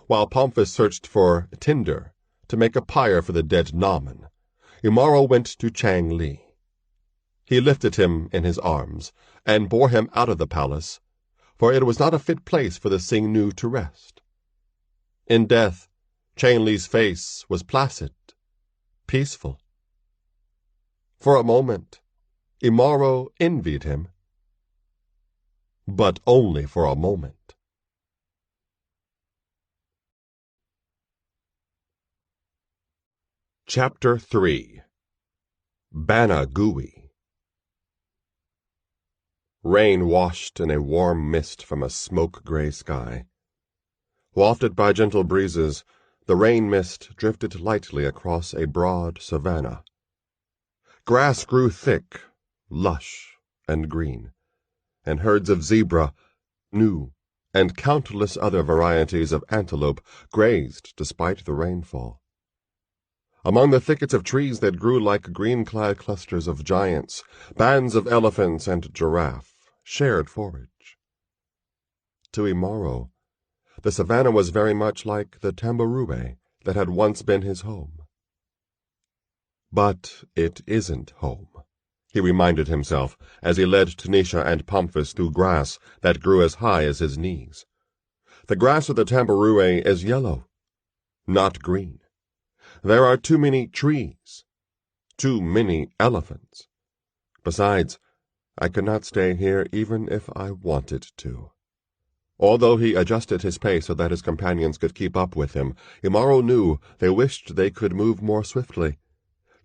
While Pomphis searched for tinder to make a pyre for the dead Naaman, Imaro went to Chang Li. He lifted him in his arms and bore him out of the palace, for it was not a fit place for the Sing-Nu to rest. In death, Chang Li's face was placid, peaceful. For a moment, Imaro envied him, but only for a moment. Chapter 3. Bana Gui. Rain washed in a warm mist from a smoke-gray sky. Wafted by gentle breezes, the rain mist drifted lightly across a broad savanna. Grass grew thick, lush, and green, and herds of zebra, gnu, and countless other varieties of antelope grazed despite the rainfall. Among the thickets of trees that grew like green-clad clusters of giants, bands of elephants and giraffe shared forage. To Imaro, the savannah was very much like the tambourine that had once been his home. But it isn't home, he reminded himself as he led Tanisha and Pomphis through grass that grew as high as his knees. The grass of the tambourine is yellow, not green. There are too many trees, too many elephants. Besides, I could not stay here even if I wanted to. Although he adjusted his pace so that his companions could keep up with him, Imaro knew they wished they could move more swiftly.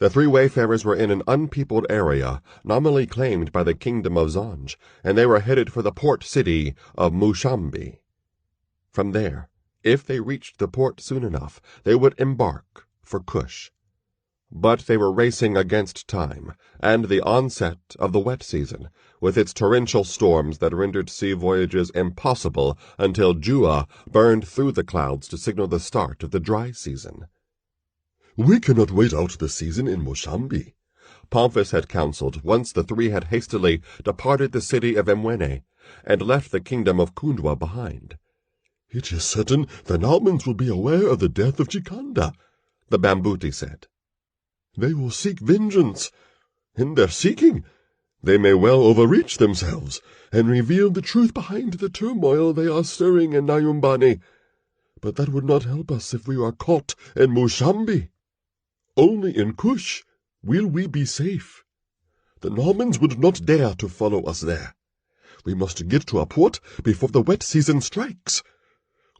The three wayfarers were in an unpeopled area, nominally claimed by the Kingdom of Zanj, and they were headed for the port city of Mushambi. From there, if they reached the port soon enough, they would embark for Cush. But they were racing against time, and the onset of the wet season, with its torrential storms that rendered sea voyages impossible until Jua burned through the clouds to signal the start of the dry season. "We cannot wait out the season in Mushambi," Pomphis had counseled once the three had hastily departed the city of Mwene and left the kingdom of Kundwa behind. "It is certain the Naumans will be aware of the death of Chikanda," the Bambuti said. "They will seek vengeance. In their seeking, they may well overreach themselves and reveal the truth behind the turmoil they are stirring in Nyumbani. But that would not help us if we are caught in Mushambi. Only in Cush will we be safe. The Normans would not dare to follow us there. We must get to a port before the wet season strikes.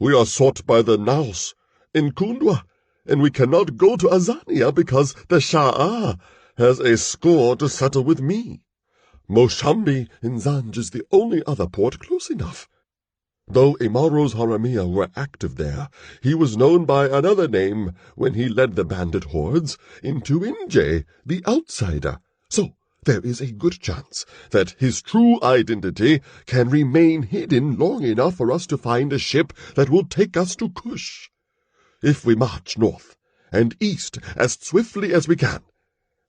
We are sought by the Naus in Kundwa, and we cannot go to Azania because the Shah has a score to settle with me. Mushambi in Zanj is the only other port close enough. Though Imaro's Haramia were active there, he was known by another name when he led the bandit hordes into Inje, the outsider. So there is a good chance that his true identity can remain hidden long enough for us to find a ship that will take us to Cush. If we march north and east as swiftly as we can,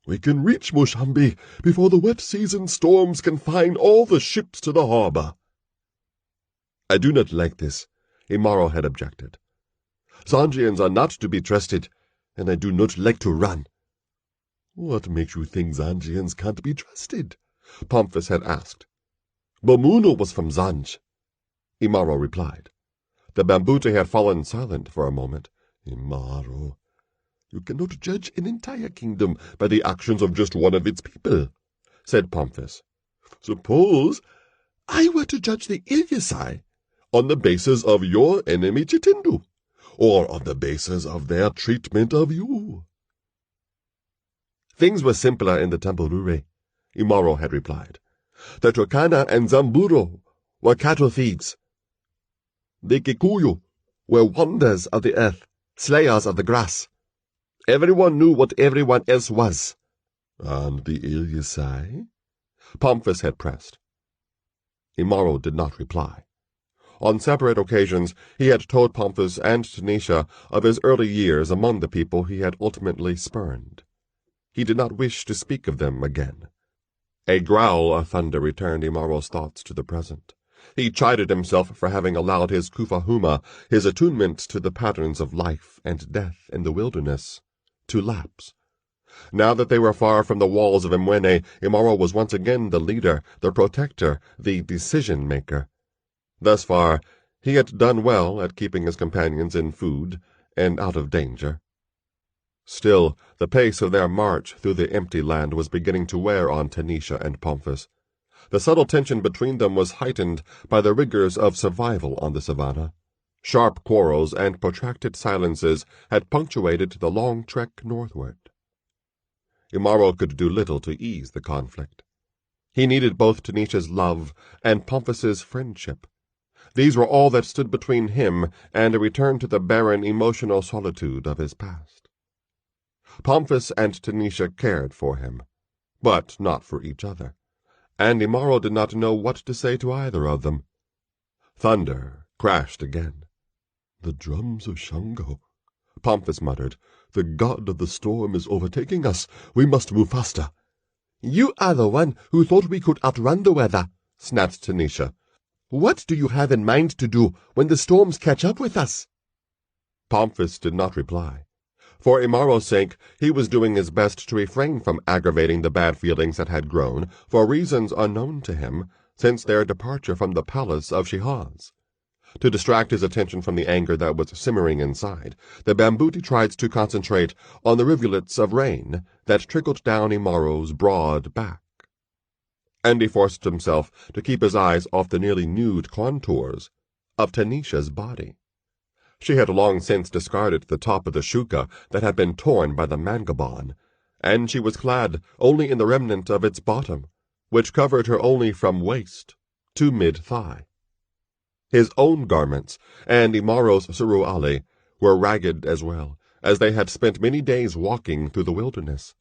we can reach Mushambi before the wet season storms confine all the ships to the harbor." "I do not like this," Imaro had objected. "Zangians are not to be trusted, and I do not like to run." "What makes you think Zangians can't be trusted?" Pomphis had asked. "Bomuno was from Zanj," Imaro replied. The Bambuti had fallen silent for a moment. "Imaro, you cannot judge an entire kingdom by the actions of just one of its people," said Pomphis. "Suppose I were to judge the Ilyasai on the basis of your enemy Chitindu, or on the basis of their treatment of you." "Things were simpler in the Tamburure," Imaro had replied. "The Turkana and Zamburo were cattle thieves. The Kikuyu were wonders of the earth, slayers of the grass. Everyone knew what everyone else was." "And the Ilyasai?" Pomphis had pressed. Imaro did not reply. On separate occasions he had told Pomphis and Tanisha of his early years among the people he had ultimately spurned. He did not wish to speak of them again. A growl of thunder returned Imaro's thoughts to the present. He chided himself for having allowed his kufahuma, his attunement to the patterns of life and death in the wilderness, to lapse. Now that they were far from the walls of Imwene, Imaro was once again the leader, the protector, the decision-maker. Thus far, he had done well at keeping his companions in food and out of danger. Still, the pace of their march through the empty land was beginning to wear on Tanisha and Pomphis. The subtle tension between them was heightened by the rigors of survival on the savannah. Sharp quarrels and protracted silences had punctuated the long trek northward. Imaro could do little to ease the conflict. He needed both Tanisha's love and Pomphis's friendship. These were all that stood between him and a return to the barren emotional solitude of his past. Pomphis and Tanisha cared for him, but not for each other, and Imaro did not know what to say to either of them. Thunder crashed again. "The drums of Shango," Pomphis muttered. "The god of the storm is overtaking us. We must move faster." "You are the one who thought we could outrun the weather," snapped Tanisha. "What do you have in mind to do when the storms catch up with us?" Pomphis did not reply. For Imaro's sake, he was doing his best to refrain from aggravating the bad feelings that had grown, for reasons unknown to him, since their departure from the palace of Shihaz. To distract his attention from the anger that was simmering inside, the Bambuti tried to concentrate on the rivulets of rain that trickled down Imaro's broad back. And he forced himself to keep his eyes off the nearly nude contours of Tanisha's body. She had long since discarded the top of the shuka that had been torn by the mangabon, and she was clad only in the remnant of its bottom, which covered her only from waist to mid-thigh. His own garments and Imaro's suruali were ragged as well, as they had spent many days walking through the wilderness.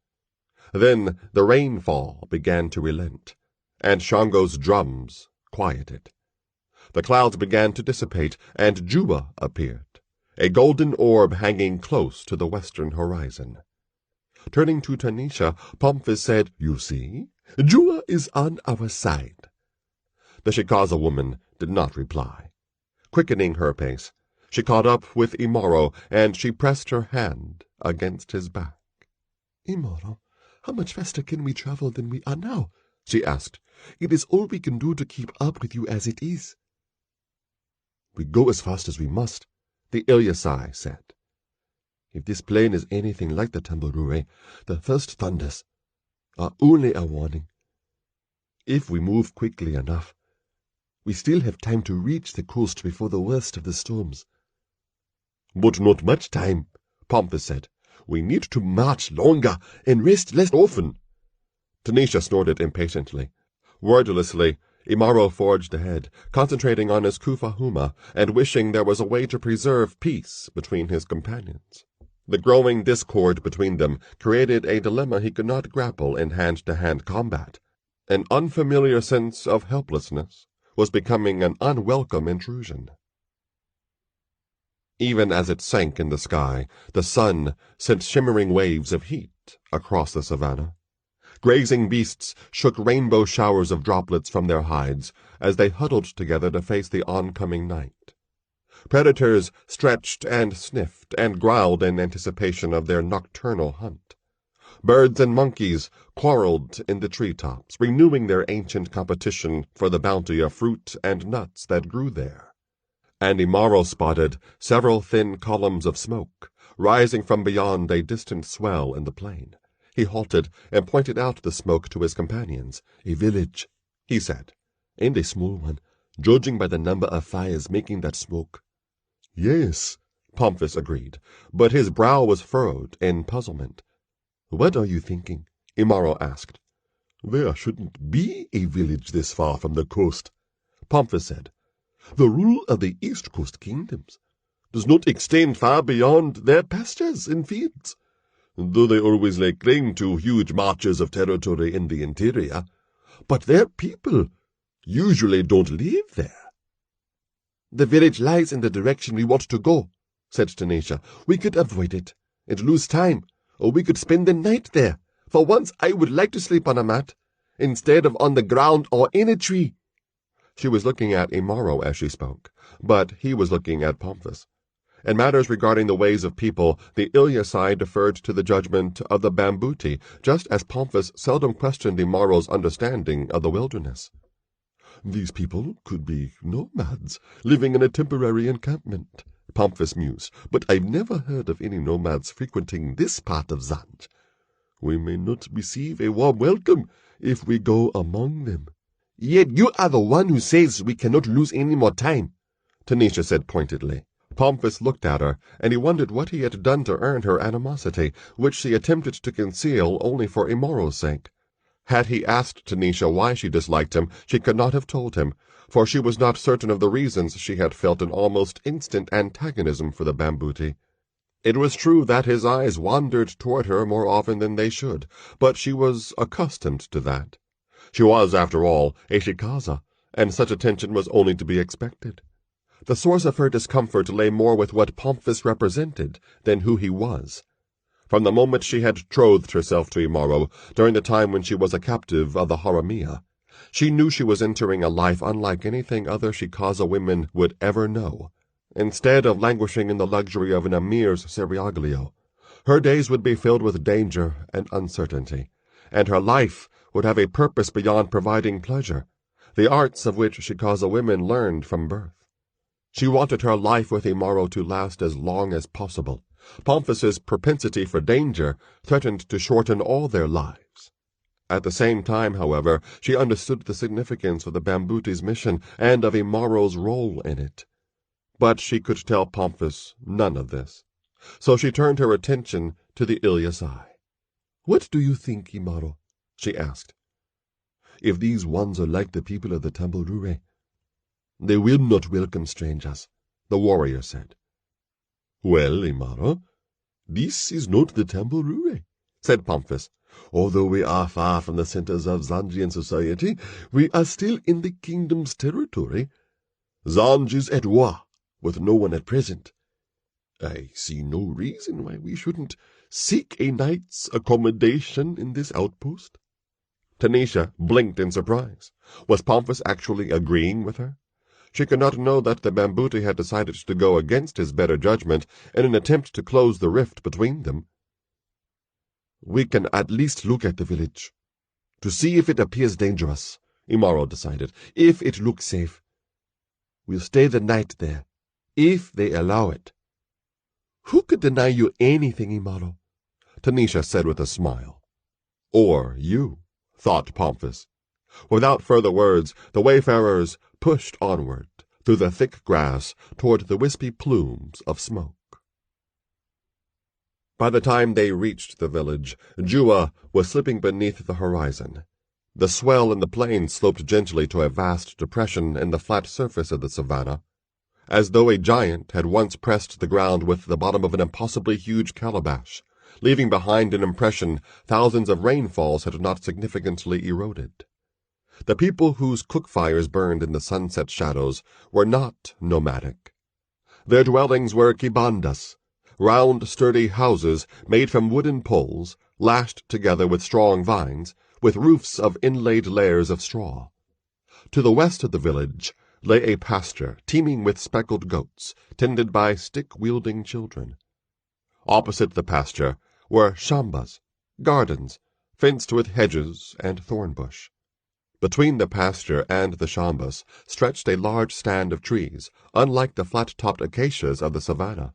Then the rainfall began to relent, and Shango's drums quieted. The clouds began to dissipate, and Juba appeared, a golden orb hanging close to the western horizon. Turning to Tanisha, Pomphis said, "You see, Juba is on our side." The Shikaza woman did not reply. Quickening her pace, she caught up with Imaro, and she pressed her hand against his back. "Imaro, how much faster can we travel than we are now?" she asked. "It is all we can do to keep up with you as it is." "We go as fast as we must," the Ilyasai said. "If this plain is anything like the Tamburure, the first thunders are only a warning. If we move quickly enough, we still have time to reach the coast before the worst of the storms." "But not much time," Pomphis said. "We need to march longer and rest less often." Tanisha snorted impatiently. Wordlessly, Imaro forged ahead, concentrating on his kufahuma and wishing there was a way to preserve peace between his companions. The growing discord between them created a dilemma he could not grapple in hand-to-hand combat. An unfamiliar sense of helplessness was becoming an unwelcome intrusion. Even as it sank in the sky, the sun sent shimmering waves of heat across the savannah. Grazing beasts shook rainbow showers of droplets from their hides as they huddled together to face the oncoming night. Predators stretched and sniffed and growled in anticipation of their nocturnal hunt. Birds and monkeys quarreled in the treetops, renewing their ancient competition for the bounty of fruit and nuts that grew there. And Imaro spotted several thin columns of smoke rising from beyond a distant swell in the plain. He halted and pointed out the smoke to his companions. "A village," he said, "and a small one, judging by the number of fires making that smoke." "Yes," Pomphis agreed, but his brow was furrowed in puzzlement. "What are you thinking?" Imaro asked. "There shouldn't be a village this far from the coast," Pomphis said. "The rule of the East Coast kingdoms does not extend far beyond their pastures and fields, though they always lay claim to huge marches of territory in the interior. But their people usually don't live there." "The village lies in the direction we want to go," said Tanisha. "We could avoid it and lose time, or we could spend the night there. For once I would like to sleep on a mat, instead of on the ground or in a tree." She was looking at Imaro as she spoke, but he was looking at Pomphis. In matters regarding the ways of people, the Ilyasai deferred to the judgment of the Bambuti, just as Pomphis seldom questioned Imaro's understanding of the wilderness. "These people could be nomads, living in a temporary encampment," Pomphis mused, "but I've never heard of any nomads frequenting this part of Zanj. We may not receive a warm welcome if we go among them." "Yet you are the one who says we cannot lose any more time," Tanisha said pointedly. Pomphis looked at her, and he wondered what he had done to earn her animosity, which she attempted to conceal only for Imaro's sake. Had he asked Tanisha why she disliked him, she could not have told him, for she was not certain of the reasons she had felt an almost instant antagonism for the Bambuti. It was true that his eyes wandered toward her more often than they should, but she was accustomed to that. She was, after all, a Shikaza, and such attention was only to be expected. The source of her discomfort lay more with what Pomphis represented than who he was. From the moment she had betrothed herself to Imaro, during the time when she was a captive of the Haramia, she knew she was entering a life unlike anything other Shikaza women would ever know. Instead of languishing in the luxury of an emir's seraglio, her days would be filled with danger and uncertainty, and her life would have a purpose beyond providing pleasure, the arts of which Shikaza women learned from birth. She wanted her life with Imaro to last as long as possible. Pomphis's propensity for danger threatened to shorten all their lives. At the same time, however, she understood the significance of the Bambuti's mission and of Imaro's role in it. But she could tell Pomphis none of this. So she turned her attention to the Ilyasai. "What do you think, Imaro?" she asked. "If these ones are like the people of the Tamburure, they will not welcome strangers," the warrior said. "Well, Imaro, this is not the Tamburure," said Pomphis. "Although we are far from the centers of Zanjian society, we are still in the kingdom's territory. Zanj is at war, with no one at present. I see no reason why we shouldn't seek a night's accommodation in this outpost." Tanisha blinked in surprise. Was Pomphis actually agreeing with her? She could not know that the Bambuti had decided to go against his better judgment in an attempt to close the rift between them. "We can at least look at the village, to see if it appears dangerous," Imaro decided. "If it looks safe, we'll stay the night there, if they allow it." "Who could deny you anything, Imaro?" Tanisha said with a smile. "Or you," thought Pomphis. Without further words, the wayfarers pushed onward through the thick grass toward the wispy plumes of smoke. By the time they reached the village, Jua was slipping beneath the horizon. The swell in the plain sloped gently to a vast depression in the flat surface of the savannah, as though a giant had once pressed the ground with the bottom of an impossibly huge calabash, leaving behind an impression thousands of rainfalls had not significantly eroded. The people whose cook fires burned in the sunset shadows were not nomadic. Their dwellings were kibandas, round, sturdy houses made from wooden poles, lashed together with strong vines, with roofs of inlaid layers of straw. To the west of the village lay a pasture teeming with speckled goats, tended by stick-wielding children. Opposite the pasture were shambas, gardens, fenced with hedges and thorn-bush. Between the pasture and the shambas stretched a large stand of trees, unlike the flat-topped acacias of the savannah.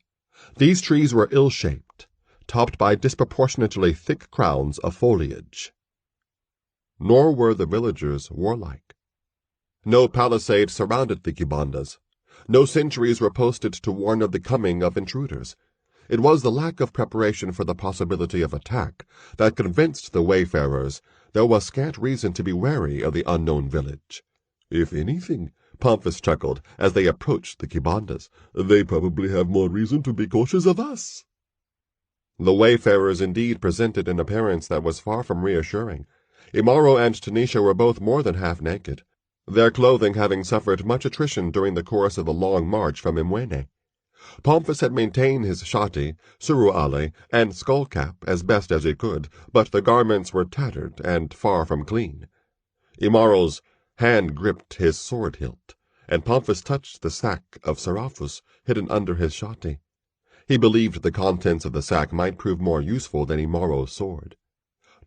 These trees were ill-shaped, topped by disproportionately thick crowns of foliage. Nor were the villagers warlike. No palisade surrounded the kibandas. No sentries were posted to warn of the coming of intruders. It was the lack of preparation for the possibility of attack that convinced the wayfarers there was scant reason to be wary of the unknown village. If anything, Pomphis chuckled as they approached the kibandas, they probably have more reason to be cautious of us. The wayfarers indeed presented an appearance that was far from reassuring. Imaro and Tanisha were both more than half naked, their clothing having suffered much attrition during the course of the long march from Imwene. Pomphis had maintained his shati, suruale, and skullcap as best as he could, but the garments were tattered and far from clean. Imaro's hand gripped his sword hilt, and Pomphis touched the sack of seraphus hidden under his shati. He believed the contents of the sack might prove more useful than Imaro's sword.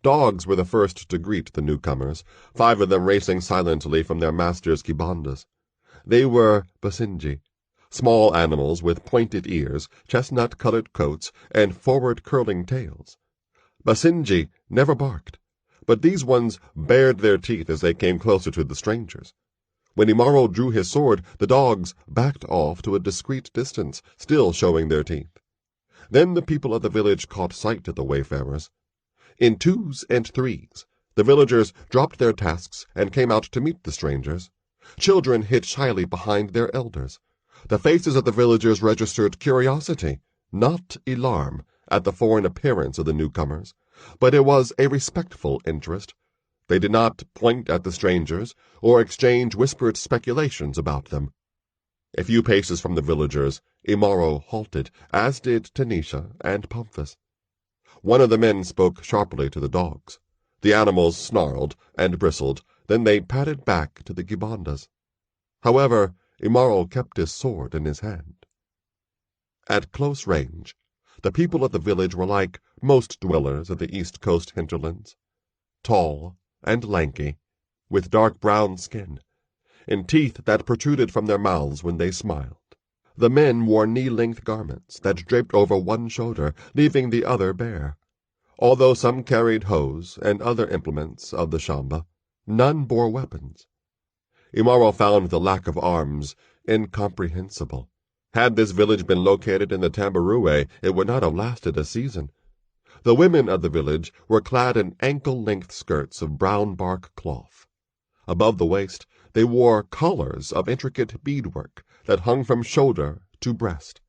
Dogs were the first to greet the newcomers, 5 of them racing silently from their master's kibandas. They were basinji, small animals with pointed ears, chestnut-colored coats, and forward-curling tails. Basinji never barked, but these ones bared their teeth as they came closer to the strangers. When Imaro drew his sword, the dogs backed off to a discreet distance, still showing their teeth. Then the people of the village caught sight of the wayfarers. In 2s and 3s, the villagers dropped their tasks and came out to meet the strangers. Children hid shyly behind their elders. The faces of the villagers registered curiosity, not alarm, at the foreign appearance of the newcomers, but it was a respectful interest. They did not point at the strangers or exchange whispered speculations about them. A few paces from the villagers, Imaro halted, as did Tanisha and Pomphis. One of the men spoke sharply to the dogs. The animals snarled and bristled, then they padded back to the kibandas. However, Imaro kept his sword in his hand. At close range, the people of the village were like most dwellers of the East Coast hinterlands, tall and lanky, with dark brown skin, and teeth that protruded from their mouths when they smiled. The men wore knee-length garments that draped over one shoulder, leaving the other bare. Although some carried hoes and other implements of the shamba, none bore weapons. Imaro found the lack of arms incomprehensible. Had this village been located in the Tambarue, it would not have lasted a season. The women of the village were clad in ankle-length skirts of brown bark cloth. Above the waist, they wore collars of intricate beadwork that hung from shoulder to breast.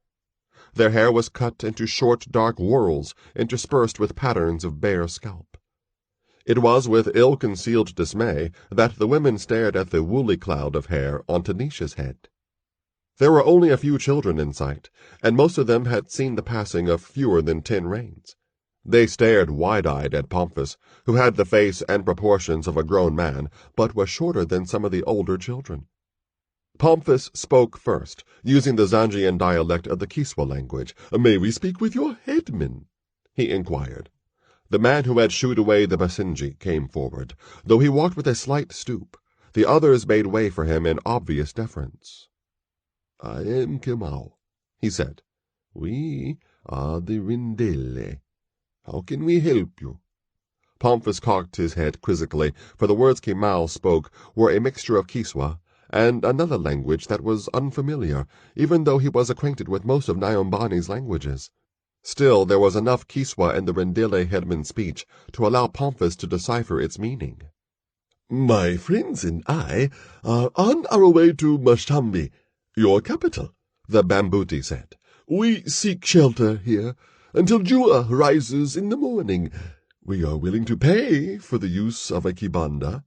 Their hair was cut into short, dark whorls interspersed with patterns of bare scalp. It was with ill-concealed dismay that the women stared at the woolly cloud of hair on Tanisha's head. There were only a few children in sight, and most of them had seen the passing of fewer than 10 rains. They stared wide-eyed at Pomphis, who had the face and proportions of a grown man, but was shorter than some of the older children. Pomphis spoke first, using the Zangian dialect of the Kiswa language. "May we speak with your headman?" he inquired. The man who had shooed away the Basinji came forward, though he walked with a slight stoop. The others made way for him in obvious deference. "I am Kemau," he said. "We are the Rindele. How can we help you?" Pomphis cocked his head quizzically, for the words Kemau spoke were a mixture of Kiswa and another language that was unfamiliar, even though he was acquainted with most of Nyumbani's languages. Still, there was enough Kiswa in the Rendile headman's speech to allow Pomphis to decipher its meaning. "My friends and I are on our way to Mashambi, your capital," the Bambuti said. "We seek shelter here until Jua rises in the morning. We are willing to pay for the use of a kibanda."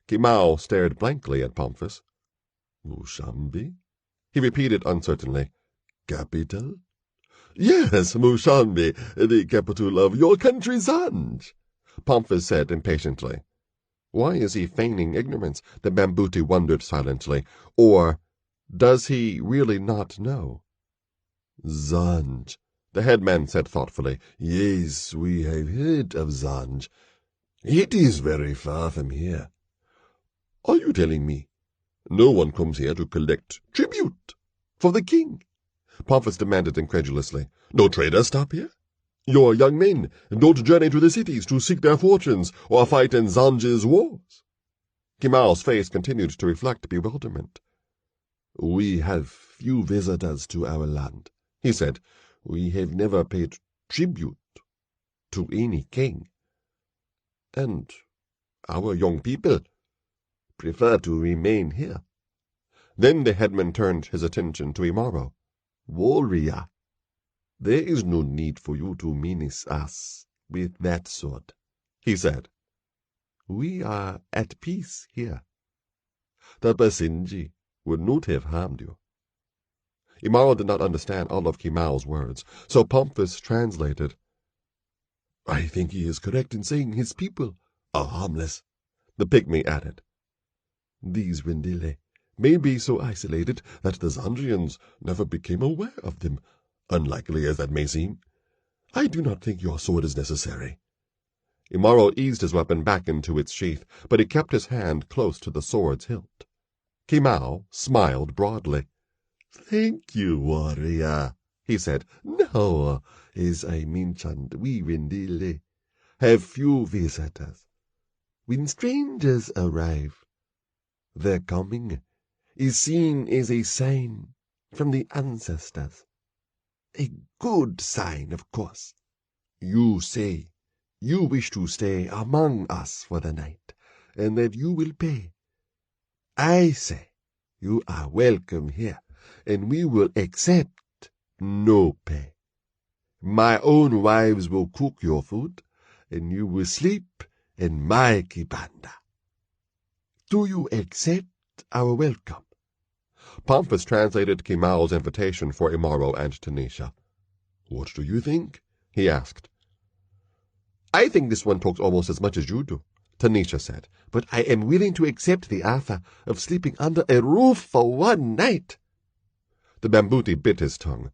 Kemau stared blankly at Pomphis. "Mashambi?" He repeated uncertainly. Capital? Yes, Mushanbe, the capital of your country, Zanj, Pomphis said impatiently. Why is he feigning ignorance? The Bambuti wondered silently. Or does he really not know? Zanj, the headman said thoughtfully. Yes, we have heard of Zanj. It is very far from here. Are you telling me no one comes here to collect tribute for the king? Pomphis demanded incredulously. No traders stop here? Your young men don't journey to the cities to seek their fortunes or fight in Zanj's wars? Kimao's face continued to reflect bewilderment. We have few visitors to our land, he said. We have never paid tribute to any king. And our young people prefer to remain here. Then the headman turned his attention to Imaro. Warrior, there is no need for you to menace us with that sword, he said. We are at peace here. The Basenji would not have harmed you. Imaro did not understand all of Kimao's words, so Pomphis translated. I think he is correct in saying his people are harmless, the Pygmay added. These Rendile may be so isolated that the Zandrians never became aware of them, unlikely as that may seem. I do not think your sword is necessary. Imaro eased his weapon back into its sheath, but he kept his hand close to the sword's hilt. Kimao smiled broadly. Thank you, warrior, he said. Now, as I mentioned, we Rendile have few visitors. When strangers arrive, their coming is seen as a sign from the ancestors. A good sign, of course. You say you wish to stay among us for the night, and that you will pay. I say you are welcome here, and we will accept no pay. My own wives will cook your food, and you will sleep in my kibanda. Do you accept our welcome? Pomphis translated Kimao's invitation for Imaro and Tanisha. What do you think? He asked. I think this one talks almost as much as you do, Tanisha said, but I am willing to accept the offer of sleeping under a roof for one night. The Bambuti bit his tongue.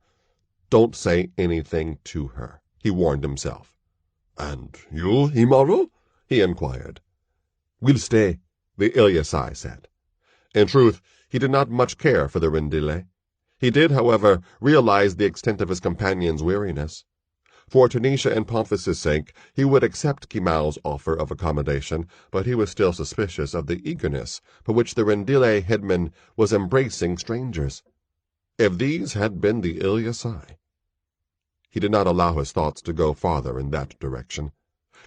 Don't say anything to her, he warned himself. And you, Imaro? He inquired. We'll stay, the Ilyasai said. In truth, he did not much care for the Rendile. He did, however, realize the extent of his companion's weariness. For Tanisha and Pomphis' sake, he would accept Kimao's offer of accommodation, but he was still suspicious of the eagerness for which the Rendile headman was embracing strangers. If these had been the Ilyasai. He did not allow his thoughts to go farther in that direction.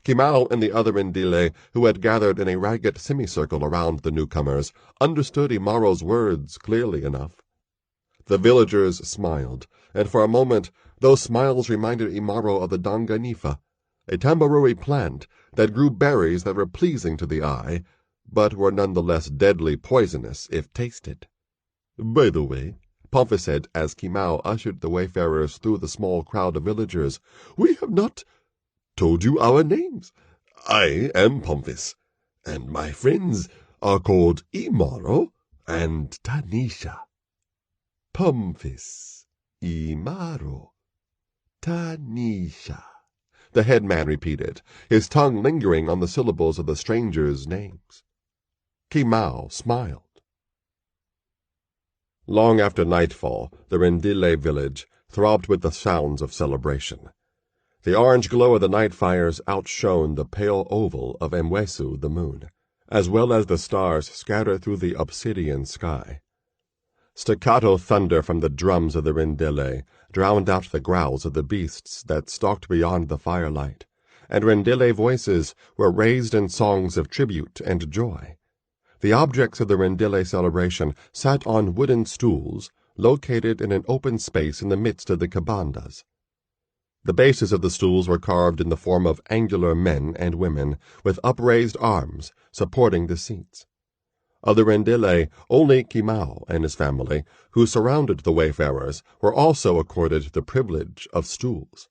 Kimao and the other Rendile, who had gathered in a ragged semicircle around the newcomers, understood Imaro's words clearly enough. The villagers smiled, and for a moment those smiles reminded Imaro of the Danganifa, a tamboururi plant that grew berries that were pleasing to the eye, but were none the less deadly poisonous if tasted. By the way, Pomphis said as Kimao ushered the wayfarers through the small crowd of villagers, we have not told you our names. I am Pomphis, and my friends are called Imaro and Tanisha. Pomphis, Imaro, Tanisha, the headman repeated, his tongue lingering on the syllables of the strangers' names. Kimao smiled. Long after nightfall, the Rendile village throbbed with the sounds of celebration. The orange glow of the night fires outshone the pale oval of Mwesu the moon, as well as the stars scattered through the obsidian sky. Staccato thunder from the drums of the Rendile drowned out the growls of the beasts that stalked beyond the firelight, and Rendile voices were raised in songs of tribute and joy. The objects of the Rendile celebration sat on wooden stools located in an open space in the midst of the cabandas. The bases of the stools were carved in the form of angular men and women with upraised arms supporting the seats. Of the Rendile, only Pygmay and his family, who surrounded the wayfarers, were also accorded the privilege of stools.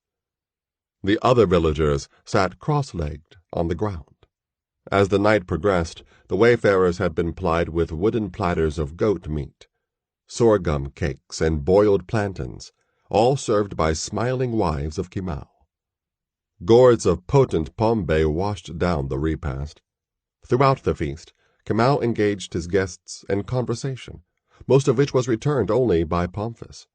The other villagers sat cross-legged on the ground. As the night progressed, the wayfarers had been plied with wooden platters of goat meat, sorghum cakes, and boiled plantains, all served by smiling wives of Pygmay. Gourds of potent Pygmay washed down the repast. Throughout the feast, Pygmay engaged his guests in conversation, most of which was returned only by Pomphis.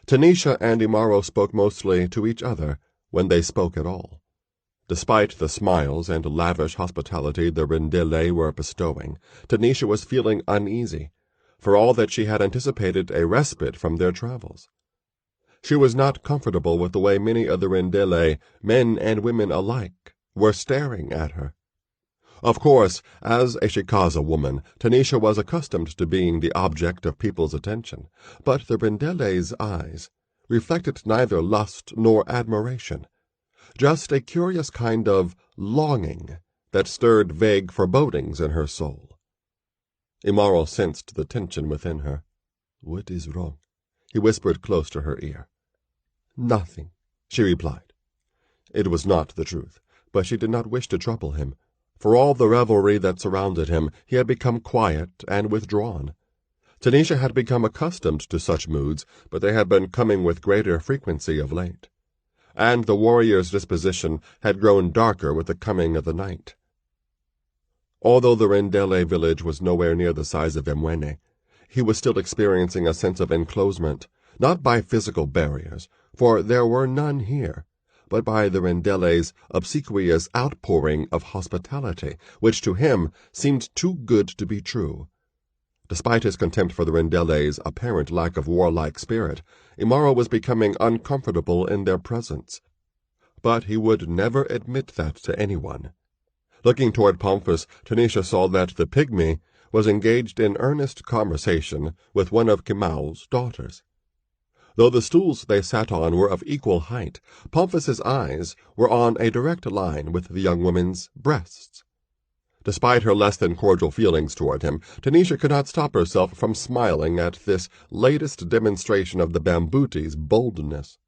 Tanisha and Imaro spoke mostly to each other, when they spoke at all. Despite the smiles and lavish hospitality the Rendile were bestowing, Tanisha was feeling uneasy, for all that she had anticipated a respite from their travels. She was not comfortable with the way many of the Rendile, men and women alike, were staring at her. Of course, as a Shikaza woman, Tanisha was accustomed to being the object of people's attention, but the Rendile's eyes reflected neither lust nor admiration, just a curious kind of longing that stirred vague forebodings in her soul. Imaro sensed the tension within her. "What is wrong?" he whispered close to her ear. "Nothing," she replied. It was not the truth, but she did not wish to trouble him. For all the revelry that surrounded him, he had become quiet and withdrawn. Tanisha had become accustomed to such moods, but they had been coming with greater frequency of late. And the warrior's disposition had grown darker with the coming of the night. Although the Rendile village was nowhere near the size of Imweni, he was still experiencing a sense of enclosement, not by physical barriers, for there were none here, but by the Rendile's obsequious outpouring of hospitality, which to him seemed too good to be true. Despite his contempt for the Rendile's apparent lack of warlike spirit, Imaro was becoming uncomfortable in their presence. But he would never admit that to anyone. Looking toward Pomphis, Tanisha saw that the Pygmy was engaged in earnest conversation with one of Pygmay's daughters. Though the stools they sat on were of equal height, Pomphis's eyes were on a direct line with the young woman's breasts. Despite her less than cordial feelings toward him, Tanisha could not stop herself from smiling at this latest demonstration of the Bambuti's boldness.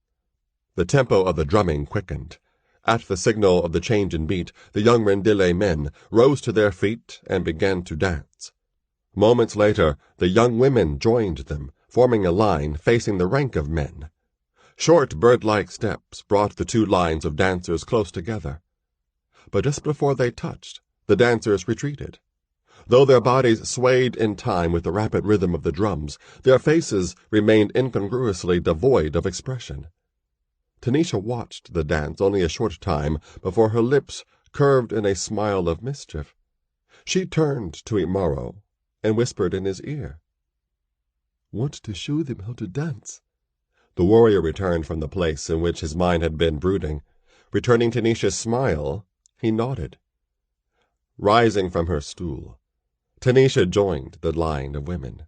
The tempo of the drumming quickened. At the signal of the change in beat, the young Rendile men rose to their feet and began to dance. Moments later, the young women joined them, forming a line facing the rank of men. Short bird-like steps brought the two lines of dancers close together. But just before they touched, the dancers retreated. Though their bodies swayed in time with the rapid rhythm of the drums, their faces remained incongruously devoid of expression. Tanisha watched the dance only a short time before her lips curved in a smile of mischief. She turned to Imaro and whispered in his ear, "Want to show them how to dance?" The warrior returned from the place in which his mind had been brooding. Returning Tanisha's smile, he nodded. Rising from her stool, Tanisha joined the line of women.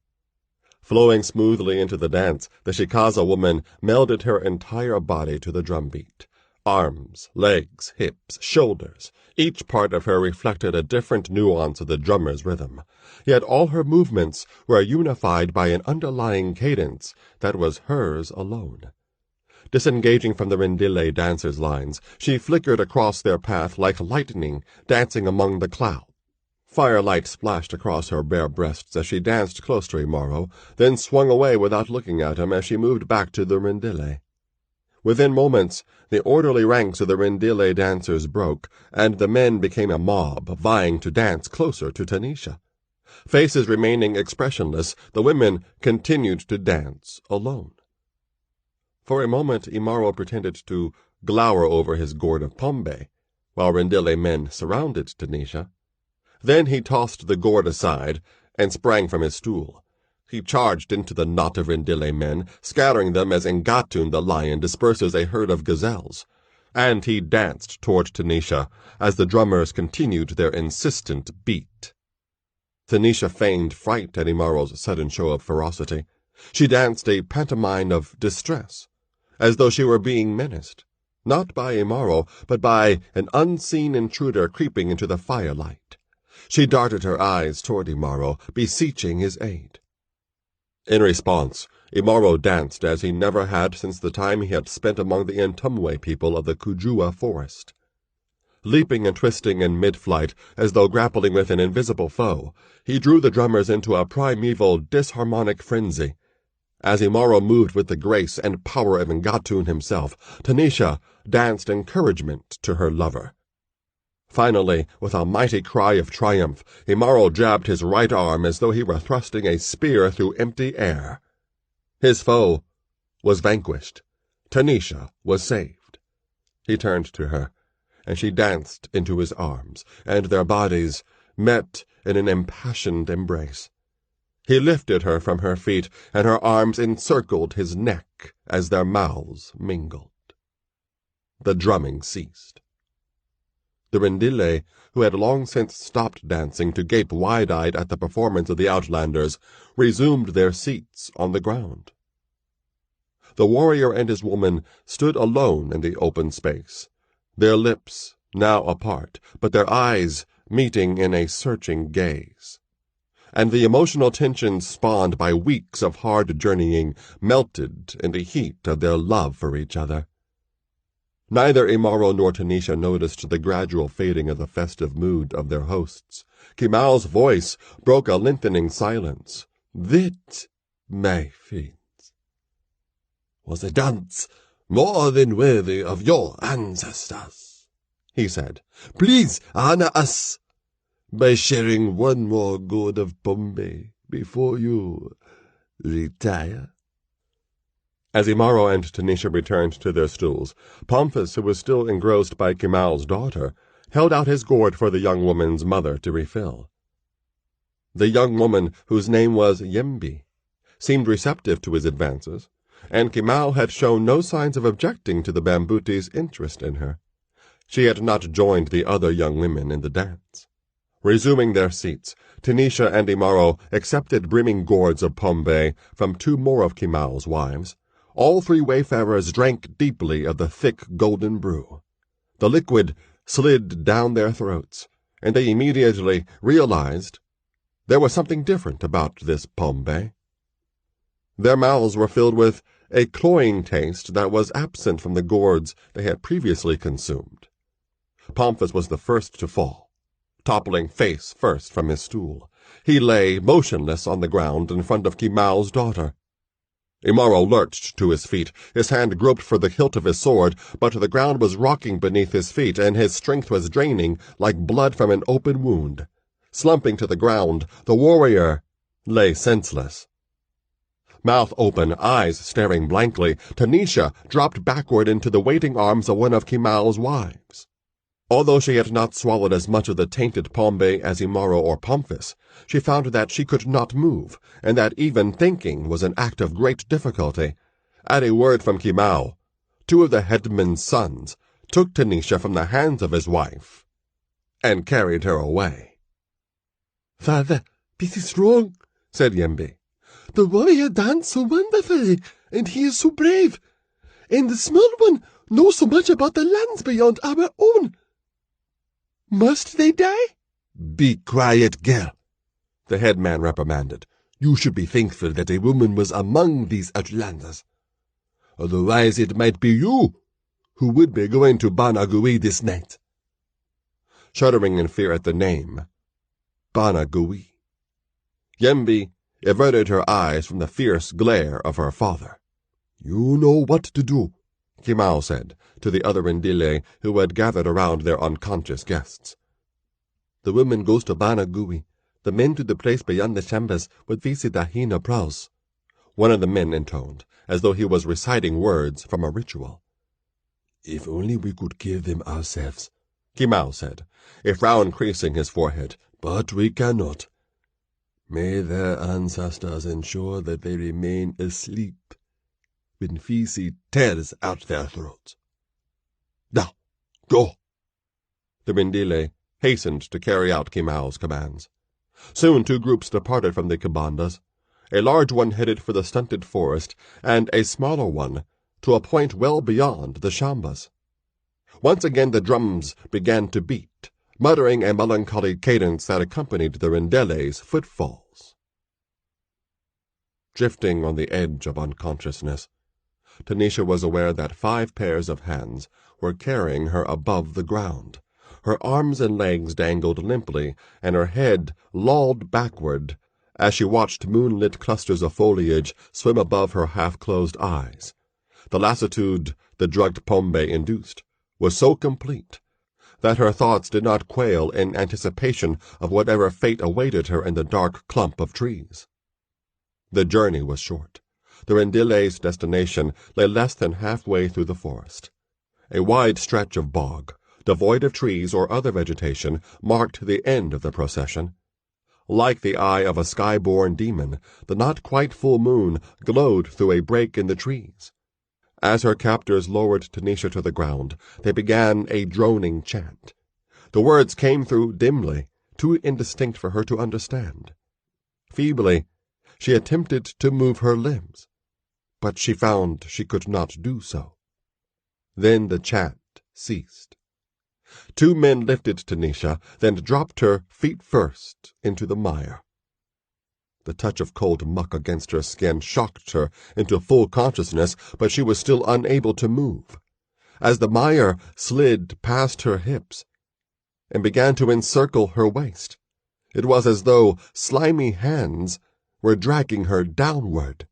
Flowing smoothly into the dance, the Shikaza woman melded her entire body to the drumbeat. Arms, legs, hips, shoulders, each part of her reflected a different nuance of the drummer's rhythm. Yet all her movements were unified by an underlying cadence that was hers alone. Disengaging from the Rendile dancers' lines, she flickered across their path like lightning dancing among the clouds. Firelight splashed across her bare breasts as she danced close to Imaro, then swung away without looking at him as she moved back to the Rendile. Within moments, the orderly ranks of the Rendile dancers broke, and the men became a mob, vying to dance closer to Tanisha. Faces remaining expressionless, the women continued to dance alone. For a moment, Imaro pretended to glower over his gourd of Pygmay, while Rendile men surrounded Tanisha. Then he tossed the gourd aside and sprang from his stool. He charged into the knot of Rendile men, scattering them as Ngatun the lion disperses a herd of gazelles. And he danced toward Tanisha as the drummers continued their insistent beat. Tanisha feigned fright at Imaro's sudden show of ferocity. She danced a pantomime of distress, as though she were being menaced, not by Imaro, but by an unseen intruder creeping into the firelight. She darted her eyes toward Imaro, beseeching his aid. In response, Imaro danced as he never had since the time he had spent among the Ntumwe people of the Kujua forest. Leaping and twisting in mid-flight, as though grappling with an invisible foe, he drew the drummers into a primeval, disharmonic frenzy. As Imaro moved with the grace and power of Ngatun himself, Tanisha danced encouragement to her lover. Finally, with a mighty cry of triumph, Imaro jabbed his right arm as though he were thrusting a spear through empty air. His foe was vanquished. Tanisha was saved. He turned to her, and she danced into his arms, and their bodies met in an impassioned embrace. He lifted her from her feet, and her arms encircled his neck as their mouths mingled. The drumming ceased. The Rendille, who had long since stopped dancing to gape wide-eyed at the performance of the Outlanders, resumed their seats on the ground. The warrior and his woman stood alone in the open space, their lips now apart, but their eyes meeting in a searching gaze. And the emotional tension spawned by weeks of hard journeying melted in the heat of their love for each other. Neither Imaro nor Tanisha noticed the gradual fading of the festive mood of their hosts. Kimao's voice broke a lengthening silence. "That, my friends, was a dance more than worthy of your ancestors," he said. "Please honor us by sharing one more gourd of Pygmay before you retire." As Imaro and Tanisha returned to their stools, Pomphis, who was still engrossed by Kimao's daughter, held out his gourd for the young woman's mother to refill. The young woman, whose name was Yembi, seemed receptive to his advances, and Kimao had shown no signs of objecting to the Bambuti's interest in her. She had not joined the other young women in the dance. Resuming their seats, Tanisha and Imaro accepted brimming gourds of Pygmay from two more of Kimao's wives. All three wayfarers drank deeply of the thick golden brew. The liquid slid down their throats, and they immediately realized there was something different about this Pygmay. Their mouths were filled with a cloying taste that was absent from the gourds they had previously consumed. Pomphis was the first to fall, toppling face first from his stool. He lay motionless on the ground in front of Kimao's daughter. Imaro lurched to his feet. His hand groped for the hilt of his sword, but the ground was rocking beneath his feet, and his strength was draining like blood from an open wound. Slumping to the ground, the warrior lay senseless. Mouth open, eyes staring blankly, Tanisha dropped backward into the waiting arms of one of Kimao's wives. Although she had not swallowed as much of the tainted Pygmay as Imaro or Pomphis, she found that she could not move, and that even thinking was an act of great difficulty. At a word from Kimao, two of the headman's sons took Tanisha from the hands of his wife and carried her away. "Father, this is wrong," said Yembi. "The warrior danced so wonderfully, and he is so brave, and the small one knows so much about the lands beyond our own. Must they die?" "Be quiet, girl," the headman reprimanded. "You should be thankful that a woman was among these outlanders. Otherwise it might be you who would be going to Banagui this night." Shuddering in fear at the name, Banagui, Yembi averted her eyes from the fierce glare of her father. "You know what to do," Kimao said to the other Rendille who had gathered around their unconscious guests. "The woman goes to Banagui. The men to the place beyond the chambers with Visidahina prows," one of the men intoned, as though he was reciting words from a ritual. "If only we could kill them ourselves," Kimao said, a frown creasing his forehead. "But we cannot. May their ancestors ensure that they remain asleep when Fisi tears out their throats. Now, go." The Rendille hastened to carry out Kimao's commands. Soon 2 groups departed from the Kibandas. A large one headed for the stunted forest, and a smaller one to a point well beyond the Shambas. Once again the drums began to beat, muttering a melancholy cadence that accompanied the Rendele's footfalls. Drifting on the edge of unconsciousness, Tanisha was aware that 5 pairs of hands were carrying her above the ground. Her arms and legs dangled limply, and her head lolled backward as she watched moonlit clusters of foliage swim above her half-closed eyes. The lassitude the drugged Pygmay induced was so complete that her thoughts did not quail in anticipation of whatever fate awaited her in the dark clump of trees. The journey was short. The Rendele's destination lay less than halfway through the forest. A wide stretch of bog, devoid of trees or other vegetation, marked the end of the procession. Like the eye of a sky-born demon, the not-quite-full moon glowed through a break in the trees. As her captors lowered Tanisha to the ground, they began a droning chant. The words came through dimly, too indistinct for her to understand. Feebly, she attempted to move her limbs, but she found she could not do so. Then the chant ceased. 2 men lifted Tanisha, then dropped her feet first into the mire. The touch of cold muck against her skin shocked her into full consciousness, but she was still unable to move. As the mire slid past her hips and began to encircle her waist, it was as though slimy hands were dragging her downward.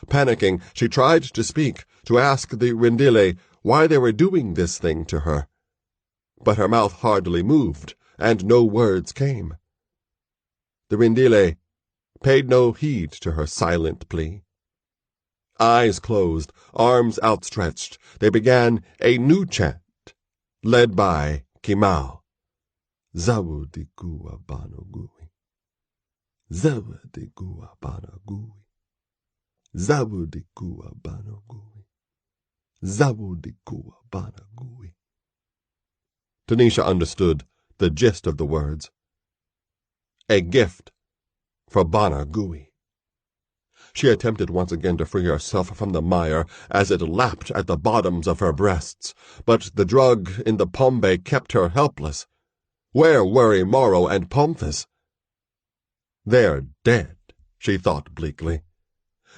Panicking, she tried to speak, to ask the Rendile why they were doing this thing to her. But her mouth hardly moved, and no words came. The Rendile paid no heed to her silent plea. Eyes closed, arms outstretched, they began a new chant, led by Kimau. Zawudikua banogui. Zawudikua banogui. Zawudikua banogui. Zawudikua banogui. Tanisha understood the gist of the words. A gift for Bana Gui. She attempted once again to free herself from the mire as it lapped at the bottoms of her breasts, but the drug in the Pygmay kept her helpless. Where were Imaro and Pomphis? They're dead, she thought bleakly.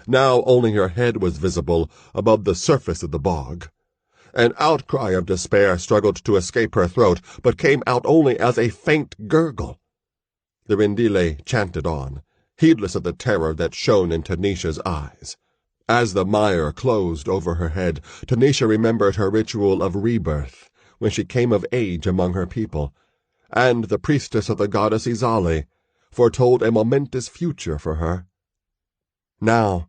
Now only her head was visible above the surface of the bog. An outcry of despair struggled to escape her throat, but came out only as a faint gurgle. The Rendile chanted on, heedless of the terror that shone in Tanisha's eyes. As the mire closed over her head, Tanisha remembered her ritual of rebirth, when she came of age among her people, and the priestess of the goddess Izali foretold a momentous future for her. Now,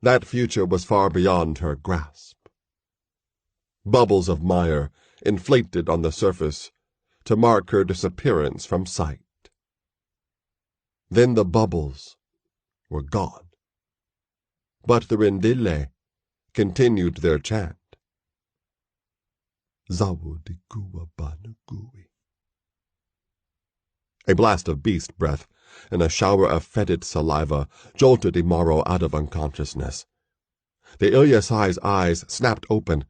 that future was far beyond her grasp. Bubbles of mire inflated on the surface to mark her disappearance from sight. Then the bubbles were gone. But the Rendile continued their chant. Zawudikua banugui. A blast of beast breath and a shower of fetid saliva jolted Imaro out of unconsciousness. The Ilyasai's eyes snapped open.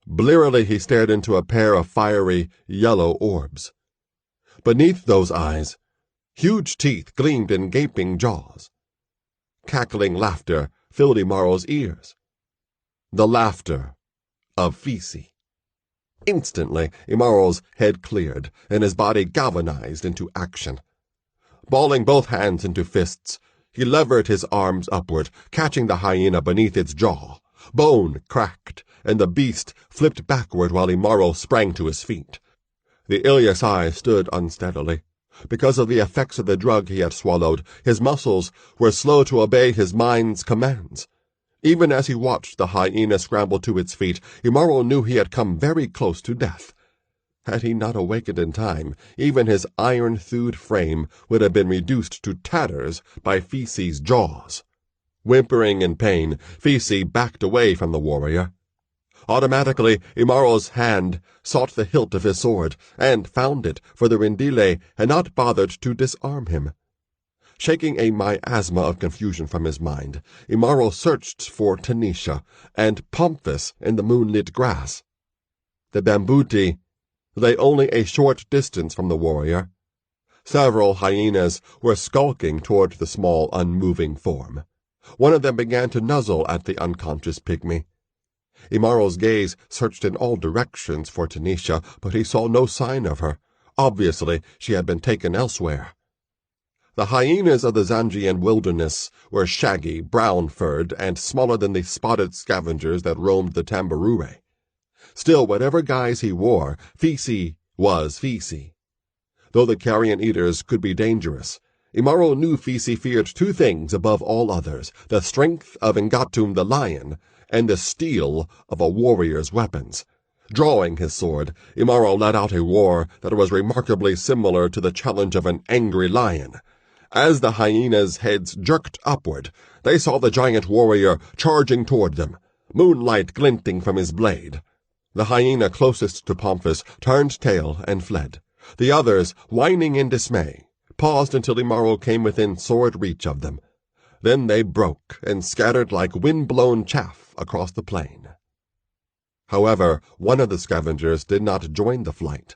Blearily he stared into a pair of fiery, yellow orbs. Beneath those eyes, huge teeth gleamed in gaping jaws. Cackling laughter filled Imaro's ears. The laughter of Fisi. Instantly, Imaro's head cleared, and his body galvanized into action. Balling both hands into fists, he levered his arms upward, catching the hyena beneath its jaw. Bone cracked, and the beast flipped backward while Imaro sprang to his feet. The Ilyasai stood unsteadily. Because of the effects of the drug he had swallowed, his muscles were slow to obey his mind's commands. Even as he watched the hyena scramble to its feet, Imaro knew he had come very close to death. Had he not awakened in time, even his iron-thewed frame would have been reduced to tatters by Fisi's jaws. Whimpering in pain, Fisi backed away from the warrior. Automatically, Imaro's hand sought the hilt of his sword, and found it, for the Rendile had not bothered to disarm him. Shaking a miasma of confusion from his mind, Imaro searched for Tanisha and Pomphis in the moonlit grass. The bambuti lay only a short distance from the warrior. Several hyenas were skulking toward the small, unmoving form. One of them began to nuzzle at the unconscious pygmy. Imaro's gaze searched in all directions for Tanisha, but he saw no sign of her. Obviously, she had been taken elsewhere. The hyenas of the Zangian wilderness were shaggy, brown-furred, and smaller than the spotted scavengers that roamed the Tambarure. Still, whatever guise he wore, Fisi was Fisi. Though the carrion eaters could be dangerous, Imaro knew Fisi feared two things above all others: the strength of Ngatum the lion, and the steel of a warrior's weapons. Drawing his sword, Imaro let out a roar that was remarkably similar to the challenge of an angry lion. As the hyenas' heads jerked upward, they saw the giant warrior charging toward them, moonlight glinting from his blade. The hyena closest to Pomphis turned tail and fled. The others, whining in dismay, paused until Imaro came within sword reach of them. Then they broke and scattered like wind-blown chaff across the plain. However, one of the scavengers did not join the flight.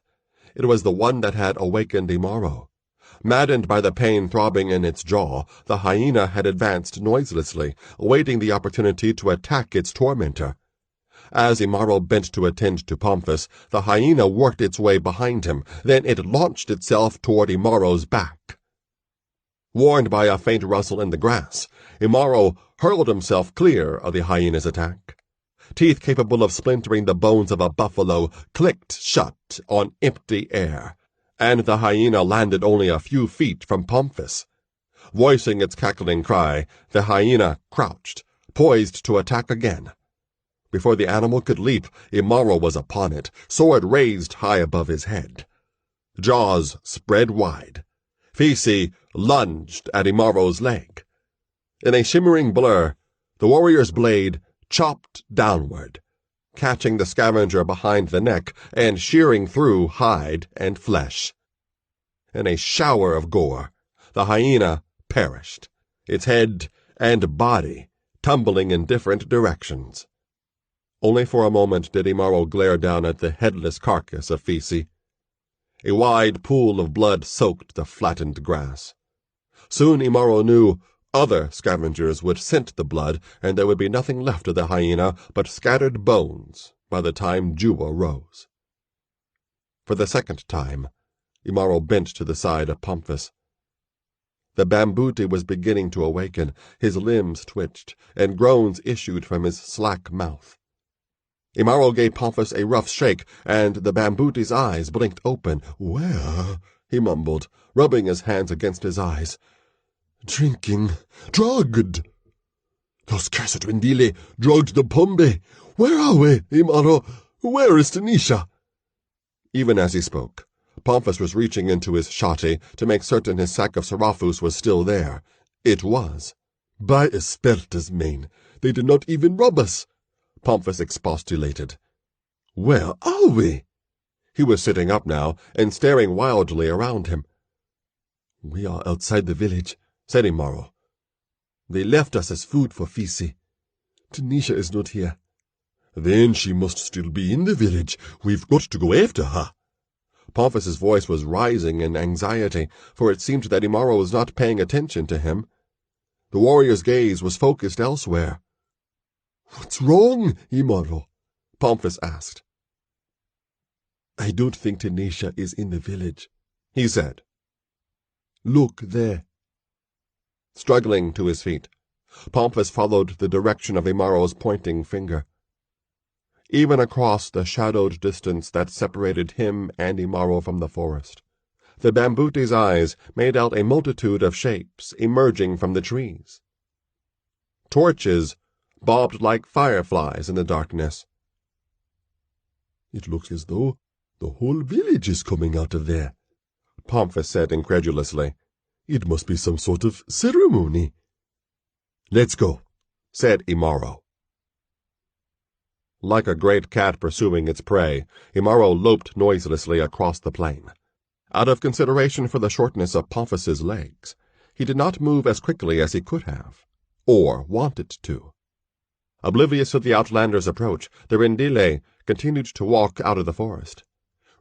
It was the one that had awakened Imaro. Maddened by the pain throbbing in its jaw, the hyena had advanced noiselessly, awaiting the opportunity to attack its tormentor. As Imaro bent to attend to Pomphis, the hyena worked its way behind him. Then it launched itself toward Imaro's back. Warned by a faint rustle in the grass, Imaro hurled himself clear of the hyena's attack. Teeth capable of splintering the bones of a buffalo clicked shut on empty air, and the hyena landed only a few feet from Pomphis. Voicing its cackling cry, the hyena crouched, poised to attack again. Before the animal could leap, Imaro was upon it, sword raised high above his head. Jaws spread wide. Fisi lunged at Imaro's leg. In a shimmering blur, the warrior's blade chopped downward, catching the scavenger behind the neck and shearing through hide and flesh. In a shower of gore, the hyena perished, its head and body tumbling in different directions. Only for a moment did Imaro glare down at the headless carcass of Fisi. A wide pool of blood soaked the flattened grass. Soon Imaro knew other scavengers would scent the blood, and there would be nothing left of the hyena but scattered bones by the time Juba rose. For the second time, Imaro bent to the side of Pomphis. The bambooti was beginning to awaken, his limbs twitched, and groans issued from his slack mouth. Imaro gave Pomphis a rough shake, and the bambooti's eyes blinked open. "Where?" he mumbled, rubbing his hands against his eyes. "Drinking. Drugged. Those cursed Wendile drugged the Pombe. Where are we, Imaro? Where is Tanisha?" Even as he spoke, Pomphis was reaching into his shotty to make certain his sack of sarafus was still there. It was. "By Esperta's mane, they did not even rob us," Pomphis expostulated. "Where are we?" He was sitting up now and staring wildly around him. "We are outside the village," said Imaro. "They left us as food for Fisi. Tanisha is not here." "Then she must still be in the village. We've got to go after her." Pomphis's voice was rising in anxiety, for it seemed that Imaro was not paying attention to him. The warrior's gaze was focused elsewhere. "What's wrong, Imaro?" Pomphis asked. "I don't think Tanisha is in the village," he said. "Look there." Struggling to his feet, Pomphis followed the direction of Imaro's pointing finger. Even across the shadowed distance that separated him and Imaro from the forest, the bambooti's eyes made out a multitude of shapes emerging from the trees. Torches bobbed like fireflies in the darkness. "It looks as though the whole village is coming out of there," Pomphis said incredulously. "It must be some sort of ceremony." "Let's go," said Imaro. Like a great cat pursuing its prey, Imaro loped noiselessly across the plain. Out of consideration for the shortness of Pomphis's legs, he did not move as quickly as he could have, or wanted to. Oblivious of the outlander's approach, the Rendile continued to walk out of the forest.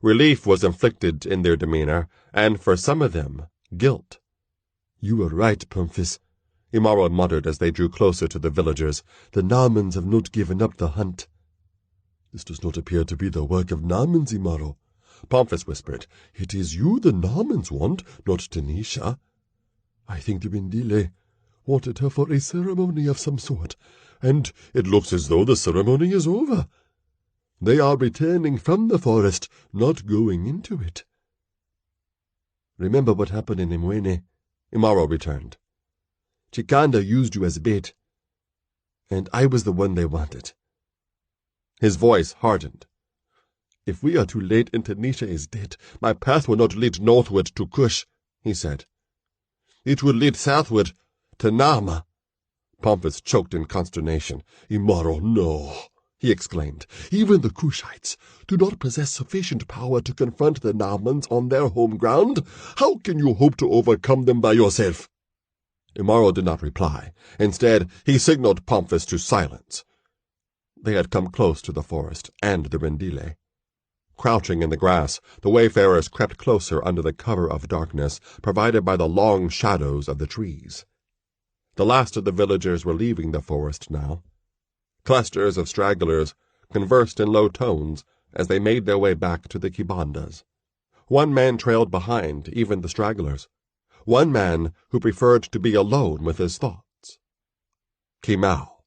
Relief was inflicted in their demeanor, and for some of them, guilt. "You were right, Pomphis," Imaro muttered as they drew closer to the villagers. "The Narmans have not given up the hunt." "This does not appear to be the work of Narmans, Imaro," Pomphis whispered. "It is you the Narmans want, not Tanisha. I think the Rendile wanted her for a ceremony of some sort, and it looks as though the ceremony is over. They are returning from the forest, not going into it." "Remember what happened in Nyumbani," Imaro returned. "Chikanda used you as bait, and I was the one they wanted." His voice hardened. "If we are too late and Tanisha is dead, my path will not lead northward to Cush," he said. It will lead southward to Narma." Pomphis choked in consternation. "Imaro, no," he exclaimed. "Even the Cushites do not possess sufficient power to confront the Narmans on their home ground. How can you hope to overcome them by yourself?" Imaro did not reply. Instead, he signaled Pomphis to silence. They had come close to the forest and the Rendile. Crouching in the grass, the wayfarers crept closer under the cover of darkness provided by the long shadows of the trees. The last of the villagers were leaving the forest now. Clusters of stragglers conversed in low tones as they made their way back to the kibandas. One man trailed behind even the stragglers. One man who preferred to be alone with his thoughts. Kimau.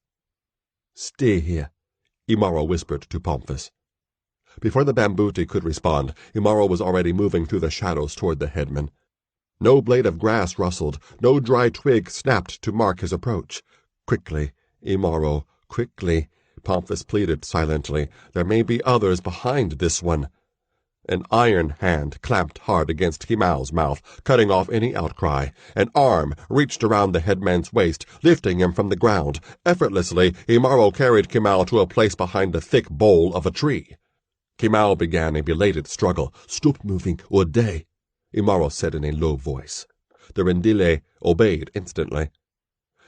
"Stay here," Imaro whispered to Pomphis. Before the Bambuti could respond, Imaro was already moving through the shadows toward the headman. No blade of grass rustled, no dry twig snapped to mark his approach. "Quickly, Imaro, quickly," Pomphis pleaded silently. "There may be others behind this one." An iron hand clamped hard against Kimau's mouth, cutting off any outcry. An arm reached around the headman's waist, lifting him from the ground. Effortlessly, Imaro carried Kimau to a place behind the thick bole of a tree. Kimau began a belated struggle. "Stop moving, or die," Imaro said in a low voice. The Rendile obeyed instantly.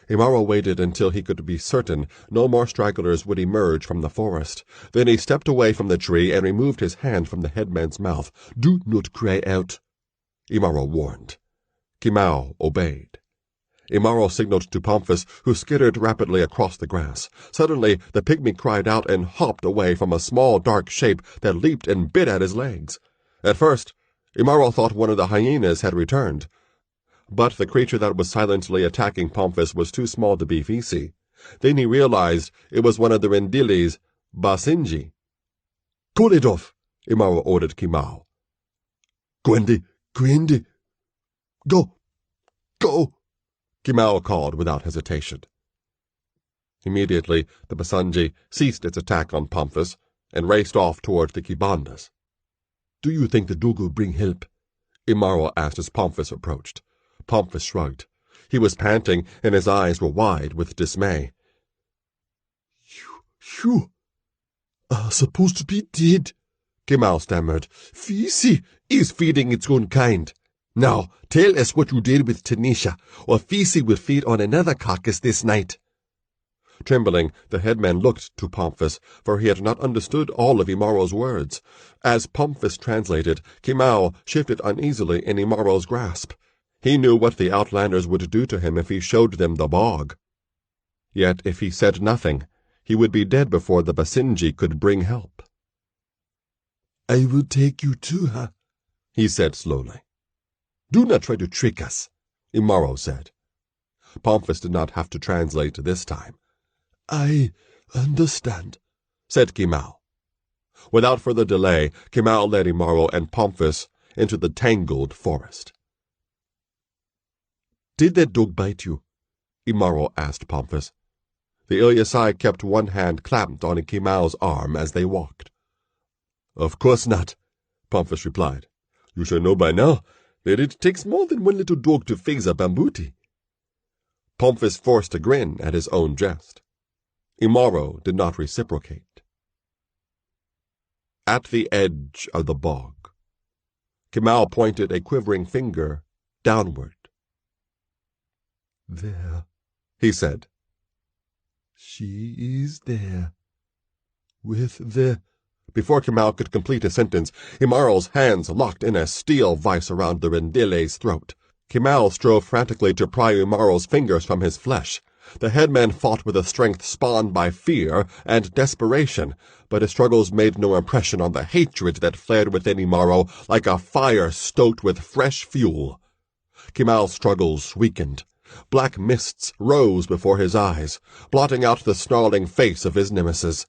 Imaro waited until he could be certain no more stragglers would emerge from the forest. Then he stepped away from the tree and removed his hand from the headman's mouth. "Do not cry out," Imaro warned. Kimau obeyed. Imaro signaled to Pomphis, who skittered rapidly across the grass. Suddenly, the pygmy cried out and hopped away from a small dark shape that leaped and bit at his legs. At first, Imaro thought one of the hyenas had returned. But the creature that was silently attacking Pomphis was too small to be Fisi. Then he realized it was one of the Rendile's Basinji. "Call it off," Imaro ordered Kimau. "Gwendi, Gwendi, go, go," Kimau called without hesitation. Immediately, the Basinji ceased its attack on Pomphis and raced off toward the Kibandas. "Do you think the dog will bring help?" Imaro asked as Pomphis approached. Pomphis shrugged. He was panting, and his eyes were wide with dismay. You are supposed to be dead," Kimau stammered. "Fisi is feeding its own kind. Now, tell us what you did with Tanisha, or Fisi will feed on another carcass this night." Trembling, the headman looked to Pomphis, for he had not understood all of Imaro's words. As Pomphis translated, Kimau shifted uneasily in Imaro's grasp. He knew what the outlanders would do to him if he showed them the bog. Yet if he said nothing, he would be dead before the Basinji could bring help. "I will take you to her," he said slowly. "Do not try to trick us," Imaro said. Pomphis did not have to translate this time. "I understand," said Kimau. Without further delay, Kimau led Imaro and Pomphis into the tangled forest. "Did that dog bite you?" Imaro asked Pomphis. The Ilyasai kept one hand clamped on Kimau's arm as they walked. "Of course not," Pomphis replied. "You should know by now that it takes more than one little dog to phase a Bambuti." Pomphis forced a grin at his own jest. Imaro did not reciprocate. At the edge of the bog, Kimau pointed a quivering finger downward. "There," he said. "She is there, with the Before Kymao could complete his sentence, Imaro's hands locked in a steel vice around the Rendile's throat. Kymao strove frantically to pry Imaro's fingers from his flesh. The headman fought with a strength spawned by fear and desperation, but his struggles made no impression on the hatred that flared within Imaro like a fire stoked with fresh fuel. Kymao's struggles weakened. Black mists rose before his eyes, blotting out the snarling face of his nemesis.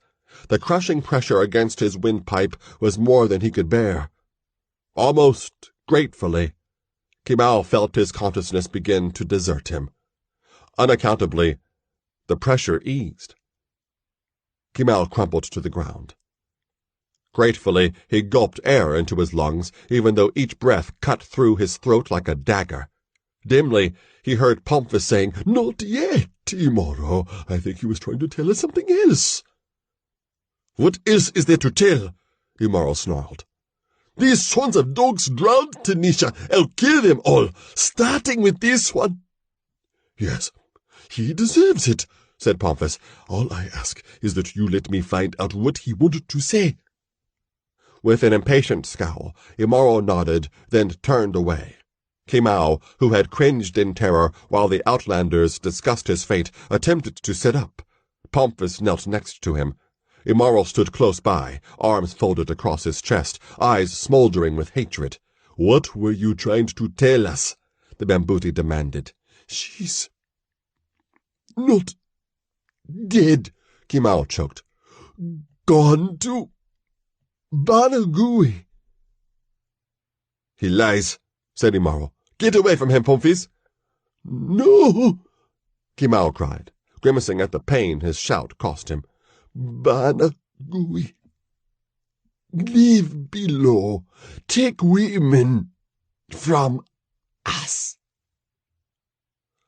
The crushing pressure against his windpipe was more than he could bear. Almost gratefully, Kymao felt his consciousness begin to desert him. Unaccountably, the pressure eased. Kymao crumpled to the ground. Gratefully, he gulped air into his lungs, even though each breath cut through his throat like a dagger. Dimly, he heard Pomphis saying, "Not yet, Imaro. I think he was trying to tell us something else." "What else is there to tell?" Imaro snarled. "These sons of dogs drowned Tanisha. I'll kill them all, starting with this one." "Yes, he deserves it," said Pomphis. "All I ask is that you let me find out what he wanted to say." With an impatient scowl, Imaro nodded, then turned away. Kymao, who had cringed in terror while the Outlanders discussed his fate, attempted to sit up. Pomphis knelt next to him. Imaro stood close by, arms folded across his chest, eyes smoldering with hatred. "What were you trying to tell us?" the Bambuti demanded. "She's not dead," Kymao choked. "Gone to Banagui." "He lies," said Imaro. "Get away from him, Pomphis." "No!" Kymao cried, grimacing at the pain his shout cost him. "Banagui. Live below. Take women from us."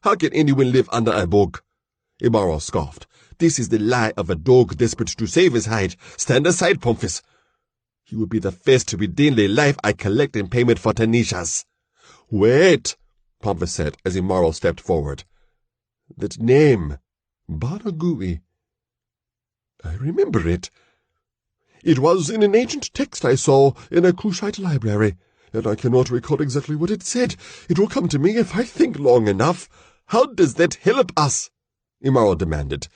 "How can anyone live under a bog?" Imaro scoffed. "This is the lie of a dog desperate to save his hide. Stand aside, Pomphis. He will be the first to redeem the life I collect in payment for Tanisha's." "Wait," Pomphis said as Imaro stepped forward. "That name, Banagui. I remember it. It was in an ancient text I saw in a Kushite library, and I cannot recall exactly what it said. It will come to me if I think long enough." "How does that help us?" Imaro demanded.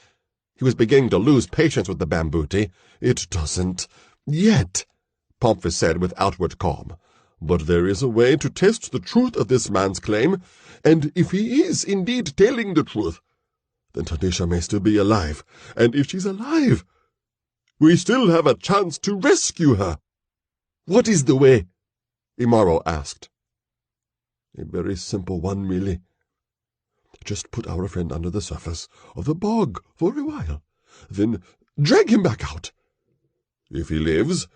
He was beginning to lose patience with the Bambuti. "It doesn't yet," Pomphis said with outward calm. "But there is a way to test the truth of this man's claim, and if he is indeed telling the truth, then Tanisha may still be alive, and if she's alive, we still have a chance to rescue her." "What is the way?" Imaro asked. "A very simple one, really. Just put our friend under the surface of the bog for a while, then drag him back out. If he lives,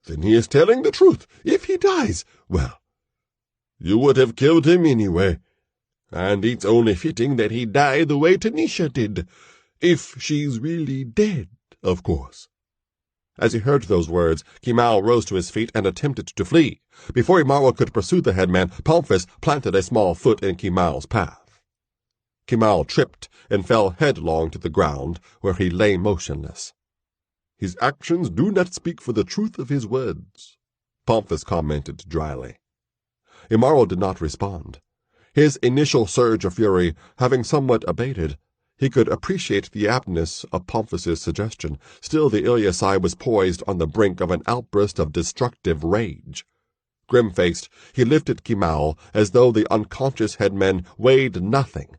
then he is telling the truth. If he dies, well, you would have killed him anyway, and it's only fitting that he die the way Tanisha did, if she's really dead, of course." As he heard those words, Kymao rose to his feet and attempted to flee. Before Imaro could pursue the headman, Pomphis planted a small foot in Kymao's path. Kymao tripped and fell headlong to the ground, where he lay motionless. "His actions do not speak for the truth of his words," Pomphis commented dryly. Imaro did not respond. His initial surge of fury having somewhat abated, he could appreciate the aptness of Pomphis's suggestion. Still, the Ilyasai was poised on the brink of an outburst of destructive rage. Grim-faced, he lifted Kymao as though the unconscious headman weighed nothing.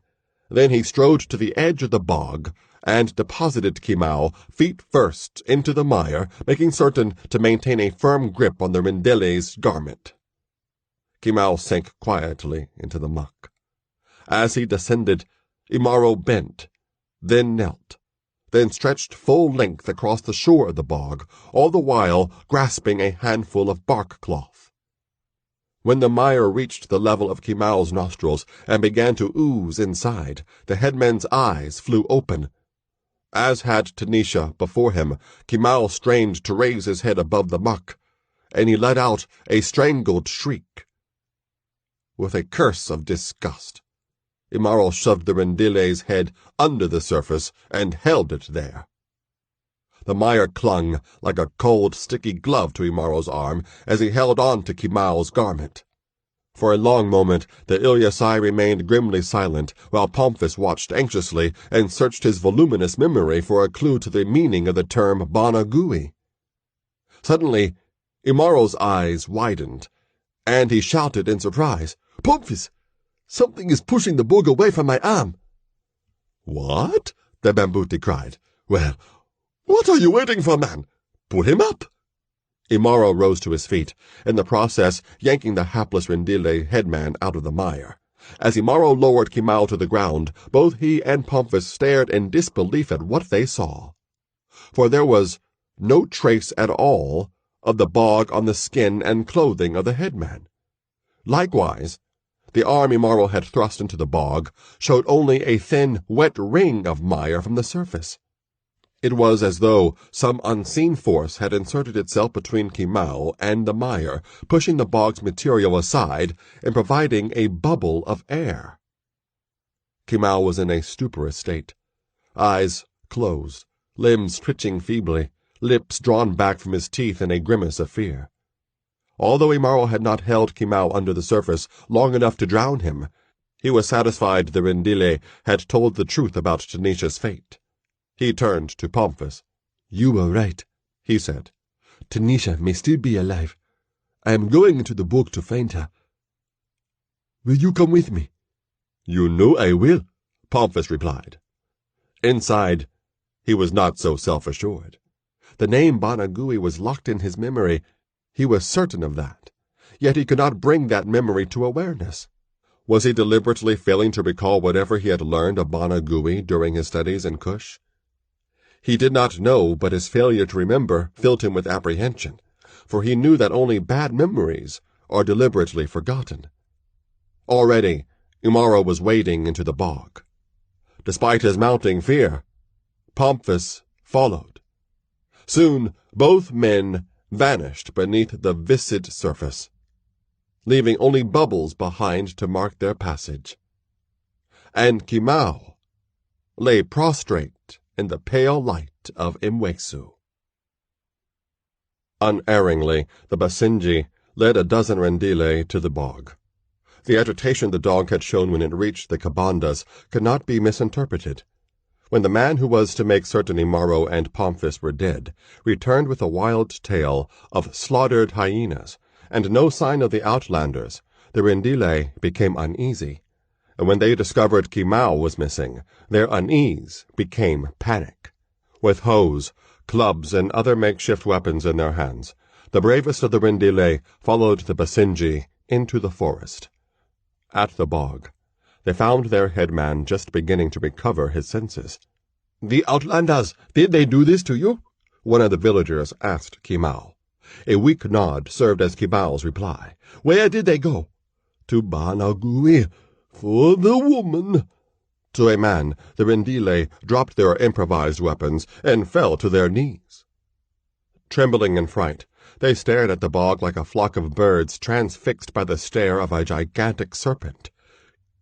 Then he strode to the edge of the bog and deposited Kymao feet first into the mire, making certain to maintain a firm grip on the Rendele's garment. Kymao sank quietly into the muck. As he descended, Imaro bent, then knelt, then stretched full length across the shore of the bog, all the while grasping a handful of bark cloth. When the mire reached the level of Kymao's nostrils and began to ooze inside, the headman's eyes flew open. As had Tanisha before him, Kymao strained to raise his head above the muck, and he let out a strangled shriek. With a curse of disgust, Imaro shoved the Rendile's head under the surface and held it there. The mire clung like a cold, sticky glove to Imaro's arm as he held on to Kimao's garment. For a long moment the Ilyasai remained grimly silent, while Pomphis watched anxiously and searched his voluminous memory for a clue to the meaning of the term Banagui. Suddenly, Imaro's eyes widened, and he shouted in surprise, "Pomphis! Something is pushing the bug away from my arm!" "What?" the Bambuti cried. "Well, what are you waiting for, man? Pull him up!" Imaro rose to his feet, in the process yanking the hapless Rendile headman out of the mire. As Imaro lowered Kimao to the ground, both he and Pomphis stared in disbelief at what they saw. For there was no trace at all of the bog on the skin and clothing of the headman. Likewise, the arm Imaro had thrust into the bog showed only a thin, wet ring of mire from the surface. It was as though some unseen force had inserted itself between Kimao and the mire, pushing the bog's material aside and providing a bubble of air. Kimao was in a stuporous state, eyes closed, limbs twitching feebly, lips drawn back from his teeth in a grimace of fear. Although Imaro had not held Kimao under the surface long enough to drown him, he was satisfied the Rendile had told the truth about Tanisha's fate. He turned to Pomphis. "You were right," he said. "Tanisha may still be alive. I am going into the book to find her. Will you come with me?" "You know I will," Pomphis replied. Inside, he was not so self-assured. The name Banagui was locked in his memory. He was certain of that. Yet he could not bring that memory to awareness. Was he deliberately failing to recall whatever he had learned of Banagui during his studies in Cush? He did not know, but his failure to remember filled him with apprehension, for he knew that only bad memories are deliberately forgotten. Already, Imaro was wading into the bog. Despite his mounting fear, Pomphis followed. Soon, both men vanished beneath the viscid surface, leaving only bubbles behind to mark their passage. And Kimao lay prostrate in the pale light of Imwesu. Unerringly, the Basenji led a dozen Rendile to the bog. The agitation the dog had shown when it reached the Kabandas could not be misinterpreted. When the man who was to make certain Imaro and Pomphis were dead returned with a wild tale of slaughtered hyenas, and no sign of the outlanders, the Rendile became uneasy. And when they discovered Kimao was missing, their unease became panic. With hoes, clubs, and other makeshift weapons in their hands, the bravest of the Rendile followed the Basenji into the forest. At the bog, they found their headman just beginning to recover his senses. "The outlanders, did they do this to you?" one of the villagers asked Kimao. A weak nod served as Kimao's reply. "Where did they go?" "To Banagui, for the woman." To a man, the Rendile dropped their improvised weapons and fell to their knees. Trembling in fright, they stared at the bog like a flock of birds transfixed by the stare of a gigantic serpent.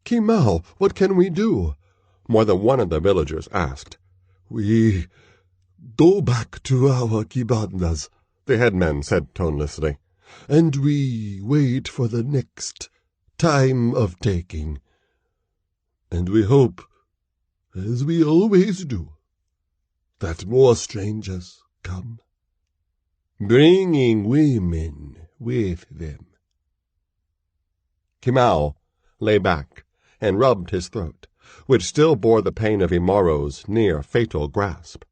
"Kimao, what can we do?" more than one of the villagers asked. "We go back to our kibandas," the headman said tonelessly, "and we wait for the next time of taking. And we hope, as we always do, that more strangers come, bringing women with them." Kimao lay back and rubbed his throat, which still bore the pain of Imaro's near-fatal grasp.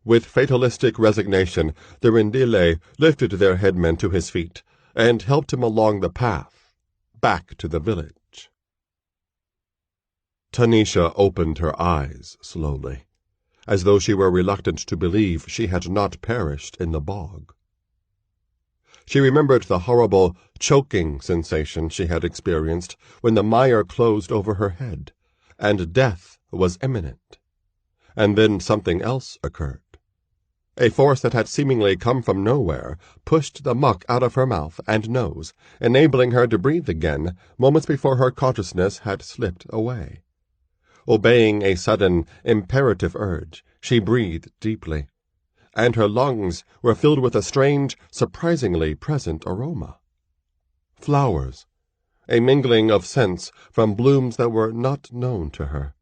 With fatalistic resignation, the Rendile lifted their headman to his feet and helped him along the path back to the village. Tanisha opened her eyes slowly, as though she were reluctant to believe she had not perished in the bog. She remembered the horrible choking sensation she had experienced when the mire closed over her head, and death was imminent. And then something else occurred. A force that had seemingly come from nowhere pushed the muck out of her mouth and nose, enabling her to breathe again moments before her consciousness had slipped away. Obeying a sudden, imperative urge, she breathed deeply. and her lungs were filled with a strange, surprisingly present aroma. Flowers, a mingling of scents from blooms that were not known to her.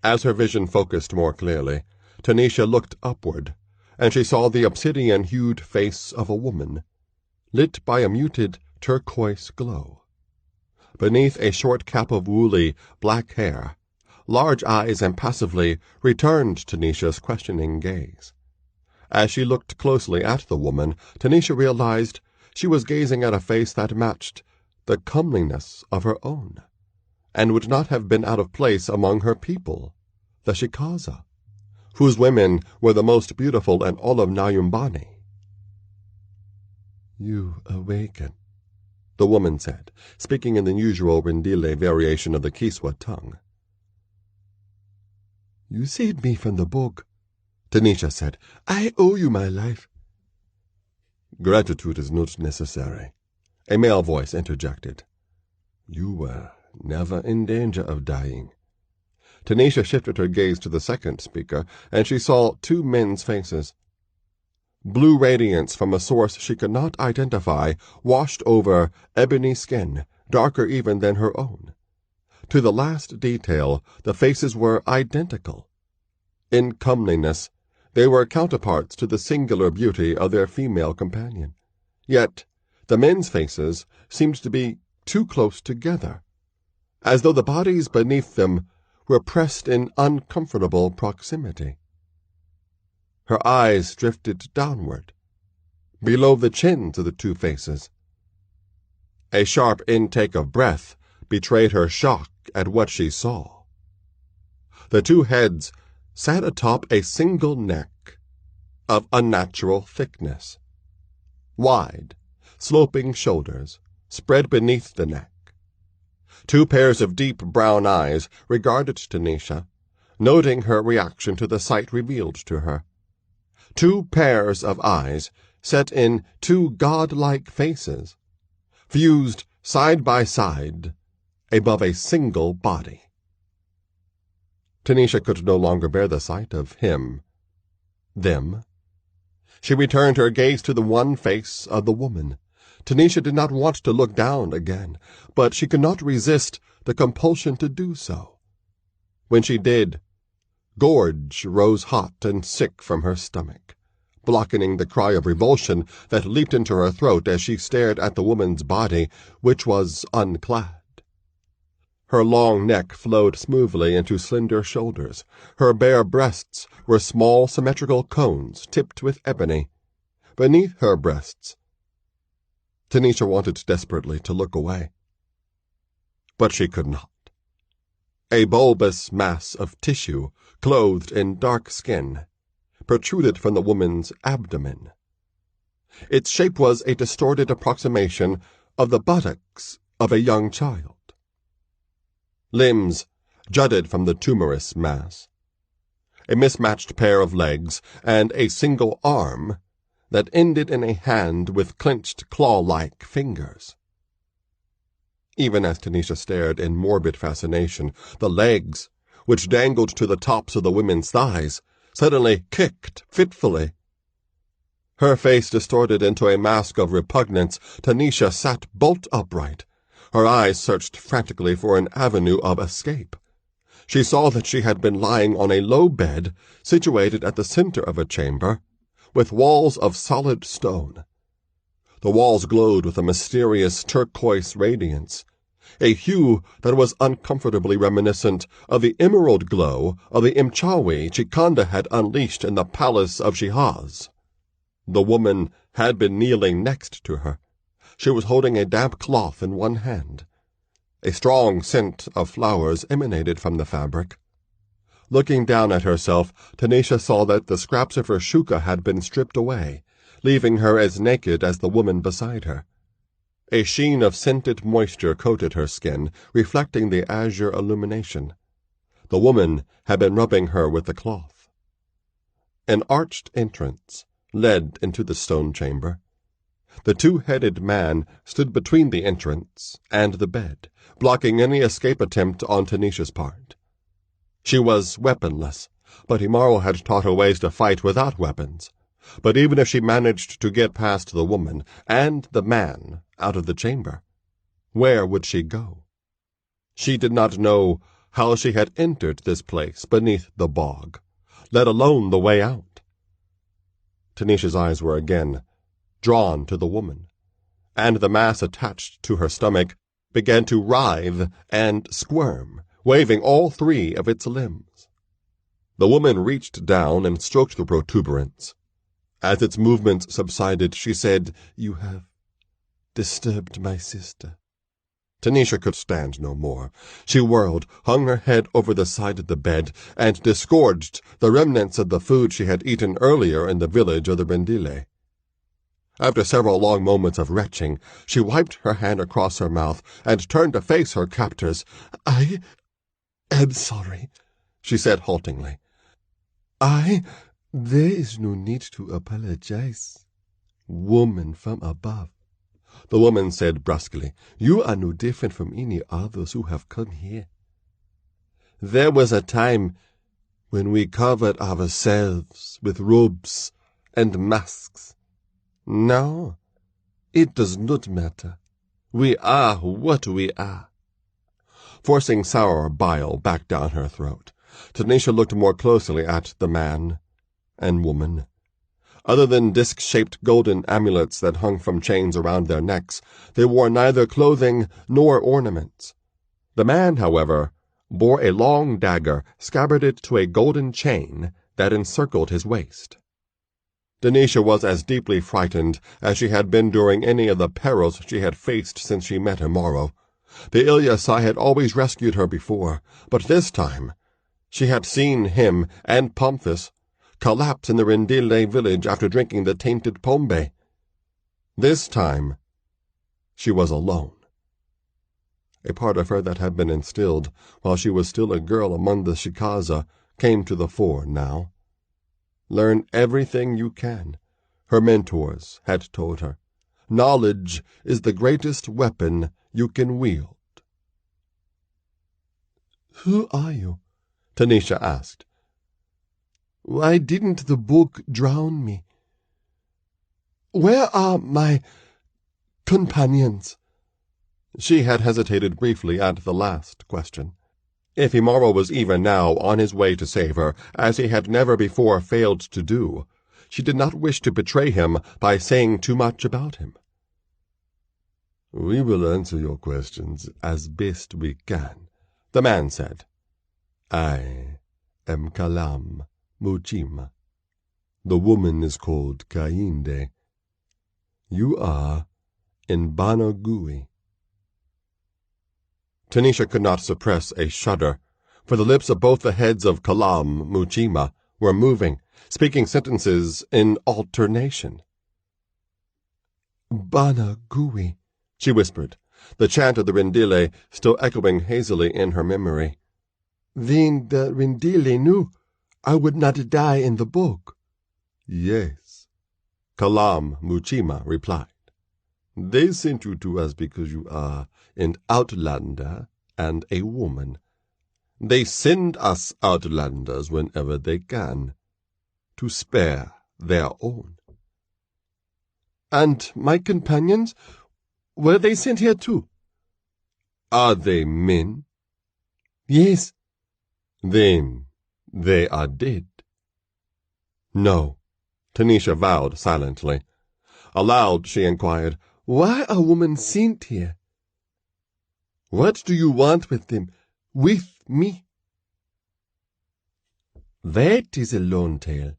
As her vision focused more clearly, Tanisha looked upward, and she saw the obsidian-hued face of a woman, lit by a muted turquoise glow. Beneath a short cap of woolly, black hair, large eyes impassively returned Tanisha's questioning gaze. As she looked closely at the woman, Tanisha realized she was gazing at a face that matched the comeliness of her own, and would not have been out of place among her people, the Shikaza, whose women were the most beautiful in all of Nyumbani. "You awaken," the woman said, speaking in the usual Rendile variation of the Kiswa tongue. "You saved me from the bog," Tanisha said. "I owe you my life." "Gratitude is not necessary," a male voice interjected. "You were never in danger of dying." Tanisha shifted her gaze to the second speaker, and she saw two men's faces. Blue radiance from a source she could not identify washed over ebony skin, darker even than her own. To the last detail, the faces were identical. In comeliness, they were counterparts to the singular beauty of their female companion. Yet the men's faces seemed to be too close together, as though the bodies beneath them were pressed in uncomfortable proximity. Her eyes drifted downward, below the chins of the two faces. A sharp intake of breath betrayed her shock at what she saw. The two heads sat atop a single neck of unnatural thickness. Wide, sloping shoulders spread beneath the neck. Two pairs of deep brown eyes regarded Tanisha, noting her reaction to the sight revealed to her. Two pairs of eyes set in two godlike faces, fused side by side above a single body. Tanisha could no longer bear the sight of them. She returned her gaze to the one face of the woman. Tanisha did not want to look down again, but she could not resist the compulsion to do so. When she did, gorge rose hot and sick from her stomach, blocking the cry of revulsion that leaped into her throat as she stared at the woman's body, which was unclad. Her long neck flowed smoothly into slender shoulders. Her bare breasts were small symmetrical cones tipped with ebony. Beneath her breasts, Tanisha wanted desperately to look away, but she could not. A bulbous mass of tissue, clothed in dark skin, protruded from the woman's abdomen. Its shape was a distorted approximation of the buttocks of a young child. Limbs jutted from the tumorous mass. A mismatched pair of legs and a single arm that ended in a hand with clenched claw-like fingers. Even as Tanisha stared in morbid fascination, the legs, which dangled to the tops of the women's thighs, suddenly kicked fitfully. Her face distorted into a mask of repugnance, Tanisha sat bolt upright. Her eyes searched frantically for an avenue of escape. She saw that she had been lying on a low bed situated at the center of a chamber, with walls of solid stone. The walls glowed with a mysterious turquoise radiance, a hue that was uncomfortably reminiscent of the emerald glow of the Imchawi Chikanda had unleashed in the palace of Shihaz. The woman had been kneeling next to her. She was holding a damp cloth in one hand. A strong scent of flowers emanated from the fabric. Looking down at herself, Tanisha saw that the scraps of her shuka had been stripped away, leaving her as naked as the woman beside her. A sheen of scented moisture coated her skin, reflecting the azure illumination. The woman had been rubbing her with the cloth. An arched entrance led into the stone chamber. The two-headed man stood between the entrance and the bed, blocking any escape attempt on Tanisha's part. She was weaponless, but Imaro had taught her ways to fight without weapons. But even if she managed to get past the woman and the man out of the chamber, where would she go? She did not know how she had entered this place beneath the bog, let alone the way out. Tanisha's eyes were again drawn to the woman, and the mass attached to her stomach began to writhe and squirm, waving all three of its limbs. The woman reached down and stroked the protuberance. As its movements subsided, she said, "You have disturbed my sister." Tanisha could stand no more. She whirled, hung her head over the side of the bed, and disgorged the remnants of the food she had eaten earlier in the village of the Rendile. After several long moments of retching, she wiped her hand across her mouth and turned to face her captors. "I am sorry," she said haltingly. There is no need to apologize. Woman from above." The woman said brusquely, "You are no different from any others who have come here. There was a time when we covered ourselves with robes and masks. Now, it does not matter. We are what we are." Forcing sour bile back down her throat, Tanisha looked more closely at the man and woman. Other than disc-shaped golden amulets that hung from chains around their necks, they wore neither clothing nor ornaments. The man, however, bore a long dagger scabbarded to a golden chain that encircled his waist. Tanisha was as deeply frightened as she had been during any of the perils she had faced since she met Imaro. The Ilyasai had always rescued her before, but this time she had seen him and Pomphis collapse in the Rendile village after drinking the tainted Pygmay. This time she was alone. A part of her that had been instilled while she was still a girl among the Shikaza came to the fore now. Learn everything you can, her mentors had told her. Knowledge is the greatest weapon you can wield. "Who are you?" Tanisha asked. "Why didn't the book drown me? Where are my companions?" She had hesitated briefly at the last question. If Imaro was even now on his way to save her, as he had never before failed to do, she did not wish to betray him by saying too much about him. "We will answer your questions as best we can," the man said. "I am Kalam Muchima. The woman is called Kainde. You are in Banagui." Tanisha could not suppress a shudder, for the lips of both the heads of Kalam Muchima were moving, speaking sentences in alternation. "Banagui," she whispered, the chant of the Rendile still echoing hazily in her memory. "Then the Rendile knew I would not die in the book." "Yes," Kalam Muchima replied. "They sent you to us because you are an outlander and a woman. They send us outlanders whenever they can, to spare their own." "And my companions, were they sent here too?" "Are they men?" "Yes." "Then they are dead." "No," Tanisha vowed silently. Aloud she inquired, "Why are women sent here?" "What do you want with them? With me?" "That is a long tale,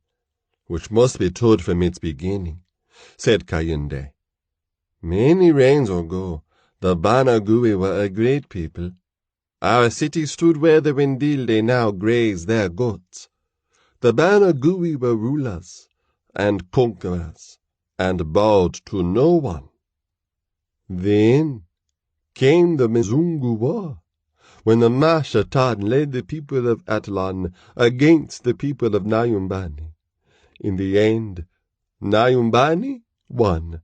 which must be told from its beginning," said Kayinde. "Many reigns ago, the Banagui were a great people. Our city stood where the Rendile now graze their goats. The Banagui were rulers and conquerors, and bowed to no one. Then came the Mzungu War, when the Mashatan led the people of Atlan against the people of Nyumbani. In the end, Nyumbani won,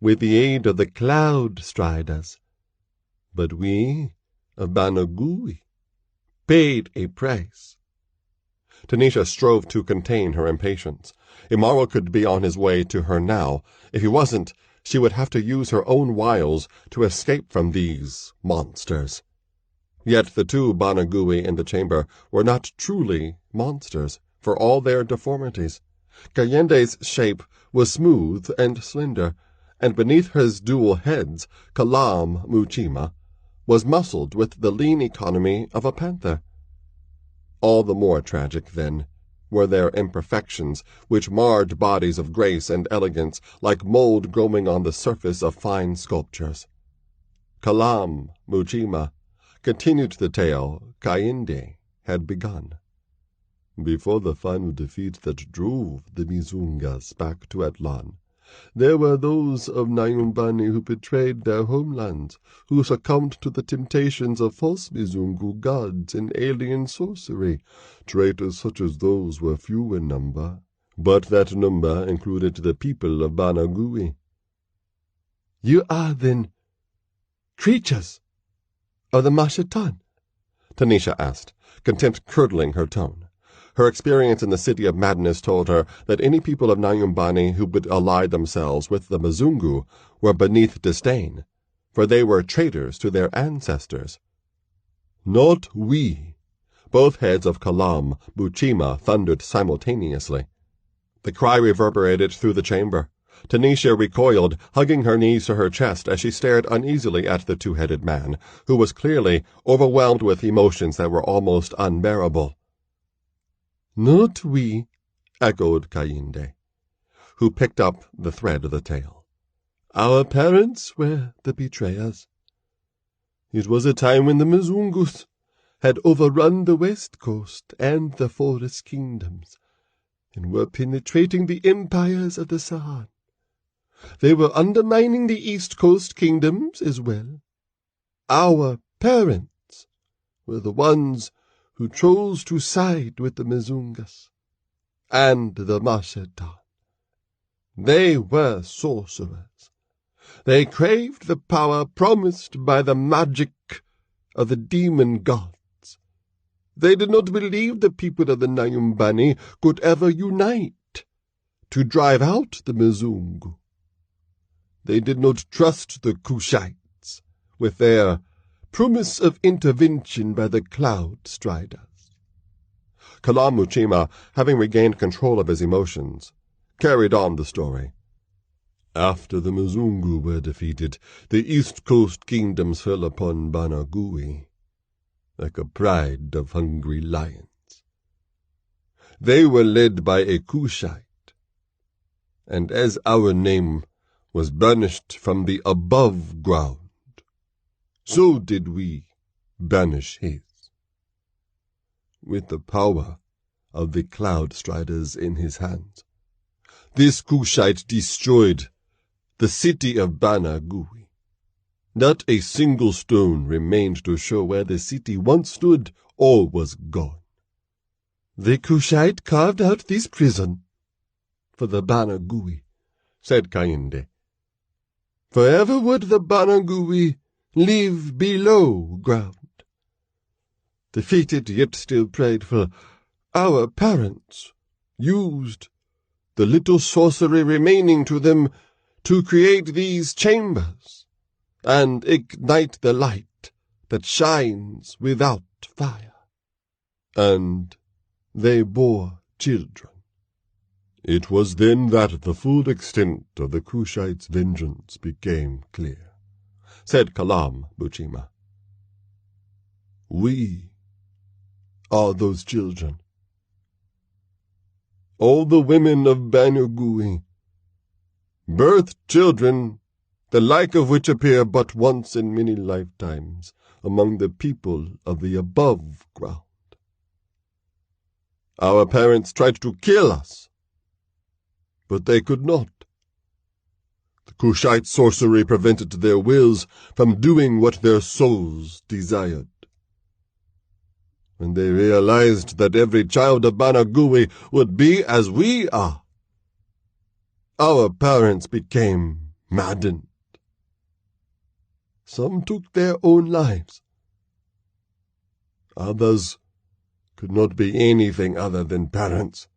with the aid of the Cloud Striders. But we of Banagui paid a price. Tanisha strove to contain her impatience. Imaro could be on his way to her now. If he wasn't, she would have to use her own wiles to escape from these monsters. Yet the two Banagui in the chamber were not truly monsters, for all their deformities. Kayende's shape was smooth and slender, and beneath his dual heads, Kalam Muchima was muscled with the lean economy of a panther. All the more tragic, then, were their imperfections, which marred bodies of grace and elegance like mold growing on the surface of fine sculptures. Kalam Muchima continued the tale Kayinde had begun. Before the final defeat that drove the Mizungas back to Atlan, there were those of Nyumbani who betrayed their homelands, who succumbed to the temptations of false Mizungu gods and alien sorcery. Traitors such as those were few in number, but that number included the people of Banagui. You are, then, creatures of the Mashatan? Tanisha asked, contempt curdling her tone. Her experience in the City of Madness told her that any people of Nyumbani who would ally themselves with the Mzungu were beneath disdain, for they were traitors to their ancestors. Not we. Both heads of Kalam Muchima thundered simultaneously. The cry reverberated through the chamber. Tanisha recoiled, hugging her knees to her chest as she stared uneasily at the two-headed man, who was clearly overwhelmed with emotions that were almost unbearable. Not we, echoed Kayinde, who picked up the thread of the tale. Our parents were the betrayers. It was a time when the Mzungus had overrun the west coast and the forest kingdoms, and were penetrating the empires of the Sahan. They were undermining the east coast kingdoms as well. Our parents were the ones who chose to side with the Mzungas and the Mashatan. They were sorcerers. They craved the power promised by the magic of the demon gods. They did not believe the people of the Nyumbani could ever unite to drive out the Mzungu. They did not trust the Kushites with their promise of intervention by the Cloud Striders. Kalam Muchima, having regained control of his emotions, carried on the story. After the Mzungu were defeated, the East Coast kingdoms fell upon Banagui like a pride of hungry lions. They were led by a Kushite, and as our name was banished from the above ground, so did we banish his. With the power of the Cloud Striders in his hands, this Kushite destroyed the city of Banagui. Not a single stone remained to show where the city once stood. All was gone. The Kushite carved out this prison for the Banagui, said Kayinde. Forever would the Banagui live below ground. Defeated yet still prideful, our parents used the little sorcery remaining to them to create these chambers and ignite the light that shines without fire. And they bore children. It was then that the full extent of the Kushites' vengeance became clear, said Kalam Muchima. We are those children. All the women of Banagui birthed children, the like of which appear but once in many lifetimes among the people of the above ground. Our parents tried to kill us, but they could not. The Kushite sorcery prevented their wills from doing what their souls desired. When they realized that every child of Banagui would be as we are, our parents became maddened. Some took their own lives. Others could not be anything other than parents,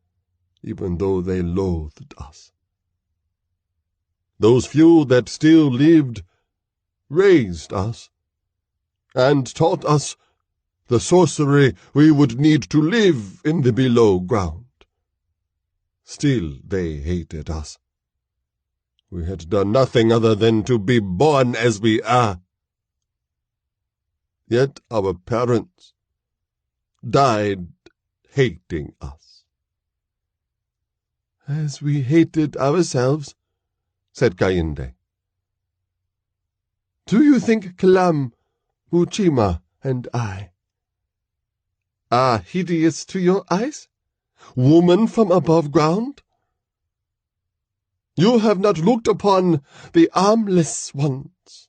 even though they loathed us. Those few that still lived raised us, and taught us the sorcery we would need to live in the below ground. Still they hated us. We had done nothing other than to be born as we are. Yet our parents died hating us. As we hated ourselves, said Kayinde. Do you think Kalam, Muchima, and I are hideous to your eyes, woman from above ground? You have not looked upon the armless ones,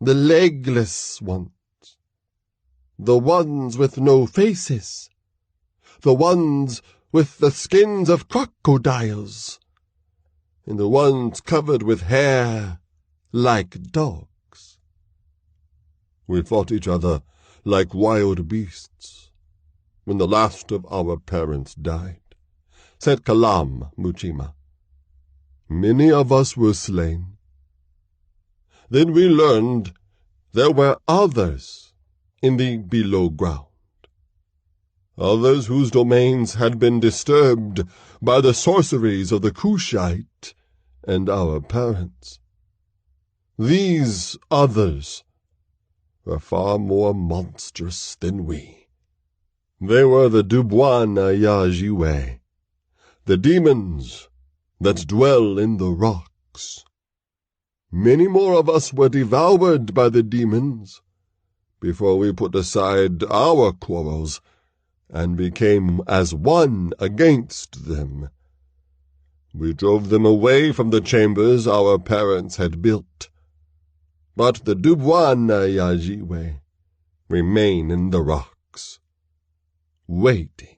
the legless ones, the ones with no faces, the ones with the skins of crocodiles, and the ones covered with hair like dogs. We fought each other like wild beasts when the last of our parents died, said Kalam Muchima. Many of us were slain. Then we learned there were others in the below ground, others whose domains had been disturbed by the sorceries of the Cushite and our parents. These others were far more monstrous than we. They were the Dubwana Yajiwe, the demons that dwell in the rocks. Many more of us were devoured by the demons before we put aside our quarrels and became as one against them. We drove them away from the chambers our parents had built, but the Dubwana Yajiwe remain in the rocks, waiting.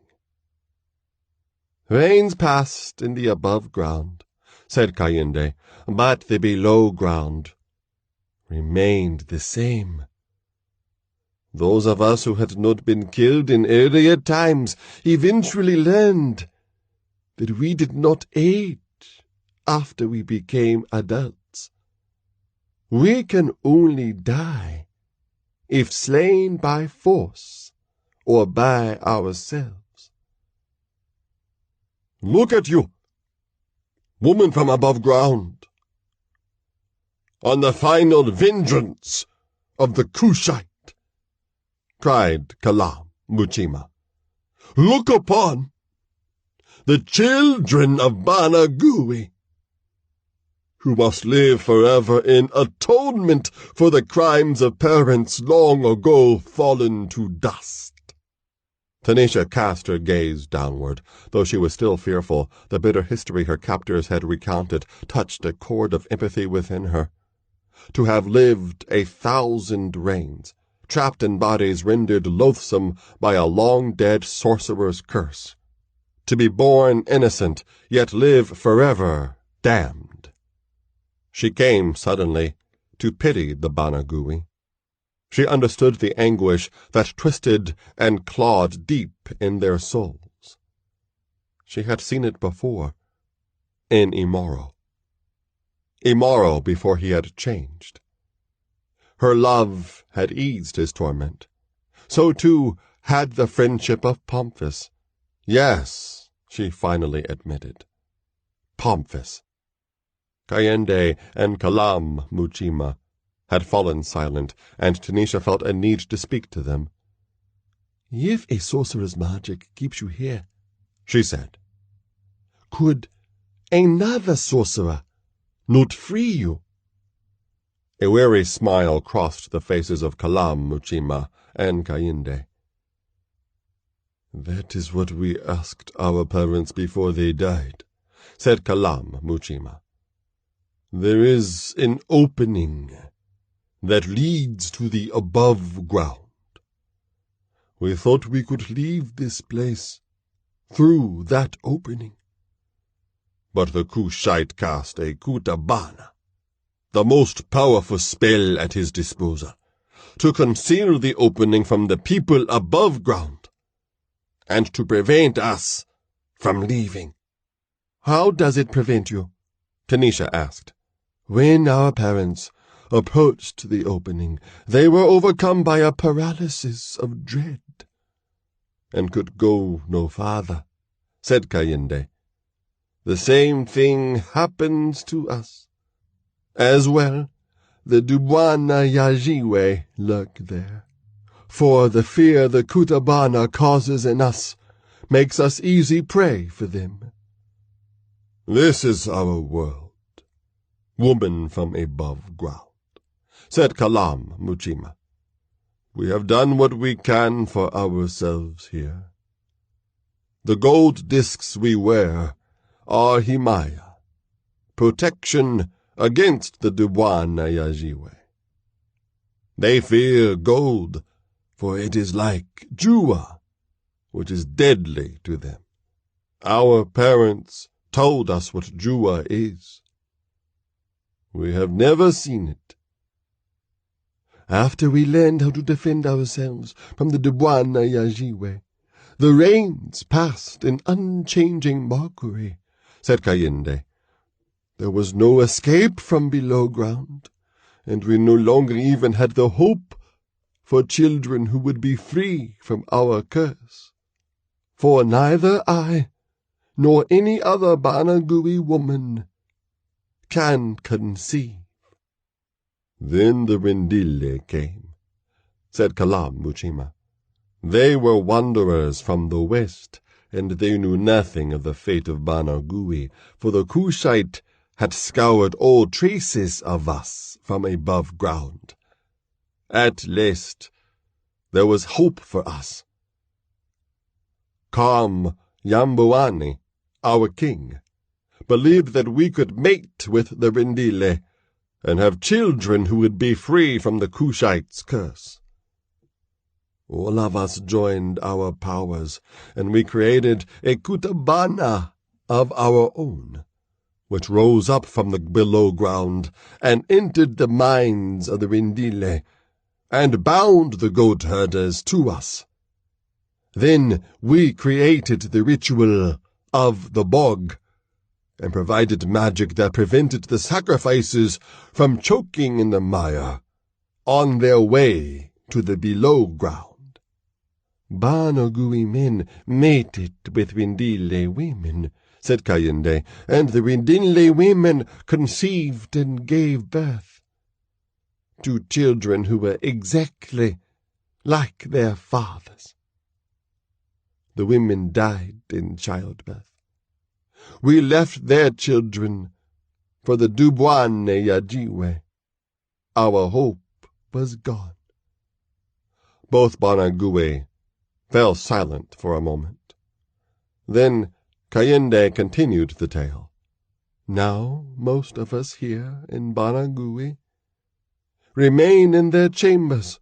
Rains passed in the above ground, said Kayinde, but the below ground remained the same. Those of us who had not been killed in earlier times eventually learned that we did not age after we became adults. We can only die if slain by force or by ourselves. Look at you, woman from above ground, on the final vengeance of the Cushite, cried Kalam Muchima. Look upon the children of Banagui, who must live forever in atonement for the crimes of parents long ago fallen to dust. Tanisha cast her gaze downward, though she was still fearful. The bitter history her captors had recounted touched a chord of empathy within her. To have lived 1,000 reigns, trapped in bodies rendered loathsome by a long-dead sorcerer's curse. To be born innocent, yet live forever damned. She came suddenly to pity the Banagui. She understood the anguish that twisted and clawed deep in their souls. She had seen it before, in Imaro. Imaro before he had changed. Her love had eased his torment. So, too, had the friendship of Pomphis. Yes, she finally admitted. Pomphis. Kayinde and Kalam Muchima had fallen silent, and Tanisha felt a need to speak to them. If a sorcerer's magic keeps you here, she said, could another sorcerer not free you? A weary smile crossed the faces of Kalam Muchima and Kayinde. That is what we asked our parents before they died, said Kalam Muchima. There is an opening that leads to the above ground. We thought we could leave this place through that opening. But the Cushite cast a Kutabana, the most powerful spell at his disposal, to conceal the opening from the people above ground. and to prevent us from leaving." "How does it prevent you?" Tanisha asked. "When our parents approached the opening, they were overcome by a paralysis of dread, and could go no farther," said Kayinde. "The same thing happens to us. As well, the Dubwana Yajiwe lurk there, for the fear the Kutabana causes in us makes us easy prey for them." "This is our world, woman from above ground," said Kalam Muchima. "We have done what we can for ourselves here. The gold discs we wear are Himaya, protection against the Dubwana Yajiwe. They fear gold, for it is like Jua, which is deadly to them. Our parents told us what Jua is. We have never seen it. After we learned how to defend ourselves from the Dubwana Yajiwe, the rains passed in unchanging mockery," said Kayinde. "There was no escape from below ground, and we no longer even had the hope for children who would be free from our curse. For neither I nor any other Banagui woman can conceive." Then the Rendile came, said Kalam Muchima. They were wanderers from the west, and they knew nothing of the fate of Banagui, for the Cushite had scoured all traces of us from above ground. At least there was hope for us. Nyumbani, our king, believed that we could mate with the Rendile and have children who would be free from the Cushite's curse. All of us joined our powers, and we created a Kutabana of our own, which rose up from the below ground and entered the minds of the Rendile, and bound the goat herders to us. Then we created the ritual of the bog, and provided magic that prevented the sacrifices from choking in the mire on their way to the below ground. "Banagui men mated with Rendile women," said Kayinde, "and the Rendile women conceived and gave birth to children who were exactly like their fathers. The women died in childbirth. We left their children for the Dubwane Yajiwe. Our hope was gone." Both Banagui fell silent for a moment. Then Kayinde continued the tale. "Now most of us here in Banagui remain in their chambers,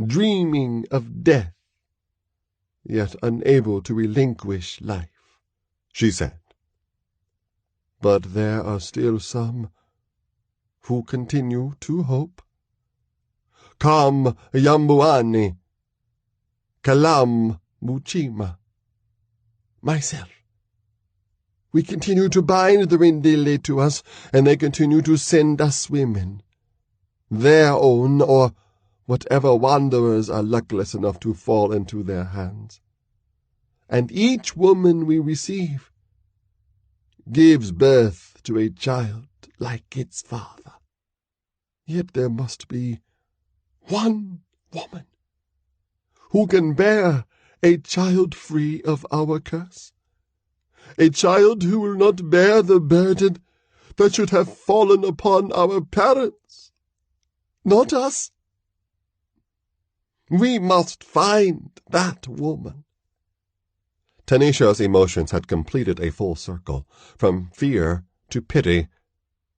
dreaming of death, yet unable to relinquish life," she said. "But there are still some who continue to hope. Come, Nyumbani, Kalam Muchima, myself. We continue to bind the Rendile to us, and they continue to send us women, their own or whatever wanderers are luckless enough to fall into their hands. And each woman we receive gives birth to a child like its father. Yet there must be one woman who can bear a child free of our curse, a child who will not bear the burden that should have fallen upon our parents, not us. We must find that woman." Tanisha's emotions had completed a full circle, from fear to pity,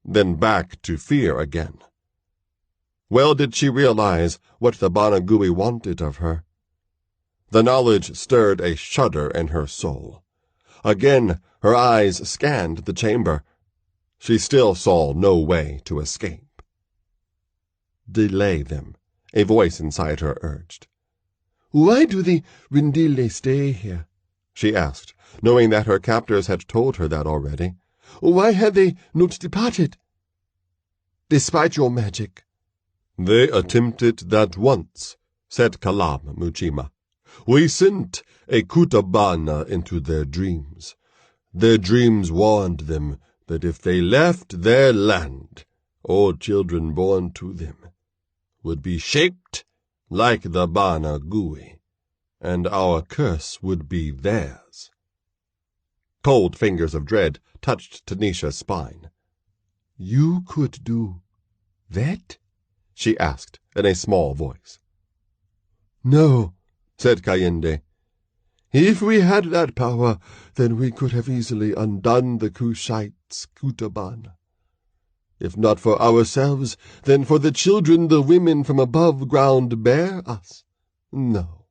then back to fear again. Well did she realize what the Banagui wanted of her. The knowledge stirred a shudder in her soul. Again her eyes scanned the chamber. She still saw no way to escape. "Delay them," a voice inside her urged. Why do the Windile stay here? She asked, knowing that her captors had told her that already. Why have they not departed? Despite your magic. They attempted that once, said Kalam Muchima. We sent a Kutabana into their dreams. Their dreams warned them that if they left their land, all children born to them would be shaped like the Bana Gui, and our curse would be theirs. Cold fingers of dread touched Tanisha's spine. You could do that? She asked in a small voice. No, said Kayende. If we had that power, then we could have easily undone the Kushites' Kutabana. If not for ourselves, then for the children the women from above ground bear us. No.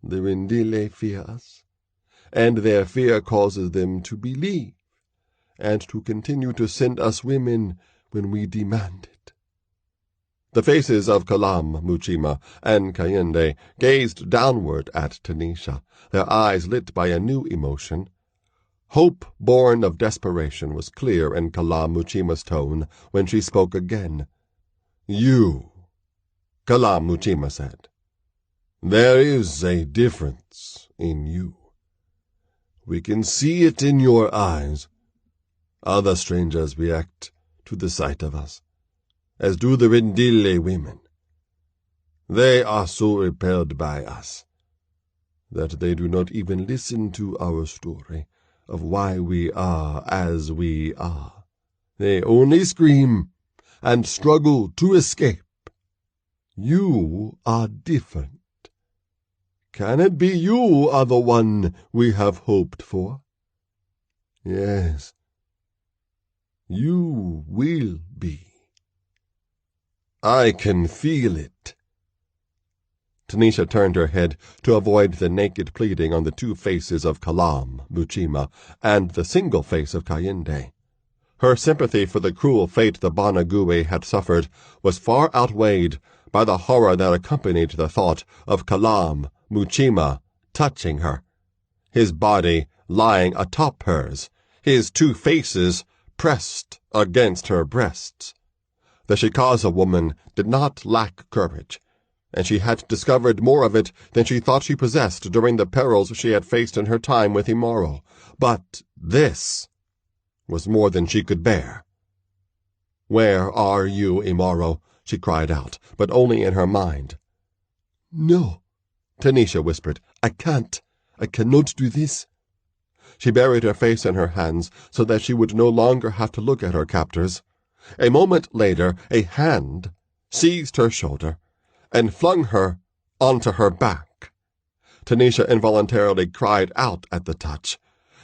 The Windile fear us, and their fear causes them to believe, and to continue to send us women when we demand it. The faces of Kalam Muchima and Kayende gazed downward at Tanisha, their eyes lit by a new emotion. Hope born of desperation was clear in Kalam Muchima's tone when she spoke again. You, Kalam Muchima said. There is a difference in you. We can see it in your eyes. Other strangers react to the sight of us, as do the Windile women. They are so repelled by us that they do not even listen to our story of why we are as we are. They only scream and struggle to escape. You are different. Can it be you are the one we have hoped for? Yes, you will be. I can feel it. Tanisha turned her head to avoid the naked pleading on the two faces of Kalam Muchima and the single face of Kayende. Her sympathy for the cruel fate the Banagui had suffered was far outweighed by the horror that accompanied the thought of Kalam Muchima touching her, his body lying atop hers, his two faces pressed against her breasts. The Shikaza woman did not lack courage, and she had discovered more of it than she thought she possessed during the perils she had faced in her time with Imaro. But this was more than she could bear. "Where are you, Imaro?" she cried out, but only in her mind. "No," Tanisha whispered. I cannot do this." She buried her face in her hands so that she would no longer have to look at her captors. A moment later, a hand seized her shoulder and flung her onto her back. Tanisha involuntarily cried out at the touch.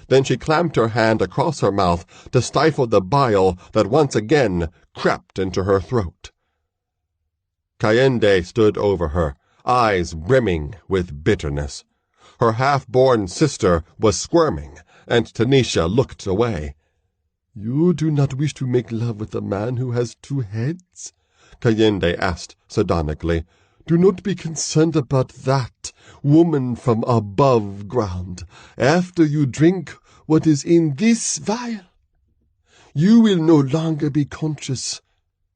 Then she clamped her hand across her mouth to stifle the bile that once again crept into her throat. Kayende stood over her, eyes brimming with bitterness. Her half-born sister was squirming, and Tanisha looked away. "You do not wish to make love with a man who has two heads?" Kayende asked sardonically. "Do not be concerned about that, woman from above ground. After you drink what is in this vial, you will no longer be conscious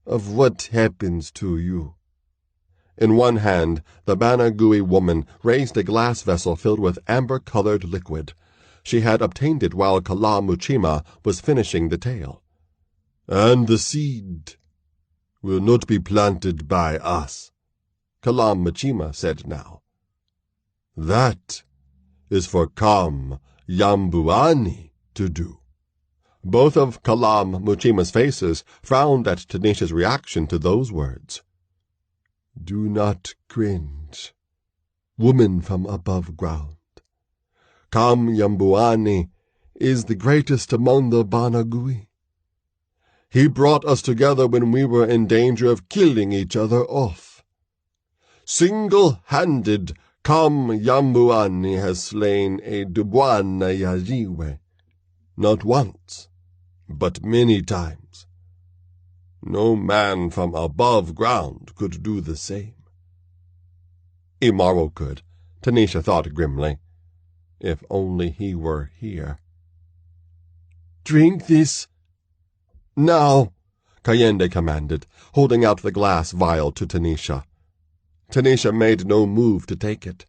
of what happens to you." In one hand, the Banagui woman raised a glass vessel filled with amber-colored liquid. She had obtained it while Kala Muchima was finishing the tale. "And the seed will not be planted by us," Kala Muchima said now. "That is for Kam Nyumbani to do." Both of Kalam Muchima's faces frowned at Tanisha's reaction to those words. "Do not cringe, woman from above ground. Kam Nyumbani is the greatest among the Banagui. He brought us together when we were in danger of killing each other off. Single-handed, Kam Nyumbani has slain a Dubwana Yajiwe, not once, but many times. No man from above ground could do the same. Imaro could, Tanisha thought grimly. If only he were here. "Drink this." "Now," Kayende commanded, holding out the glass vial to Tanisha. Tanisha made no move to take it.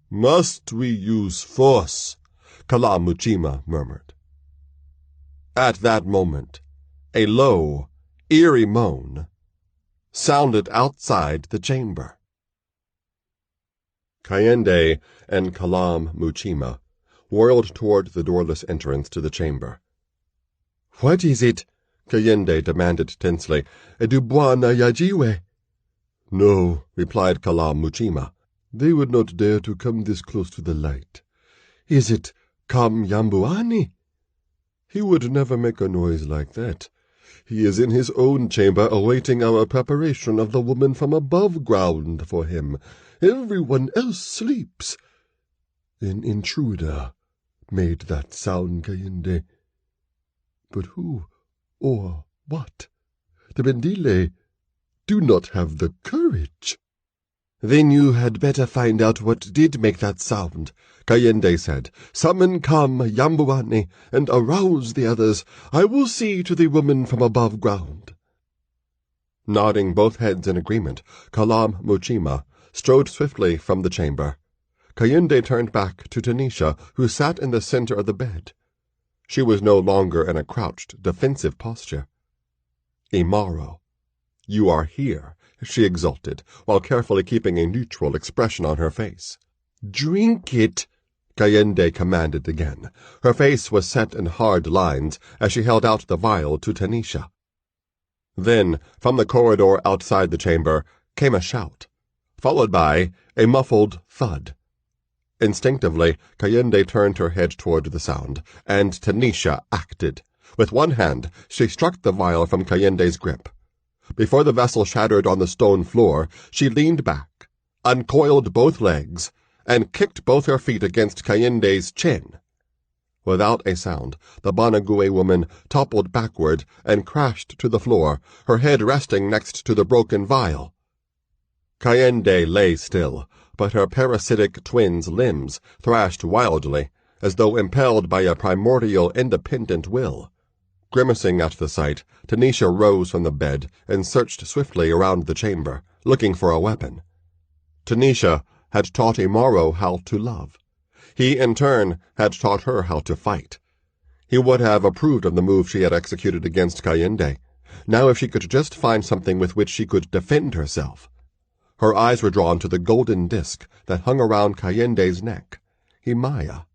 "Must we use force?" Kala Muchima murmured. At that moment, a low, eerie moan sounded outside the chamber. Kayende and Kalam Muchima whirled toward the doorless entrance to the chamber. "What is it?" Kayende demanded tensely. "Dubois na Yajiwe." "No," replied Kalam Muchima. "They would not dare to come this close to the light. Is it Nyumbani?" "He would never make a noise like that. He is in his own chamber awaiting our preparation of the woman from above ground for him. Everyone else sleeps." "An intruder made that sound, Kayende. But who or what? The Bendile do not have the courage." "Then you had better find out what did make that sound," Kayende said. "Summon Nyumbani and arouse the others. I will see to the woman from above ground." Nodding both heads in agreement, Kalam Muchima strode swiftly from the chamber. Kayende turned back to Tanisha, who sat in the center of the bed. She was no longer in a crouched, defensive posture. "Imaro, you are here," she exulted, while carefully keeping a neutral expression on her face. "Drink it," Kayende commanded again. Her face was set in hard lines as she held out the vial to Tanisha. Then, from the corridor outside the chamber, came a shout, followed by a muffled thud. Instinctively, Kayende turned her head toward the sound, and Tanisha acted. With one hand, she struck the vial from Kayende's grip. Before the vessel shattered on the stone floor, she leaned back, uncoiled both legs, and kicked both her feet against Kayende's chin. Without a sound, the Banague woman toppled backward and crashed to the floor, her head resting next to the broken vial. Kayende lay still, but her parasitic twin's limbs thrashed wildly, as though impelled by a primordial independent will. Grimacing at the sight, Tanisha rose from the bed and searched swiftly around the chamber, looking for a weapon. Tanisha had taught Imaro how to love. He, in turn, had taught her how to fight. He would have approved of the move she had executed against Kayende. Now if she could just find something with which she could defend herself. Her eyes were drawn to the golden disk that hung around Kayende's neck. Himaya,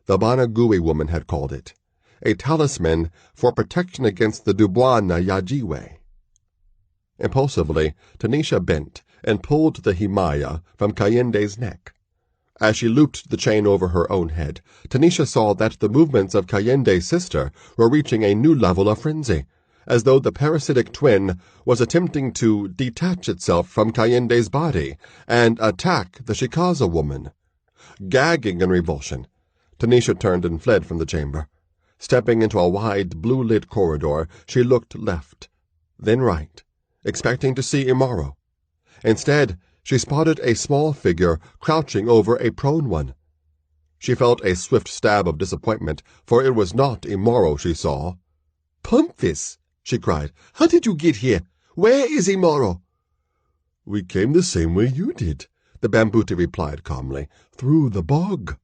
the Banague woman had called it. A talisman for protection against the Dubois na Yajiwe. Impulsively, Tanisha bent and pulled the Himaya from Kayende's neck. As she looped the chain over her own head, Tanisha saw that the movements of Kayende's sister were reaching a new level of frenzy, as though the parasitic twin was attempting to detach itself from Kayende's body and attack the Shikaza woman. Gagging in revulsion, Tanisha turned and fled from the chamber. Stepping into a wide, blue-lit corridor, she looked left, then right, expecting to see Imaro. Instead, she spotted a small figure crouching over a prone one. She felt a swift stab of disappointment, for it was not Imaro she saw. "Pomphis!" she cried. "How did you get here? Where is Imaro?" "We came the same way you did," the Bambuti replied calmly, "through the bog."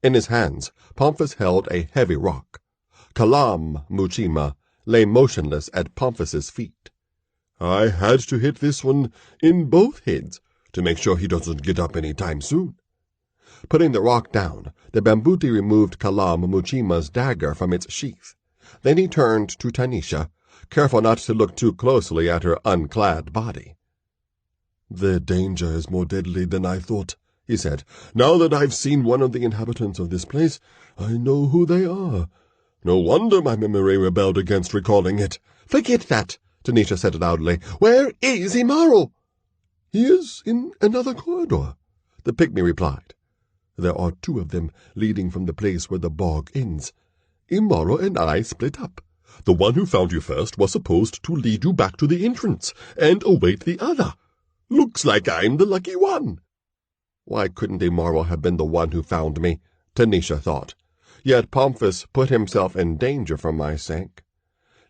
In his hands, Pomphis held a heavy rock. Kalam Muchima lay motionless at Pomphis's feet. "I had to hit this one in both heads to make sure he doesn't get up any time soon." Putting the rock down, the Bambuti removed Kalam Muchima's dagger from its sheath. Then he turned to Tanisha, careful not to look too closely at her unclad body. "Their danger is more deadly than I thought," he said. "Now that I've seen one of the inhabitants of this place, I know who they are. No wonder my memory rebelled against recalling it." "Forget that," Tanisha said loudly. "Where is Imaro?" "He is in another corridor," the Pygmay replied. "There are two of them leading from the place where the bog ends. Imaro and I split up. The one who found you first was supposed to lead you back to the entrance and await the other. Looks like I'm the lucky one. Why couldn't Imaro have been the one who found me? Tanisha thought. Yet Pomphis put himself in danger for my sake.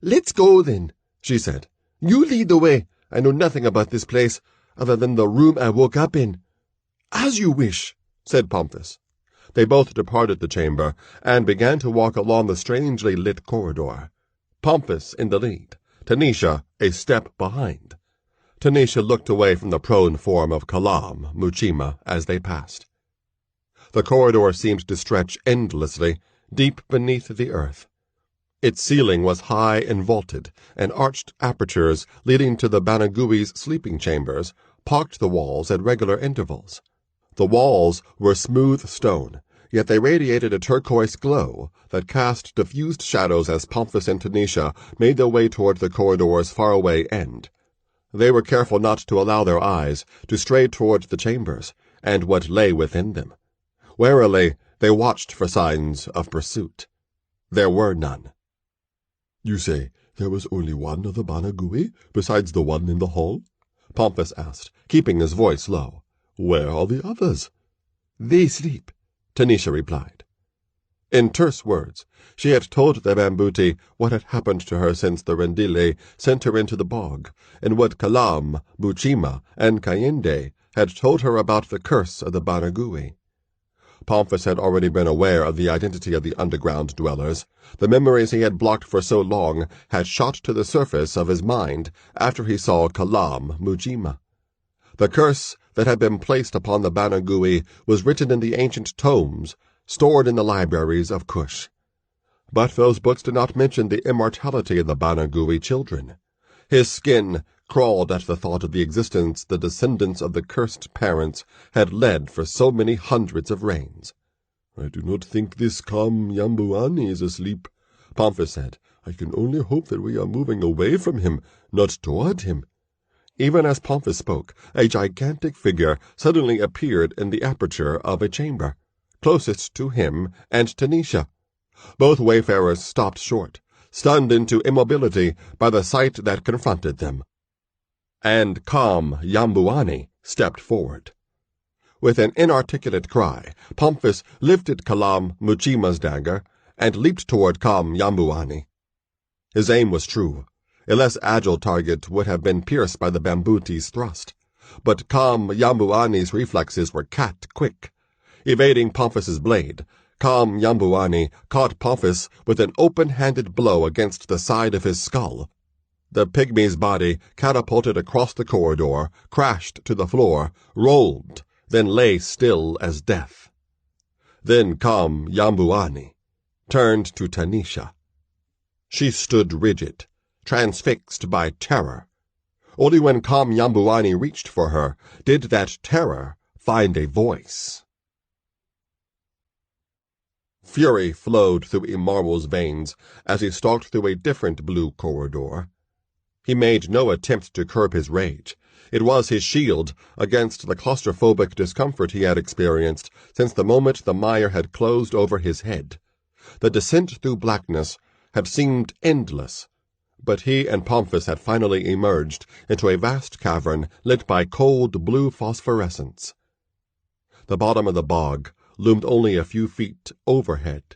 Let's go, then, she said. You lead the way. I know nothing about this place, other than the room I woke up in. As you wish, said Pomphis. They both departed the chamber, and began to walk along the strangely lit corridor. Pomphis in the lead, Tanisha a step behind. Tanisha looked away from the prone form of Kalam, Muchima, as they passed. The corridor seemed to stretch endlessly, deep beneath the earth. Its ceiling was high and vaulted, and arched apertures leading to the Banagui's sleeping chambers pocked the walls at regular intervals. The walls were smooth stone, yet they radiated a turquoise glow that cast diffused shadows as Pomphis and Tanisha made their way toward the corridor's faraway end. They were careful not to allow their eyes to stray toward the chambers and what lay within them. Warily, they watched for signs of pursuit. There were none. You say there was only one of the Banagui besides the one in the hall? Pomphis asked, keeping his voice low. Where are the others? They sleep, Tanisha replied. In terse words, she had told the Bambuti what had happened to her since the Rendile sent her into the bog, and what Kalam, Muchima, and Kayende had told her about the curse of the Banagui. Pomphis had already been aware of the identity of the underground dwellers. The memories he had blocked for so long had shot to the surface of his mind after he saw Kalam, Muchima. The curse that had been placed upon the Banagui was written in the ancient tomes stored in the libraries of Cush. But those books did not mention the immortality of the Banagui children. His skin crawled at the thought of the existence the descendants of the cursed parents had led for so many hundreds of reigns. I do not think this calm Nyumbani is asleep, Pomphis said. I can only hope that we are moving away from him, not toward him. Even as Pomphis spoke, a gigantic figure suddenly appeared in the aperture of a chamber, closest to him and Tanisha. Both wayfarers stopped short, stunned into immobility by the sight that confronted them. And calm Nyumbani stepped forward. With an inarticulate cry, Pomphis lifted Kalam Muchima's dagger and leaped toward calm Nyumbani. His aim was true. A less agile target would have been pierced by the Bambuti's thrust, but calm Nyumbani's reflexes were cat-quick. Evading Pomphis's blade, calm Nyumbani caught Pomphis with an open-handed blow against the side of his skull. The Pygmay's body catapulted across the corridor, crashed to the floor, rolled, then lay still as death. Then calm Nyumbani turned to Tanisha. She stood rigid, transfixed by terror. Only when calm Nyumbani reached for her did that terror find a voice. Fury flowed through Imaro's veins as he stalked through a different blue corridor. He made no attempt to curb his rage. It was his shield against the claustrophobic discomfort he had experienced since the moment the mire had closed over his head. The descent through blackness had seemed endless, but he and Pomphis had finally emerged into a vast cavern lit by cold blue phosphorescence. The bottom of the bog loomed only a few feet overhead,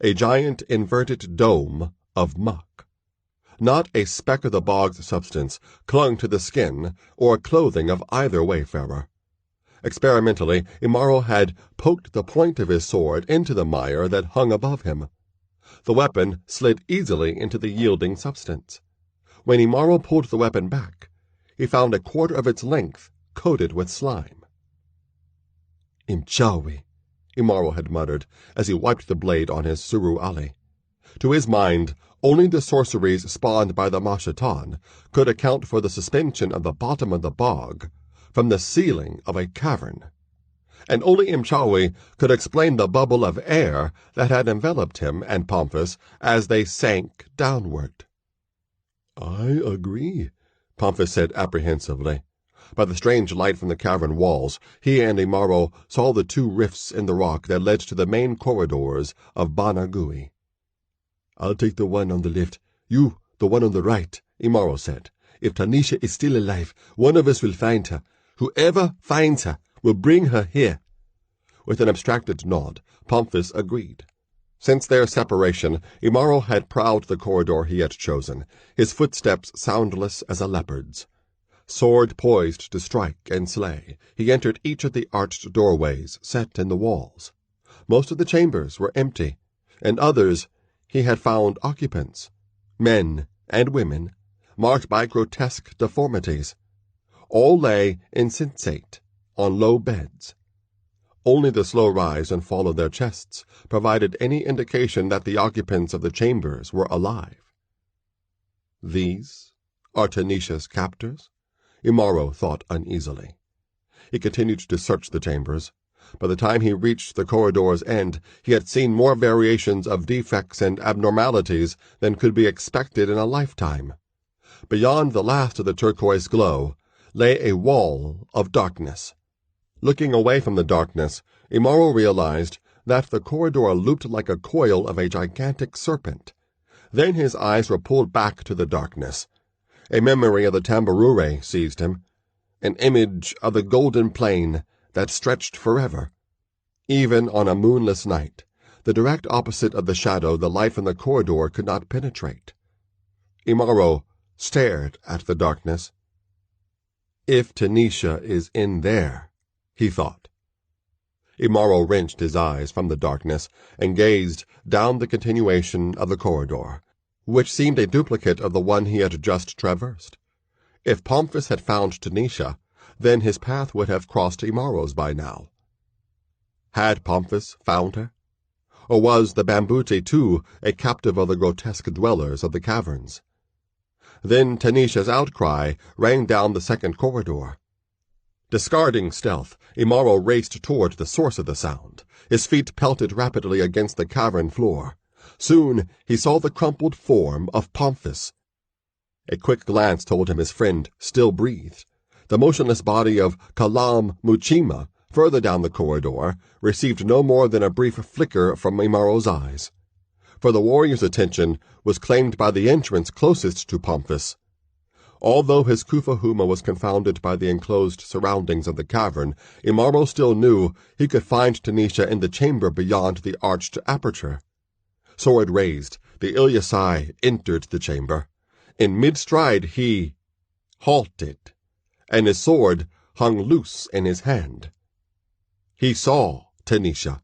a giant inverted dome of muck. Not a speck of the bog's substance clung to the skin or clothing of either wayfarer. Experimentally, Imaro had poked the point of his sword into the mire that hung above him. The weapon slid easily into the yielding substance. When Imaro pulled the weapon back, he found a quarter of its length coated with slime. Imchawi, Imaro had muttered as he wiped the blade on his suruali. To his mind, only the sorceries spawned by the Mashatan could account for the suspension of the bottom of the bog from the ceiling of a cavern. And only Imchawi could explain the bubble of air that had enveloped him and Pomphis as they sank downward. I agree, Pomphis said apprehensively. By the strange light from the cavern walls, he and Imaro saw the two rifts in the rock that led to the main corridors of Banagui. I'll take the one on the left. You, the one on the right, Imaro said. If Tanisha is still alive, one of us will find her. Whoever finds her will bring her here." With an abstracted nod, Pomphis agreed. Since their separation, Imaro had prowled the corridor he had chosen, his footsteps soundless as a leopard's. Sword poised to strike and slay, he entered each of the arched doorways set in the walls. Most of the chambers were empty, and others he had found occupants, men and women, marked by grotesque deformities. All lay insensate on low beds. Only the slow rise and fall of their chests provided any indication that the occupants of the chambers were alive. "These are Tanisha's captors?" Imaro thought uneasily. He continued to search the chambers. By the time he reached the corridor's end, he had seen more variations of defects and abnormalities than could be expected in a lifetime. Beyond the last of the turquoise glow lay a wall of darkness. Looking away from the darkness, Imaro realized that the corridor looped like a coil of a gigantic serpent. Then his eyes were pulled back to the darkness. A memory of the tambourine seized him, an image of the golden plain that stretched forever. Even on a moonless night, the direct opposite of the shadow the light from the corridor could not penetrate. Imaro stared at the darkness. "If Tanisha is in there," he thought. Imaro wrenched his eyes from the darkness and gazed down the continuation of the corridor, which seemed a duplicate of the one he had just traversed. If Pomphis had found Tanisha, then his path would have crossed Imaro's by now. Had Pomphis found her? Or was the Bambuti, too, a captive of the grotesque dwellers of the caverns? Then Tanisha's outcry rang down the second corridor. Discarding stealth, Imaro raced toward the source of the sound. His feet pelted rapidly against the cavern floor. Soon he saw the crumpled form of Pomphis. A quick glance told him his friend still breathed. The motionless body of Kalam Muchima, further down the corridor, received no more than a brief flicker from Imaro's eyes. For the warrior's attention was claimed by the entrance closest to Pomphis. Although his Kufahuma was confounded by the enclosed surroundings of the cavern, Imaro still knew he could find Tanisha in the chamber beyond the arched aperture. Sword raised, the Ilyasai entered the chamber. In mid-stride he halted, and his sword hung loose in his hand. He saw Tanisha.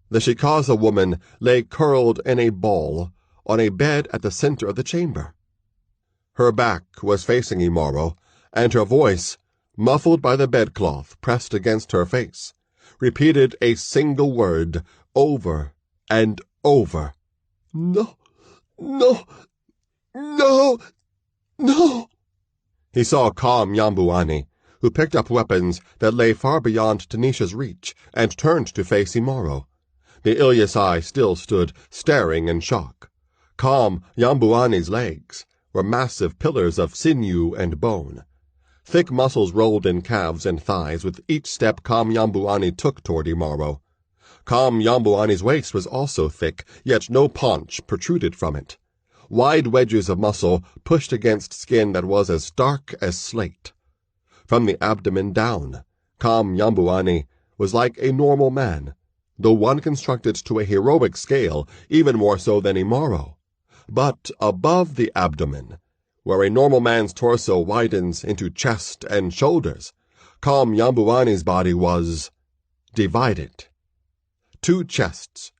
The Shikaza woman lay curled in a ball on a bed at the center of the chamber. Her back was facing Imaro, and her voice, muffled by the bedcloth pressed against her face, repeated a single word over and over. "No, no, no, no." He saw calm Nyumbani, who picked up weapons that lay far beyond Tanisha's reach and turned to face Imaro. The Ilyasai still stood, staring in shock. Calm Nyumbani's legs were massive pillars of sinew and bone. Thick muscles rolled in calves and thighs with each step Calm Nyumbani took toward Imaro. Calm Nyumbani's waist was also thick, yet no paunch protruded from it. Wide wedges of muscle pushed against skin that was as dark as slate. From the abdomen down, Calm Nyumbani was like a normal man, though one constructed to a heroic scale, even more so than Imaro. But above the abdomen, where a normal man's torso widens into chest and shoulders, Calm Nyumbani's body was divided. 2 chests,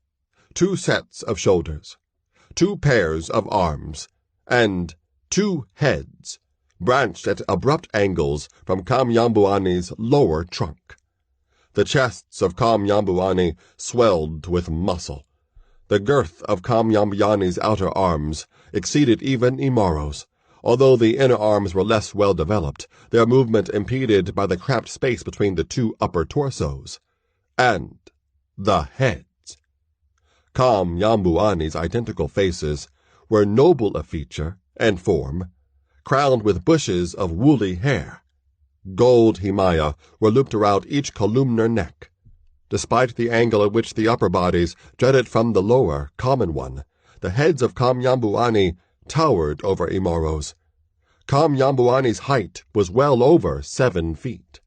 2 sets of shoulders, 2 pairs of arms, and 2 heads branched at abrupt angles from Calm Nyumbani's lower trunk. The chests of Calm Nyumbani swelled with muscle. The girth of Calm Nyumbani's outer arms exceeded even Imaro's. Although the inner arms were less well developed, their movement impeded by the cramped space between the 2 upper torsos. And the heads. Calm Nyumbani's identical faces were noble of feature and form, crowned with bushes of woolly hair. Gold himaya were looped around each columnar neck. Despite the angle at which the upper bodies jutted from the lower, common one, the heads of Calm Nyumbani towered over Imaro's. Nyumbani's height was well over 7 feet.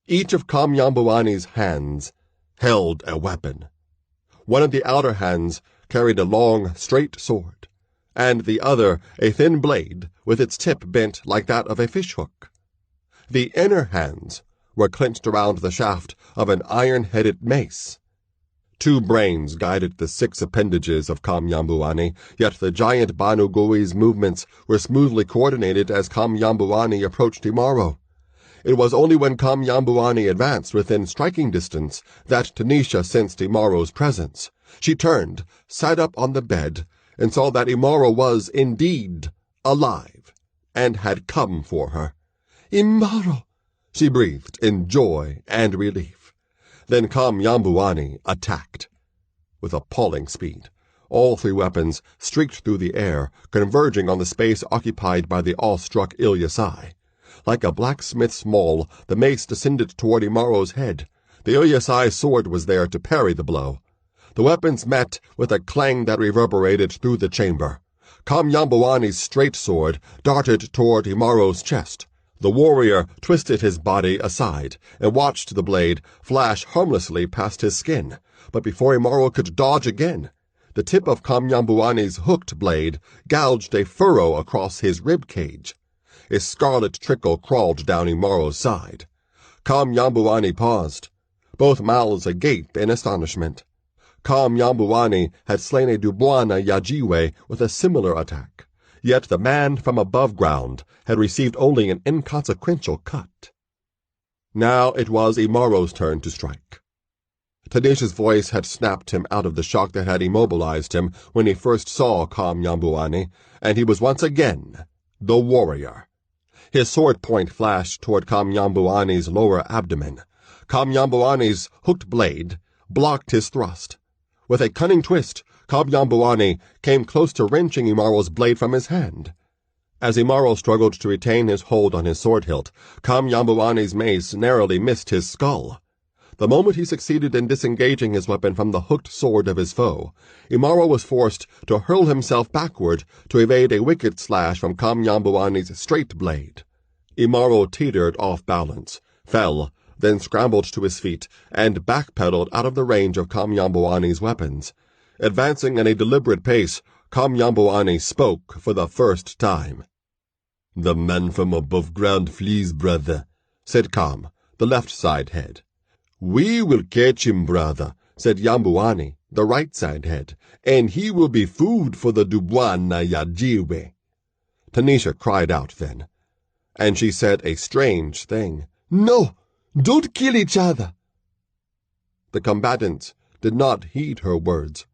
Each of Nyumbani's hands held a weapon. One of the outer hands carried a long, straight sword, and the other a thin blade with its tip bent like that of a fishhook. The inner hands were clenched around the shaft of an iron-headed mace. 2 brains guided the 6 appendages of Nyumbani, yet the giant Banagui's movements were smoothly coordinated as Nyumbani approached Imaro. It was only when Nyumbani advanced within striking distance that Tanisha sensed Imaro's presence. She turned, sat up on the bed, and saw that Imaro was, indeed, alive, and had come for her. "Imaro!" she breathed in joy and relief. Then Nyumbani attacked. With appalling speed, all 3 weapons streaked through the air, converging on the space occupied by the awestruck Ilyasai. Like a blacksmith's maul, the mace descended toward Imaro's head. The Ilyasai's sword was there to parry the blow. The weapons met with a clang that reverberated through the chamber. Nyumbani's straight sword darted toward Imaro's chest. The warrior twisted his body aside and watched the blade flash harmlessly past his skin. But before Imaro could dodge again, the tip of Nyumbani's hooked blade gouged a furrow across his rib cage. A scarlet trickle crawled down Imaro's side. Nyumbani paused, both mouths agape in astonishment. Nyumbani had slain a Dubwana Yajiwe with a similar attack, yet the man from above ground had received only an inconsequential cut. Now it was Imaro's turn to strike. Tanisha's voice had snapped him out of the shock that had immobilized him when he first saw Nyumbani, and he was once again the warrior. His sword point flashed toward Nyumbani's lower abdomen. Nyumbani's hooked blade blocked his thrust. With a cunning twist, Nyumbani came close to wrenching Imaro's blade from his hand. As Imaro struggled to retain his hold on his sword hilt, Nyumbani's mace narrowly missed his skull. The moment he succeeded in disengaging his weapon from the hooked sword of his foe, Imaro was forced to hurl himself backward to evade a wicked slash from Nyumbani's straight blade. Imaro teetered off balance, fell, then scrambled to his feet and backpedaled out of the range of Nyumbani's weapons. Advancing at a deliberate pace, Nyumbani spoke for the first time. "The man from above ground flees, brother," said the left side head. "We will catch him, brother," said Nyumbani, the right side head, "and he will be food for the Dubwana Yajiwe." Tanisha cried out then, and she said a strange thing. "No! Don't kill each other!" The combatants did not heed her words.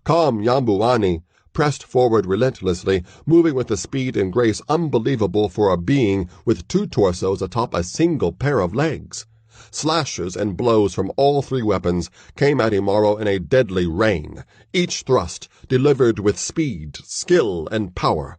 Nyumbani pressed forward relentlessly, moving with a speed and grace unbelievable for a being with 2 torsos atop a single pair of legs. Slashes and blows from all 3 weapons came at Imaro in a deadly rain, each thrust delivered with speed, skill, and power.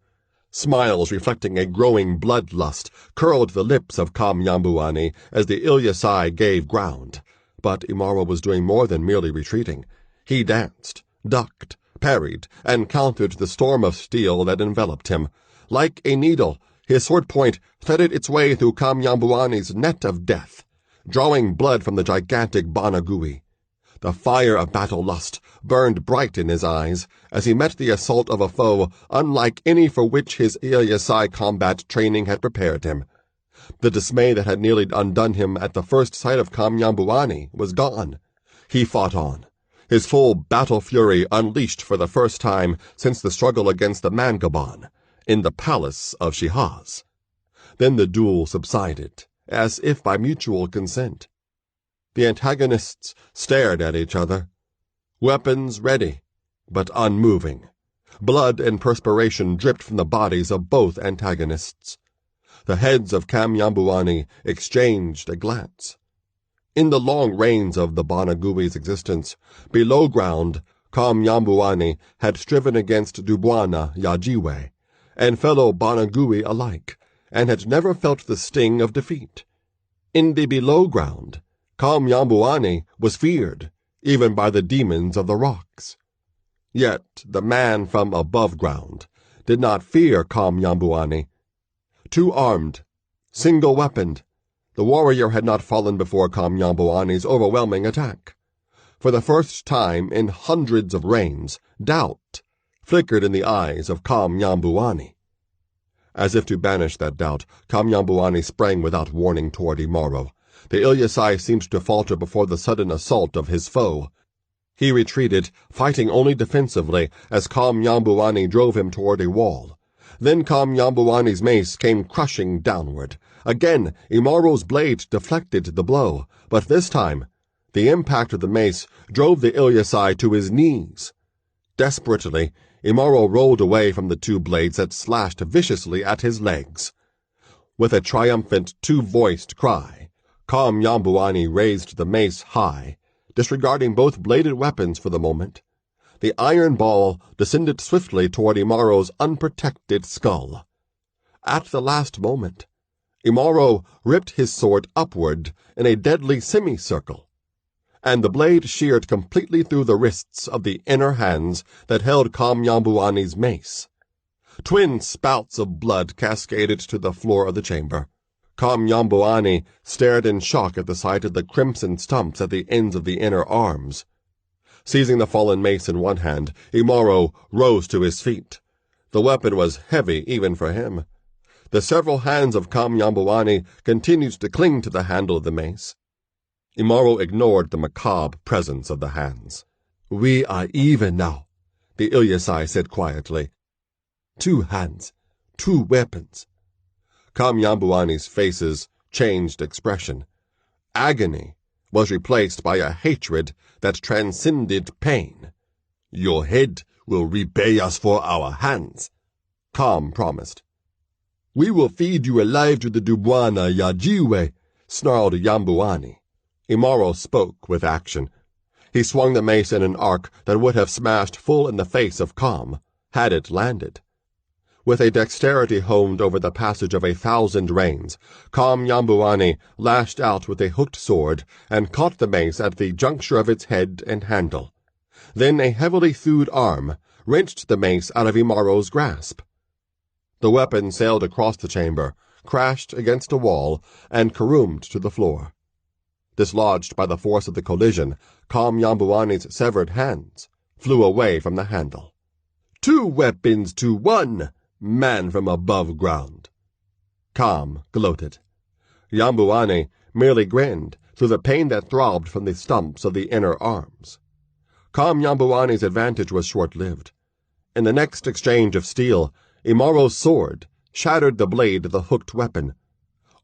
Smiles reflecting a growing bloodlust curled the lips of Nyumbani as the Ilyasai gave ground. But Imaro was doing more than merely retreating. He danced, ducked, parried, and countered the storm of steel that enveloped him. Like a needle, his sword point threaded its way through Nyumbani's net of death, drawing blood from the gigantic Banagui. The fire of battle lust burned bright in his eyes as he met the assault of a foe unlike any for which his Ilyasai combat training had prepared him. The dismay that had nearly undone him at the first sight of Nyumbani was gone. He fought on, his full battle fury unleashed for the first time since the struggle against the Mangaban in the palace of Shihaz. Then the duel subsided, as if by mutual consent. The antagonists stared at each other, weapons ready, but unmoving. Blood and perspiration dripped from the bodies of both antagonists. The heads of Nyumbani exchanged a glance. In the long reigns of the Banagui's existence, below ground, Nyumbani had striven against Dubwana Yajiwe, and fellow Banagui alike, and had never felt the sting of defeat. In the below ground, Nyumbani was feared, even by the demons of the rocks. Yet the man from above ground did not fear Nyumbani. Two-armed, single-weaponed, the warrior had not fallen before Nyumbani's overwhelming attack. For the first time in hundreds of reigns, doubt flickered in the eyes of Nyumbani. As if to banish that doubt, Nyumbani sprang without warning toward Imaro. The Ilyasai seemed to falter before the sudden assault of his foe. He retreated, fighting only defensively, as Nyumbani drove him toward a wall. Then Nyumbani's mace came crushing downward. Again, Imaro's blade deflected the blow, but this time, the impact of the mace drove the Ilyasai to his knees. Desperately, Imaro rolled away from the two blades that slashed viciously at his legs. With a triumphant, two-voiced cry, Nyumbani raised the mace high, disregarding both bladed weapons for the moment. The iron ball descended swiftly toward Imaro's unprotected skull. At the last moment, Imaro ripped his sword upward in a deadly semicircle, and the blade sheared completely through the wrists of the inner hands that held Nyumbani's mace. Twin spouts of blood cascaded to the floor of the chamber. Nyumbani stared in shock at the sight of the crimson stumps at the ends of the inner arms. Seizing the fallen mace in one hand, Imaro rose to his feet. The weapon was heavy even for him. The several hands of Nyumbani continued to cling to the handle of the mace. Imaro ignored the macabre presence of the hands. "We are even now," the Ilyasai said quietly. "Two hands, two weapons." Nyumbani's face's changed expression. Agony was replaced by a hatred that transcended pain. "Your head will repay us for our hands," promised. "We will feed you alive to the Dubwana Yajiwe," snarled Nyumbani. Imaro spoke with action. He swung the mace in an arc that would have smashed full in the face of had it landed. With a dexterity honed over the passage of 1,000 reigns, Nyumbani lashed out with a hooked sword and caught the mace at the juncture of its head and handle. Then a heavily thewed arm wrenched the mace out of Imaro's grasp. The weapon sailed across the chamber, crashed against a wall, and caroomed to the floor. Dislodged by the force of the collision, Nyumbani's severed hands flew away from the handle. "Two weapons to one, man from above ground," gloated. Nyumbani merely grinned through the pain that throbbed from the stumps of the inner arms. Nyumbani's advantage was short-lived. In the next exchange of steel, Imaro's sword shattered the blade of the hooked weapon.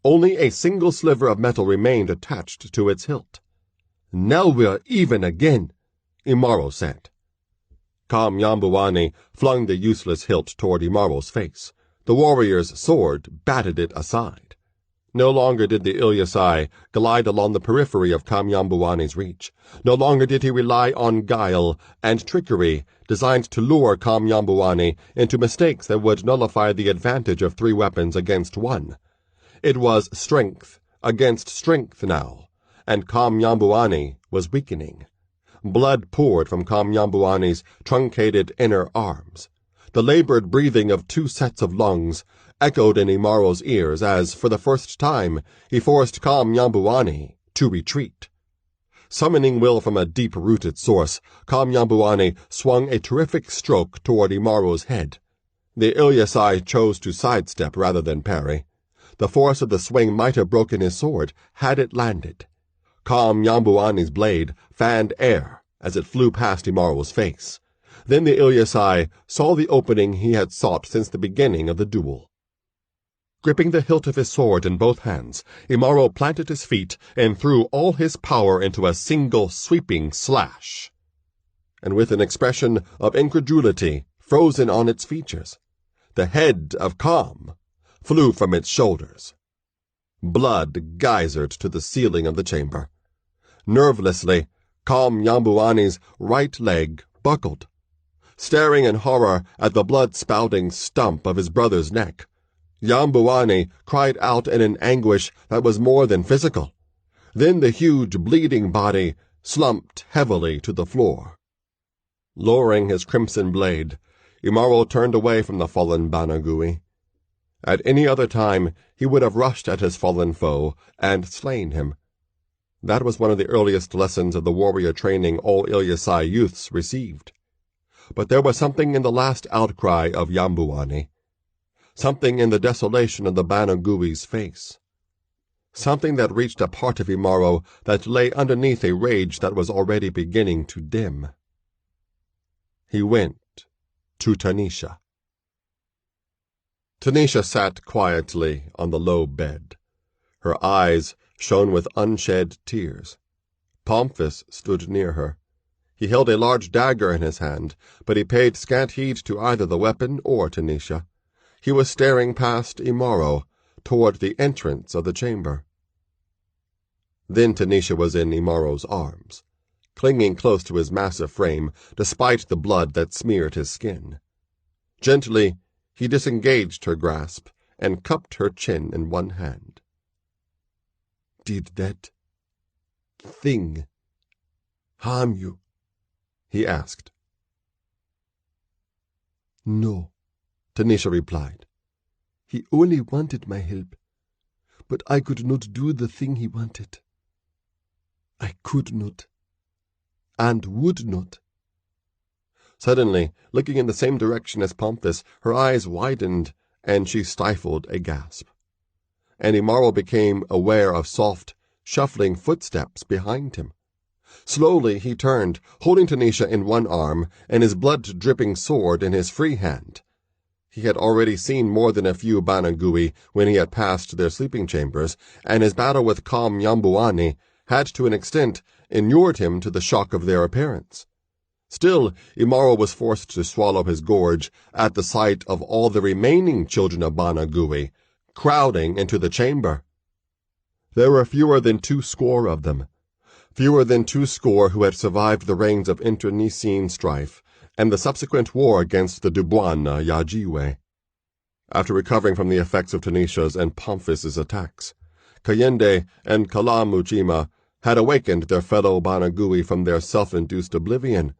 Only a single sliver of metal remained attached to its hilt. "Now we're even again," Imaro said. Nyumbani flung the useless hilt toward Imaro's face. The warrior's sword batted it aside. No longer did the Ilyasai glide along the periphery of Nyumbani's reach. No longer did he rely on guile and trickery designed to lure Nyumbani into mistakes that would nullify the advantage of 3 weapons against 1. It was strength against strength now, and Nyumbani was weakening. Blood poured from Nyumbani's truncated inner arms. The labored breathing of 2 sets of lungs echoed in Imaro's ears as, for the first time, he forced Nyumbani to retreat. Summoning will from a deep-rooted source, Nyumbani swung a terrific stroke toward Imaro's head. The Ilyasai chose to sidestep rather than parry. The force of the swing might have broken his sword had it landed. Nyumbani's blade fanned air as it flew past Imaro's face. Then the Ilyasai saw the opening he had sought since the beginning of the duel. Gripping the hilt of his sword in both hands, Imaro planted his feet and threw all his power into a single sweeping slash. And with an expression of incredulity frozen on its features, the head of flew from its shoulders. Blood geysered to the ceiling of the chamber. Nervelessly, Nyumbani's right leg buckled. Staring in horror at the blood-spouting stump of his brother's neck, Nyumbani cried out in an anguish that was more than physical. Then the huge bleeding body slumped heavily to the floor. Lowering his crimson blade, Imaro turned away from the fallen Banagui. At any other time, he would have rushed at his fallen foe and slain him. That was one of the earliest lessons of the warrior training all Ilyasai youths received. But there was something in the last outcry of Nyumbani, something in the desolation of the Banagui's face, something that reached a part of Imaro that lay underneath a rage that was already beginning to dim. He went to Tanisha. Tanisha sat quietly on the low bed. Her eyes shone with unshed tears. Pomphis stood near her. He held a large dagger in his hand, but he paid scant heed to either the weapon or Tanisha. He was staring past Imaro, toward the entrance of the chamber. Then Tanisha was in Imaro's arms, clinging close to his massive frame, despite the blood that smeared his skin. Gently, he disengaged her grasp and cupped her chin in one hand. "Did that thing harm you?" he asked. "No," Tanisha replied. "He only wanted my help, but I could not do the thing he wanted. I could not, and would not." Suddenly, looking in the same direction as Pomphis, her eyes widened, and she stifled a gasp. And Imaro became aware of soft, shuffling footsteps behind him. Slowly he turned, holding Tanisha in one arm and his blood-dripping sword in his free hand. He had already seen more than a few Banagui when he had passed their sleeping chambers, and his battle with Nyumbani had to an extent inured him to the shock of their appearance. Still, Imaro was forced to swallow his gorge at the sight of all the remaining children of Banagui crowding into the chamber. There were fewer than 200 of them, fewer than 200 who had survived the reigns of internecine strife and the subsequent war against the Dubwana Yajiwe. After recovering from the effects of Tanisha's and Pomphis's attacks, Kayende and Kalamuchima had awakened their fellow Banagui from their self-induced oblivion.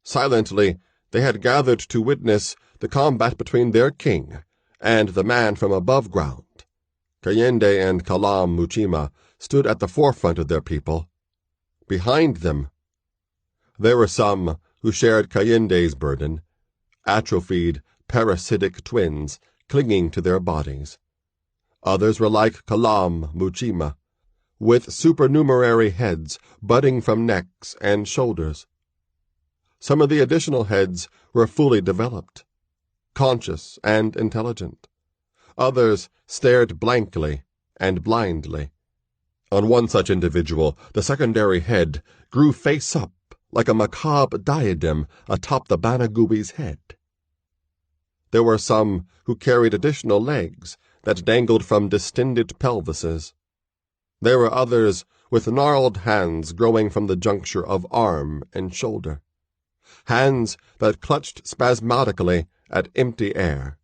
Silently, they had gathered to witness the combat between their king and the man from above ground. Kayende and Kalamuchima stood at the forefront of their people. Behind them, there were some who shared Kayende's burden, atrophied, parasitic twins clinging to their bodies. Others were like Kalamuchima, with supernumerary heads budding from necks and shoulders. Some of the additional heads were fully developed, conscious and intelligent. Others stared blankly and blindly. On one such individual, the secondary head grew face up like a macabre diadem atop the Banagui's head. There were some who carried additional legs that dangled from distended pelvises. There were others with gnarled hands growing from the juncture of arm and shoulder, hands that clutched spasmodically at empty air.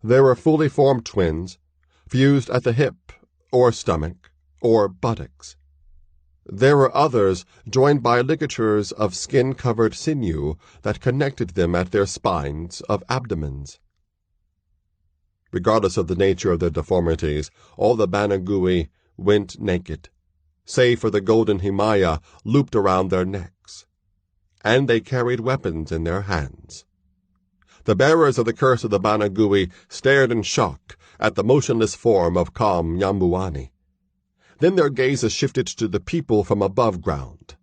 There were fully formed twins, fused at the hip or stomach or buttocks. There were others joined by ligatures of skin-covered sinew that connected them at their spines of abdomens. Regardless of the nature of their deformities, all the Banagui went naked, save for the golden himaya looped around their necks, and they carried weapons in their hands. The bearers of the curse of the Banagui stared in shock at the motionless form of Nyumbani. Then their gazes shifted to the people from above ground.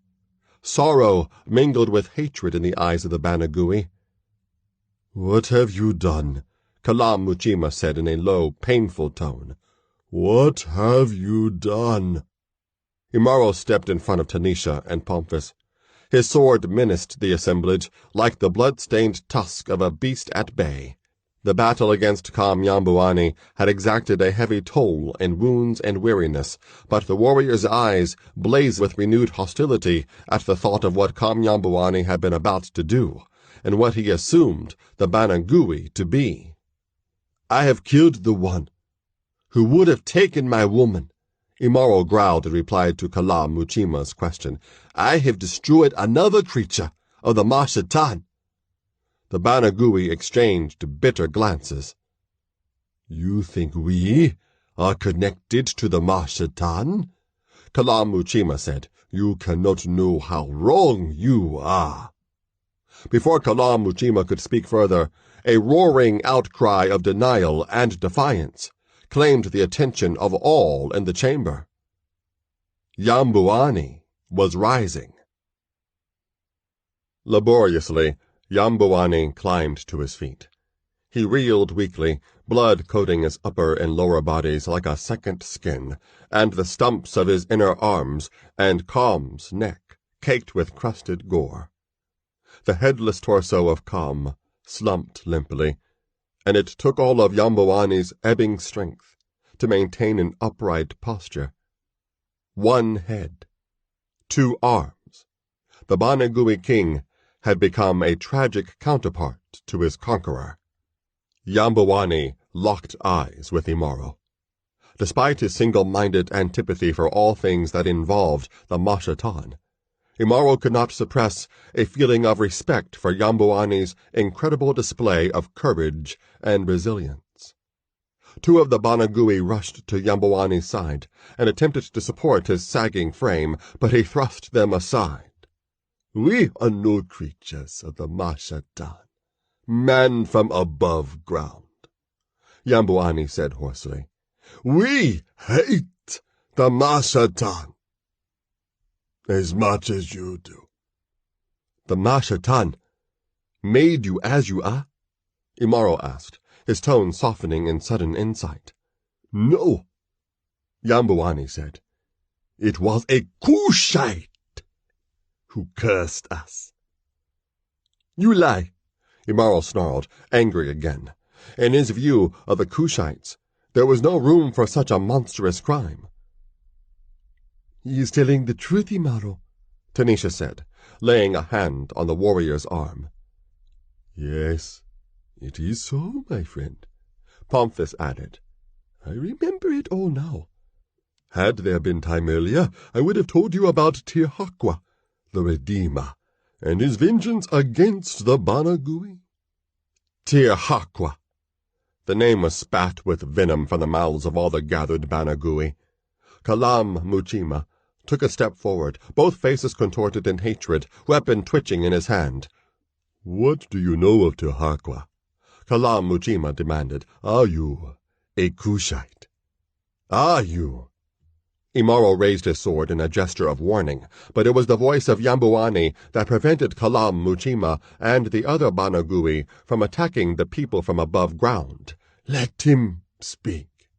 Sorrow mingled with hatred in the eyes of the Banagui. "What have you done?" Kalamuchima said in a low, painful tone. "What have you done?" Imaro stepped in front of Tanisha and Pomphis. His sword menaced the assemblage like the blood-stained tusk of a beast at bay. The battle against Nyumbani had exacted a heavy toll in wounds and weariness, but the warrior's eyes blazed with renewed hostility at the thought of what Nyumbani had been about to do, and what he assumed the Banagui to be. "I have killed the one who would have taken my woman," Imaro growled in reply to Kalamuchima's question. "I have destroyed another creature of the Mashatan." The Banagui exchanged bitter glances. You think we are connected to the Mashatan? Kalam Muchima said. You cannot know how wrong you are. Before Kalam Muchima could speak further, a roaring outcry of denial and defiance claimed the attention of all in the chamber. Nyumbani was rising. Laboriously, Nyumbani climbed to his feet. He reeled weakly, blood coating his upper and lower bodies like a second skin, and the stumps of his inner arms and Kam's neck caked with crusted gore. The headless torso of Kam slumped limply, and it took all of Nyumbani's ebbing strength to maintain an upright posture. One head, 2 arms. The Banagui king had become a tragic counterpart to his conqueror. Nyumbani locked eyes with Imaro. Despite his single-minded antipathy for all things that involved the Mashatan, Imaro could not suppress a feeling of respect for Nyumbani's incredible display of courage and resilience. 2 of the Banagui rushed to Nyumbani's side and attempted to support his sagging frame, but he thrust them aside. We are no creatures of the Mashatan, man from above ground, Nyumbani said hoarsely. We hate the Mashatan as much as you do. The Mashatan made you as you are? Imaro asked, his tone softening in sudden insight. No, Nyumbani said. It was a Cushite who cursed us. You lie, Imaro snarled, angry again. In his view of the Cushites, there was no room for such a monstrous crime. He is telling the truth, Imaro, Tanisha said, laying a hand on the warrior's arm. Yes, it is so, my friend, Pomphis added. I remember it all now. Had there been time earlier, I would have told you about Tirhakwa, the Redeemer, and his vengeance against the Banagui. Tirhakwa. The name was spat with venom from the mouths of all the gathered Banagui. Kalam Muchima took a step forward, both faces contorted in hatred, weapon twitching in his hand. What do you know of Tirhakwa? Kalam Muchima demanded. Are you a Cushite? Are you? Imaro raised his sword in a gesture of warning, but it was the voice of Nyumbani that prevented Kalam Muchima and the other Banagui from attacking the people from above ground. Let him speak,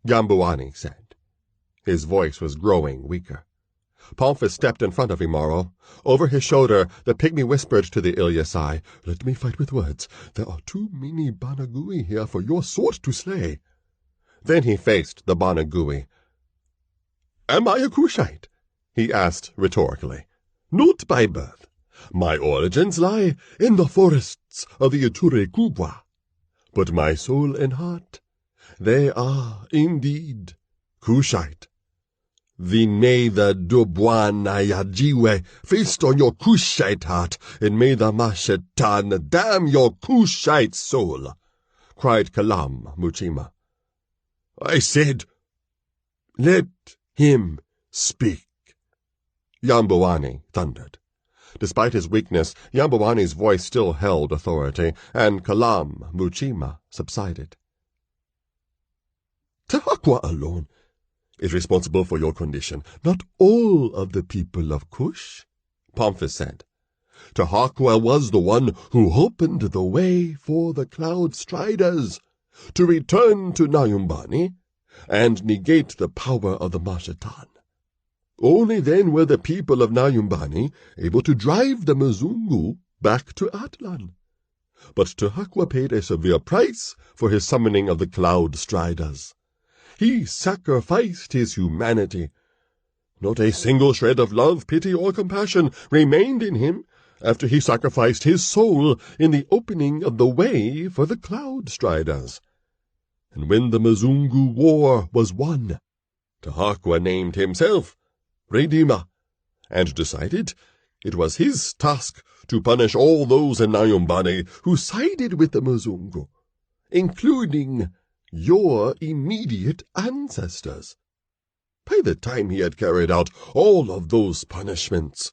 Nyumbani said. His voice was growing weaker. Pomphis stepped in front of Imaro. Over his shoulder, the pygmy whispered to the Ilyasai, Let me fight with words. There are too many Banagui here for your sword to slay. Then he faced the Banagui. Am I a Cushite? He asked rhetorically. Not by birth. My origins lie in the forests of the Iture Kubwa. But my soul and heart, they are indeed Cushite. Then may the Dubwanayajiwe feast on your Cushite heart, and may the Mashatan damn your Cushite soul, cried Kalam Muchima. I said, let him speak, Nyumbani thundered. Despite his weakness, Nyumbani's voice still held authority, and Kalam Muchima subsided. Tirhakwa alone is responsible for your condition, not all of the people of Cush, Pomphis said. Tirhakwa was the one who opened the way for the Cloud Striders to return to Nyumbani and negate the power of the Mashatan. Only then were the people of Nyumbani able to drive the Mzungu back to Atlan. But Tirhakwa paid a severe price for his summoning of the Cloud Striders. He sacrificed his humanity. Not a single shred of love, pity, or compassion remained in him after he sacrificed his soul in the opening of the way for the Cloud Striders. And when the Mzungu War was won, Tirhakwa named himself Redeemer, and decided it was his task to punish all those in Nyumbani who sided with the Mzungu, including your immediate ancestors. By the time he had carried out all of those punishments,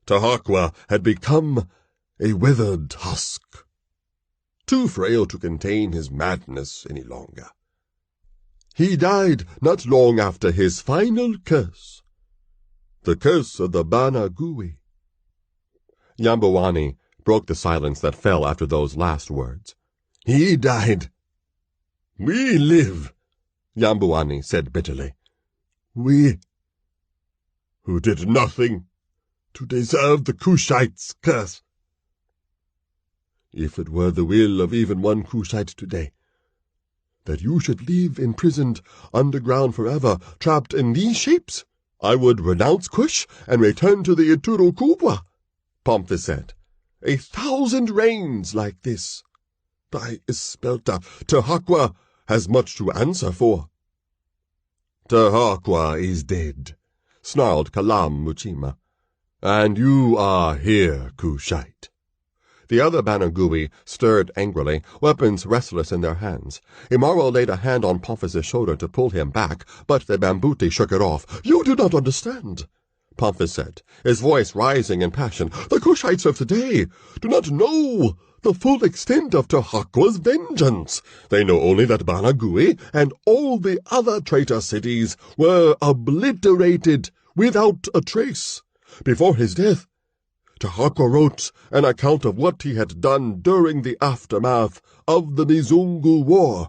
Tahakwa had become a withered husk, too frail to contain his madness any longer. He died not long after his final curse, the curse of the Banagui. Nyumbani broke the silence that fell after those last words. He died. We live, Nyumbani said bitterly. We, who did nothing to deserve the Kushites' curse. If it were the will of even one Kushite today, that you should live imprisoned underground forever, trapped in these shapes, I would renounce Cush and return to the Ituru Kubwa, Pomphis said. 1,000 reigns like this. By Espelta, Tahakwa has much to answer for. Tahakwa is dead, snarled Kalam Muchima. And you are here, Kushite. The other Banagui stirred angrily, weapons restless in their hands. Imaro laid a hand on Pomphis's shoulder to pull him back, but the Bambuti shook it off. You do not understand, Pomphis said, his voice rising in passion. The Kushites of today do not know the full extent of Tahakwa's vengeance. They know only that Banagui and all the other traitor cities were obliterated without a trace. Before his death, Tahakwa wrote an account of what he had done during the aftermath of the Mizungu War.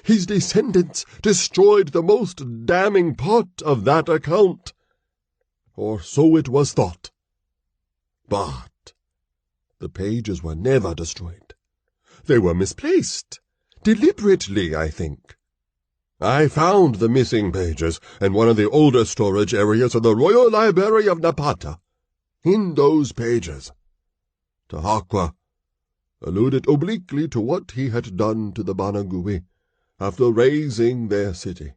His descendants destroyed the most damning part of that account. Or so it was thought. But the pages were never destroyed. They were misplaced, deliberately, I think. I found the missing pages in one of the older storage areas of the Royal Library of Napata. In those pages, Tahakwa alluded obliquely to what he had done to the Banagui after razing their city.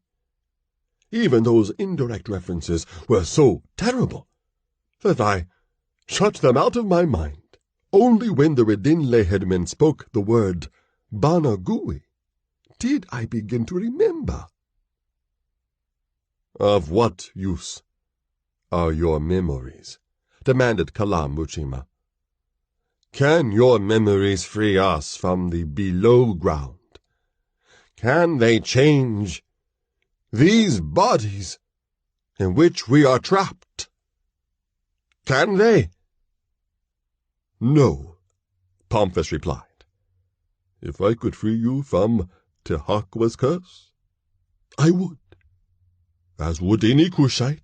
Even those indirect references were so terrible that I shut them out of my mind. Only when the Redinle headman spoke the word Banagui did I begin to remember. Of what use are your memories? Demanded Kalam Muchima. Can your memories free us from the below ground? Can they change these bodies in which we are trapped? Can they? No, Pomphis replied. If I could free you from Tahakwa's curse, I would, as would any Kushite,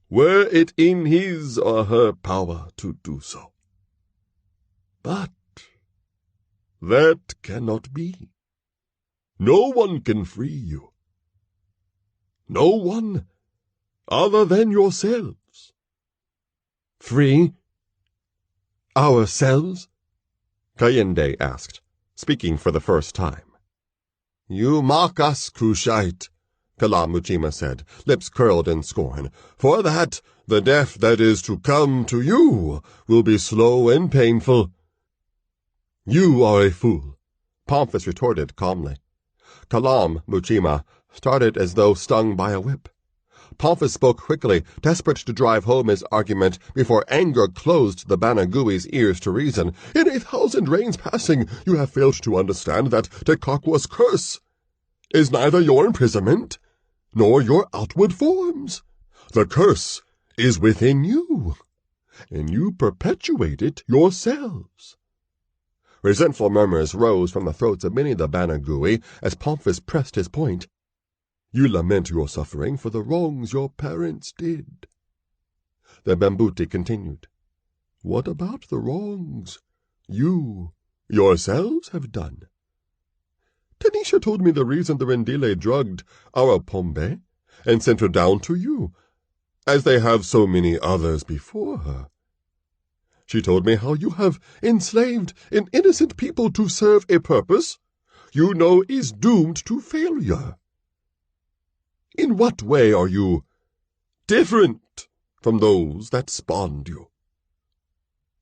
were it in his or her power to do so. But that cannot be. No one can free you. No one other than yourselves. Free ourselves? Kayende asked, speaking for the first time. You mock us, Kushite, Kalam Muchima said, lips curled in scorn. For that, the death that is to come to you will be slow and painful. You are a fool, Pomphis retorted calmly. Kalam Muchima started as though stung by a whip. Pomphis spoke quickly, desperate to drive home his argument before anger closed the Banagui's ears to reason. In 1,000 reigns passing, you have failed to understand that Tahakwa's curse is neither your imprisonment nor your outward forms. The curse is within you, and you perpetuate it yourselves. Resentful murmurs rose from the throats of many of the Banagui as Pomphis pressed his point. You lament your suffering for the wrongs your parents did. The Bambuti continued. What about the wrongs you yourselves have done? Tanisha told me the reason the Rendile drugged our Pombe and sent her down to you, as they have so many others before her. She told me how you have enslaved an innocent people to serve a purpose you know is doomed to failure. In what way are you different from those that spawned you?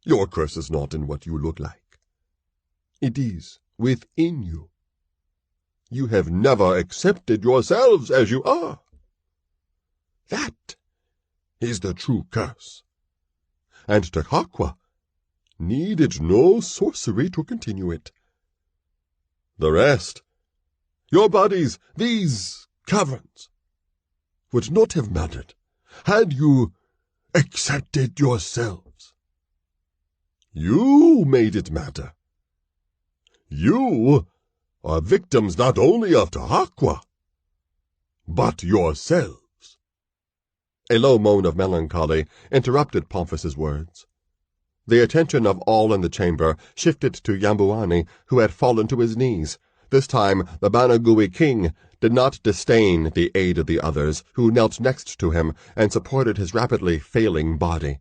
Your curse is not in what you look like. It is within you. You have never accepted yourselves as you are. That is the true curse. And Takakwa needed no sorcery to continue it. The rest, your bodies, these caverns, would not have mattered had you accepted yourselves. You made it matter. You are victims not only of Tahakwa, but yourselves. A low moan of melancholy interrupted Pomphis's words. The attention of all in the chamber shifted to Nyumbani, who had fallen to his knees. This time the Banagui king did not disdain the aid of the others, who knelt next to him and supported his rapidly failing body.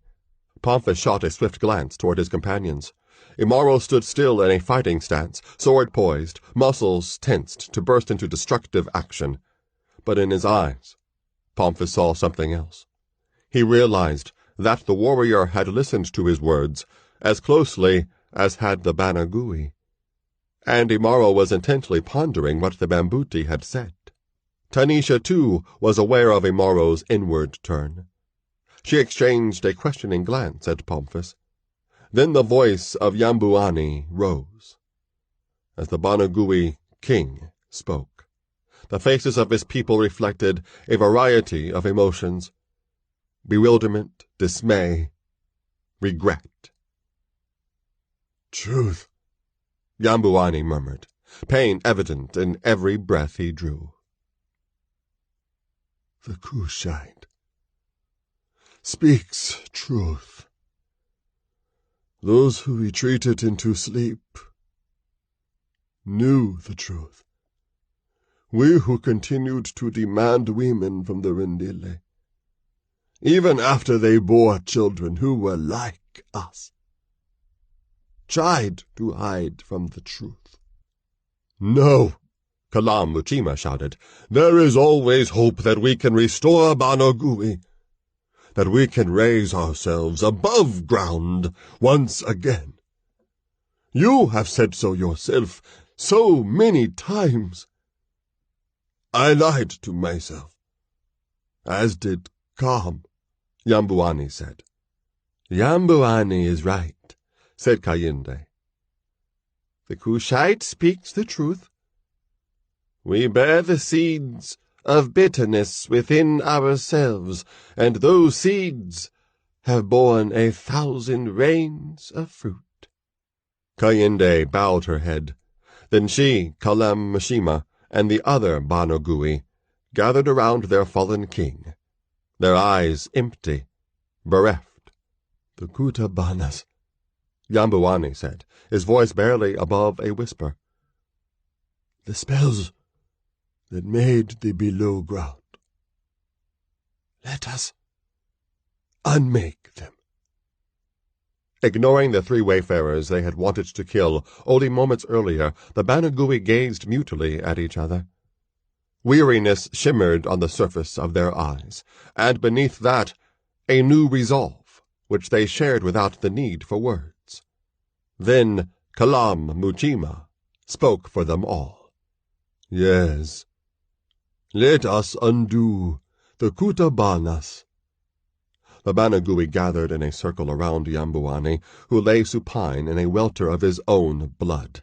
Pomphis shot a swift glance toward his companions. Imaro stood still in a fighting stance, sword poised, muscles tensed to burst into destructive action. But in his eyes, Pomphis saw something else. He realized that the warrior had listened to his words as closely as had the Banagui, and Imaro was intently pondering what the Bambuti had said. Tanisha, too, was aware of Imaro's inward turn. She exchanged a questioning glance at Pomphis. Then the voice of Nyumbani rose, as the Banagui king spoke. The faces of his people reflected a variety of emotions: bewilderment, dismay, regret. Truth, Nyumbani murmured, pain evident in every breath he drew. The Cushite speaks truth. Those who retreated into sleep knew the truth. We who continued to demand women from the Rendile, even after they bore children who were like us, tried to hide from the truth. No, Kalam Muchima shouted. There is always hope that we can restore Banagui, that we can raise ourselves above ground once again. You have said so yourself so many times. I lied to myself, as did Kam, Nyumbani said. Nyumbani is right, said Kayinde. The Cushite speaks the truth. We bear the seeds of bitterness within ourselves, and those seeds have borne 1,000 rains of fruit. Kayinde bowed her head. Then she, Kalam Mashima, and the other Banagui gathered around their fallen king, their eyes empty, bereft. The Kutabanas, Nyumbani said, his voice barely above a whisper. The spells that made the below ground. Let us unmake them. Ignoring the 3 wayfarers they had wanted to kill only moments earlier, the Banagui gazed mutely at each other. Weariness shimmered on the surface of their eyes, and beneath that, a new resolve, which they shared without the need for words. Then Kalam Muchima spoke for them all. Yes, let us undo the Kutabanas. The Banagui gathered in a circle around Nyumbani, who lay supine in a welter of his own blood.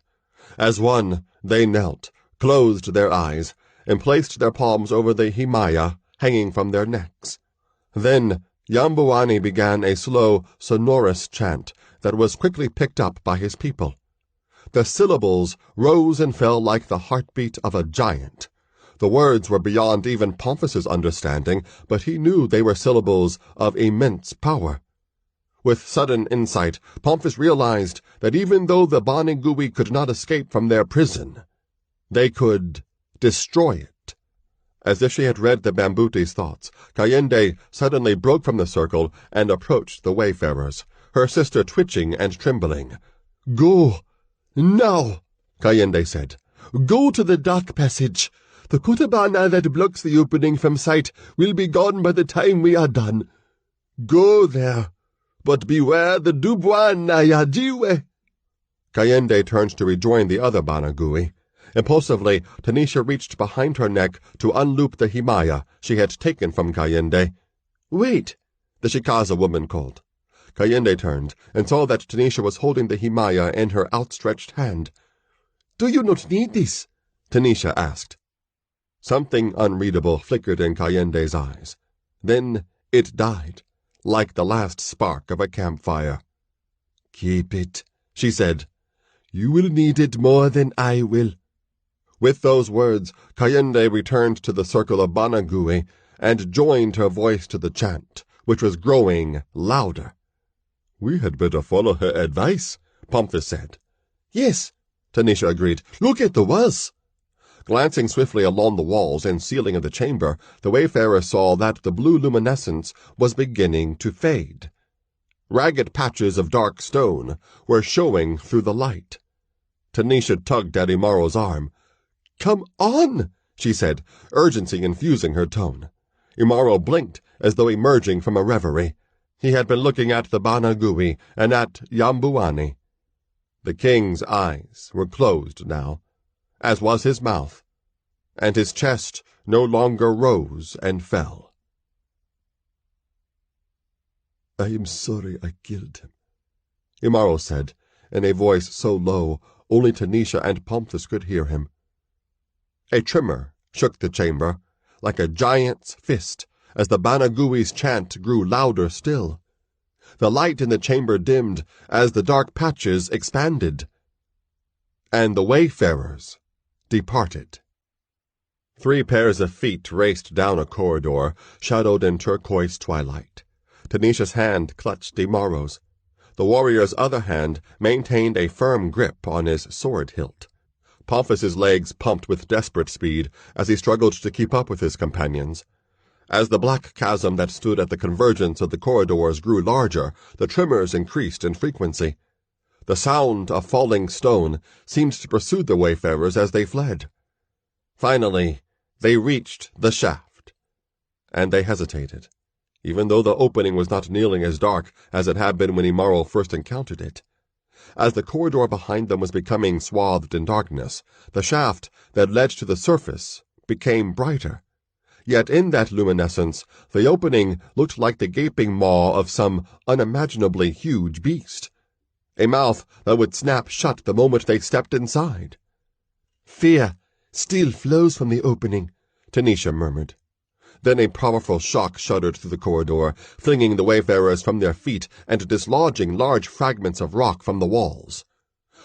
As one, they knelt, closed their eyes, and placed their palms over the himaya hanging from their necks. Then Nyumbani began a slow, sonorous chant that was quickly picked up by his people. The syllables rose and fell like the heartbeat of a giant. The words were beyond even Pomphis's understanding, but he knew they were syllables of immense power. With sudden insight, Pomphis realized that even though the Banagui could not escape from their prison, they could destroy it. As if she had read the Bambuti's thoughts, Kayinde suddenly broke from the circle and approached the wayfarers, her sister twitching and trembling. Go, now, Kayinde said. Go to the dark passage. The Kutabana that blocks the opening from sight will be gone by the time we are done. Go there, but beware the Dubois Nayajiwe. Kayinde turned to rejoin the other Banagui. Impulsively, Tanisha reached behind her neck to unloop the himaya she had taken from Kayende. "Wait!" the Shikaza woman called. Kayende turned and saw that Tanisha was holding the himaya in her outstretched hand. "Do you not need this?" Tanisha asked. Something unreadable flickered in Kayende's eyes. Then it died, like the last spark of a campfire. "Keep it," she said. "You will need it more than I will." With those words, Kayende returned to the circle of Banagui and joined her voice to the chant, which was growing louder. "We had better follow her advice," Pomphis said. "Yes," Tanisha agreed. "Look at the walls." Glancing swiftly along the walls and ceiling of the chamber, the wayfarer saw that the blue luminescence was beginning to fade. Ragged patches of dark stone were showing through the light. Tanisha tugged at Imaro's arm. "Come on," she said, urgency infusing her tone. Imaro blinked as though emerging from a reverie. He had been looking at the Banagui and at Nyumbani. The king's eyes were closed now, as was his mouth, and his chest no longer rose and fell. "I am sorry I killed him," Imaro said, in a voice so low only Tanisha and Pomphis could hear him. A tremor shook the chamber, like a giant's fist, as the Banagui's chant grew louder still. The light in the chamber dimmed as the dark patches expanded, and the wayfarers departed. 3 pairs of feet raced down a corridor, shadowed in turquoise twilight. Tanisha's hand clutched Imaro's. The warrior's other hand maintained a firm grip on his sword hilt. Pomphis's legs pumped with desperate speed as he struggled to keep up with his companions. As the black chasm that stood at the convergence of the corridors grew larger, the tremors increased in frequency. The sound of falling stone seemed to pursue the wayfarers as they fled. Finally, they reached the shaft, and they hesitated, even though the opening was not nearly as dark as it had been when Imaro first encountered it. As the corridor behind them was becoming swathed in darkness, the shaft that led to the surface became brighter. Yet in that luminescence, the opening looked like the gaping maw of some unimaginably huge beast, a mouth that would snap shut the moment they stepped inside. "Fear still flows from the opening," Tanisha murmured. Then a powerful shock shuddered through the corridor, flinging the wayfarers from their feet and dislodging large fragments of rock from the walls.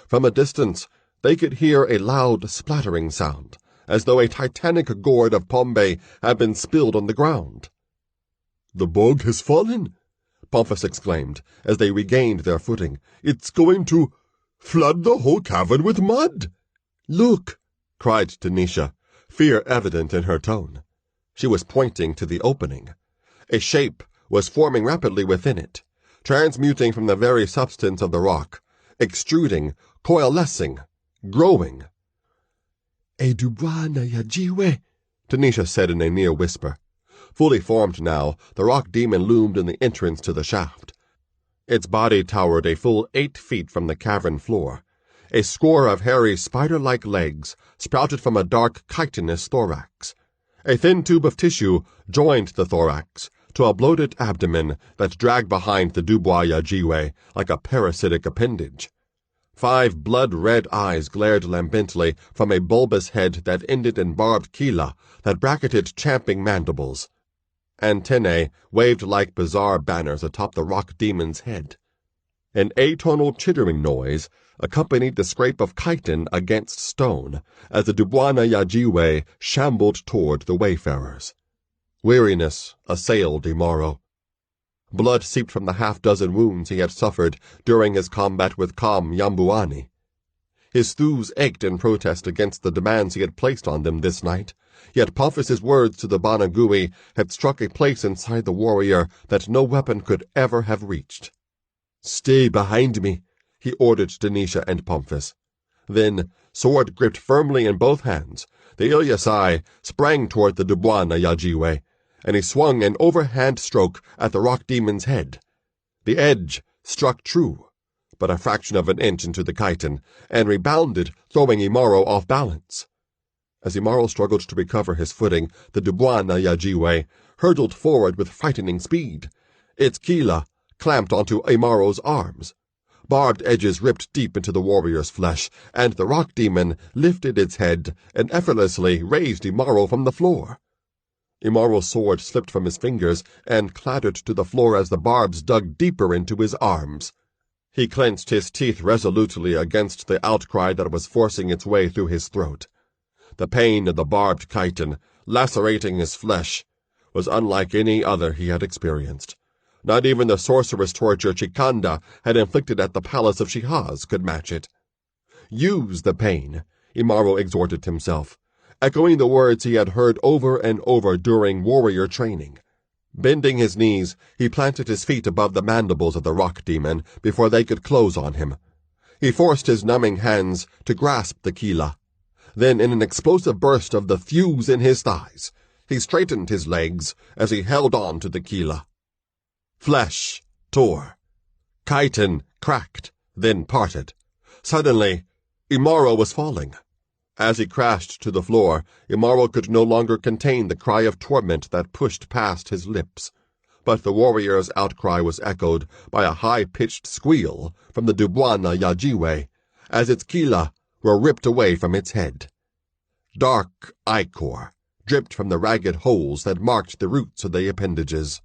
From a distance, they could hear a loud splattering sound, as though a titanic gourd of Pygmay had been spilled on the ground. "The bog has fallen," Pomphis exclaimed, as they regained their footing. "It's going to flood the whole cavern with mud." "Look!" cried Tanisha, fear evident in her tone. She was pointing to the opening. A shape was forming rapidly within it, transmuting from the very substance of the rock, extruding, coalescing, growing. "A Dubwana Yajiwe," Tanisha said in a near whisper. Fully formed now, the rock demon loomed in the entrance to the shaft. Its body towered a full 8 feet from the cavern floor. A score of hairy spider-like legs sprouted from a dark chitinous thorax. A thin tube of tissue joined the thorax to a bloated abdomen that dragged behind the Dubois Yajiwe like a parasitic appendage. 5 blood-red eyes glared lambently from a bulbous head that ended in barbed chela that bracketed champing mandibles. Antennae waved like bizarre banners atop the rock demon's head. An atonal chittering noise accompanied the scrape of chitin against stone as the Dubwana Yajiwe shambled toward the wayfarers. Weariness assailed Imaro. Blood seeped from the half-dozen wounds he had suffered during his combat with Nyumbani. His thews ached in protest against the demands he had placed on them this night, yet Pomphis's words to the Banagui had struck a place inside the warrior that no weapon could ever have reached. "Stay behind me," he ordered Tanisha and Pomphis. Then, sword gripped firmly in both hands, the Ilyasai sprang toward the Dubwana Yajiwe, and he swung an overhand stroke at the rock demon's head. The edge struck true, but a fraction of an inch into the chitin, and rebounded, throwing Imaro off balance. As Imaro struggled to recover his footing, the Dubwana Yajiwe hurtled forward with frightening speed. Its kila clamped onto Imaro's arms. Barbed edges ripped deep into the warrior's flesh, and the rock demon lifted its head and effortlessly raised Imaro from the floor. Imaro's sword slipped from his fingers and clattered to the floor as the barbs dug deeper into his arms. He clenched his teeth resolutely against the outcry that was forcing its way through his throat. The pain of the barbed chitin, lacerating his flesh, was unlike any other he had experienced. Not even the sorcerous torture Chikanda had inflicted at the palace of Shihaz could match it. "Use the pain," Imaro exhorted himself, echoing the words he had heard over and over during warrior training. Bending his knees, he planted his feet above the mandibles of the rock demon before they could close on him. He forced his numbing hands to grasp the kila. Then, in an explosive burst of the fuse in his thighs, he straightened his legs as he held on to the kila. Flesh tore. Chitin cracked, then parted. Suddenly, Imaro was falling. As he crashed to the floor, Imaro could no longer contain the cry of torment that pushed past his lips. But the warrior's outcry was echoed by a high-pitched squeal from the Dubwana Yajiwe, as its kila were ripped away from its head. Dark ichor dripped from the ragged holes that marked the roots of the appendages.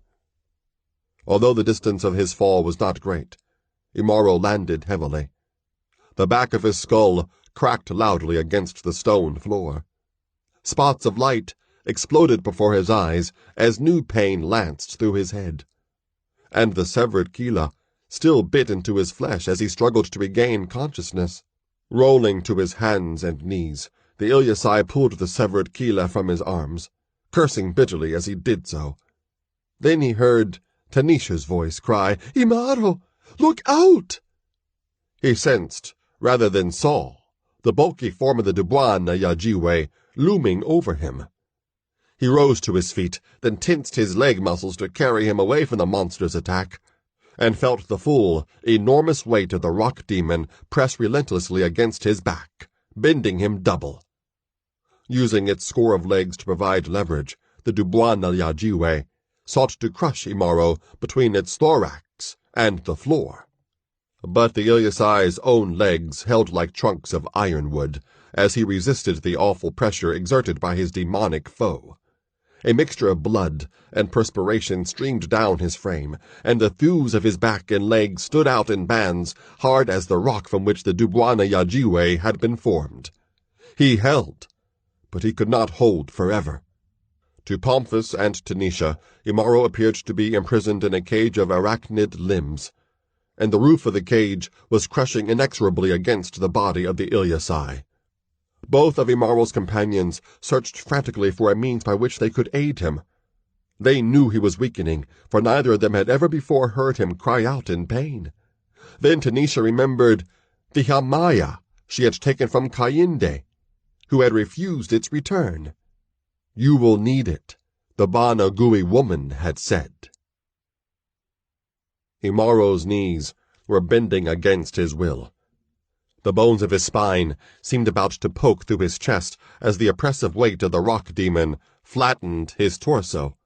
Although the distance of his fall was not great, Imaro landed heavily. The back of his skull cracked loudly against the stone floor. Spots of light exploded before his eyes as new pain lanced through his head. And the severed kila still bit into his flesh as he struggled to regain consciousness. Rolling to his hands and knees, the Ilyasai pulled the severed kila from his arms, cursing bitterly as he did so. Then he heard Tanisha's voice cry, "Imaro, look out!" He sensed, rather than saw, the bulky form of the Dubwana Yajiwe looming over him. He rose to his feet, then tensed his leg muscles to carry him away from the monster's attack, and felt the full, enormous weight of the rock demon press relentlessly against his back, bending him double. Using its score of legs to provide leverage, the Dubwana Yajiwe sought to crush Imaro between its thorax and the floor. But the Ilyasai's own legs held like trunks of ironwood as he resisted the awful pressure exerted by his demonic foe. A mixture of blood and perspiration streamed down his frame, and the thews of his back and legs stood out in bands hard as the rock from which the Dubwana Yajiwe had been formed. He held, but he could not hold forever. To Pomphis and Tanisha, Imaro appeared to be imprisoned in a cage of arachnid limbs, and the roof of the cage was crushing inexorably against the body of the Ilyasai. Both of Imaro's companions searched frantically for a means by which they could aid him. They knew he was weakening, for neither of them had ever before heard him cry out in pain. Then Tanisha remembered the Hamaya she had taken from Kayinde, who had refused its return. "You will need it," the Bana Gui woman had said. Imaro's knees were bending against his will. The bones of his spine seemed about to poke through his chest as the oppressive weight of the rock demon flattened his torso.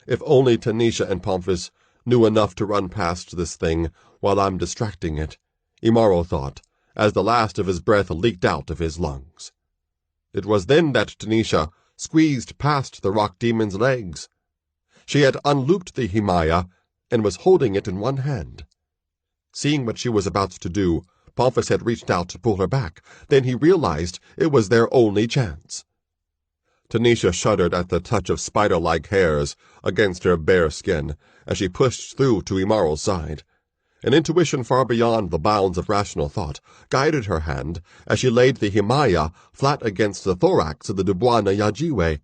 If only Tanisha and Pomphis knew enough to run past this thing while I'm distracting it, Imaro thought, as the last of his breath leaked out of his lungs. It was then that Tanisha squeezed past the rock demon's legs. She had unlooped the Himaya and was holding it in one hand. Seeing what she was about to do, Pomphis had reached out to pull her back. Then he realized it was their only chance. Tanisha shuddered at the touch of spider-like hairs against her bare skin as she pushed through to Imaro's side. An intuition far beyond the bounds of rational thought guided her hand as she laid the Himaya flat against the thorax of the Dubwana Yajiwe,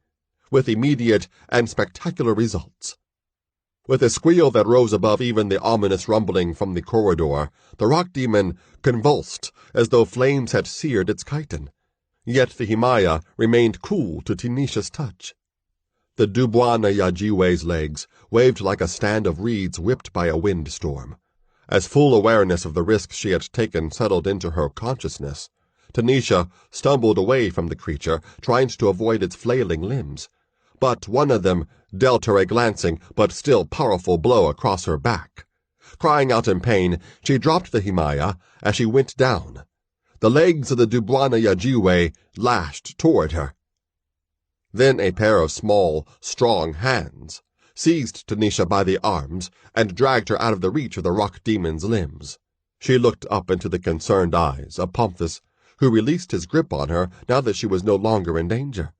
with immediate and spectacular results. With a squeal that rose above even the ominous rumbling from the corridor, the rock demon convulsed as though flames had seared its chitin. Yet the Himaya remained cool to Tanisha's touch. The Dubwana Yajiwe's legs waved like a stand of reeds whipped by a windstorm. As full awareness of the risk she had taken settled into her consciousness, Tanisha stumbled away from the creature, trying to avoid its flailing limbs. But one of them dealt her a glancing but still powerful blow across her back. Crying out in pain, she dropped the Himaya as she went down. The legs of the Dubwana Yajiwe lashed toward her. Then a pair of small, strong hands seized Tanisha by the arms and dragged her out of the reach of the rock demon's limbs. She looked up into the concerned eyes of Pomphis, who released his grip on her now that she was no longer in danger.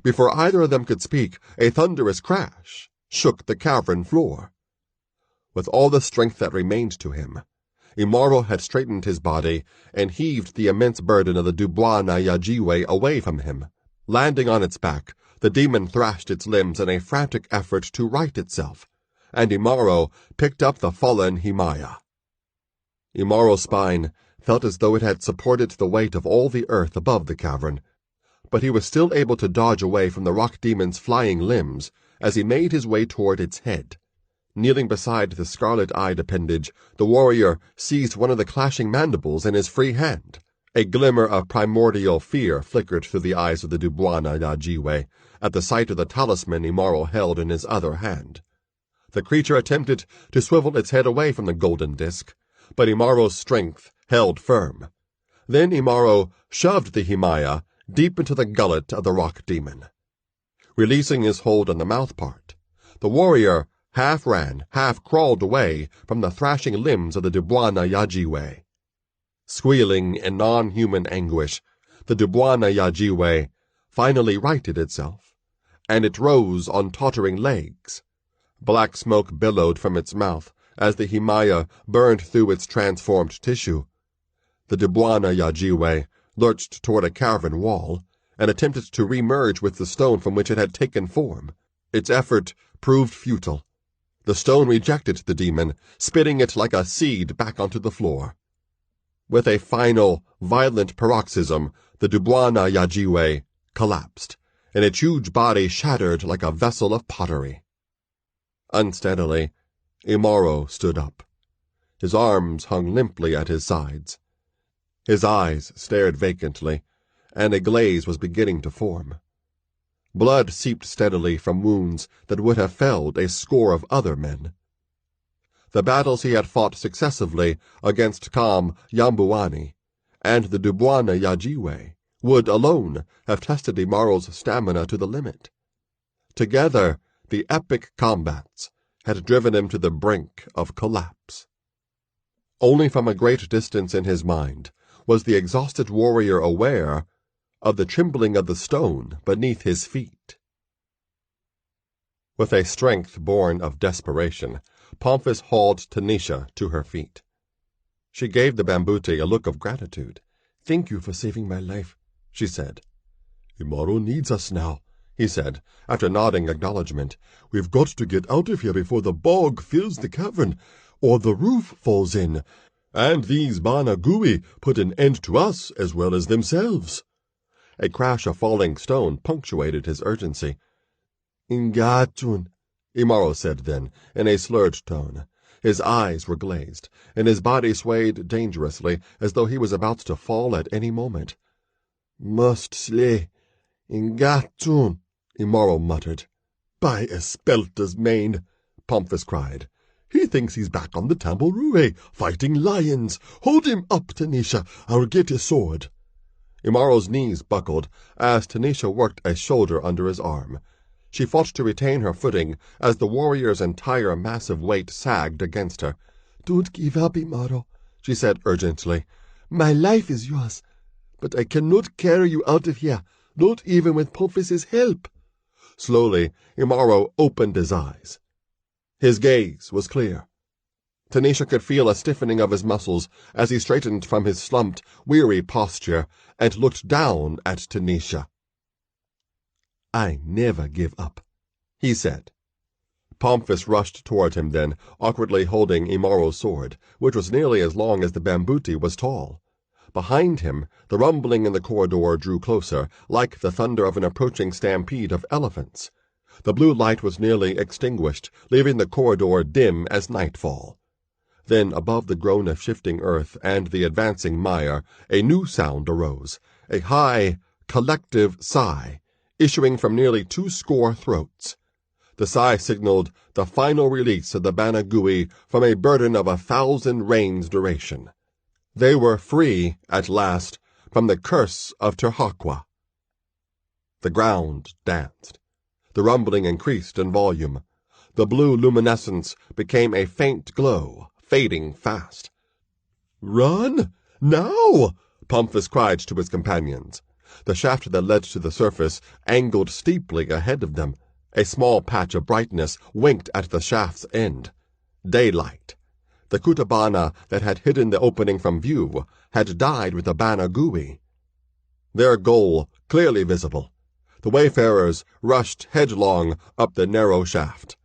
Before either of them could speak, a thunderous crash shook the cavern floor. With all the strength that remained to him, Imaro had straightened his body and heaved the immense burden of the Dubwana Yajiwe away from him. Landing on its back, the demon thrashed its limbs in a frantic effort to right itself, and Imaro picked up the fallen Himaya. Imaro's spine felt as though it had supported the weight of all the earth above the cavern, but he was still able to dodge away from the rock demon's flying limbs as he made his way toward its head. Kneeling beside the scarlet-eyed appendage, the warrior seized one of the clashing mandibles in his free hand. A glimmer of primordial fear flickered through the eyes of the Dubwana Yajiwe at the sight of the talisman Imaro held in his other hand. The creature attempted to swivel its head away from the golden disk, but Imaro's strength held firm. Then Imaro shoved the Himaya deep into the gullet of the rock demon. Releasing his hold on the mouth part, the warrior half ran, half crawled away from the thrashing limbs of the Dubwana Yajiwe. Squealing in non-human anguish, the Dubwana Yajiwe finally righted itself, and it rose on tottering legs. Black smoke billowed from its mouth as the Himaya burned through its transformed tissue. The Dubwana Yajiwe lurched toward a cavern wall and attempted to re-merge with the stone from which it had taken form. Its effort proved futile. The stone rejected the demon, spitting it like a seed back onto the floor. With a final, violent paroxysm, the Dubwana Yajiwe collapsed, and its huge body shattered like a vessel of pottery. Unsteadily, Imaro stood up. His arms hung limply at his sides. His eyes stared vacantly, and a glaze was beginning to form. Blood seeped steadily from wounds that would have felled a score of other men. The battles he had fought successively against Nyumbani and the Dubwana Yajiwe would alone have tested Imaro's stamina to the limit. Together, the epic combats had driven him to the brink of collapse. Only from a great distance in his mind was the exhausted warrior aware of the trembling of the stone beneath his feet. With a strength born of desperation, Pomphis hauled Tanisha to her feet. She gave the Bambuti a look of gratitude. "Thank you for saving my life," she said. "Imaro needs us now," he said, after nodding acknowledgement. "We've got to get out of here before the bog fills the cavern, or the roof falls in, and these Bana Gui put an end to us as well as themselves." A crash of falling stone punctuated his urgency. "Ingatun," Imaro said then, in a slurred tone. His eyes were glazed, and his body swayed dangerously as though he was about to fall at any moment. "Must slay. Ingatun," Imaro muttered. "By Espelta's mane," Pomphis cried. "He thinks he's back on the Tamborue, fighting lions. Hold him up, Tanisha. I'll get his sword." Imaro's knees buckled as Tanisha worked a shoulder under his arm. She fought to retain her footing as the warrior's entire massive weight sagged against her. "Don't give up, Imaro," she said urgently. "My life is yours, but I cannot carry you out of here, not even with Pomphis's help." Slowly, Imaro opened his eyes. His gaze was clear. Tanisha could feel a stiffening of his muscles as he straightened from his slumped, weary posture and looked down at Tanisha. "I never give up," he said. Pomphis rushed toward him then, awkwardly holding Imaro's sword, which was nearly as long as the Bambuti was tall. Behind him, the rumbling in the corridor drew closer, like the thunder of an approaching stampede of elephants. The blue light was nearly extinguished, leaving the corridor dim as nightfall. Then, above the groan of shifting earth and the advancing mire, a new sound arose, a high, collective sigh, issuing from nearly 20 throats. The sigh signaled the final release of the Banagui from a burden of 1,000 reigns' duration. They were free, at last, from the curse of Terhaqua. The ground danced. The rumbling increased in volume. The blue luminescence became a faint glow, fading fast. "Run! Now!" Pomphis cried to his companions. The shaft that led to the surface angled steeply ahead of them. A small patch of brightness winked at the shaft's end. Daylight. The kutabana that had hidden the opening from view had died with the Banagui. Their goal clearly visible. The wayfarers rushed headlong up the narrow shaft.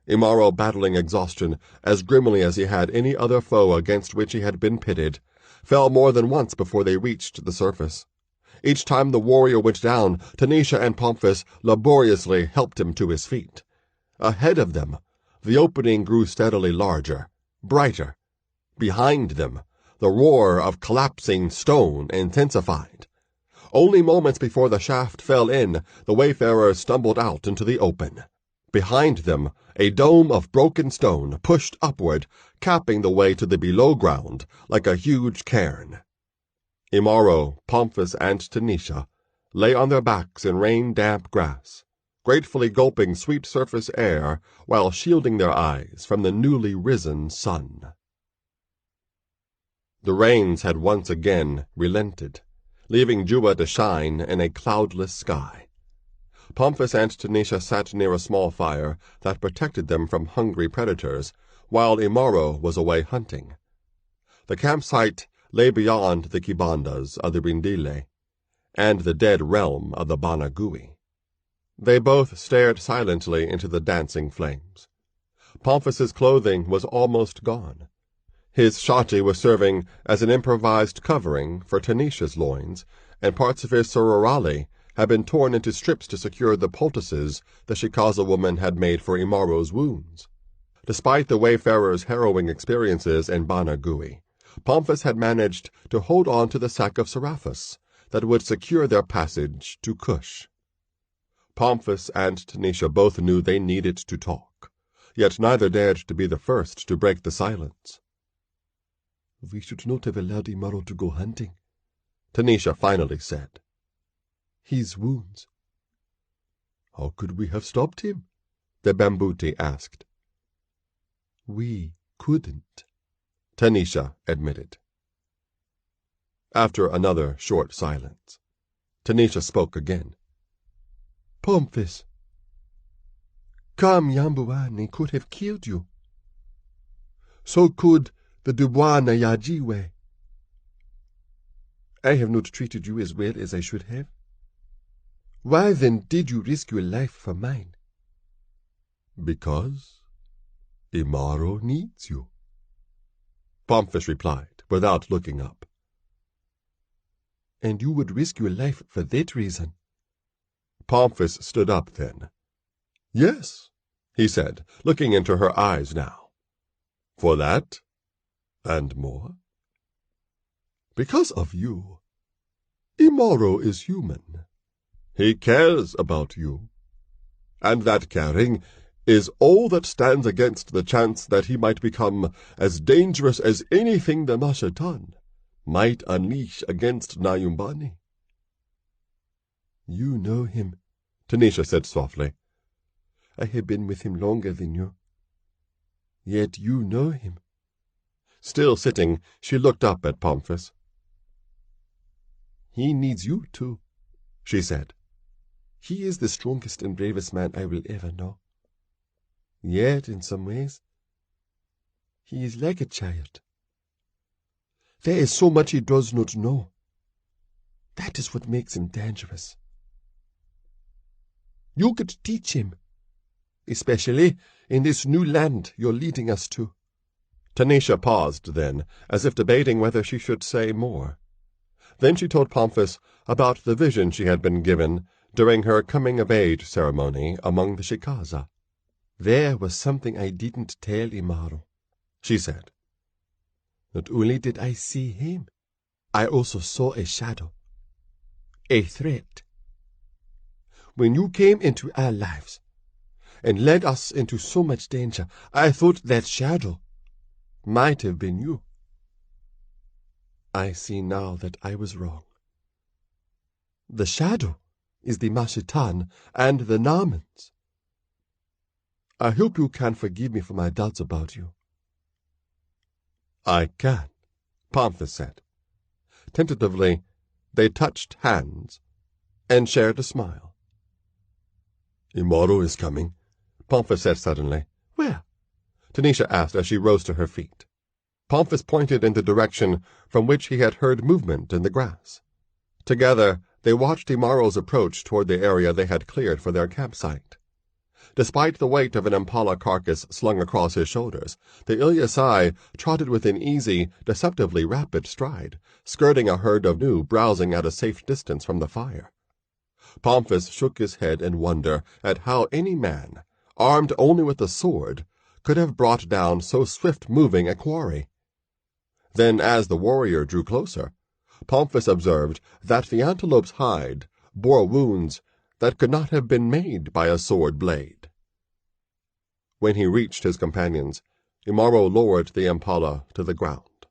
Imaro, battling exhaustion as grimly as he had any other foe against which he had been pitted, fell more than once before they reached the surface. Each time the warrior went down, Tanisha and Pomphis laboriously helped him to his feet. Ahead of them, the opening grew steadily larger, brighter. Behind them, the roar of collapsing stone intensified. Only moments before the shaft fell in, the wayfarers stumbled out into the open. Behind them, a dome of broken stone pushed upward, capping the way to the below ground like a huge cairn. Imaro, Pomphis, and Tanisha lay on their backs in rain-damp grass, gratefully gulping sweet surface air while shielding their eyes from the newly risen sun. The rains had once again relented, leaving Juba to shine in a cloudless sky. Pomphis and Tanisha sat near a small fire that protected them from hungry predators, while Imaro was away hunting. The campsite lay beyond the kibandas of the Rindile and the dead realm of the Banagui. They both stared silently into the dancing flames. Pomphis's clothing was almost gone. His shati was serving as an improvised covering for Tanisha's loins, and parts of his sororali had been torn into strips to secure the poultices the Shikaza woman had made for Imaro's wounds. Despite the wayfarers' harrowing experiences in Banagui, Pomphis had managed to hold on to the sack of seraphis that would secure their passage to Cush. Pomphis and Tanisha both knew they needed to talk, yet neither dared to be the first to break the silence. "We should not have allowed Imaro to go hunting," Tanisha finally said. "His wounds." "How could we have stopped him?" the Bambuti asked. "We couldn't," Tanisha admitted. After another short silence, Tanisha spoke again. "Pomphis, Nyumbani could have killed you. So could the Dubwana Yajiwe. I have not treated you as well as I should have. Why then did you risk your life for mine?" "Because Imaro needs you," Pomphis replied, without looking up. "And you would risk your life for that reason?" Pomphis stood up then. "Yes," he said, looking into her eyes now. "For that, and more. Because of you. Imaro is human. He cares about you. And that caring is all that stands against the chance that he might become as dangerous as anything the Mashatan might unleash against Nyumbani." "You know him," Tanisha said softly. "I have been with him longer than you. Yet you know him." Still sitting, she looked up at Pomphis. "He needs you too," she said. "He is the strongest and bravest man I will ever know. Yet, in some ways, he is like a child. There is so much he does not know. That is what makes him dangerous. You could teach him, especially in this new land you're leading us to." Tanisha paused then, as if debating whether she should say more. Then she told Pomphis about the vision she had been given during her coming-of-age ceremony among the Shikaza. "There was something I didn't tell Imaro," she said. Not only did I see him, I also saw a shadow, a threat. When you came into our lives and led us into so much danger, I thought that shadow might have been you. I see now that I was wrong. The shadow is the Mashitan and the Namans. I hope you can forgive me for my doubts about you. I can, Pomphis said. Tentatively, they touched hands and shared a smile. Imaro is coming, Pomphis said suddenly. Where? Tanisha asked as she rose to her feet. Pomphis pointed in the direction from which he had heard movement in the grass. Together, they watched Imaro's approach toward the area they had cleared for their campsite. Despite the weight of an impala carcass slung across his shoulders, the Ilyasai trotted with an easy, deceptively rapid stride, skirting a herd of gnu browsing at a safe distance from the fire. Pomphis shook his head in wonder at how any man, armed only with a sword, could have brought down so swift-moving a quarry. Then, as the warrior drew closer, Pomphis observed that the antelope's hide bore wounds that could not have been made by a sword blade. When he reached his companions, Imaro lowered the impala to the ground.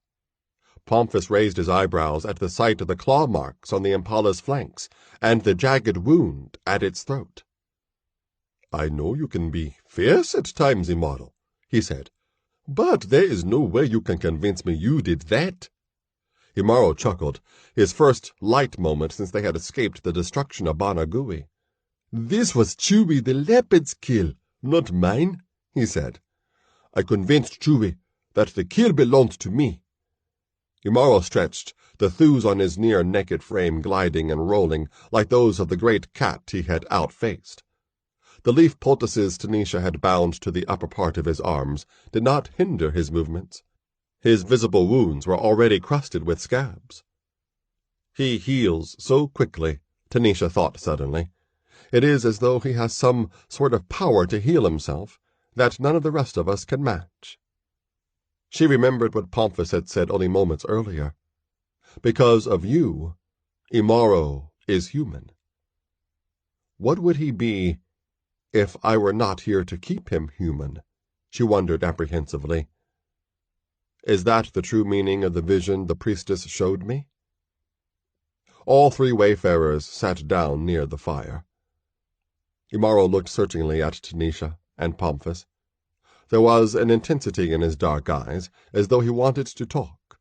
Pomphis raised his eyebrows at the sight of the claw marks on the impala's flanks and the jagged wound at its throat. I know you can be fierce at times, Imaro, he said, but there is no way you can convince me you did that. Imaro chuckled, his first light moment since they had escaped the destruction of Banagui. This was Chewy the leopard's kill, not mine, he said. I convinced Chewy that the kill belonged to me. Imaro stretched, the thews on his near-naked frame gliding and rolling like those of the great cat he had outfaced. The leaf poultices Tanisha had bound to the upper part of his arms did not hinder his movements. His visible wounds were already crusted with scabs. He heals so quickly, Tanisha thought suddenly. It is as though he has some sort of power to heal himself that none of the rest of us can match. She remembered what Pomphis had said only moments earlier. Because of you, Imaro is human. What would he be if I were not here to keep him human? She wondered apprehensively. Is that the true meaning of the vision the priestess showed me? All three wayfarers sat down near the fire. Imaro looked searchingly at Tanisha and Pomphis. There was an intensity in his dark eyes, as though he wanted to talk,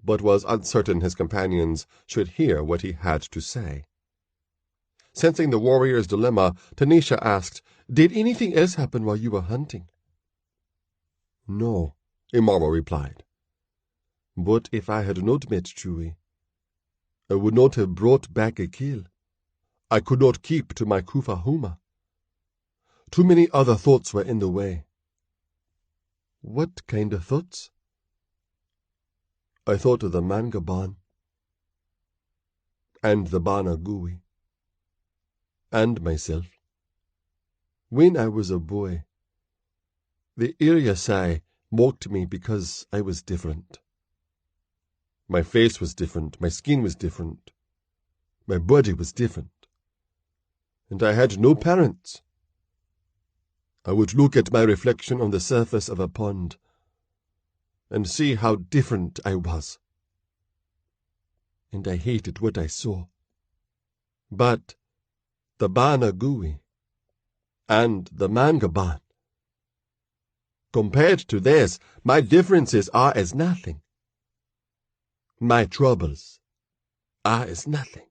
but was uncertain his companions should hear what he had to say. Sensing the warrior's dilemma, Tanisha asked, "Did anything else happen while you were hunting?" "No," Imaro replied. "But if I had not met Chewy, I would not have brought back a kill. I could not keep to my Kufahuma. Too many other thoughts were in the way." "What kind of thoughts?" "I thought of the Mangaban, and the Banagui, and myself. When I was a boy, the Iryasai mocked me because I was different. My face was different, my skin was different, my body was different, and I had no parents. I would look at my reflection on the surface of a pond and see how different I was, and I hated what I saw. But the Banagui and the Mangaban, compared to theirs, my differences are as nothing. My troubles are as nothing.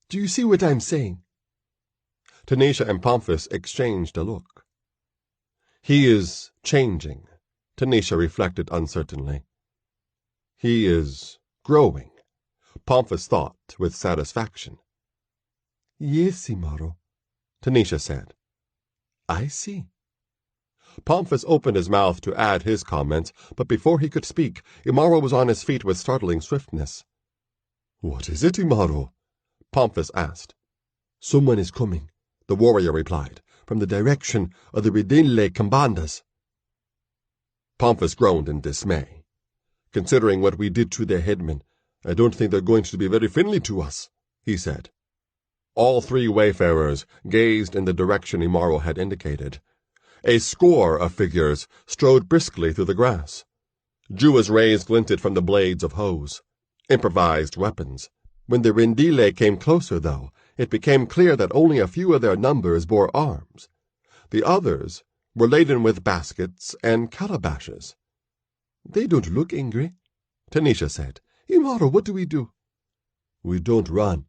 Do you see what I'm saying?" Tanisha and Pomphis exchanged a look. He is changing, Tanisha reflected uncertainly. He is growing, Pomphis thought with satisfaction. "Yes, Imaro," Tanisha said. "I see." Pomphis opened his mouth to add his comments, but before he could speak, Imaro was on his feet with startling swiftness. "What is it, Imaro?" Pomphis asked. "Someone is coming," the warrior replied, "from the direction of the Ridinle Kambandas." Pomphis groaned in dismay. Considering what we did to their headmen, I don't think they're going to be very friendly to us," he said. All three wayfarers gazed in the direction Imaro had indicated. A score of figures strode briskly through the grass. Jua's rays glinted from the blades of hoes, improvised weapons. When the Rendile came closer, though, it became clear that only a few of their numbers bore arms. The others were laden with baskets and calabashes. "They don't look angry," Tanisha said. "Imaro, what do we do?" "We don't run.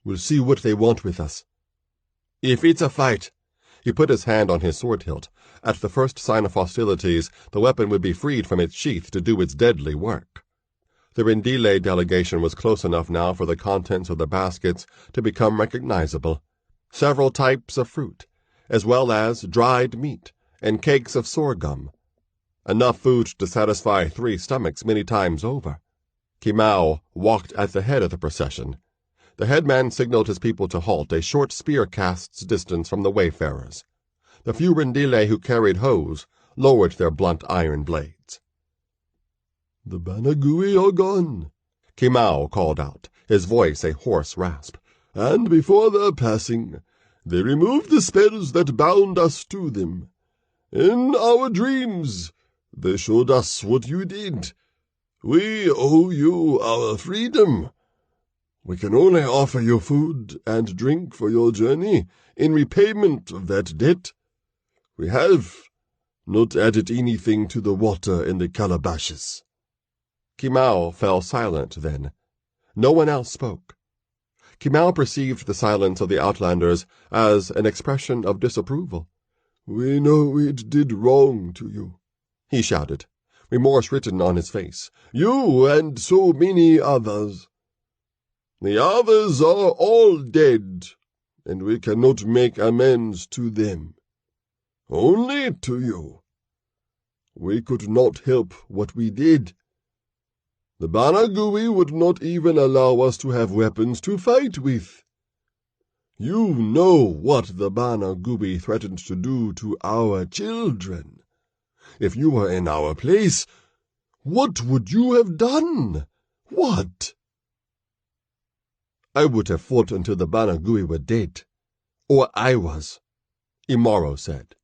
We'll see what they want with us." "If it's a fight," he put his hand on his sword hilt. At the first sign of hostilities, the weapon would be freed from its sheath to do its deadly work. The Rendile delegation was close enough now for the contents of the baskets to become recognizable. Several types of fruit, as well as dried meat and cakes of sorghum. Enough food to satisfy 3 stomachs many times over. Pygmay walked at the head of the procession. The headman signaled his people to halt a short spear cast's distance from the wayfarers. The few Rendile who carried hoes lowered their blunt iron blades. "The Banagui are gone," Pygmay called out, his voice a hoarse rasp. "And before their passing, they removed the spells that bound us to them. In our dreams, they showed us what you did. We owe you our freedom. We can only offer you food and drink for your journey in repayment of that debt. We have not added anything to the water in the calabashes." Pygmay fell silent then. No one else spoke. Pygmay perceived the silence of the Outlanders as an expression of disapproval. "We know it did wrong to you," he shouted, remorse written on his face. "You and so many others. The others are all dead, and we cannot make amends to them. Only to you. We could not help what we did. The Banagui would not even allow us to have weapons to fight with. You know what the Banagui threatened to do to our children. If you were in our place, what would you have done? What?" "I would have fought until the Banagui were dead. Or I was," Imaro said.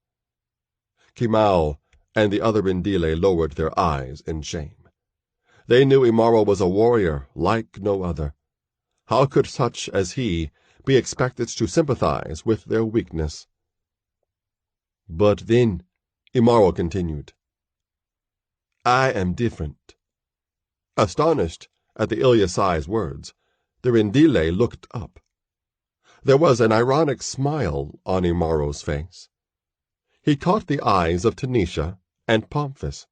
Pygmay and the other Rendile lowered their eyes in shame. They knew Imaro was a warrior like no other. How could such as he be expected to sympathize with their weakness? "But then," Imaro continued, "I am different." Astonished at the Ilyasai's words, the Rendile looked up. There was an ironic smile on Imaro's face. He caught the eyes of Tanisha and Pomphis.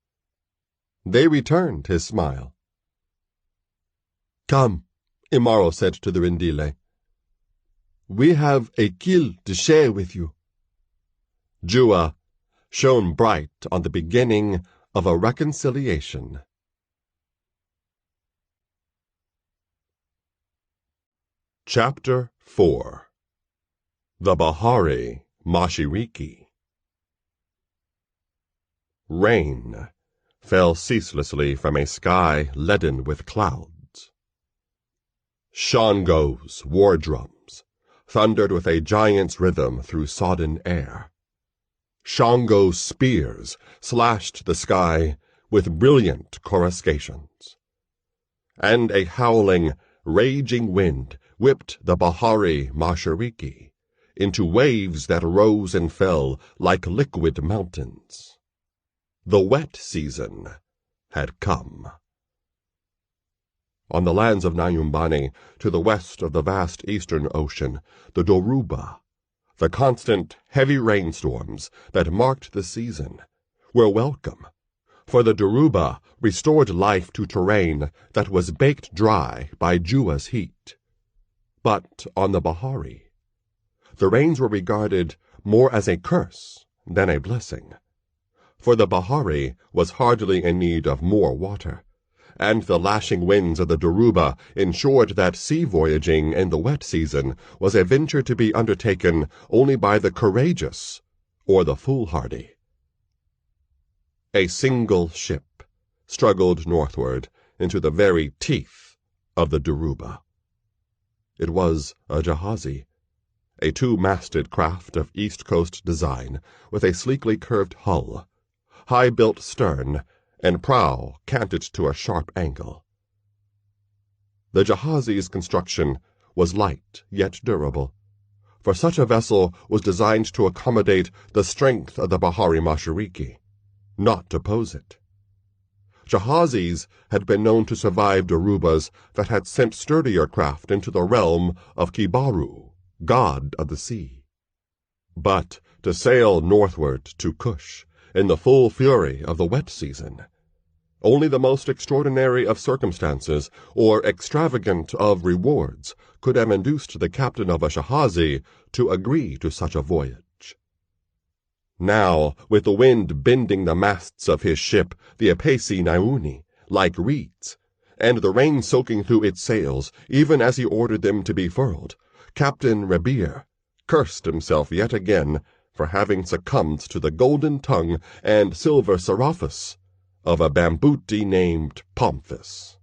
They returned his smile. "Come," Imaro said to the Rendile. "We have a kill to share with you." Jua shone bright on the beginning of a reconciliation. Chapter 4. The Bahari Mashiriki. Rain fell ceaselessly from a sky leaden with clouds. Shangos' war drums thundered with a giant's rhythm through sodden air. Shango's spears slashed the sky with brilliant coruscations. And a howling, raging wind whipped the Bahari Mashiriki into waves that rose and fell like liquid mountains. The wet season had come. On the lands of Nyumbani, to the west of the vast eastern ocean, the Dhoruba, the constant heavy rainstorms that marked the season, were welcome, for the Dhoruba restored life to terrain that was baked dry by Jua's heat. But on the Bahari, the rains were regarded more as a curse than a blessing, for the Bahari was hardly in need of more water, and the lashing winds of the Dhoruba ensured that sea voyaging in the wet season was a venture to be undertaken only by the courageous or the foolhardy. A single ship struggled northward into the very teeth of the Dhoruba. It was a jahazi, a two-masted craft of East Coast design with a sleekly curved hull, high-built stern, and prow canted to a sharp angle. The jahazi's construction was light yet durable, for such a vessel was designed to accommodate the strength of the Bahari Mashariki, not oppose it. Jahazis had been known to survive Dhorubas that had sent sturdier craft into the realm of Kibaru, god of the sea. But to sail northward to Cush in the full fury of the wet season, only the most extraordinary of circumstances or extravagant of rewards could have induced the captain of a jahazi to agree to such a voyage. Now, with the wind bending the masts of his ship, the Apesi Nyumbani, like reeds, and the rain soaking through its sails, even as he ordered them to be furled, Captain Rebir cursed himself yet again for having succumbed to the golden tongue and silver seraphis of a bambooti named Pomphis.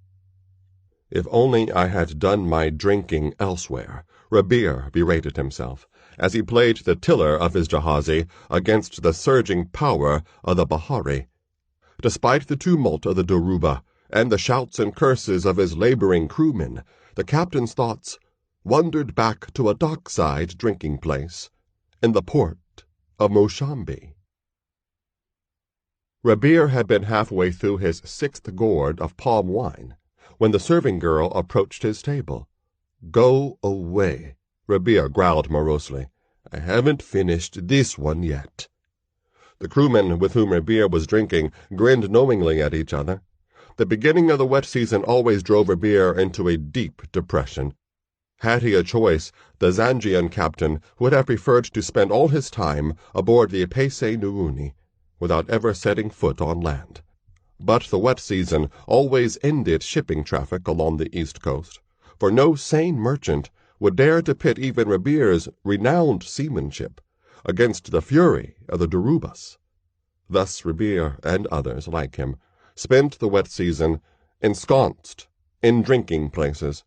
If only I had done my drinking elsewhere, Rebir berated himself, as he played the tiller of his jahazi against the surging power of the Bahari. Despite the tumult of the Dhoruba and the shouts and curses of his laboring crewmen, the captain's thoughts wandered back to a dockside drinking place in the port of Moshambi. Rebir had been halfway through his 6th gourd of palm wine when the serving girl approached his table. "Go away," Rebir growled morosely. "I haven't finished this one yet." The crewmen with whom Rebir was drinking grinned knowingly at each other. The beginning of the wet season always drove Rebir into a deep depression. Had he a choice, the Zangian captain would have preferred to spend all his time aboard the Apesi Nyumbani without ever setting foot on land. But the wet season always ended shipping traffic along the East Coast, for no sane merchant would dare to pit even Rebir's renowned seamanship against the fury of the Dhorubas. Thus Rebir and others like him spent the wet season ensconced in drinking places,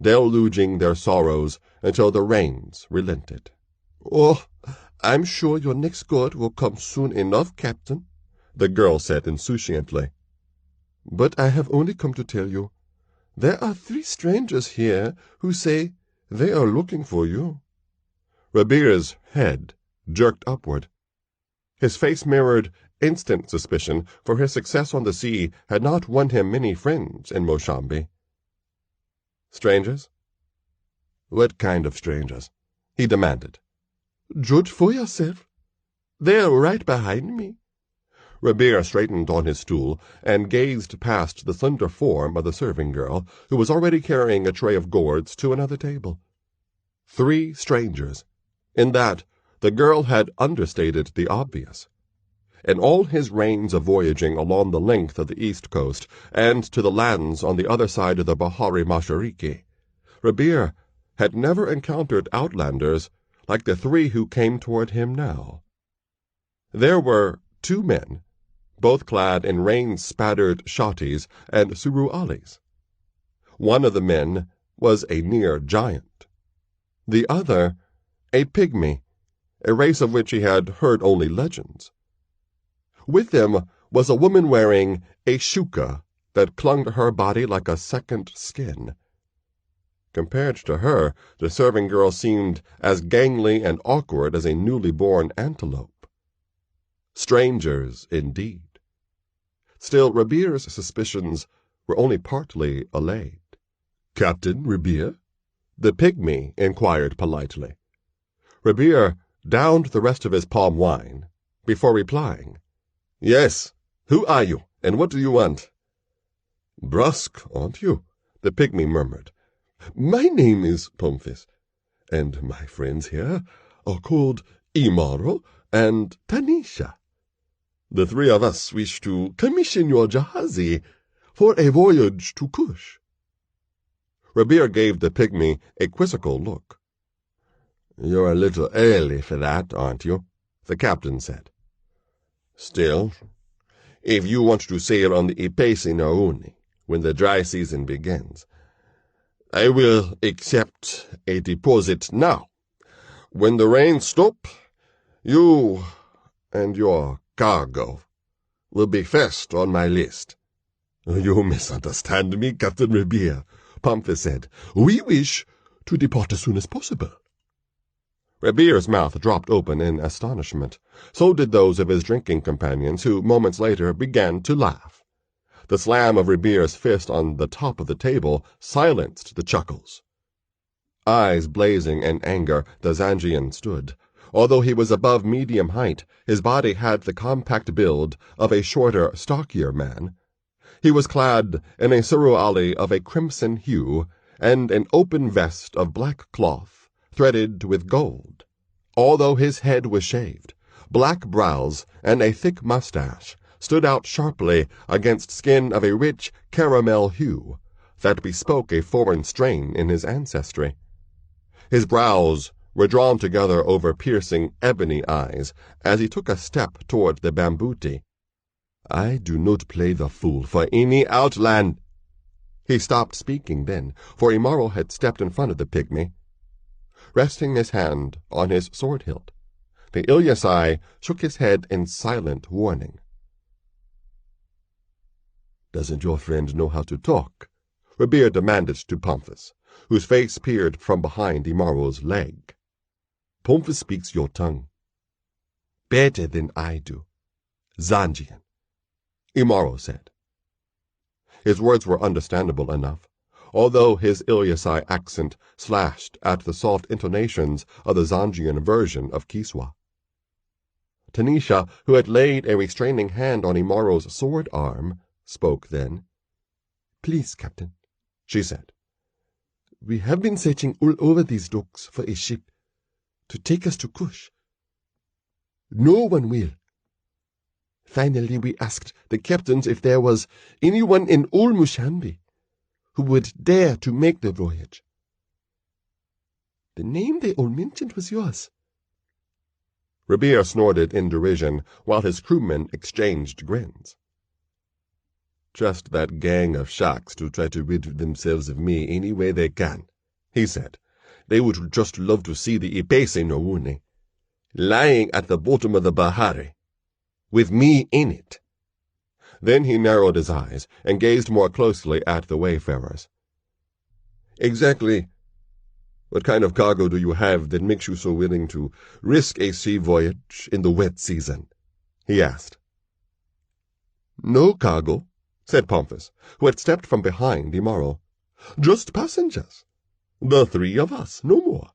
deluging their sorrows until the rains relented. "Oh, I'm sure your next gourd will come soon enough, Captain," the girl said insouciantly. "But I have only come to tell you, there are 3 strangers here who say they are looking for you." Rebir's head jerked upward. His face mirrored instant suspicion, for his success on the sea had not won him many friends in Moshambi. "Strangers? What kind of strangers?" he demanded. "Judge for yourself. They are right behind me." Rebir straightened on his stool and gazed past the slender form of the serving girl, who was already carrying a tray of gourds to another table. 3 strangers. In that, the girl had understated the obvious. In all his reigns of voyaging along the length of the East Coast and to the lands on the other side of the Bahari Mashariki, Rebir had never encountered outlanders like the 3 who came toward him now. There were 2 men, both clad in rain-spattered shatis and surualis. One of the men was a near giant. The other, a Pygmay, a race of which he had heard only legends. With them was a woman wearing a shuka that clung to her body like a second skin. Compared to her, the serving girl seemed as gangly and awkward as a newly born antelope. Strangers, indeed. Still, Rebir's suspicions were only partly allayed. "Captain Rebir?" the Pygmay inquired politely. Rebir downed the rest of his palm wine before replying. "Yes. Who are you, and what do you want?" "Brusque, aren't you?" the Pygmay murmured. "My name is Pomphis, and my friends here are called Imaro and Tanisha. The 3 of us wish to commission your jahazi for a voyage to Cush." Rebir gave the Pygmay a quizzical look. "You're a little early for that, aren't you?" the captain said. "Still, if you want to sail on the Nyumbani when the dry season begins. I will accept a deposit now. When the rains stop, you and your cargo will be first on my list." "You misunderstand me, Captain Ribier," Pomphis said. "We wish to depart as soon as possible." Ribier's mouth dropped open in astonishment. So did those of his drinking companions, who moments later began to laugh. The slam of Ribier's fist on the top of the table silenced the chuckles. Eyes blazing in anger, the Zangian stood. Although he was above medium height, his body had the compact build of a shorter, stockier man. He was clad in a suruali of a crimson hue and an open vest of black cloth, threaded with gold. Although his head was shaved, black brows and a thick mustache stood out sharply against skin of a rich caramel hue that bespoke a foreign strain in his ancestry. His brows were drawn together over piercing ebony eyes as he took a step toward the bambooti. "I do not play the fool for any outland." He stopped speaking then, for Imaro had stepped in front of the Pygmy. Resting his hand on his sword hilt, the Ilyasai shook his head in silent warning. "Doesn't your friend know how to talk?" Ribier demanded to Pomphis, whose face peered from behind Imaro's leg. "Pomphis speaks your tongue." "Better than I do, Zangian," Imaro said. His words were understandable enough, although his Ilyasai accent slashed at the soft intonations of the Zangian version of Kiswa. Tanisha, who had laid a restraining hand on Imaro's sword arm, spoke then. "Please, Captain," she said. "We have been searching all over these docks for a ship to take us to Cush. No one will. Finally, we asked the captains if there was anyone in all Mushambi who would dare to make the voyage. The name they all mentioned was yours." Ribier snorted in derision, while his crewmen exchanged grins. "Just that gang of sharks to try to rid themselves of me any way they can," he said. "They would just love to see the Nyumbani lying at the bottom of the Bahari, with me in it." Then he narrowed his eyes and gazed more closely at the wayfarers. "Exactly what kind of cargo do you have that makes you so willing to risk a sea voyage in the wet season?" he asked. "No cargo," said Pomphis, who had stepped from behind Imaro. "Just passengers. The three of us, no more.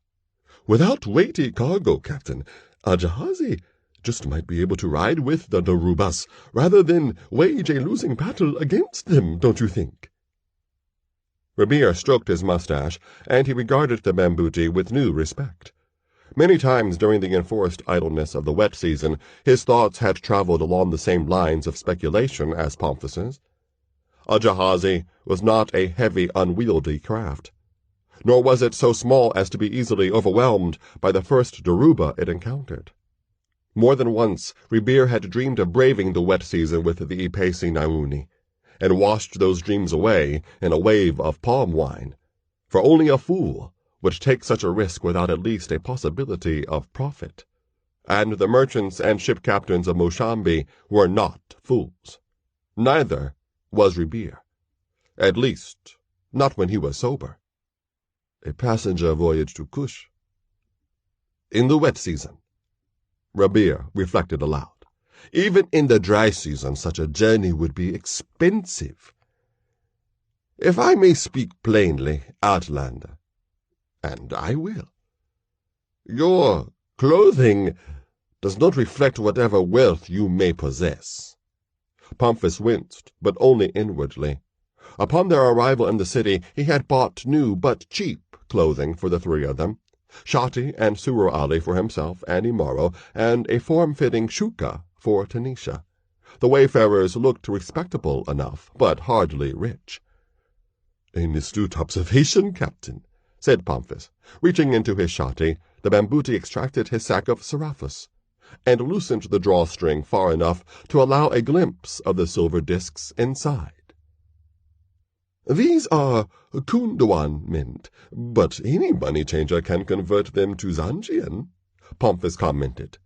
Without weighty cargo, Captain, a jahazi just might be able to ride with the Darubas rather than wage a losing battle against them, don't you think?" Ribier stroked his mustache, and he regarded the bambooti with new respect. Many times during the enforced idleness of the wet season, his thoughts had traveled along the same lines of speculation as Pomphis's. A jahazi was not a heavy, unwieldy craft, nor was it so small as to be easily overwhelmed by the first Daruba it encountered. More than once, Ribier had dreamed of braving the wet season with the Nyumbani, and washed those dreams away in a wave of palm wine, for only a fool would take such a risk without at least a possibility of profit. And the merchants and ship captains of Moshambi were not fools. Neither was Ribier. At least, not when he was sober. "A passenger voyage to Cush?" In the wet season. Ribier reflected aloud. "Even in the dry season, such a journey would be expensive. If I may speak plainly, Outlander, and I will, your clothing does not reflect whatever wealth you may possess." Pomphis winced, but only inwardly. Upon their arrival in the city, he had bought new but cheap clothing for the three of them, shati and suruali for himself and Imaro, and a form-fitting shuka for Tanisha. The wayfarers looked respectable enough, but hardly rich. "An astute observation, Captain," said Pomphis. Reaching into his shati, the bambooti extracted his sack of seraphus. and loosened the drawstring far enough to allow a glimpse of the silver discs inside. "These are Kunduan mint, but any money changer can convert them to Zanjian," Pomphis commented.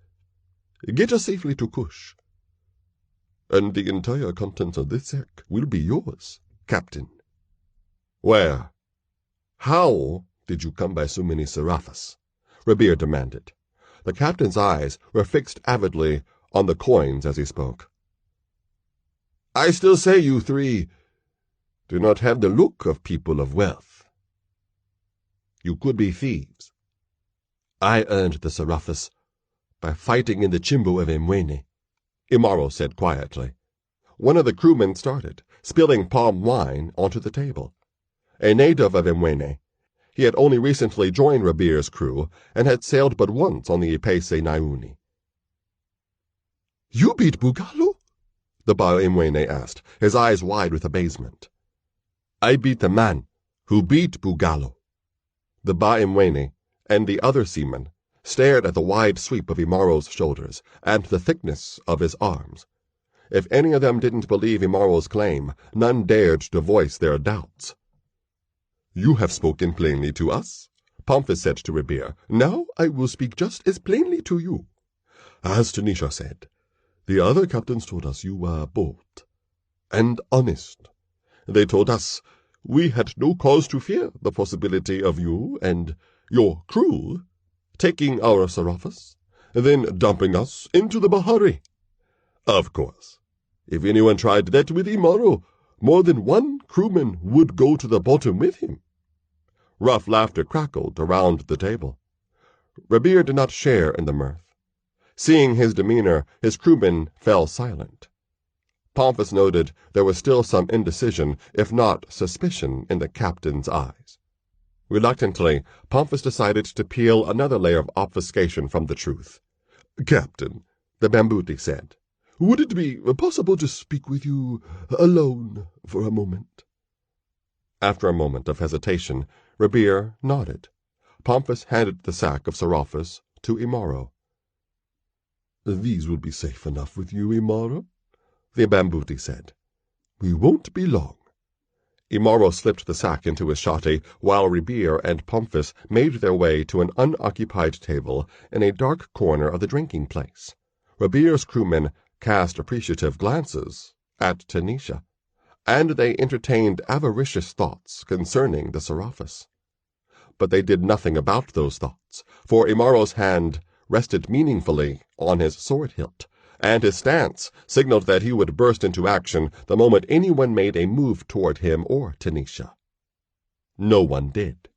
"Get us safely to Cush." "And the entire contents of this sack will be yours, Captain." "Where? How did you come by so many seraphas?" Rabir demanded. The captain's eyes were fixed avidly on the coins as he spoke. "I still say you three do not have the look of people of wealth. You could be thieves." "I earned the seraphas by fighting in the chimbo of Imweni," Imaro said quietly. One of the crewmen started, spilling palm wine onto the table. A native of Imweni, he had only recently joined Rabir's crew and had sailed but once on the Ipese Nyumbani. "You beat Bugalo?" the Ba Imweni asked, his eyes wide with amazement. "I beat the man who beat Bugalo." The Ba Imweni and the other seaman stared at the wide sweep of Imaro's shoulders and the thickness of his arms. If any of them didn't believe Imaro's claim, none dared to voice their doubts. "You have spoken plainly to us," Pomphis said to Rabir. "Now I will speak just as plainly to you. As Tanisha said, the other captains told us you were bold and honest. They told us we had no cause to fear the possibility of you and your crew taking our seraphas, then dumping us into the Bahari. Of course, if anyone tried that with Imaro, more than one crewman would go to the bottom with him." Rough laughter crackled around the table. Rabir did not share in the mirth. Seeing his demeanor, his crewmen fell silent. Pomphis noted there was still some indecision, if not suspicion, in the captain's eyes. Reluctantly, Pomphis decided to peel another layer of obfuscation from the truth. "Captain," the Bambuti said, "would it be possible to speak with you alone for a moment?" After a moment of hesitation, Rabir nodded. Pomphis handed the sack of seraphas to Imaro. "These will be safe enough with you, Imaro," the Bambuti said. "We won't be long." Imaro slipped the sack into his shati, while Rabir and Pomphis made their way to an unoccupied table in a dark corner of the drinking place. Rabir's crewmen cast appreciative glances at Tanisha, and they entertained avaricious thoughts concerning the seraphas. But they did nothing about those thoughts, for Imaro's hand rested meaningfully on his sword hilt, and his stance signaled that he would burst into action the moment anyone made a move toward him or Tanisha. No one did.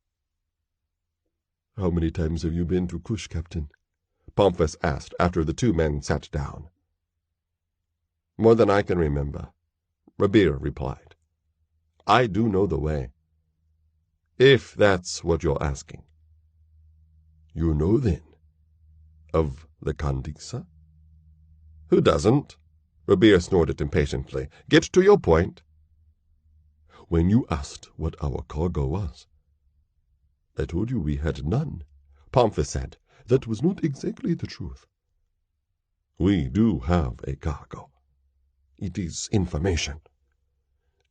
"How many times have you been to Cush, Captain?" Pomphis asked after the two men sat down. "More than I can remember," Rabir replied. "I do know the way, if that's what you're asking." "You know, then, of the Kandisa?" "Who doesn't?" Rabir snorted impatiently. "Get to your point." "When you asked what our cargo was, I told you we had none," Pomphis said. "That was not exactly the truth. We do have a cargo. It is information.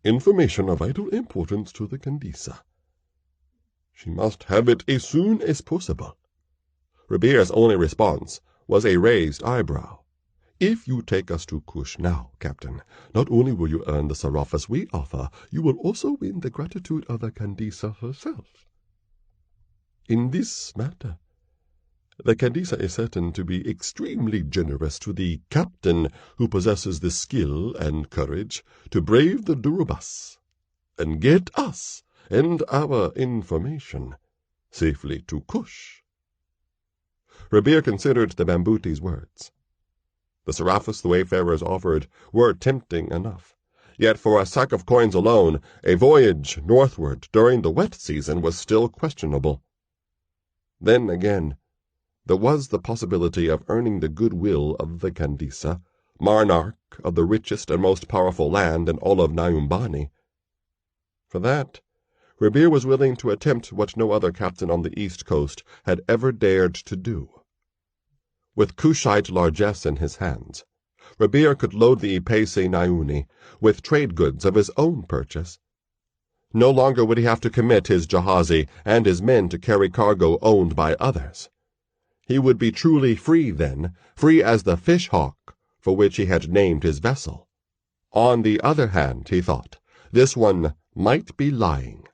Information of vital importance to the Kandisa. She must have it as soon as possible." Rabir's only response was a raised eyebrow. "If you take us to Cush now, Captain, not only will you earn the seraphas we offer, you will also win the gratitude of the Kandisa herself. In this matter, the Kandisa is certain to be extremely generous to the captain who possesses the skill and courage to brave the Durubas and get us and our information safely to Cush." Rabir considered the Bambuti's words. The seraphas the wayfarers offered were tempting enough, yet for a sack of coins alone, a voyage northward during the wet season was still questionable. Then again, there was the possibility of earning the goodwill of the Kandisa, monarch of the richest and most powerful land in all of Nyumbani. For that, Rabir was willing to attempt what no other captain on the east coast had ever dared to do. With Cushite largesse in his hands, Rabir could load the Ipese Nyumbani with trade goods of his own purchase. No longer would he have to commit his jahazi and his men to carry cargo owned by others. He would be truly free then, free as the fish-hawk for which he had named his vessel. On the other hand, he thought, this one might be lying.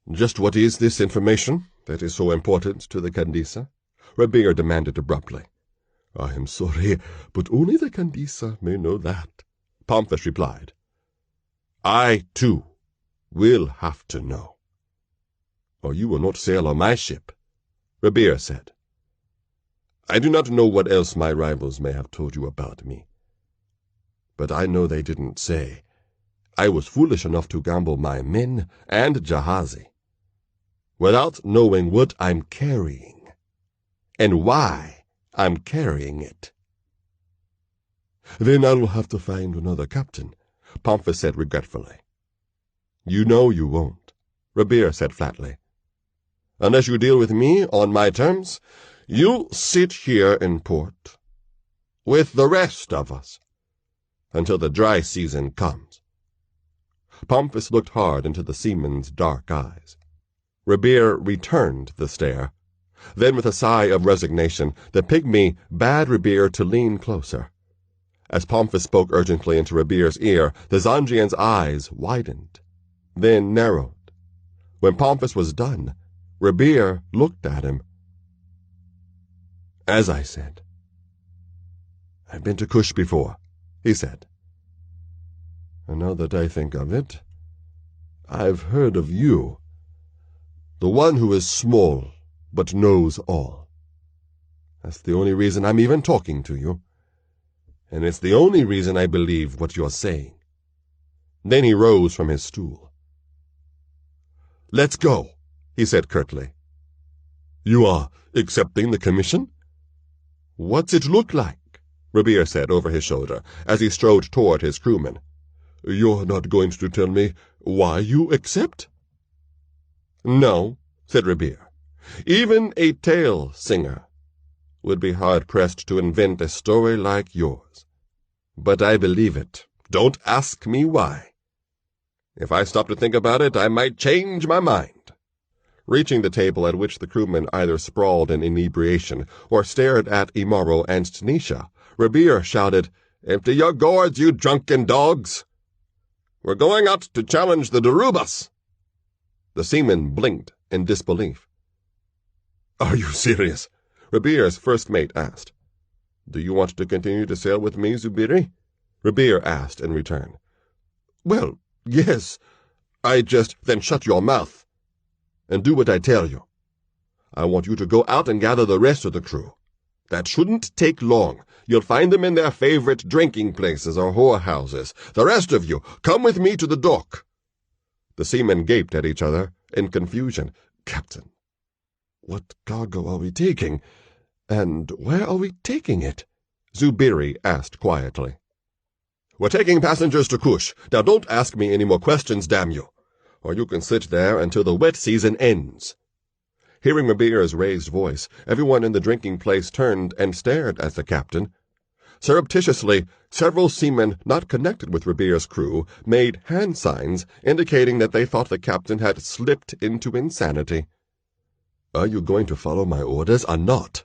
"Just what is this information that is so important to the Kandisa?" Rabir demanded abruptly. "I am sorry, but only the Kandisa may know that," Pomphis replied. "I, too, will have to know." "Or you will not sail on my ship," Rabir said. "I do not know what else my rivals may have told you about me. But I know they didn't say I was foolish enough to gamble my men and jahazi without knowing what I'm carrying and why I'm carrying it." "Then I will have to find another captain," Pomphis said regretfully. "You know you won't," Rabir said flatly. "Unless you deal with me on my terms, you'll sit here in port with the rest of us until the dry season comes." Pomphis looked hard into the seaman's dark eyes. Rabir returned the stare. Then, with a sigh of resignation, the Pygmy bade Rabir to lean closer. As Pomphis spoke urgently into Rabir's ear, the Zanjian's eyes widened, then narrowed. When Pomphis was done, Rabir looked at him. "As I said, I've been to Cush before," he said. "And now that I think of it, I've heard of you, the one who is small but knows all. That's the only reason I'm even talking to you, and it's the only reason I believe what you're saying." Then he rose from his stool. "Let's go," he said curtly. "You are accepting the commission?" "What's it look like?" Rabir said over his shoulder as he strode toward his crewmen. "You're not going to tell me why you accept?" "No," said Rabir. "Even a tale singer would be hard-pressed to invent a story like yours. But I believe it. Don't ask me why. If I stop to think about it, I might change my mind." Reaching the table at which the crewmen either sprawled in inebriation or stared at Imaro and Tanisha, Rabir shouted, "Empty your gourds, you drunken dogs! We're going out to challenge the Darubas." The seamen blinked in disbelief. "Are you serious?" Rabir's first mate asked. "Do you want to continue to sail with me, Zubiri?" Rabir asked in return. "Well, yes. I just..." "Then shut your mouth and do what I tell you. I want you to go out and gather the rest of the crew. That shouldn't take long. You'll find them in their favorite drinking places or whorehouses. The rest of you, come with me to the dock." The seamen gaped at each other in confusion. "Captain, what cargo are we taking, and where are we taking it?" Zubiri asked quietly. "We're taking passengers to Cush. Now don't ask me any more questions, damn you, or you can sit there until the wet season ends." Hearing Rabir's raised voice, everyone in the drinking place turned and stared at the captain. Surreptitiously, several seamen not connected with Rabir's crew made hand signs indicating that they thought the captain had slipped into insanity. "Are you going to follow my orders or not?"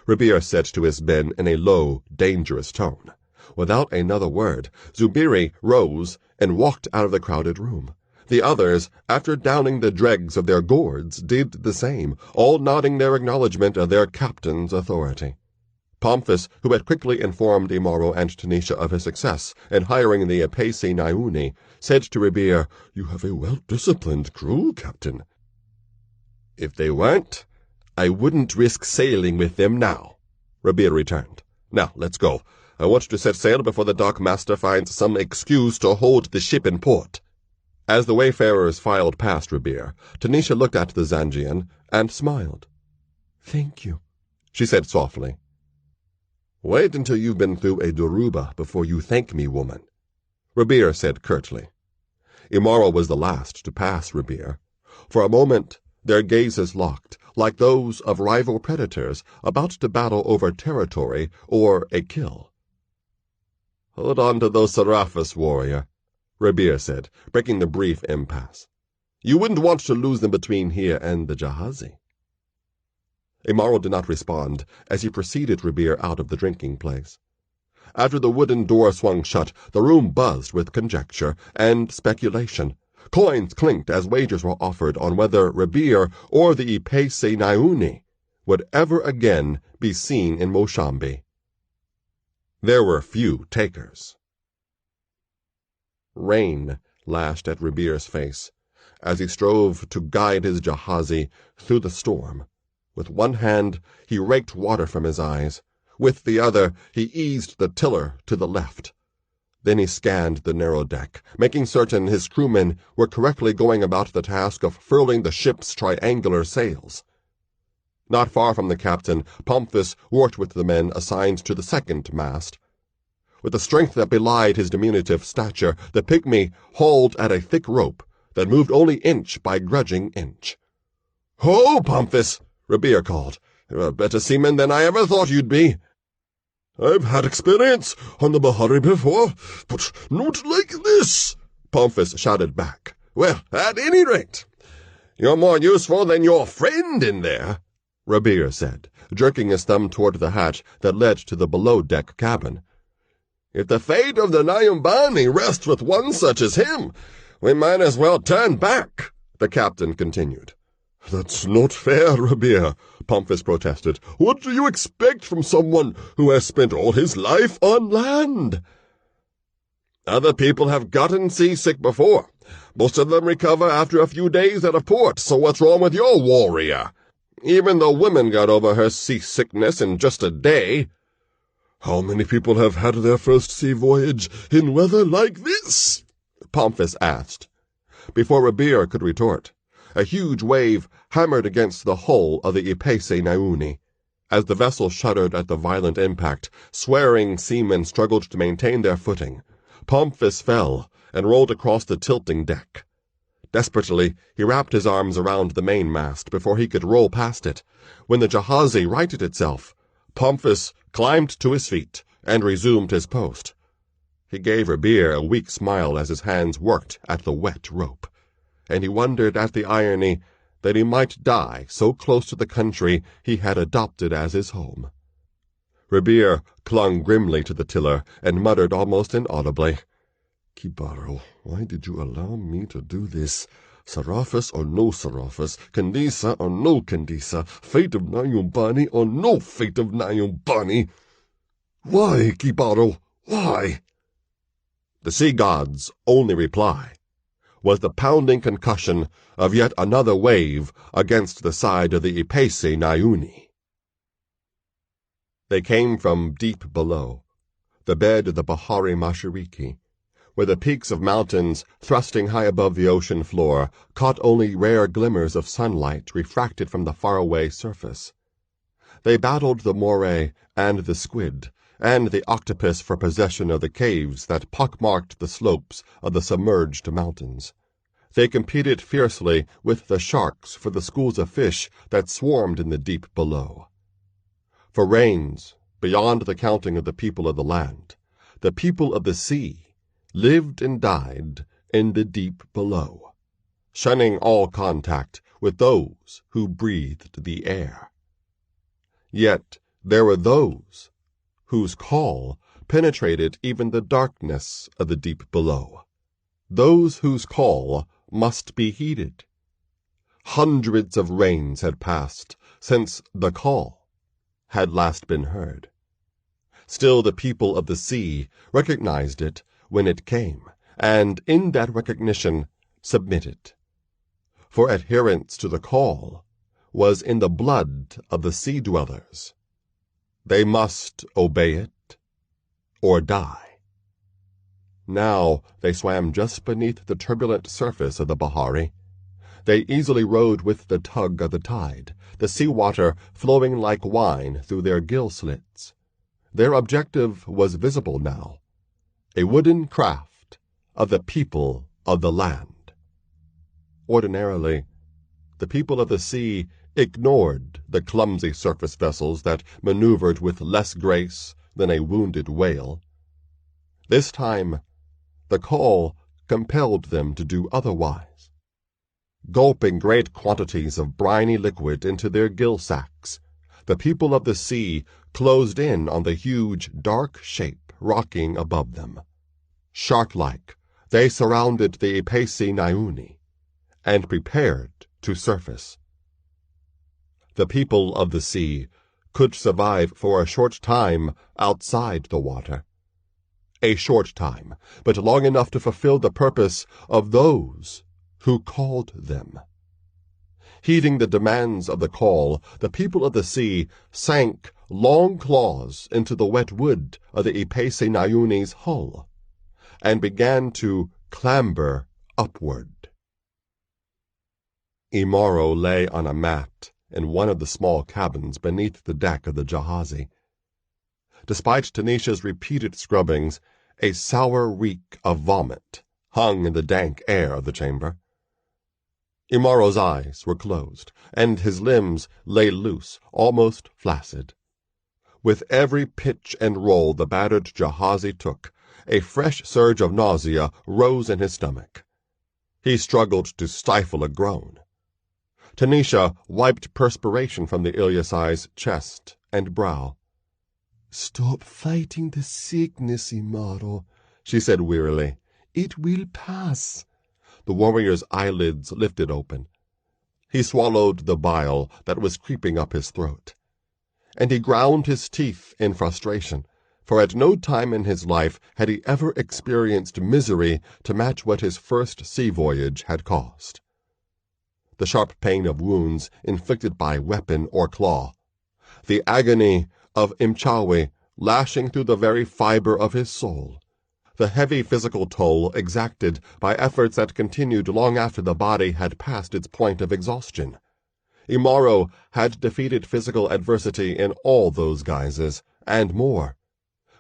Rabir said to his men in a low, dangerous tone. Without another word, Zubiri rose and walked out of the crowded room. The others, after downing the dregs of their gourds, did the same, all nodding their acknowledgment of their captain's authority. Pomphis, who had quickly informed Imaro and Tanisha of his success in hiring the Ipese Nyumbani, said to Rabir, "You have a well-disciplined crew, Captain." "If they weren't, I wouldn't risk sailing with them now," Rabir returned. "Now, let's go. I want to set sail before the dockmaster finds some excuse to hold the ship in port." As the wayfarers filed past Rabir, Tanisha looked at the Zanjian and smiled. "Thank you," she said softly. "Wait until you've been through a Daruba before you thank me, woman," Rabir said curtly. Imaro was the last to pass Rabir. For a moment their gazes locked, like those of rival predators about to battle over territory or a kill. "Hold on to those Seraphis, warrior," Rabir said, breaking the brief impasse. "You wouldn't want to lose them between here and the Jahazi." Imaro did not respond as he preceded Rabir out of the drinking place. After the wooden door swung shut, the room buzzed with conjecture and speculation. Coins clinked as wagers were offered on whether Rabir or the Ipese Nyumbani would ever again be seen in Moshambi. There were few takers. Rain lashed at Rabir's face as he strove to guide his Jahazi through the storm. With one hand, he raked water from his eyes. With the other, he eased the tiller to the left. Then he scanned the narrow deck, making certain his crewmen were correctly going about the task of furling the ship's triangular sails. Not far from the captain, Pomphis worked with the men assigned to the second mast. With a strength that belied his diminutive stature, the Pygmay hauled at a thick rope that moved only inch by grudging inch. "Ho, Pomphis!" Rabir called. "You're a better seaman than I ever thought you'd be." "I've had experience on the Bahari before, but not like this," Pomphis shouted back. "Well, at any rate, you're more useful than your friend in there," Rabir said, jerking his thumb toward the hatch that led to the below-deck cabin. "If the fate of the Nyumbani rests with one such as him, we might as well turn back," the captain continued. "That's not fair, Rabir," Pomphis protested. "What do you expect from someone who has spent all his life on land?" "Other people have gotten seasick before. Most of them recover after a few days at a port, so what's wrong with your warrior? Even the woman got over her seasickness in just a day." "How many people have had their first sea voyage in weather like this?" Pomphis asked. Before Rabir could retort, a huge wave hammered against the hull of the Ipese Nyumbani. As the vessel shuddered at the violent impact, swearing seamen struggled to maintain their footing. Pomphis fell and rolled across the tilting deck. Desperately, he wrapped his arms around the mainmast before he could roll past it. When the Jahazi righted itself, Pomphis climbed to his feet and resumed his post. He gave Rabir a weak smile as his hands worked at the wet rope, and he wondered at the irony that he might die so close to the country he had adopted as his home. Rabir clung grimly to the tiller and muttered almost inaudibly, "Kibaro, why did you allow me to do this? Seraphis or no Seraphis, Candisa or no Candisa, fate of Nyumbani or no fate of Nyumbani. Why, Kibaro, why?" The sea god's only reply was the pounding concussion of yet another wave against the side of the Ipese Nyumbani. They came from deep below, the bed of the Bahari Mashariki, where the peaks of mountains thrusting high above the ocean floor caught only rare glimmers of sunlight refracted from the faraway surface. They battled the moray and the squid and the octopus for possession of the caves that pockmarked the slopes of the submerged mountains. They competed fiercely with the sharks for the schools of fish that swarmed in the deep below. For reigns, beyond the counting of the people of the land, the people of the sea lived and died in the deep below, shunning all contact with those who breathed the air. Yet there were those whose call penetrated even the darkness of the deep below, those whose call must be heeded. Hundreds of rains had passed since the call had last been heard. Still the people of the sea recognized it when it came, and in that recognition submitted. For adherence to the call was in the blood of the sea-dwellers. They must obey it or die. Now they swam just beneath the turbulent surface of the Bahari. They easily rode with the tug of the tide, the sea-water flowing like wine through their gill slits. Their objective was visible now, a wooden craft of the people of the land. Ordinarily, the people of the sea ignored the clumsy surface vessels that maneuvered with less grace than a wounded whale. This time, the call compelled them to do otherwise. Gulping great quantities of briny liquid into their gill sacks, the people of the sea closed in on the huge, dark shape rocking above them. Shark-like, they surrounded the Ipesi Nyumbani and prepared to surface. The people of the sea could survive for a short time outside the water. A short time, but long enough to fulfill the purpose of those who called them. Heeding the demands of the call, the people of the sea sank long claws into the wet wood of the Ipesi Nyumbani's hull and began to clamber upward. Imaro lay on a mat in one of the small cabins beneath the deck of the jahazi. Despite Tanisha's repeated scrubbings, a sour reek of vomit hung in the dank air of the chamber. Imaro's eyes were closed, and his limbs lay loose, almost flaccid. With every pitch and roll the battered jahazi took, a fresh surge of nausea rose in his stomach. He struggled to stifle a groan. Tanisha wiped perspiration from the Ilyasai's chest and brow. "Stop fighting the sickness, Imaro," she said wearily. "It will pass." The warrior's eyelids lifted open. He swallowed the bile that was creeping up his throat. And he ground his teeth in frustration, for at no time in his life had he ever experienced misery to match what his first sea voyage had caused. The sharp pain of wounds inflicted by weapon or claw, the agony of Imchawi lashing through the very fiber of his soul, the heavy physical toll exacted by efforts that continued long after the body had passed its point of exhaustion. Imaro had defeated physical adversity in all those guises, and more,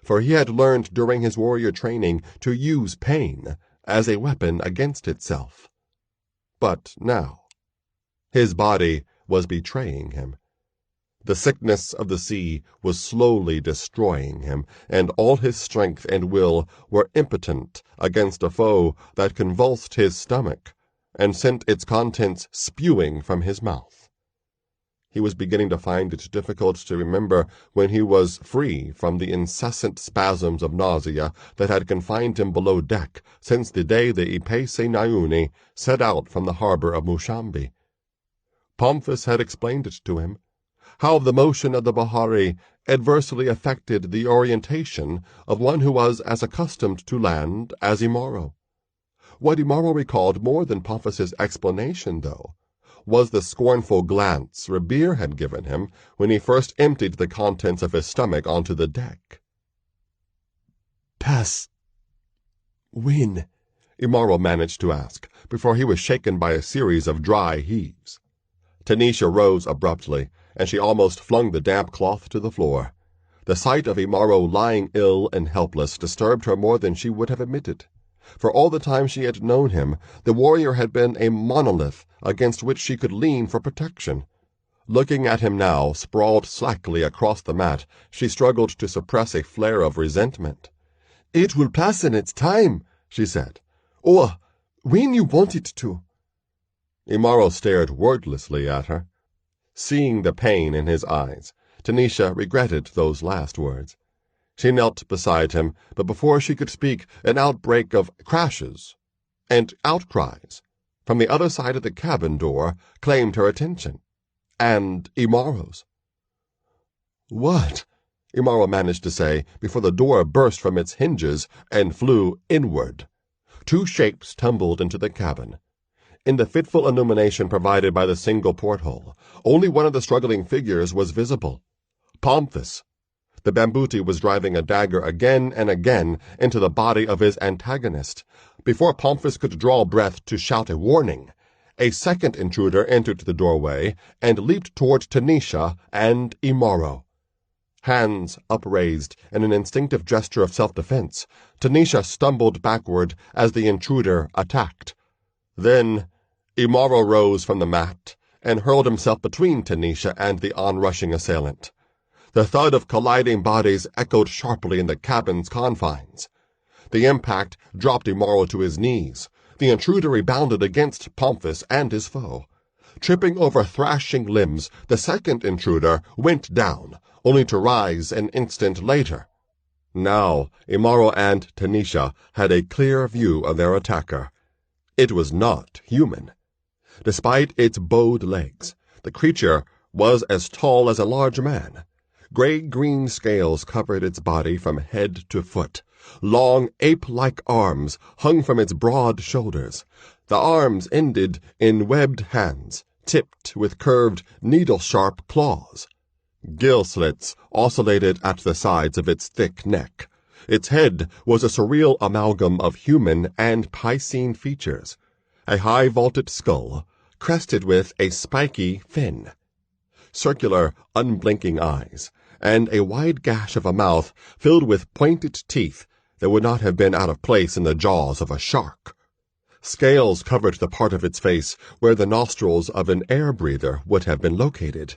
for he had learned during his warrior training to use pain as a weapon against itself. But now, his body was betraying him. The sickness of the sea was slowly destroying him, and all his strength and will were impotent against a foe that convulsed his stomach and sent its contents spewing from his mouth. He was beginning to find it difficult to remember when he was free from the incessant spasms of nausea that had confined him below deck since the day the Ipesi Nyumbani set out from the harbor of Mushambi. Pomphis had explained it to him, how the motion of the Bahari adversely affected the orientation of one who was as accustomed to land as Imaro. What Imaro recalled more than Pomphis's explanation, though, was the scornful glance Rabir had given him when he first emptied the contents of his stomach onto the deck. "Pass. When?" Imaro managed to ask, before he was shaken by a series of dry heaves. Tanisha rose abruptly, and she almost flung the damp cloth to the floor. The sight of Imaro lying ill and helpless disturbed her more than she would have admitted. For all the time she had known him, the warrior had been a monolith against which she could lean for protection. Looking at him now, sprawled slackly across the mat, she struggled to suppress a flare of resentment. "It will pass in its time," she said. "Or when you want it to." Imaro stared wordlessly at her. Seeing the pain in his eyes, Tanisha regretted those last words. She knelt beside him, but before she could speak, an outbreak of crashes and outcries from the other side of the cabin door claimed her attention, and Imaro's. "What?" Imaro managed to say before the door burst from its hinges and flew inward. Two shapes tumbled into the cabin. In the fitful illumination provided by the single porthole, only one of the struggling figures was visible. Pomphis. The Bambuti was driving a dagger again and again into the body of his antagonist. Before Pomphis could draw breath to shout a warning, a second intruder entered the doorway and leaped toward Tanisha and Imaro. Hands upraised in an instinctive gesture of self-defense, Tanisha stumbled backward as the intruder attacked. Then Imaro rose from the mat and hurled himself between Tanisha and the onrushing assailant. The thud of colliding bodies echoed sharply in the cabin's confines. The impact dropped Imaro to his knees. The intruder rebounded against Pomphis and his foe. Tripping over thrashing limbs, the second intruder went down, only to rise an instant later. Now, Imaro and Tanisha had a clear view of their attacker. It was not human. Despite its bowed legs, the creature was as tall as a large man. Gray-green scales covered its body from head to foot. Long, ape-like arms hung from its broad shoulders. The arms ended in webbed hands, tipped with curved, needle-sharp claws. Gill slits oscillated at the sides of its thick neck. Its head was a surreal amalgam of human and Piscine features. A high-vaulted skull, crested with a spiky fin. Circular, unblinking eyes, and a wide gash of a mouth filled with pointed teeth that would not have been out of place in the jaws of a shark. Scales covered the part of its face where the nostrils of an air-breather would have been located.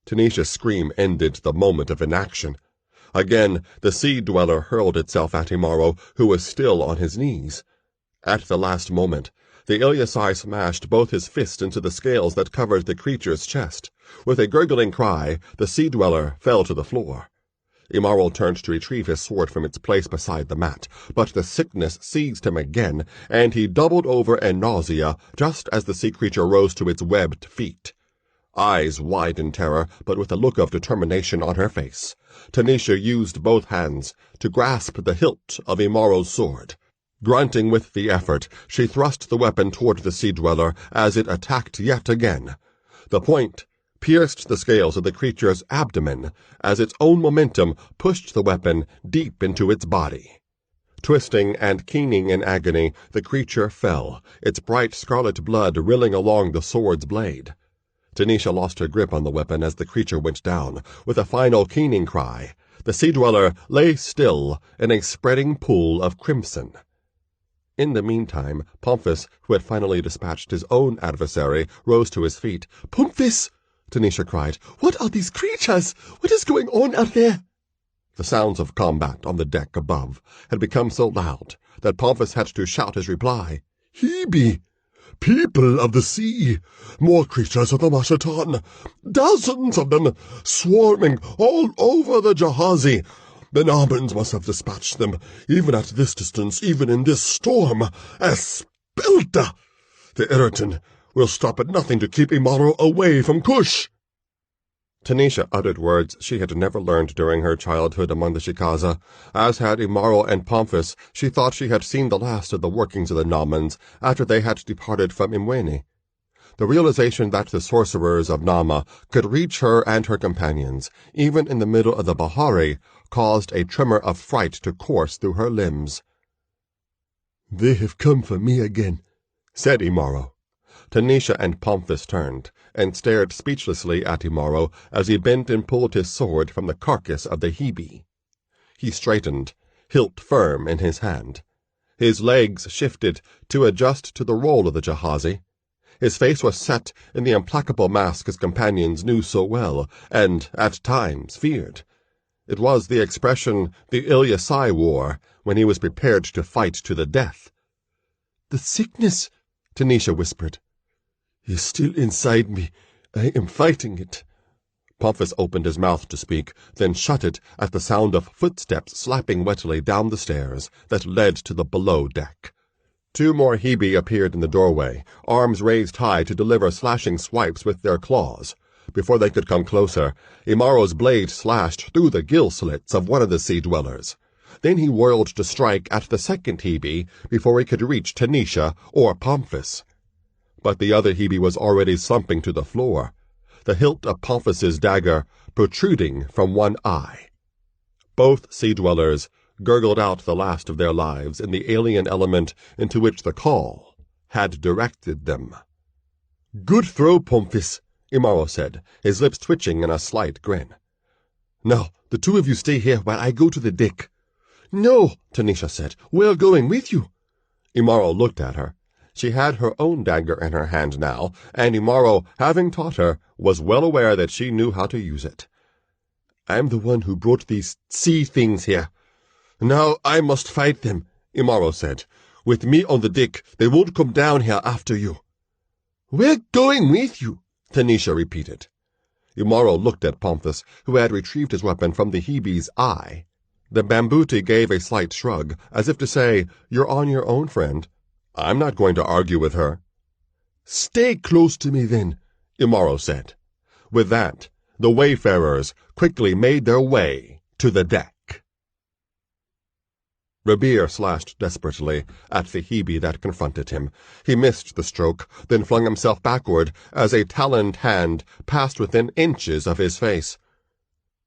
Tanisha's scream ended the moment of inaction. Again, the sea-dweller hurled itself at Imaro, who was still on his knees. At the last moment, the Ilyasai smashed both his fists into the scales that covered the creature's chest. With a gurgling cry, the sea-dweller fell to the floor. Imaro turned to retrieve his sword from its place beside the mat, but the sickness seized him again, and he doubled over in nausea just as the sea creature rose to its webbed feet. Eyes wide in terror, but with a look of determination on her face, Tanisha used both hands to grasp the hilt of Imaro's sword. Grunting with the effort, she thrust the weapon toward the sea-dweller as it attacked yet again. The point pierced the scales of the creature's abdomen as its own momentum pushed the weapon deep into its body. Twisting and keening in agony, the creature fell, its bright scarlet blood rilling along the sword's blade. Tanisha lost her grip on the weapon as the creature went down. With a final keening cry, the sea-dweller lay still in a spreading pool of crimson. In the meantime, Pomphis, who had finally dispatched his own adversary, rose to his feet. "Pomphis!" Tanisha cried. "What are these creatures? What is going on out there?" The sounds of combat on the deck above had become so loud that Pomphis had to shout his reply. "Hebe! People of the sea! More creatures of the Mashatan! Dozens of them, swarming all over the Jahazi! The Normans must have dispatched them, even at this distance, even in this storm. Espelta! The Eritan will stop at nothing to keep Imaro away from Cush." Tanisha uttered words she had never learned during her childhood among the Shikaza. As had Imaro and Pomphis, she thought she had seen the last of the workings of the Namans after they had departed from Nyumbani. The realization that the sorcerers of Nama could reach her and her companions, even in the middle of the Bahari, caused a tremor of fright to course through her limbs. "They have come for me again," said Imaro. Tanisha and Pomphis turned, and stared speechlessly at Imaro as he bent and pulled his sword from the carcass of the Hebe. He straightened, hilt firm in his hand. His legs shifted to adjust to the roll of the Jahazi. His face was set in the implacable mask his companions knew so well, and, at times, feared. It was the expression the Ilyasai wore when he was prepared to fight to the death. "The sickness," Tanisha whispered, "is still inside me. I am fighting it." Pomphis opened his mouth to speak, then shut it at the sound of footsteps slapping wetly down the stairs that led to the below deck. 2 more Hebe appeared in the doorway, arms raised high to deliver slashing swipes with their claws. Before they could come closer, Imaro's blade slashed through the gill slits of one of the sea-dwellers. Then he whirled to strike at the second Hebe before he could reach Tanisha or Pomphis. But the other Hebe was already slumping to the floor, the hilt of Pomphis's dagger protruding from one eye. Both sea-dwellers gurgled out the last of their lives in the alien element into which the call had directed them. "Good throw, Pomphis," Imaro said, his lips twitching in a slight grin. "Now, the 2 of you stay here while I go to the deck." "No," Tanisha said. "We're going with you." Imaro looked at her. She had her own dagger in her hand now, and Imaro, having taught her, was well aware that she knew how to use it. "I am the one who brought these sea things here. Now I must fight them," Imaro said. "With me on the deck, they won't come down here after you." "We're going with you," Tanisha repeated. Imaro looked at Pomphis, who had retrieved his weapon from the Hebe's eye. The Bambuti gave a slight shrug, as if to say, "You're on your own, friend. I'm not going to argue with her." "Stay close to me, then," Imaro said. With that, the wayfarers quickly made their way to the deck. Rabir slashed desperately at the Hebe that confronted him. He missed the stroke, then flung himself backward as a taloned hand passed within inches of his face.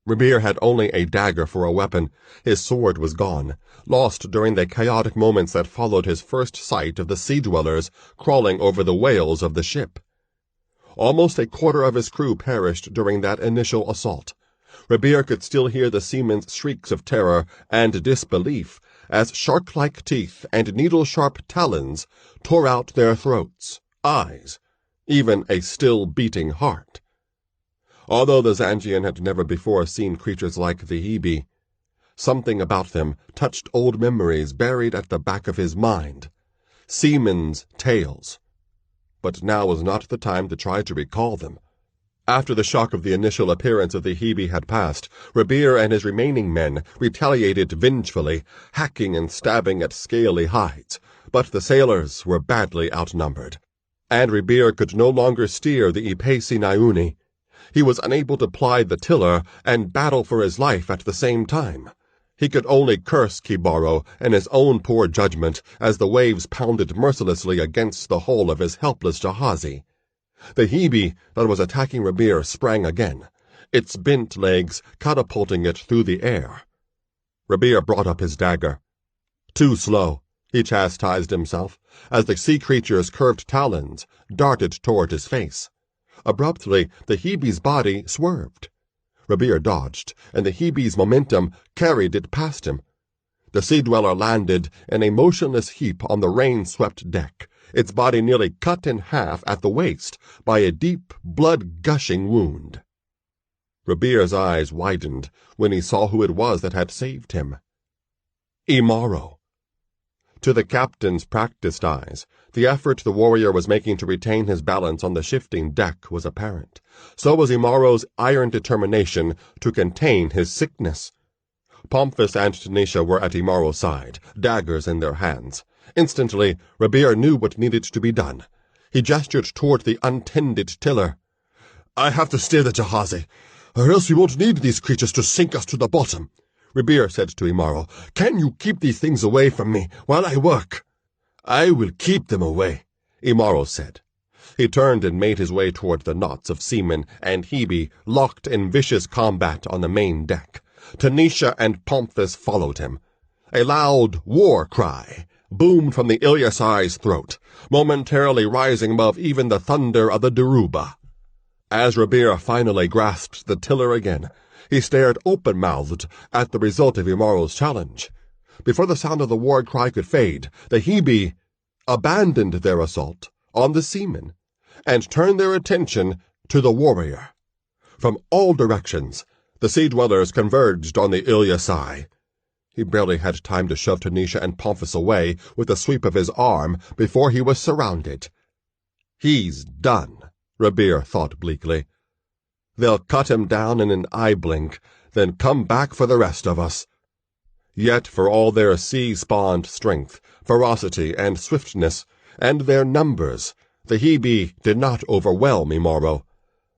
Rabir had only a dagger for a weapon. His sword was gone, lost during the chaotic moments that followed his first sight of the sea-dwellers crawling over the whales of the ship. Almost a quarter of his crew perished during that initial assault. Rabir could still hear the seamen's shrieks of terror and disbelief as shark-like teeth and needle-sharp talons tore out their throats, eyes, even a still-beating heart. Although the Zangian had never before seen creatures like the Hebe, something about them touched old memories buried at the back of his mind. Seamen's tales. But now was not the time to try to recall them. After the shock of the initial appearance of the Hebe had passed, Rabir and his remaining men retaliated vengefully, hacking and stabbing at scaly hides. But the sailors were badly outnumbered, and Rabir could no longer steer the Ipesi Nyumbani. He was unable to ply the tiller and battle for his life at the same time. He could only curse Kibaro and his own poor judgment as the waves pounded mercilessly against the hull of his helpless jahazi. The Hebe that was attacking Rabir sprang again, its bent legs catapulting it through the air. Rabir brought up his dagger. Too slow, he chastised himself, as the sea creature's curved talons darted toward his face. Abruptly, the Hebe's body swerved. Rabir dodged, and the Hebe's momentum carried it past him. The sea-dweller landed in a motionless heap on the rain-swept deck, its body nearly cut in half at the waist by a deep, blood-gushing wound. Rabir's eyes widened when he saw who it was that had saved him. Imaro. To the captain's practiced eyes, the effort the warrior was making to retain his balance on the shifting deck was apparent. So was Imaro's iron determination to contain his sickness. Pomphis and Tanisha were at Imaro's side, daggers in their hands. Instantly, Rabir knew what needed to be done. He gestured toward the untended tiller. "I have to steer the jahazi, or else we won't need these creatures to sink us to the bottom," Rabir said to Imaro. "Can you keep these things away from me while I work?" "I will keep them away," Imaro said. He turned and made his way toward the knots of seamen and Hebe locked in vicious combat on the main deck. Tanisha and Pomphis followed him. A loud war cry boomed from the Ilyasai's throat, momentarily rising above even the thunder of the Daruba. As Rabir finally grasped the tiller again, he stared open-mouthed at the result of Imaro's challenge. Before the sound of the war cry could fade, the Hebe abandoned their assault on the seamen and turned their attention to the warrior. From all directions, the sea-dwellers converged on the Ilyasai. He barely had time to shove Tanisha and Pomphis away with a sweep of his arm before he was surrounded. He's done, Rabir thought bleakly. They'll cut him down in an eye blink, then come back for the rest of us. Yet for all their sea-spawned strength, ferocity, and swiftness, and their numbers, the Hebe did not overwhelm Imaro.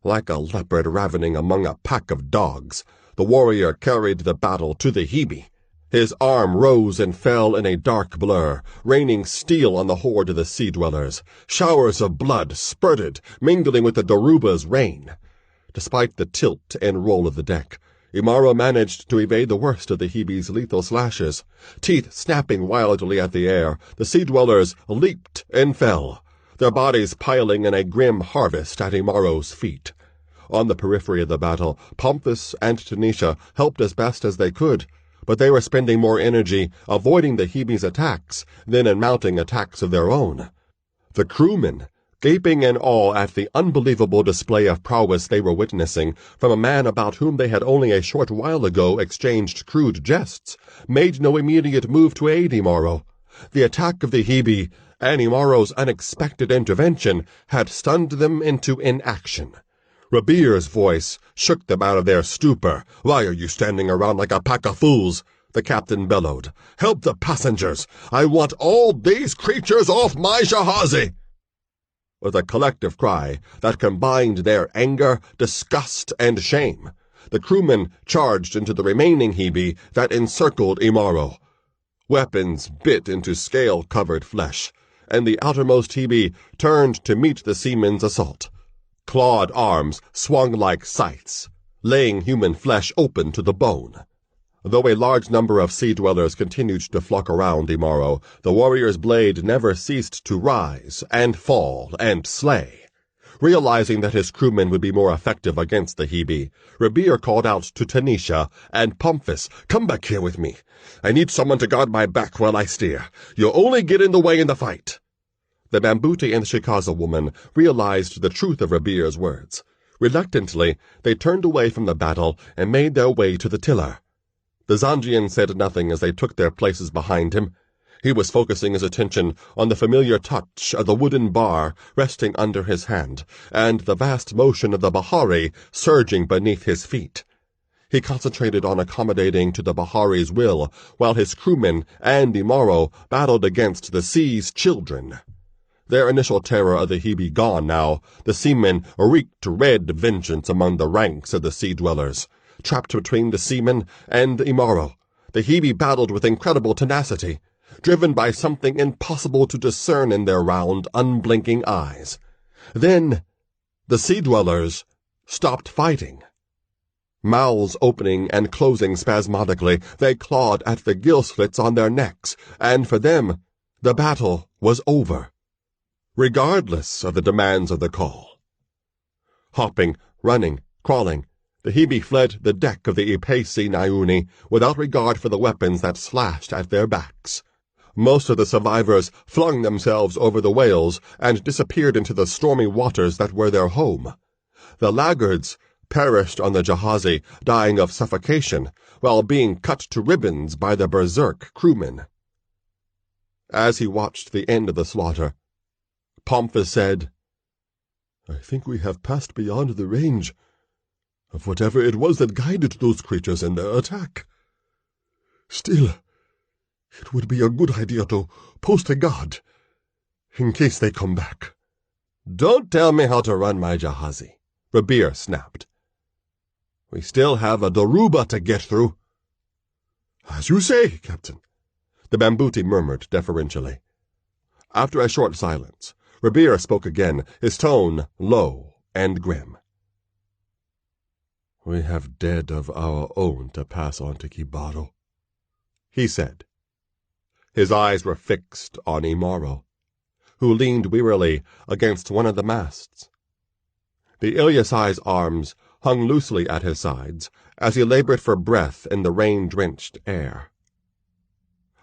Like a leopard ravening among a pack of dogs, the warrior carried the battle to the Hebe. His arm rose and fell in a dark blur, raining steel on the horde of the sea-dwellers. Showers of blood spurted, mingling with the Daruba's rain. Despite the tilt and roll of the deck, Imaro managed to evade the worst of the Hebe's lethal slashes. Teeth snapping wildly at the air, the sea-dwellers leaped and fell, their bodies piling in a grim harvest at Imaro's feet. On the periphery of the battle, Pomphis and Tanisha helped as best as they could, but they were spending more energy avoiding the Hebe's attacks than in mounting attacks of their own. The crewmen, gaping in awe at the unbelievable display of prowess they were witnessing from a man about whom they had only a short while ago exchanged crude jests, made no immediate move to aid Imaro. The attack of the Hebe and Imaro's unexpected intervention had stunned them into inaction. Rabir's voice shook them out of their stupor. "Why are you standing around like a pack of fools?" the captain bellowed. "Help the passengers! I want all these creatures off my jahazi!" With a collective cry that combined their anger, disgust, and shame, the crewmen charged into the remaining Hebe that encircled Imaro. Weapons bit into scale-covered flesh, and the outermost Hebe turned to meet the seamen's assault. Clawed arms swung like scythes, laying human flesh open to the bone. Though a large number of sea-dwellers continued to flock around Imaro, the warrior's blade never ceased to rise and fall and slay. Realizing that his crewmen would be more effective against the Hebe, Rabir called out to Tanisha and Pomphis, "Come back here with me. I need someone to guard my back while I steer. You'll only get in the way in the fight." The Mambuti and the Shikaza woman realized the truth of Rabir's words. Reluctantly, they turned away from the battle and made their way to the tiller. The Zanjian said nothing as they took their places behind him. He was focusing his attention on the familiar touch of the wooden bar resting under his hand, and the vast motion of the Bahari surging beneath his feet. He concentrated on accommodating to the Bahari's will, while his crewmen and Imaro battled against the sea's children. Their initial terror of the Hebe gone now, the seamen wreaked red vengeance among the ranks of the sea-dwellers. Trapped between the seamen and Imaro, the Hebe battled with incredible tenacity, driven by something impossible to discern in their round, unblinking eyes. Then the sea-dwellers stopped fighting. Mouths opening and closing spasmodically, they clawed at the gill slits on their necks, and for them the battle was over, regardless of the demands of the call. Hopping, running, crawling, the Hebe fled the deck of the Ipesi Nyumbani without regard for the weapons that slashed at their backs. Most of the survivors flung themselves over the whales and disappeared into the stormy waters that were their home. The laggards perished on the jahazi, dying of suffocation, while being cut to ribbons by the berserk crewmen. As he watched the end of the slaughter, Pomphis said, "I think we have passed beyond the range of whatever it was that guided those creatures in their attack. Still, it would be a good idea to post a guard, in case they come back." "Don't tell me how to run my jahazi," Rabir snapped. "We still have a Doruba to get through." "As you say, Captain," the Mambuti murmured deferentially. After a short silence, Rabir spoke again, his tone low and grim. "We have dead of our own to pass on to Kibaro," he said. His eyes were fixed on Imaro, who leaned wearily against one of the masts. The Ilyasai's arms hung loosely at his sides as he labored for breath in the rain-drenched air.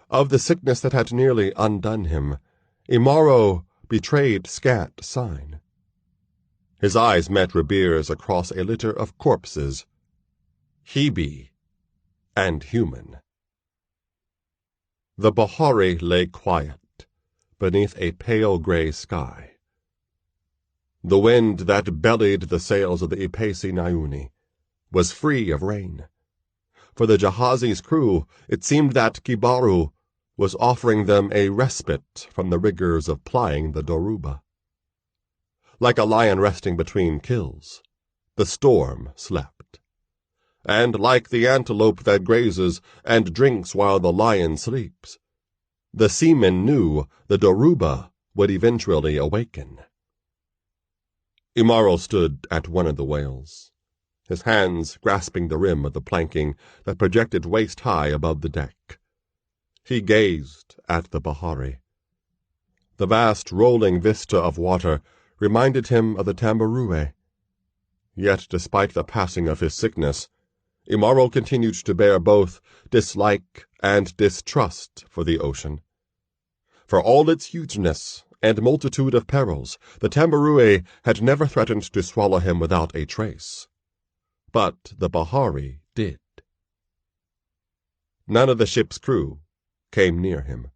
Of the sickness that had nearly undone him, Imaro betrayed scant sign. His eyes met Rabir's across a litter of corpses, Hebe and human. The Bahari lay quiet beneath a pale gray sky. The wind that bellied the sails of the Ipesi Nyumbani was free of rain. For the jahazi's crew, it seemed that Kibaru was offering them a respite from the rigors of plying the Doruba. Like a lion resting between kills, the storm slept. And like the antelope that grazes and drinks while the lion sleeps, the seamen knew the Doruba would eventually awaken. Imaro stood at one of the whales, his hands grasping the rim of the planking that projected waist-high above the deck. He gazed at the Bahari. The vast rolling vista of water reminded him of the Tambarue. Yet, despite the passing of his sickness, Imaro continued to bear both dislike and distrust for the ocean. For all its hugeness and multitude of perils, the Tamburue had never threatened to swallow him without a trace. But the Bahari did. None of the ship's crew came near him.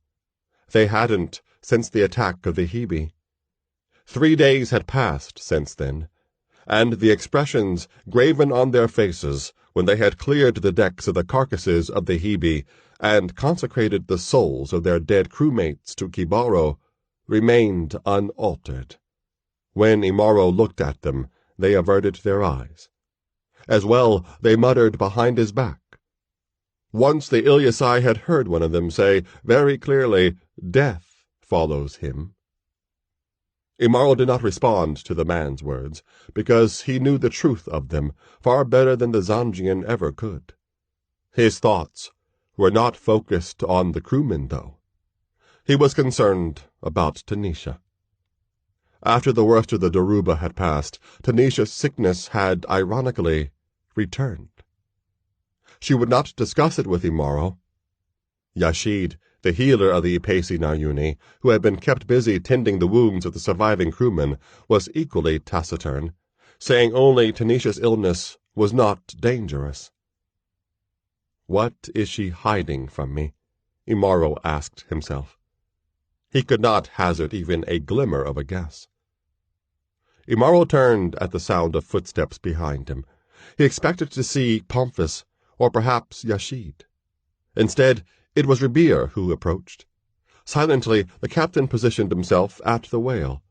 They hadn't since the attack of the Hebe. 3 days had passed since then, and the expressions graven on their faces when they had cleared the decks of the carcasses of the Hebe and consecrated the souls of their dead crewmates to Kibaro remained unaltered. When Imaro looked at them, they averted their eyes. As well, they muttered behind his back. Once the Ilyasai had heard one of them say very clearly, "Death follows him." Imaro did not respond to the man's words, because he knew the truth of them far better than the Zangian ever could. His thoughts were not focused on the crewmen, though. He was concerned about Tanisha. After the worst of the Dhoruba had passed, Tanisha's sickness had, ironically, returned. She would not discuss it with Imaro. Yashid, the healer of the Ipesi Nayuni, who had been kept busy tending the wounds of the surviving crewmen, was equally taciturn, saying only Tanisha's illness was not dangerous. "What is she hiding from me?" Imaro asked himself. He could not hazard even a glimmer of a guess. Imaro turned at the sound of footsteps behind him. He expected to see Pomphis, or perhaps Yashid. Instead, it was Rebir who approached. Silently, the captain positioned himself at the whale.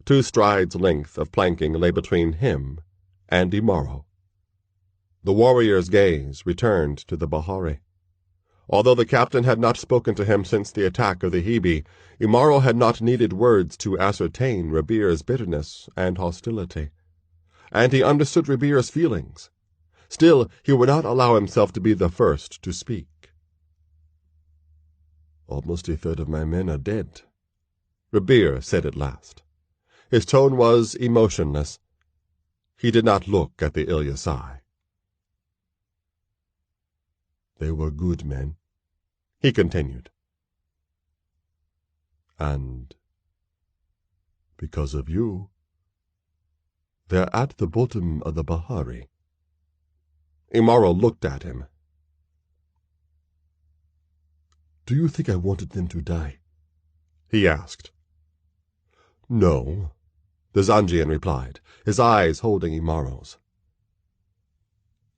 2 strides' length of planking lay between him and Imaro. The warrior's gaze returned to the Bahari. Although the captain had not spoken to him since the attack of the Hebe, Imaro had not needed words to ascertain Rebir's bitterness and hostility. And he understood Rebir's feelings. Still, he would not allow himself to be the first to speak. "Almost a third of my men are dead," Rebir said at last. His tone was emotionless. He did not look at the Ilyasai. "They were good men," he continued. "And because of you, they're at the bottom of the Bahari." Imaro looked at him. "Do you think I wanted them to die?" he asked. "No," the Zangian replied, his eyes holding Imaro's.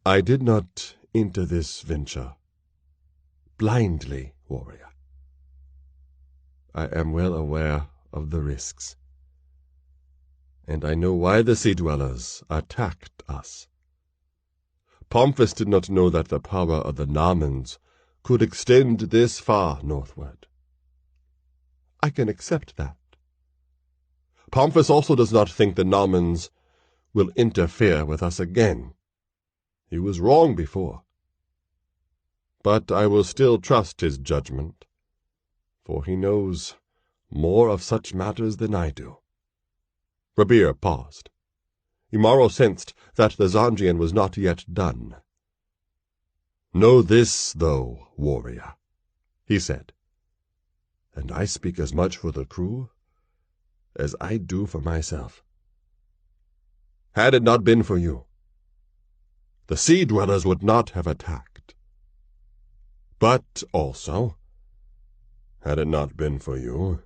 "I did not enter this venture blindly, warrior. I am well aware of the risks, and I know why the sea-dwellers attacked us. Pomphis did not know that the power of the Namans could extend this far northward." "I can accept that." "Pomphis also does not think the Namans will interfere with us again. He was wrong before. But I will still trust his judgment, for he knows more of such matters than I do." Rebir paused. Imaro sensed that the Zangian was not yet done. "Know this, though, warrior," he said, "and I speak as much for the crew as I do for myself. Had it not been for you, the sea-dwellers would not have attacked. But also, had it not been for you,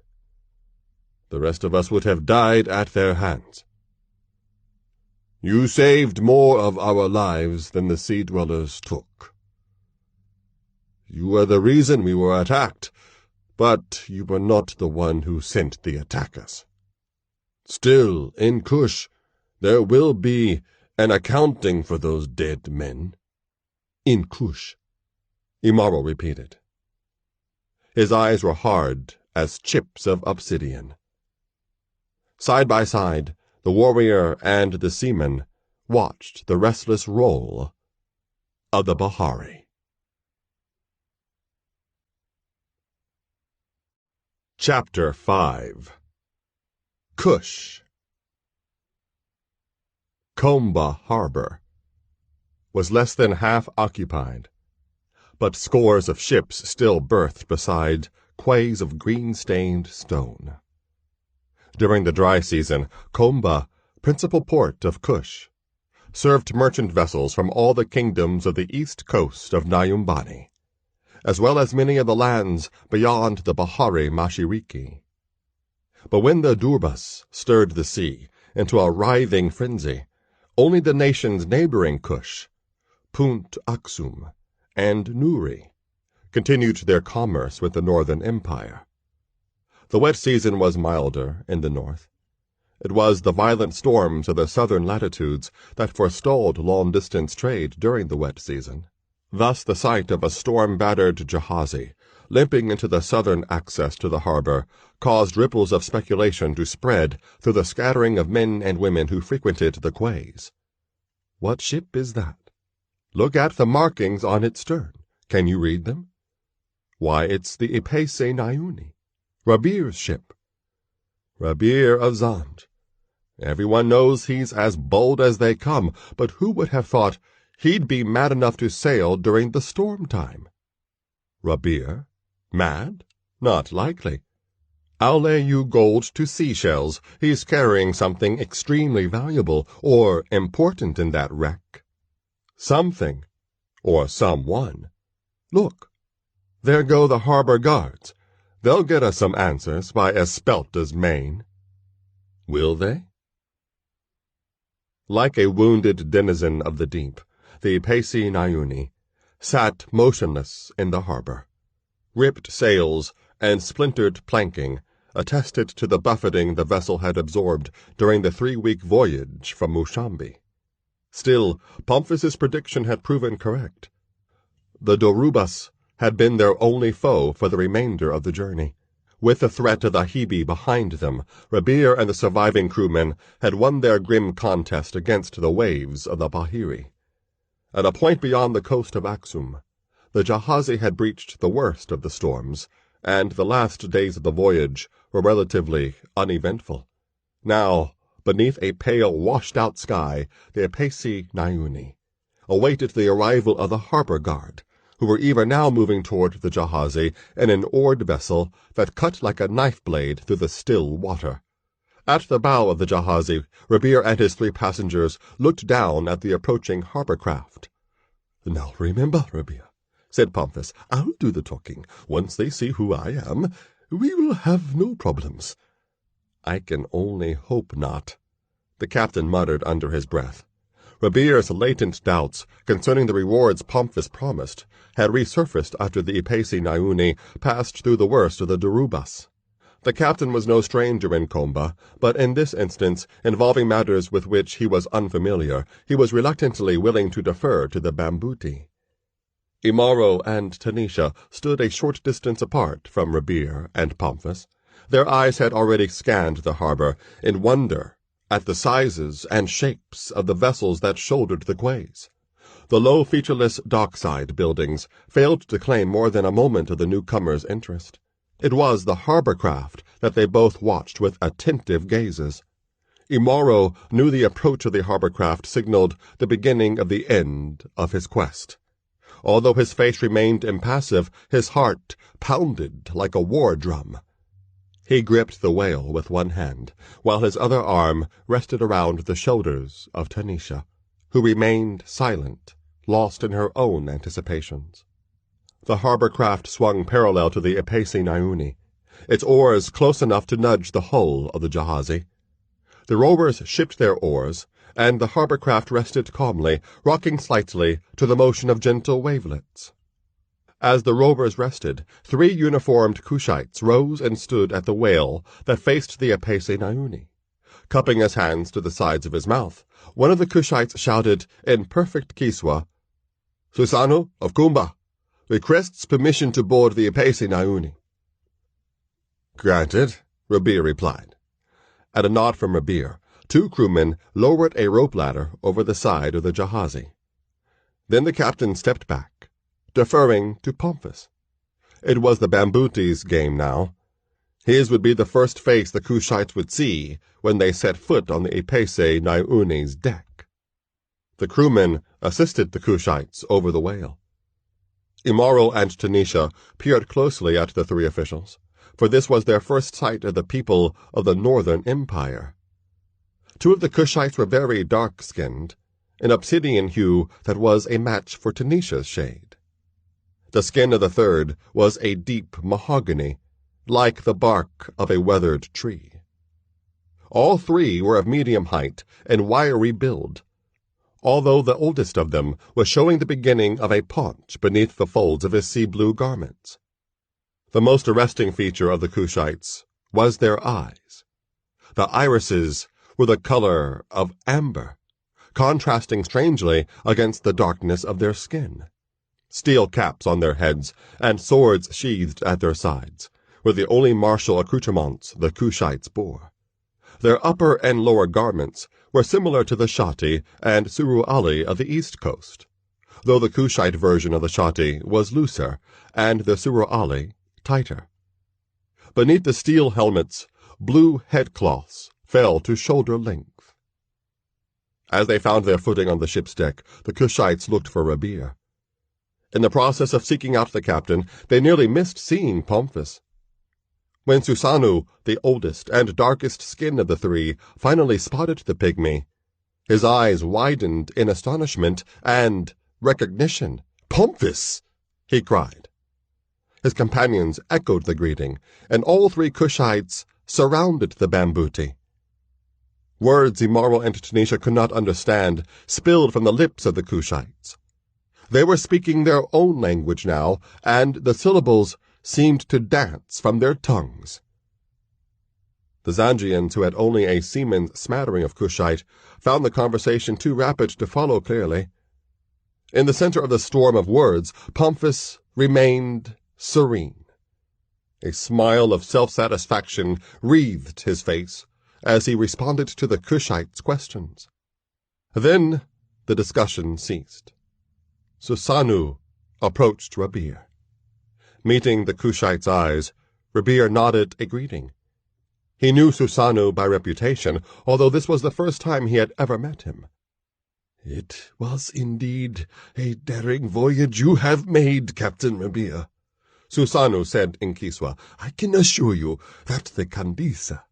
the rest of us would have died at their hands. You saved more of our lives than the sea-dwellers took. You were the reason we were attacked, but you were not the one who sent the attackers. Still, in Cush, there will be an accounting for those dead men." "In Cush," Imaro repeated. His eyes were hard as chips of obsidian. Side by side, the warrior and the seaman watched the restless roll of the Bahari. Chapter 5. Cush. Komba Harbor was less than half occupied, but scores of ships still berthed beside quays of green-stained stone. During the dry season, Komba, principal port of Cush, served merchant vessels from all the kingdoms of the east coast of Nyumbani, as well as many of the lands beyond the Bahari Mashiriki. But when the Durbas stirred the sea into a writhing frenzy, only the nations neighboring Cush, Punt Aksum and Nuri, continued their commerce with the northern empire. The wet season was milder in the north. It was the violent storms of the southern latitudes that forestalled long-distance trade during the wet season. Thus the sight of a storm-battered jahazi limping into the southern access to the harbor caused ripples of speculation to spread through the scattering of men and women who frequented the quays. What ship is that? Look at the markings on its stern. Can you read them? Why, it's the Ipese Nyuni, Rabir's ship. Rabir of Zand. Everyone knows he's as bold as they come, but who would have thought he'd be mad enough to sail during the storm time? Rabir? Mad? Not likely. I'll lay you gold to seashells he's carrying something extremely valuable or important in that wreck. Something, or someone. Look, there go the harbor guards. They'll get us some answers by Espelta's mane. Will they? Like a wounded denizen of the deep, the Ipese Nyuni sat motionless in the harbor. Ripped sails and splintered planking attested to the buffeting the vessel had absorbed during the 3-week voyage from Mushambi. Still, Pomphis's prediction had proven correct. The Dorubas had been their only foe for the remainder of the journey. With the threat of the Hebe behind them, Rabir and the surviving crewmen had won their grim contest against the waves of the Bahiri. At a point beyond the coast of Aksum, the jahazi had breached the worst of the storms, and the last days of the voyage were relatively uneventful. Now, beneath a pale, washed-out sky, the Ipese Nyuni awaited the arrival of the harbor guard, who were even now moving toward the jahazi in an oared vessel that cut like a knife blade through the still water. At the bow of the jahazi, Rabir and his 3 passengers looked down at the approaching harbor craft. "Now remember, Rabir," said Pomphis, "I'll do the talking. Once they see who I am, we will have no problems." "I can only hope not," the captain muttered under his breath. Rabir's latent doubts concerning the rewards Pomphis promised had resurfaced after the Ipese Nyuni passed through the worst of the Dorubas. The captain was no stranger in Komba, but in this instance, involving matters with which he was unfamiliar, he was reluctantly willing to defer to the Bambuti. Imaro and Tanisha stood a short distance apart from Rabir and Pomphis. Their eyes had already scanned the harbor in wonder at the sizes and shapes of the vessels that shouldered the quays. The low, featureless dockside buildings failed to claim more than a moment of the newcomers' interest. It was the harbor craft that they both watched with attentive gazes. Imaro knew the approach of the harbor craft signaled the beginning of the end of his quest. Although his face remained impassive, his heart pounded like a war drum. He gripped the whale with one hand, while his other arm rested around the shoulders of Tanisha, who remained silent, lost in her own anticipations. The harbor craft swung parallel to the Ipese Nyuni, its oars close enough to nudge the hull of the jahazi. The rowers shipped their oars, and the harbor craft rested calmly, rocking slightly to the motion of gentle wavelets. As the rowers rested, 3 uniformed Cushites rose and stood at the whale that faced the Ipese Nyuni. Cupping his hands to the sides of his mouth, one of the Cushites shouted in perfect Kiswa, "Susano of Kumba requests permission to board the Ipese Nyuni." "Granted," Rabir replied. At a nod from Rabir, 2 crewmen lowered a rope ladder over the side of the jahazi. Then the captain stepped back, deferring to Pomphis. It was the Bambuti's game now. His would be the first face the Cushites would see when they set foot on the Ipese Nyuni's deck. The crewmen assisted the Cushites over the whale. Imaro and Tanisha peered closely at the 3 officials. for this was their first sight of the people of the Northern Empire. 2 of the Cushites were very dark-skinned, an obsidian hue that was a match for Tanisha's shade. The skin of the third was a deep mahogany, like the bark of a weathered tree. All 3 were of medium height and wiry build, although the oldest of them was showing the beginning of a paunch beneath the folds of his sea-blue garments. The most arresting feature of the Cushites was their eyes. The irises were the color of amber, contrasting strangely against the darkness of their skin. Steel caps on their heads and swords sheathed at their sides were the only martial accoutrements the Cushites bore. Their upper and lower garments were similar to the shati and suruali of the East Coast, though the Cushite version of the shati was looser and the suruali tighter. Beneath the steel helmets, blue headcloths fell to shoulder length. As they found their footing on the ship's deck, the Cushites looked for Rabir. In the process of seeking out the captain, they nearly missed seeing Pomphis. When Susanu, the oldest and darkest skinned of the 3, finally spotted the Pygmay, his eyes widened in astonishment and recognition. "Pomphis!" he cried. His companions echoed the greeting, and all 3 Cushites surrounded the bambooti. Words Imaro and Tanisha could not understand spilled from the lips of the Cushites. They were speaking their own language now, and the syllables seemed to dance from their tongues. The Zangians, who had only a seaman's smattering of Cushite, found the conversation too rapid to follow clearly. In the center of the storm of words, Pomphis remained serene. A smile of self-satisfaction wreathed his face as he responded to the Cushite's questions. Then the discussion ceased. Susanu approached Rabir. Meeting the Cushite's eyes, Rabir nodded a greeting. He knew Susanu by reputation, although this was the first time he had ever met him. "It was indeed a daring voyage you have made, Captain Rabir," Susanu said in Kiswa. "I can assure you that the Candisa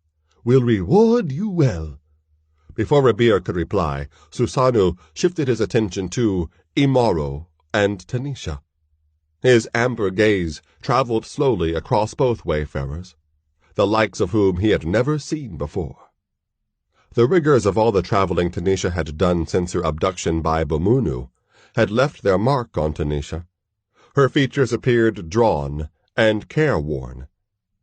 will reward you well." Before Rabir could reply, Susanu shifted his attention to Imaro and Tanisha. His amber gaze traveled slowly across both wayfarers, the likes of whom he had never seen before. The rigors of all the traveling Tanisha had done since her abduction by Bomunu had left their mark on Tanisha. Her features appeared drawn and careworn.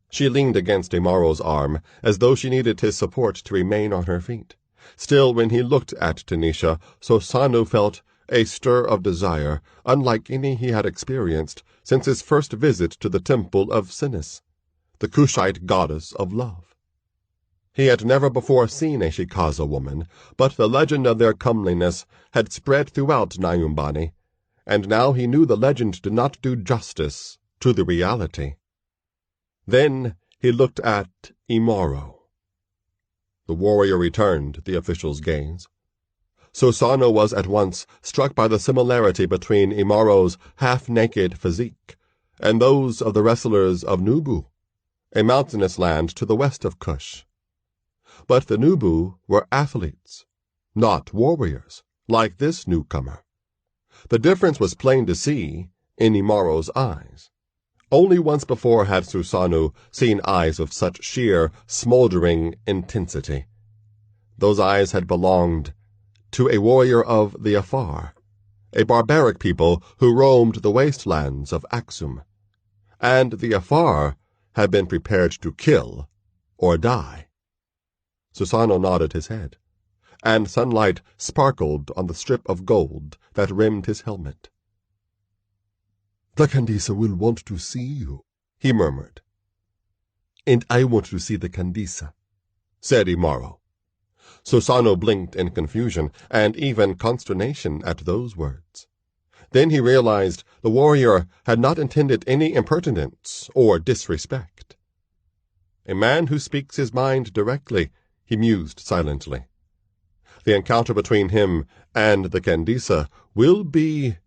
She leaned against Imaro's arm as though she needed his support to remain on her feet. Still, when he looked at Tanisha, Susanu felt a stir of desire, unlike any he had experienced since his first visit to the temple of Sinis, the Cushite goddess of love. He had never before seen a Shikaza woman, but the legend of their comeliness had spread throughout Nyumbani, and now he knew the legend did not do justice to the reality. Then he looked at Imaro. The warrior returned the official's gaze. Susanu was at once struck by the similarity between Imaro's half-naked physique and those of the wrestlers of Nubu, a mountainous land to the west of Cush. But the Nubu were athletes, not warriors, like this newcomer. The difference was plain to see in Imaro's eyes. Only once before had Susanu seen eyes of such sheer, smoldering intensity. Those eyes had belonged to a warrior of the Afar, a barbaric people who roamed the wastelands of Aksum, and the Afar had been prepared to kill or die. Susanu nodded his head, and sunlight sparkled on the strip of gold that rimmed his helmet. "The Candisa will want to see you," he murmured. "And I want to see the Candisa," said Imaro. Susanu blinked in confusion and even consternation at those words. Then he realized the warrior had not intended any impertinence or disrespect. A man who speaks his mind directly, he mused silently. The encounter between him and the Candisa will be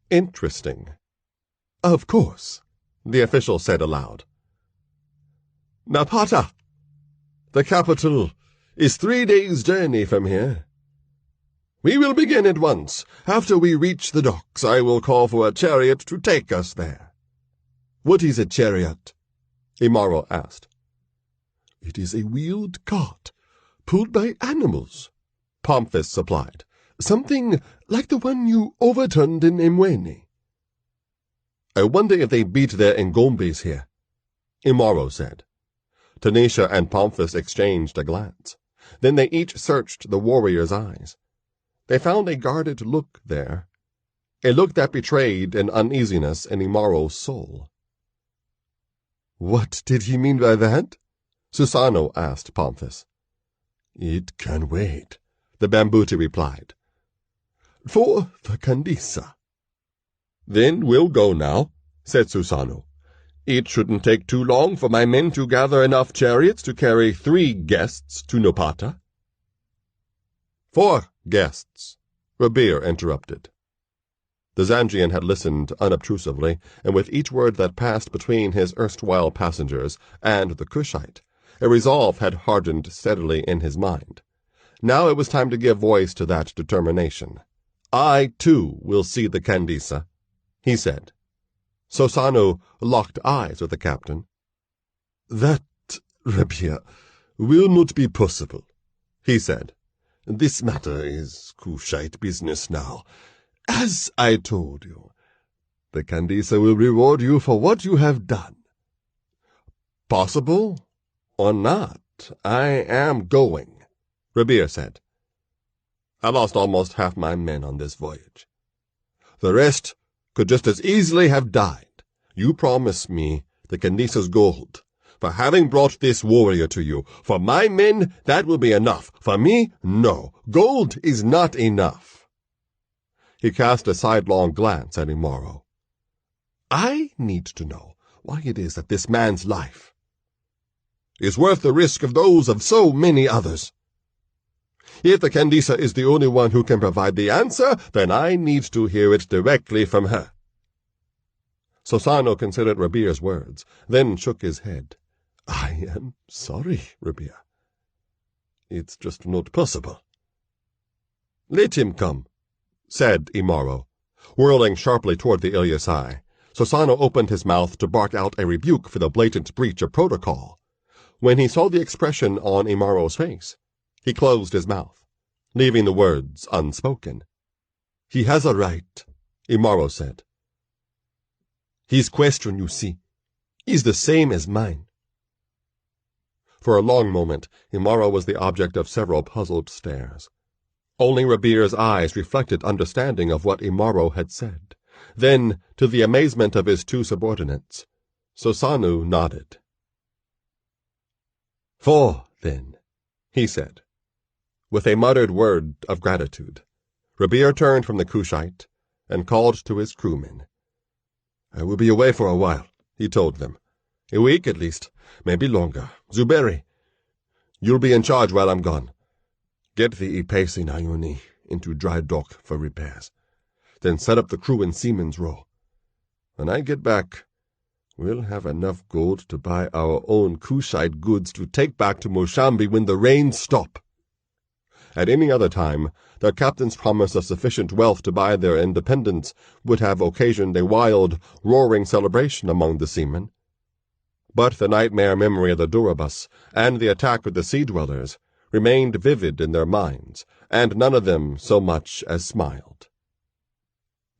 interesting. "Of course," the official said aloud. Napata! The capital is 3 days' journey from here. We will begin at once. After we reach the docks, I will call for a chariot to take us there." "What is a chariot?" Imaro asked. "It is a wheeled cart, pulled by animals," Pomphis supplied. "Something like the one you overturned in Nyumbani." "I wonder if they beat their Ngombis here," Imaro said. Tanisha and Pomphis exchanged a glance. Then they each searched the warrior's eyes. They found a guarded look there, a look that betrayed an uneasiness in Imaro's soul. "What did he mean by that?" Susano asked Pomphis. "It can wait," the Bambuti replied. "For the Candisa." "Then we'll go now," said Susano. "It shouldn't take too long for my men to gather enough chariots to carry 3 guests to Napata." "4 guests," Rabir interrupted. The Zangian had listened unobtrusively, and with each word that passed between his erstwhile passengers and the Cushite, a resolve had hardened steadily in his mind. Now it was time to give voice to that determination. "I, too, will see the Candisa," he said. Susano locked eyes with the captain. "That, Rabir, will not be possible," he said. "This matter is Cushite business now. As I told you, the Candisa will reward you for what you have done." "Possible or not, I am going," Rabir said. "I lost almost half my men on this voyage. The rest could just as easily have died. You promise me the Candisa's gold. For having brought this warrior to you, for my men, that will be enough. For me, no. Gold is not enough." He cast a sidelong glance at Imaro. "I need to know why it is that this man's life is worth the risk of those of so many others. If the Candisa is the only one who can provide the answer, then I need to hear it directly from her." Susano considered Rabir's words, then shook his head. "I am sorry, Rabir. It's just not possible." "Let him come," said Imaro. Whirling sharply toward the Ilyasai, Susano opened his mouth to bark out a rebuke for the blatant breach of protocol. When he saw the expression on Imaro's face, he closed his mouth, leaving the words unspoken. "He has a right," Imaro said. "His question, you see, is the same as mine." For a long moment, Imaro was the object of several puzzled stares. Only Rabir's eyes reflected understanding of what Imaro had said. Then, to the amazement of his 2 subordinates, Susano nodded. "4, then," he said. With a muttered word of gratitude, Rabir turned from the Cushite and called to his crewmen. "I will be away for a while," he told them. "A week at least, maybe longer. Zuberi, you'll be in charge while I'm gone. Get the Ipesi Nyumbani into dry dock for repairs. Then set up the crew in Seaman's Row. When I get back, we'll have enough gold to buy our own Cushite goods to take back to Moshambi when the rains stop." At any other time, their captain's promise of sufficient wealth to buy their independence would have occasioned a wild, roaring celebration among the seamen. But the nightmare memory of the Durabus and the attack with the sea-dwellers remained vivid in their minds, and none of them so much as smiled.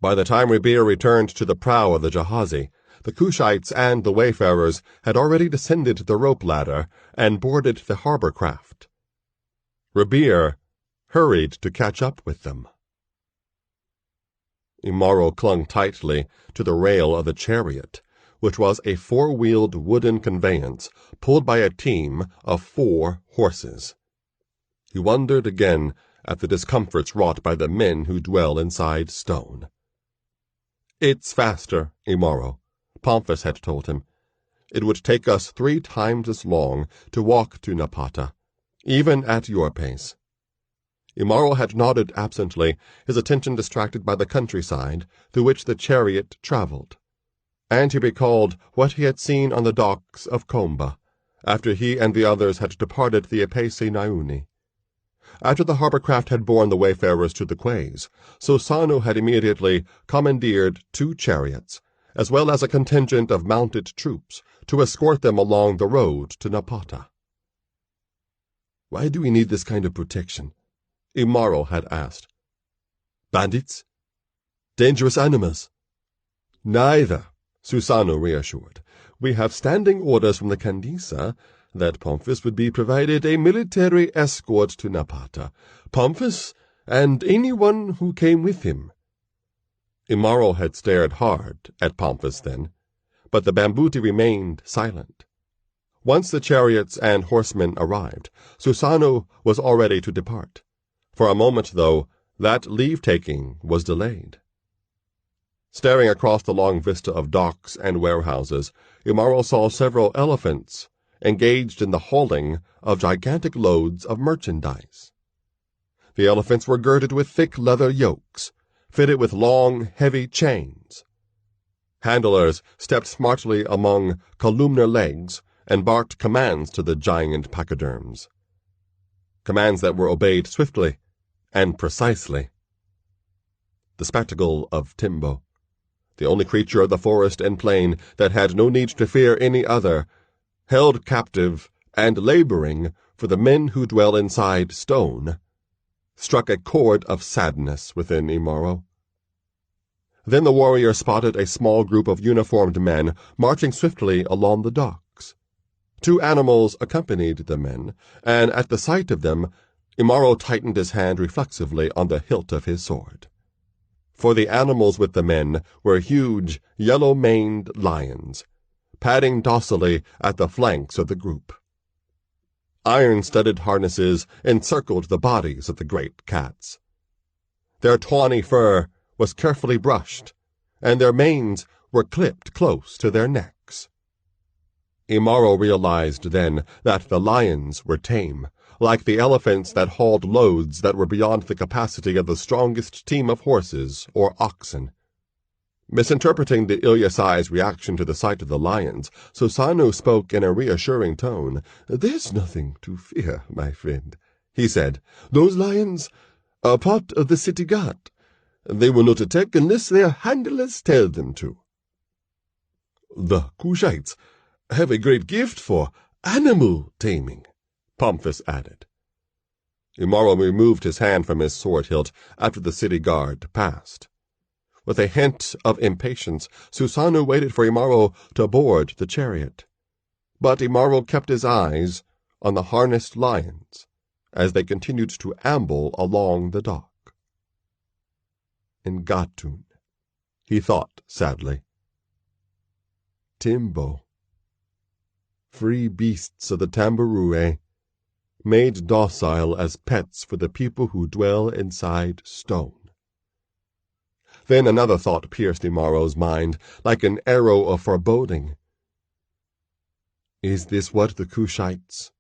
By the time Rabir returned to the prow of the Jahazi, the Cushites and the wayfarers had already descended the rope ladder and boarded the harbor craft. Rabir hurried to catch up with them. Imaro clung tightly to the rail of the chariot, which was a 4-wheeled wooden conveyance pulled by a team of 4 horses. He wondered again at the discomforts wrought by the men who dwell inside stone. "It's faster, Imaro," Pomphis had told him. "It would take us 3 times as long to walk to Napata, even at your pace." Imaro had nodded absently, his attention distracted by the countryside through which the chariot traveled, and he recalled what he had seen on the docks of Komba, after he and the others had departed the Apesi Nyumbani. After the harbor craft had borne the wayfarers to the quays, Susano had immediately commandeered 2 chariots, as well as a contingent of mounted troops, to escort them along the road to Napata. "Why do we need this kind of protection?" Imaro had asked. "Bandits? Dangerous animals?" "Neither," Susano reassured. "We have standing orders from the Kandisa that Pomphis would be provided a military escort to Napata. Pomphis and anyone who came with him." Imaro had stared hard at Pomphis then, but the Bambuti remained silent. Once the chariots and horsemen arrived, Susano was all ready to depart. For a moment, though, that leave-taking was delayed. Staring across the long vista of docks and warehouses, Imaro saw several elephants engaged in the hauling of gigantic loads of merchandise. The elephants were girded with thick leather yokes, fitted with long, heavy chains. Handlers stepped smartly among columnar legs and barked commands to the giant pachyderms. Commands that were obeyed swiftly and precisely. The spectacle of Timbo, the only creature of the forest and plain that had no need to fear any other, held captive and laboring for the men who dwell inside stone, struck a chord of sadness within Imaro. Then the warrior spotted a small group of uniformed men marching swiftly along the docks. 2 animals accompanied the men, and at the sight of them, Imaro tightened his hand reflexively on the hilt of his sword. For the animals with the men were huge, yellow-maned lions, padding docilely at the flanks of the group. Iron-studded harnesses encircled the bodies of the great cats. Their tawny fur was carefully brushed, and their manes were clipped close to their necks. Imaro realized then that the lions were tame, like the elephants that hauled loads that were beyond the capacity of the strongest team of horses or oxen. Misinterpreting the Ilyasai's reaction to the sight of the lions, Susano spoke in a reassuring tone. "There's nothing to fear, my friend," he said. "Those lions are part of the city guard. They will not attack unless their handlers tell them to." "The Cushites have a great gift for animal taming," Pomphis added. Imaro removed his hand from his sword hilt after the city guard passed. With a hint of impatience, Susano waited for Imaro to board the chariot. But Imaro kept his eyes on the harnessed lions as they continued to amble along the dock. Ngatun, he thought sadly. Timbo. Free beasts of the Tambarue, made docile as pets for the people who dwell inside stone. Then another thought pierced Imaro's mind, like an arrow of foreboding. Is this what the Cushites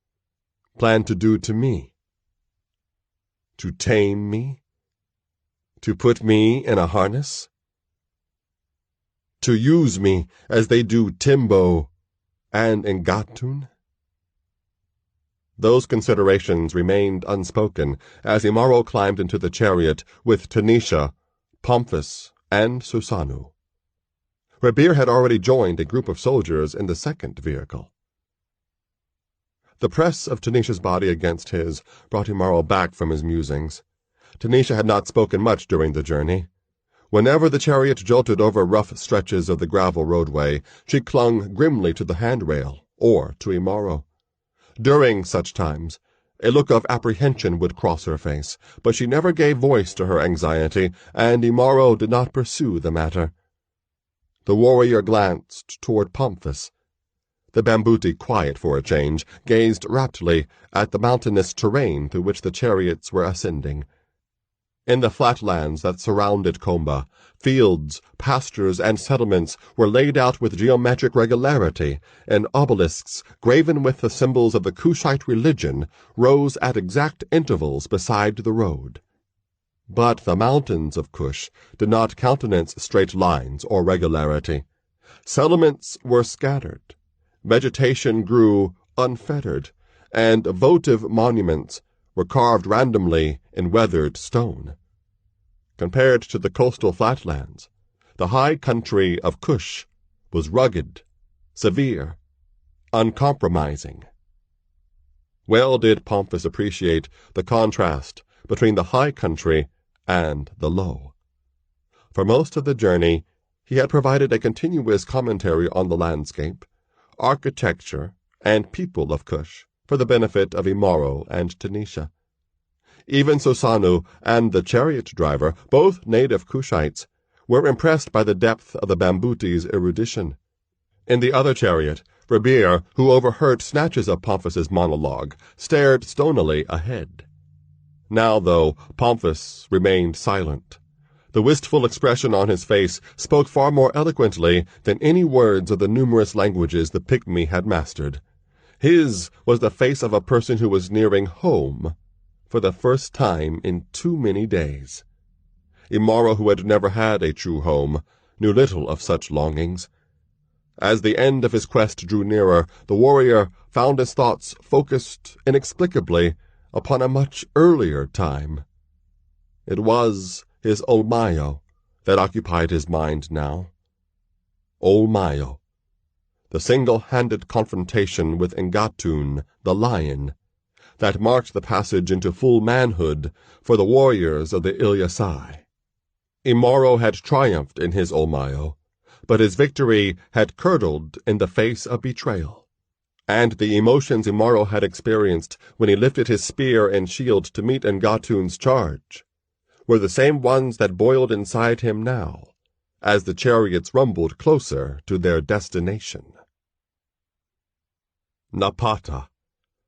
plan to do to me? To tame me? To put me in a harness? To use me as they do Timbo and Ngatun? Those considerations remained unspoken as Imaro climbed into the chariot with Tanisha, Pomphis, and Susano. Rabir had already joined a group of soldiers in the second vehicle. The press of Tanisha's body against his brought Imaro back from his musings. Tanisha had not spoken much during the journey. Whenever the chariot jolted over rough stretches of the gravel roadway, she clung grimly to the handrail or to Imaro. During such times, a look of apprehension would cross her face, but she never gave voice to her anxiety, and Imaro did not pursue the matter. The warrior glanced toward Pomphis. The Bambuti, quiet for a change, gazed raptly at the mountainous terrain through which the chariots were ascending. In the flatlands that surrounded Komba, fields, pastures, and settlements were laid out with geometric regularity, and obelisks, graven with the symbols of the Kushite religion, rose at exact intervals beside the road. But the mountains of Kush did not countenance straight lines or regularity. Settlements were scattered. Vegetation grew unfettered, and votive monuments were carved randomly in weathered stone. Compared to the coastal flatlands, the high country of Cush was rugged, severe, uncompromising. Well did Pomphis appreciate the contrast between the high country and the low. For most of the journey, he had provided a continuous commentary on the landscape, architecture, and people of Cush for the benefit of Imaro and Tanisha. Even Susanu and the chariot driver, both native Cushites, were impressed by the depth of the Bambuti's erudition. In the other chariot, Rabir, who overheard snatches of Pomphis's monologue, stared stonily ahead. Now, though, Pomphis remained silent. The wistful expression on his face spoke far more eloquently than any words of the numerous languages the Pygmay had mastered. His was the face of a person who was nearing home for the first time in too many days. Imaro, who had never had a true home, knew little of such longings. As the end of his quest drew nearer, the warrior found his thoughts focused inexplicably upon a much earlier time. It was his Olmayo that occupied his mind now. Olmayo, the single-handed confrontation with Engatun, the lion, that marked the passage into full manhood for the warriors of the Ilyasai. Imaro had triumphed in his Olmayo, but his victory had curdled in the face of betrayal, and the emotions Imaro had experienced when he lifted his spear and shield to meet Engatun's charge were the same ones that boiled inside him now, as the chariots rumbled closer to their destination. Napata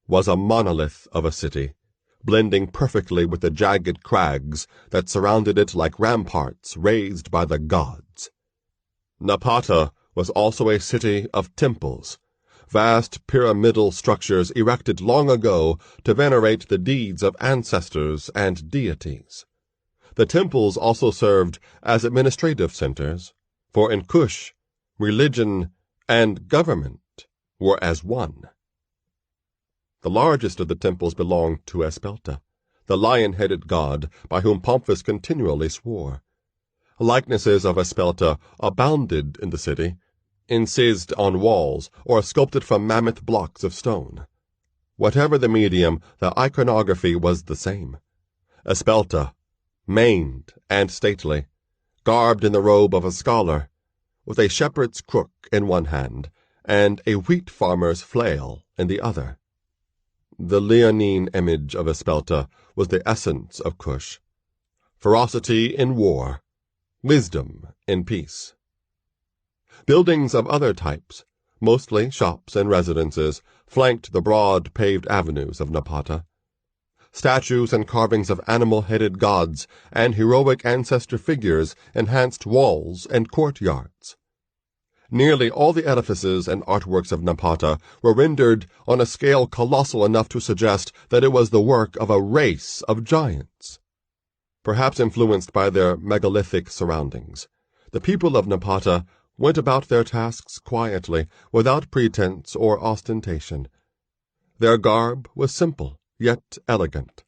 was a monolith of a city, blending perfectly with the jagged crags that surrounded it like ramparts raised by the gods. Napata was also a city of temples, vast pyramidal structures erected long ago to venerate the deeds of ancestors and deities. The temples also served as administrative centers, for in Cush, religion and government were as one. The largest of the temples belonged to Espelta, the lion-headed god by whom Pomphis continually swore. Likenesses of Espelta abounded in the city, incised on walls or sculpted from mammoth blocks of stone. Whatever the medium, the iconography was the same. Espelta, maned and stately, garbed in the robe of a scholar, with a shepherd's crook in one hand and a wheat farmer's flail in the other. The leonine image of Espelta was the essence of Cush. Ferocity in war, wisdom in peace. Buildings of other types, mostly shops and residences, flanked the broad paved avenues of Napata. Statues and carvings of animal-headed gods and heroic ancestor figures enhanced walls and courtyards. Nearly all the edifices and artworks of Napata were rendered on a scale colossal enough to suggest that it was the work of a race of giants. Perhaps influenced by their megalithic surroundings, the people of Napata went about their tasks quietly, without pretense or ostentation. Their garb was simple, yet elegant.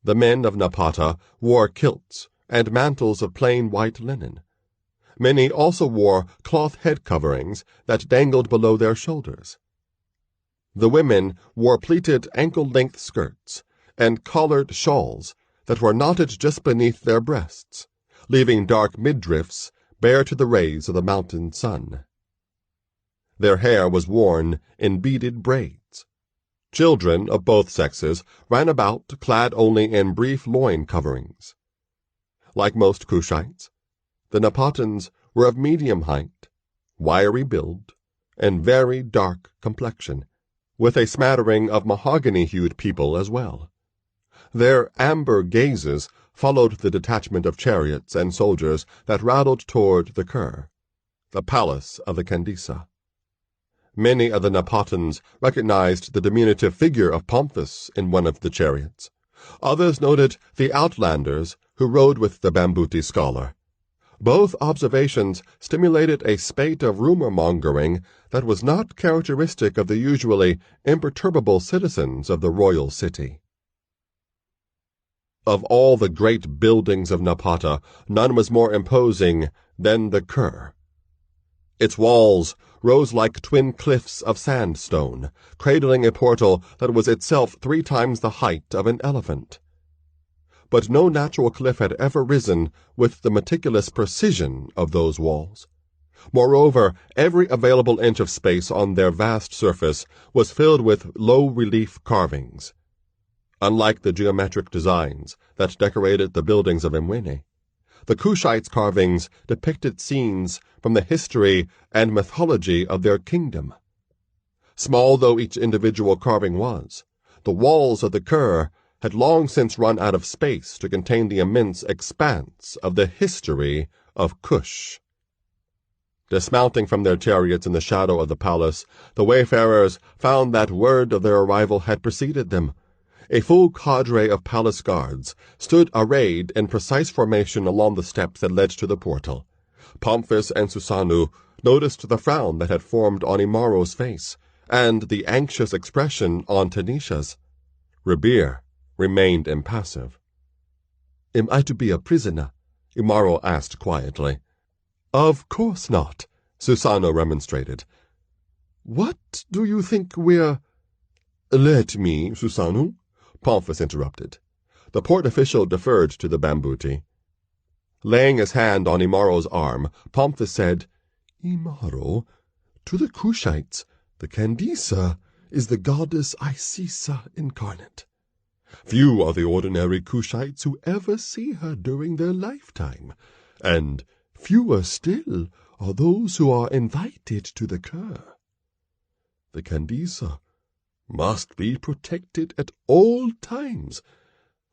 The men of Napata wore kilts and mantles of plain white linen. Many also wore cloth head coverings that dangled below their shoulders. The women wore pleated ankle-length skirts and collared shawls that were knotted just beneath their breasts, leaving dark midriffs bare to the rays of the mountain sun. Their hair was worn in beaded braids. Children of both sexes ran about clad only in brief loin coverings. Like most Cushites, the Napatans were of medium height, wiry build, and very dark complexion, with a smattering of mahogany-hued people as well. Their amber gazes followed the detachment of chariots and soldiers that rattled toward the Kur, the palace of the Candisa. Many of the Napatans recognized the diminutive figure of Pomphis in one of the chariots. Others noted the outlanders who rode with the Bambuti scholar. Both observations stimulated a spate of rumor-mongering that was not characteristic of the usually imperturbable citizens of the royal city. Of all the great buildings of Napata, none was more imposing than the Kur. Its walls rose like twin cliffs of sandstone, cradling a portal that was itself 3 times the height of an elephant. But no natural cliff had ever risen with the meticulous precision of those walls. Moreover, every available inch of space on their vast surface was filled with low-relief carvings. Unlike the geometric designs that decorated the buildings of Imweni, the Kushites' carvings depicted scenes from the history and mythology of their kingdom. Small though each individual carving was, the walls of the Kur had long since run out of space to contain the immense expanse of the history of Cush. Dismounting from their chariots in the shadow of the palace, the wayfarers found that word of their arrival had preceded them. A full cadre of palace guards stood arrayed in precise formation along the steps that led to the portal. Pomphis and Susanoo noticed the frown that had formed on Imaro's face, and the anxious expression on Tanisha's. Rebir remained impassive. "Am I to be a prisoner?" Imaro asked quietly. "Of course not," Susanoo remonstrated. "What do you think we're—" "Let me, Susanoo," Pomphis interrupted. The port official deferred to the Bambuti. Laying his hand on Imaro's arm, Pomphis said, "Imaro, to the Kushites, the Candisa is the goddess Isisa incarnate. Few are the ordinary Kushites who ever see her during their lifetime, and fewer still are those who are invited to the Kur. The Candisa must be protected at all times.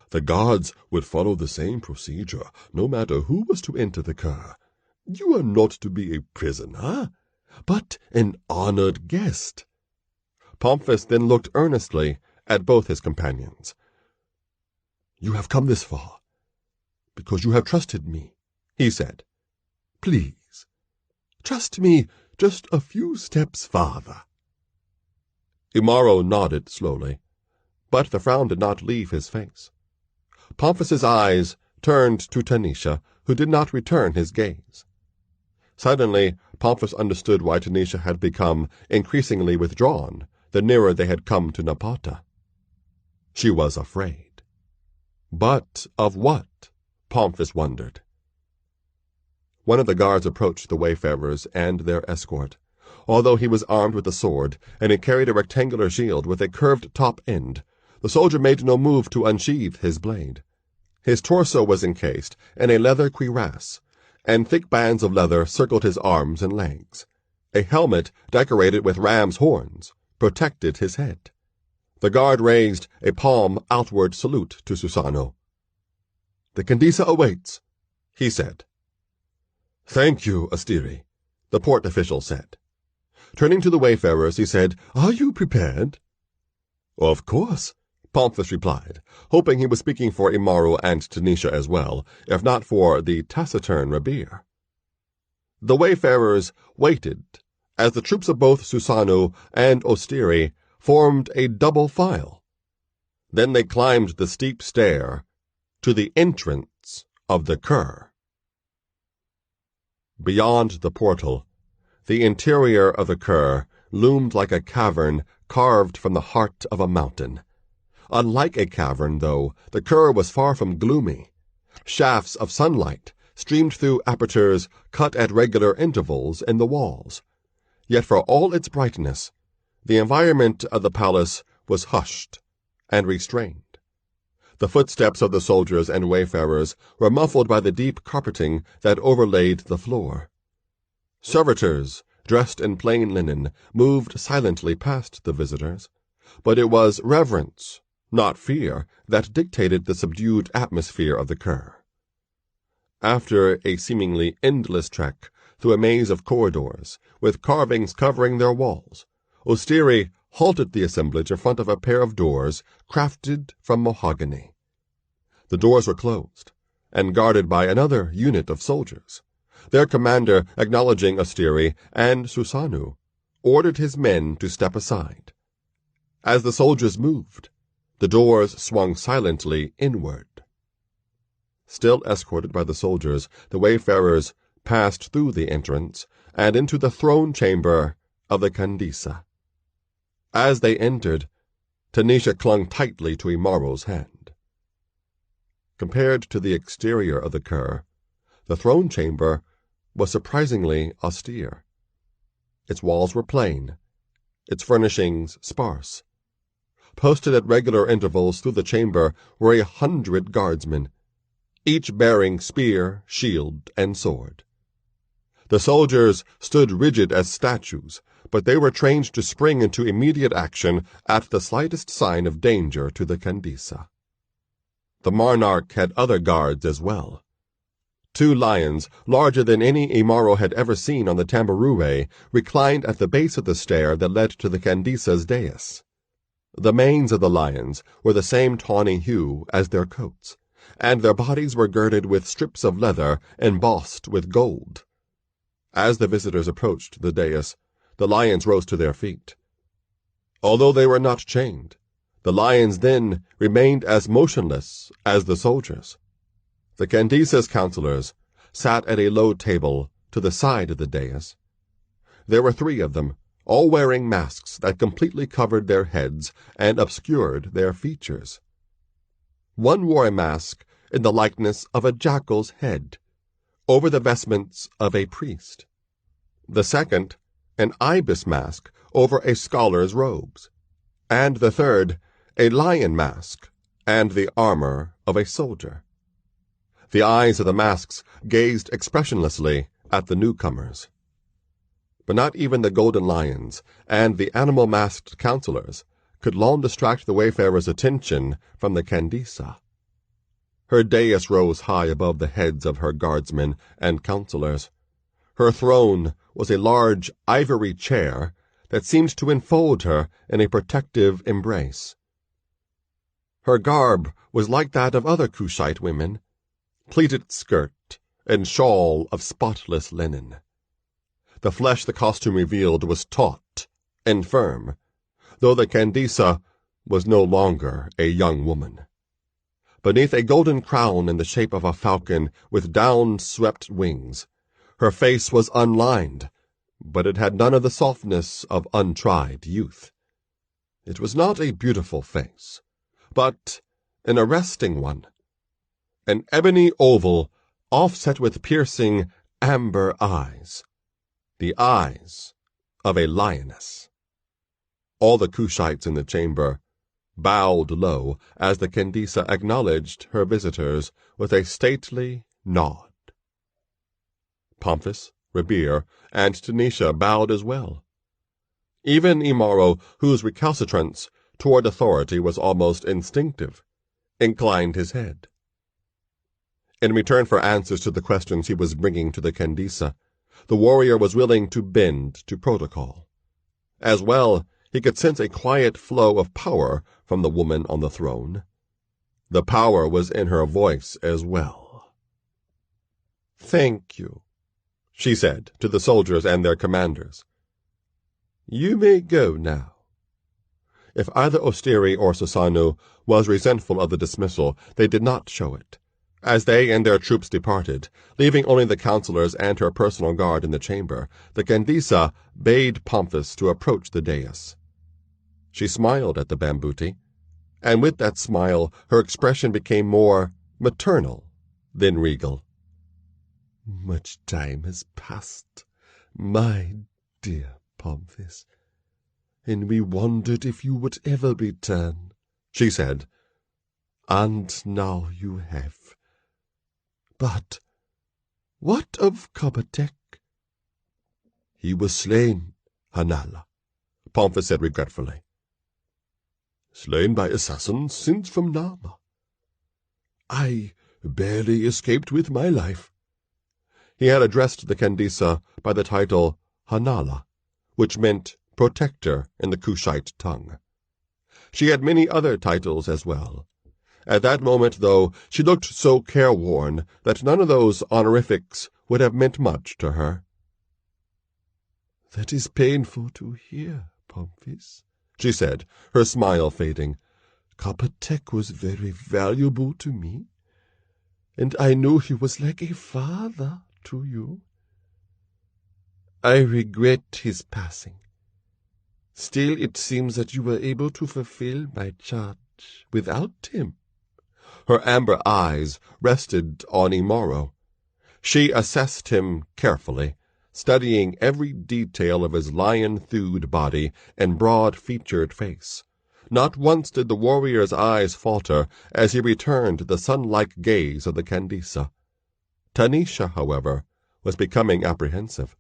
The guards would follow the same procedure, no matter who was to enter the Kur. You are not to be a prisoner, but an honored guest." Pomphis then looked earnestly at both his companions. "You have come this far because you have trusted me," he said. "Please, trust me just a few steps farther." Imaro nodded slowly, but the frown did not leave his face. Pomphis's eyes turned to Tanisha, who did not return his gaze. Suddenly, Pomphis understood why Tanisha had become increasingly withdrawn the nearer they had come to Napata. She was afraid. But of what? Pomphis wondered. One of the guards approached the wayfarers and their escort. Although he was armed with a sword, and he carried a rectangular shield with a curved top end, the soldier made no move to unsheathe his blade. His torso was encased in a leather cuirass, and thick bands of leather circled his arms and legs. A helmet decorated with ram's horns protected his head. The guard raised a palm outward salute to Susanoo. "The Candisa awaits," he said. "Thank you, Asteri," the port official said. Turning to the wayfarers, he said, "Are you prepared?" "Of course," Pomphis replied, hoping he was speaking for Imaro and Tanisha as well, if not for the taciturn Rebir. The wayfarers waited as the troops of both Susanoo and Ostiri formed a double file. Then they climbed the steep stair to the entrance of the Kur. Beyond the portal, the interior of the Kur loomed like a cavern carved from the heart of a mountain. Unlike a cavern, though, the Kur was far from gloomy. Shafts of sunlight streamed through apertures cut at regular intervals in the walls. Yet for all its brightness, the environment of the palace was hushed and restrained. The footsteps of the soldiers and wayfarers were muffled by the deep carpeting that overlaid the floor. Servitors, dressed in plain linen, moved silently past the visitors, but it was reverence, not fear, that dictated the subdued atmosphere of the Kur. After a seemingly endless trek through a maze of corridors, with carvings covering their walls, Ostiri halted the assemblage in front of a pair of doors crafted from mahogany. The doors were closed, and guarded by another unit of soldiers. Their commander, acknowledging Ostiri and Susanu, ordered his men to step aside. As the soldiers moved, the doors swung silently inward. Still escorted by the soldiers, the wayfarers passed through the entrance and into the throne chamber of the Candisa. As they entered, Tanisha clung tightly to Imaro's hand. Compared to the exterior of the Kur, the throne chamber was surprisingly austere. Its walls were plain, its furnishings sparse. Posted at regular intervals through the chamber were 100 guardsmen, each bearing spear, shield, and sword. The soldiers stood rigid as statues, but they were trained to spring into immediate action at the slightest sign of danger to the Candisa. The monarch had other guards as well. 2 lions, larger than any Imaro had ever seen on the Tambarue, reclined at the base of the stair that led to the Candisa's dais. The manes of the lions were the same tawny hue as their coats, and their bodies were girded with strips of leather embossed with gold. As the visitors approached the dais, the lions rose to their feet. Although they were not chained, the lions then remained as motionless as the soldiers. The Candisa's counselors sat at a low table to the side of the dais. There were 3 of them, all wearing masks that completely covered their heads and obscured their features. One wore a mask in the likeness of a jackal's head, over the vestments of a priest. The second, an ibis mask over a scholar's robes. And the third, a lion mask and the armor of a soldier. The eyes of the masks gazed expressionlessly at the newcomers. But not even the golden lions and the animal-masked counselors could long distract the wayfarers' attention from the Candisa. Her dais rose high above the heads of her guardsmen and counselors. Her throne was a large ivory chair that seemed to enfold her in a protective embrace. Her garb was like that of other Kushite women, pleated skirt and shawl of spotless linen. The flesh the costume revealed was taut and firm, though the Candisa was no longer a young woman. Beneath a golden crown in the shape of a falcon with down-swept wings, her face was unlined, but it had none of the softness of untried youth. It was not a beautiful face, but an arresting one, an ebony oval offset with piercing amber eyes, the eyes of a lioness. All the Kushites in the chamber bowed low as the Candisa acknowledged her visitors with a stately nod. Pomphis, Rebir, and Tanisha bowed as well. Even Imaro, whose recalcitrance toward authority was almost instinctive, inclined his head. In return for answers to the questions he was bringing to the Candisa, the warrior was willing to bend to protocol. As well, he could sense a quiet flow of power from the woman on the throne. The power was in her voice as well. "Thank you," she said to the soldiers and their commanders. "You may go now." If either Ostiri or Susanu was resentful of the dismissal, they did not show it. As they and their troops departed, leaving only the counselors and her personal guard in the chamber, the Candisa bade Pomphis to approach the dais. She smiled at the Bambuti, and with that smile her expression became more maternal than regal. "Much time has passed, my dear Pomphis, and we wondered if you would ever return," she said. "And now you have. But what of Kabatek?" "He was slain, Hanala," Pomphis said regretfully. "Slain by assassins sent from Nama. I barely escaped with my life." He had addressed the Candisa by the title Hanala, which meant protector in the Kushite tongue. She had many other titles as well. At that moment, though, she looked so careworn that none of those honorifics would have meant much to her. "That is painful to hear, Pomphis," she said, her smile fading. "Kapatek was very valuable to me, and I know he was like a father to you. I regret his passing. Still, it seems that you were able to fulfill my charge without him." Her amber eyes rested on Imaro. She assessed him carefully, studying every detail of his lion-thewed body and broad-featured face. Not once did the warrior's eyes falter as he returned the sun-like gaze of the Candisa. Tanisha, however, was becoming apprehensive.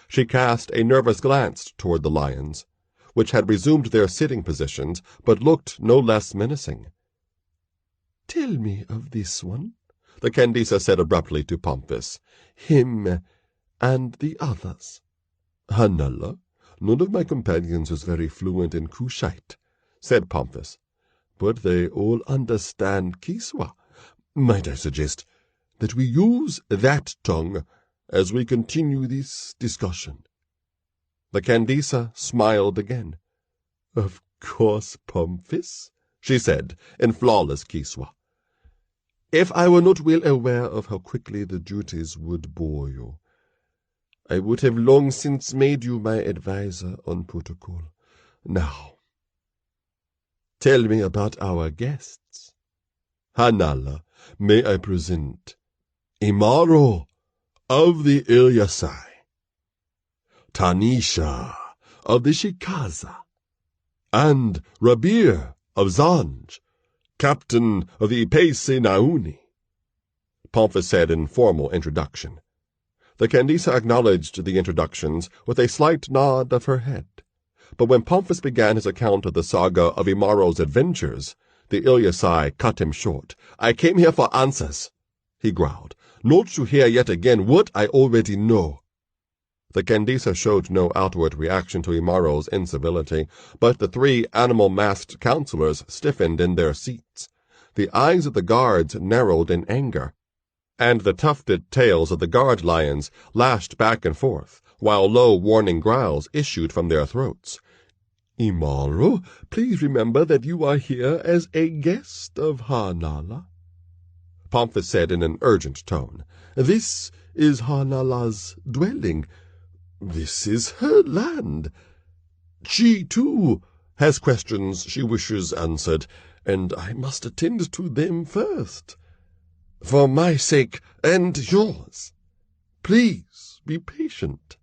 She cast a nervous glance toward the lions, which had resumed their sitting positions, but looked no less menacing. "Tell me of this one," the Candisa said abruptly to Pomphis. "Him and the others." "Hanala, none of my companions is very fluent in Cushite," said Pomphis, "but they all understand Kiswa. Might I suggest that we use that tongue as we continue this discussion?" The Candisa smiled again. "Of course, Pomphis," she said in flawless Kiswa. "If I were not well aware of how quickly the duties would bore you, I would have long since made you my advisor on protocol. Now, tell me about our guests. Hanala, may I present Imaro of the Ilyasai, Tanisha of the Shikaza, and Rabir of Zanj, captain of the Ipese Nauni," Pomphis said in formal introduction. The Candisa acknowledged the introductions with a slight nod of her head. But when Pomphis began his account of the saga of Imaro's adventures, the Ilyasai cut him short. "I came here for answers," he growled, "not to hear yet again what I already know." The Candisa showed no outward reaction to Imaro's incivility, but the three animal-masked counselors stiffened in their seats. The eyes of the guards narrowed in anger, and the tufted tails of the guard lions lashed back and forth, while low warning growls issued from their throats. "Imaro, please remember that you are here as a guest of Hanala," Pomphis said in an urgent tone. "This is Hanala's dwelling. This is her land. She, too, has questions she wishes answered, and I must attend to them first. For my sake and yours, please be patient."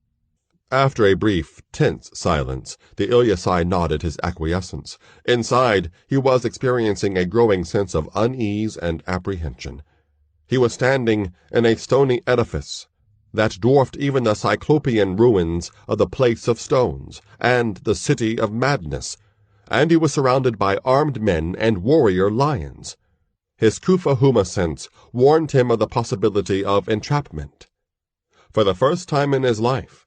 After a brief, tense silence, the Ilyasai nodded his acquiescence. Inside, he was experiencing a growing sense of unease and apprehension. He was standing in a stony edifice that dwarfed even the cyclopean ruins of the Place of Stones and the City of Madness, and he was surrounded by armed men and warrior lions. His Kufa-Huma sense warned him of the possibility of entrapment. For the first time in his life,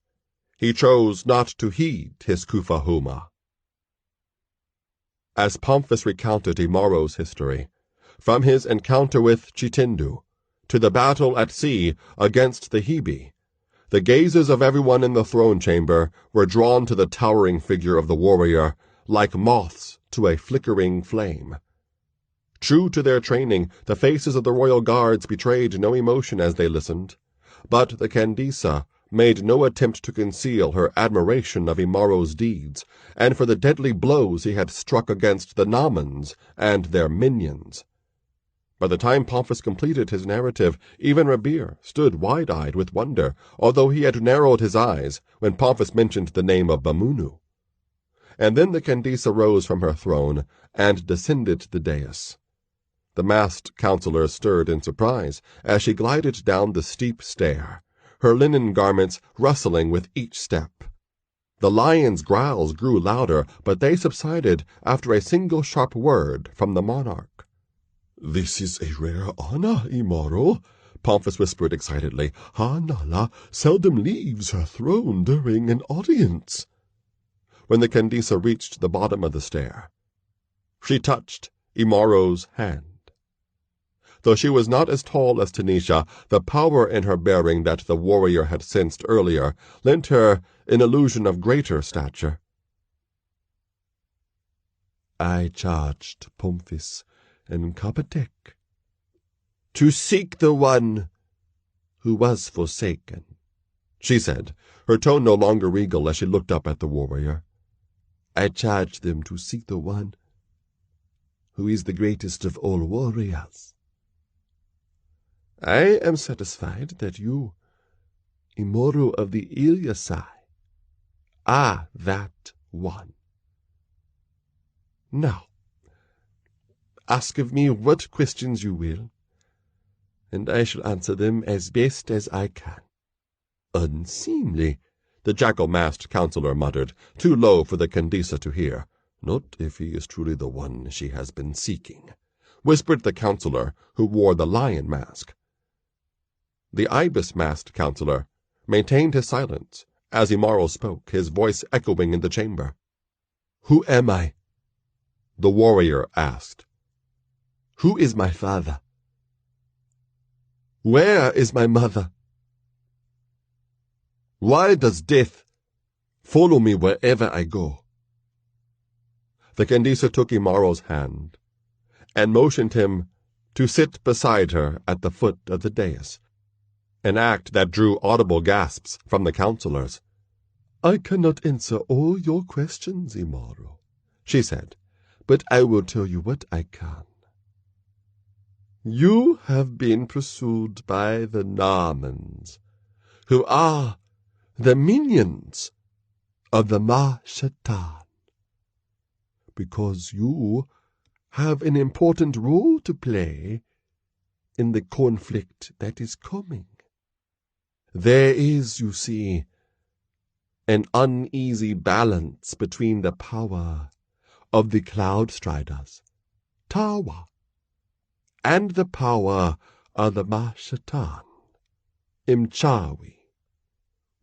he chose not to heed his Kufa-Huma. As Pomphis recounted Imaro's history, from his encounter with Chitindu to the battle at sea against the Hebe, the gazes of everyone in the throne chamber were drawn to the towering figure of the warrior, like moths to a flickering flame. True to their training, the faces of the royal guards betrayed no emotion as they listened, but the Candisa made no attempt to conceal her admiration of Imaro's deeds, and for the deadly blows he had struck against the Namans and their minions. By the time Pomphis completed his narrative, even Rabir stood wide-eyed with wonder, although he had narrowed his eyes when Pomphis mentioned the name of Bamunu. And then the Candisa rose from her throne and descended the dais. The masked counselor stirred in surprise as she glided down the steep stair, her linen garments rustling with each step. The lion's growls grew louder, but they subsided after a single sharp word from the monarch. "This is a rare honor, Imaro," Pomphis whispered excitedly. "Hanala seldom leaves her throne during an audience." When the Candisa reached the bottom of the stair, she touched Imaro's hand. Though she was not as tall as Tanisha, the power in her bearing that the warrior had sensed earlier lent her an illusion of greater stature. I charged Pomphis and Kapatek to seek the one who was forsaken, she said, her tone no longer regal as she looked up at the warrior. I charged them to seek the one who is the greatest of all warriors. I am satisfied that you, Imaro of the Ilyasai, are that one. Now, ask of me what questions you will, and I shall answer them as best as I can. Unseemly, the jackal-masked counselor muttered, too low for the Candisa to hear. Not if he is truly the one she has been seeking, whispered the counselor who wore the lion mask. The ibis-masked counselor maintained his silence as Imaro spoke, his voice echoing in the chamber. Who am I? The warrior asked. Who is my father? Where is my mother? Why does death follow me wherever I go? The Candisa took Imaro's hand and motioned him to sit beside her at the foot of the dais, an act that drew audible gasps from the counselors. I cannot answer all your questions, Imaro, she said, but I will tell you what I can. You have been pursued by the Narmans, who are the minions of the Ma-Shatan, because you have an important role to play in the conflict that is coming. There is, you see, an uneasy balance between the power of the Cloud Striders, Tawa, and the power of the Ma-Shatan, Imchawi.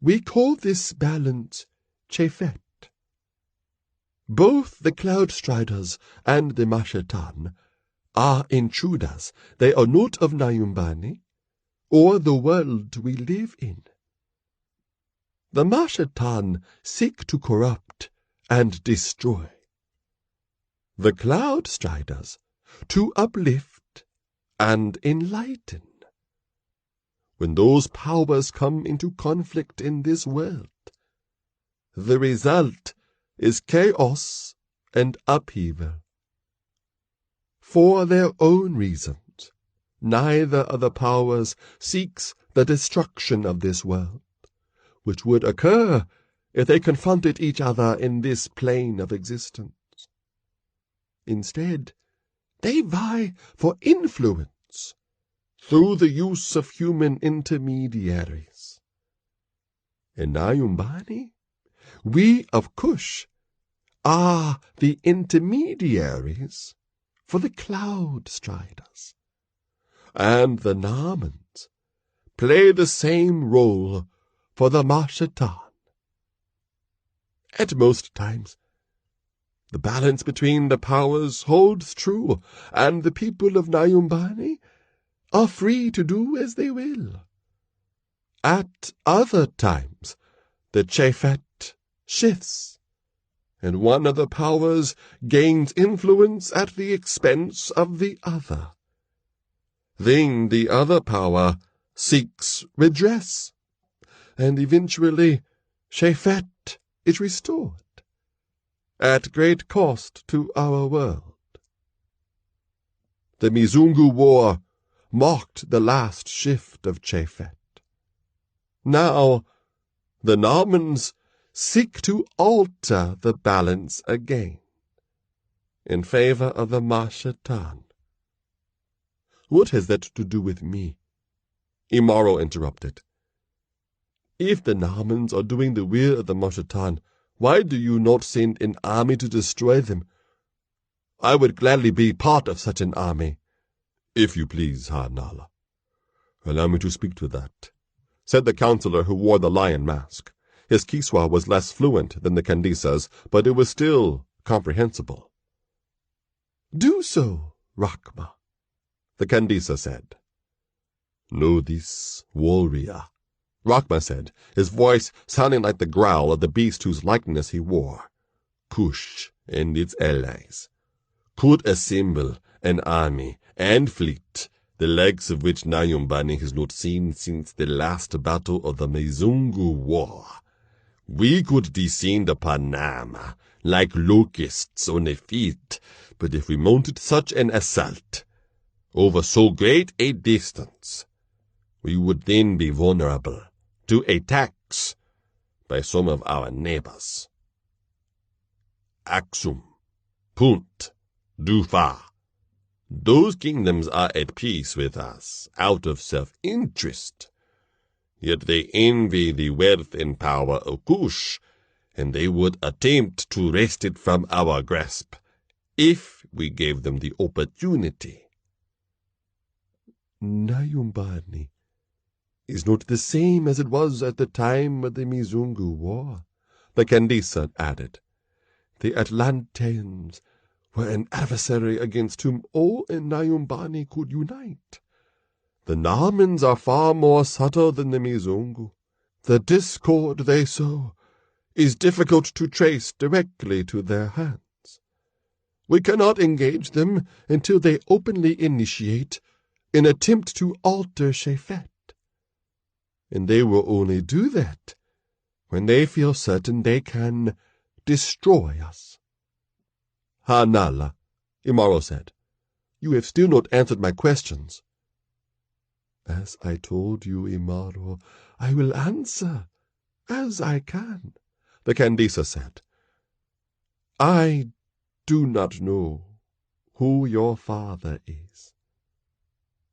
We call this balance Chefet. Both the Cloud Striders and the Ma-Shatan are intruders. They are not of Nyumbani or the world we live in. The Ma-Shatan seek to corrupt and destroy. The Cloud Striders to uplift and enlighten. When those powers come into conflict in this world, the result is chaos and upheaval. For their own reasons, neither of the powers seeks the destruction of this world, which would occur if they confronted each other in this plane of existence. Instead, they vie for influence through the use of human intermediaries. In Nyumbani, we of Cush are the intermediaries for the Cloud Striders, and the Narmans play the same role for the Ma-Shatan. At most times, the balance between the powers holds true, and the people of Nyumbani are free to do as they will. At other times, the Chefet shifts, and one of the powers gains influence at the expense of the other. Then the other power seeks redress, and eventually Chefet is restored, at great cost to our world. The Mizungu War marked the last shift of Chefet. Now, the Narmans seek to alter the balance again, in favor of the Ma-Shatan. What has that to do with me? Imaro interrupted. If the Narmans are doing the will of the Ma-Shatan, why do you not send an army to destroy them? I would gladly be part of such an army. If you please, Ha-Nala. Allow me to speak to that, said the counselor who wore the lion mask. His Kiswa was less fluent than the Candisa's, but it was still comprehensible. Do so, Rachma, the Kandisa said. Know this, warrior, Rachma said, his voice sounding like the growl of the beast whose likeness he wore. Cush and its allies could assemble an army and fleet, the likes of which Nyumbani has not seen since the last battle of the Mizungu War. We could descend upon Nama like locusts on a feet, but if we mounted such an assault over so great a distance, we would then be vulnerable to attacks by some of our neighbors. Axum, Punt, Dufa, those kingdoms are at peace with us out of self-interest. Yet they envy the wealth and power of Cush, and they would attempt to wrest it from our grasp if we gave them the opportunity. Nyumbani is not the same as it was at the time of the Mizungu War, the Kandisa added. The Atlanteans were an adversary against whom all in Nyumbani could unite. The Narmans are far more subtle than the Mizungu. The discord they sow is difficult to trace directly to their hands. We cannot engage them until they openly initiate an attempt to alter Shefet. And they will only do that when they feel certain they can destroy us. Hanala, Imaro said. You have still not answered my questions. As I told you, Imaro, I will answer as I can, the Kandisa said. I do not know who your father is,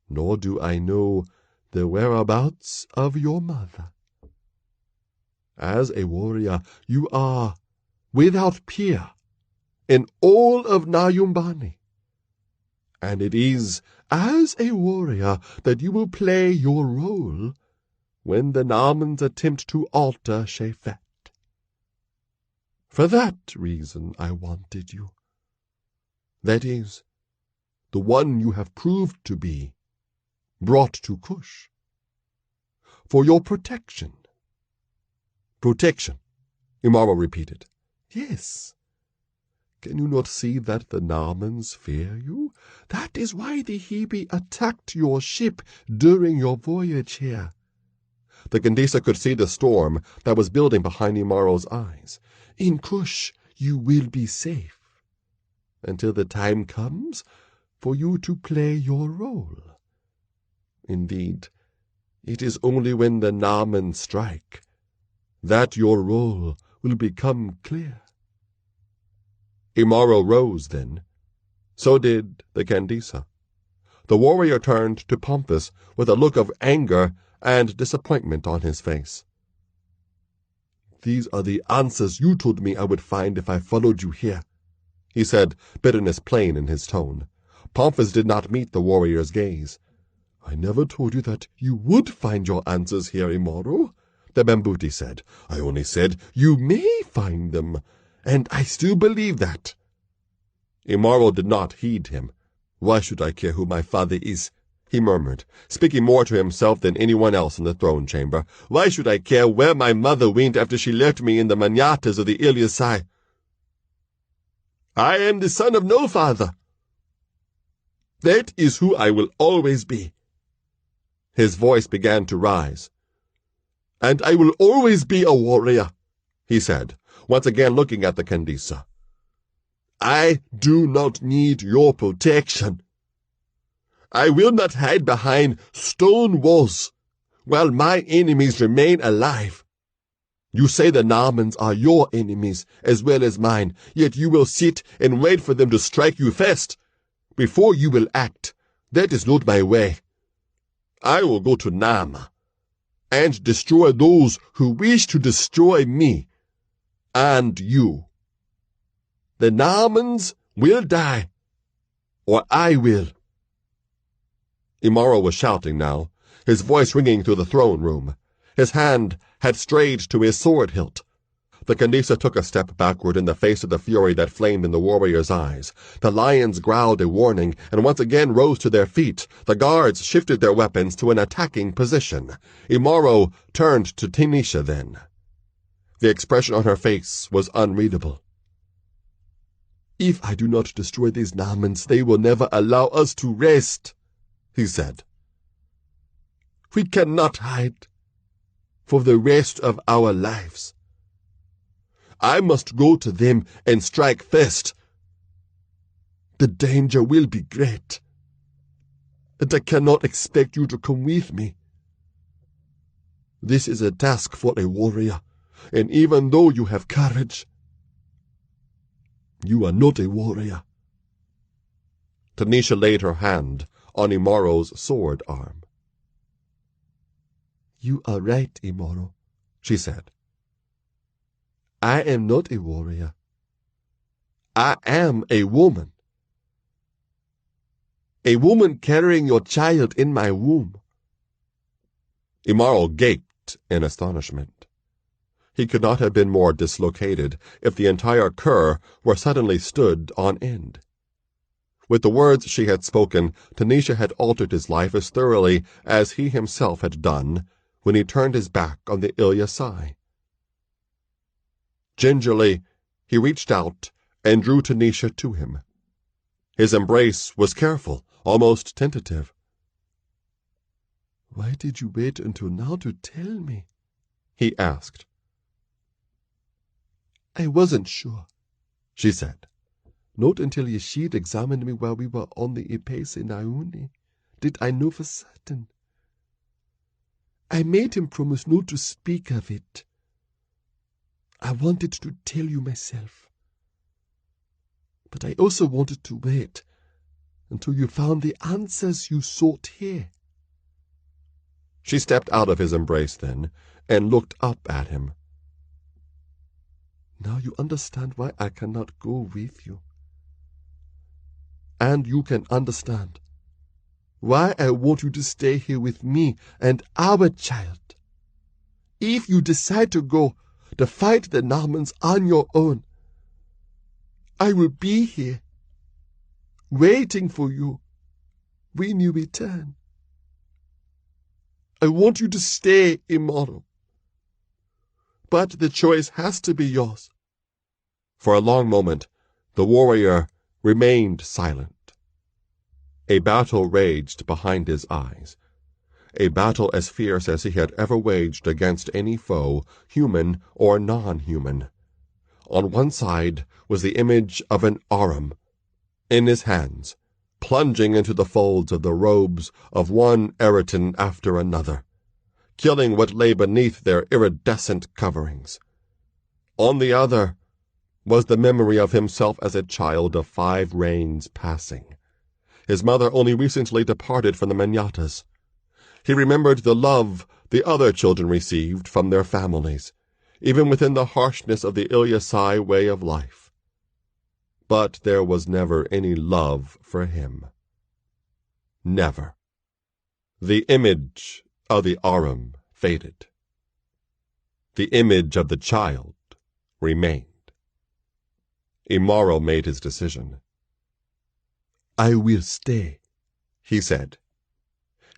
nor do I know the whereabouts of your mother. As a warrior, you are without peer in all of Nyumbani, and it is as a warrior that you will play your role when the Narmans attempt to alter Shefet. For that reason I wanted you. That is, the one you have proved to be, brought to Cush. For your protection. Protection, Imaro repeated. Yes. Can you not see that the Narmans fear you? That is why the Hebe attacked your ship during your voyage here. The Kandisa could see the storm that was building behind Imaro's eyes. In Cush you will be safe, until the time comes for you to play your role. Indeed, it is only when the Narmans strike that your role will become clear. Imaro rose then. So did the Kandisa. The warrior turned to Pomphis with a look of anger and disappointment on his face. These are the answers you told me I would find if I followed you here, he said, bitterness plain in his tone. Pomphis did not meet the warrior's gaze. I never told you that you would find your answers here, Imaro, the Bambuti said. I only said you may find them, and I still believe that. Imaro did not heed him. Why should I care who my father is? He murmured, speaking more to himself than anyone else in the throne chamber. Why should I care where my mother went after she left me in the manyatas of the Iliasai? I am the son of no father. That is who I will always be. His voice began to rise. And I will always be a warrior, he said, once again looking at the Kandisa. I do not need your protection. I will not hide behind stone walls while my enemies remain alive. You say the Narmans are your enemies as well as mine, yet you will sit and wait for them to strike you first, before you will act. That is not my way. I will go to Nama and destroy those who wish to destroy me and you. The Narmans will die, or I will. Imaro was shouting now, his voice ringing through the throne room. His hand had strayed to his sword hilt. The Kandisa took a step backward in the face of the fury that flamed in the warrior's eyes. The lions growled a warning and once again rose to their feet. The guards shifted their weapons to an attacking position. Imaro turned to Tanisha then. The expression on her face was unreadable. "If I do not destroy these Namans, they will never allow us to rest," he said. "We cannot hide for the rest of our lives. I must go to them and strike first. The danger will be great, and I cannot expect you to come with me. This is a task for a warrior, and even though you have courage, you are not a warrior." Tanisha laid her hand on Imaro's sword arm. "You are right, Imaro," she said. "I am not a warrior. I am a woman. A woman carrying your child in my womb." Imaro gaped in astonishment. He could not have been more dislocated if the entire cur were suddenly stood on end. With the words she had spoken, Tanisha had altered his life as thoroughly as he himself had done when he turned his back on the Ilyasai. Gingerly, he reached out and drew Tanisha to him. His embrace was careful, almost tentative. "Why did you wait until now to tell me?" he asked. "I wasn't sure," she said. "Not until Yeshid examined me while we were on the Ipese Nauni did I know for certain. I made him promise not to speak of it. I wanted to tell you myself. But I also wanted to wait until you found the answers you sought here." She stepped out of his embrace then and looked up at him. "Now you understand why I cannot go with you. And you can understand why I want you to stay here with me and our child. If you decide to go to fight the Namans on your own, I will be here, waiting for you when you return. I want you to stay, Imaro. But the choice has to be yours." For a long moment, the warrior remained silent. A battle raged behind his eyes, a battle as fierce as he had ever waged against any foe, human or non-human. On one side was the image of an Arum, in his hands, plunging into the folds of the robes of one Eritan after another, killing what lay beneath their iridescent coverings. On the other was the memory of himself as a child of 5 reigns passing. His mother only recently departed from the Manyatas. He remembered the love the other children received from their families, even within the harshness of the Ilyasai way of life. But there was never any love for him. Never. The image of the Arum faded. The image of the child remained. Imaro made his decision. "I will stay," he said.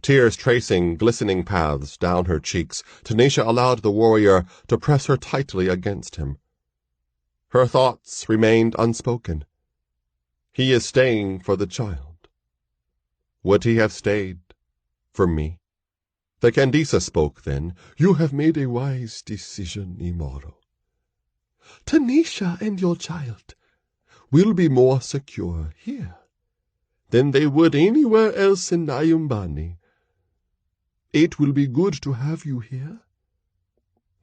Tears tracing glistening paths down her cheeks, Tanisha allowed the warrior to press her tightly against him. Her thoughts remained unspoken. He is staying for the child. Would he have stayed for me? The Kandisa spoke then. "You have made a wise decision, Imaro. Tanisha and your child will be more secure here than they would anywhere else in Nyumbani. It will be good to have you here.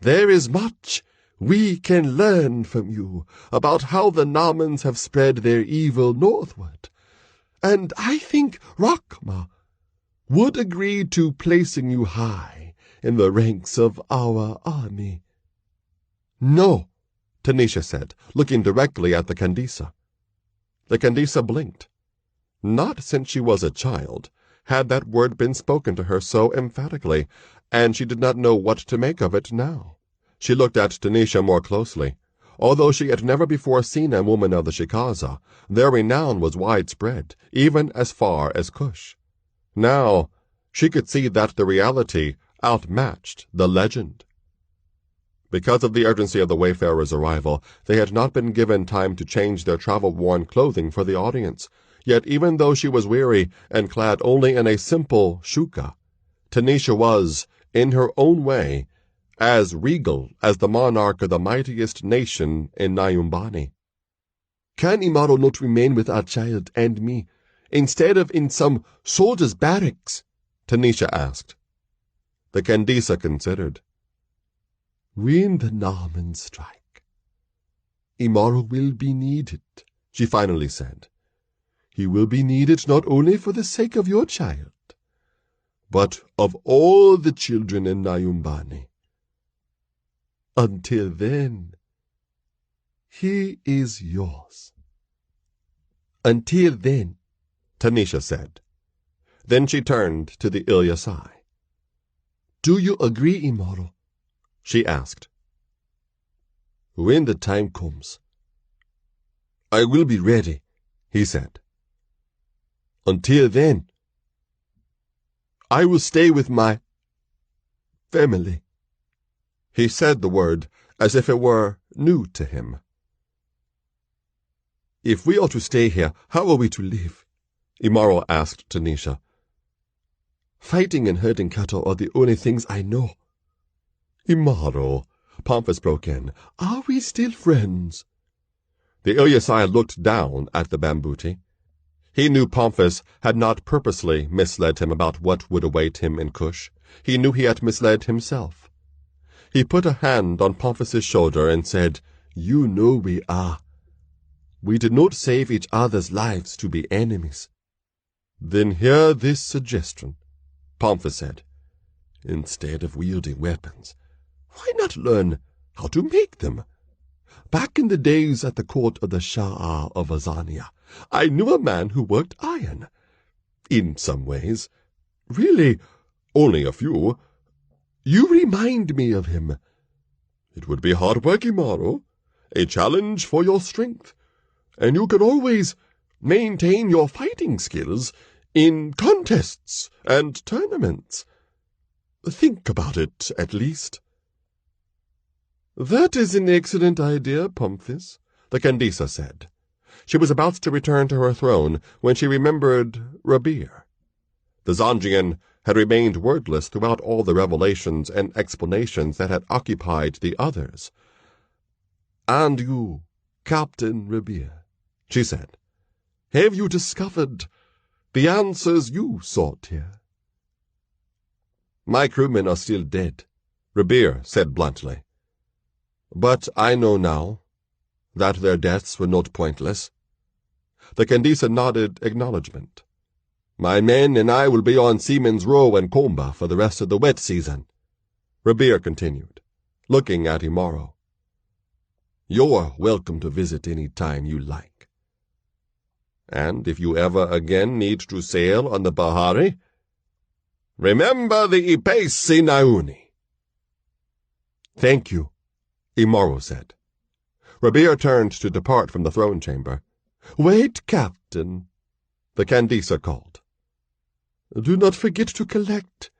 There is much we can learn from you about how the Namans have spread their evil northward, and I think Rakma would agree to placing you high in the ranks of our army." "No," Tanisha said, looking directly at the Kandisa. The Kandisa blinked. Not since she was a child had that word been spoken to her so emphatically, and she did not know what to make of it now. She looked at Tanisha more closely. Although she had never before seen a woman of the Shikaza, their renown was widespread, even as far as Cush. Now, she could see that the reality outmatched the legend. Because of the urgency of the wayfarers' arrival, they had not been given time to change their travel-worn clothing for the audience. Yet even though she was weary and clad only in a simple shuka, Tanisha was, in her own way, as regal as the monarch of the mightiest nation in Nyumbani. "Can Imaro not remain with our child and me, instead of in some soldiers' barracks?" Tanisha asked. The Kandisa considered. "When the Normans strike, Imaro will be needed," she finally said. "He will be needed not only for the sake of your child, but of all the children in Nyumbani. Until then, he is yours." "Until then," Tanisha said. Then she turned to the Ilyasai. "Do you agree, Imaro?" she asked. "When the time comes, I will be ready," he said. "Until then, I will stay with my family." He said the word as if it were new to him. "If we are to stay here, how are we to live?" Imaro asked Tanisha. "Fighting and herding cattle are the only things I know." "Imaro," Pomphis broke in, "are we still friends?" The Ilyasai looked down at the Bambuti. He knew Pomphis had not purposely misled him about what would await him in Cush. He knew he had misled himself. He put a hand on Pomphis's shoulder and said, "You know we are. We did not save each other's lives to be enemies." "Then hear this suggestion," Pomphis said. "Instead of wielding weapons, why not learn how to make them? Back in the days at the court of the Shah of Azania, I knew a man who worked iron. In some ways. Really, only a few. You remind me of him." "It would be hard work, Imaro, a challenge for your strength, and you can always maintain your fighting skills in contests and tournaments. Think about it, at least." "That is an excellent idea, Pomphis," the Kandisa said. She was about to return to her throne when she remembered Rabir. The Zanjian had remained wordless throughout all the revelations and explanations that had occupied the others. "And you, Captain Rabir," she said, "have you discovered the answers you sought here?" "My crewmen are still dead," Rabir said bluntly. "But I know now that their deaths were not pointless." The Kandisa nodded acknowledgement. "My men and I will be on Seaman's Row and Komba for the rest of the wet season," Rabir continued, looking at Imaro. "You're welcome to visit any time you like. And if you ever again need to sail on the Bahari, remember the Ipesi Nauni." "Thank you," Imaro said. Rabir turned to depart from the throne chamber. "Wait, Captain," the Kandisa called. "Do not forget to collect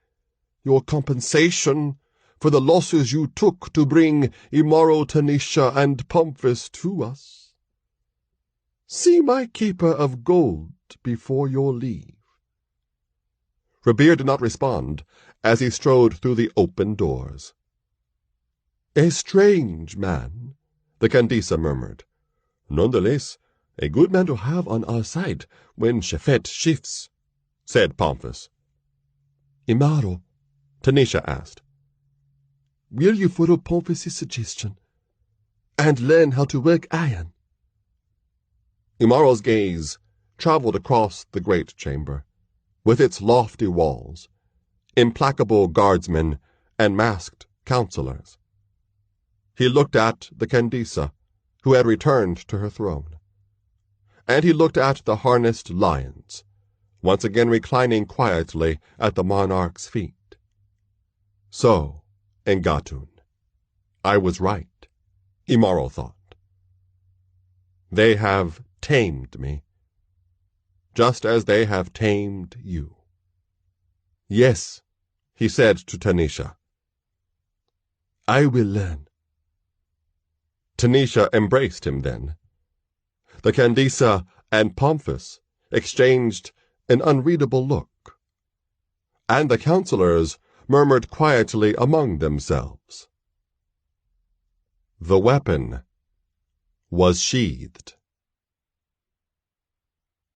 your compensation for the losses you took to bring Imaro, Tanisha, and Pomphis to us. See my keeper of gold before your leave." Rabir did not respond as he strode through the open doors. "A strange man," the Kandisa murmured. "Nonetheless, a good man to have on our side when Shefet shifts," said Pomphis. "Imaro," Tanisha asked, "will you follow Pomphis's suggestion and learn how to work iron?" Imaro's gaze traveled across the great chamber, with its lofty walls, implacable guardsmen, and masked counselors. He looked at the Kandisa, who had returned to her throne. And he looked at the harnessed lions, once again reclining quietly at the monarch's feet. So, in Gatun, I was right, Imaro thought. They have tamed me, just as they have tamed you. Yes, he said to Tanisha. I will learn. Tanisha embraced him then. The Candisa and Pomphis exchanged an unreadable look, and the counselors murmured quietly among themselves. The weapon was sheathed.